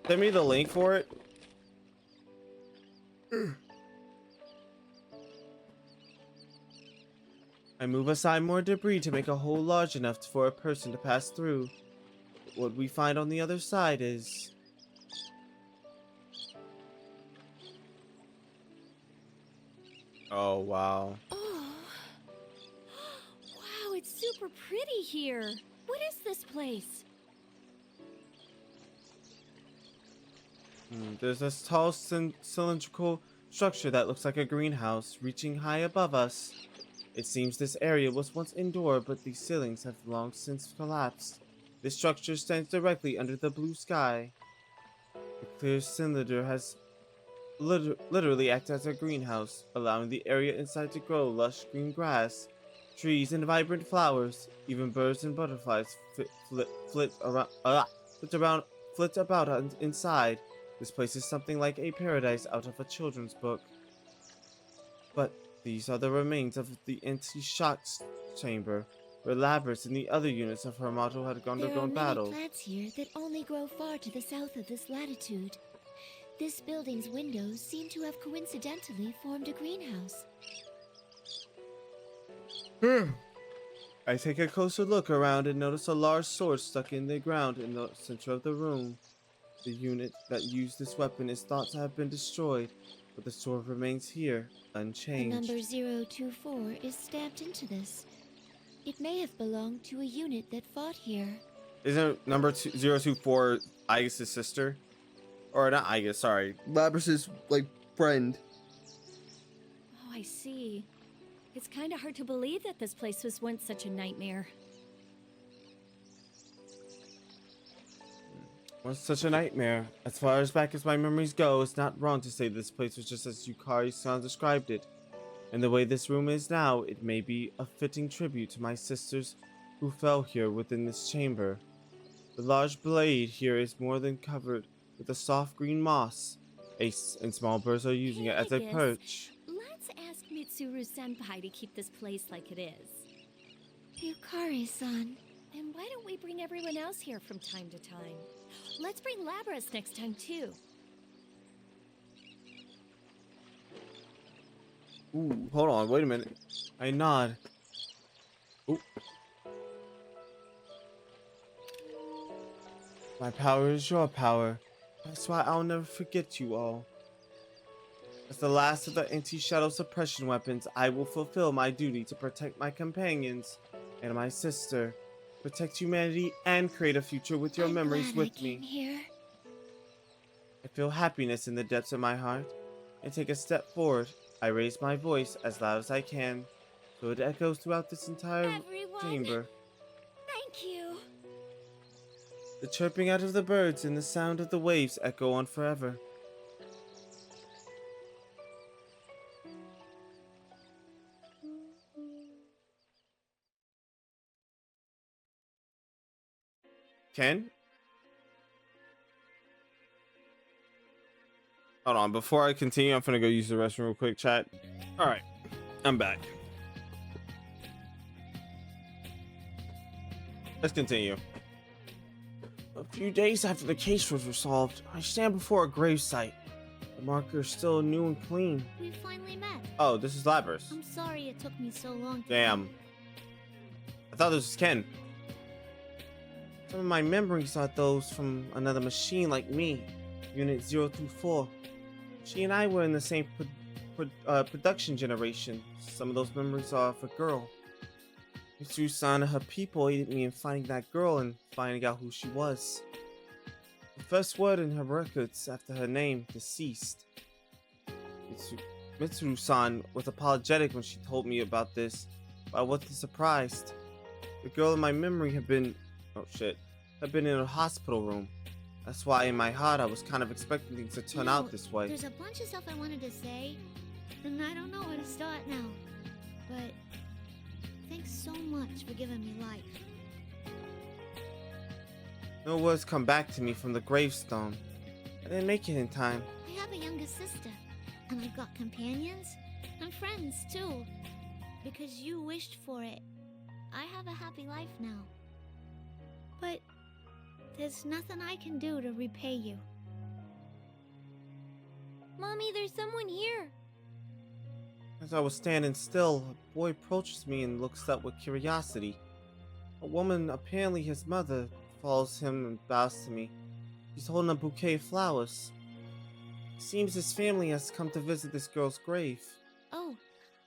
Send me the link for it. I move aside more debris to make a hole large enough for a person to pass through. What we find on the other side is... Oh, wow. Oh. Wow, it's super pretty here. What is this place? There's this tall cylindrical structure that looks like a greenhouse, reaching high above us. It seems this area was once indoor, but the ceilings have long since collapsed. This structure stands directly under the blue sky. The clear cylinder has literally acted as a greenhouse, allowing the area inside to grow lush green grass, trees, and vibrant flowers. Even birds and butterflies flit flit about inside. This place is something like a paradise out of a children's book. But these are the remains of the anti-shock chamber, where Labrys and the other units of her model had undergone battle. There are many plants here that only grow far to the south of this latitude. This building's windows seem to have coincidentally formed a greenhouse. I take a closer look around and notice a large sword stuck in the ground in the center of the room. The unit that used this weapon is thought to have been destroyed, but the sword remains here, unchanged. The number 024 is stamped into this. It may have belonged to a unit that fought here. Isn't number 024 Aegis' sister? Or not Aegis, sorry. Labrys' friend. Oh, I see. It's kind of hard to believe that this place was once such a nightmare. Was such a nightmare. As far as back as my memories go, it's not wrong to say this place was just as Yukari-san described it. And the way this room is now, it may be a fitting tribute to my sisters who fell here within this chamber. The large blade here is more than covered with a soft green moss. Ace and small birds are using it as a perch. Let's ask Mitsuru-senpai to keep this place like it is. Yukari-san. And why don't we bring everyone else here from time to time? Let's bring Labrys next time, too. Ooh, hold on, wait a minute. I nod. Ooh. My power is your power. That's why I'll never forget you all. As the last of the anti-shadow suppression weapons, I will fulfill my duty to protect my companions and my sister. Protect humanity and create a future with your memories with me. Here. I feel happiness in the depths of my heart and take a step forward. I raise my voice as loud as I can, so it echoes throughout this entire chamber. Thank you. The chirping out of the birds and the sound of the waves echo on forever. Ken? Hold on, before I continue, I'm gonna go use the restroom real quick, chat. Alright, I'm back. Let's continue. A few days after the case was resolved, I stand before a gravesite. The marker is still new and clean. We finally met. Oh, this is Labrys. I'm sorry it took me so long to Damn. I thought this was Ken. Some of my memories are those from another machine like me, Unit 024. She and I were in the same production generation. Some of those memories are of a girl. Mitsuru-san and her people aided me in finding that girl and finding out who she was. The first word in her records after her name, deceased. Mitsuru-san was apologetic when she told me about this, but I wasn't surprised. The girl in my memory had been in a hospital room. That's why in my heart I was kind of expecting things to turn out this way. There's a bunch of stuff I wanted to say, and I don't know where to start now. But thanks so much for giving me life. No words come back to me from the gravestone. I didn't make it in time. I have a younger sister, and I've got companions and friends too. Because you wished for it, I have a happy life now. But there's nothing I can do to repay you. Mommy, there's someone here. As I was standing still, a boy approaches me and looks up with curiosity. A woman, apparently his mother, follows him and bows to me. He's holding a bouquet of flowers. It seems his family has come to visit this girl's grave. Oh,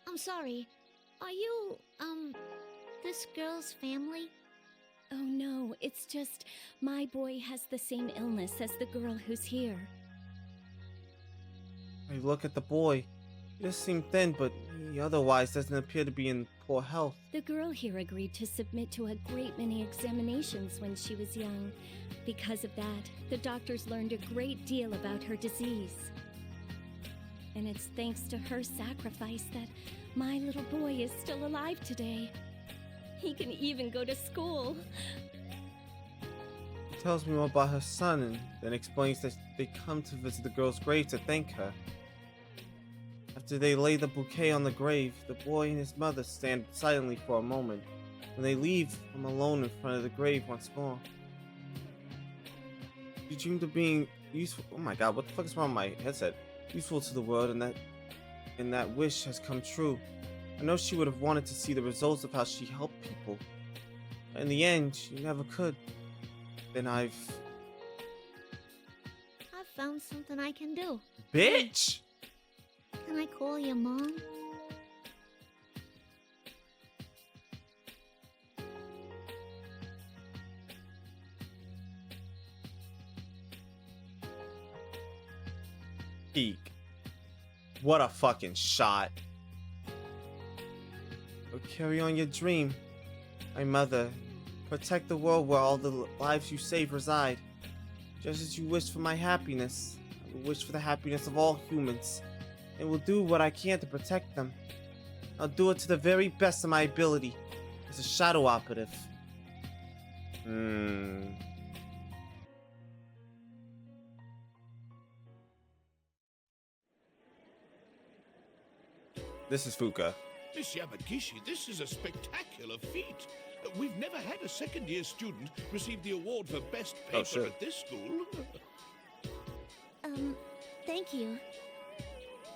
I'm sorry. Are you, this girl's family? Oh no, it's just my boy has the same illness as the girl who's here. I look at the boy. He does seem thin, but he otherwise doesn't appear to be in poor health. The girl here agreed to submit to a great many examinations when she was young. Because of that, the doctors learned a great deal about her disease. And it's thanks to her sacrifice that my little boy is still alive today. He can even go to school. tells me more about her son and then explains that they come to visit the girl's grave to thank her. After they lay the bouquet on the grave, the boy and his mother stand silently for a moment. When they leave, I'm alone in front of the grave once more. You dreamed of being useful. Oh my god, what the fuck is wrong with my headset? Useful to the world, and that wish has come true. I know she would have wanted to see the results of how she helped people. But in the end, she never could. Then I've found something I can do. Bitch! Can I call you Mom? Peak. What a fucking shot. But carry on your dream. My mother, protect the world where all the lives you save reside. Just as you wish for my happiness, I will wish for the happiness of all humans, and will do what I can to protect them. I'll do it to the very best of my ability, as a shadow operative. This is Fuka. Miss Yamagishi, this is a spectacular feat. We've never had a second-year student receive the award for best paper at this school. Thank you.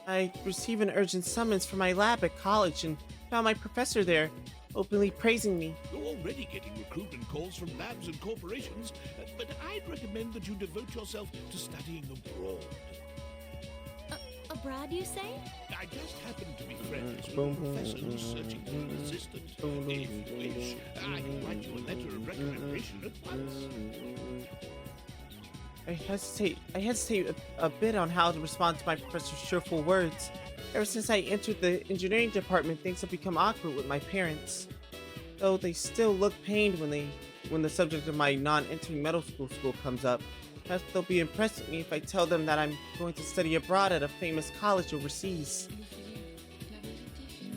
I received an urgent summons from my lab at college and found my professor there, openly praising me. You're already getting recruitment calls from labs and corporations, but I'd recommend that you devote yourself to studying abroad. Abroad, you say? I just happen to be friends with a professor who's searching for an assistant. If you wish, I can write you a letter of recommendation at once. I hesitate a bit on how to respond to my professor's cheerful words. Ever since I entered the engineering department, things have become awkward with my parents. Though they still look pained when the subject of my non-entering medical school comes up. Perhaps they'll be impressed with me if I tell them that I'm going to study abroad at a famous college overseas.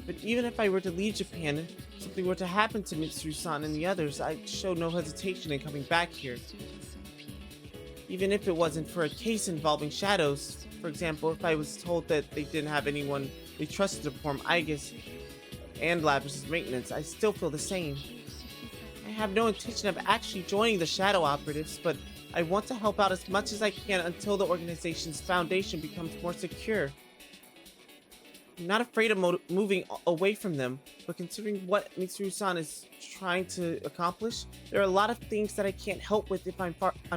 But even if I were to leave Japan and something were to happen to Mitsuru-san and the others, I'd show no hesitation in coming back here. Even if it wasn't for a case involving shadows. For example, if I was told that they didn't have anyone they trusted to perform Aegis and Lapis' maintenance, I still feel the same. I have no intention of actually joining the Shadow Operatives, but I want to help out as much as I can until the organization's foundation becomes more secure. I'm not afraid of moving away from them, but considering what Mitsuru-san is trying to accomplish, there are a lot of things that I can't help with if I'm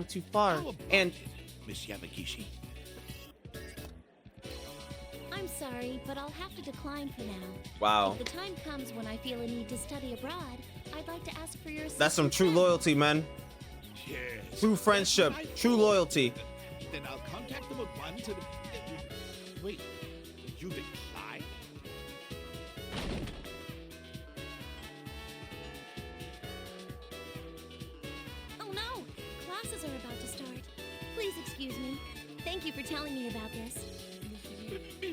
too far. And Miss Yamagishi. I'm sorry, but I'll have to decline for now. Wow. If the time comes when I feel a need to study abroad, I'd like to ask for your assistance. That's some true loyalty, man. Yes. True friendship, true loyalty. Then I'll contact them at once and... Wait, you decline? Oh no! Classes are about to start. Please excuse me. Thank you for telling me about this.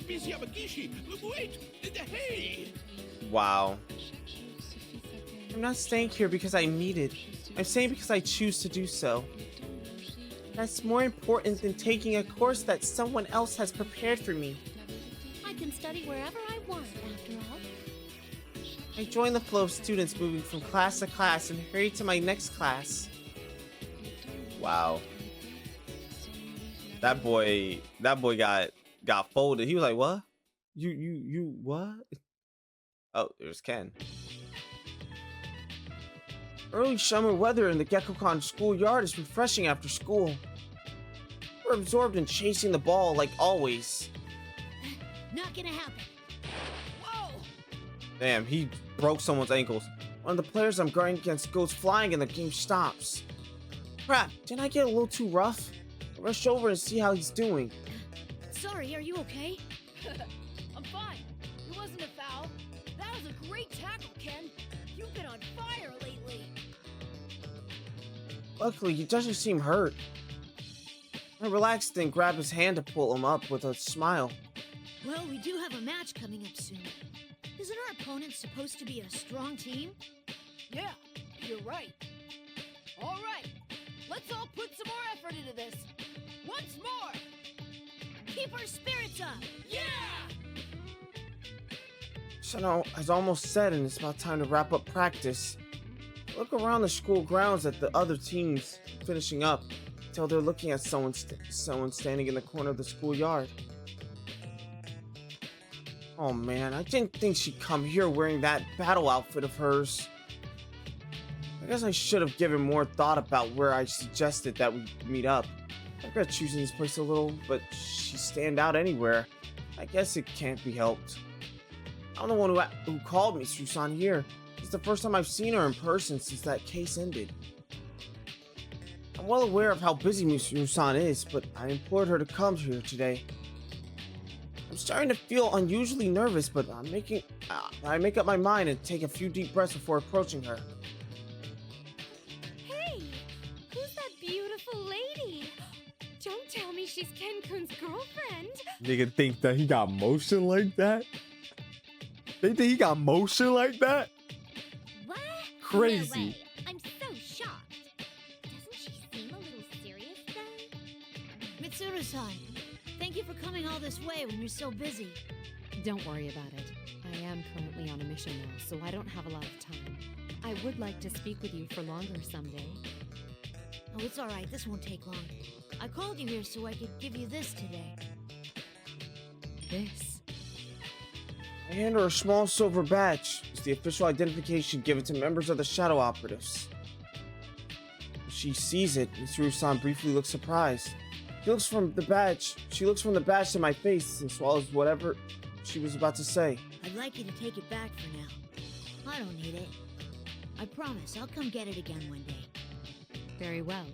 Miss Yamagishi, wait! Hey! Wow. I'm not staying here because I need it. I'm staying because I choose to do so. That's more important than taking a course that someone else has prepared for me. I can study wherever I want, after all. I join the flow of students moving from class to class and hurry to my next class. Wow. That boy got folded. He was like, what? You what? Oh, there's Ken. Early summer weather in the Gekkoukan schoolyard is refreshing after school. We're absorbed in chasing the ball like always. Not gonna happen. Whoa! Damn, he broke someone's ankles. One of the players I'm guarding against goes flying and the game stops. Crap, didn't I get a little too rough? I'll rush over and see how he's doing. Sorry, are you okay? I'm fine. It wasn't a foul. That was a great tackle, Ken. You've been on fire lately. Luckily, he doesn't seem hurt. I relaxed and grabbed his hand to pull him up with a smile. Well, we do have a match coming up soon. Isn't our opponent supposed to be a strong team? Yeah, you're right. All right, Let's all put some more effort into this. Once more! Keep our spirits up! Yeah! Shano has almost said, and it's about time to wrap up practice. I look around the school grounds at the other teams finishing up until they're looking at someone standing in the corner of the schoolyard. Oh man, I didn't think she'd come here wearing that battle outfit of hers. I guess I should have given more thought about where I suggested that we meet up. I regret choosing this place a little, but she stand out anywhere. I guess it can't be helped. I'm the one who called Miss Rusan here. It's the first time I've seen her in person since that case ended. I'm well aware of how busy Miss Rusan is, but I implored her to come here today. I'm starting to feel unusually nervous, but I make up my mind and take a few deep breaths before approaching her. Hey, who's that beautiful lady? Don't tell me she's Ken-kun's girlfriend. Nigga think that he got motion like that? They think he got motion like that? What? Crazy. No way. I'm so shocked. Doesn't she seem a little serious though? Mitsuru-san, thank you for coming all this way when you're so busy. Don't worry about it. I am currently on a mission now, so I don't have a lot of time. I would like to speak with you for longer someday. Oh, it's alright. This won't take long. I called you here so I could give you this today. This? I hand her a small silver badge. It's the official identification given to members of the Shadow Operatives. She sees it, and Tsuru-san briefly looks surprised. She looks from the badge to my face and swallows whatever she was about to say. I'd like you to take it back for now. I don't need it. I promise I'll come get it again one day. Very well.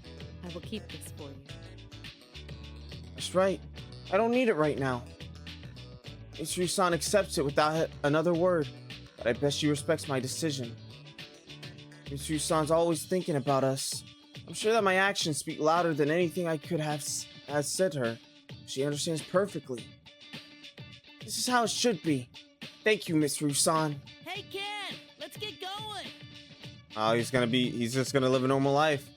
I will keep this for you. That's right. I don't need it right now. Mitsuru-san accepts it without another word, but I bet she respects my decision. Mitsuru-san's always thinking about us. I'm sure that my actions speak louder than anything I could have said to her. She understands perfectly. This is how it should be. Thank you, Mitsuru-san. Hey, Ken! Let's get going! Oh, he's just gonna live a normal life.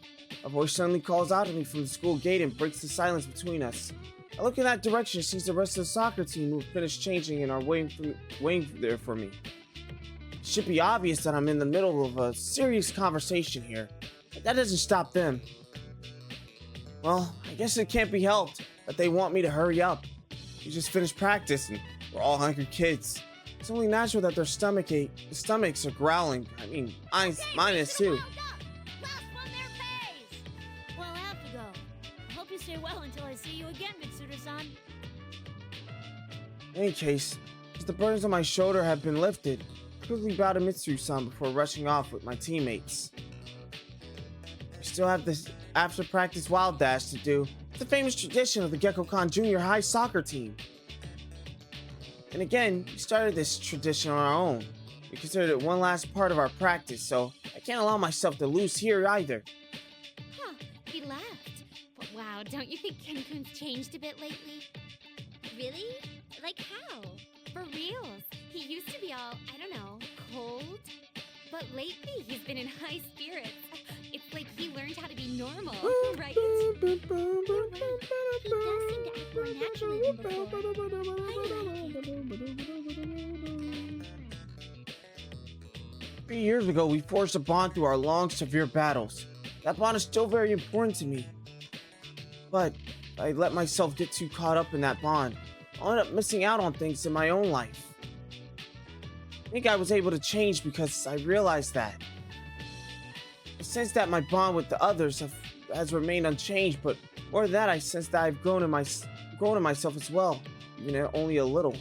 A voice suddenly calls out to me from the school gate and breaks the silence between us. I look in that direction and see the rest of the soccer team who have finished changing and are waiting there for me. It should be obvious that I'm in the middle of a serious conversation here, but that doesn't stop them. Well, I guess it can't be helped that they want me to hurry up. We just finished practice and we're all hungry kids. It's only natural that their stomachs are growling. I mean, mine is too. Well, I have to go. I hope you stay well until I see you again, Mitsuru-san. In any case, as the burdens on my shoulder have been lifted, I quickly bow to Mitsuru-san before rushing off with my teammates. We still have this after-practice wild dash to do. It's a famous tradition of the Gekkokan Junior High soccer team. And again, we started this tradition on our own. We considered it one last part of our practice, so I can't allow myself to lose here either. Huh, he left. But wow, don't you think Ken-kun's changed a bit lately? Really? Like how? For reals. He used to be all, I don't know, cold. But lately, he's been in high spirits. It's like he learned how to be normal, right? You're right. He does seem to act more naturally than before. I like it. 3 years ago, we forged a bond through our long, severe battles. That bond is still very important to me. But I let myself get too caught up in that bond. I ended up missing out on things in my own life. I think I was able to change because I realized that. I sense that my bond with the others has remained unchanged, but more than that, I sense that I've grown in myself as well, even if only a little.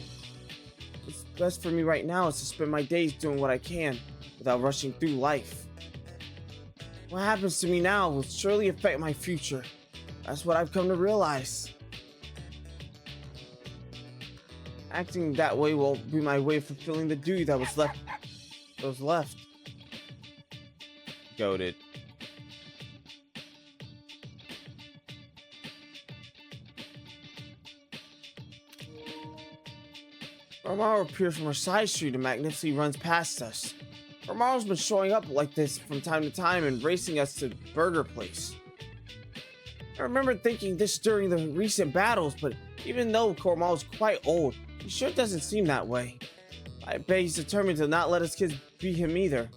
What's best for me right now is to spend my days doing what I can without rushing through life. What happens to me now will surely affect my future. That's what I've come to realize. Acting that way will be my way of fulfilling the duty that was left. Goated. Romaro appears from our side street and magnificently runs past us. Romaro's been showing up like this from time to time and racing us to Burger Place. I remember thinking this during the recent battles, but even though Kormal is quite old, he sure doesn't seem that way. I bet he's determined to not let his kids beat him either.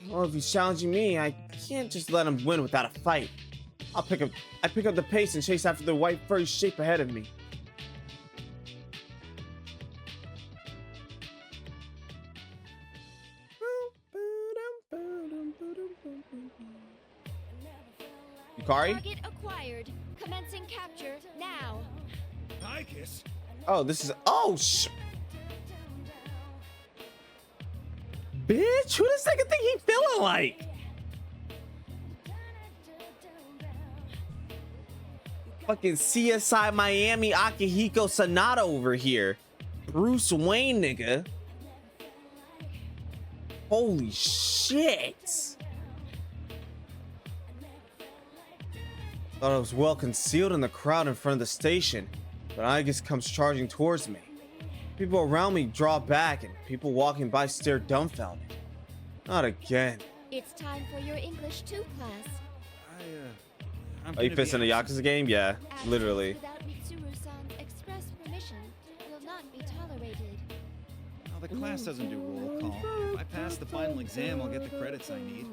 Well, if he's challenging me, I can't just let him win without a fight. I pick up the pace and chase after the white furry shape ahead of me. Yukari? Target acquired. Commencing capture now. Hi, Kiss. Oh, this is. Oh, bitch, who does second think he feeling like? Fucking CSI Miami Akihiko Sanada over here. Bruce Wayne, nigga. Holy shit. Thought I was well concealed in the crowd in front of the station, but Aigis comes charging towards me. People around me draw back, and people walking by stare dumbfounded. Not again. It's time for your English 2 class. Are you pissing a Yakuza game? Yeah, literally. Without Mitsuru-san's express permission will not be tolerated. Well, the class doesn't do roll call. If I pass the final exam, I'll get the credits I need.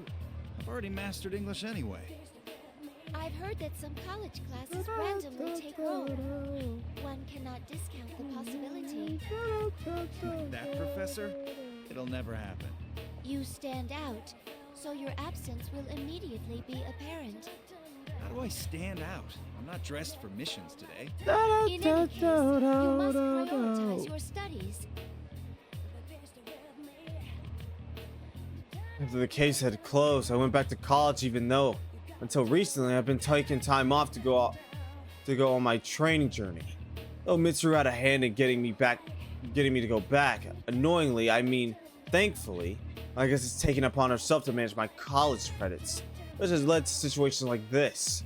I've already mastered English anyway. I've heard that some college classes randomly take roll. One cannot discount the possibility. That professor? It'll never happen. You stand out, so your absence will immediately be apparent. How do I stand out? I'm not dressed for missions today. In any case, you must prioritize your studies. After the case had closed, I went back to college even though, until recently, I've been taking time off to go on my training journey. Though Mitsuru had a hand in getting me to go back. Annoyingly, I mean, thankfully, I guess it's taken upon herself to manage my college credits, which has led to situations like this.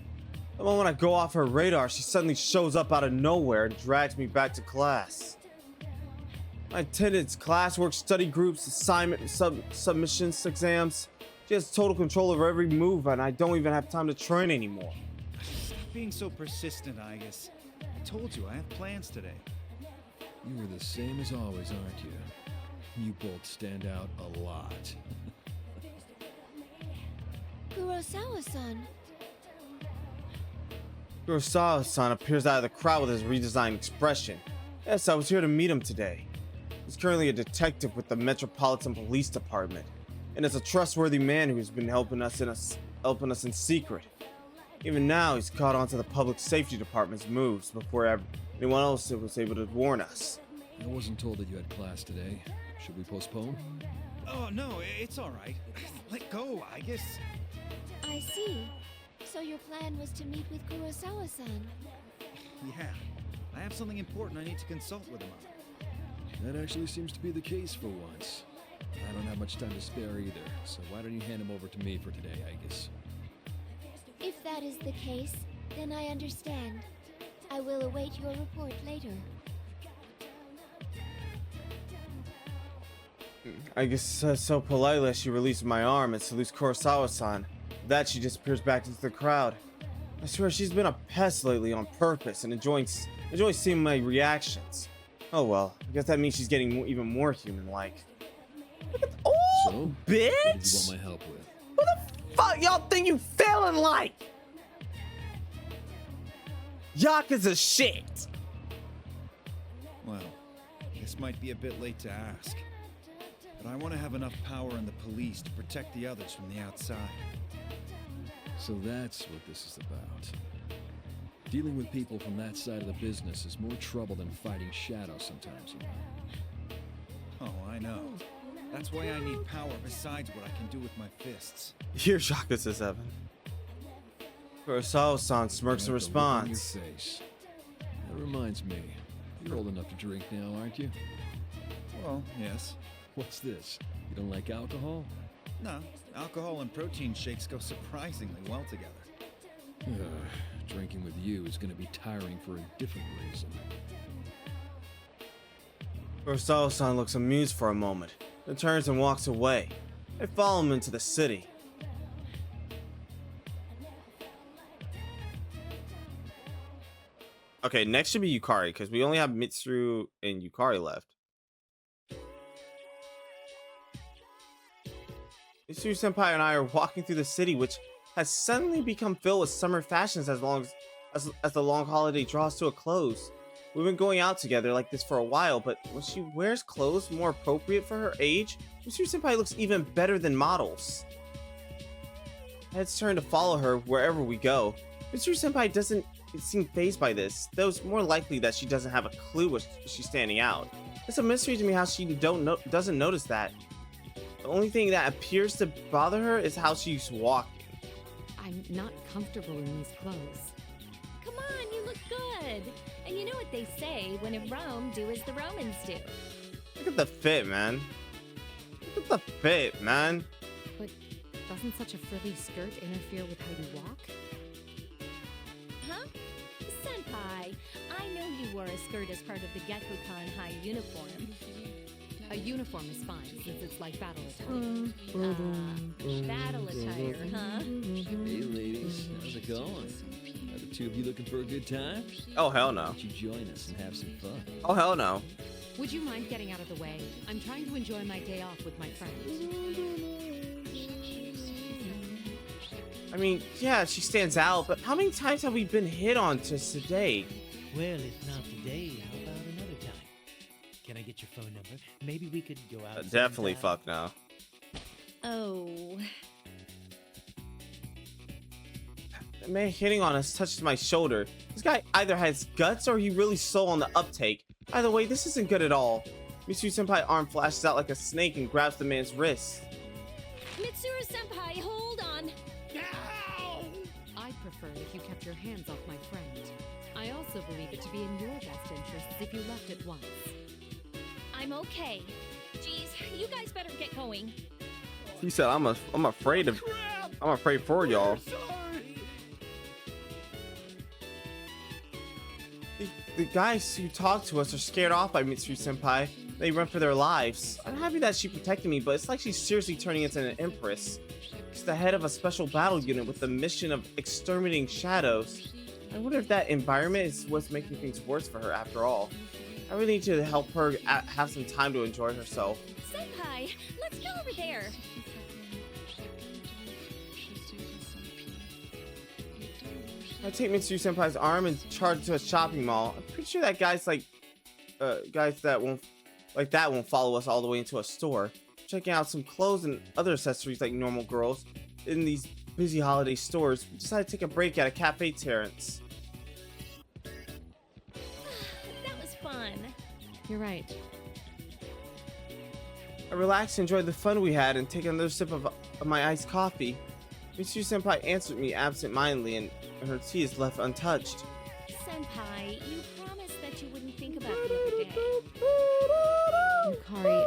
The moment I go off her radar, she suddenly shows up out of nowhere and drags me back to class. My attendance, classwork, study groups, assignment, submissions, exams. She has total control over every move, and I don't even have time to train anymore. Stop being so persistent, Aigis. I told you I have plans today. You were the same as always, aren't you? You both stand out a lot. Kurosawa-san. Kurosawa-san appears out of the crowd with his redesigned expression. Yes, I was here to meet him today. He's currently a detective with the Metropolitan Police Department, and is a trustworthy man who's been helping us in secret. Even now, he's caught on to the Public Safety Department's moves before anyone else was able to warn us. I wasn't told that you had class today. Should we postpone? Oh, no, it's all right. Let go, Aigis. I see. So your plan was to meet with Kurosawa-san? Yeah. I have something important I need to consult with him on. That actually seems to be the case for once. I don't have much time to spare either, so why don't you hand him over to me for today, Aigis? If that is the case, then I understand. I will await your report later. Aigis says so politely as she releases my arm and salutes Kurosawa-san. With that, she disappears back into the crowd. I swear she's been a pest lately on purpose and enjoys seeing my reactions. Oh well, I guess that means she's getting even more human-like. Oh, so, bitch! What do you want my help with? Who the fuck y'all think you feeling like? Yakuza shit! Well, this might be a bit late to ask, but I want to have enough power in the police to protect the others from the outside. So that's what this is about. Dealing with people from that side of the business is more trouble than fighting shadows sometimes, you know. Oh, I know. That's why I need power besides what I can do with my fists. Here's Yakuza 7. Kurosawa-san smirks in response. Your face. That reminds me, you're old enough to drink now, aren't you? Well, yes. What's this? You don't like alcohol? No, alcohol and protein shakes go surprisingly well together. Drinking with you is going to be tiring for a different reason. Kurosawa-san looks amused for a moment, then turns and walks away. I follow him into the city. Okay, next should be Yukari, because we only have Mitsuru and Yukari left. Mitsuru Senpai and I are walking through the city, which has suddenly become filled with summer fashions as the long holiday draws to a close. We've been going out together like this for a while, but when she wears clothes more appropriate for her age, Mitsuru Senpai looks even better than models. Heads turn to follow her wherever we go. Mitsuru Senpai doesn't seem fazed by this, though it's more likely that she doesn't have a clue what she's standing out. It's a mystery to me how she doesn't notice that. The only thing that appears to bother her is how she's walking. I'm not comfortable in these clothes. Come on, you look good. And you know what they say, when in Rome, do as the Romans do. Look at the fit, man. Look at the fit, man. But doesn't such a frilly skirt interfere with how you walk? Huh? Senpai, I know you wore a skirt as part of the Gekukan High uniform. A uniform is fine, since it's like battle attire. Battle attire, huh? Hey, ladies. How's it going? Are the two of you looking for a good time? Oh, hell no. Why don't you join us and have some fun? Oh, hell no. Would you mind getting out of the way? I'm trying to enjoy my day off with my friends. I mean, yeah, she stands out, but how many times have we been hit on just today? Well, if not today, how about another time? Can I get your phone number? Maybe we could go out. Definitely sometime. fuck no. Oh. The man hitting on us touches my shoulder. This guy either has guts or he really so on the uptake. Either way, this isn't good at all. Mitsuru Senpai's arm flashes out like a snake and grabs the man's wrist. Mitsuru Senpai, hold on. I'd prefer if you kept your hands off my friend. I also believe it to be in your best interests if you left at once. I'm okay. Jeez, you guys better get going. He said, I'm afraid for y'all. The guys who talk to us are scared off by Mitsuru Senpai. They run for their lives. I'm happy that she protected me, but it's like she's seriously turning into an empress. She's the head of a special battle unit with the mission of exterminating shadows. I wonder if that environment is what's making things worse for her after all. I really need to help her have some time to enjoy herself. Senpai, let's go over there. I take Mitsuru Senpai's arm and charge to a shopping mall. I'm pretty sure that guys that won't follow us all the way into a store. Checking out some clothes and other accessories like normal girls in these busy holiday stores. We decided to take a break at a cafe Terrence. That was fun. You're right. I relaxed and enjoyed the fun we had and take another sip of my iced coffee. Mitsuru Senpai answered me absent-mindedly and her tea is left untouched. Senpai, you promised that you wouldn't think about the other day. Yukari.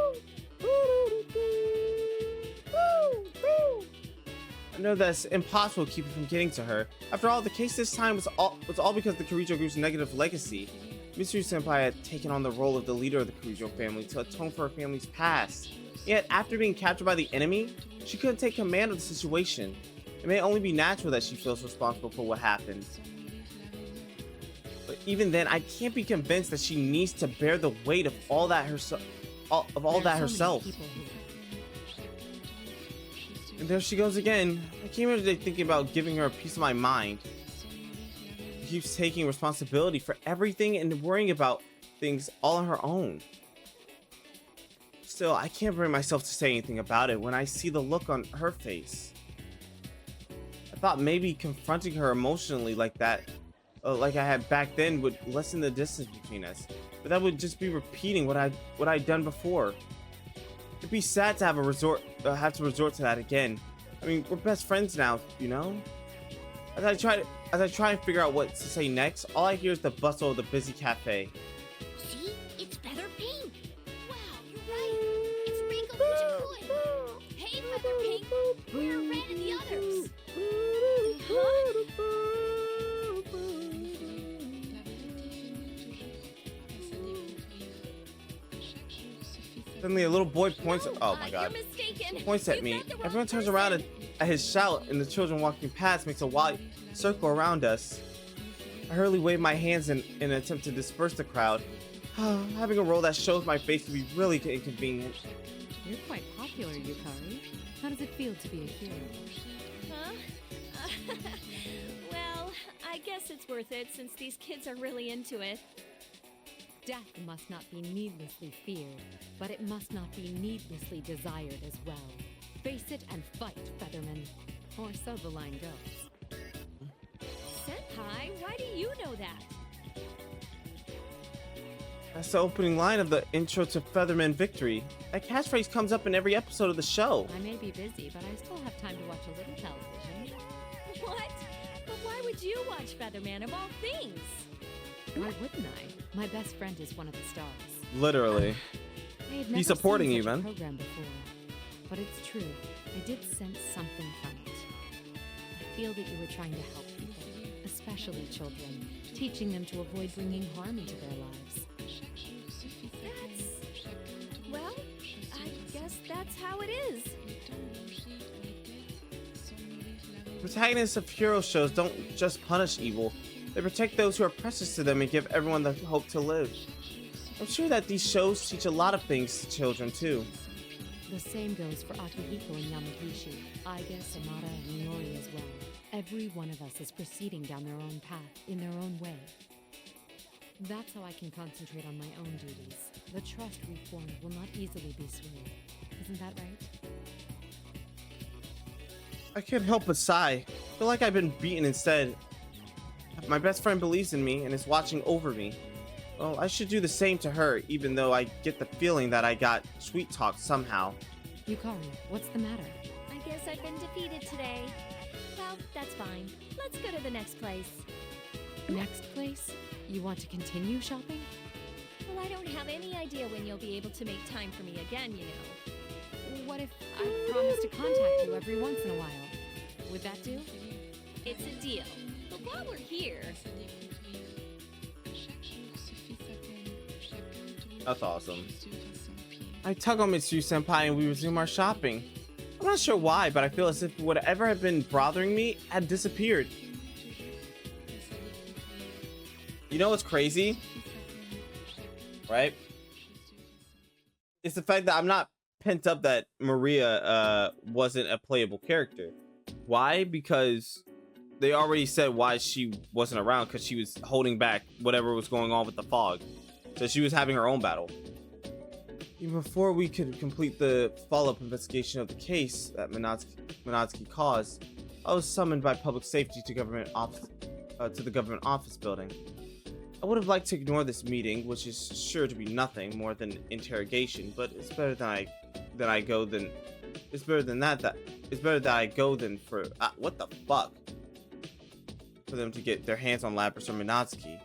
I know that it's impossible to keep it from getting to her. After all, the case this time was all because of the Kirijo group's negative legacy. Mitsuru Senpai had taken on the role of the leader of the Kirijo family to atone for her family's past. Yet, after being captured by the enemy, she couldn't take command of the situation. It may only be natural that she feels responsible for what happened. But even then, I can't be convinced that she needs to bear the weight of all that herself. And there she goes again. I came here today thinking about giving her a piece of my mind. She keeps taking responsibility for everything and worrying about things all on her own. Still, I can't bring myself to say anything about it when I see the look on her face. I thought maybe confronting her emotionally like that, like I had back then, would lessen the distance between us. But that would just be repeating what I'd done before. It'd be sad to have to resort to that again. I mean, we're best friends now, you know? As I try and figure out what to say next, all I hear is the bustle of the busy cafe. See? It's Feather Pink. Wow, you're right. It's Ringo Fujikoi. Hey, Feather Pink. Where are Red and the others? Huh? Suddenly, a little boy points. Oh my God! You're mistaken. Points at me. Everyone turns around at his shout, and the children walking past makes a wide circle around us. I hurriedly waved my hands in an attempt to disperse the crowd. Having a role that shows my face would be really inconvenient. You're quite popular, Yukari. How does it feel to be a hero? Huh? Well, I guess it's worth it since these kids are really into it. Death must not be needlessly feared, but it must not be needlessly desired as well. Face it and fight, Featherman. Or so the line goes. Senpai, why do you know that? That's the opening line of the intro to Featherman Victory. That catchphrase comes up in every episode of the show. I may be busy, but I still have time to watch a little television. What? But why would you watch Featherman of all things? Why wouldn't I? My best friend is one of the stars. Literally. I had never He's supporting seen you, such a man. program before, but it's true. I did sense something from it. I feel that you were trying to help people, especially children, teaching them to avoid bringing harm into their lives. Well, I guess that's how it is. Protagonists of hero shows don't just punish evil, they protect those who are precious to them and give everyone the hope to live. I'm sure that these shows teach a lot of things to children too. The same goes for Akihiko and Yamagishi, Aiga, Samara, and Minori as well. Every one of us is proceeding down their own path, in their own way. That's how I can concentrate on my own duties. The trust we form will not easily be swayed. Isn't that right? I can't help but sigh. I feel like I've been beaten instead. My best friend believes in me and is watching over me. Well, I should do the same to her, even though I get the feeling that I got sweet talked somehow. Yukari, what's the matter? I guess I've been defeated today. Well, that's fine. Let's go to the next place. Next place? You want to continue shopping? Well, I don't have any idea when you'll be able to make time for me again, you know. What if I promise to contact you every once in a while? Would that do? It's a deal. But while we're here... That's awesome. I tug on Mitsuyu Senpai and we resume our shopping. I'm not sure why, but I feel as if whatever had been bothering me had disappeared. You know what's crazy? Right? It's the fact that I'm not pent up that Maria wasn't a playable character. Why? Because they already said why she wasn't around, because she was holding back whatever was going on with the fog. So she was having her own battle. Even before we could complete the follow-up investigation of the case that Minatsky caused, I was summoned by public safety to the government office building. I would have liked to ignore this meeting, which is sure to be nothing more than interrogation, but it's better that I go than for what the fuck, for them to get their hands on Lapras or Minatsky.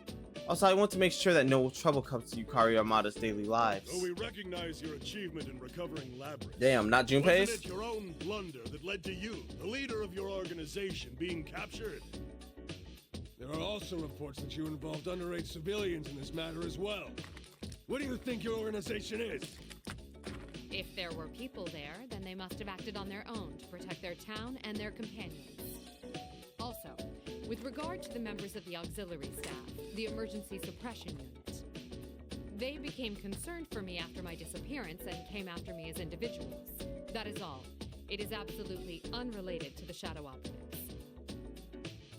Also, I want to make sure that no trouble comes to Yukari Armada's daily lives. Though we recognize your achievement in recovering Lapras. Damn, not Junpei's? Wasn't it your own blunder that led to you, the leader of your organization, being captured? There are also reports that you involved underage civilians in this matter as well. What do you think your organization is? If there were people there, then they must have acted on their own to protect their town and their companions. Also, with regard to the members of the auxiliary staff, the emergency suppression unit, they became concerned for me after my disappearance and came after me as individuals. That is all. It is absolutely unrelated to the Shadow Operatives.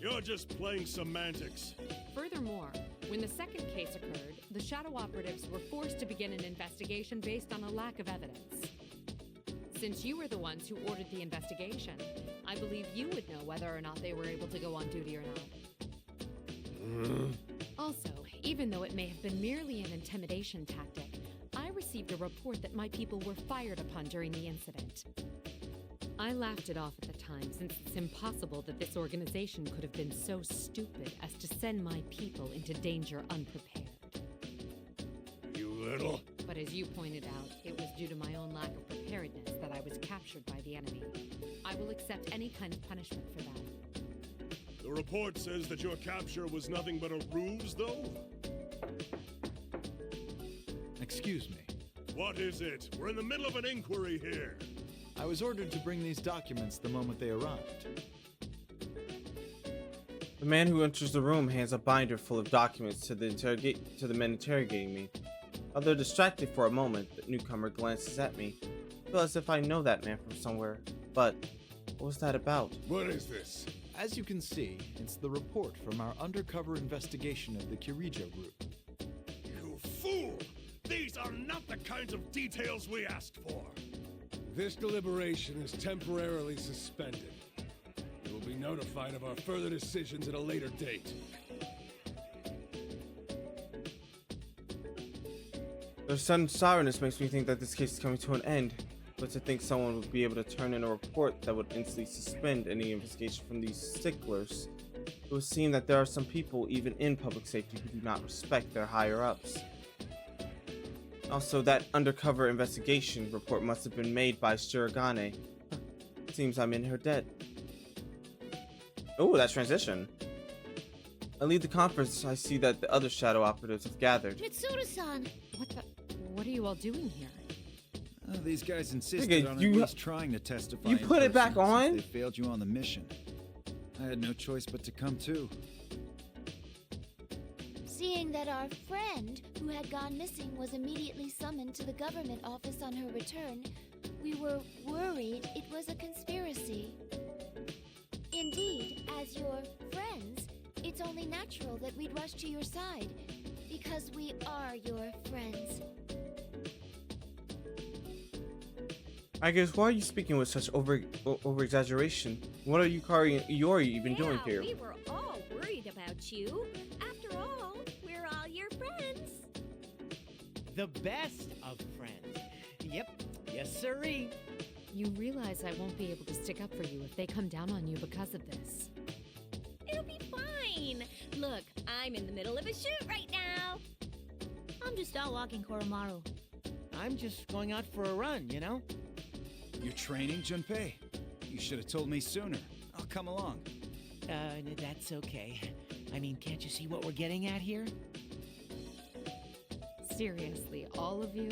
You're just playing semantics. Furthermore, when the second case occurred, the Shadow Operatives were forced to begin an investigation based on a lack of evidence. Since you were the ones who ordered the investigation, I believe you would know whether or not they were able to go on duty or not. Also, even though it may have been merely an intimidation tactic, I received a report that my people were fired upon during the incident. I laughed it off at the time, since it's impossible that this organization could have been so stupid as to send my people into danger unprepared. You little... But as you pointed out, it was due to my own lack of preparedness that I was captured by the enemy. I will accept any kind of punishment for that. The report says that your capture was nothing but a ruse, though? Excuse me. What is it? We're in the middle of an inquiry here. I was ordered to bring these documents the moment they arrived. The man who enters the room hands a binder full of documents to the men interrogating me. Although distracted for a moment, the newcomer glances at me. I feel as if I know that man from somewhere. But what was that about? What is this? As you can see, it's the report from our undercover investigation of the Kirijo group. You fool! These are not the kinds of details we asked for. This deliberation is temporarily suspended. You will be notified of our further decisions at a later date. Their sudden sourness makes me think that this case is coming to an end. But to think someone would be able to turn in a report that would instantly suspend any investigation from these sticklers, it would seem that there are some people, even in public safety, who do not respect their higher-ups. Also, that undercover investigation report must have been made by Shirogane. Seems I'm in her debt. Oh, that transition. I leave the conference. I see that the other shadow operatives have gathered. Mitsuru-san! What are you all doing here? These guys insisted on at least trying to testify. You put it back on? They failed you on the mission. I had no choice but to come too. Seeing that our friend, who had gone missing, was immediately summoned to the government office on her return, we were worried it was a conspiracy. Indeed, as your friends, it's only natural that we'd rush to your side, because we are your friends. I guess, why are you speaking with such over-exaggeration? What are Yukari and Iori even doing here? We were all worried about you. After all, we're all your friends. The best of friends. Yep. Yes, sirree. You realize I won't be able to stick up for you if they come down on you because of this. It'll be fine. Look, I'm in the middle of a shoot right now. I'm just out walking Koromaru. I'm just going out for a run, you know? You're training, Junpei? You should have told me sooner. I'll come along. That's okay. I mean, can't you see what we're getting at here? Seriously, all of you?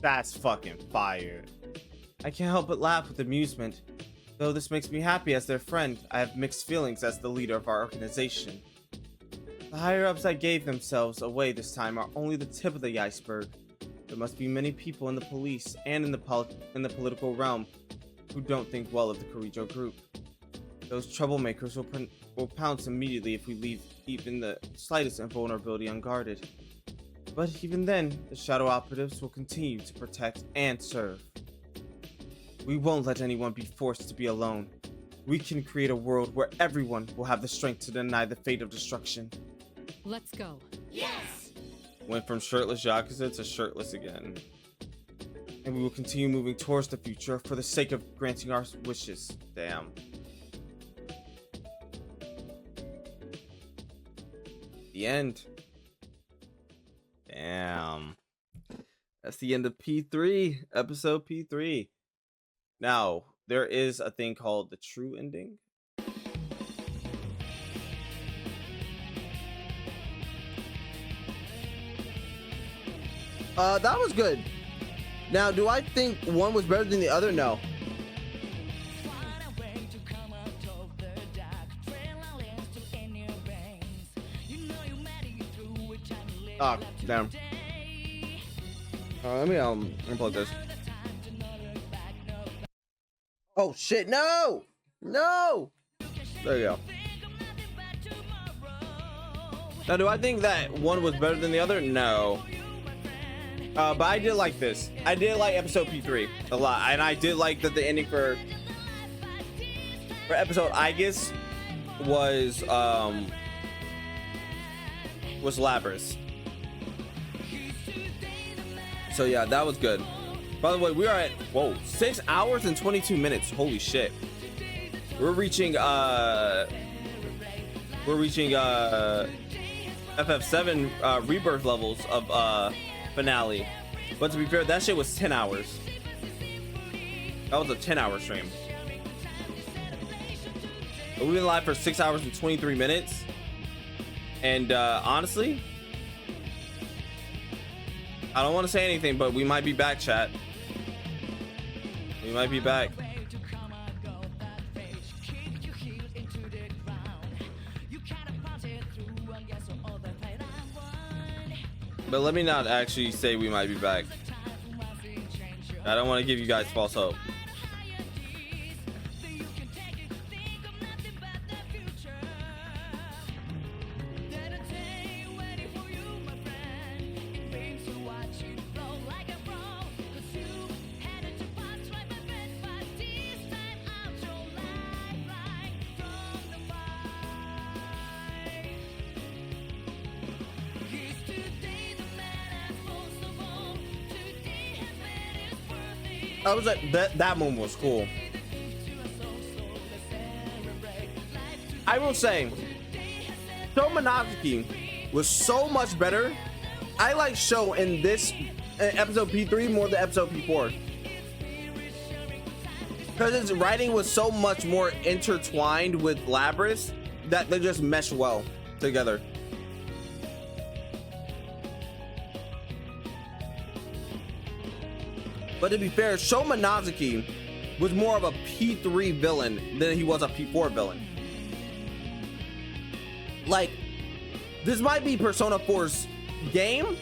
That's fucking fire. I can't help but laugh with amusement. Though this makes me happy as their friend, I have mixed feelings as the leader of our organization. The higher-ups that gave themselves away this time are only the tip of the iceberg. There must be many people in the police and in the political realm who don't think well of the Kirijo group. Those troublemakers will pounce immediately if we leave even the slightest invulnerability unguarded. But even then, the shadow operatives will continue to protect and serve. We won't let anyone be forced to be alone. We can create a world where everyone will have the strength to deny the fate of destruction. Let's go. Yes! Went from shirtless Yakuza to shirtless again. And we will continue moving towards the future for the sake of granting our wishes. Damn. The end. Damn. That's the end of P3, episode P3. Now, there is a thing called the true ending. That was good. Now, do I think one was better than the other? No. Ah, damn. Let me unplug this. Oh shit! No! No! There you go. Now, do I think that one was better than the other? No. But I did like this. I did like episode P3 a lot, and I did like that the ending for episode I.G.S. was Labras. So yeah, that was good. By the way, we are at 6 hours and 22 minutes. Holy shit. We're reaching FF7 rebirth levels of finale. But to be fair, that shit was 10 hours. That was a 10-hour stream. We've been live for 6 hours and 23 minutes. And honestly, I don't want to say anything, but we might be back, chat. We might be back. But let me not actually say we might be back. I don't want to give you guys false hope. I was like, that moment was cool. I will say, Sho Monogatari was so much better. I like Sho in this episode P3 more than episode P4. Because his writing was so much more intertwined with Labris that they just mesh well together. But to be fair, Sho Monogatari was more of a P3 villain than he was a P4 villain. Like, this might be Persona 4's game,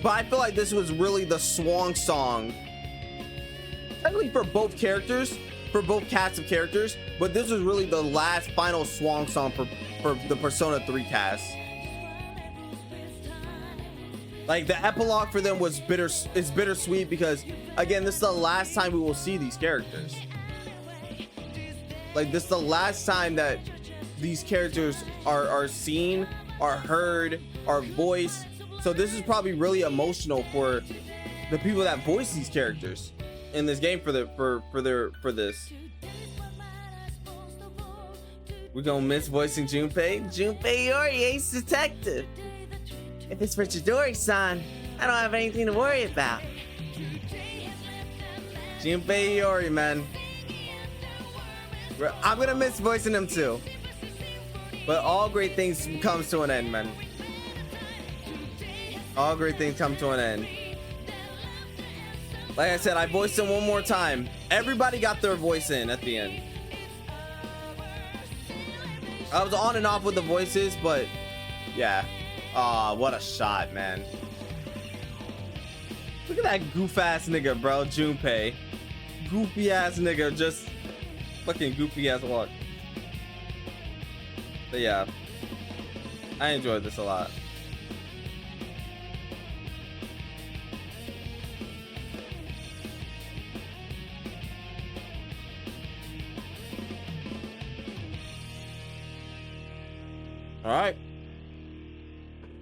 but I feel like this was really the swan song. Technically for both characters, for both casts of characters, but this was really the last final swan song for the Persona 3 cast. Like, the epilogue for them was bittersweet because, again, this is the last time we will see these characters. Like, this is the last time that these characters are seen, are heard, are voiced. So this is probably really emotional for the people that voice these characters in this game for this. We're gonna miss voicing Junpei. Junpei Iori, ace detective. If it's for Chidori-san, I don't have anything to worry about. Junpei Iori, man. I'm gonna miss voicing him too. But all great things comes to an end, man. All great things come to an end. Like I said, I voiced him one more time. Everybody got their voice in at the end. I was on and off with the voices, but yeah. Aw, what a shot, man. Look at that goof ass nigga, bro. Junpei. Goofy ass nigga, just fucking goofy ass walk. But yeah, I enjoyed this a lot. All right.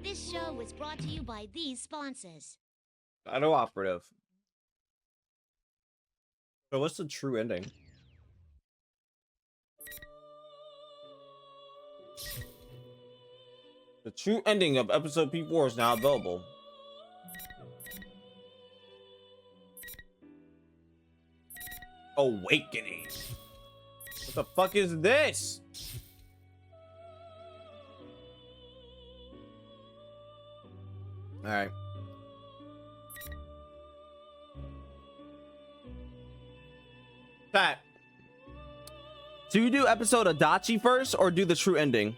This show was brought to you by these sponsors. Shadow Operative. So what's the true ending? The true ending of episode P4 is now available. Awakening. What the fuck is this? All right. Pat, do you do episode Adachi first or do the true ending?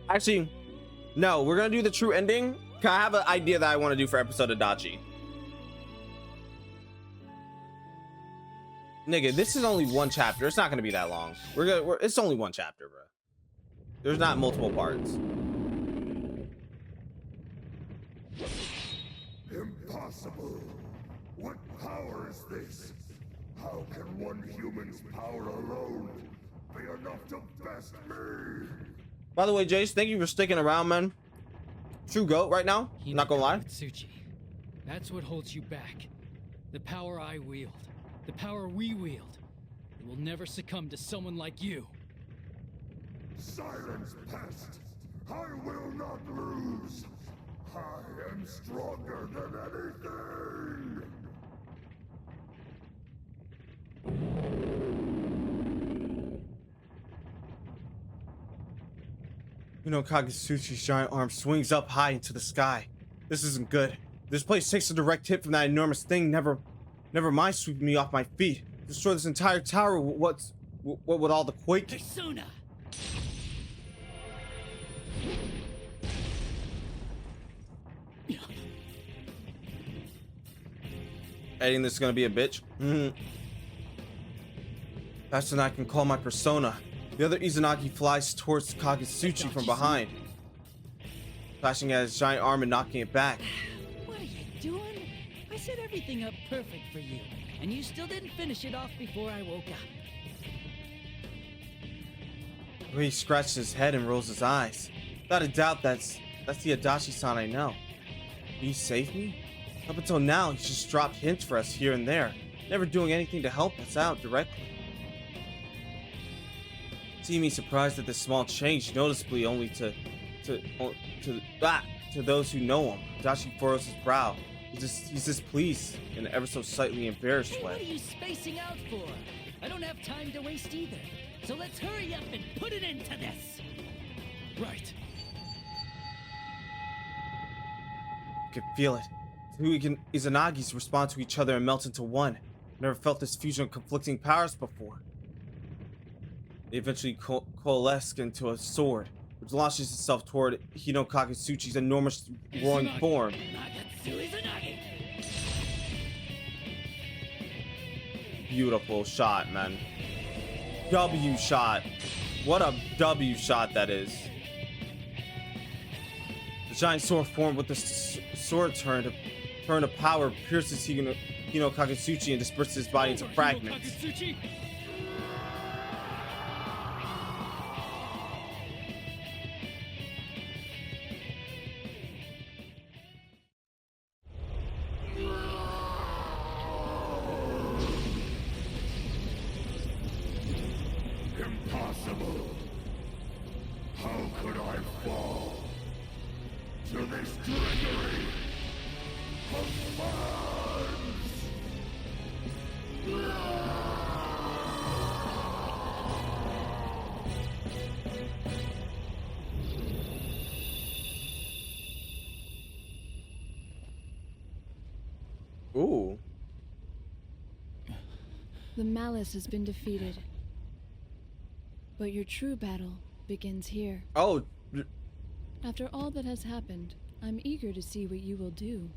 Actually, no, we're gonna do the true ending. I have an idea that I want to do for episode Adachi. Nigga, this is only one chapter. It's not gonna be that long. It's only one chapter, bro. There's not multiple parts. Impossible. What power is this? How can one human's power alone be enough to best me? By the way, Jace, thank you for sticking around, man. True GOAT right now. I'm not gonna lie. Tsuchi, that's what holds you back. The power I wield. The power we wield. It will never succumb to someone like you. Silence, pest! I will not lose! I am stronger than anything! Kagutsuchi's giant arm swings up high into the sky. This isn't good. This place takes a direct hit from that enormous thing. Never mind sweeping me off my feet. Destroy this entire tower. What with all the quaking? Persona! Adding this is gonna be a bitch. Faster than I can call my persona. The other Izanagi flies towards Kagutsuchi from behind, flashing at his giant arm and knocking it back. What are you doing? I set everything up perfect for you, and you still didn't finish it off before I woke up. He scratches his head and rolls his eyes. Without a doubt, that's the Adachi-san I know. Will you save me? Up until now, he's just dropped hints for us here and there, never doing anything to help us out directly. See me surprised at this small change, noticeably only to those who know him. Adachi furrows his brow. He's displeased in an ever so slightly embarrassed Hey, what are way. you spacing out for? I don't have time to waste either. So let's hurry up and put an end to this. Right. I could feel it. Two Izanagis respond to each other and melt into one. Never felt this fusion of conflicting powers before. They eventually coalesce into a sword, which launches itself toward Hino Kagutsuchi's enormous roaring form. Beautiful shot, man. W shot. What a W shot that is. The giant sword formed with the sword turn to power pierces Hino Kagutsuchi and disperses his body into fragments. Impossible. How could I fall to this treachery of fans? Ooh. The malice has been defeated. But your true battle begins here. Oh. After all that has happened, I'm eager to see what you will do.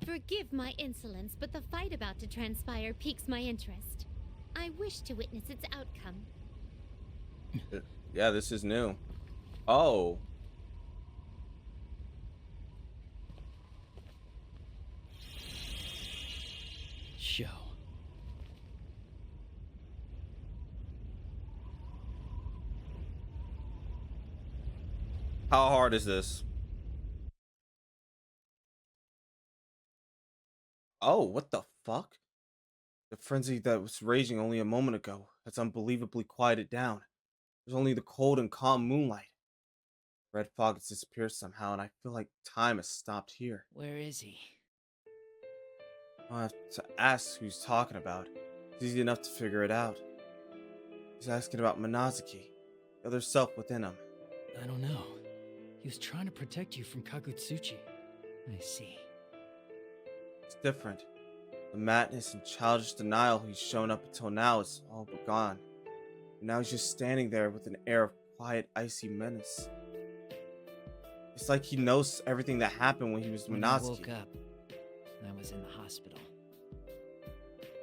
Forgive my insolence, but the fight about to transpire piques my interest. I wish to witness its outcome. Yeah, this is new. Oh. Show. How hard is this? Oh, what the fuck? The frenzy that was raging only a moment ago has unbelievably quieted down. There's only the cold and calm moonlight. Red fog has disappeared somehow, and I feel like time has stopped here. Where is he? I'll have to ask who he's talking about. It's easy enough to figure it out. He's asking about Minazuki, the other self within him. I don't know. He was trying to protect you from Kagutsuchi. I see. It's different. The madness and childish denial he's shown up until now is all but gone. And now he's just standing there with an air of quiet, icy menace. It's like he knows everything that happened when he was When I Minazuki. woke up, I was in the hospital.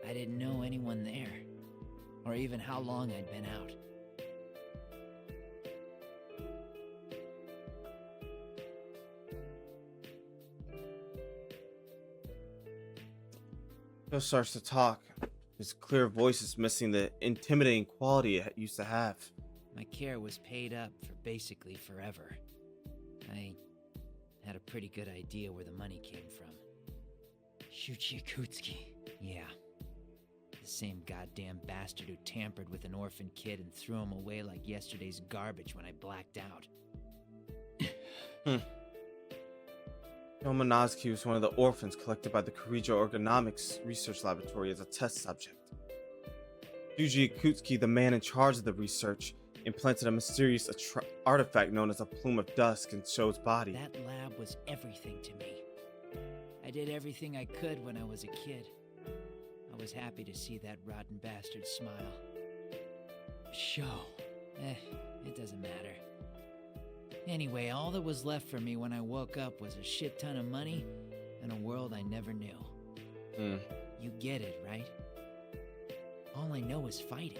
I didn't know anyone there, or even how long I'd been out. Joe starts to talk. His clear voice is missing the intimidating quality it used to have. My care was paid up for basically forever. I had a pretty good idea where the money came from. Shuchi Ikutsuki. Yeah. The same goddamn bastard who tampered with an orphan kid and threw him away like yesterday's garbage when I blacked out. Joe Minazuki was one of the orphans collected by the Kirijo Ergonomics Research Laboratory as a test subject. Shuji Ikutsuki, the man in charge of the research, implanted a mysterious artifact known as a plume of dust in Sho's body. That lab was everything to me. I did everything I could when I was a kid. I was happy to see that rotten bastard smile. Sho. It doesn't matter. Anyway, all that was left for me when I woke up was a shit ton of money and a world I never knew. You get it, right? All I know is fighting.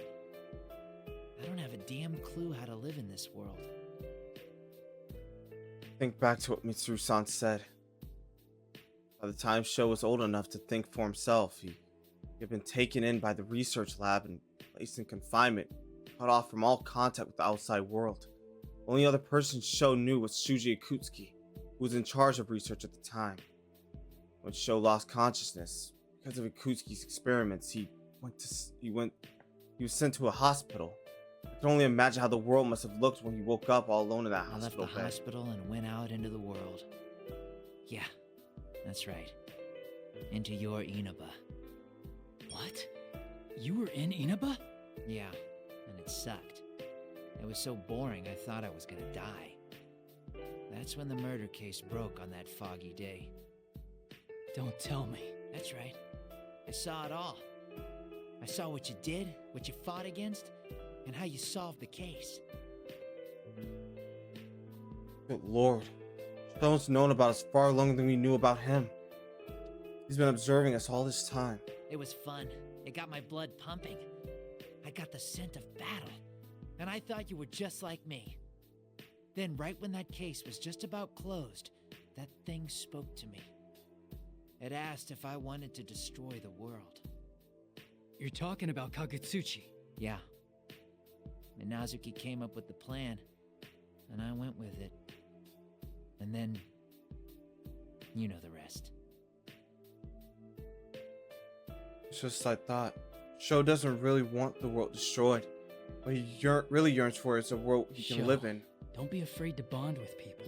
I don't have a damn clue how to live in this world. Think back to what Mitsuru-san said. By the time Sho was old enough to think for himself, he had been taken in by the research lab and placed in confinement, cut off from all contact with the outside world. The only other person Sho knew was Shuji Ikutsuki, who was in charge of research at the time. When Sho lost consciousness, because of Ikutsuki's experiments, he was sent to a hospital. I can only imagine how the world must have looked when he woke up all alone in that hospital I left the hospital and went out into the world. Yeah, that's right. Into your Inaba. What? You were in Inaba? Yeah, and it sucked. It was so boring I thought I was gonna die. That's when the murder case broke on that foggy day. Don't tell me. That's right. I saw it all. I saw what you did, what you fought against, and how you solved the case. Good lord. Sho's known about us far longer than we knew about him. He's been observing us all this time. It was fun. It got my blood pumping. I got the scent of battle. And I thought you were just like me. Then, right when that case was just about closed, that thing spoke to me. It asked if I wanted to destroy the world. You're talking about Kagutsuchi? Yeah. Minazuki came up with the plan, and I went with it. And then, you know the rest. It's just like I thought. Sho doesn't really want the world destroyed. What he really yearns for is a world he can live in. Don't be afraid to bond with people.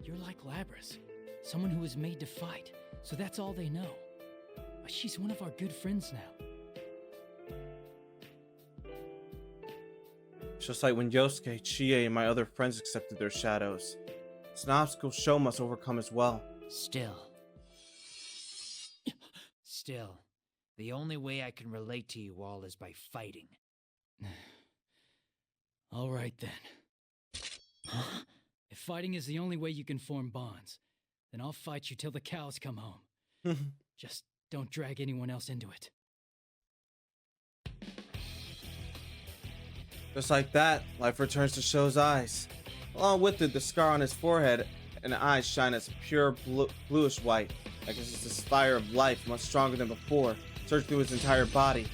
You're like Labris, someone who was made to fight, so that's all they know. She's one of our good friends now. It's just like when Yosuke, Chie, and my other friends accepted their shadows. It's an obstacle Sho must overcome as well. Still, the only way I can relate to you all is by fighting. All right then. If fighting is the only way you can form bonds, then I'll fight you till the cows come home. Just don't drag anyone else into it. Just like that, life returns to Sho's eyes. Along with it, the scar on his forehead and eyes shine as pure bluish white, like it's this fire of life, much stronger than before, surged through his entire body.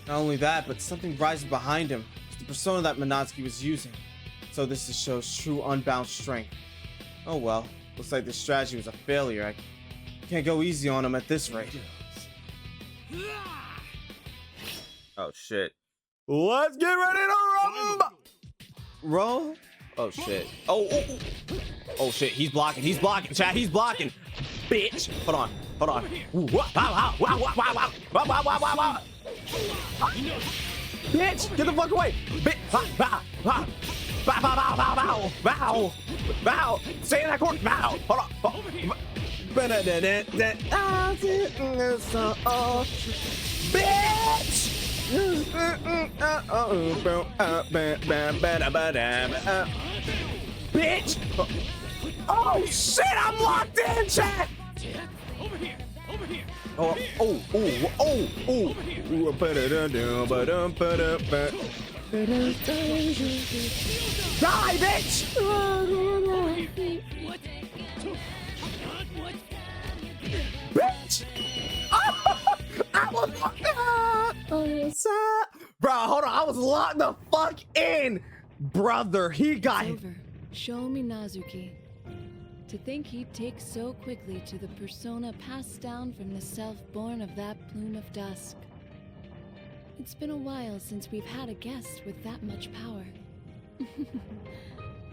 Not only that, but something rises behind him. It's the persona that Minazuki was using. So this is Sho's true unbound strength. Oh well, looks like this strategy was a failure. I can't go easy on him at this rate. Oh shit. Let's get ready to rumble! Roll? Oh shit. Oh shit, he's blocking, chat, he's blocking. Bitch! Hold on. Wow. Bitch! Get the fuck away! Bow! Stay in that corner! Bow! Hold on! Bitch! Bitch! Oh shit! I'm locked in, chat! Over here! Oh! Die, bitch! Bitch! I was locked. Bro, hold on. I was locked the fuck in. Brother, he got it's over. Show Minazuki. To think he'd take so quickly to the persona passed down from the self born of that plume of dusk. It's been a while since we've had a guest with that much power.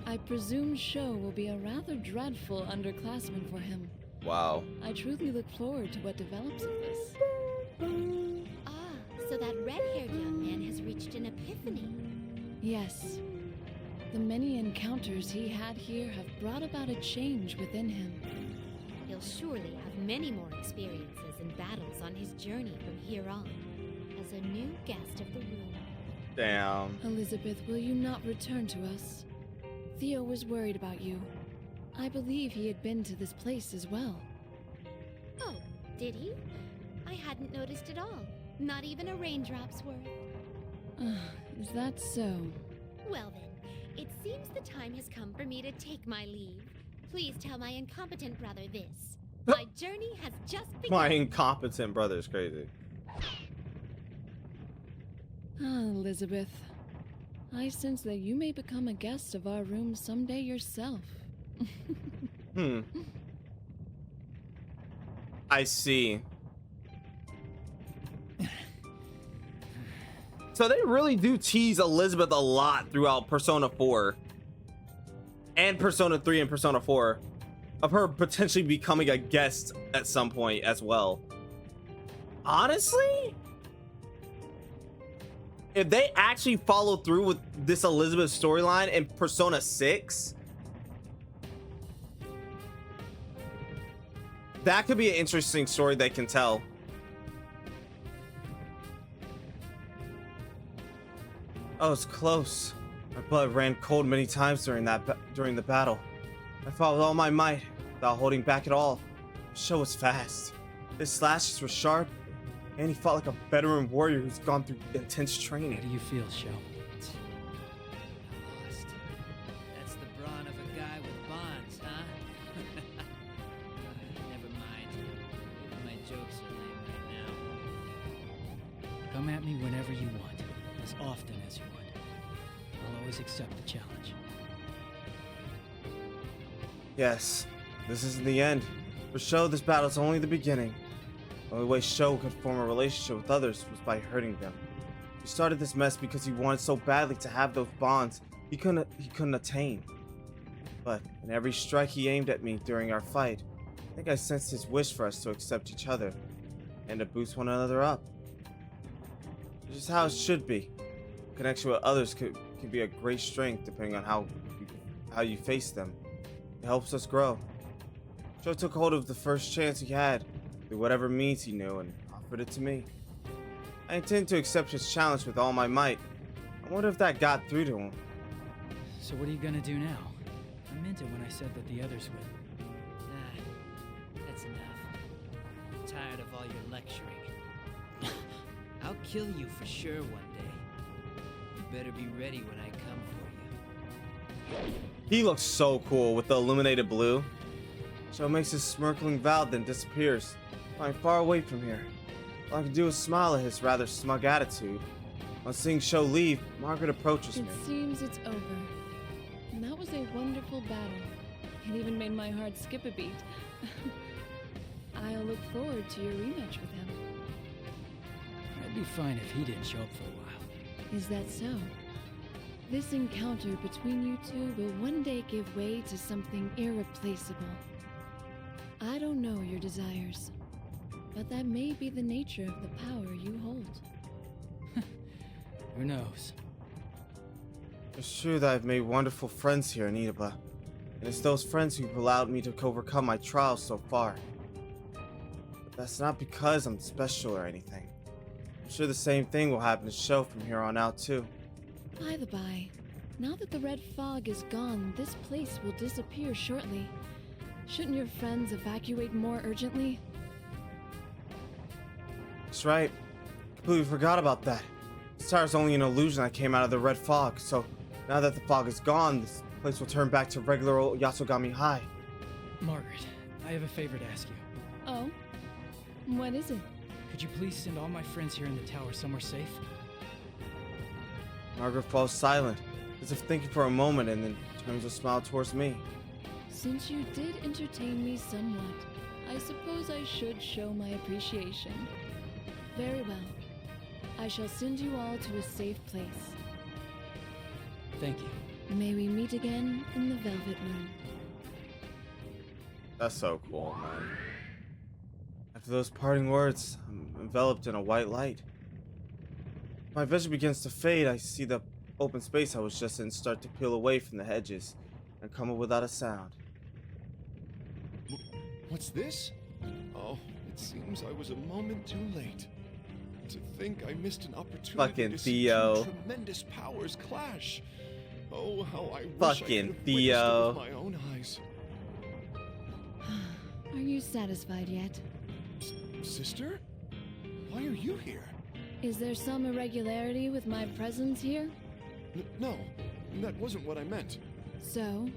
I presume Sho will be a rather dreadful underclassman for him. Wow. I truly look forward to what develops of this. So that red-haired young man has reached an epiphany. Yes. The many encounters he had here have brought about a change within him. He'll surely have many more experiences and battles on his journey from here on, as a new guest of the room. Damn. Elizabeth, will you not return to us? Theo was worried about you. I believe he had been to this place as well. Oh, did he? I hadn't noticed at all. Not even a raindrop's worth. Is that so? Well then, it seems the time has come for me to take my leave. Please tell my incompetent brother this. My journey has just begun. My incompetent brother is crazy. Elizabeth. I sense that you may become a guest of our room someday yourself. I see. So they really do tease Elizabeth a lot throughout Persona 4 and Persona 3 and Persona 4 of her potentially becoming a guest at some point as well. Honestly, if they actually follow through with this Elizabeth storyline in Persona 6, that could be an interesting story they can tell. Oh, it's close. My blood ran cold many times during the battle. I fought with all my might, without holding back at all. The show was fast. His slashes were sharp, and he fought like a veteran warrior who's gone through intense training. How do you feel, Sho? Lost. That's the brawn of a guy with bonds, huh? Never mind. Even my jokes are lame right now. Come at me whenever you want, as often as you want. I'll always accept the challenge. Yes, this isn't the end. For Sho, this battle's only the beginning. The only way Sho could form a relationship with others was by hurting them. He started this mess because he wanted so badly to have those bonds he couldn't attain. But in every strike he aimed at me during our fight, I think I sensed his wish for us to accept each other and to boost one another up. It's just how it should be. Connection with others can be a great strength depending on how you face them. It helps us grow. Joe took hold of the first chance he had, through whatever means he knew, and offered it to me. I intend to accept his challenge with all my might. I wonder if that got through to him. So what are you gonna do now? I meant it when I said that the others would. That's enough. I'm tired of all your lecturing. I'll kill you for sure one day. You better be ready when I come for you. He looks so cool with the illuminated blue. Joe makes his smirkling vow, then disappears, flying far away from here. All I can do is smile at his rather smug attitude. On seeing Sho leave, Margaret approaches me. It seems it's over. And that was a wonderful battle. It even made my heart skip a beat. I'll look forward to your rematch with him. I'd be fine if he didn't show up for a while. Is that so? This encounter between you two will one day give way to something irreplaceable. I don't know your desires, but that may be the nature of the power you hold. Who knows? It's true that I've made wonderful friends here in Idaba, and it's those friends who've allowed me to overcome my trials so far. But that's not because I'm special or anything. I'm sure the same thing will happen to Sho from here on out too. By the by, now that the red fog is gone, this place will disappear shortly. Shouldn't your friends evacuate more urgently? That's right. Completely forgot about that. This tower's only an illusion that came out of the red fog, so now that the fog is gone, this place will turn back to regular old Yasogami High. Margaret, I have a favor to ask you. Oh? What is it? Could you please send all my friends here in the tower somewhere safe? Margaret falls silent, as if thinking for a moment, and then turns a smile towards me. Since you did entertain me somewhat, I suppose I should show my appreciation. Very well. I shall send you all to a safe place. Thank you. May we meet again in the Velvet Room. That's so cool, man. After those parting words, I'm enveloped in a white light. My vision begins to fade. I see the open space I was just in start to peel away from the hedges and come up without a sound. What's this? Oh, it seems I was a moment too late. To think I missed an opportunity Fucking to see Theo. two tremendous powers clash. Oh, how I wish Fucking I could have witnessed it Theo. with my own eyes. Are you satisfied yet? Sister? Why are you here? Is there some irregularity with my presence here? No, that wasn't what I meant. So,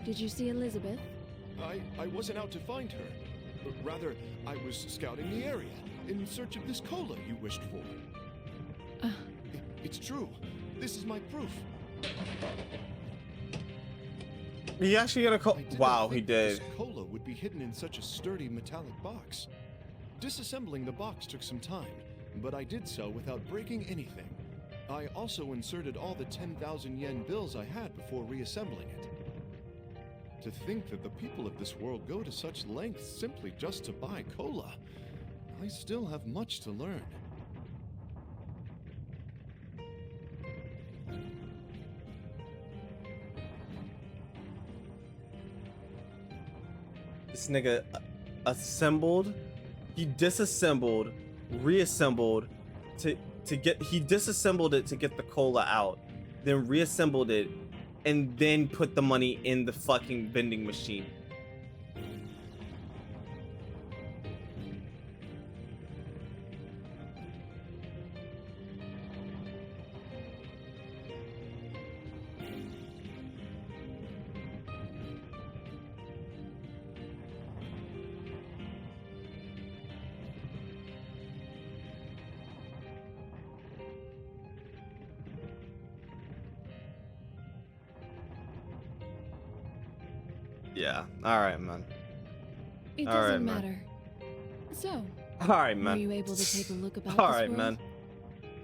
did you see Elizabeth? I wasn't out to find her. Rather, I was scouting the area in search of this cola you wished for. It's true. This is my proof. He actually got a call. Wow, he did. This cola would be hidden in such a sturdy metallic box. Disassembling the box took some time, but I did so without breaking anything. I also inserted all the 10,000 yen bills I had before reassembling it. To think that the people of this world go to such lengths simply just to buy cola. I still have much to learn. This nigga assembled, he disassembled, reassembled to get, he disassembled it to get the cola out, then reassembled it, and then put the money in the fucking vending machine. Yeah. All right, man. It All doesn't right, man. matter. So, All right, were man. you able to take a look about All this right, world? man.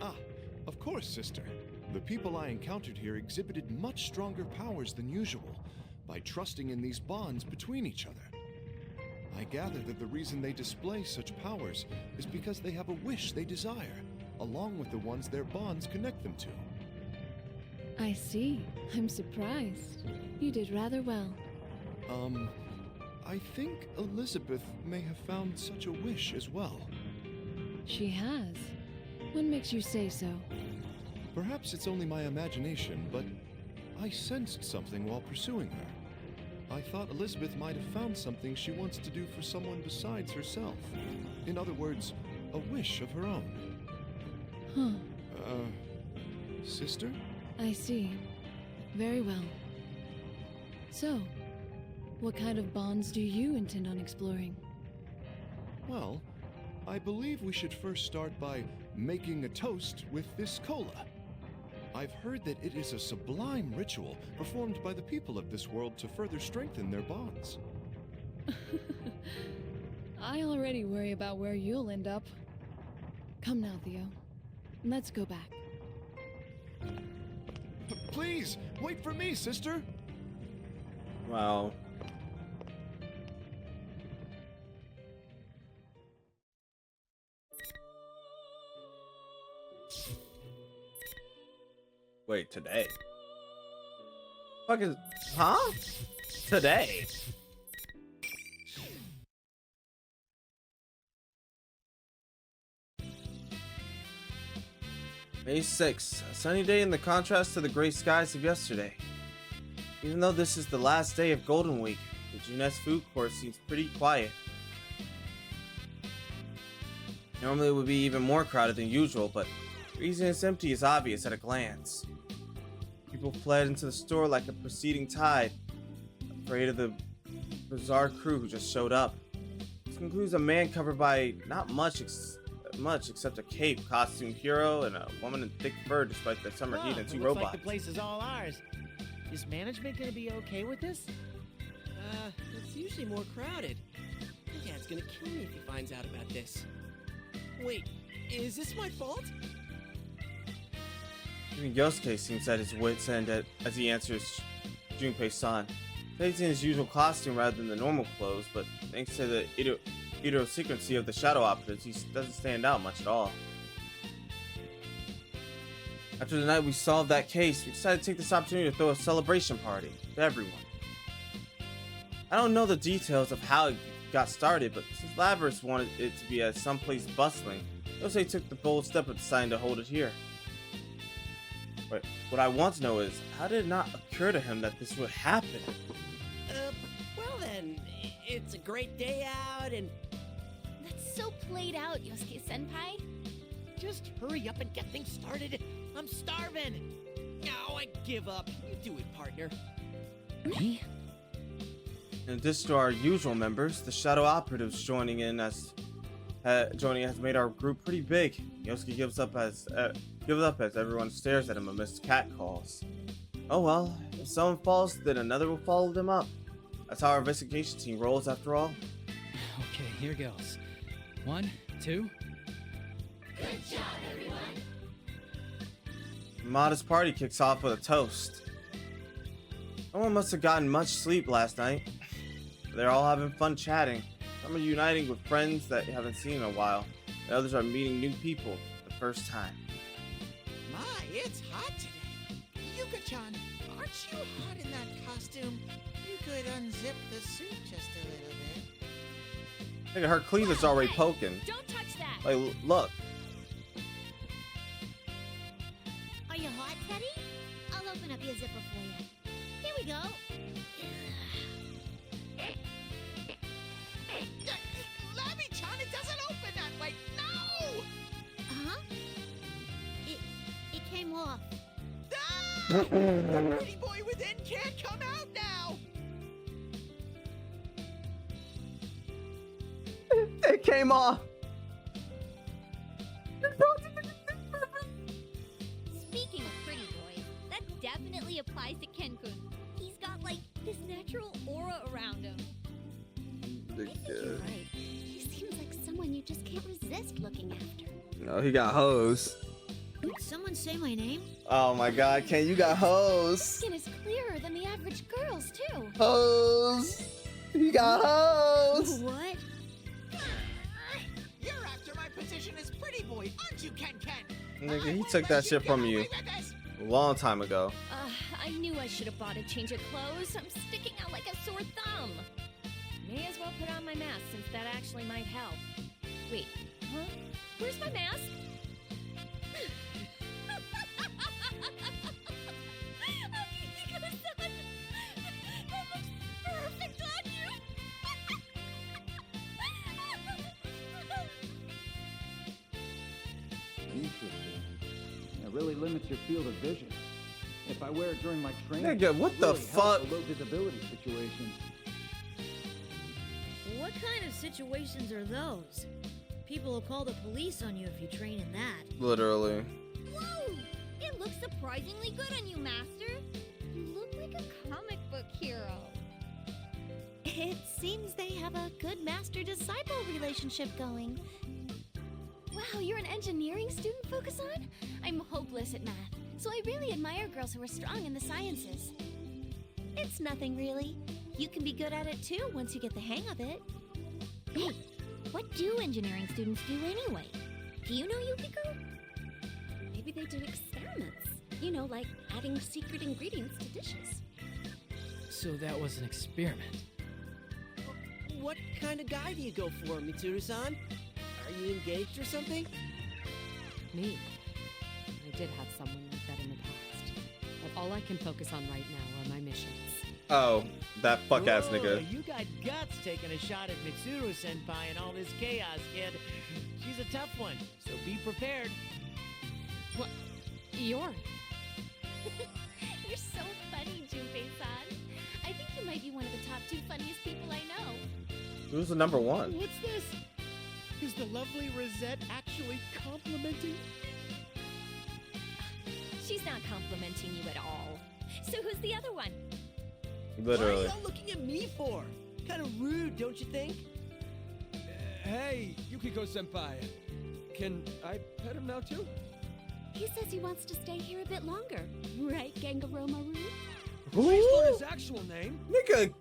Ah, of course, sister. The people I encountered here exhibited much stronger powers than usual by trusting in these bonds between each other. I gather that the reason they display such powers is because they have a wish they desire, along with the ones their bonds connect them to. I see. I'm surprised. You did rather well. I think Elizabeth may have found such a wish as well. She has. What makes you say so? Perhaps it's only my imagination, but I sensed something while pursuing her. I thought Elizabeth might have found something she wants to do for someone besides herself. In other words, a wish of her own. Huh. Sister? I see. Very well. So, what kind of bonds do you intend on exploring? Well, I believe we should first start by making a toast with this cola. I've heard that it is a sublime ritual performed by the people of this world to further strengthen their bonds. I already worry about where you'll end up. Come now, Theo. Let's go back. Please, wait for me, sister! Wow. Wait, today? Fuck is, huh? Today? May 6th, a sunny day in the contrast to the gray skies of yesterday. Even though this is the last day of Golden Week, the Juness food court seems pretty quiet. Normally it would be even more crowded than usual, but the reason it's empty is obvious at a glance. People fled into the store like a preceding tide, afraid of the bizarre crew who just showed up. This includes a man covered by not much except a cape, costume hero, and a woman in thick fur despite the summer heat and two looks robots. like the place is all ours. Is management gonna be okay with this? It's usually more crowded. My dad's gonna kill me if he finds out about this. Wait, is this my fault? Even Yosuke seems at his wit's end as he answers Junpei-san. He's in his usual costume rather than the normal clothes, but thanks to the idiosyncrasy of the shadow operatives, he doesn't stand out much at all. After the night we solved that case, we decided to take this opportunity to throw a celebration party for everyone. I don't know the details of how it got started, but since Labyrinth wanted it to be at someplace bustling, they took the bold step of deciding to hold it here. But what I want to know is, how did it not occur to him that this would happen? Well then, it's a great day out and... That's so played out, Yosuke-senpai. Just hurry up and get things started. I'm starving. No, I give up. You do it, partner. Me? In addition to our usual members, the Shadow Operatives joining has made our group pretty big. Yosuke gives up as everyone stares at him amidst catcalls. Oh well, if someone falls, then another will follow them up. That's how our investigation team rolls, after all. Okay, here goes. 1, 2. Good job, everyone. The modest party kicks off with a toast. No one must have gotten much sleep last night. They're all having fun chatting. Some are uniting with friends that you haven't seen in a while, and others are meeting new people for the first time. My, it's hot today. Yuka-chan, aren't you hot in that costume? You could unzip the suit just a little bit. Look at her cleaver's already poking. Don't touch that! Like, look. Are you hot, Teddy? I'll open up your zipper for you. Here we go. Labby-chan, it doesn't open that way. No! Huh? It came off. Ah! The pretty boy within can't come out now. It came off. Speaking of pretty boys, that definitely applies to Ken-kun. He's got, like, this natural aura around him. You're right. He seems like someone you just can't resist looking after. No, he got hoes. Did someone say my name? Oh my god, Ken, you got hoes. Skin is clearer than the average girl's, too. Hoes. He got hoes. What? You're after my position as pretty boy, aren't you, Ken-Ken? Nigga, he took that shit from you a long time ago. I knew I should have bought a change of clothes. I'm sticking out like a sore thumb. May as well put on my mask since that actually might help. Wait, huh? Where's my mask? That looks perfect on you. Interesting. It really limits your field of vision. If I wear it during my training, Nigga, what it the really helps fuck? a low visibility situation. What kind of situations are those? People will call the police on you if you train in that. Literally. Whoa! It looks surprisingly good on you, Master. You look like a comic book hero. It seems they have a good master-disciple relationship going. Wow, you're an engineering student, Fukusan? I'm hopeless at math, so I really admire girls who are strong in the sciences. It's nothing, really. You can be good at it, too, once you get the hang of it. Hey, what do engineering students do anyway? Do you know, Yukiko? Maybe they do experiments. You know, like adding secret ingredients to dishes. So that was an experiment. What kind of guy do you go for, Mitsuru-san? Are you engaged or something? Me? I did have someone like that in the past. But all I can focus on right now are my missions. Oh, that fuck ass Whoa, nigga. You got guts taking a shot at Mitsuru-senpai and all this chaos, kid. She's a tough one, so be prepared. What? You're so funny, Junpei-san. I think you might be one of the top 2 funniest people I know. Who's the number one? What's this? Is the lovely Rosette actually complimenting? She's not complimenting you at all. So who's the other one? Literally. What are y'all looking at me for? Kind of rude, don't you think? Hey, Yukiko-senpai. Can I pet him now, too? He says he wants to stay here a bit longer. Right, Gangaro-maru? Based on his actual name. Nigga,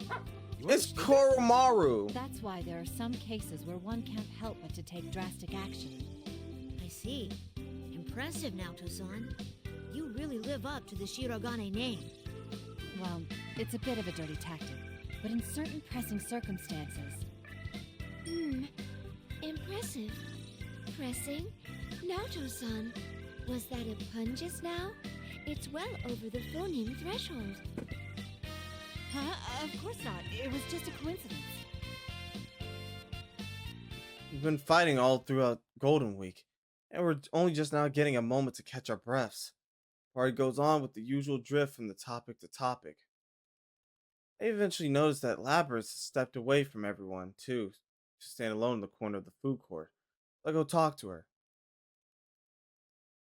it's Koromaru. That's why there are some cases where one can't help but to take drastic action. I see. Impressive now, Tosan. You really live up to the Shirogane name. Well, it's a bit of a dirty tactic, but in certain pressing circumstances. Impressive. Pressing? Naoto-san, was that a pun just now? It's well over the phoneme threshold. Huh? Of course not. It was just a coincidence. We've been fighting all throughout Golden Week, and we're only just now getting a moment to catch our breaths. Party goes on with the usual drift from the topic to topic. I eventually noticed that Labyrinth stepped away from everyone, too, to stand alone in the corner of the food court. I go talk to her.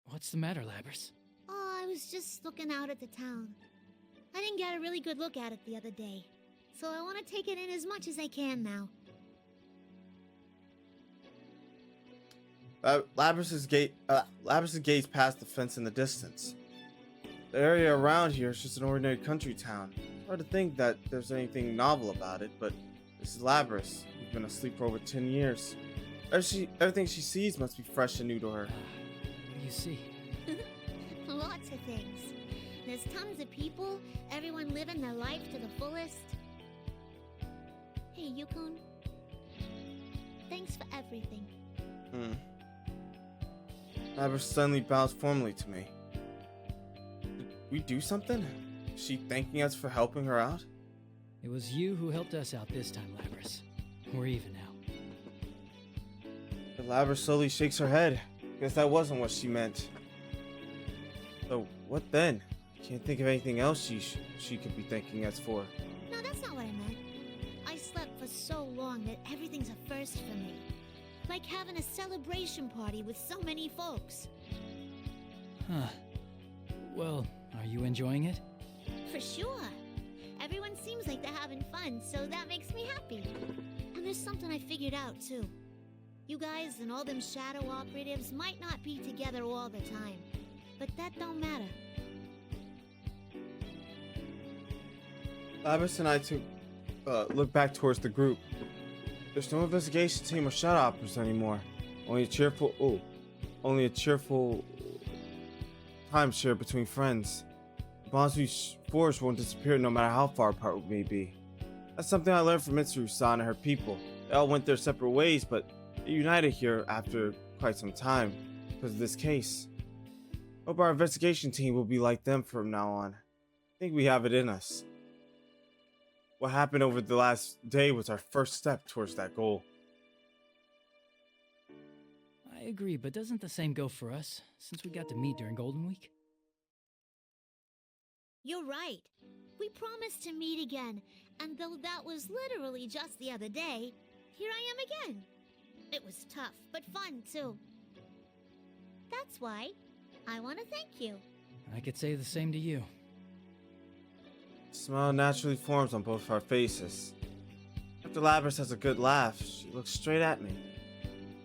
What's the matter, Labrys? Oh, I was just looking out at the town. I didn't get a really good look at it the other day, so I want to take it in as much as I can now. Labrys's gaze past the fence in the distance. The area around here is just an ordinary country town. It's hard to think that there's anything novel about it, but this is Labrys. She's been asleep for over 10 years. Everything she sees must be fresh and new to her. What do you see? Lots of things. There's tons of people, everyone living their life to the fullest. Hey, Yukon. Thanks for everything. Labrys suddenly bows formally to me. Did we do something? Is she thanking us for helping her out? It was you who helped us out this time, Labrys. We're even now. But Labrys slowly shakes her head. Guess that wasn't what she meant. So what then? Can't think of anything else she could be thanking us for. No, that's not what I meant. I slept for so long that everything's a first for me. Like having a celebration party with so many folks. Huh. Well, are you enjoying it? For sure. Everyone seems like they're having fun, so that makes me happy. And there's something I figured out, too. You guys and all them shadow operatives might not be together all the time, but that don't matter. Labrys and I look back towards the group. There's no investigation team or shadow operators anymore. Only a cheerful timeshare between friends. The bonds we forge won't disappear no matter how far apart we may be. That's something I learned from Mitsuru-san and her people. They all went their separate ways, but they united here after quite some time because of this case. Hope our investigation team will be like them from now on. I think we have it in us. What happened over the last day was our first step towards that goal. I agree, but doesn't the same go for us, since we got to meet during Golden Week? You're right. We promised to meet again, and though that was literally just the other day, here I am again. It was tough, but fun too. That's why I want to thank you. I could say the same to you. A smile naturally forms on both our faces. After Labrys has a good laugh, she looks straight at me.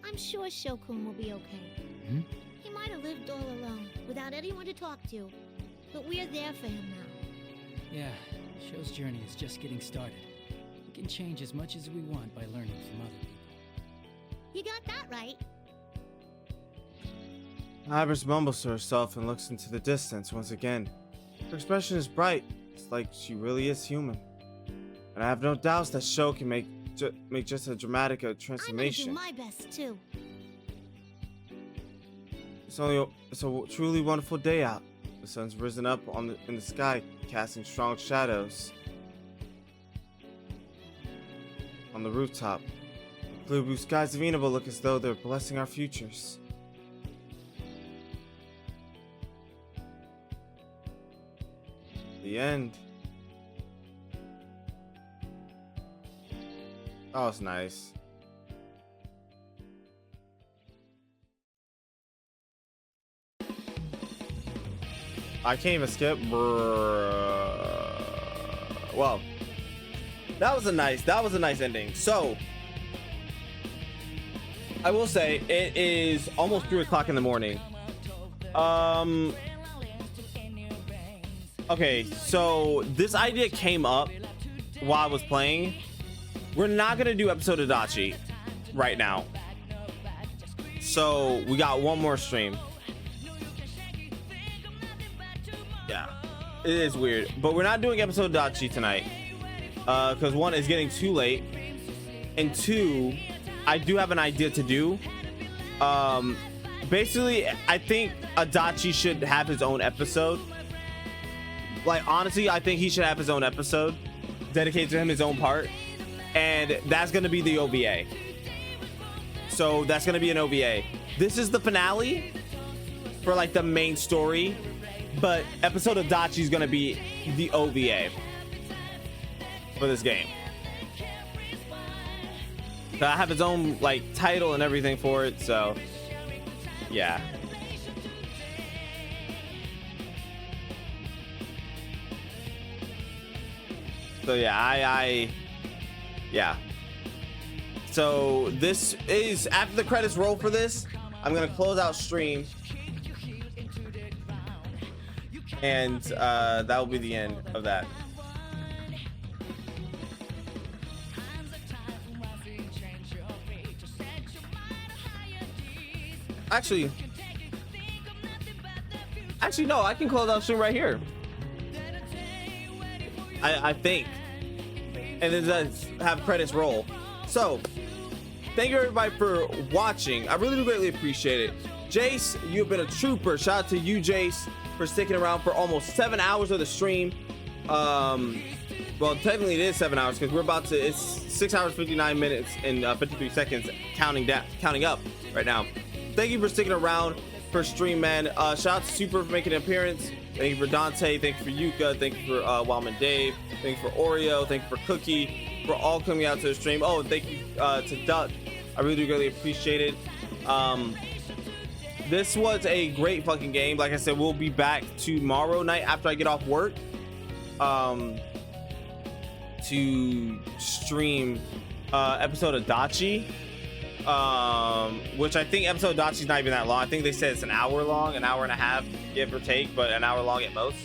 I'm sure Shokun will be okay. He might have lived all alone, without anyone to talk to, but we're there for him now. Yeah, Sho's journey is just getting started. We can change as much as we want by learning from other people. You got that right. Labrys mumbles to herself and looks into the distance once again. Her expression is bright. It's like she really is human. And I have no doubts that Sho can make just as dramatic a transformation. I'm gonna do my best too. It's a truly wonderful day out. The sun's risen up in the sky, casting strong shadows on the rooftop. The clear blue skies of Inaba look as though they're blessing our futures. The end. That was nice. I can't even skip. Well, that was a nice ending. So I will say it is almost 3 o'clock in the morning. Okay, so this idea came up while I was playing. We're not gonna do episode Adachi right now. So we got one more stream. It is weird, but we're not doing episode Dachi tonight. Because one, is getting too late. And two, I do have an idea to do. Basically, I think Adachi should have his own episode. Like, honestly, I think he should have his own episode dedicated to him, his own part. And that's going to be the OVA. So that's going to be an OVA. This is the finale for like the main story, but episode of Dachi is going to be the OVA for this game. So I have its own like title and everything for it, so yeah. So yeah, yeah. So this is after the credits roll for this. I'm gonna close out stream, and that will be the end of that. Actually, no, I can close out stream right here. I think, and then just have credits roll. So, thank you everybody for watching. I really do greatly appreciate it. Jace, you've been a trooper. Shout out to you, Jace, for sticking around for almost 7 hours of the stream. Well, technically it is 7 hours because we're about to. It's 6 hours 59 minutes and 53 seconds counting up right now. Thank you for sticking around for stream, man. Shout out to Super for making an appearance. Thank you for Dante. Thank you for Yuka. Thank you for Wildman Dave. Thank you for Oreo. Thank you for Cookie for all coming out to the stream. Oh, and thank you to Duck. I really do greatly appreciate it. This was a great fucking game. Like I said, we'll be back tomorrow night after I get off work to stream episode of Dachi. Which I think episode of Dachi's not even that long. I think they said it's an hour long, an hour and a half, give or take, but an hour long at most.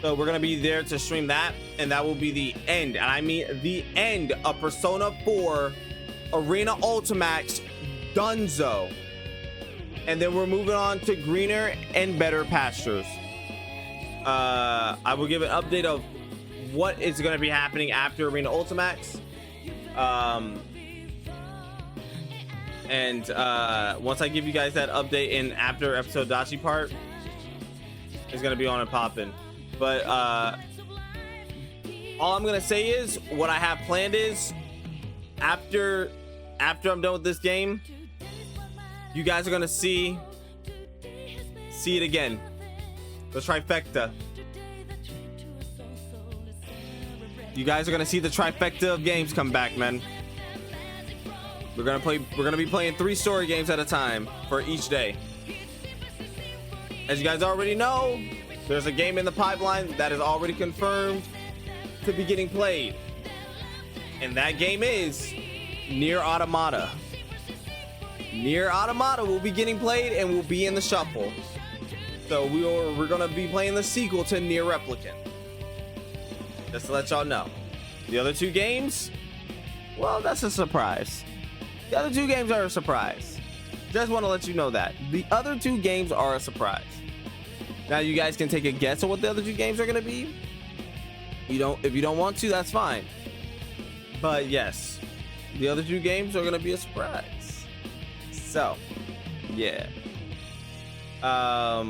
So we're gonna be there to stream that, and that will be the end, and I mean the end of Persona 4 Arena Ultimax Dunzo. And then we're moving on to greener and better pastures. I will give an update of what is going to be happening after Arena Ultimax. And once I give you guys that update in after episode Dachi part, it's going to be on and popping. But all I'm going to say is what I have planned is after I'm done with this game, you guys are gonna see it again. The trifecta. You guys are gonna see the trifecta of games come back, man. We're gonna be playing 3 story games at a time for each day. As you guys already know, there's a game in the pipeline that is already confirmed to be getting played. And that game is Nier Automata. Nier Automata will be getting played and will be in the shuffle. So we're gonna be playing the sequel to Nier Replicant. Just to let y'all know. The other 2 games, well, that's a surprise. The other 2 games are a surprise. Just want to let you know that. The other 2 games are a surprise. Now you guys can take a guess on what the other 2 games are gonna be. If you don't want to, that's fine. But yes, the other 2 games are gonna be a surprise. So, yeah. But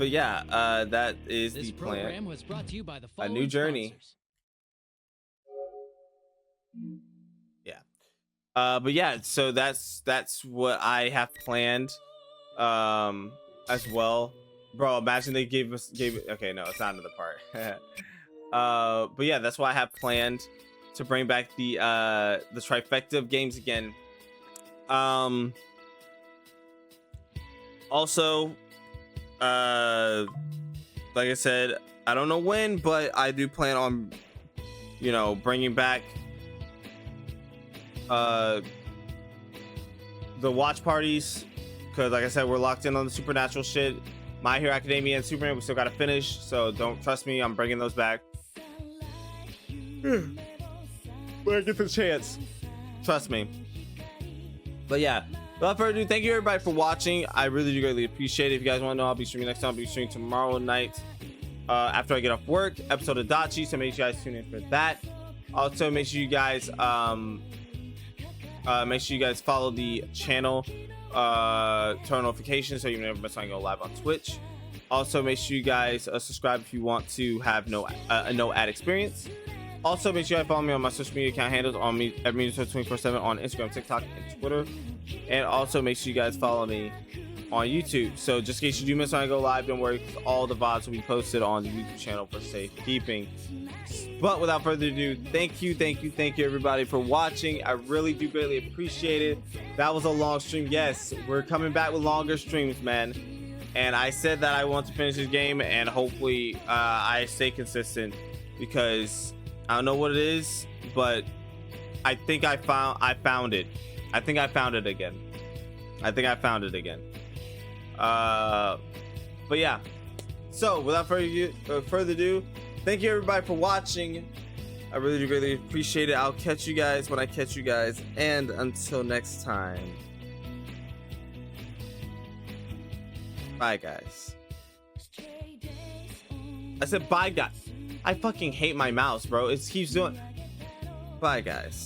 yeah, that is this the plan. program was brought to you by the A new journey. sponsors. Yeah. But yeah, so that's what I have planned as well. Bro, imagine they gave it. Okay, no, it's not another part. But yeah, that's what I have planned to bring back the trifecta of games again. Also, like I said, I don't know when, but I do plan on, bringing back the watch parties, because like I said, we're locked in on the supernatural shit. My Hero Academia and Superman, we still gotta finish, so don't trust me, I'm bringing those back when I get the chance. Trust me. But yeah, Without further ado, thank you everybody for watching. I really do greatly appreciate it. If you guys want to know, I'll be streaming next time. I'll be streaming tomorrow night after I get off work, episode of Dachi, so make sure you guys tune in for that. Also, make sure you guys follow the channel, turn notifications so you never miss when I go live on Twitch. Also, make sure you guys subscribe if you want to have no ad experience. Also, make sure you follow me on my social media account handles on me at MeTV24/7 on Instagram, TikTok, and Twitter. And also make sure you guys follow me on YouTube. So just in case you do miss when I go live, don't worry, because all the VODs will be posted on the YouTube channel for safekeeping. But without further ado, thank you everybody for watching. I really do greatly appreciate it. That was a long stream. Yes, we're coming back with longer streams, man. And I said that I want to finish this game, and hopefully I stay consistent, because I don't know what it is, but I think I found it. I think I found it again. But yeah. So without further ado, thank you everybody for watching. I really do greatly appreciate it. I'll catch you guys when I catch you guys, and until next time, bye guys. I said bye guys. I fucking hate my mouse, bro. It keeps doing. Bye guys.